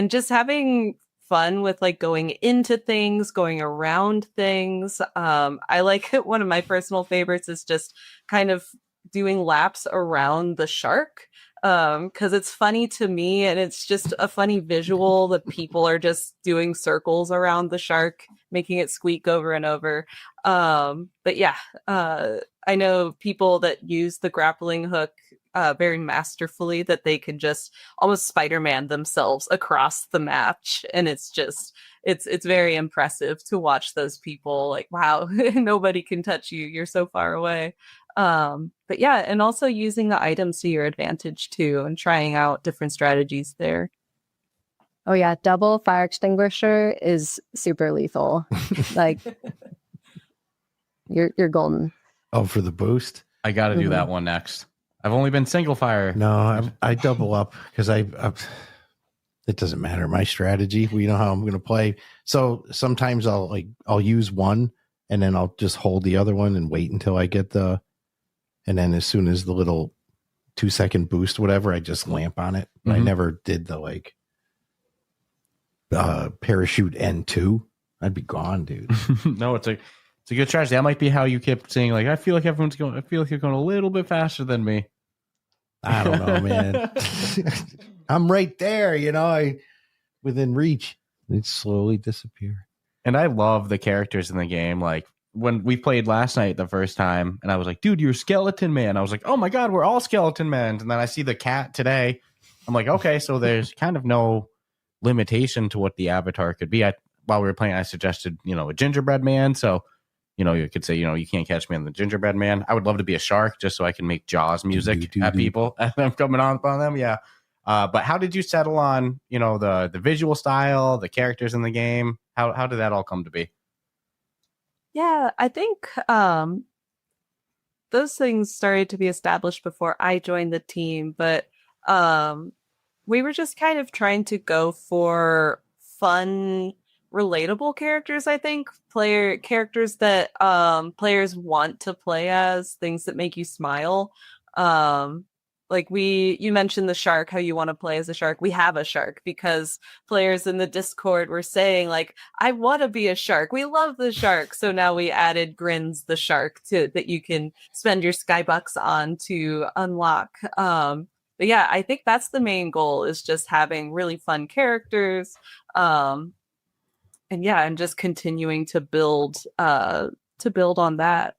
just having fun with like going into things, going around things. I like it. One of my personal favorites is just kind of doing laps around the shark. Because it's funny to me and it's just a funny visual that people are just doing circles around the shark, making it squeak over and over. But yeah, I know people that use the grappling hook very masterfully, that they can just almost Spider-Man themselves across the match. And it's just, it's very impressive to watch those people like, wow, nobody can touch you. You're so far away. But yeah, and also using the items to your advantage too, and trying out different strategies there. Oh yeah, double fire extinguisher is super lethal. Like you're golden. Oh, for the boost? I got to do that one next. I've only been single fire. No, I double up because it doesn't matter. My strategy, you know how I'm going to play. So sometimes I'll use one and then I'll just hold the other one and wait until I get and then as soon as the little 2-second boost, whatever, I just lamp on it. But I never did the parachute N2. I'd be gone, dude. No, it's a good strategy. That might be how you kept saying like, I feel like you're going a little bit faster than me. I don't know, man. I'm right there, within reach. It slowly disappear. And I love the characters in the game. Like when we played last night the first time, and I was like, dude, you're Skeleton Man. I was like, oh my God, we're all Skeleton Men. And then I see the cat today. I'm like, okay, so there's kind of no limitation to what the avatar could be. While we were playing, I suggested, a gingerbread man. So, you could say, you can't catch me on the gingerbread man. I would love to be a shark just so I can make Jaws music at people as I'm coming on them. Yeah. But how did you settle on, the visual style, the characters in the game? How did that all come to be? Yeah, I think those things started to be established before I joined the team, but we were just kind of trying to go for fun, relatable characters, I think. Player characters that players want to play as, things that make you smile. Like you mentioned the shark, how you want to play as a shark. We have a shark because players in the Discord were saying, like, I want to be a shark. We love the shark. So now we added Grins the shark that you can spend your Skybucks on to unlock. But yeah, I think that's the main goal, is just having really fun characters. And yeah, and just continuing to build on that.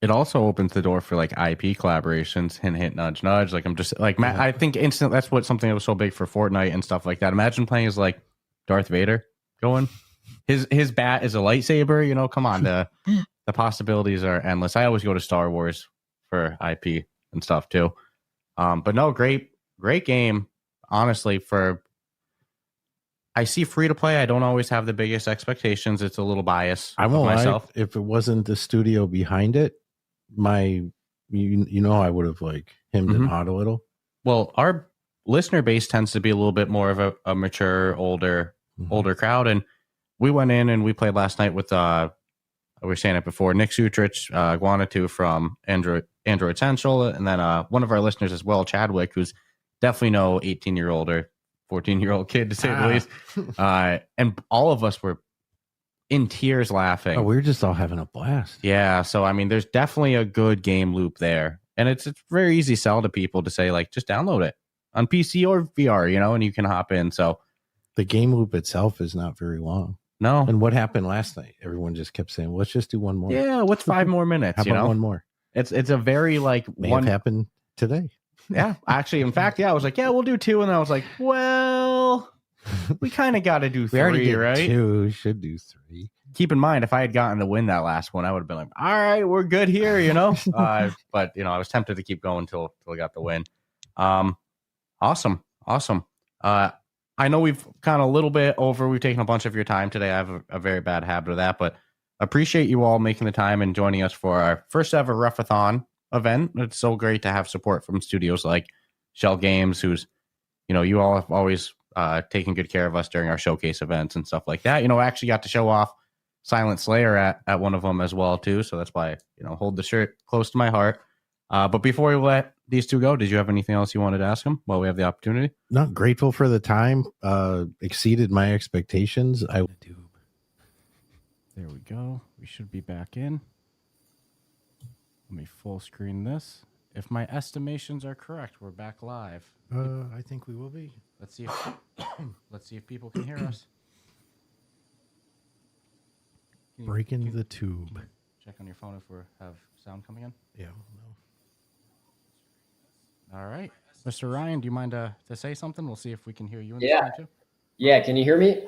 It also opens the door for like IP collaborations, hint, hint, nudge, nudge. Like I'm just like, Matt, I think instant. That's what something that was so big for Fortnite and stuff like that. Imagine playing as like Darth Vader going. His bat is a lightsaber. You know, come on. The possibilities are endless. I always go to Star Wars for IP and stuff too. But no, great game. Honestly, I see free to play. I don't always have the biggest expectations. It's a little bias. I won't myself. lie. If it wasn't the studio behind it, I would have like hemmed and hawed a little. Well, our listener base tends to be a little bit more of a mature, older crowd, and we went in and we played last night with we were saying it before, Nick Sutrich, Guanatu from Android Central, and then one of our listeners as well, Chadwick, who's definitely no 18-year-old or 14-year-old kid, to say the least. And all of us were in tears laughing. Oh, we were just all having a blast. Yeah. So, I mean, there's definitely a good game loop there. And it's very easy sell to people to say, like, just download it on PC or VR, and you can hop in. So the game loop itself is not very long. No. And what happened last night? Everyone just kept saying, well, let's just do one more. Yeah. What's 5 more minutes? How about one more? It's a very like one happened today. Yeah, actually, in fact, I was like, yeah, we'll do 2, and then I was like, well, we kind of got to do 3, we already did right? 2, we should do 3. Keep in mind, if I had gotten to win that last one, I would have been like, all right, we're good here, But I was tempted to keep going until I got the win. Awesome. I know we've kind of a little bit over. We've taken a bunch of your time today. I have a very bad habit of that, but appreciate you all making the time and joining us for our first ever Ruff-A-Thon event. It's so great to have support from studios like Shell Games, who's, you all have always taken good care of us during our showcase events and stuff like that. I actually got to show off Silent Slayer at one of them as well too. So that's why, hold the shirt close to my heart. But before we let these two go, did you have anything else you wanted to ask them while we have the opportunity? Not grateful for the time. Exceeded my expectations. There we go. We should be back in. Let me full screen this. If my estimations are correct, we're back live. I think we will be. Let's see if people can hear us. Breaking the tube. Check on your phone if we have sound coming in. Yeah. All right. Mr. Ryan, do you mind to say something? We'll see if we can hear you in the screen too. Yeah, can you hear me?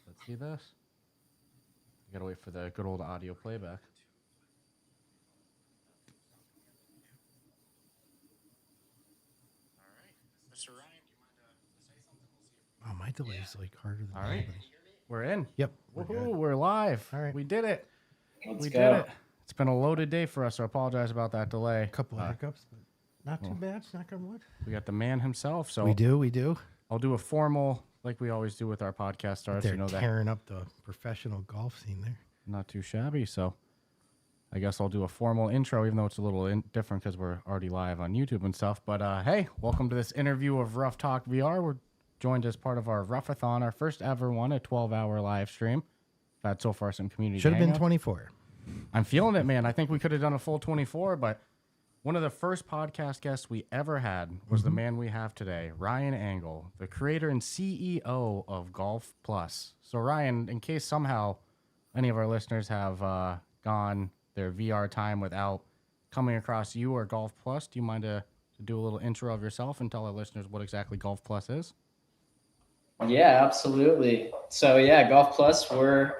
Let's see this. We gotta wait for the good old audio playback. Mr. Ryan, do you mind to say something? We'll see if my delay is like harder than all right. anybody. We're in. Yep. We're live. All right. We did it. Let's did it. It's been a loaded day for us, so I apologize about that delay. A couple of hiccups, but not too bad. Knock on wood. We got the man himself. So we do. I'll do a formal, like we always do with our podcast starts. They're tearing up the professional golf scene there. Not too shabby. So I guess I'll do a formal intro, even though it's a little different because we're already live on YouTube and stuff. But hey, welcome to this interview of Rough Talk VR. We're joined as part of our Ruff-A-Thon, our first ever one, a 12-hour live stream. We've had so far some community. Should have been hangout. 24. I'm feeling it, man. I think we could have done a full 24, but one of the first podcast guests we ever had was the man we have today, Ryan Angle, the creator and CEO of Golf Plus. So, Ryan, in case somehow any of our listeners have gone their VR time without coming across you or Golf Plus, do you mind to do a little intro of yourself and tell our listeners what exactly Golf Plus is? Yeah, absolutely. So, Golf Plus, we're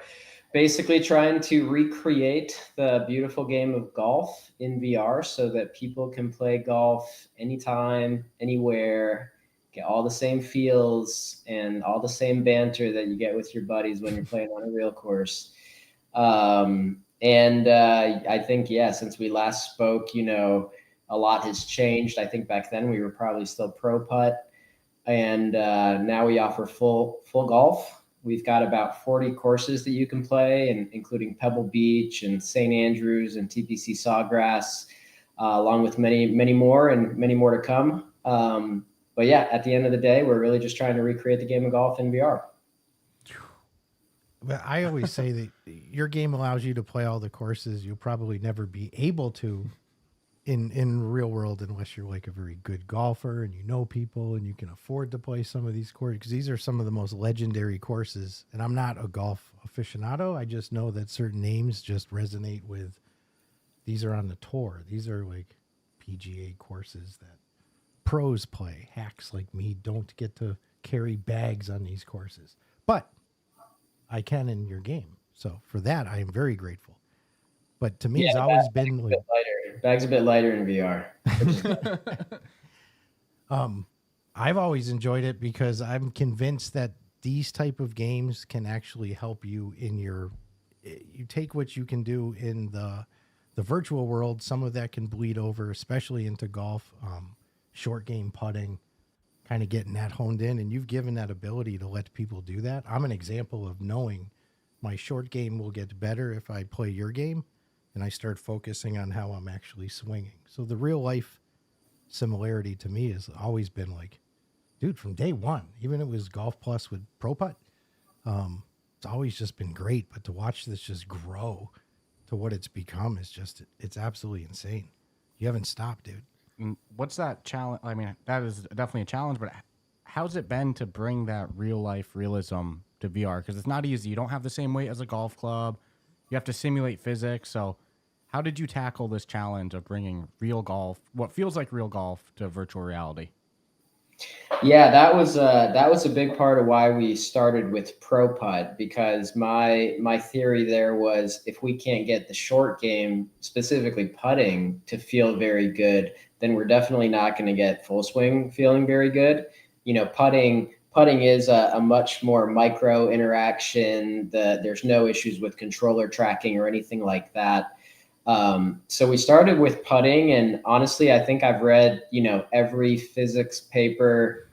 basically trying to recreate the beautiful game of golf in VR so that people can play golf anytime, anywhere, get all the same feels and all the same banter that you get with your buddies when you're playing on a real course. And I think, yeah, since we last spoke, a lot has changed. I think back then we were probably still pro putt, and now we offer full golf. We've got about 40 courses that you can play, and including Pebble Beach and St. Andrews and TPC Sawgrass, along with many more and many more to come. But yeah, at the end of the day, we're really just trying to recreate the game of golf in VR. But I always say that your game allows you to play all the courses you'll probably never be able to in real world unless you're like a very good golfer and you know people and you can afford to play some of these courses, because these are some of the most legendary courses. And I'm not a golf aficionado. I just know that certain names just resonate with, these are on the tour. These are like PGA courses that pros play. Hacks like me don't get to carry bags on these courses, but I can in your game. So for that, I am very grateful. But to me, it's always been like, bag's a bit lighter in VR. I've always enjoyed it because I'm convinced that these type of games can actually help you in your, you take what you can do in the virtual world. Some of that can bleed over, especially into golf, short game putting, kind of getting that honed in. And you've given that ability to let people do that. I'm an example of knowing my short game will get better if I play your game and I start focusing on how I'm actually swinging. So the real life similarity to me has always been like, dude, from day one, even if it was Golf Plus with Pro Putt, it's always just been great. But to watch this just grow to what it's become is just, it's absolutely insane. You haven't stopped, dude. What's that challenge? I mean, that is definitely a challenge, but how's it been to bring that real life realism to VR? Because it's not easy. You don't have the same weight as a golf club. You have to simulate physics. So how did you tackle this challenge of bringing real golf, what feels like real golf, to virtual reality? Yeah, that was a big part of why we started with Pro Putt, because my theory there was, if we can't get the short game, specifically putting, to feel very good, then we're definitely not going to get full swing feeling very good. Putting is a much more micro interaction. There's no issues with controller tracking or anything like that. So we started with putting, and honestly, I think I've read, every physics paper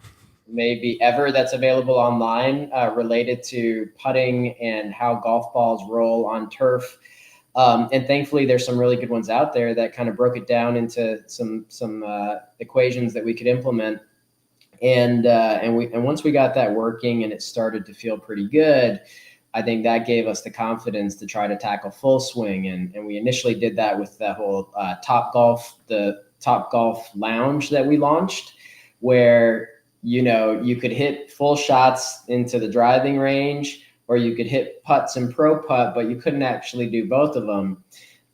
maybe ever that's available online related to putting and how golf balls roll on turf. And thankfully, there's some really good ones out there that kind of broke it down into some equations that we could implement. And once we got that working and it started to feel pretty good, I think that gave us the confidence to try to tackle full swing. And we initially did that with the whole the Top Golf Lounge that we launched, where, you could hit full shots into the driving range, or you could hit putts and Pro Putt, but you couldn't actually do both of them.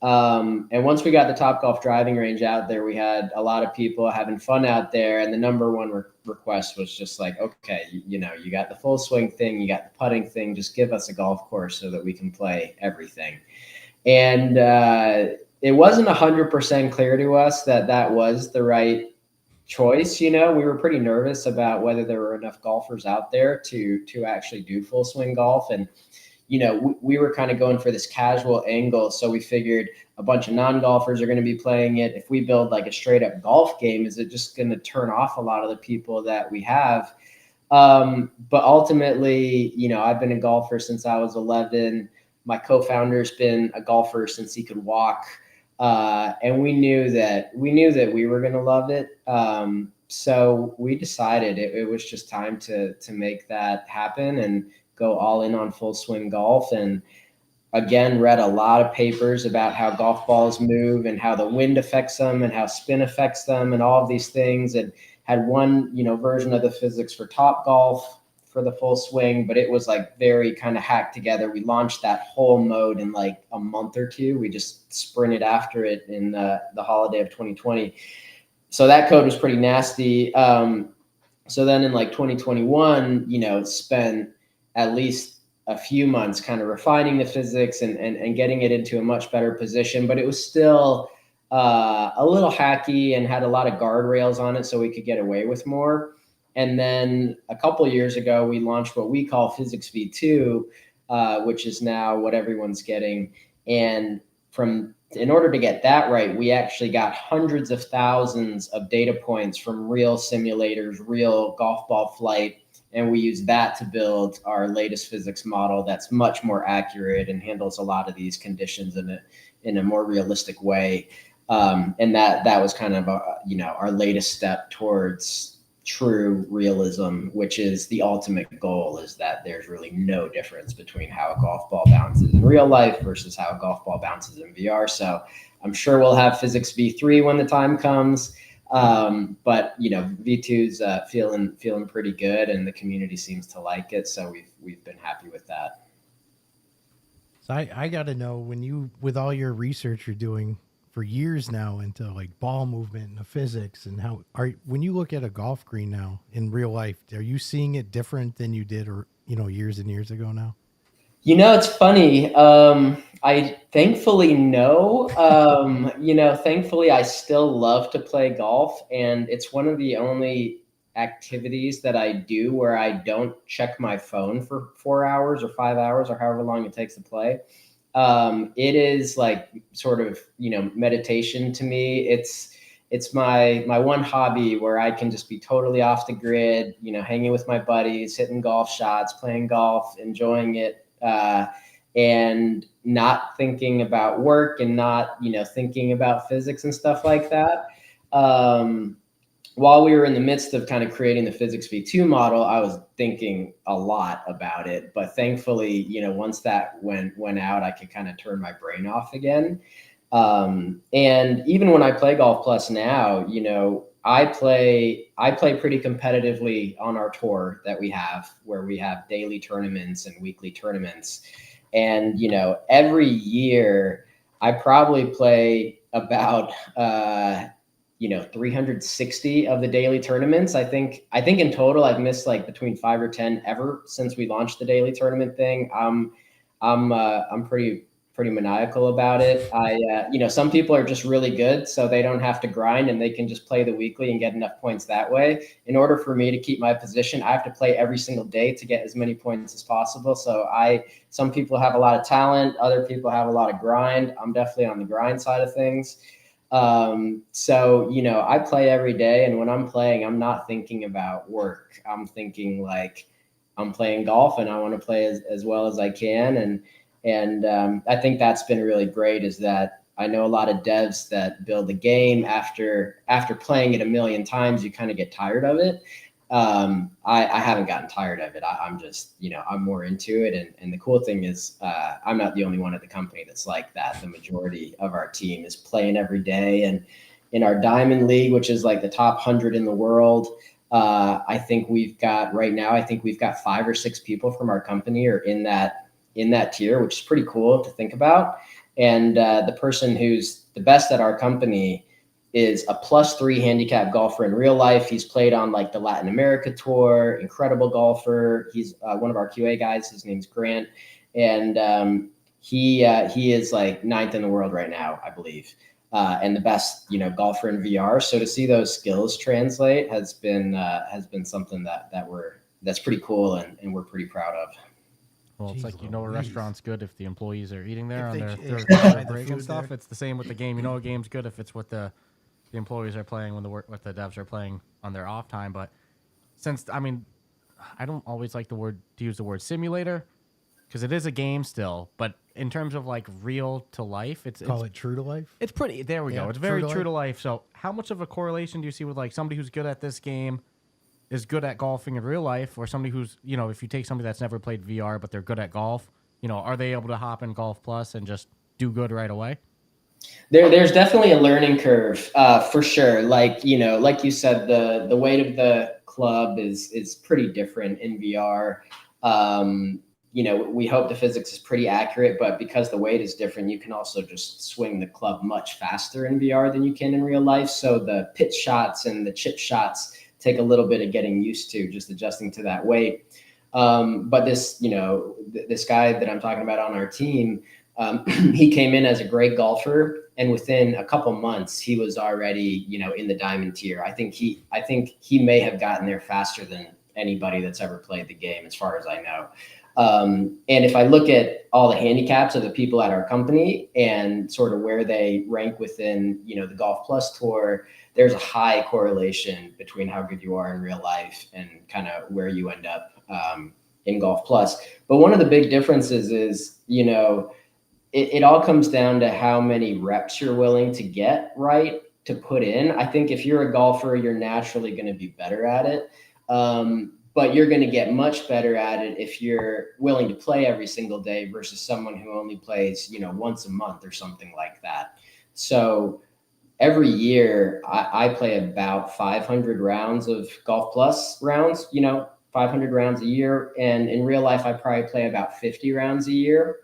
And once we got the Top Golf driving range out there, we had a lot of people having fun out there. And the number one request was just like, okay, you got the full swing thing, you got the putting thing, just give us a golf course so that we can play everything. And it wasn't 100% clear to us that was the right choice. We were pretty nervous about whether there were enough golfers out there to actually do full swing golf. And we were kind of going for this casual angle. So we figured a bunch of non-golfers are going to be playing it. If we build like a straight up golf game, is it just going to turn off a lot of the people that we have? But ultimately, I've been a golfer since I was 11. My co-founder's been a golfer since he could walk. And we knew that we were going to love it. So we decided it was just time to make that happen and go all in on full swing golf. And again, read a lot of papers about how golf balls move and how the wind affects them and how spin affects them and all of these things, and had one, version of the physics for Top Golf for the full swing, but it was like very kind of hacked together. We launched that whole mode in like a month or two. We just sprinted after it in the holiday of 2020. So that code was pretty nasty. So then in like 2021, spent at least a few months kind of refining the physics and getting it into a much better position, but it was still a little hacky and had a lot of guardrails on it so we could get away with more. And then a couple of years ago, we launched what we call Physics V2, which is now what everyone's getting. And in order to get that right, we actually got hundreds of thousands of data points from real simulators, real golf ball flight. And we use that to build our latest physics model that's much more accurate and handles a lot of these conditions in a more realistic way. And that was kind of our latest step towards true realism, which is the ultimate goal, is that there's really no difference between how a golf ball bounces in real life versus how a golf ball bounces in VR. So I'm sure we'll have physics V3 when the time comes. But V2's feeling pretty good, and the community seems to like it. So we've been happy with that. So I got to know, with all your research you're doing for years now into like ball movement and the physics, and when you look at a golf green now in real life, are you seeing it different than you did, or years and years ago now? It's funny. I thankfully no. Thankfully I still love to play golf, and it's one of the only activities that I do where I don't check my phone for 4 hours or 5 hours or however long it takes to play. It is like sort of, meditation to me. It's my one hobby where I can just be totally off the grid, hanging with my buddies, hitting golf shots, playing golf, enjoying it, and not thinking about work and not, thinking about physics and stuff like that. While we were in the midst of kind of creating the Physics V2 model, I was thinking a lot about it. But thankfully, once that went out, I could kind of turn my brain off again. And even when I play Golf Plus now, I play pretty competitively on our tour that we have, where we have daily tournaments and weekly tournaments. And, every year I probably play about, 360 of the daily tournaments. I think in total I've missed like between 5 or 10 ever since we launched the daily tournament thing. I'm pretty maniacal about it. Some people are just really good, so they don't have to grind and they can just play the weekly and get enough points that way. In order for me to keep my position, I have to play every single day to get as many points as possible. So some people have a lot of talent, other people have a lot of grind. I'm definitely on the grind side of things. I play every day, and when I'm playing, I'm not thinking about work. I'm thinking like I'm playing golf and I want to play as well as I can. And I think that's been really great, is that I know a lot of devs that build a game after playing it a million times, you kind of get tired of it. I haven't gotten tired of it. I'm just, I'm more into it. And the cool thing is, I'm not the only one at the company that's like that. The majority of our team is playing every day. And in our Diamond League, which is like the top 100 in the world, I think we've got 5 or 6 people from our company are in that tier, which is pretty cool to think about. And the person who's the best at our company is a +3 handicap golfer in real life. He's played on like the Latin America tour, incredible golfer. He's one of our QA guys. His name's Grant. And he is like 9th in the world right now, I believe. And the best, golfer in VR. So to see those skills translate has been something that's pretty cool and we're pretty proud of. Well, it's Jeez like, a Louise. restaurant's good if the employees are eating there If on they their buy the break and food stuff. there. It's the same with the game. A game's good if it's what the employees are playing when what the devs are playing on their off time. But I don't always like to use the word simulator, because it is a game still. But in terms of like real to life, it's true to life. It's pretty. There we go. Yeah, It's very true to true to life. So how much of a correlation do you see with like somebody who's good at this game is good at golfing in real life, or somebody who's, if you take somebody that's never played VR but they're good at golf, are they able to hop in Golf Plus and just do good right away? There's definitely a learning curve, for sure. Like you said, the weight of the club is pretty different in VR. We hope the physics is pretty accurate, but because the weight is different, you can also just swing the club much faster in VR than you can in real life. So the pitch shots and the chip shots take a little bit of getting used to, just adjusting to that weight. But this guy that I'm talking about on our team, he came in as a great golfer, and within a couple months, he was already, in the diamond tier. I think he may have gotten there faster than anybody that's ever played the game, as far as I know. And if I look at all the handicaps of the people at our company and sort of where they rank within, you know, the Golf Plus tour, there's a high correlation between how good you are in real life and kind of where you end up in Golf Plus. But one of the big differences is, you know, it all comes down to how many reps you're willing to get right to put in. I think if you're a golfer, you're naturally going to be better at it. But you're going to get much better at it if you're willing to play every single day versus someone who only plays, you know, once a month or something like that. So every year I play about 500 rounds of Golf Plus rounds, you know, 500 rounds a year. And in real life, I probably play about 50 rounds a year.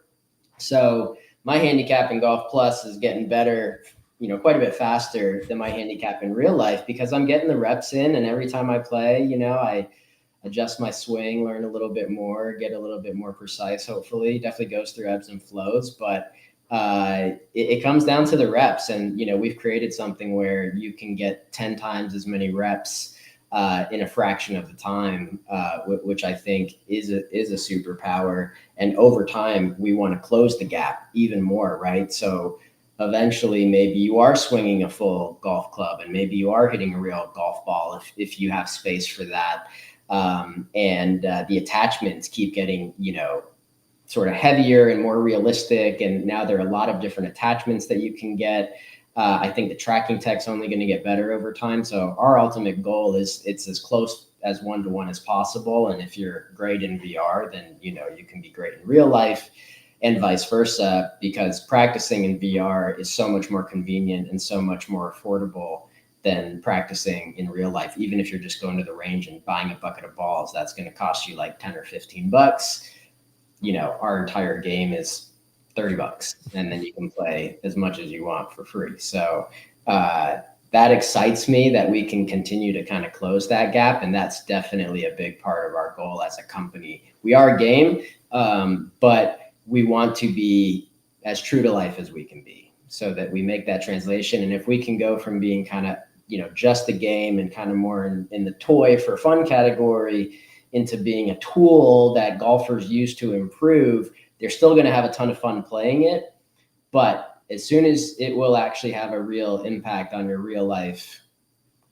So my handicap in Golf Plus is getting better, you know, quite a bit faster than my handicap in real life because I'm getting the reps in, and every time I play, you know, I adjust my swing, learn a little bit more, get a little bit more precise. Hopefully, definitely goes through ebbs and flows, but it comes down to the reps. And you know, we've created something where you can get 10 times as many reps in a fraction of the time, which I think is a superpower. And over time, we want to close the gap even more, right? So eventually, maybe you are swinging a full golf club, and maybe you are hitting a real golf ball if you have space for that. And the attachments keep getting, you know, sort of heavier and more realistic. And now there are a lot of different attachments that you can get. I think the tracking tech's only going to get better over time. So our ultimate goal is it's as close as one-to-one as possible. And if you're great in VR, then, you know, you can be great in real life and vice versa, because practicing in VR is so much more convenient and so much more affordable than practicing in real life. Even if you're just going to the range and buying a bucket of balls, that's going to cost you like 10 or 15 bucks. You know, our entire game is $30, and then you can play as much as you want for free. So that excites me that we can continue to kind of close that gap. And that's definitely a big part of our goal as a company. We are a game, but we want to be as true to life as we can be so that we make that translation. And if we can go from being kind of, you know, just a game and kind of more in the toy for fun category into being a tool that golfers use to improve, they're still going to have a ton of fun playing it. But as soon as it will actually have a real impact on your real life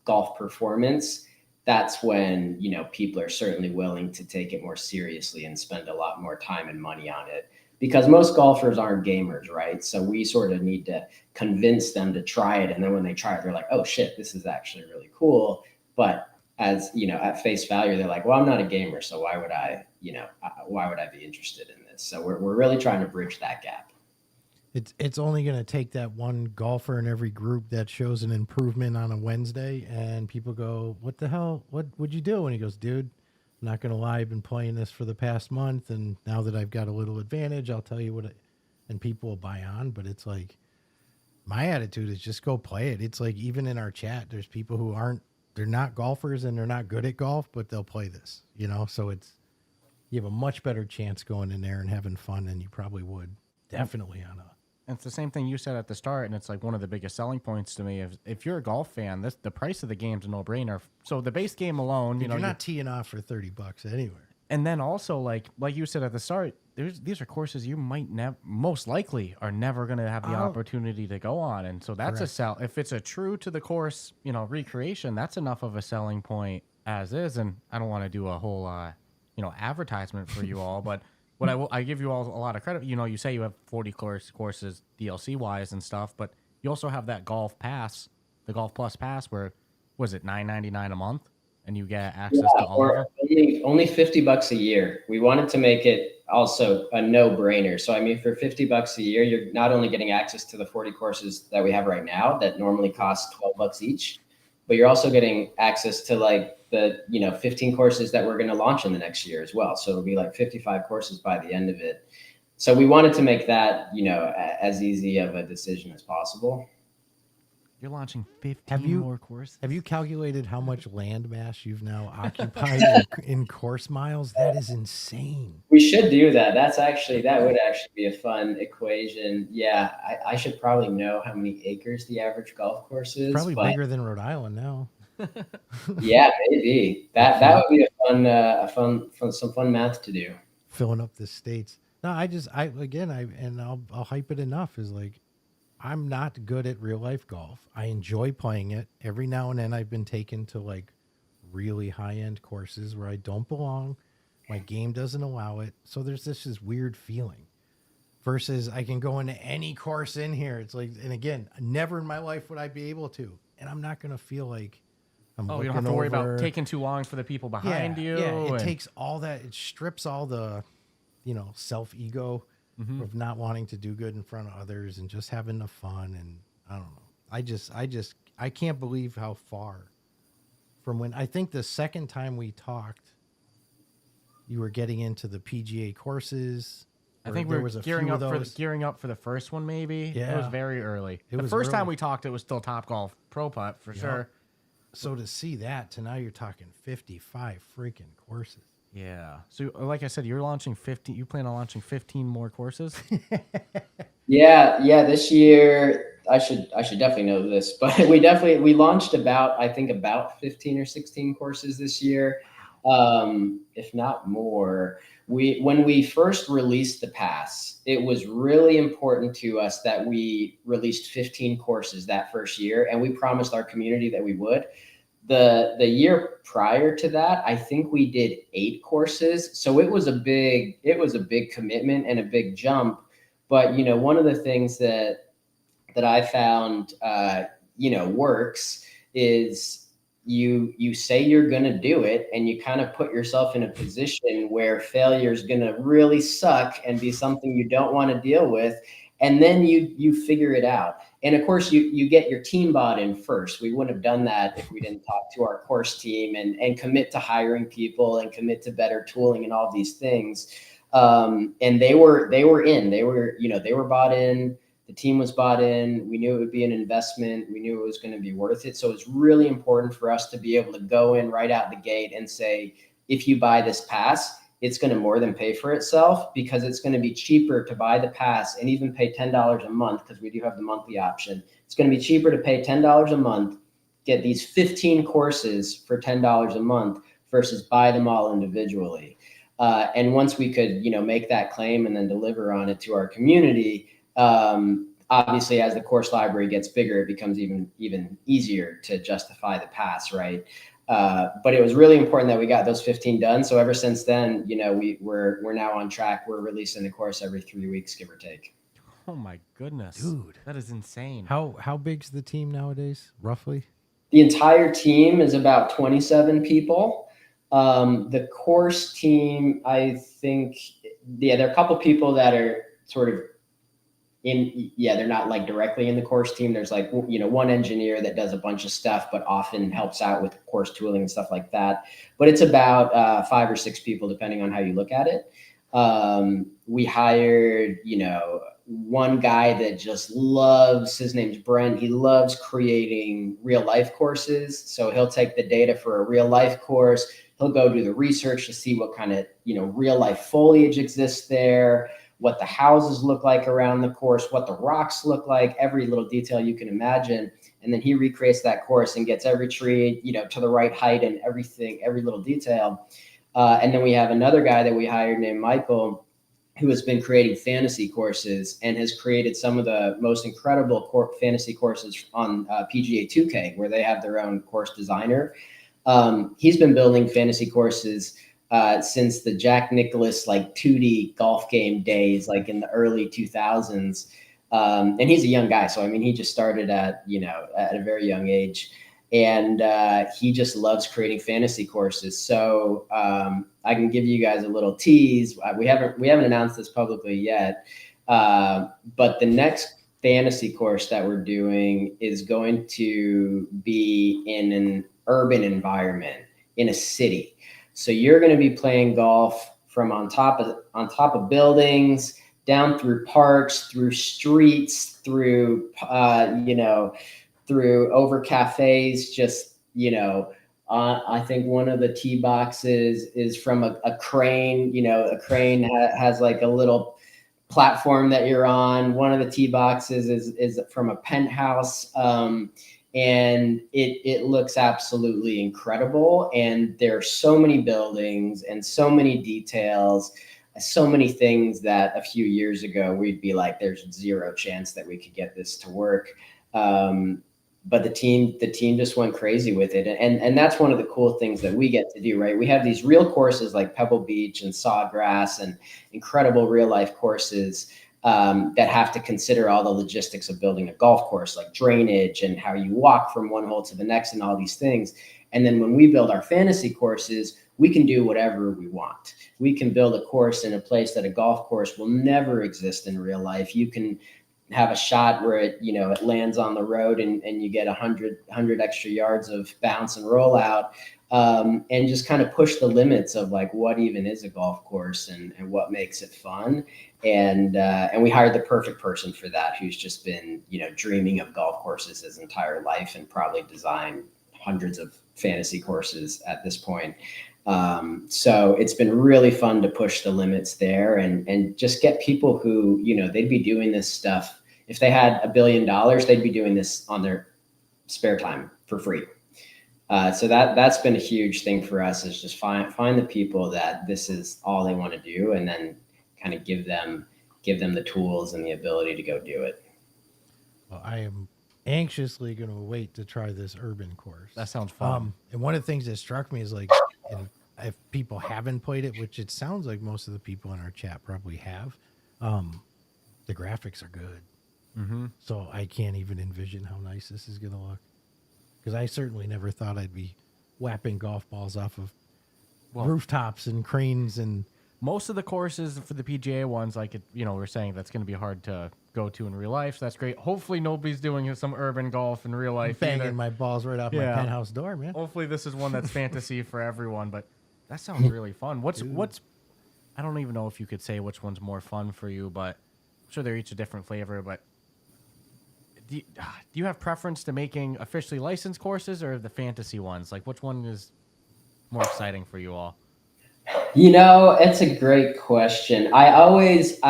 golf performance, that's when, you know, people are certainly willing to take it more seriously and spend a lot more time and money on it. Because most golfers aren't gamers, right? So we sort of need to convince them to try it. And then when they try it, they're like, oh shit, this is actually really cool. But as, you know, at face value, they're like, well, I'm not a gamer, so why would I be interested in this? So we're really trying to bridge that gap. It's only going to take that one golfer in every group that shows an improvement on a Wednesday, and people go, what the hell? What would you do? And he goes, dude, I'm not going to lie, I've been playing this for the past month, and now that I've got a little advantage, I'll tell you and people will buy on. But it's like, my attitude is just go play it. It's like, even in our chat, there's people who they're not golfers and they're not good at golf, but they'll play this, you know? So you have a much better chance going in there and having fun than you probably would definitely on a. And it's the same thing you said at the start, and it's like one of the biggest selling points to me. If you're a golf fan, the price of the game's a no-brainer. So the base game alone, you're not teeing off for $30 anywhere. And then also, like you said at the start, these are courses you might most likely are never going to have the opportunity to go on, and so that's a sell. If it's a true to the course, you know, recreation, that's enough of a selling point as is. And I don't want to do a whole, advertisement for you all, but. I give you all a lot of credit. You know, you say you have 40 courses DLC wise and stuff, but you also have that golf pass, the Golf Plus pass, where was it $9.99 a month, and you get access to all of it. Only $50 a year. We wanted to make it also a no-brainer. So I mean, for $50 a year, you're not only getting access to the 40 courses that we have right now that normally cost $12 each, but you're also getting access to like the 15 courses that we're going to launch in the next year as well. So it'll be like 55 courses by the end of it. So we wanted to make that, as easy of a decision as possible. You're launching 15 more courses. Have you calculated how much land mass you've now occupied in course miles? That is insane. We should do that. That would actually be a fun equation. Yeah, I should probably know how many acres the average golf course is. Probably bigger than Rhode Island now. Yeah, maybe. That would be some fun math to do. filling up the states. No, I'll hype it enough is like, I'm not good at real life golf. I enjoy playing it. Every now and then I've been taken to like really high end courses where I don't belong. My game doesn't allow it. So there's this weird feeling versus I can go into any course in here. It's like, and again, never in my life would I be able to. And I'm not going to feel like I'm Oh, you looking don't have to worry about over. taking too long for the people behind you. Yeah, it and- takes all that. It strips all the, self ego of not wanting to do good in front of others and just having the fun. And I don't know. I can't believe how far from when I think the second time we talked, you were getting into the PGA courses. I think we were gearing up for the first one. Maybe it was very early. The first time we talked, it was still Top Golf Pro Putt for sure. So to see that to now, you're talking 55 freaking courses. Yeah. So like I said, you're launching 15. You plan on launching 15 more courses? Yeah. This year, I should definitely know this, but we launched about 15 or 16 courses this year, if not more. When we first released the pass, it was really important to us that we released 15 courses that first year, and we promised our community that we would. The year prior to that, I think we did 8 courses. So it was a big commitment and a big jump. But one of the things that I found works is you say you're going to do it, and you kind of put yourself in a position where failure is going to really suck and be something you don't want to deal with. And then you figure it out. And of course, you get your team bought in first. We wouldn't have done that if we didn't talk to our course team and commit to hiring people and commit to better tooling and all these things. And they were in. They were bought in. The team was bought in. We knew it would be an investment. We knew it was going to be worth it. So it's really important for us to be able to go in right out the gate and say, if you buy this pass, it's going to more than pay for itself, because it's going to be cheaper to buy the pass and even pay $10 a month, because we do have the monthly option. It's going to be cheaper to pay $10 a month, get these 15 courses for $10 a month versus buy them all individually. And once we could, make that claim and then deliver on it to our community, obviously as the course library gets bigger, it becomes even easier to justify the pass, right? But it was really important that we got those 15 done. So ever since then, we're now on track. We're releasing a course every 3 weeks, give or take. Oh my goodness, dude, that is insane. How big's the team nowadays, roughly? The entire team is about 27 people. The course team, I think, there are a couple people that are sort of they're not like directly in the course team. There's like, one engineer that does a bunch of stuff, but often helps out with course tooling and stuff like that. But it's about 5 or 6 people, depending on how you look at it. We hired, one guy that just loves, his name's Brent. He loves creating real life courses. So he'll take the data for a real life course. He'll go do the research to see what kind of, real life foliage exists there, what the houses look like around the course, what the rocks look like, every little detail you can imagine. And then he recreates that course and gets every tree, to the right height and everything, every little detail. And then we have another guy that we hired named Michael, who has been creating fantasy courses and has created some of the most incredible fantasy courses on PGA 2K, where they have their own course designer. He's been building fantasy courses since the Jack Nicklaus 2D golf game days, in the early 2000s. And he's a young guy. So, he just started at a very young age, and he just loves creating fantasy courses. So I can give you guys a little tease. We haven't announced this publicly yet, but the next fantasy course that we're doing is going to be in an urban environment in a city. So you're going to be playing golf from on top of buildings, down through parks, through streets, through through over cafes. Just I think one of the tee boxes is from a crane. A crane has a little platform that you're on. One of the tee boxes is from a penthouse. And it looks absolutely incredible. And there are so many buildings and so many details. so many things that a few years ago we'd be like, there's zero chance that we could get this to work. But the team just went crazy with it. And that's one of the cool things that we get to do, right? We have these real courses like Pebble Beach and Sawgrass and incredible real life courses that have to consider all the logistics of building a golf course, like drainage and how you walk from one hole to the next and all these things. And then when we build our fantasy courses, we can do whatever we want. We can build a course in a place that a golf course will never exist in real life. You can have a shot where it lands on the road and you get 100 extra yards of bounce and roll out, and just kind of push the limits of like what even is a golf course and what makes it fun. And we hired the perfect person for that, who's just been, dreaming of golf courses his entire life and probably designed hundreds of fantasy courses at this point. So it's been really fun to push the limits there and just get people who, they'd be doing this stuff. If they had $1 billion, they'd be doing this on their spare time for free. So that's been a huge thing for us, is just find the people that this is all they want to do, and then kind of give them the tools and the ability to go do it. Well, I am anxiously going to wait to try this urban course. That sounds fun. And one of the things that struck me is like, if people haven't played it, which it sounds like most of the people in our chat probably have, the graphics are good. Mm-hmm. So I can't even envision how nice this is going to look. Because I certainly never thought I'd be whapping golf balls off of rooftops and cranes. And most of the courses for the PGA ones, like we're saying, that's going to be hard to go to in real life. So that's great. Hopefully nobody's doing some urban golf in real life. Banging my balls right off my penthouse door, man. Hopefully this is one that's fantasy for everyone. But that sounds really fun. What's I don't even know if you could say which one's more fun for you, but I'm sure they're each a different flavor. But do you have preference to making officially licensed courses or the fantasy ones? Like, which one is more exciting for you all? It's a great question. I always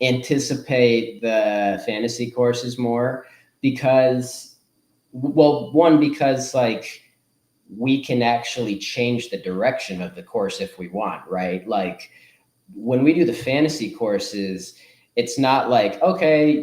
anticipate the fantasy courses more because like we can actually change the direction of the course if we want, right? Like when we do the fantasy courses, it's not like, okay,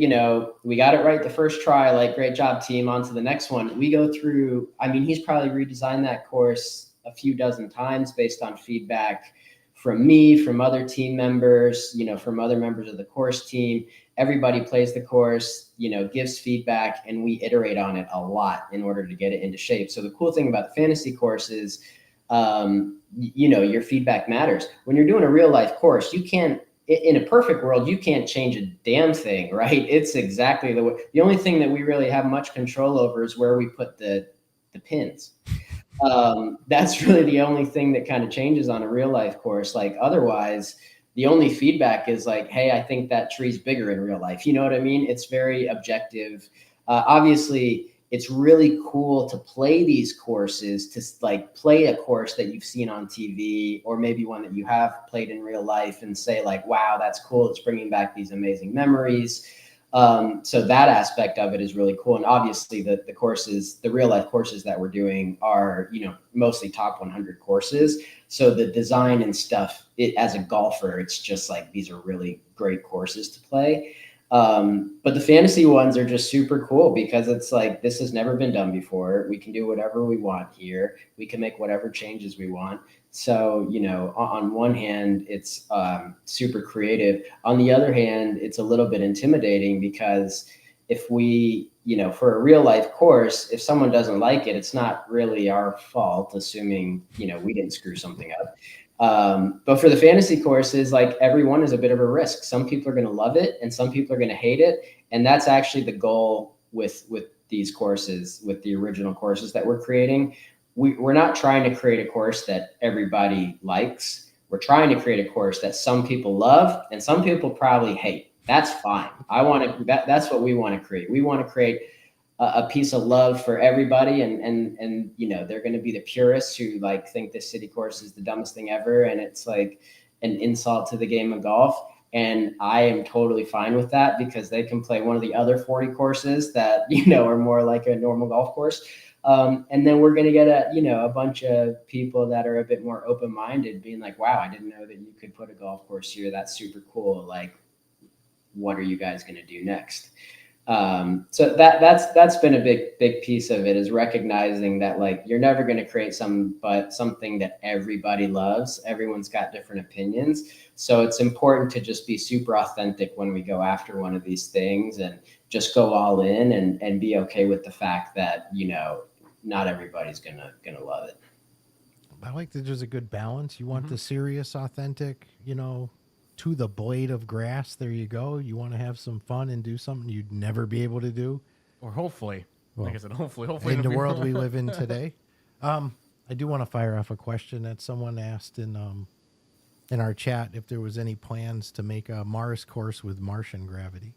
we got it right the first try, like, great job, team, on to the next one. We go through, he's probably redesigned that course a few dozen times based on feedback from me, from other team members, from other members of the course team. Everybody plays the course, gives feedback, and we iterate on it a lot in order to get it into shape. So the cool thing about the fantasy course is, your feedback matters. When you're doing a real life course, you can't, in a perfect world, you can't change a damn thing, right? It's exactly the way. The only thing that we really have much control over is where we put the pins. That's really the only thing that kind of changes on a real life course. Like otherwise, the only feedback is like, hey, I think that tree's bigger in real life. You know what I mean? It's very objective. Obviously, it's really cool to play these courses, to like play a course that you've seen on TV or maybe one that you have played in real life and say like, wow, that's cool. It's bringing back these amazing memories. So that aspect of it is really cool. And obviously the courses, the real life courses that we're doing are, mostly top 100 courses. So the design and stuff, as a golfer, it's just like, these are really great courses to play. But the fantasy ones are just super cool because it's like, this has never been done before. We can do whatever we want here. We can make whatever changes we want. So, on one hand, it's super creative. On the other hand, it's a little bit intimidating because if we, for a real life course, if someone doesn't like it, it's not really our fault, assuming, we didn't screw something up. But for the fantasy courses, like everyone is a bit of a risk. Some people are going to love it and some people are going to hate it. And that's actually the goal with these courses, with the original courses that we're creating. We're not trying to create a course that everybody likes. We're trying to create a course that some people love and some people probably hate. That's fine. That's what we want to create. We want to create a piece of love for everybody. And they're going to be the purists who like think this city course is the dumbest thing ever. And it's like an insult to the game of golf. And I am totally fine with that because they can play one of the other 40 courses that, are more like a normal golf course. And then we're going to get a bunch of people that are a bit more open-minded being like, wow, I didn't know that you could put a golf course here. That's super cool. Like, what are you guys going to do next? So that's been a big piece of it, is recognizing that like you're never going to create something that everybody loves. Everyone's got different opinions. So it's important to just be super authentic when we go after one of these things and just go all in and be okay with the fact that, not everybody's gonna love it. I like that there's a good balance. You want the serious, authentic, to the blade of grass. There you go. You want to have some fun and do something you'd never be able to do. Or hopefully, Well, like I said, hopefully in the world we live in today. I do want to fire off a question that someone asked in our chat, if there was any plans to make a Mars course with Martian gravity.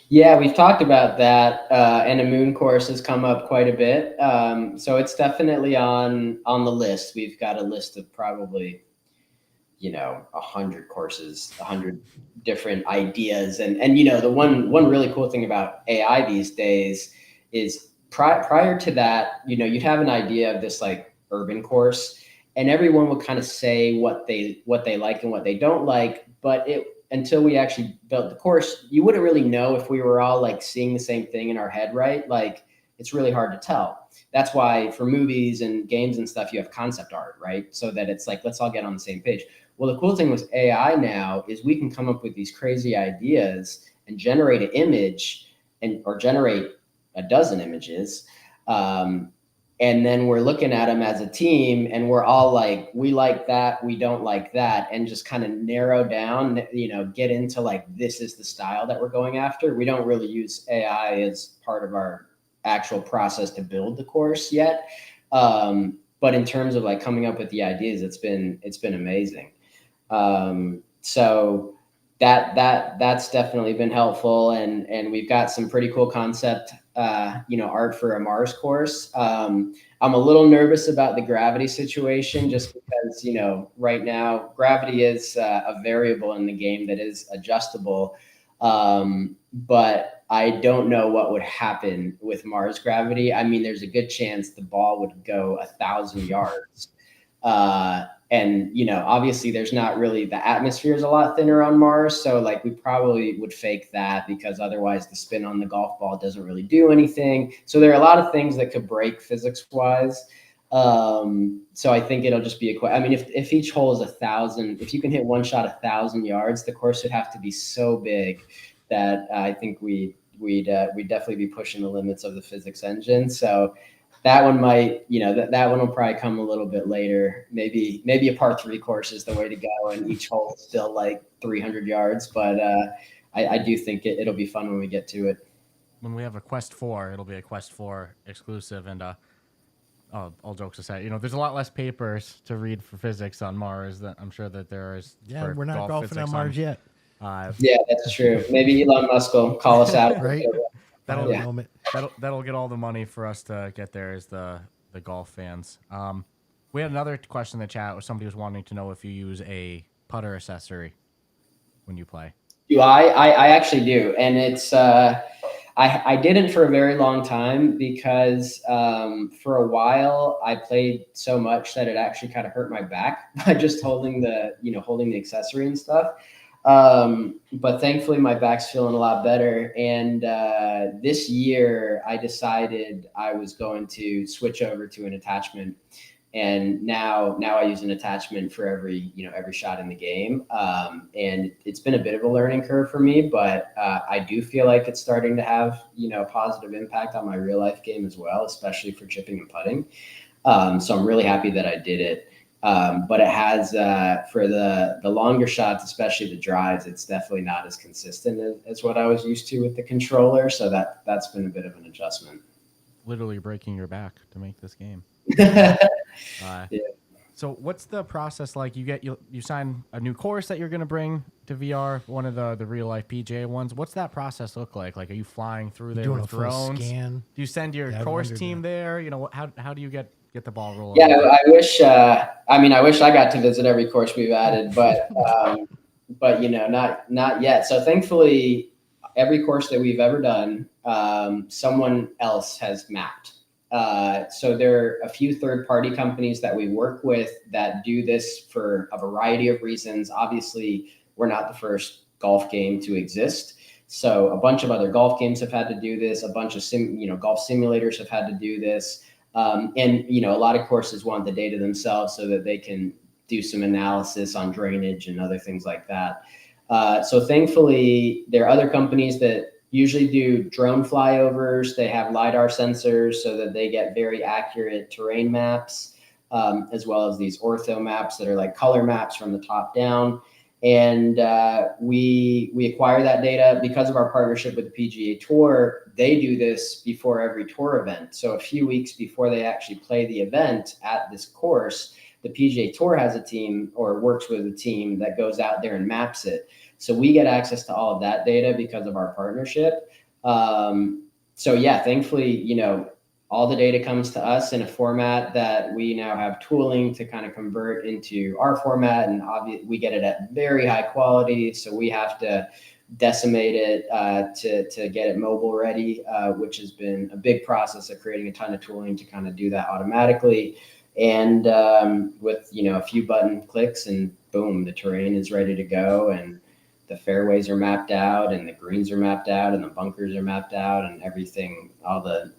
Yeah, we've talked about that, and a moon course has come up quite a bit. So it's definitely on the list. We've got a list of probably, 100 courses, 100 different ideas. And the one really cool thing about AI these days is prior to that, you'd have an idea of this like urban course, and everyone would kind of say what they like and what they don't like. But until we actually built the course, you wouldn't really know if we were all like seeing the same thing in our head, right? Like, it's really hard to tell. That's why for movies and games and stuff, you have concept art, right? So that it's like, let's all get on the same page. Well, the cool thing with AI now is we can come up with these crazy ideas and generate an image or generate a dozen images. And then we're looking at them as a team, and we're all like, we like that, we don't like that, and just kind of narrow down, get into like, this is the style that we're going after. We don't really use AI as part of our actual process to build the course yet. But in terms of like coming up with the ideas, it's been amazing. So that's definitely been helpful. And we've got some pretty cool concept art for a Mars course. I'm a little nervous about the gravity situation just because, right now gravity is a variable in the game that is adjustable. But I don't know what would happen with Mars gravity. I mean, there's a good chance the ball would go 1,000 yards. And, obviously there's not really, the atmosphere is a lot thinner on Mars. So like we probably would fake that because otherwise the spin on the golf ball doesn't really do anything. So there are a lot of things that could break physics wise. So I think it'll just be if each hole is 1,000, if you can hit one shot 1,000 yards, the course would have to be so big that I think we'd definitely be pushing the limits of the physics engine. So that one might, that one will probably come a little bit later. Maybe a par 3 course is the way to go, and each hole is still like 300 yards. But I do think it'll be fun when we get to it. When we have a Quest 4, it'll be a Quest 4 exclusive. And all jokes aside, there's a lot less papers to read for physics on Mars than I'm sure that there is. Yeah, we're not golfing on Mars yet. Yeah, that's true. Maybe Elon Musk will call us out. Right. That'll get all the money for us to get there is the golf fans. We had another question in the chat where somebody was wanting to know if you use a putter accessory when you play. Do I actually do, and it's I didn't for a very long time because for a while I played so much that it actually kind of hurt my back by just holding the accessory and stuff. But thankfully my back's feeling a lot better. And this year I decided I was going to switch over to an attachment. And now I use an attachment for every shot in the game. And it's been a bit of a learning curve for me, but I do feel like it's starting to have, a positive impact on my real life game as well, especially for chipping and putting. So I'm really happy that I did it. But it has, for the longer shots, especially the drives, it's definitely not as consistent as what I was used to with the controller. So that's been a bit of an adjustment. Literally breaking your back to make this game. Yeah. So what's the process like? You sign a new course that you're going to bring to VR, one of the real life PGA ones. What's that process look like? Like, are you flying through there with drones? Scan? Do you send your course team there? How do you get the ball rolling? Yeah, I wish I got to visit every course we've added, but but not yet. So thankfully, every course that we've ever done, someone else has mapped. So there are a few third-party companies that we work with that do this for a variety of reasons. Obviously, we're not the first golf game to exist. So a bunch of other golf games have had to do this. A bunch of golf simulators have had to do this. And a lot of courses want the data themselves so that they can do some analysis on drainage and other things like that. So thankfully, there are other companies that usually do drone flyovers. They have LiDAR sensors so that they get very accurate terrain maps, as well as these ortho maps that are like color maps from the top down. And we acquire that data because of our partnership with the PGA Tour. They do this before every tour event. So a few weeks before they actually play the event at this course, the PGA Tour has a team or works with a team that goes out there and maps it. So we get access to all of that data because of our partnership. So yeah, thankfully, all the data comes to us in a format that we now have tooling to kind of convert into our format. And obviously we get it at very high quality. So we have to decimate it to get it mobile ready, which has been a big process of creating a ton of tooling to kind of do that automatically. And with, a few button clicks and boom, the terrain is ready to go. And the fairways are mapped out and the greens are mapped out and the bunkers are mapped out and everything, all the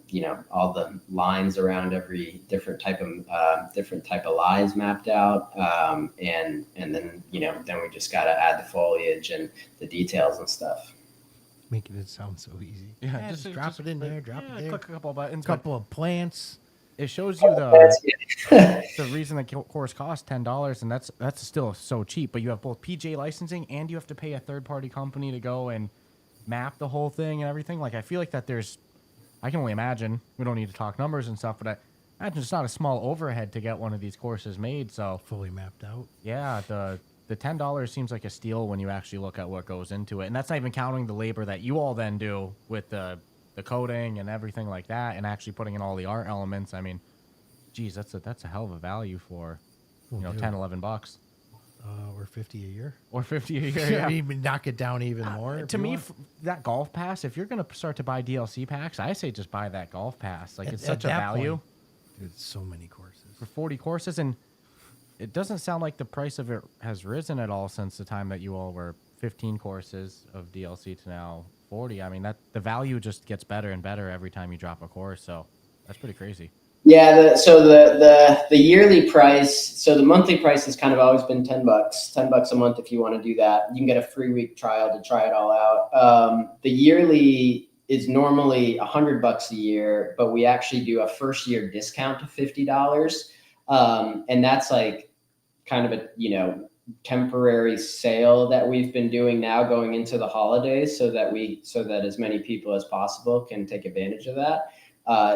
lines around every different type of lies mapped out. And then we just got to add the foliage and the details and stuff. Making it sound so easy. Yeah, just drop it in there, drop it there. Click a couple of buttons. Couple of plants. It shows you the reason the course costs $10, and that's still so cheap. But you have both PJ licensing and you have to pay a third party company to go and map the whole thing and everything. Like I feel like that I can only imagine. We don't need to talk numbers and stuff, but I imagine it's not a small overhead to get one of these courses made. So fully mapped out. Yeah, the $10 seems like a steal when you actually look at what goes into it, and that's not even counting the labor that you all then do with the coding and everything like that, and actually putting in all the art elements. I mean, geez, that's a hell of a value for, $10, $11. Or 50 a year. Or 50 a year. Yeah. Even knock it down even more. To me, that golf pass, if you're gonna start to buy DLC packs, I say just buy that golf pass. Like it's such a value. Point, dude, so many courses for 40 courses, and it doesn't sound like the price of it has risen at all since the time that you all were 15 courses of DLC to now 40. I mean, the value just gets better and better every time you drop a course. So that's pretty crazy. Yeah. So the yearly price. So the monthly price has kind of always been $10. $10 a month if you want to do that. You can get a free week trial to try it all out. The yearly is normally $100 a year, but we actually do a first year discount to $50, and that's like kind of a temporary sale that we've been doing now going into the holidays so that as many people as possible can take advantage of that.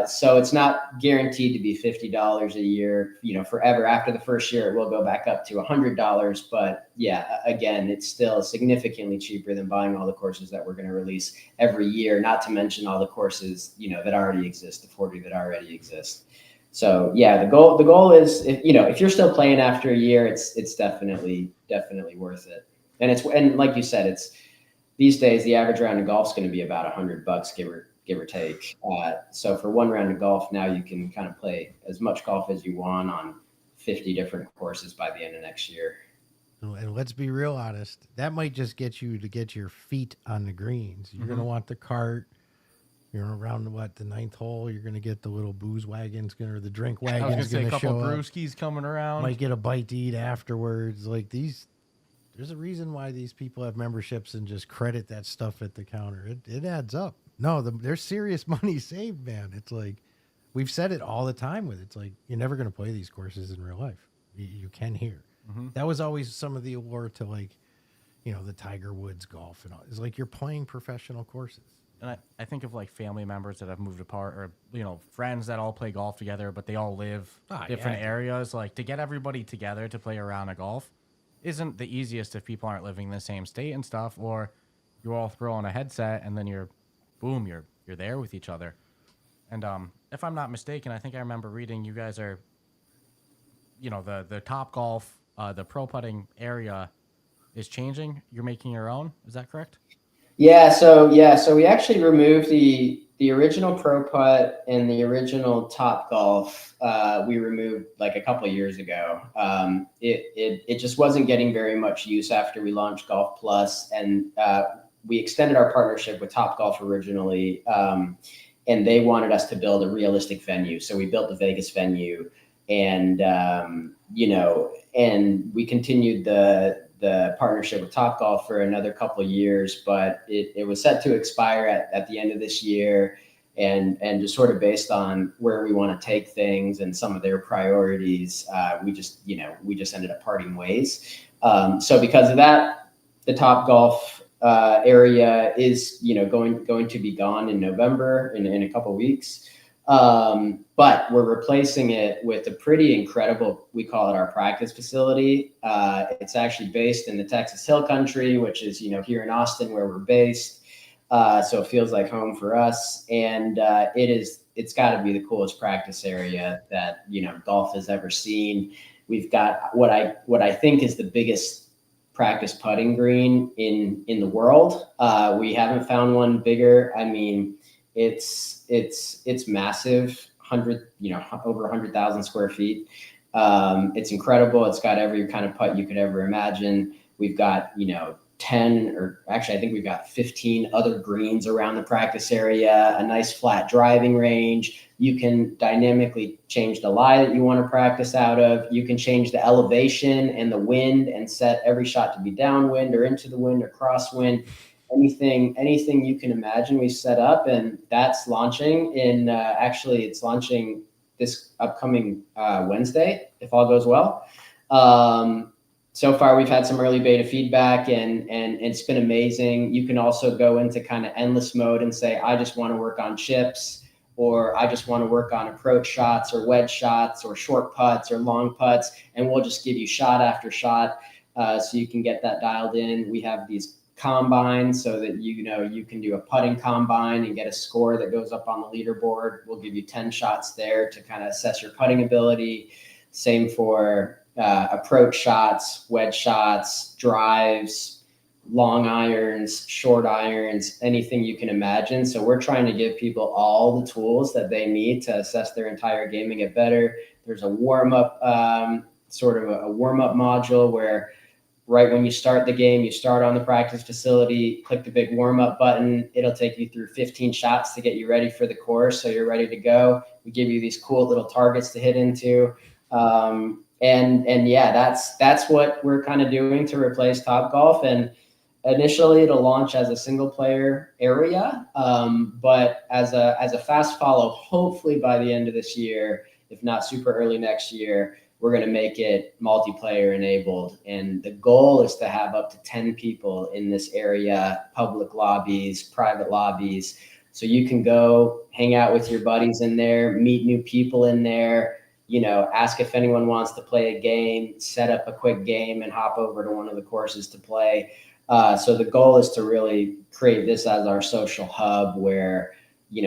So it's not guaranteed to be $50 a year, forever. After the first year, it will go back up to $100. But yeah, again, it's still significantly cheaper than buying all the courses that we're going to release every year, not to mention all the courses, that already exist, the 40 that already exist. So yeah, the goal is, if you're still playing after a year, it's definitely worth it. And like you said, it's these days, the average round of golf is going to be about $100, give or take. So for one round of golf, now you can kind of play as much golf as you want on 50 different courses by the end of next year. And let's be real honest, that might just get you to get your feet on the greens. You're going to want the cart. You're around the ninth hole. You're going to get the little booze wagons, or the drink wagons going to show up. A couple brewskis coming around. Might get a bite to eat afterwards. Like these, there's a reason why these people have memberships and just credit that stuff at the counter. It adds up. No, there's serious money saved, man. It's like, we've said it all the time with it. It's like, you're never going to play these courses in real life. You can here. Mm-hmm. That was always some of the allure to the Tiger Woods golf and all. It's like you're playing professional courses. And I think of family members that have moved apart, or friends that all play golf together, but they all live different areas. Like to get everybody together to play a round of golf isn't the easiest if people aren't living in the same state and stuff. Or you all throw on a headset and then you're there with each other. And if I'm not mistaken, I think I remember reading you guys are, the Top Golf, the pro putting area is changing. You're making your own. Is that correct? So we actually removed the original Pro Putt and the original Top Golf. We removed like a couple of years ago. It just wasn't getting very much use after we launched Golf Plus, and we extended our partnership with Top Golf originally, and they wanted us to build a realistic venue. So we built the Vegas venue, and and we continued the partnership with Topgolf for another couple of years, but it was set to expire at the end of this year, and just sort of based on where we want to take things and some of their priorities, we just ended up parting ways. So because of that, the Topgolf area is going to be gone in November in a couple of weeks. But we're replacing it with a pretty incredible, we call it our practice facility. It's actually based in the Texas Hill Country, which is, here in Austin where we're based. So it feels like home for us. And it's got to be the coolest practice area that, golf has ever seen. We've got what I think is the biggest practice putting green in the world. We haven't found one bigger. I mean, it's massive, over 100,000 square feet. It's incredible. It's got every kind of putt you could ever imagine. We've got, 10, or actually I think we've got 15 other greens around the practice area, a nice flat driving range. You can dynamically change the lie that you want to practice out of. You can change the elevation and the wind and set every shot to be downwind or into the wind or crosswind. Anything you can imagine, we've set up, and that's launching in, actually it's launching this upcoming Wednesday, if all goes well. So far we've had some early beta feedback, and it's been amazing. You can also go into kind of endless mode and say, I just want to work on chips, or I just want to work on approach shots or wedge shots or short putts or long putts, and we'll just give you shot after shot, so you can get that dialed in. We have these combine so that you can do a putting combine and get a score that goes up on the leaderboard. We'll give you 10 shots there to kind of assess your putting ability. Same for approach shots, wedge shots, drives, long irons, short irons, anything you can imagine. So we're trying to give people all the tools that they need to assess their entire game and get better. There's a warm-up, sort of a warm-up module where right when you start the game, you start on the practice facility, click the big warm-up button. It'll take you through 15 shots to get you ready for the course, so you're ready to go. We give you these cool little targets to hit into. And yeah, that's what we're kind of doing to replace Topgolf. And initially it'll launch as a single player area, but as a fast follow, hopefully by the end of this year, if not super early next year, we're going to make it multiplayer enabled. And the goal is to have up to 10 people in this area, public lobbies, private lobbies. So you can go hang out with your buddies in there, meet new people in there, ask if anyone wants to play a game, set up a quick game and hop over to one of the courses to play. So the goal is to really create this as our social hub where,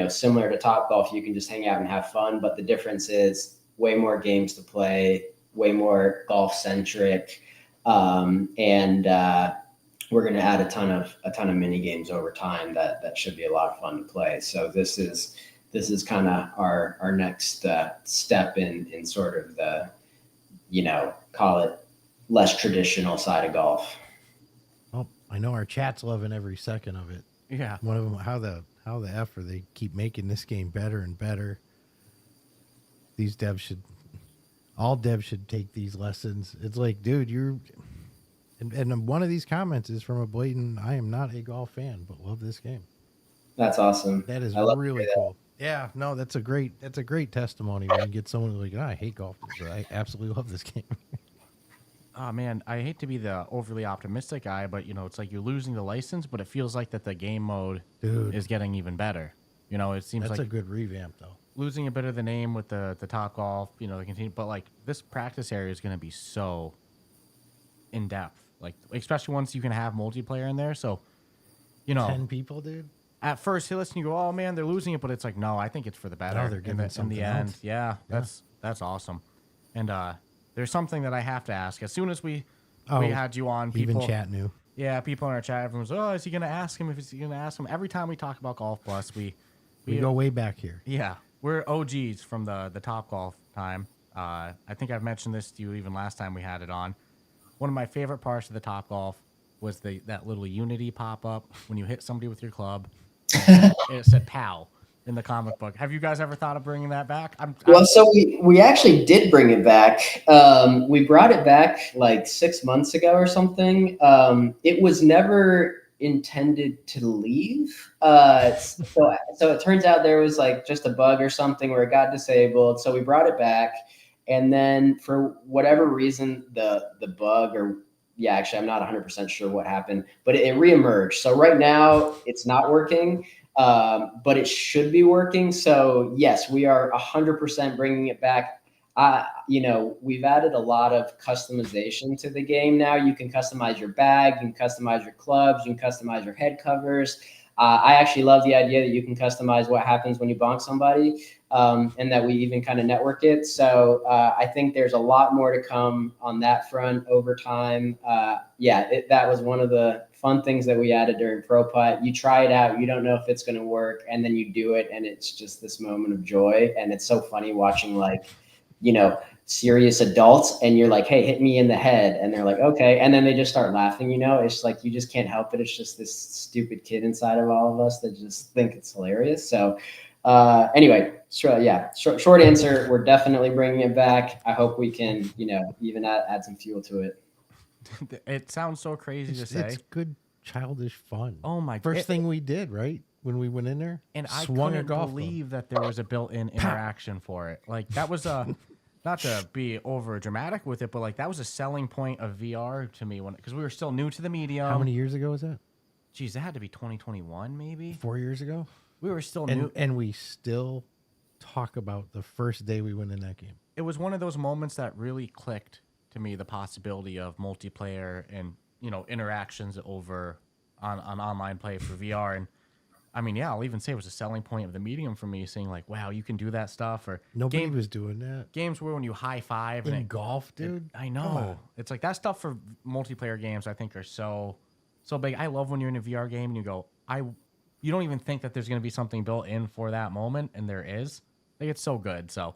similar to Topgolf, you can just hang out and have fun. But the difference is way more games to play, way more golf centric. And we're going to add a ton of mini games over time that should be a lot of fun to play. So this is kind of our next step in sort of the, call it less traditional side of golf. Well, I know our chat's loving every second of it. Yeah. One of them, how the F are they keep making this game better and better. These devs all devs should take these lessons. It's like, dude, and one of these comments is from a blatant, I am not a golf fan, but love this game. That's awesome. That is really cool. Yeah, no, that's a great testimony when you get someone like, I hate golf, but I absolutely love this game. Oh man, I hate to be the overly optimistic guy, but it's like you're losing the license, but it feels like that the game mode is getting even better. It seems that's like a good revamp though. Losing a bit of the name with the Topgolf, the continue, but like this practice area is going to be so in depth, like especially once you can have multiplayer in there. So, 10 people, dude. At first, you listen, you go, "Oh man, they're losing it," but it's like, no, I think it's for the better. No, they're giving in the end. else. Yeah, that's awesome. And there's something that I have to ask. As soon as we we had you on. People, even chat knew. Yeah, people in our chat, everyone's, oh, is he going to ask him? If he's going to ask him. Every time we talk about Golf Plus, we go way back here. Yeah, we're OGs from the Top Golf time. I think I've mentioned this to you even last time we had it on. One of my favorite parts of the Top Golf was that little Unity pop-up when you hit somebody with your club. It said "POW" in the comic book. Have you guys ever thought of bringing that back? Well, so we actually did bring it back. We brought it back like 6 months ago or something. It was never intended to leave. So it turns out there was like just a bug or something where it got disabled. So we brought it back. And then for whatever reason, the bug actually, I'm not 100% sure what happened, but it reemerged. So right now it's not working. But it should be working. So yes, we are 100% bringing it back. We've added a lot of customization to the game now. You can customize your bag, you can customize your clubs, you can customize your head covers. I actually love the idea that you can customize what happens when you bonk somebody, and that we even kind of network it. So I think there's a lot more to come on that front over time. That was one of the fun things that we added during Pro Putt. You try it out, you don't know if it's going to work, and then you do it, and it's just this moment of joy. And it's so funny watching serious adults, and you're like, hey, hit me in the head, and they're like, okay, and then they just start laughing. It's like you just can't help it. It's just this stupid kid inside of all of us that just think it's hilarious. So anyway, short answer, we're definitely bringing it back. I hope we can even add some fuel to it. It sounds so crazy to say. It's good childish fun. Oh my! First thing we did, right, when we went in there, and I swung couldn't a golf believe that there was a built-in interaction for it. Like that was not to be over dramatic with it, but like that was a selling point of VR to me because we were still new to the medium. How many years ago was that? Geez, that had to be 2021, maybe 4 years ago. We were still new, and we still talk about the first day we went in that game. It was one of those moments that really clicked to me, the possibility of multiplayer and interactions over on online play for VR. And I mean, I'll even say it was a selling point of the medium for me, saying like, wow, you can do that stuff. Or nobody was doing that. Games where when you high five in golf, dude. I know. It's like that stuff for multiplayer games I think are so big. I love when you're in a VR game and you go, you don't even think that there's going to be something built in for that moment, and there is. Like it's so good. So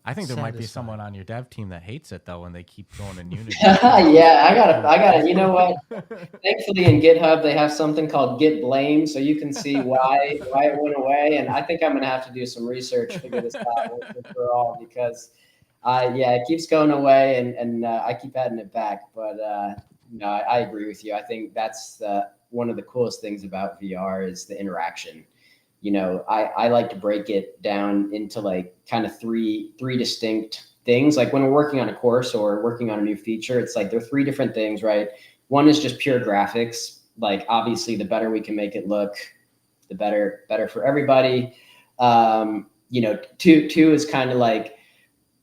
I think there might be someone on your dev team that hates it though, and they keep going in Unity. Yeah, I gotta. You know what? Thankfully, in GitHub they have something called Git Blame, so you can see why it went away. And I think I'm gonna have to do some research to figure this out once and for all, because it keeps going away, and I keep adding it back. But I agree with you. I think that's one of the coolest things about VR is the interaction. I like to break it down into like kind of three distinct things. Like when we're working on a course or working on a new feature, it's like there are three different things, right? One is just pure graphics. Like obviously the better we can make it look, the better for everybody. Two is kind of like,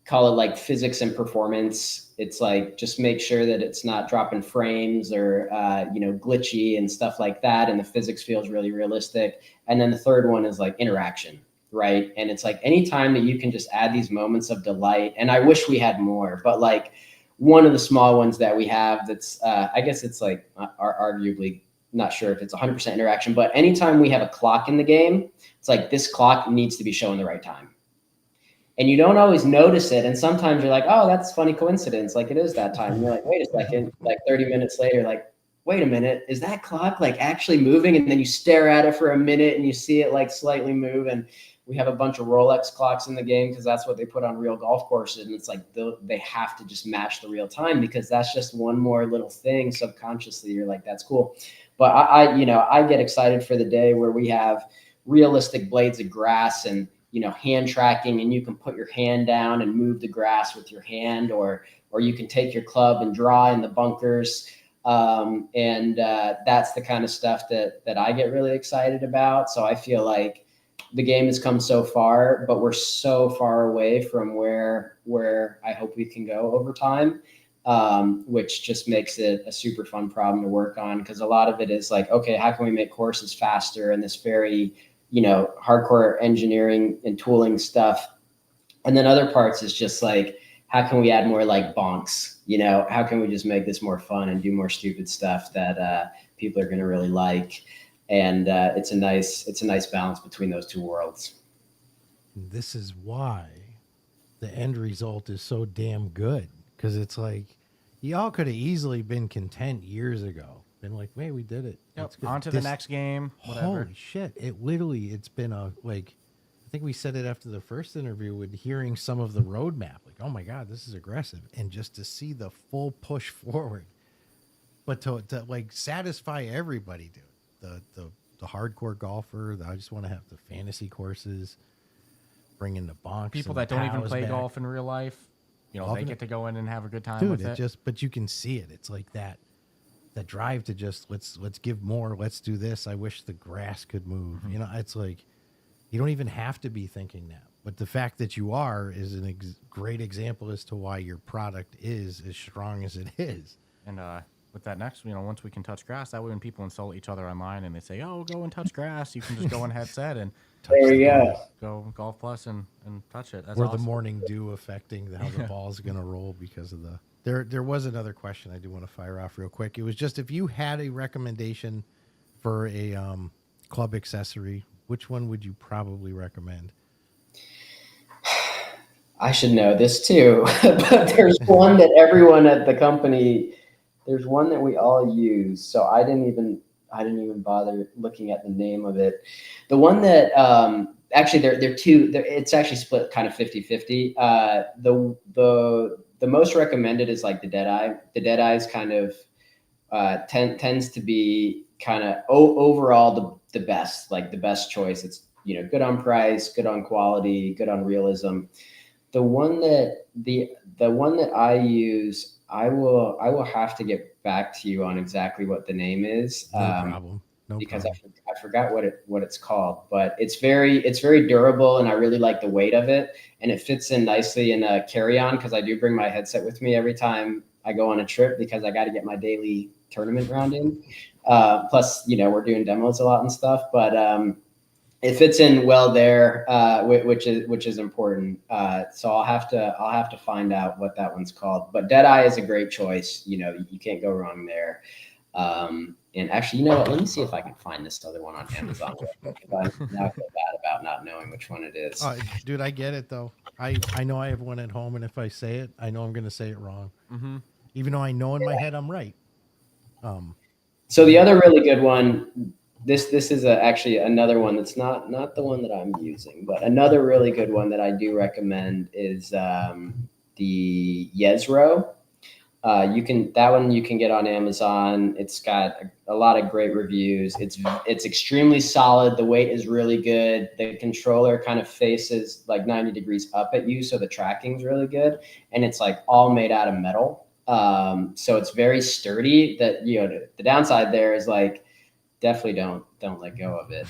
call it like physics and performance. It's like, just make sure that it's not dropping frames or, glitchy and stuff like that. And the physics feels really realistic. And then the third one is like interaction, right? And it's like anytime that you can just add these moments of delight, and I wish we had more, but like one of the small ones that we have that's, I guess it's like arguably, not sure if it's 100% interaction, but anytime we have a clock in the game, it's like this clock needs to be showing the right time. And you don't always notice it. And sometimes you're like, oh, that's a funny coincidence. Like it is that time. And you're like, wait a second, like 30 minutes later, like, wait a minute, is that clock like actually moving? And then you stare at it for a minute and you see it like slightly move. And we have a bunch of Rolex clocks in the game because that's what they put on real golf courses. And it's like, they have to just match the real time because that's just one more little thing subconsciously. You're like, that's cool. But I get excited for the day where we have realistic blades of grass and, hand tracking, and you can put your hand down and move the grass with your hand, or you can take your club and draw in the bunkers. That's the kind of stuff that I get really excited about. So I feel like the game has come so far, but we're so far away from where I hope we can go over time, which just makes it a super fun problem to work on. Because a lot of it is like, okay, how can we make courses faster, and this very hardcore engineering and tooling stuff. And then other parts is just like, how can we add more like bonks? You know, how can we just make this more fun and do more stupid stuff that people are going to really like? And it's a nice balance between those two worlds. This is why the end result is so damn good, because it's like y'all could have easily been content years ago. Been like, wait, we did it. Yep. It's good. On to the next game. Whatever. Holy shit! It's been a like. I think we said it after the first interview with hearing some of the roadmap. Like, oh my god, this is aggressive, and just to see the full push forward, but to like satisfy everybody, dude. The hardcore golfer. I just want to have the fantasy courses. Bring in the bonks. People and that the don't even pals play back. golf in real life, you know, Loving they it. get to go in and have a good time Dude, with it it. just, but you can see it. It's like that drive to just let's give more. Let's do this. I wish the grass could move. Mm-hmm. You know, it's like you don't even have to be thinking that, but the fact that you are is a great example as to why your product is as strong as it is. And with that next, you know, once we can touch grass, that way when people insult each other online and they say, "Oh, go and touch grass," you can just go in headset and There we go. Go Golf Plus and touch it. That's or awesome. the morning dew affecting how the ball's going to roll because of the. There was another question I do want to fire off real quick. It was just if you had a recommendation for a club accessory, which one would you probably recommend? I should know this too, but there's one that everyone at the company, there's one that we all use. So I didn't even bother looking at the name of it. The one that actually they're two. It's actually split kind of 50-50. The most recommended is like the Deadeye. The Deadeye is kind of tends to be kind of overall the best, like the best choice. It's, you know, good on price, good on quality, good on realism. The one that I use, I will have to get back to you on exactly what the name is. No problem. No because problem. I forgot what it's called, but it's very durable, and I really like the weight of it, and it fits in nicely in a carry-on because I do bring my headset with me every time I go on a trip because I got to get my daily tournament round in. Plus, you know, we're doing demos a lot and stuff, but it fits in well there, which is important. So I'll have to find out what that one's called. But Deadeye is a great choice. You know, you can't go wrong there. And actually, you know what? Let me see if I can find this other one on Amazon. I now feel bad about not knowing which one it is. Dude, I get it though. I know I have one at home, and if I say it, I know I'm going to say it wrong. Mm-hmm. Even though I know in my head I'm right. So the other really good one, this is actually another one that's not the one that I'm using, but another really good one that I do recommend is the Yezro. You can get on Amazon. It's got a lot of great reviews. It's extremely solid. The weight is really good. The controller kind of faces like 90 degrees up at you, so the tracking's really good. And it's like all made out of metal. So it's very sturdy. That, you know, the downside there is like definitely don't let go of it.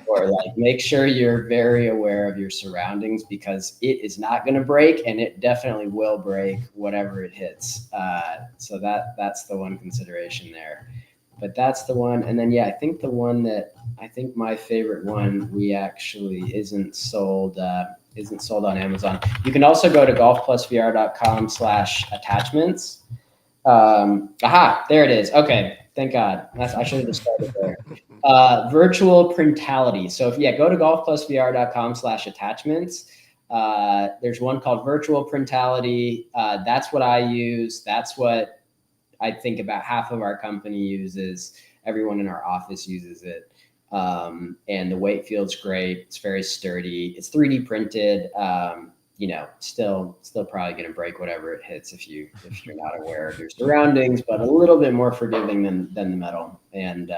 Or like make sure you're very aware of your surroundings because it is not going to break, and it definitely will break whatever it hits. So that's the one consideration there. But that's the one. And then I think my favorite one isn't sold on Amazon. You can also go to golfplusvr.com/attachments. There it is. Okay. Thank God. I should have just started there. Virtual printality. So if go to golfplusvr.com/attachments. There's one called virtual printality. That's what I use. That's what I think about half of our company uses. Everyone in our office uses it. And the weight feels great. It's very sturdy. It's 3D printed. You know, still probably going to break whatever it hits if you're not aware of your surroundings, but a little bit more forgiving than the metal, and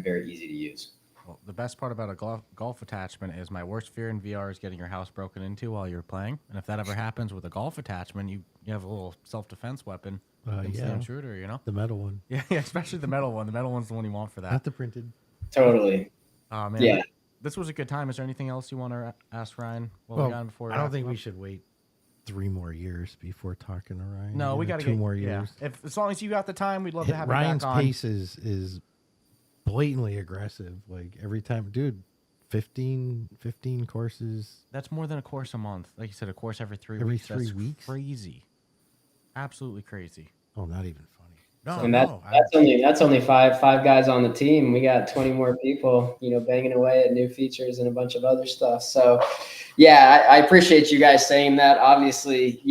very easy to use. Well, the best part about a golf attachment is my worst fear in VR is getting your house broken into while you're playing. And if that ever happens with a golf attachment, you have a little self-defense weapon. Against the intruder, you know? The metal one. Yeah, especially the metal one. The metal one's the one you want for that. Not the printed. Totally. Oh, man. Yeah. This was a good time. Is there anything else you want to ask Ryan? I don't think we should wait 3 more years before talking to Ryan. No, we got to 2 more years. Yeah. As long as you got the time, we'd love to have Ryan's you back on. pace is blatantly aggressive. Like every time, dude, 15 courses That's more than a course a month. Like you said, a course every 3 every weeks. 3 That's weeks. crazy. Absolutely crazy. Oh, not even funny. No, And no. that's only five guys on the team. We got 20 more people, banging away at new features and a bunch of other stuff. So, yeah, I appreciate you guys saying that. Obviously,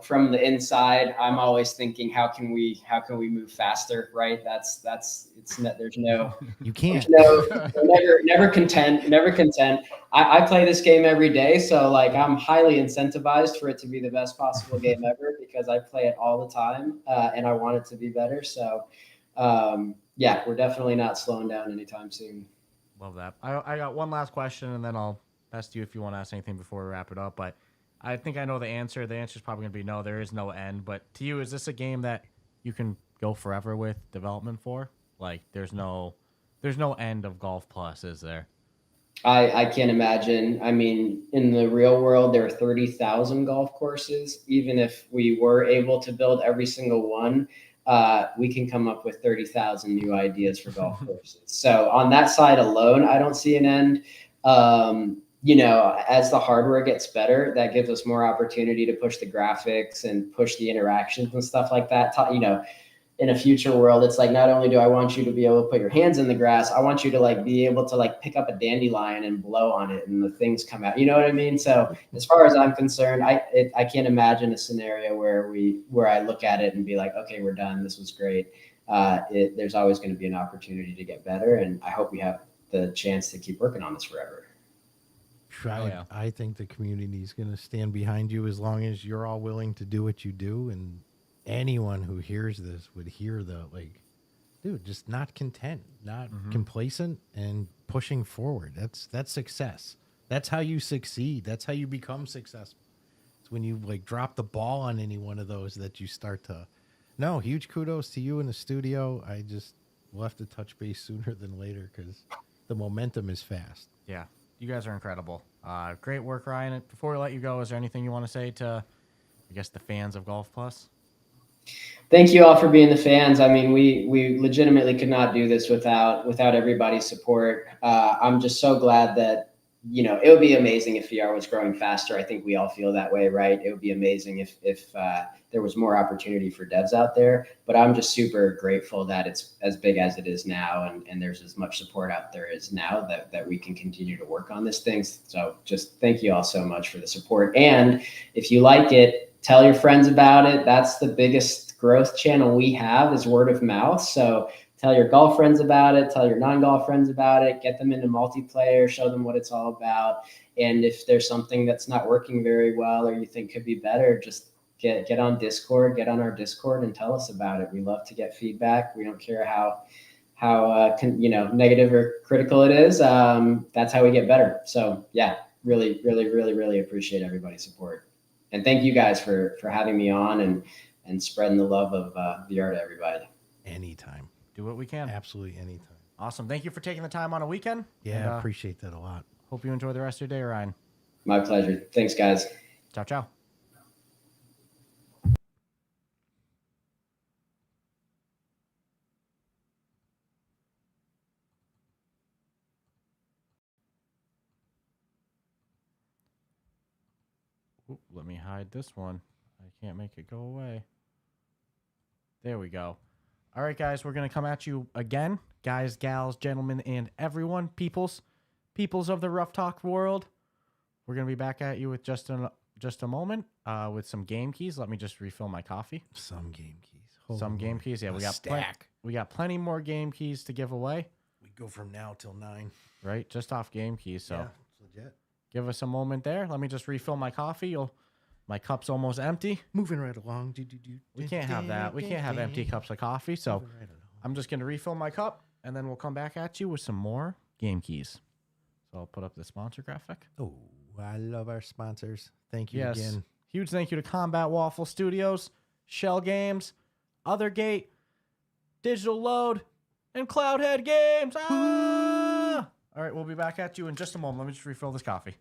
from the inside, I'm always thinking, how can we move faster, right? There's no, you can't. we're never content. I play this game every day, so like I'm highly incentivized for it to be the best possible game ever because I play it all the time and I want it to be better. So, yeah, we're definitely not slowing down anytime soon. Love that. I got one last question, and then I'll pass to you if you want to ask anything before we wrap it up. But I think I know the answer. The answer is probably going to be no. There is no end. But to you, is this a game that you can go forever with development for? Like, there's no end of Golf Plus, is there? I can't imagine. I mean, in the real world, there are 30,000 golf courses. Even if we were able to build every single one, we can come up with 30,000 new ideas for golf courses. So on that side alone, I don't see an end. As the hardware gets better, that gives us more opportunity to push the graphics and push the interactions and stuff like that. In a future world, it's like, not only do I want you to be able to put your hands in the grass, I want you to like be able to like pick up a dandelion and blow on it and the things come out. You know what I mean? So as far as I'm concerned, I can't imagine a scenario where I look at it and be like, okay, we're done. This was great. There's always going to be an opportunity to get better. And I hope we have the chance to keep working on this forever. I think the community is going to stand behind you as long as you're all willing to do what you do. And anyone who hears this would hear dude, just not content, not complacent, and pushing forward. That's success. That's how you succeed. That's how you become successful. It's when you like drop the ball on any one of those that you start to. No, huge kudos to you in the studio. We'll have to touch base sooner than later because the momentum is fast. Yeah, you guys are incredible. Great work, Ryan. Before we let you go, is there anything you want to say to, I guess, the fans of Golf Plus? Thank you all for being the fans. I mean, we legitimately could not do this without everybody's support. I'm just so glad that, it would be amazing if VR was growing faster. I think we all feel that way, right? It would be amazing if there was more opportunity for devs out there. But I'm just super grateful that it's as big as it is now, and there's as much support out there as now that we can continue to work on this thing. So just thank you all so much for the support. And if you like it, tell your friends about it. That's the biggest growth channel we have is word of mouth. So tell your golf friends about it, tell your non-golf friends about it, get them into multiplayer, show them what it's all about. And if there's something that's not working very well or you think could be better, just get on Discord, get on our Discord and tell us about it. We love to get feedback. We don't care how negative or critical it is. That's how we get better. So yeah, really, really, really, really appreciate everybody's support. And thank you guys for having me on and spreading the love of VR to everybody. Anytime. Do what we can. Absolutely anytime. Awesome. Thank you for taking the time on a weekend. Yeah, I appreciate that a lot. Hope you enjoy the rest of your day, Ryan. My pleasure. Thanks, guys. Ciao, ciao. Ooh, let me hide this one. I can't make it go away. There we go. All right, guys, we're going to come at you again. Guys, gals, gentlemen, and everyone, peoples of the Rough Talk world. We're going to be back at you with just a moment with some game keys. Let me just refill my coffee. Some game keys. Game keys. Yeah, we got plenty more game keys to give away. We go from now till 9. Right, just off game keys. So yeah, it's legit. Give us a moment there. Let me just refill my coffee. My cup's almost empty. Moving right along. We can't have that. We can't have empty cups of coffee. So I'm just going to refill my cup, and then we'll come back at you with some more game keys. So I'll put up the sponsor graphic. Oh, I love our sponsors. Thank you yes. again. Huge thank you to Combat Waffle Studios, Shell Games, Othergate, Digital Load, and Cloudhead Games. Ah! All right, we'll be back at you in just a moment. Let me just refill this coffee.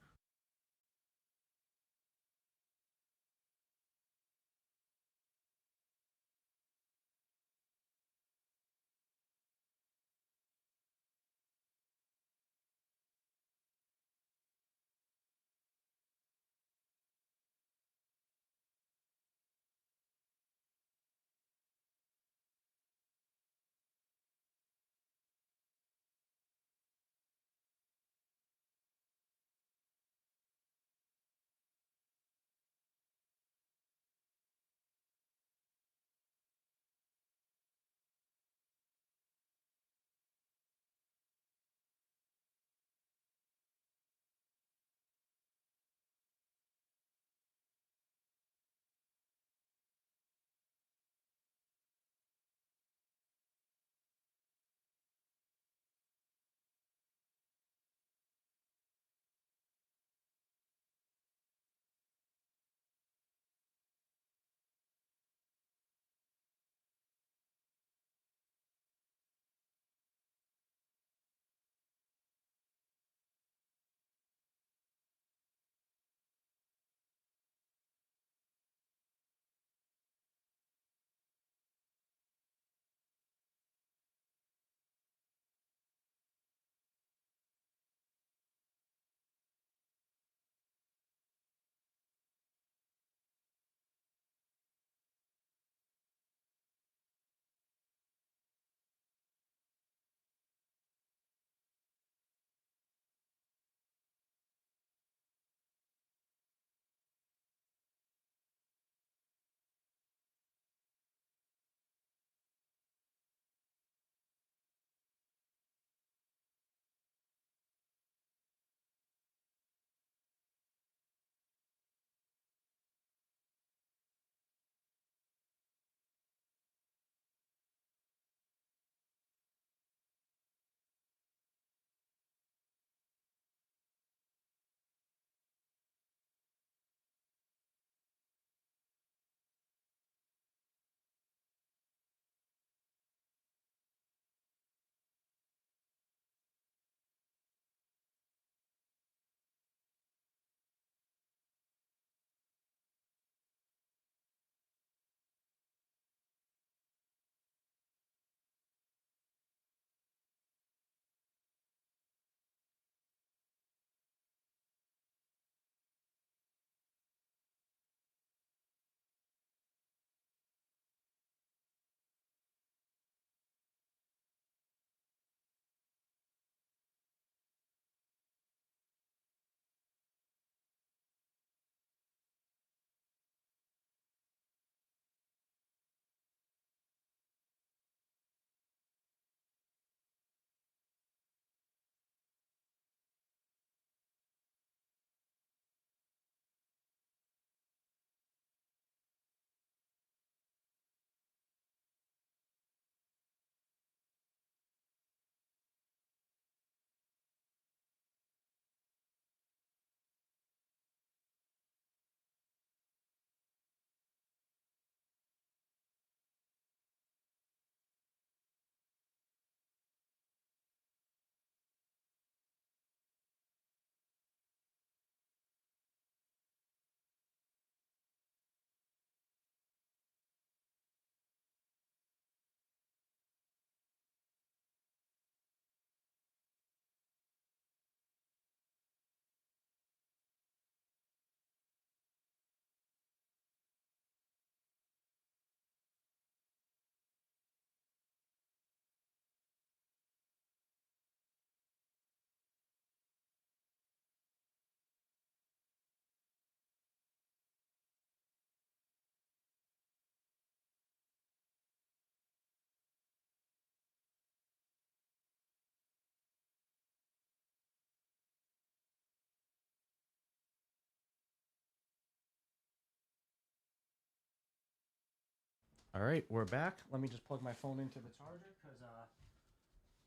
All right, we're back. Let me just plug my phone into the charger because,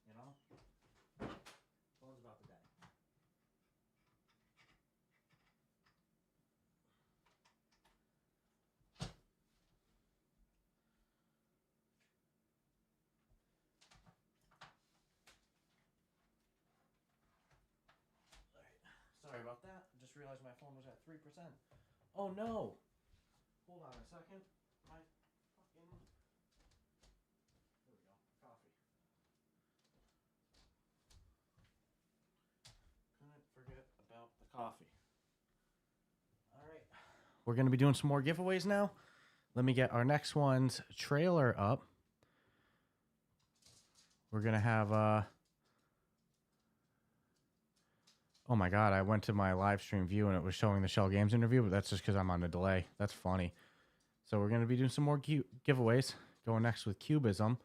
you know, phone's about to die. Sorry about that. Just realized my phone was at 3%. Oh no! Hold on a second. My fucking. There we go. Coffee. Couldn't forget about the coffee. Alright. We're going to be doing some more giveaways now. Let me get our next one's trailer up. We're going to have. Oh my god, I went to my live stream view and it was showing the Shell Games interview, but that's just because I'm on a delay. That's funny. So we're going to be doing some more giveaways. Going next with Cubism.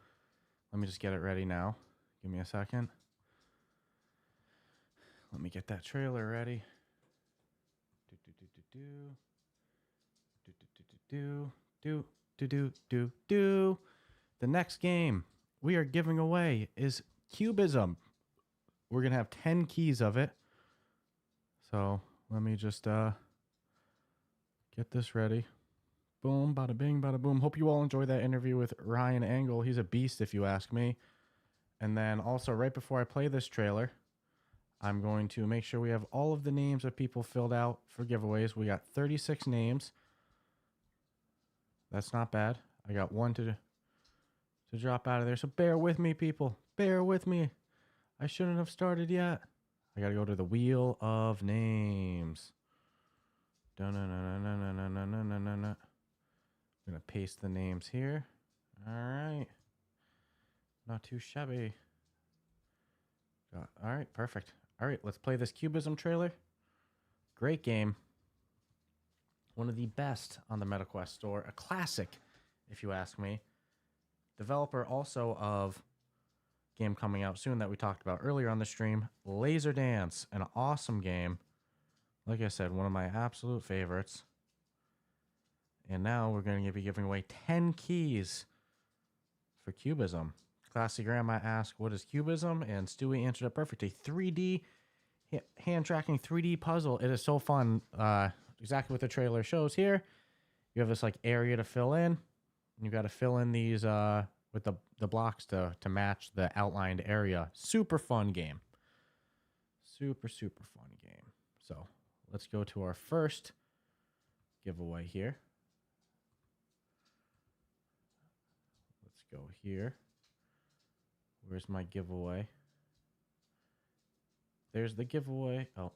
Let me just get it ready now. Give me a second. Let me get that trailer ready. The next game we are giving away is Cubism. We're going to have 10 keys of it. So let me just get this ready. Boom, bada bing, bada boom. Hope you all enjoyed that interview with Ryan Angle. He's a beast, if you ask me. And then also, right before I play this trailer, I'm going to make sure we have all of the names of people filled out for giveaways. We got 36 names. That's not bad. I got one to drop out of there. So bear with me, people. Bear with me. I shouldn't have started yet. I got to go to the Wheel of Names. I'm going to paste the names here. All right. Not too shabby. All right, perfect. All right, let's play this Cubism trailer. Great game. One of the best on the MetaQuest store. A classic, if you ask me. Developer also of game coming out soon that we talked about earlier on the stream, Laser Dance, an awesome game. Like I said, one of my absolute favorites. And now we're going to be giving away 10 keys for Cubism. Classy Grandma asked, what is Cubism? And Stewie answered it perfectly. 3D, hand tracking 3D puzzle. It is so fun. Exactly what the trailer shows here. You have this like area to fill in. You got to fill in these with the blocks to match the outlined area. Super fun game. Super fun game. So let's go to our first giveaway here. Let's go here. Where's my giveaway? There's the giveaway. Oh,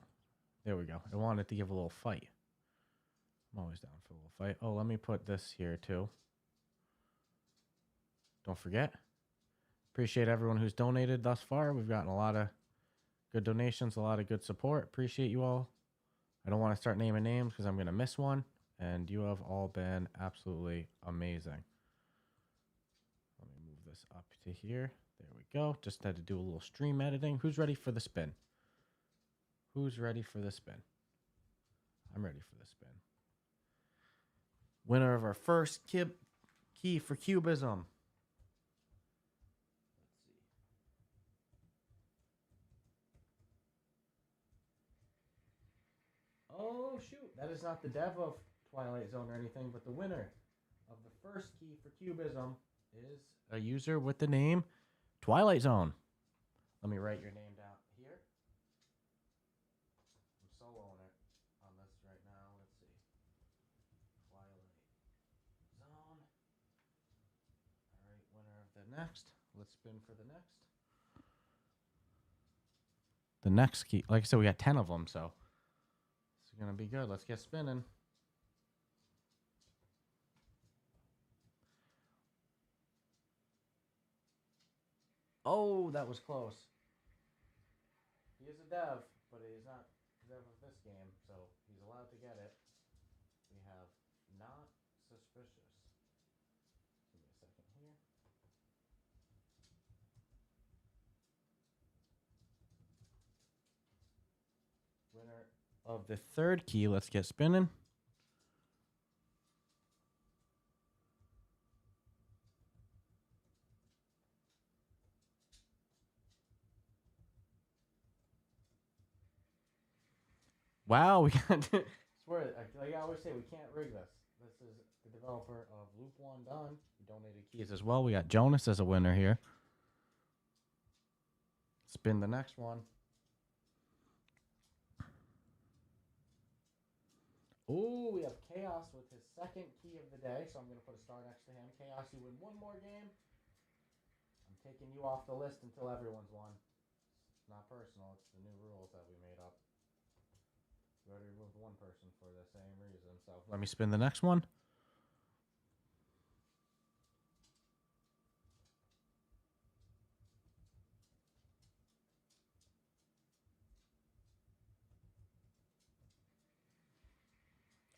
there we go. I wanted to give a little fight. I'm always down for a little fight. Oh, let me put this here too. Don't forget. Appreciate everyone who's donated thus far. We've gotten a lot of good donations, a lot of good support. Appreciate you all. I don't want to start naming names because I'm going to miss one. And you have all been absolutely amazing. Let me move this up to here. There we go. Just had to do a little stream editing. Who's ready for the spin? Who's ready for the spin? I'm ready for the spin. Winner of our first key for Cubism. Oh, shoot. That is not the dev of Twilight Zone or anything, but the winner of the first key for Cubism is a user with the name Twilight Zone. Let me write your name down here. I'm soloing it on this right now. Let's see. Twilight Zone. All right, winner of the next. Let's spin for the next. The next key. Like I said, we got 10 of them, so it's going to be good. Let's get spinning. Oh, that was close. He is a dev, but he's not dev of this game, so he's allowed to get it. We have not suspicious. Give me a second here. Winner of the third key. Let's get spinning. Wow, we got. Swear, like I always say, we can't rig this. This is the developer of Loop One Done. He donated keys as well. We got Jonas as a winner here. Spin the next one. Ooh, we have Chaos with his second key of the day, so I'm going to put a star next to him. Chaos, you win one more game. I'm taking you off the list until everyone's won. It's not personal, it's the new rules that we made up. We already removed one person for the same reason, so let me spin the next one.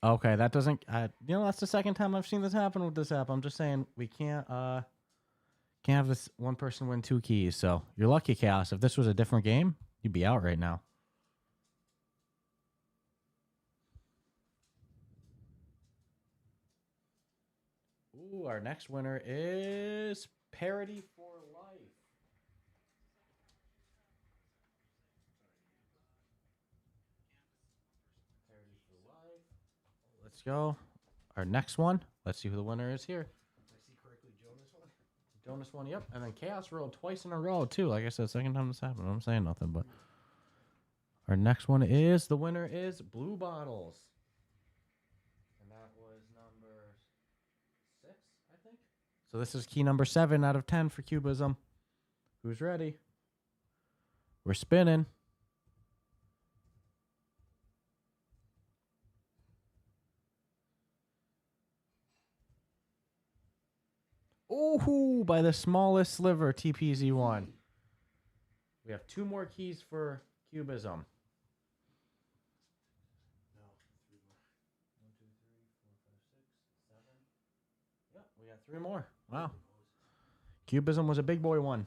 Okay, that doesn't. That's the second time I've seen this happen with this app. I'm just saying we can't have this one person win 2 keys. So you're lucky, Chaos. If this was a different game, you'd be out right now. Ooh, our next winner is Parody for Life. Parody for Life. Let's go. Our next one. Let's see who the winner is here. Did I see correctly? Jonas won? Jonas won, yep. And then Chaos rolled twice in a row, too. Like I said, second time this happened. I'm saying nothing, but our next one is, the winner is Blue Bottles. And that was number 6, I think. So this is key number 7 out of 10 for Cubism. Who's ready? We're spinning. Ooh, by the smallest sliver, TPZ1. We have 2 more keys for Cubism. No, 3 more. 1, 2, 3, 4, 5, 6, 7. Yep, we got 3 more. Wow. Cubism was a big boy one.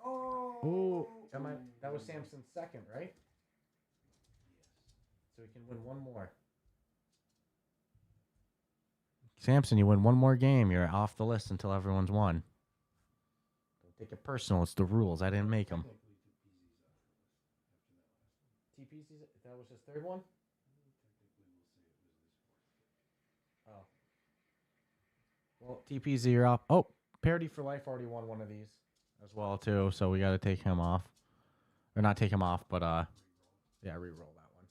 Oh, that was Samson's second, right? So we can win one more. Samson, you win one more game. You're off the list until everyone's won. Don't take it personal. It's the rules. I didn't make them. TPC, that was his third one? Oh. Well, TPZ, you're off. Oh, Parody for Life already won one of these as well, too. So we got to take him off. Or not take him off, but, yeah, re-roll that one.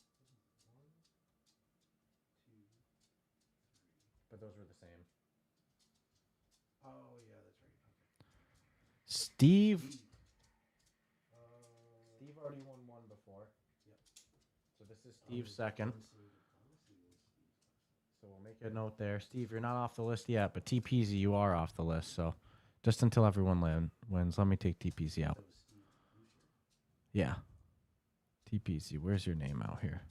But those were the same. Oh, yeah, that's right. Okay. Steve. Steve already won one before. Yep. So this is Steve's second. So we'll make a note there. Steve, you're not off the list yet, but TPZ, you are off the list. So just until everyone wins, let me take TPZ out. Yeah. TPZ, where's your name out here?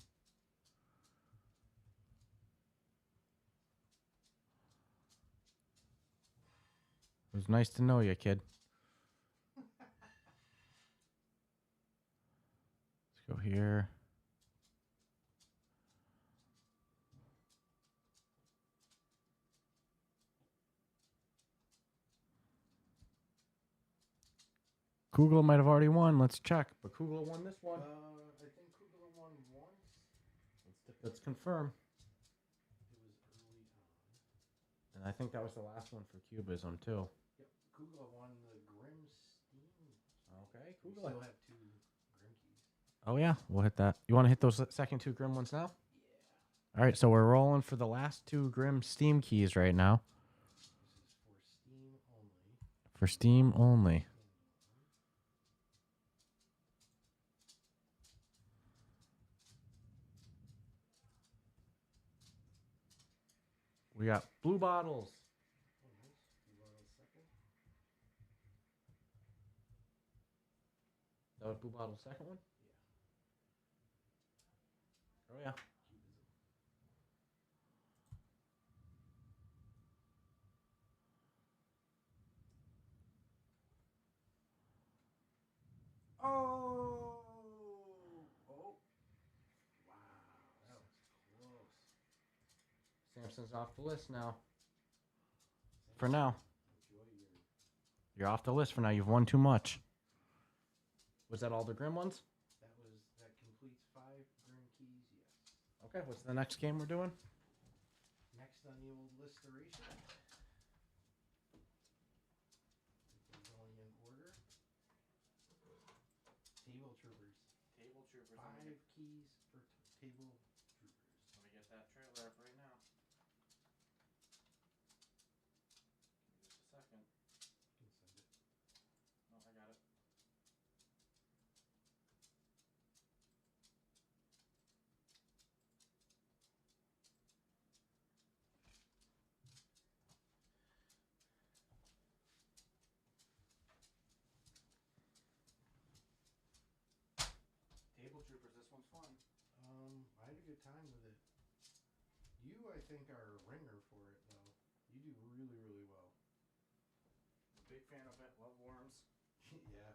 It was nice to know you, kid. Let's go here. Kugler might have already won. Let's check. But Kugler won this one. I think Kugler won once. Let's confirm. It was early on. And I think that was the last one for Cubism, too. Yep. Kugler won the Grim Steam. Okay, We Kugler. still have 2 Grim keys. Oh, yeah. We'll hit that. You want to hit those second 2 Grim ones now? Yeah. All right, so we're rolling for the last 2 Grim Steam keys right now. This is for Steam only. For Steam only. We got Blue Bottles. Oh, nice. Blue Bottle's second. That was Blue Bottle's second one? Yeah. Oh, yeah. Oh! Oh! Wow, that was close. Samson's off the list now. For now. Enjoy your You're off the list for now. You've won too much. Was that all the Grim ones? That completes 5 Grim keys, yes. Okay, what's the next game we're doing? Next on the old listeration. Going in order. Table Troopers. Table Troopers. 5 keys for Table Troopers. Let me get that trailer up right now. Just a second. You can send it. No, I got it. Table Troopers, this one's fun. I had a good time with it. You, I think, are a ringer for it, though. You do really, really well. Big fan of it. Love worms. Yeah.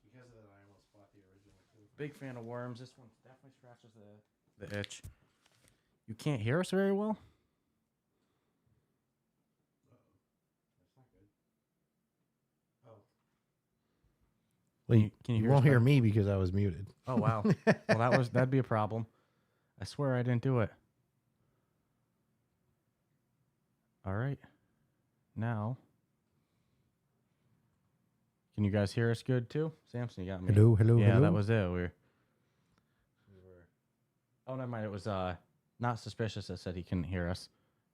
Because of that, I almost bought the original, too. Big fan of worms. This one definitely scratches the itch. You can't hear us very well? Uh-oh. That's not good. Oh. Well, Can you you hear us won't hear better? me because I was muted. Oh wow. Well, that'd be a problem. I swear I didn't do it. All right. Now, can you guys hear us good too? Samson, you got me. Hello, hello, Yeah, hello. that was it. We were. Oh, never mind. It was not suspicious that said he couldn't hear us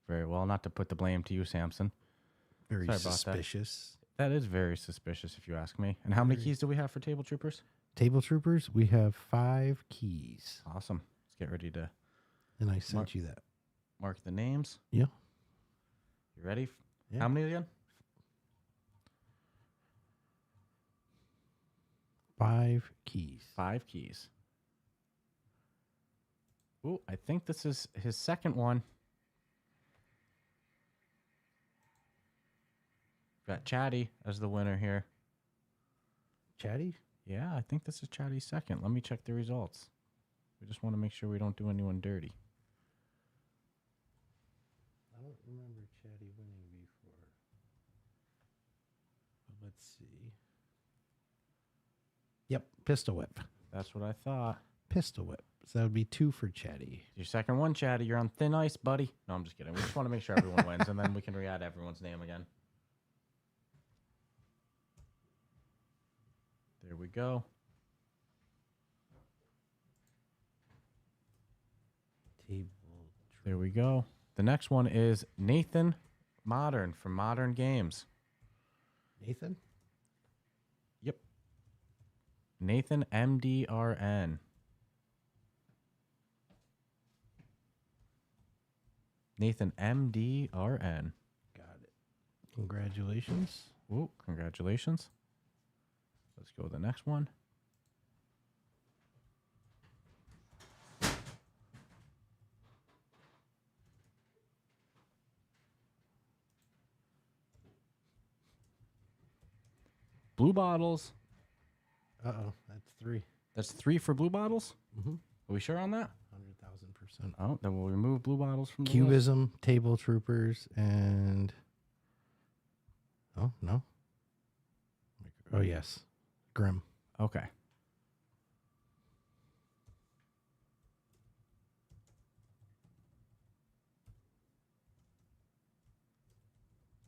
very well. Not to put the blame to you, Samson. Very Sorry about suspicious. That is very suspicious, if you ask me. And how many keys do we have for Table Troopers? Table Troopers, we have 5 keys. Awesome. Let's get ready to And I sent you that. mark the names. Yeah. You ready? Yeah. How many again? 5 keys. 5 keys. Ooh, I think this is his second one. Got Chatty as the winner here. Chatty? Yeah, I think this is Chatty's second. Let me check the results. We just want to make sure we don't do anyone dirty. I don't remember Chatty winning before. But let's see. Yep, Pistol Whip. That's what I thought. Pistol Whip. So that would be 2 for Chatty. Your second one, Chatty. You're on thin ice, buddy. No, I'm just kidding. We just want to make sure everyone wins, and then we can re-add everyone's name again. There we go. Table. There we go. The next one is Nathan Modern from Modern Games. Nathan? Yep. Nathan MDRN. Nathan MDRN. Got it. Congratulations. Ooh, congratulations. Let's go to the next one. Blue bottles. Uh-oh, that's 3. That's 3 for blue bottles? Mm-hmm. Are we sure on that? 100,000%. Oh, then we'll remove blue bottles from the list. Cubism, Table Troopers, and... Oh, no. Oh, yes. Grim. Okay.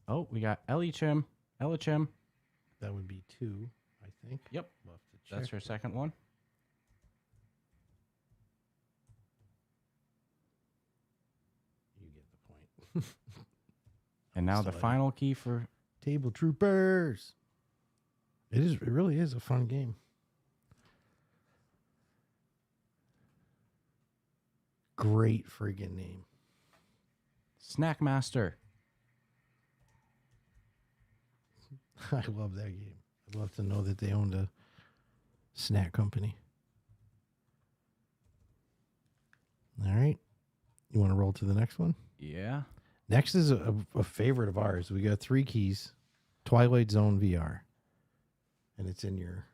Oh, we got Elichim. Elichim. That would be 2, I think. Yep. We'll have to check. That's her second one. You get the point. And now the Sorry. final key for Table Troopers. It really is a fun game. Great friggin' name. Snack Master. I love that game. I'd love to know that they owned a snack company. All right. You want to roll to the next one? Yeah. Next is a favorite of ours. We got 3 keys. Twilight Zone VR. And it's in your,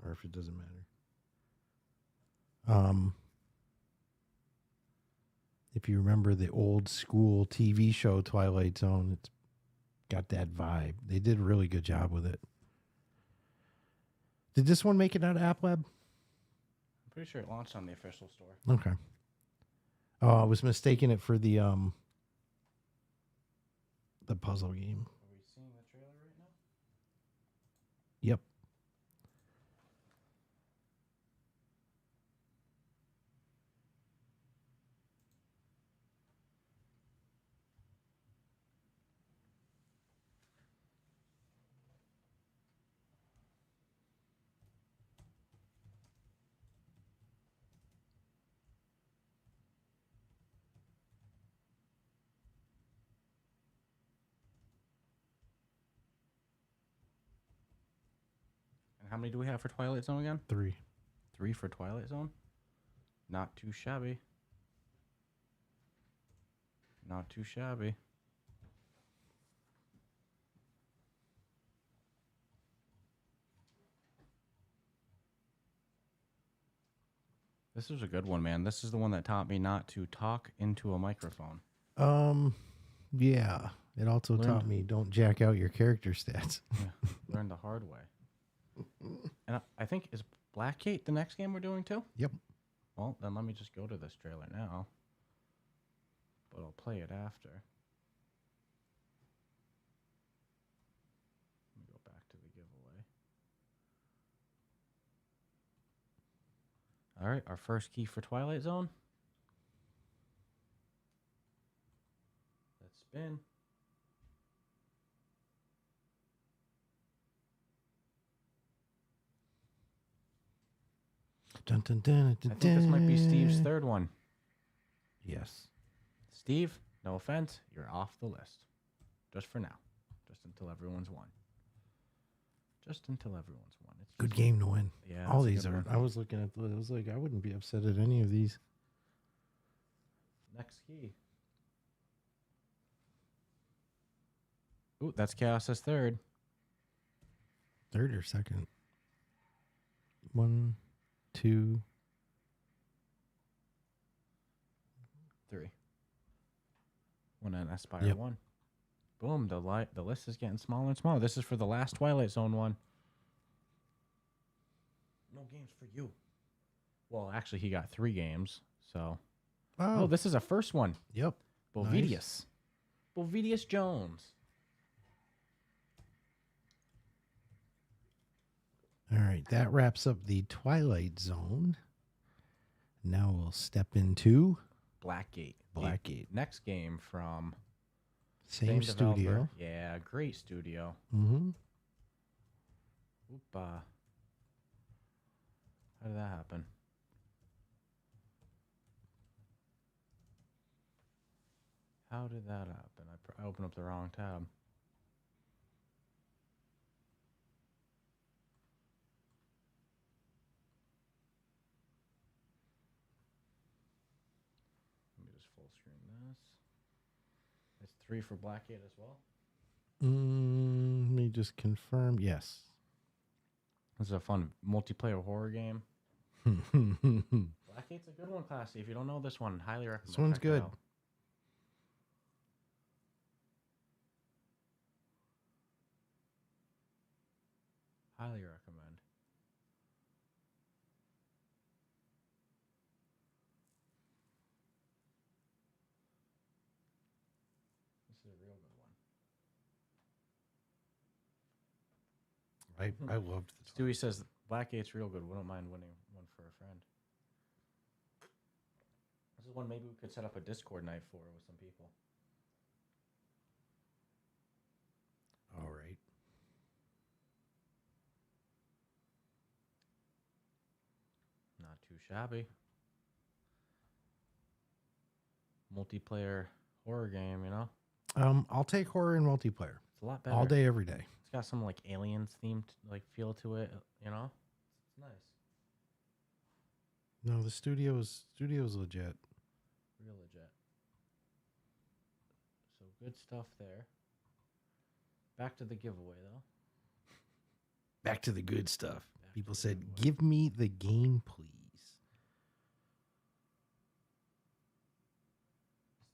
or if it doesn't matter. If you remember the old school TV show Twilight Zone, it's got that vibe. They did a really good job with it. Did this one make it out of App Lab? I'm pretty sure it launched on the official store. Okay. Oh, I was mistaking it for the puzzle game. Are we seeing the trailer right now? Yep. And how many do we have for Twilight Zone again? 3. 3 for Twilight Zone. Not too shabby. Not too shabby. This is a good one, man. This is the one that taught me not to talk into a microphone. Yeah. It also taught me don't jack out your character stats. Yeah, learned the hard way. And I think, is Blackgate the next game we're doing too? Yep. Well, then let me just go to this trailer now. But I'll play it after. Let me go back to the giveaway. All right, our first key for Twilight Zone. Let's spin. Dun, dun, dun, dun, I think this might be Steve's third one. Yes. Steve, no offense, you're off the list. Just for now. Just until everyone's won. Just until everyone's won. It's Good game to win. Yeah, All it's a these good are. one. I was looking at. I was like, I wouldn't be upset at any of these. Next key. Ooh, that's Chaos's third. Third or second? 1, 2. 3. One and Aspire Yep. 1. Boom, the list is getting smaller and smaller. This is for the last Twilight Zone one. No games for you. Well, actually, he got 3 games, so. Oh, this is a first one. Yep. Bovidius. Nice. Bovidius Jones. All right, that wraps up the Twilight Zone. Now we'll step into Blackgate. Blackgate. The next game from Same developer. studio. Yeah, great studio. Mm-hmm. Oop, how did that happen? How did that happen? I opened up the wrong tab. Let me just full screen this. It's 3 for Blackgate as well. Let me just confirm. Yes. This is a fun multiplayer horror game. Blackgate's a good one, Classy. If you don't know this one, highly recommend. This one's Check it good. out. Highly recommend. This is a real good one. I loved this. Stewie says Blackgate's real good. Wouldn't mind winning one for a friend. This is one maybe we could set up a Discord night for with some people. All right. Not too shabby. Multiplayer horror game, you know? I'll take horror and multiplayer. It's a lot better. All day, every day. It's got some like aliens themed like feel to it, you know? It's nice. No, the studio's legit. Real legit. So good stuff there. Back to the giveaway though. Back to the good stuff. People said, "Give me the game, please."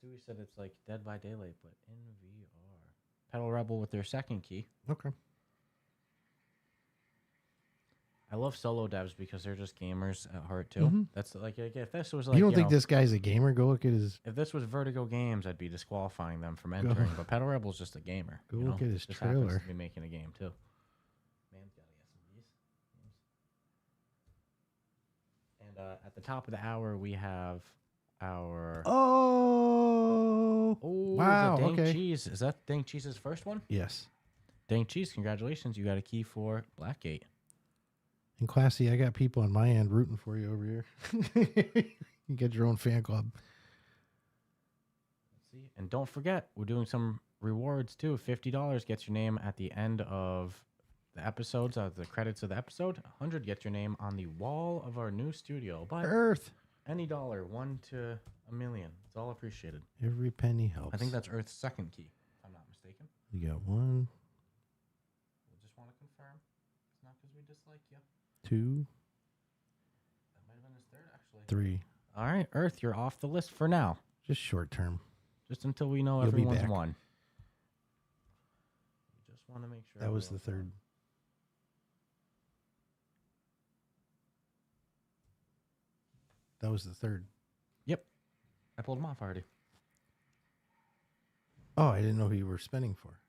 Stewie said it's like Dead by Daylight, but in VR. Pedal Rebel with their second key. Okay. I love solo devs because they're just gamers at heart too. Mhm. That's like if this was like You don't think know, this guy's a gamer? Go look at his. if this was Vertigo Games, I'd be disqualifying them from entering. But Pedal Rebel's just a gamer. Go you look know? at his Just happens trailer. to be making a game too. Man's gotta get some of these. And at the top of the hour, we have our Oh, wow. Dank Okay. Cheese. Is that Dank Cheese's first one? Yes. Dank Cheese, congratulations! You got a key for Blackgate. And Classy, I got people on my end rooting for you over here. You get your own fan club. Let's see. And don't forget, we're doing some rewards too. $50 gets your name at the end of the episodes, the credits of the episode. 100 gets your name on the wall of our new studio. But Earth. any dollar, 1 to a million. It's all appreciated. Every penny helps. I think that's Earth's second key, if I'm not mistaken. You got 1, We'll just want to confirm. It's not because we dislike you. 2, That might have been his third, actually. 3. All right, Earth, you're off the list for now. Just short term. Just until we know You'll be everyone's back. won. We just want to make sure. That was the everyone's third. won. That was the third. Yep. I pulled them off already. Oh, I didn't know who you were spending for.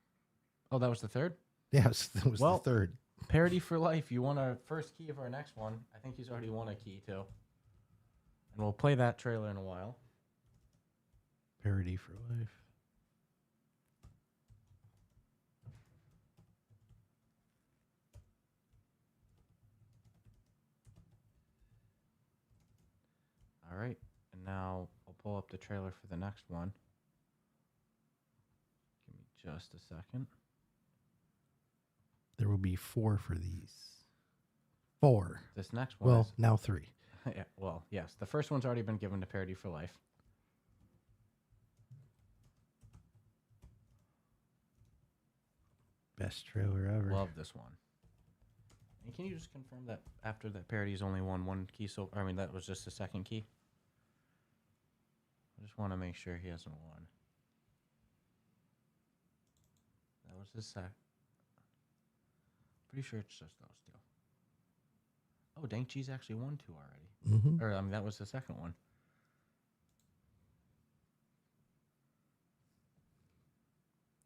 Oh, that was the third? Yes, that was Well, the third. Parody for life. You won a first key of our next one. I think he's already won a key too. And we'll play that trailer in a while. Parody for life. All right. And now I'll pull up the trailer for the next one. Give me just a second. There will be 4 for these. 4. This next one Well, is... now 3. Yeah, well, yes. The first one's already been given to Parody for Life. Best trailer ever. Love this one. And can you just confirm that after that Parody's only won 1 key so... I mean, that was just the second key? I just want to make sure he hasn't won. That was his sec. Pretty sure it's just those two. Oh, Dank Cheese actually won 2 already. Mhm. Or, I mean, that was the second one.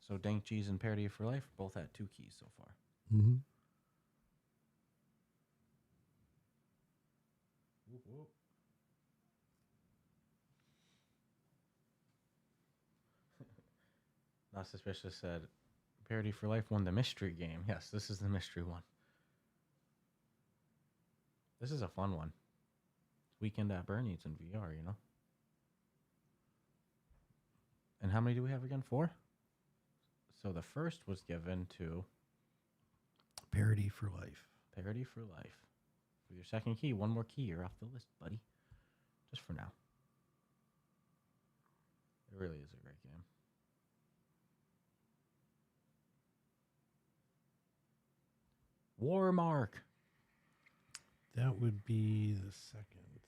So Dank Cheese and Parody for Life both had 2 keys so far. Mm-hmm. Whoop, whoop. Not Suspicious said, Parody for Life won the mystery game. Yes, this is the mystery one. This is a fun one. Weekend at Bernie's in VR, you know? And how many do we have again? 4? So the first was given to Parody for life. Parody for Life. With your second key, 1 more key, you're off the list, buddy. Just for now. It really is a great game. Warmark. That would be the second.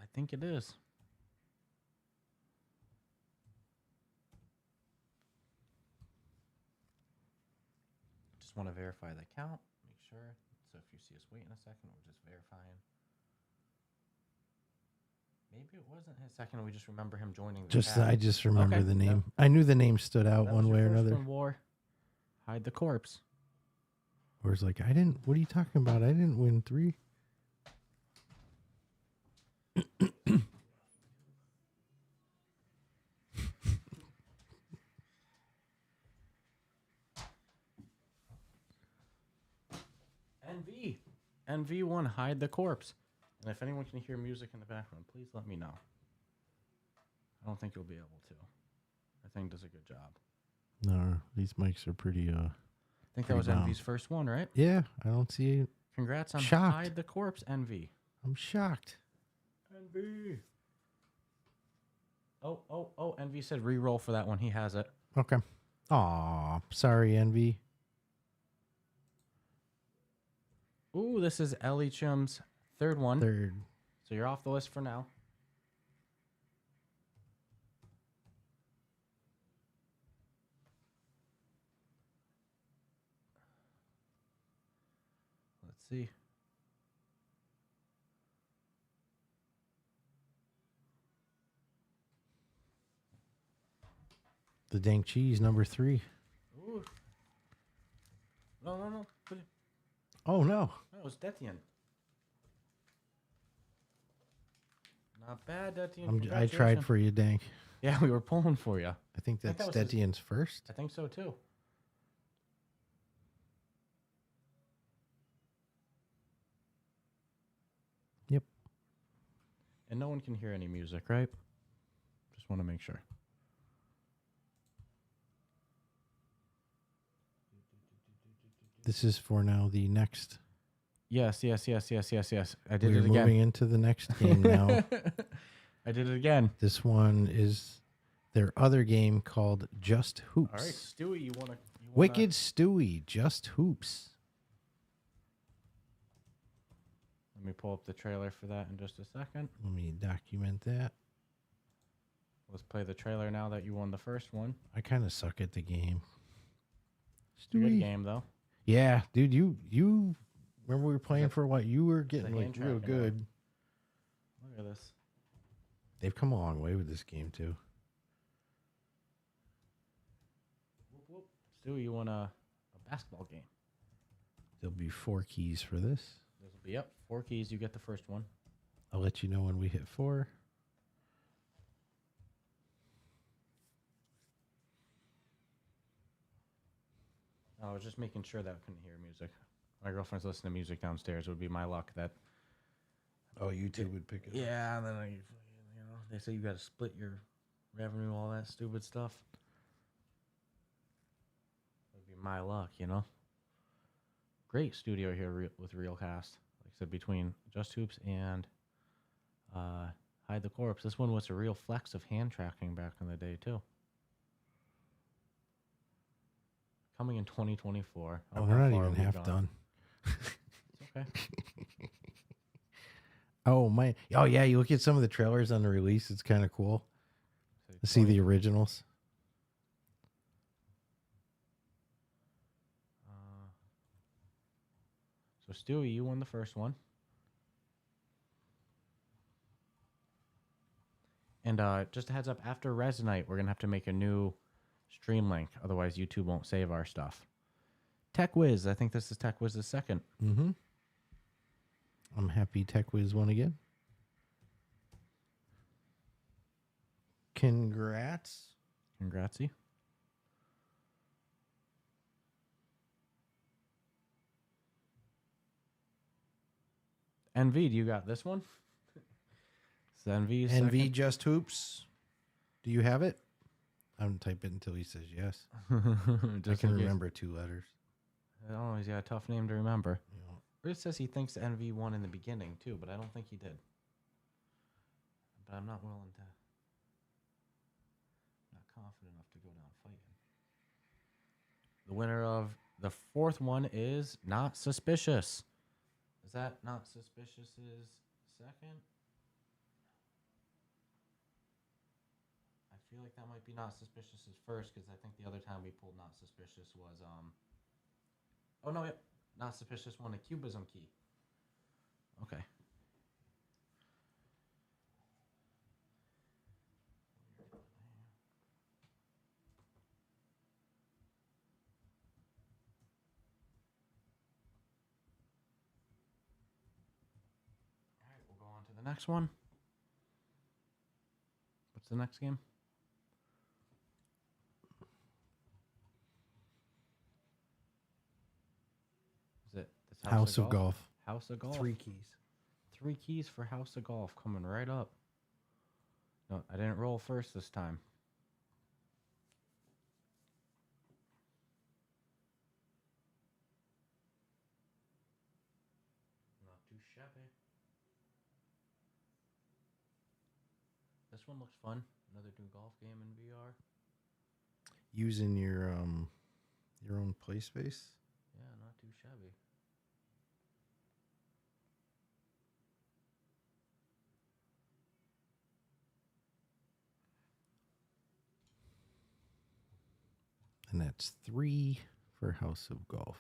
I think it is. Just want to verify the count, make sure. So if you see us wait in a second, we're just verifying. Maybe it wasn't his second. We just remember him joining the Just chat. I just remember Okay, the that- name. I knew the name stood out that was one your way or first another. one, War. Hide the corpse. Or it's like, I didn't. What are you talking about? I didn't win 3. NV1, Hide the Corpse. And if anyone can hear music in the background, please let me know. I don't think you'll be able to. I think does a good job. No, these mics are pretty. I think that pretty was bomb. NV's first one, right? Yeah, I don't see it. Congrats on Shocked. Hide the Corpse, NV. I'm shocked. NV. Oh, NV said re-roll for that one. He has it. Okay. Aw, sorry, Envy. Ooh, this is Ellie Chim's third one. Third. So you're off the list for now. see. The dank cheese, number 3. Ooh. No. Put it. Oh, no. No, it was Detian. Not bad, Detian. I tried for you, dank. Yeah, we were pulling for you. I think that's that was his- Detian's first. I think so too. Yep. And no one can hear any music, right? Just want to make sure. This is for now the next. Yes. I did We're it again. moving into the next game now. I did it again. This one is their other game called Just Hoops. All right, Stewie, you wanna Wicked Stewie, Just Hoops. Let me pull up the trailer for that in just a second. Let me document that. Let's play the trailer now that you won the first one. I kind of suck at the game. It's a good Stewie. game though. Yeah, dude, you remember we were playing for what? You were getting hand like real tracking good. Look at this. They've come a long way with this game too. Whoop, whoop. Stewie, you won a basketball game. There'll be 4 keys for this. This will be up. 4 keys. You get the first one. I'll let you know when we hit 4. I was just making sure that I couldn't hear music. My girlfriend's listening to music downstairs. It would be my luck that. Oh, YouTube would pick it up. Yeah, and then they say you got to split your revenue, all that stupid stuff. It would be my luck, Great studio here with Real Cast. Like I said, between Just Hoops and Hide the Corpse. This one was a real flex of hand tracking back in the day, too. Coming in 2024. Oh, we're not even half done. It's okay. Oh, my. Oh, yeah. You look at some of the trailers on the release. It's kind of cool to see the originals. So, Stewie, you won the first one. And just a heads up, after Resonite, we're going to have to make a new stream link. Otherwise, YouTube won't save our stuff. Tech Wiz. I think this is Tech Wiz's second. Mm-hmm. I'm happy Tech Wiz won again. Congrats. Congratsy. NV, do you got this one? It's NV's NV second. Just Hoops. Do you have it? I haven't typed it until he says yes. I can remember 2 letters. Oh, he's got a tough name to remember. Yeah. Bruce says he thinks NV won in the beginning, too, but I don't think he did. But I'm not willing to... not confident enough to go down fighting. The winner of the 4th one is Not Suspicious. Is that Not Suspicious's second? I feel like that might be Not Suspicious's first, because I think the other time we pulled Not Suspicious was... Oh, no, yep. Not Suspicious won a Cubism key. Okay. All right, we'll go on to the next one. What's the next game? Is it this House of Golf. House of Golf. 3 keys. 3 keys for House of Golf coming right up. No, I didn't roll first this time. Not too shabby. This one looks fun. Another new golf game in VR. Using your own play space. Yeah, not too shabby. And that's 3 for House of Golf.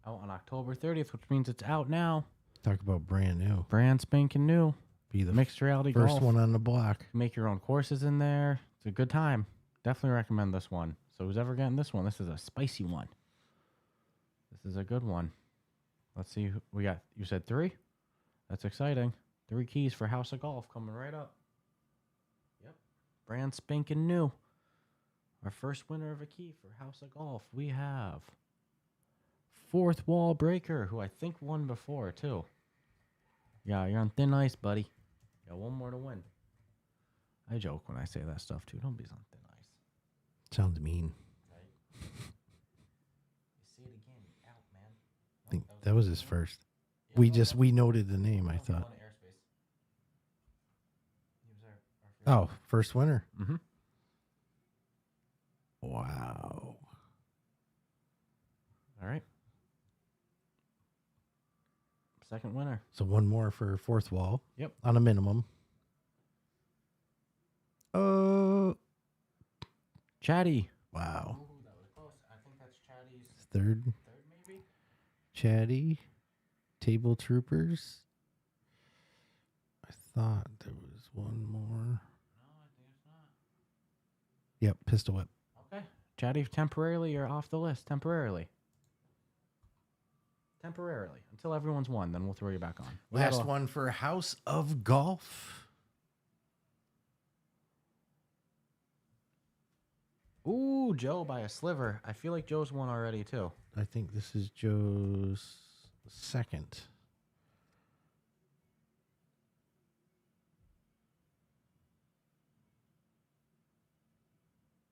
Out on October 30th, which means it's out now. Talk about brand new. Brand spanking new. Be the Mixed reality first golf. one on the block. Make your own courses in there. It's a good time. Definitely recommend this one. So who's ever getting this one? This is a spicy one. This is a good one. Let's see. We got, you said 3? That's exciting. 3 keys for House of Golf coming right up. Yep. Brand spanking new. Our first winner of a key for House of Golf. We have Fourth Wall Breaker, who I think won before, too. Yeah, you're on thin ice, buddy. Got one more to win. I joke when I say that stuff, too. Don't be on thin ice. Sounds mean. Right? You say it again. You're out, man. I think that was his first. We noted the name, I thought. Oh, first winner. Mm-hmm. Wow. All right. Second winner. So one more for Fourth Wall. Yep. On a minimum. Chatty. Wow. Ooh, that was close. I think that's Chatty's Third maybe? Chatty. Table Troopers. I thought there was one more. No, I think it's not. Yep, Pistol Whip. Okay. Chatty, temporarily, you're off the list. Temporarily. Until everyone's won, then we'll throw you back on. Last one for House of Golf. Ooh, Joe by a sliver. I feel like Joe's won already, too. I think this is Joe's second.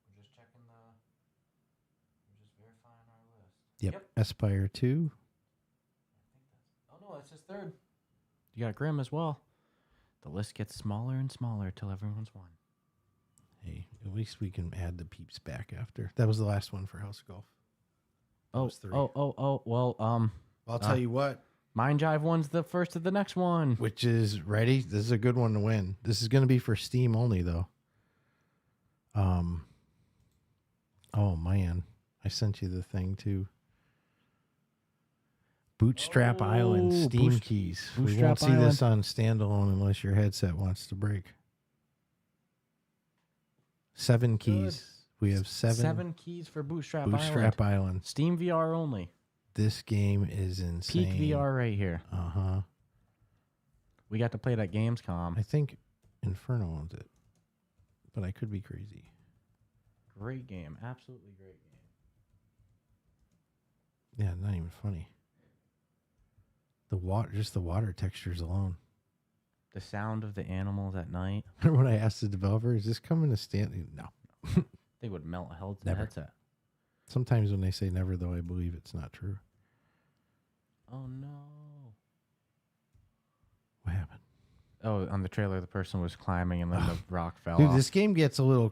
We're just checking we're just verifying our list. Yep. Aspire 2. Oh, no, that's his third. You got Grim as well. The list gets smaller and smaller till everyone's won. Hey, at least we can add the peeps back after. That was the last one for House of Golf. Oh, was 3. Well, I'll tell you what. Mind Jive one's the first of the next one. Which is ready. This is a good one to win. This is going to be for Steam only, though. Oh man, I sent you the thing too. Bootstrap Island Steam keys. We won't see this on standalone unless your headset wants to break. 7 keys. We have 7 keys for Bootstrap Island. Steam VR only. This game is insane. Peak VR right here. Uh-huh. We got to play it at Gamescom. I think Inferno owns it, but I could be crazy. Great game. Absolutely great game. Yeah, not even funny. Just the water textures alone. The sound of the animals at night. Remember when I asked the developer, is this coming to stand? No. They would melt a Never. headset. Sometimes when they say never, though, I believe it's not true. Oh, no. What happened? Oh, on the trailer, the person was climbing and then the rock fell Dude, off. this game gets a little...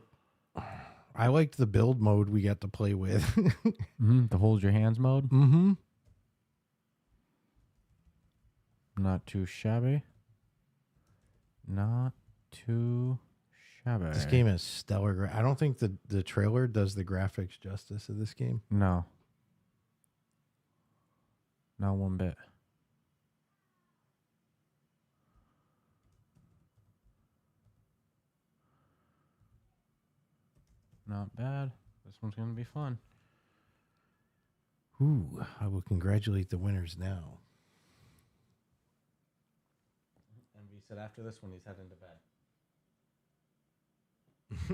I liked the build mode we got to play with. The hold your hands mode? Mm-hmm. Not too shabby. Not too shabby. This game is stellar. I don't think the trailer does the graphics justice of this game. No. Not one bit. Not bad. This one's going to be fun. Ooh, I will congratulate the winners now. And we said after this one, he's heading to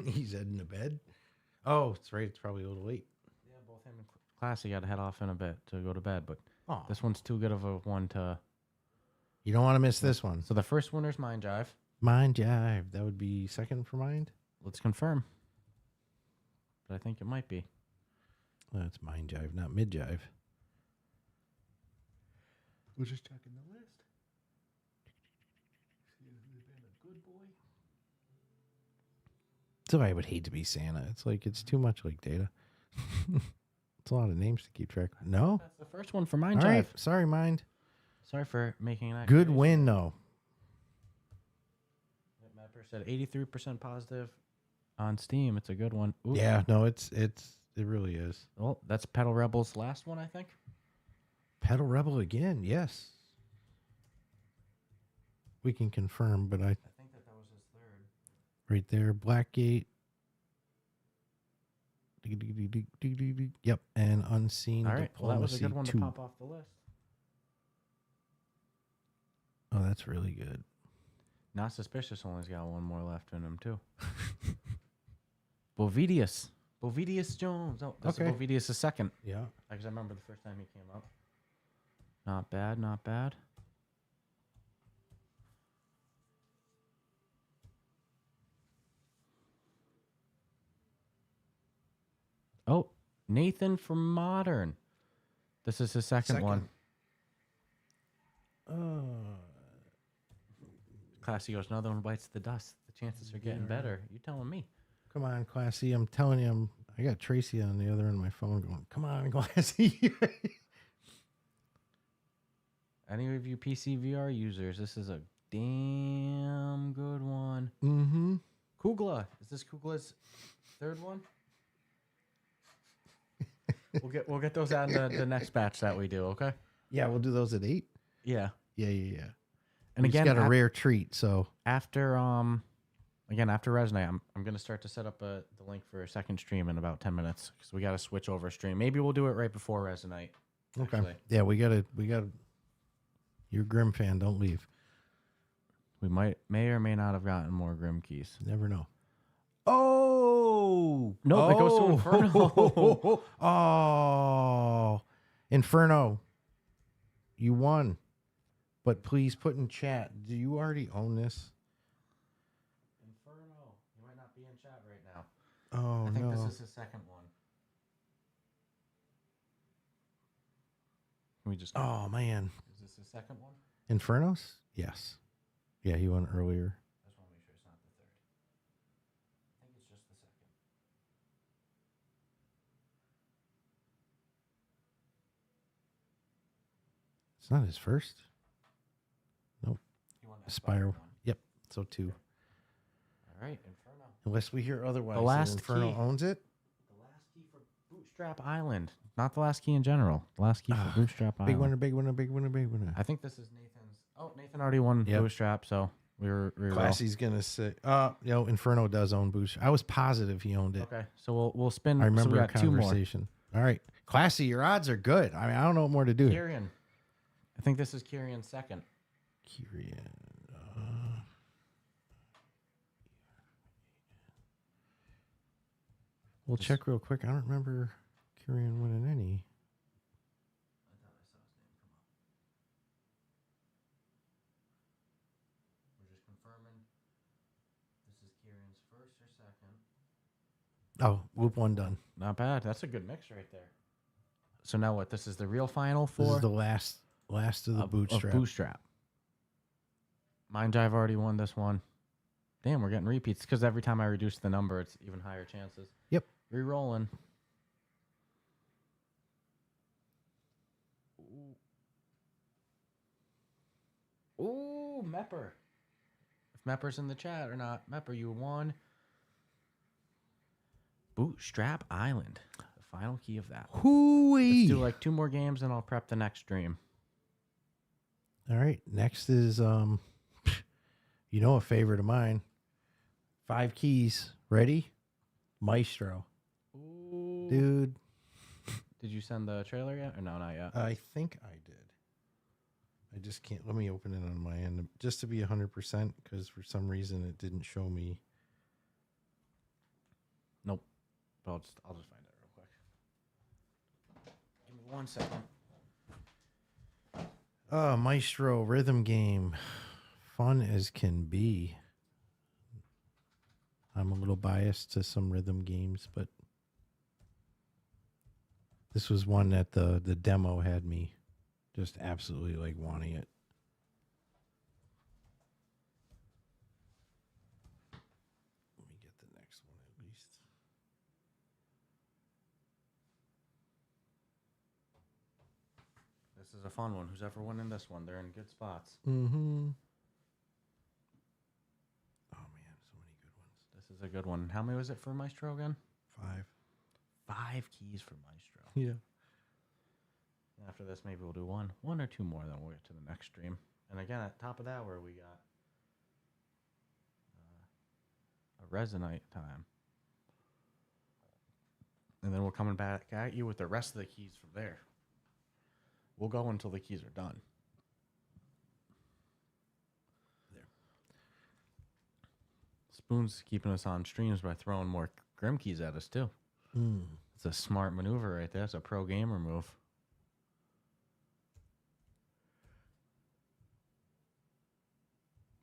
bed. He's heading to bed? Oh, it's right. It's probably a little late. Yeah, both him and Classy got to head off in a bit to go to bed, but Aw. this one's too good of a one to... You don't want to miss this one. So the first winner's Mind Jive. Mind Jive. That would be second for Mind? Let's confirm. But I think it might be. That's Mind Jive, not Mid Jive. We're just checking the list. See if we've been a good boy. So I would hate to be Santa. It's like, it's too much like data. It's a lot of names to keep track of. No? That's the first one for Mind All Jive. right. Sorry, Mind. Sorry for making an Good accusation. win, though. Mapper said 83% positive on Steam. It's a good one. Ooh. Yeah, no, it really is. Well, that's Pedal Rebels' last one, I think. Pedal Rebel again. Yes. We can confirm, but I think that was his third. right there, Blackgate. Yep, and Unseen All right. Well, that was a Diplomacy good one 2. to pop off the list. Oh, that's really good. Not Suspicious only's got one more left in him, too. Bovidius. Bovidius Jones. Oh, that's Okay. Bovidius' second. Yeah. Because I remember the first time he came up. Not bad, not bad. Oh, Nathan from Modern. This is his second one. Classy goes, another one bites the dust. The chances are getting better. You telling me? Come on, Classy. I'm telling you, I got Tracy on the other end of my phone going, come on, Classy. Any of you PC VR users, this is a damn good one. Mm-hmm. Kugla. Is this Kugla's third one? We'll get those out in the next batch that we do, okay? Yeah, we'll do those at 8. Yeah. Yeah. And We just again, got a rare treat, so after after Resnight, I'm gonna start to set up the link for a second stream in about 10 minutes because we got to switch over stream. Maybe we'll do it right before Resnight. okay. Actually. Yeah, we gotta. You're a Grim fan. Don't leave. We may or may not have gotten more Grim keys. Never know. Oh no! It goes to Inferno. Oh, Inferno. You won, but please put in chat. Do you already own this? Inferno. You might not be in chat right now. Oh I think no. this is his second one. Can we just? Oh man. Is this his second one? Infernos? Yes. Yeah, he won earlier. I just want to make sure it's not the third. I think it's just the second. It's not his first. Nope. He won Aspire. one. Yep. So 2. All right, Inferno. Unless we hear otherwise. The that last Inferno key. owns it. The last key for Bootstrap Island. Not the last key in general. The last key for Bootstrap Island. Big winner, big winner, big winner, big winner. I think this is Nathan's. Oh, Nathan already won Yep. Bootstrap, so we were Classy's gonna say, Inferno does own Bootstrap. I was positive he owned it. Okay, so we'll spin. I remember so we a got 2 more. conversation. All right, Classy, your odds are good. I mean, I don't know what more to do. Kyrian. I think this is Kyrian's second. Kyrian. We'll check real quick. I don't remember Kyrian winning any. We're just confirming. This is Kyrian's first or second. Oh, Loop 1 done. Not bad. That's a good mix right there. So now what? This is the real final This for is the last of the Bootstrap. Of Bootstrap. Mind Jive already won this one. Damn, we're getting repeats because every time I reduce the number, it's even higher chances. Yep. Re-rolling. Ooh, Mepper. If Mepper's in the chat or not, Mepper, you won. Bootstrap Island. The final key of that. Hooey. Let's do like 2 more games and I'll prep the next stream. All right. Next is a favorite of mine. 5 keys. Ready? Maestro. Ooh. Dude. Did you send the trailer yet? Or no, not yet. I think I did. I just can't. Let me open it on my end just to be 100% because for some reason it didn't show me. Nope. But I'll just find it real quick. Give me 1 second. Maestro rhythm game. Fun as can be. I'm a little biased to some rhythm games, but this was one that the demo had me just absolutely like wanting it. Let me get the next one at least. This is a fun one. Who's ever winning this one? They're in good spots. Mm-hmm. Oh man, so many good ones. This is a good one. How many was it for Maestro again? 5. 5 keys for Maestro. Yeah. After this, maybe we'll do one or two more, then we'll get to the next stream. And again, at top of that, where we got a Resonite time. And then we're coming back at you with the rest of the keys from there. We'll go until the keys are done. There. Spoon's keeping us on streams by throwing more Grim keys at us, too. It's a smart maneuver right there. It's a pro gamer move.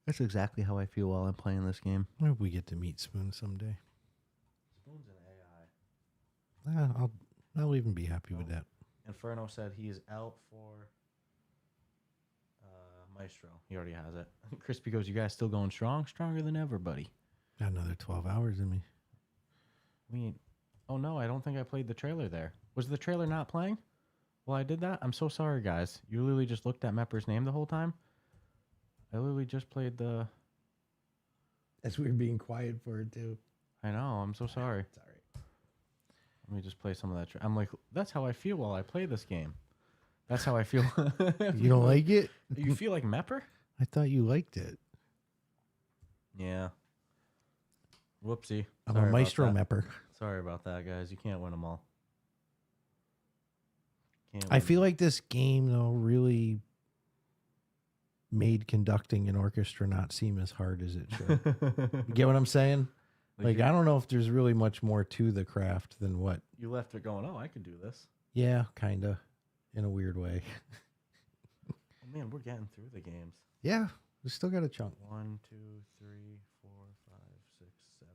That's exactly how I feel while I'm playing this game. I hope we get to meet Spoon someday. Spoon's an AI. I'll even be happy with that. Inferno said he's out for Maestro. He already has it. Crispy goes, you guys still going strong? Stronger than ever, buddy. Got another 12 hours in me. Oh no, I don't think I played the trailer there. Was the trailer not playing? Well, I did that? I'm so sorry, guys. You literally just looked at Mepper's name the whole time? I literally just played the... As we were being quiet for it, too. I know, I'm so sorry. It's all right. Let me just play some of that. I'm like, that's how I feel while I play this game. That's how I feel. You don't like it? You feel like Mepper? I thought you liked it. Yeah. Whoopsie. I'm Sorry a about Maestro that. Mepper. Sorry about that, guys. You can't win them all. I feel like this game, though, really made conducting an orchestra not seem as hard as it should. You get what I'm saying? Like, I don't know if there's really much more to the craft than what... You left it going, oh, I could do this. Yeah, kind of. In a weird way. Oh, man, we're getting through the games. Yeah, we still got a chunk. 1, 2, 3, 4, 5, 6, 7,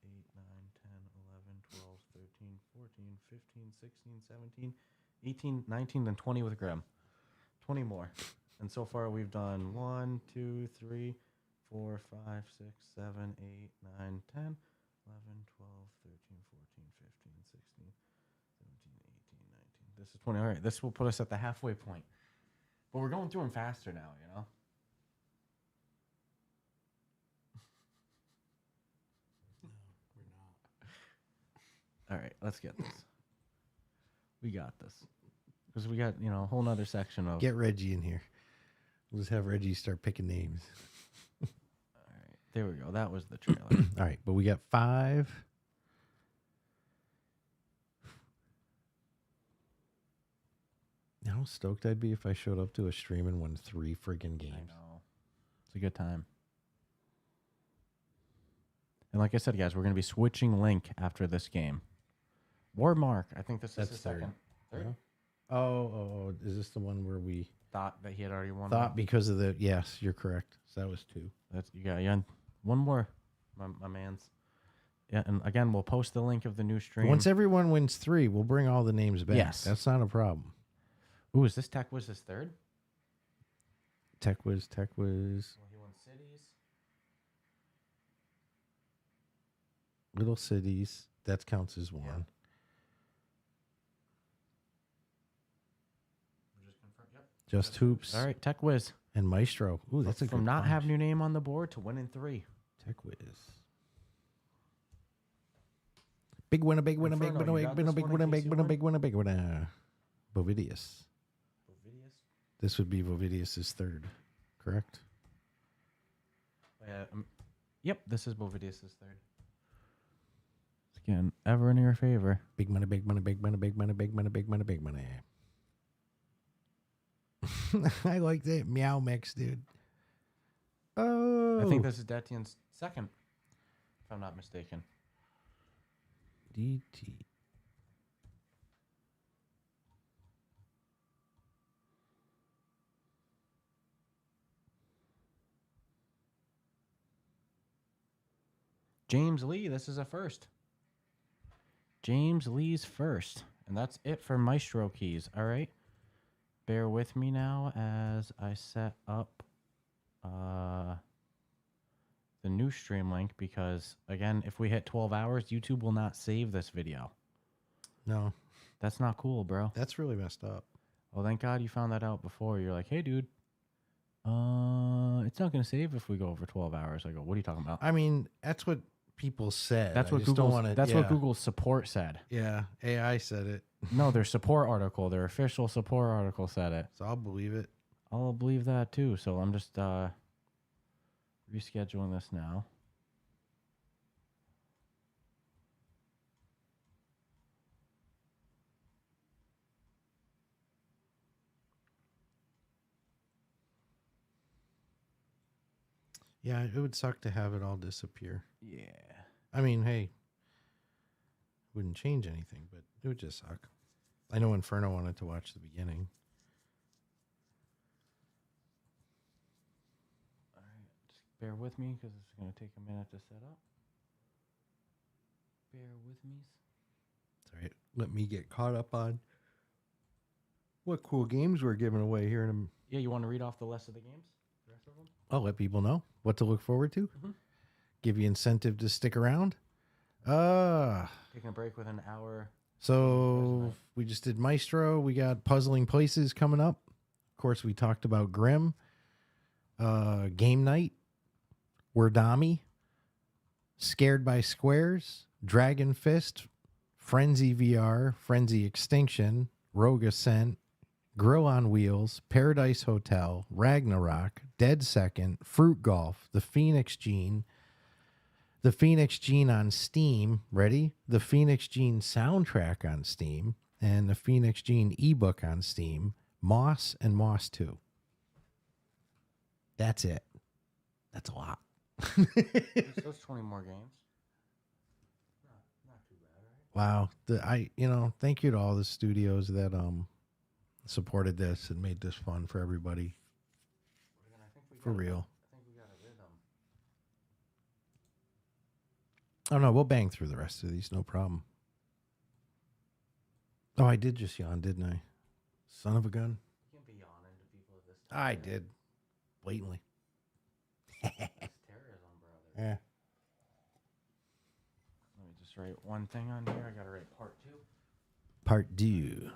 8, 9, 10, 11, 12, 13, 14, 15, 16, 17, 18, 19, and 20 with Grim. 20 more. And so far we've done 1, 2, 3, 4, 5, 6, 7, 8, 9, 10, 11, 12, 13, 14, 15, 16, 17, 18, 19. This is 20. All right, this will put us at the halfway point. But we're going through them faster now, you know? No, we're not. All right, let's get this. We got this. Because we got, you know, a whole nother section of... Get Reggie in here. We'll just have Reggie start picking names. All right, there we go. That was the trailer. All right, but we got 5. How stoked I'd be if I showed up to a stream and won 3 friggin' games. I know. It's a good time. And like I said, guys, we're going to be switching Link after this game. Warmark, I think this is the second. Third? Yeah. Oh, is this the one where we... Thought that he had already won. Thought because of the... Yes, you're correct. So that was 2. That's you got one more, my man's. Yeah, and again, we'll post the link of the new stream. Once everyone wins 3, we'll bring all the names back. Yes. That's not a problem. Ooh, is this Tech was his third? Tech was... Well, he won Cities. Little Cities. That counts as 1. Yeah. Just Hoops. All right, Tech Whiz. And Maestro. Ooh, that's a From good not bunch. having your name on the board to winning 3. Tech Whiz. Big winner, big winner, big Inferno, winner, you big got winner, this big one winner, in case big you winner, win? big winner, big winner. Bovidius. Bovidius? This would be Bovidius' 3rd, correct? Yep, this is Bovidius' 3rd. Again, ever in your favor. Big money, big money, big money, big money, big money, big money, big money. I like that meow mix, dude. Oh, I think this is Detian's 2nd, if I'm not mistaken. DT. James Lee, this is a first. James Lee's first. And that's it for Maestro keys. All right. Bear with me now as I set up the new stream link because, again, if we hit 12 hours, YouTube will not save this video. No. That's not cool, bro. That's really messed up. Well, thank God you found that out before. You're like, hey, dude, it's not going to save if we go over 12 hours. I go, what are you talking about? I mean, that's what people said. That's I what just don't Google's, wanna, that's yeah. what Google's support said. Yeah, AI said it. No, their support article, their official support article said it. So I'll believe it. I'll believe that too. So I'm just rescheduling this now. Yeah, it would suck to have it all disappear. Yeah. I mean, hey, wouldn't change anything, but it would just suck. I know Inferno wanted to watch the beginning. All right, just bear with me because it's going to take a minute to set up. Bear with me. It's all right. Let me get caught up on what cool games we're giving away here in a... Yeah, you want to read off the rest of the games? The rest of them? I'll let people know what to look forward to. Mhm. Give you incentive to stick around. Taking a break with an hour. So we just did Maestro. We got Puzzling Places coming up. Of course, we talked about Grim. Game Night. Wordami. Scared by Squares. Dragon Fist. Frenzy VR. Frenzy Extinction. Rogue Ascent. Grill on Wheels. Paradise Hotel. Ragnarok. Dead Second. Fruit Golf. The Phoenix Gene. The Phoenix Gene on Steam, ready? The Phoenix Gene soundtrack on Steam, and the Phoenix Gene ebook on Steam, Moss and Moss 2. That's it. That's a lot. Those 20 more games. Not too bad, right? Wow. Thank you to all the studios that supported this and made this fun for everybody. For real. I think we got a rhythm. Oh, no, we'll bang through the rest of these, no problem. Oh, I did just yawn, didn't I? Son of a gun. You can't be yawning to people at this time. I did. Blatantly. It's terrorism, brother. Yeah. Let me just write one thing on here. I got to write part 2. Part 2. The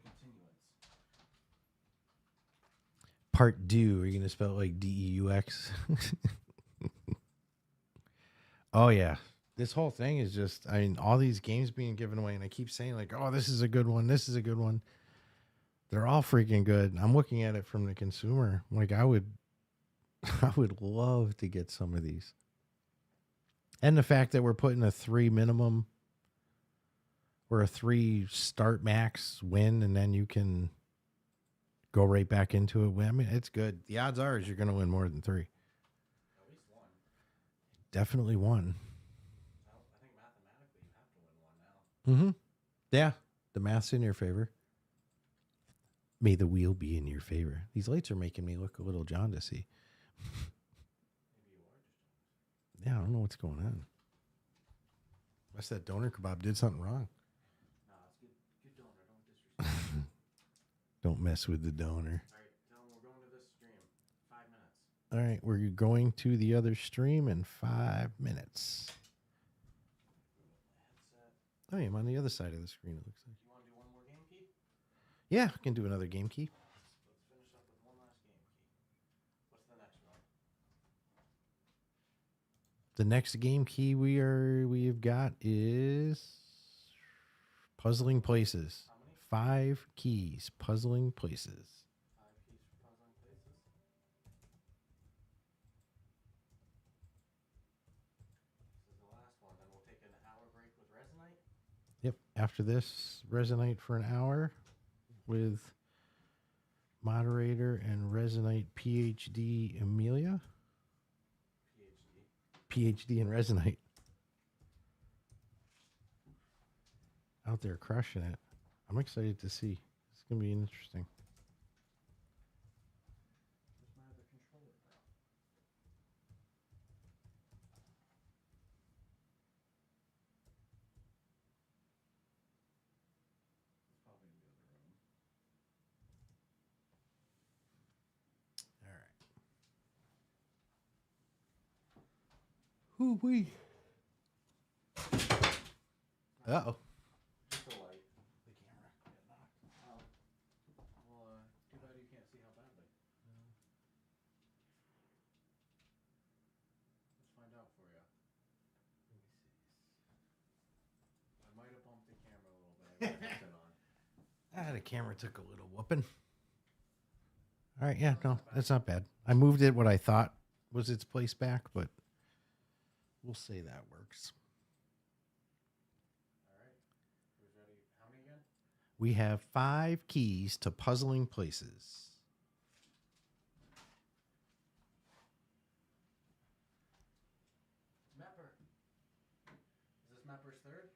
continuance. Part 2. Are you going to spell it like D-E-U-X? Oh, yeah. This whole thing is just, all these games being given away, and I keep saying, like, oh, this is a good one. This is a good one. They're all freaking good. I'm looking at it from the consumer. Like, I would love to get some of these. And the fact that we're putting a 3 minimum or a 3 start max win, and then you can go right back into it. I mean, it's good. The odds are is you're going to win more than 3. At least one. Definitely one. I think mathematically you have to win one now. Mm-hmm. Yeah. The math's in your favor. May the wheel be in your favor. These lights are making me look a little jaundicey. Yeah, I don't know what's going on. Unless that donor kebab did something wrong. No, it's good donor. Don't disrespect. Don't mess with the donor. All right, tell them we're going to this stream. 5 minutes. All right, we're going to the other stream in 5 minutes. Oh, yeah, I'm on the other side of the screen, it looks like. You want to do one more game key? Yeah, I can do another game key. Let's finish up with one last game key. What's the next one? The next game key we've got is Puzzling Places. 5 keys, Puzzling Places. 5 keys for puzzling places. This is the last one. Then we'll take an hour break with Resonite. Yep. After this, Resonite for an hour with moderator and Resonite PhD Amelia. PhD in Resonite. Out there crushing it. I'm excited to see. It's going to be interesting. Where's my other controller, bro? It's probably in the other room. All right. Hoo-wee. Uh-oh. Just the light. The camera. Get knocked. Well, too bad you can't see how badly. Let's find out for you. Let me see. I might have bumped the camera a little bit. The camera took a little whooping. All right, yeah, no, that's not bad. I moved it what I thought was its place back, but we'll say that works. All right. Who's ready? How many again? We have 5 keys to puzzling places. Mepper. Is this Mepper's third?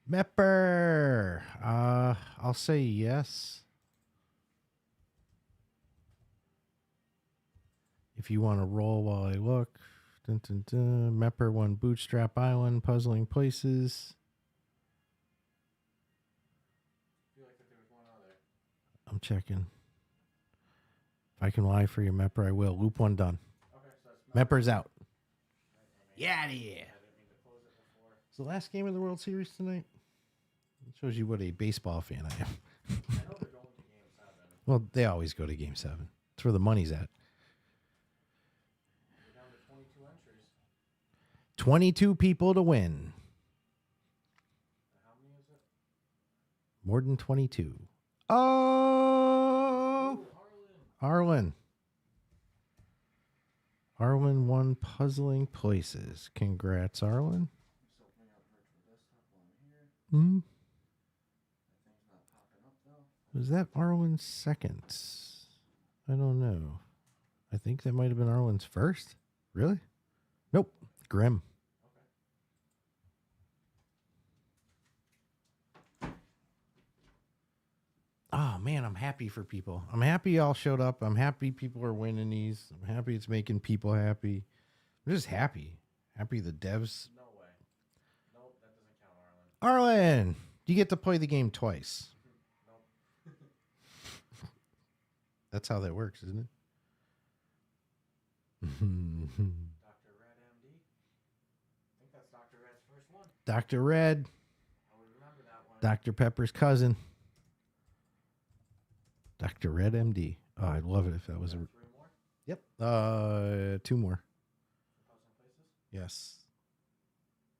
Mepper. I'll say yes. If you want to roll while I look. Dun, dun, dun. Mepper won Bootstrap Island, Puzzling Places. I feel like that there was one other. I'm checking. If I can lie for you, Mepper, I will. Loop 1 done. Okay, so that's Mepper's out. Yeah, Yeah. I didn't mean to close it before. It's the last game of the World Series tonight. It shows you what a baseball fan I am. I know they're going to Game 7. Well, they always go to Game 7. That's where the money's at. We're down to 22 entries. 22 people to win. And how many is it? More than 22. Oh! Arlen. Arlen won Puzzling Places. Congrats, Arlen. Just opening up virtual desktop while I'm here. Hmm. That thing's not popping up though. Was that Arlen's second? I don't know. I think that might have been Arlen's first. Really? Nope. Grim. Oh man, I'm happy for people. I'm happy y'all showed up. I'm happy people are winning these. I'm happy it's making people happy. I'm just happy. Happy the devs. No way. Nope, that doesn't count, Arlen. Arlen, you get to play the game twice. Nope. That's how that works, isn't it? Dr. Red MD. I think that's Dr. Red's first one. Dr. Red. I would remember that one. Dr. Pepper's cousin. Dr. Red MD. Oh, I'd love it if that was a. 3 more? Yep. 2 more. Puzzling Places? Yes.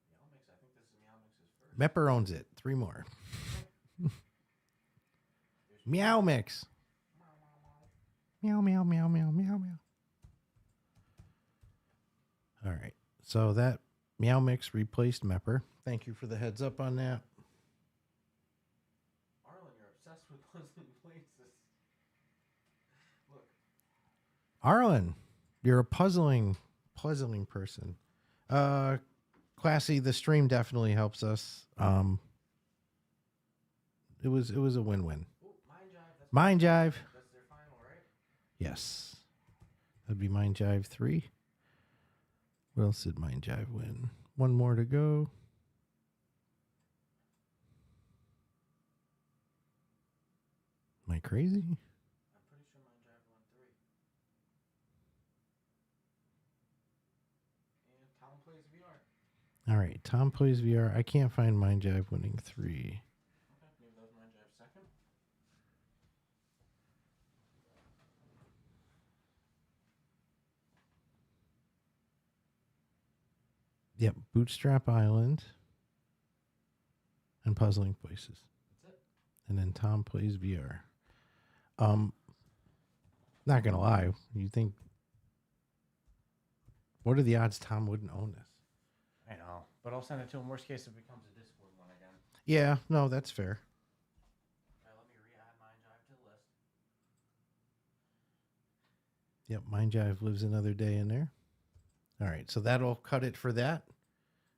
Meow Mix. I think this is Meow Mix's first. Mepper owns it. 3 more. Meow Mix. Meow, meow, meow, meow, meow, meow. All right. So that Meow Mix replaced Mepper. Thank you for the heads up on that. Arlen, you're obsessed with Puzzling Places. Look. Arlen, you're a puzzling person. Classy, the stream definitely helps us. It was a win-win. Ooh, Mind Jive. That's Mind Jive. That's their final, right? Yes. That'd be Mind Jive 3. What else did Mind Jive win? 1 more to go. Am I crazy? I'm pretty sure Mind Jive won 3. And Tom Plays VR. All right. Tom Plays VR. I can't find Mind Jive winning 3. Okay, maybe that was Mind Jive second. Yep. Bootstrap Island. And Puzzling Places. That's it. And then Tom Plays VR. Not gonna lie, you think what are the odds Tom wouldn't own this? I know, but I'll send it to him. Worst case, it becomes a Discord one again. Yeah, no, that's fair. Okay, let me re-add Mind Jive to the list. Yep, Mind Jive lives another day in there. All right, so that'll cut it for that.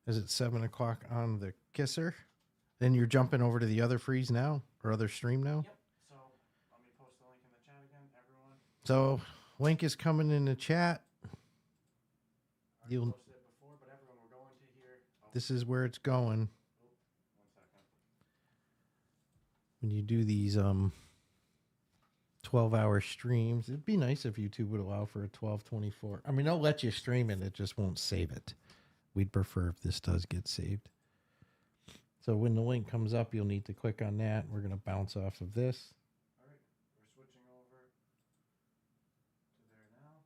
Is it 7 o'clock on the Kisser? Then you're jumping over to the other freeze now or other stream now? Yep. So let me post the link in the chat again, everyone. So link is coming in the chat. I already posted it before, but everyone, we're going to here. Oh, This is where it's going. 1 second. When you do these 12-hour streams, it'd be nice if YouTube would allow for a 12/24. I mean, they'll let you stream it, it just won't save it. We'd prefer if this does get saved. So when the link comes up, you'll need to click on that. We're going to bounce off of this. All right, we're switching over to there now.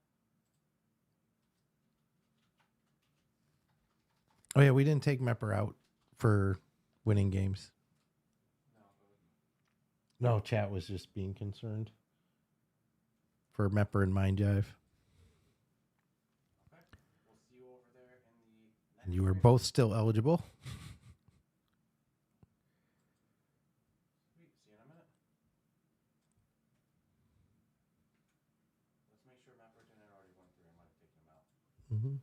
Oh yeah, we didn't take Mepper out for winning games. No, No, chat was just being concerned for Mepper and Mind Jive. We'll see you over there in the. And you are both still eligible. Sweet. See you in a minute. Let's make sure Mapper didn't already went through. I might have taken him out. Mm-hmm.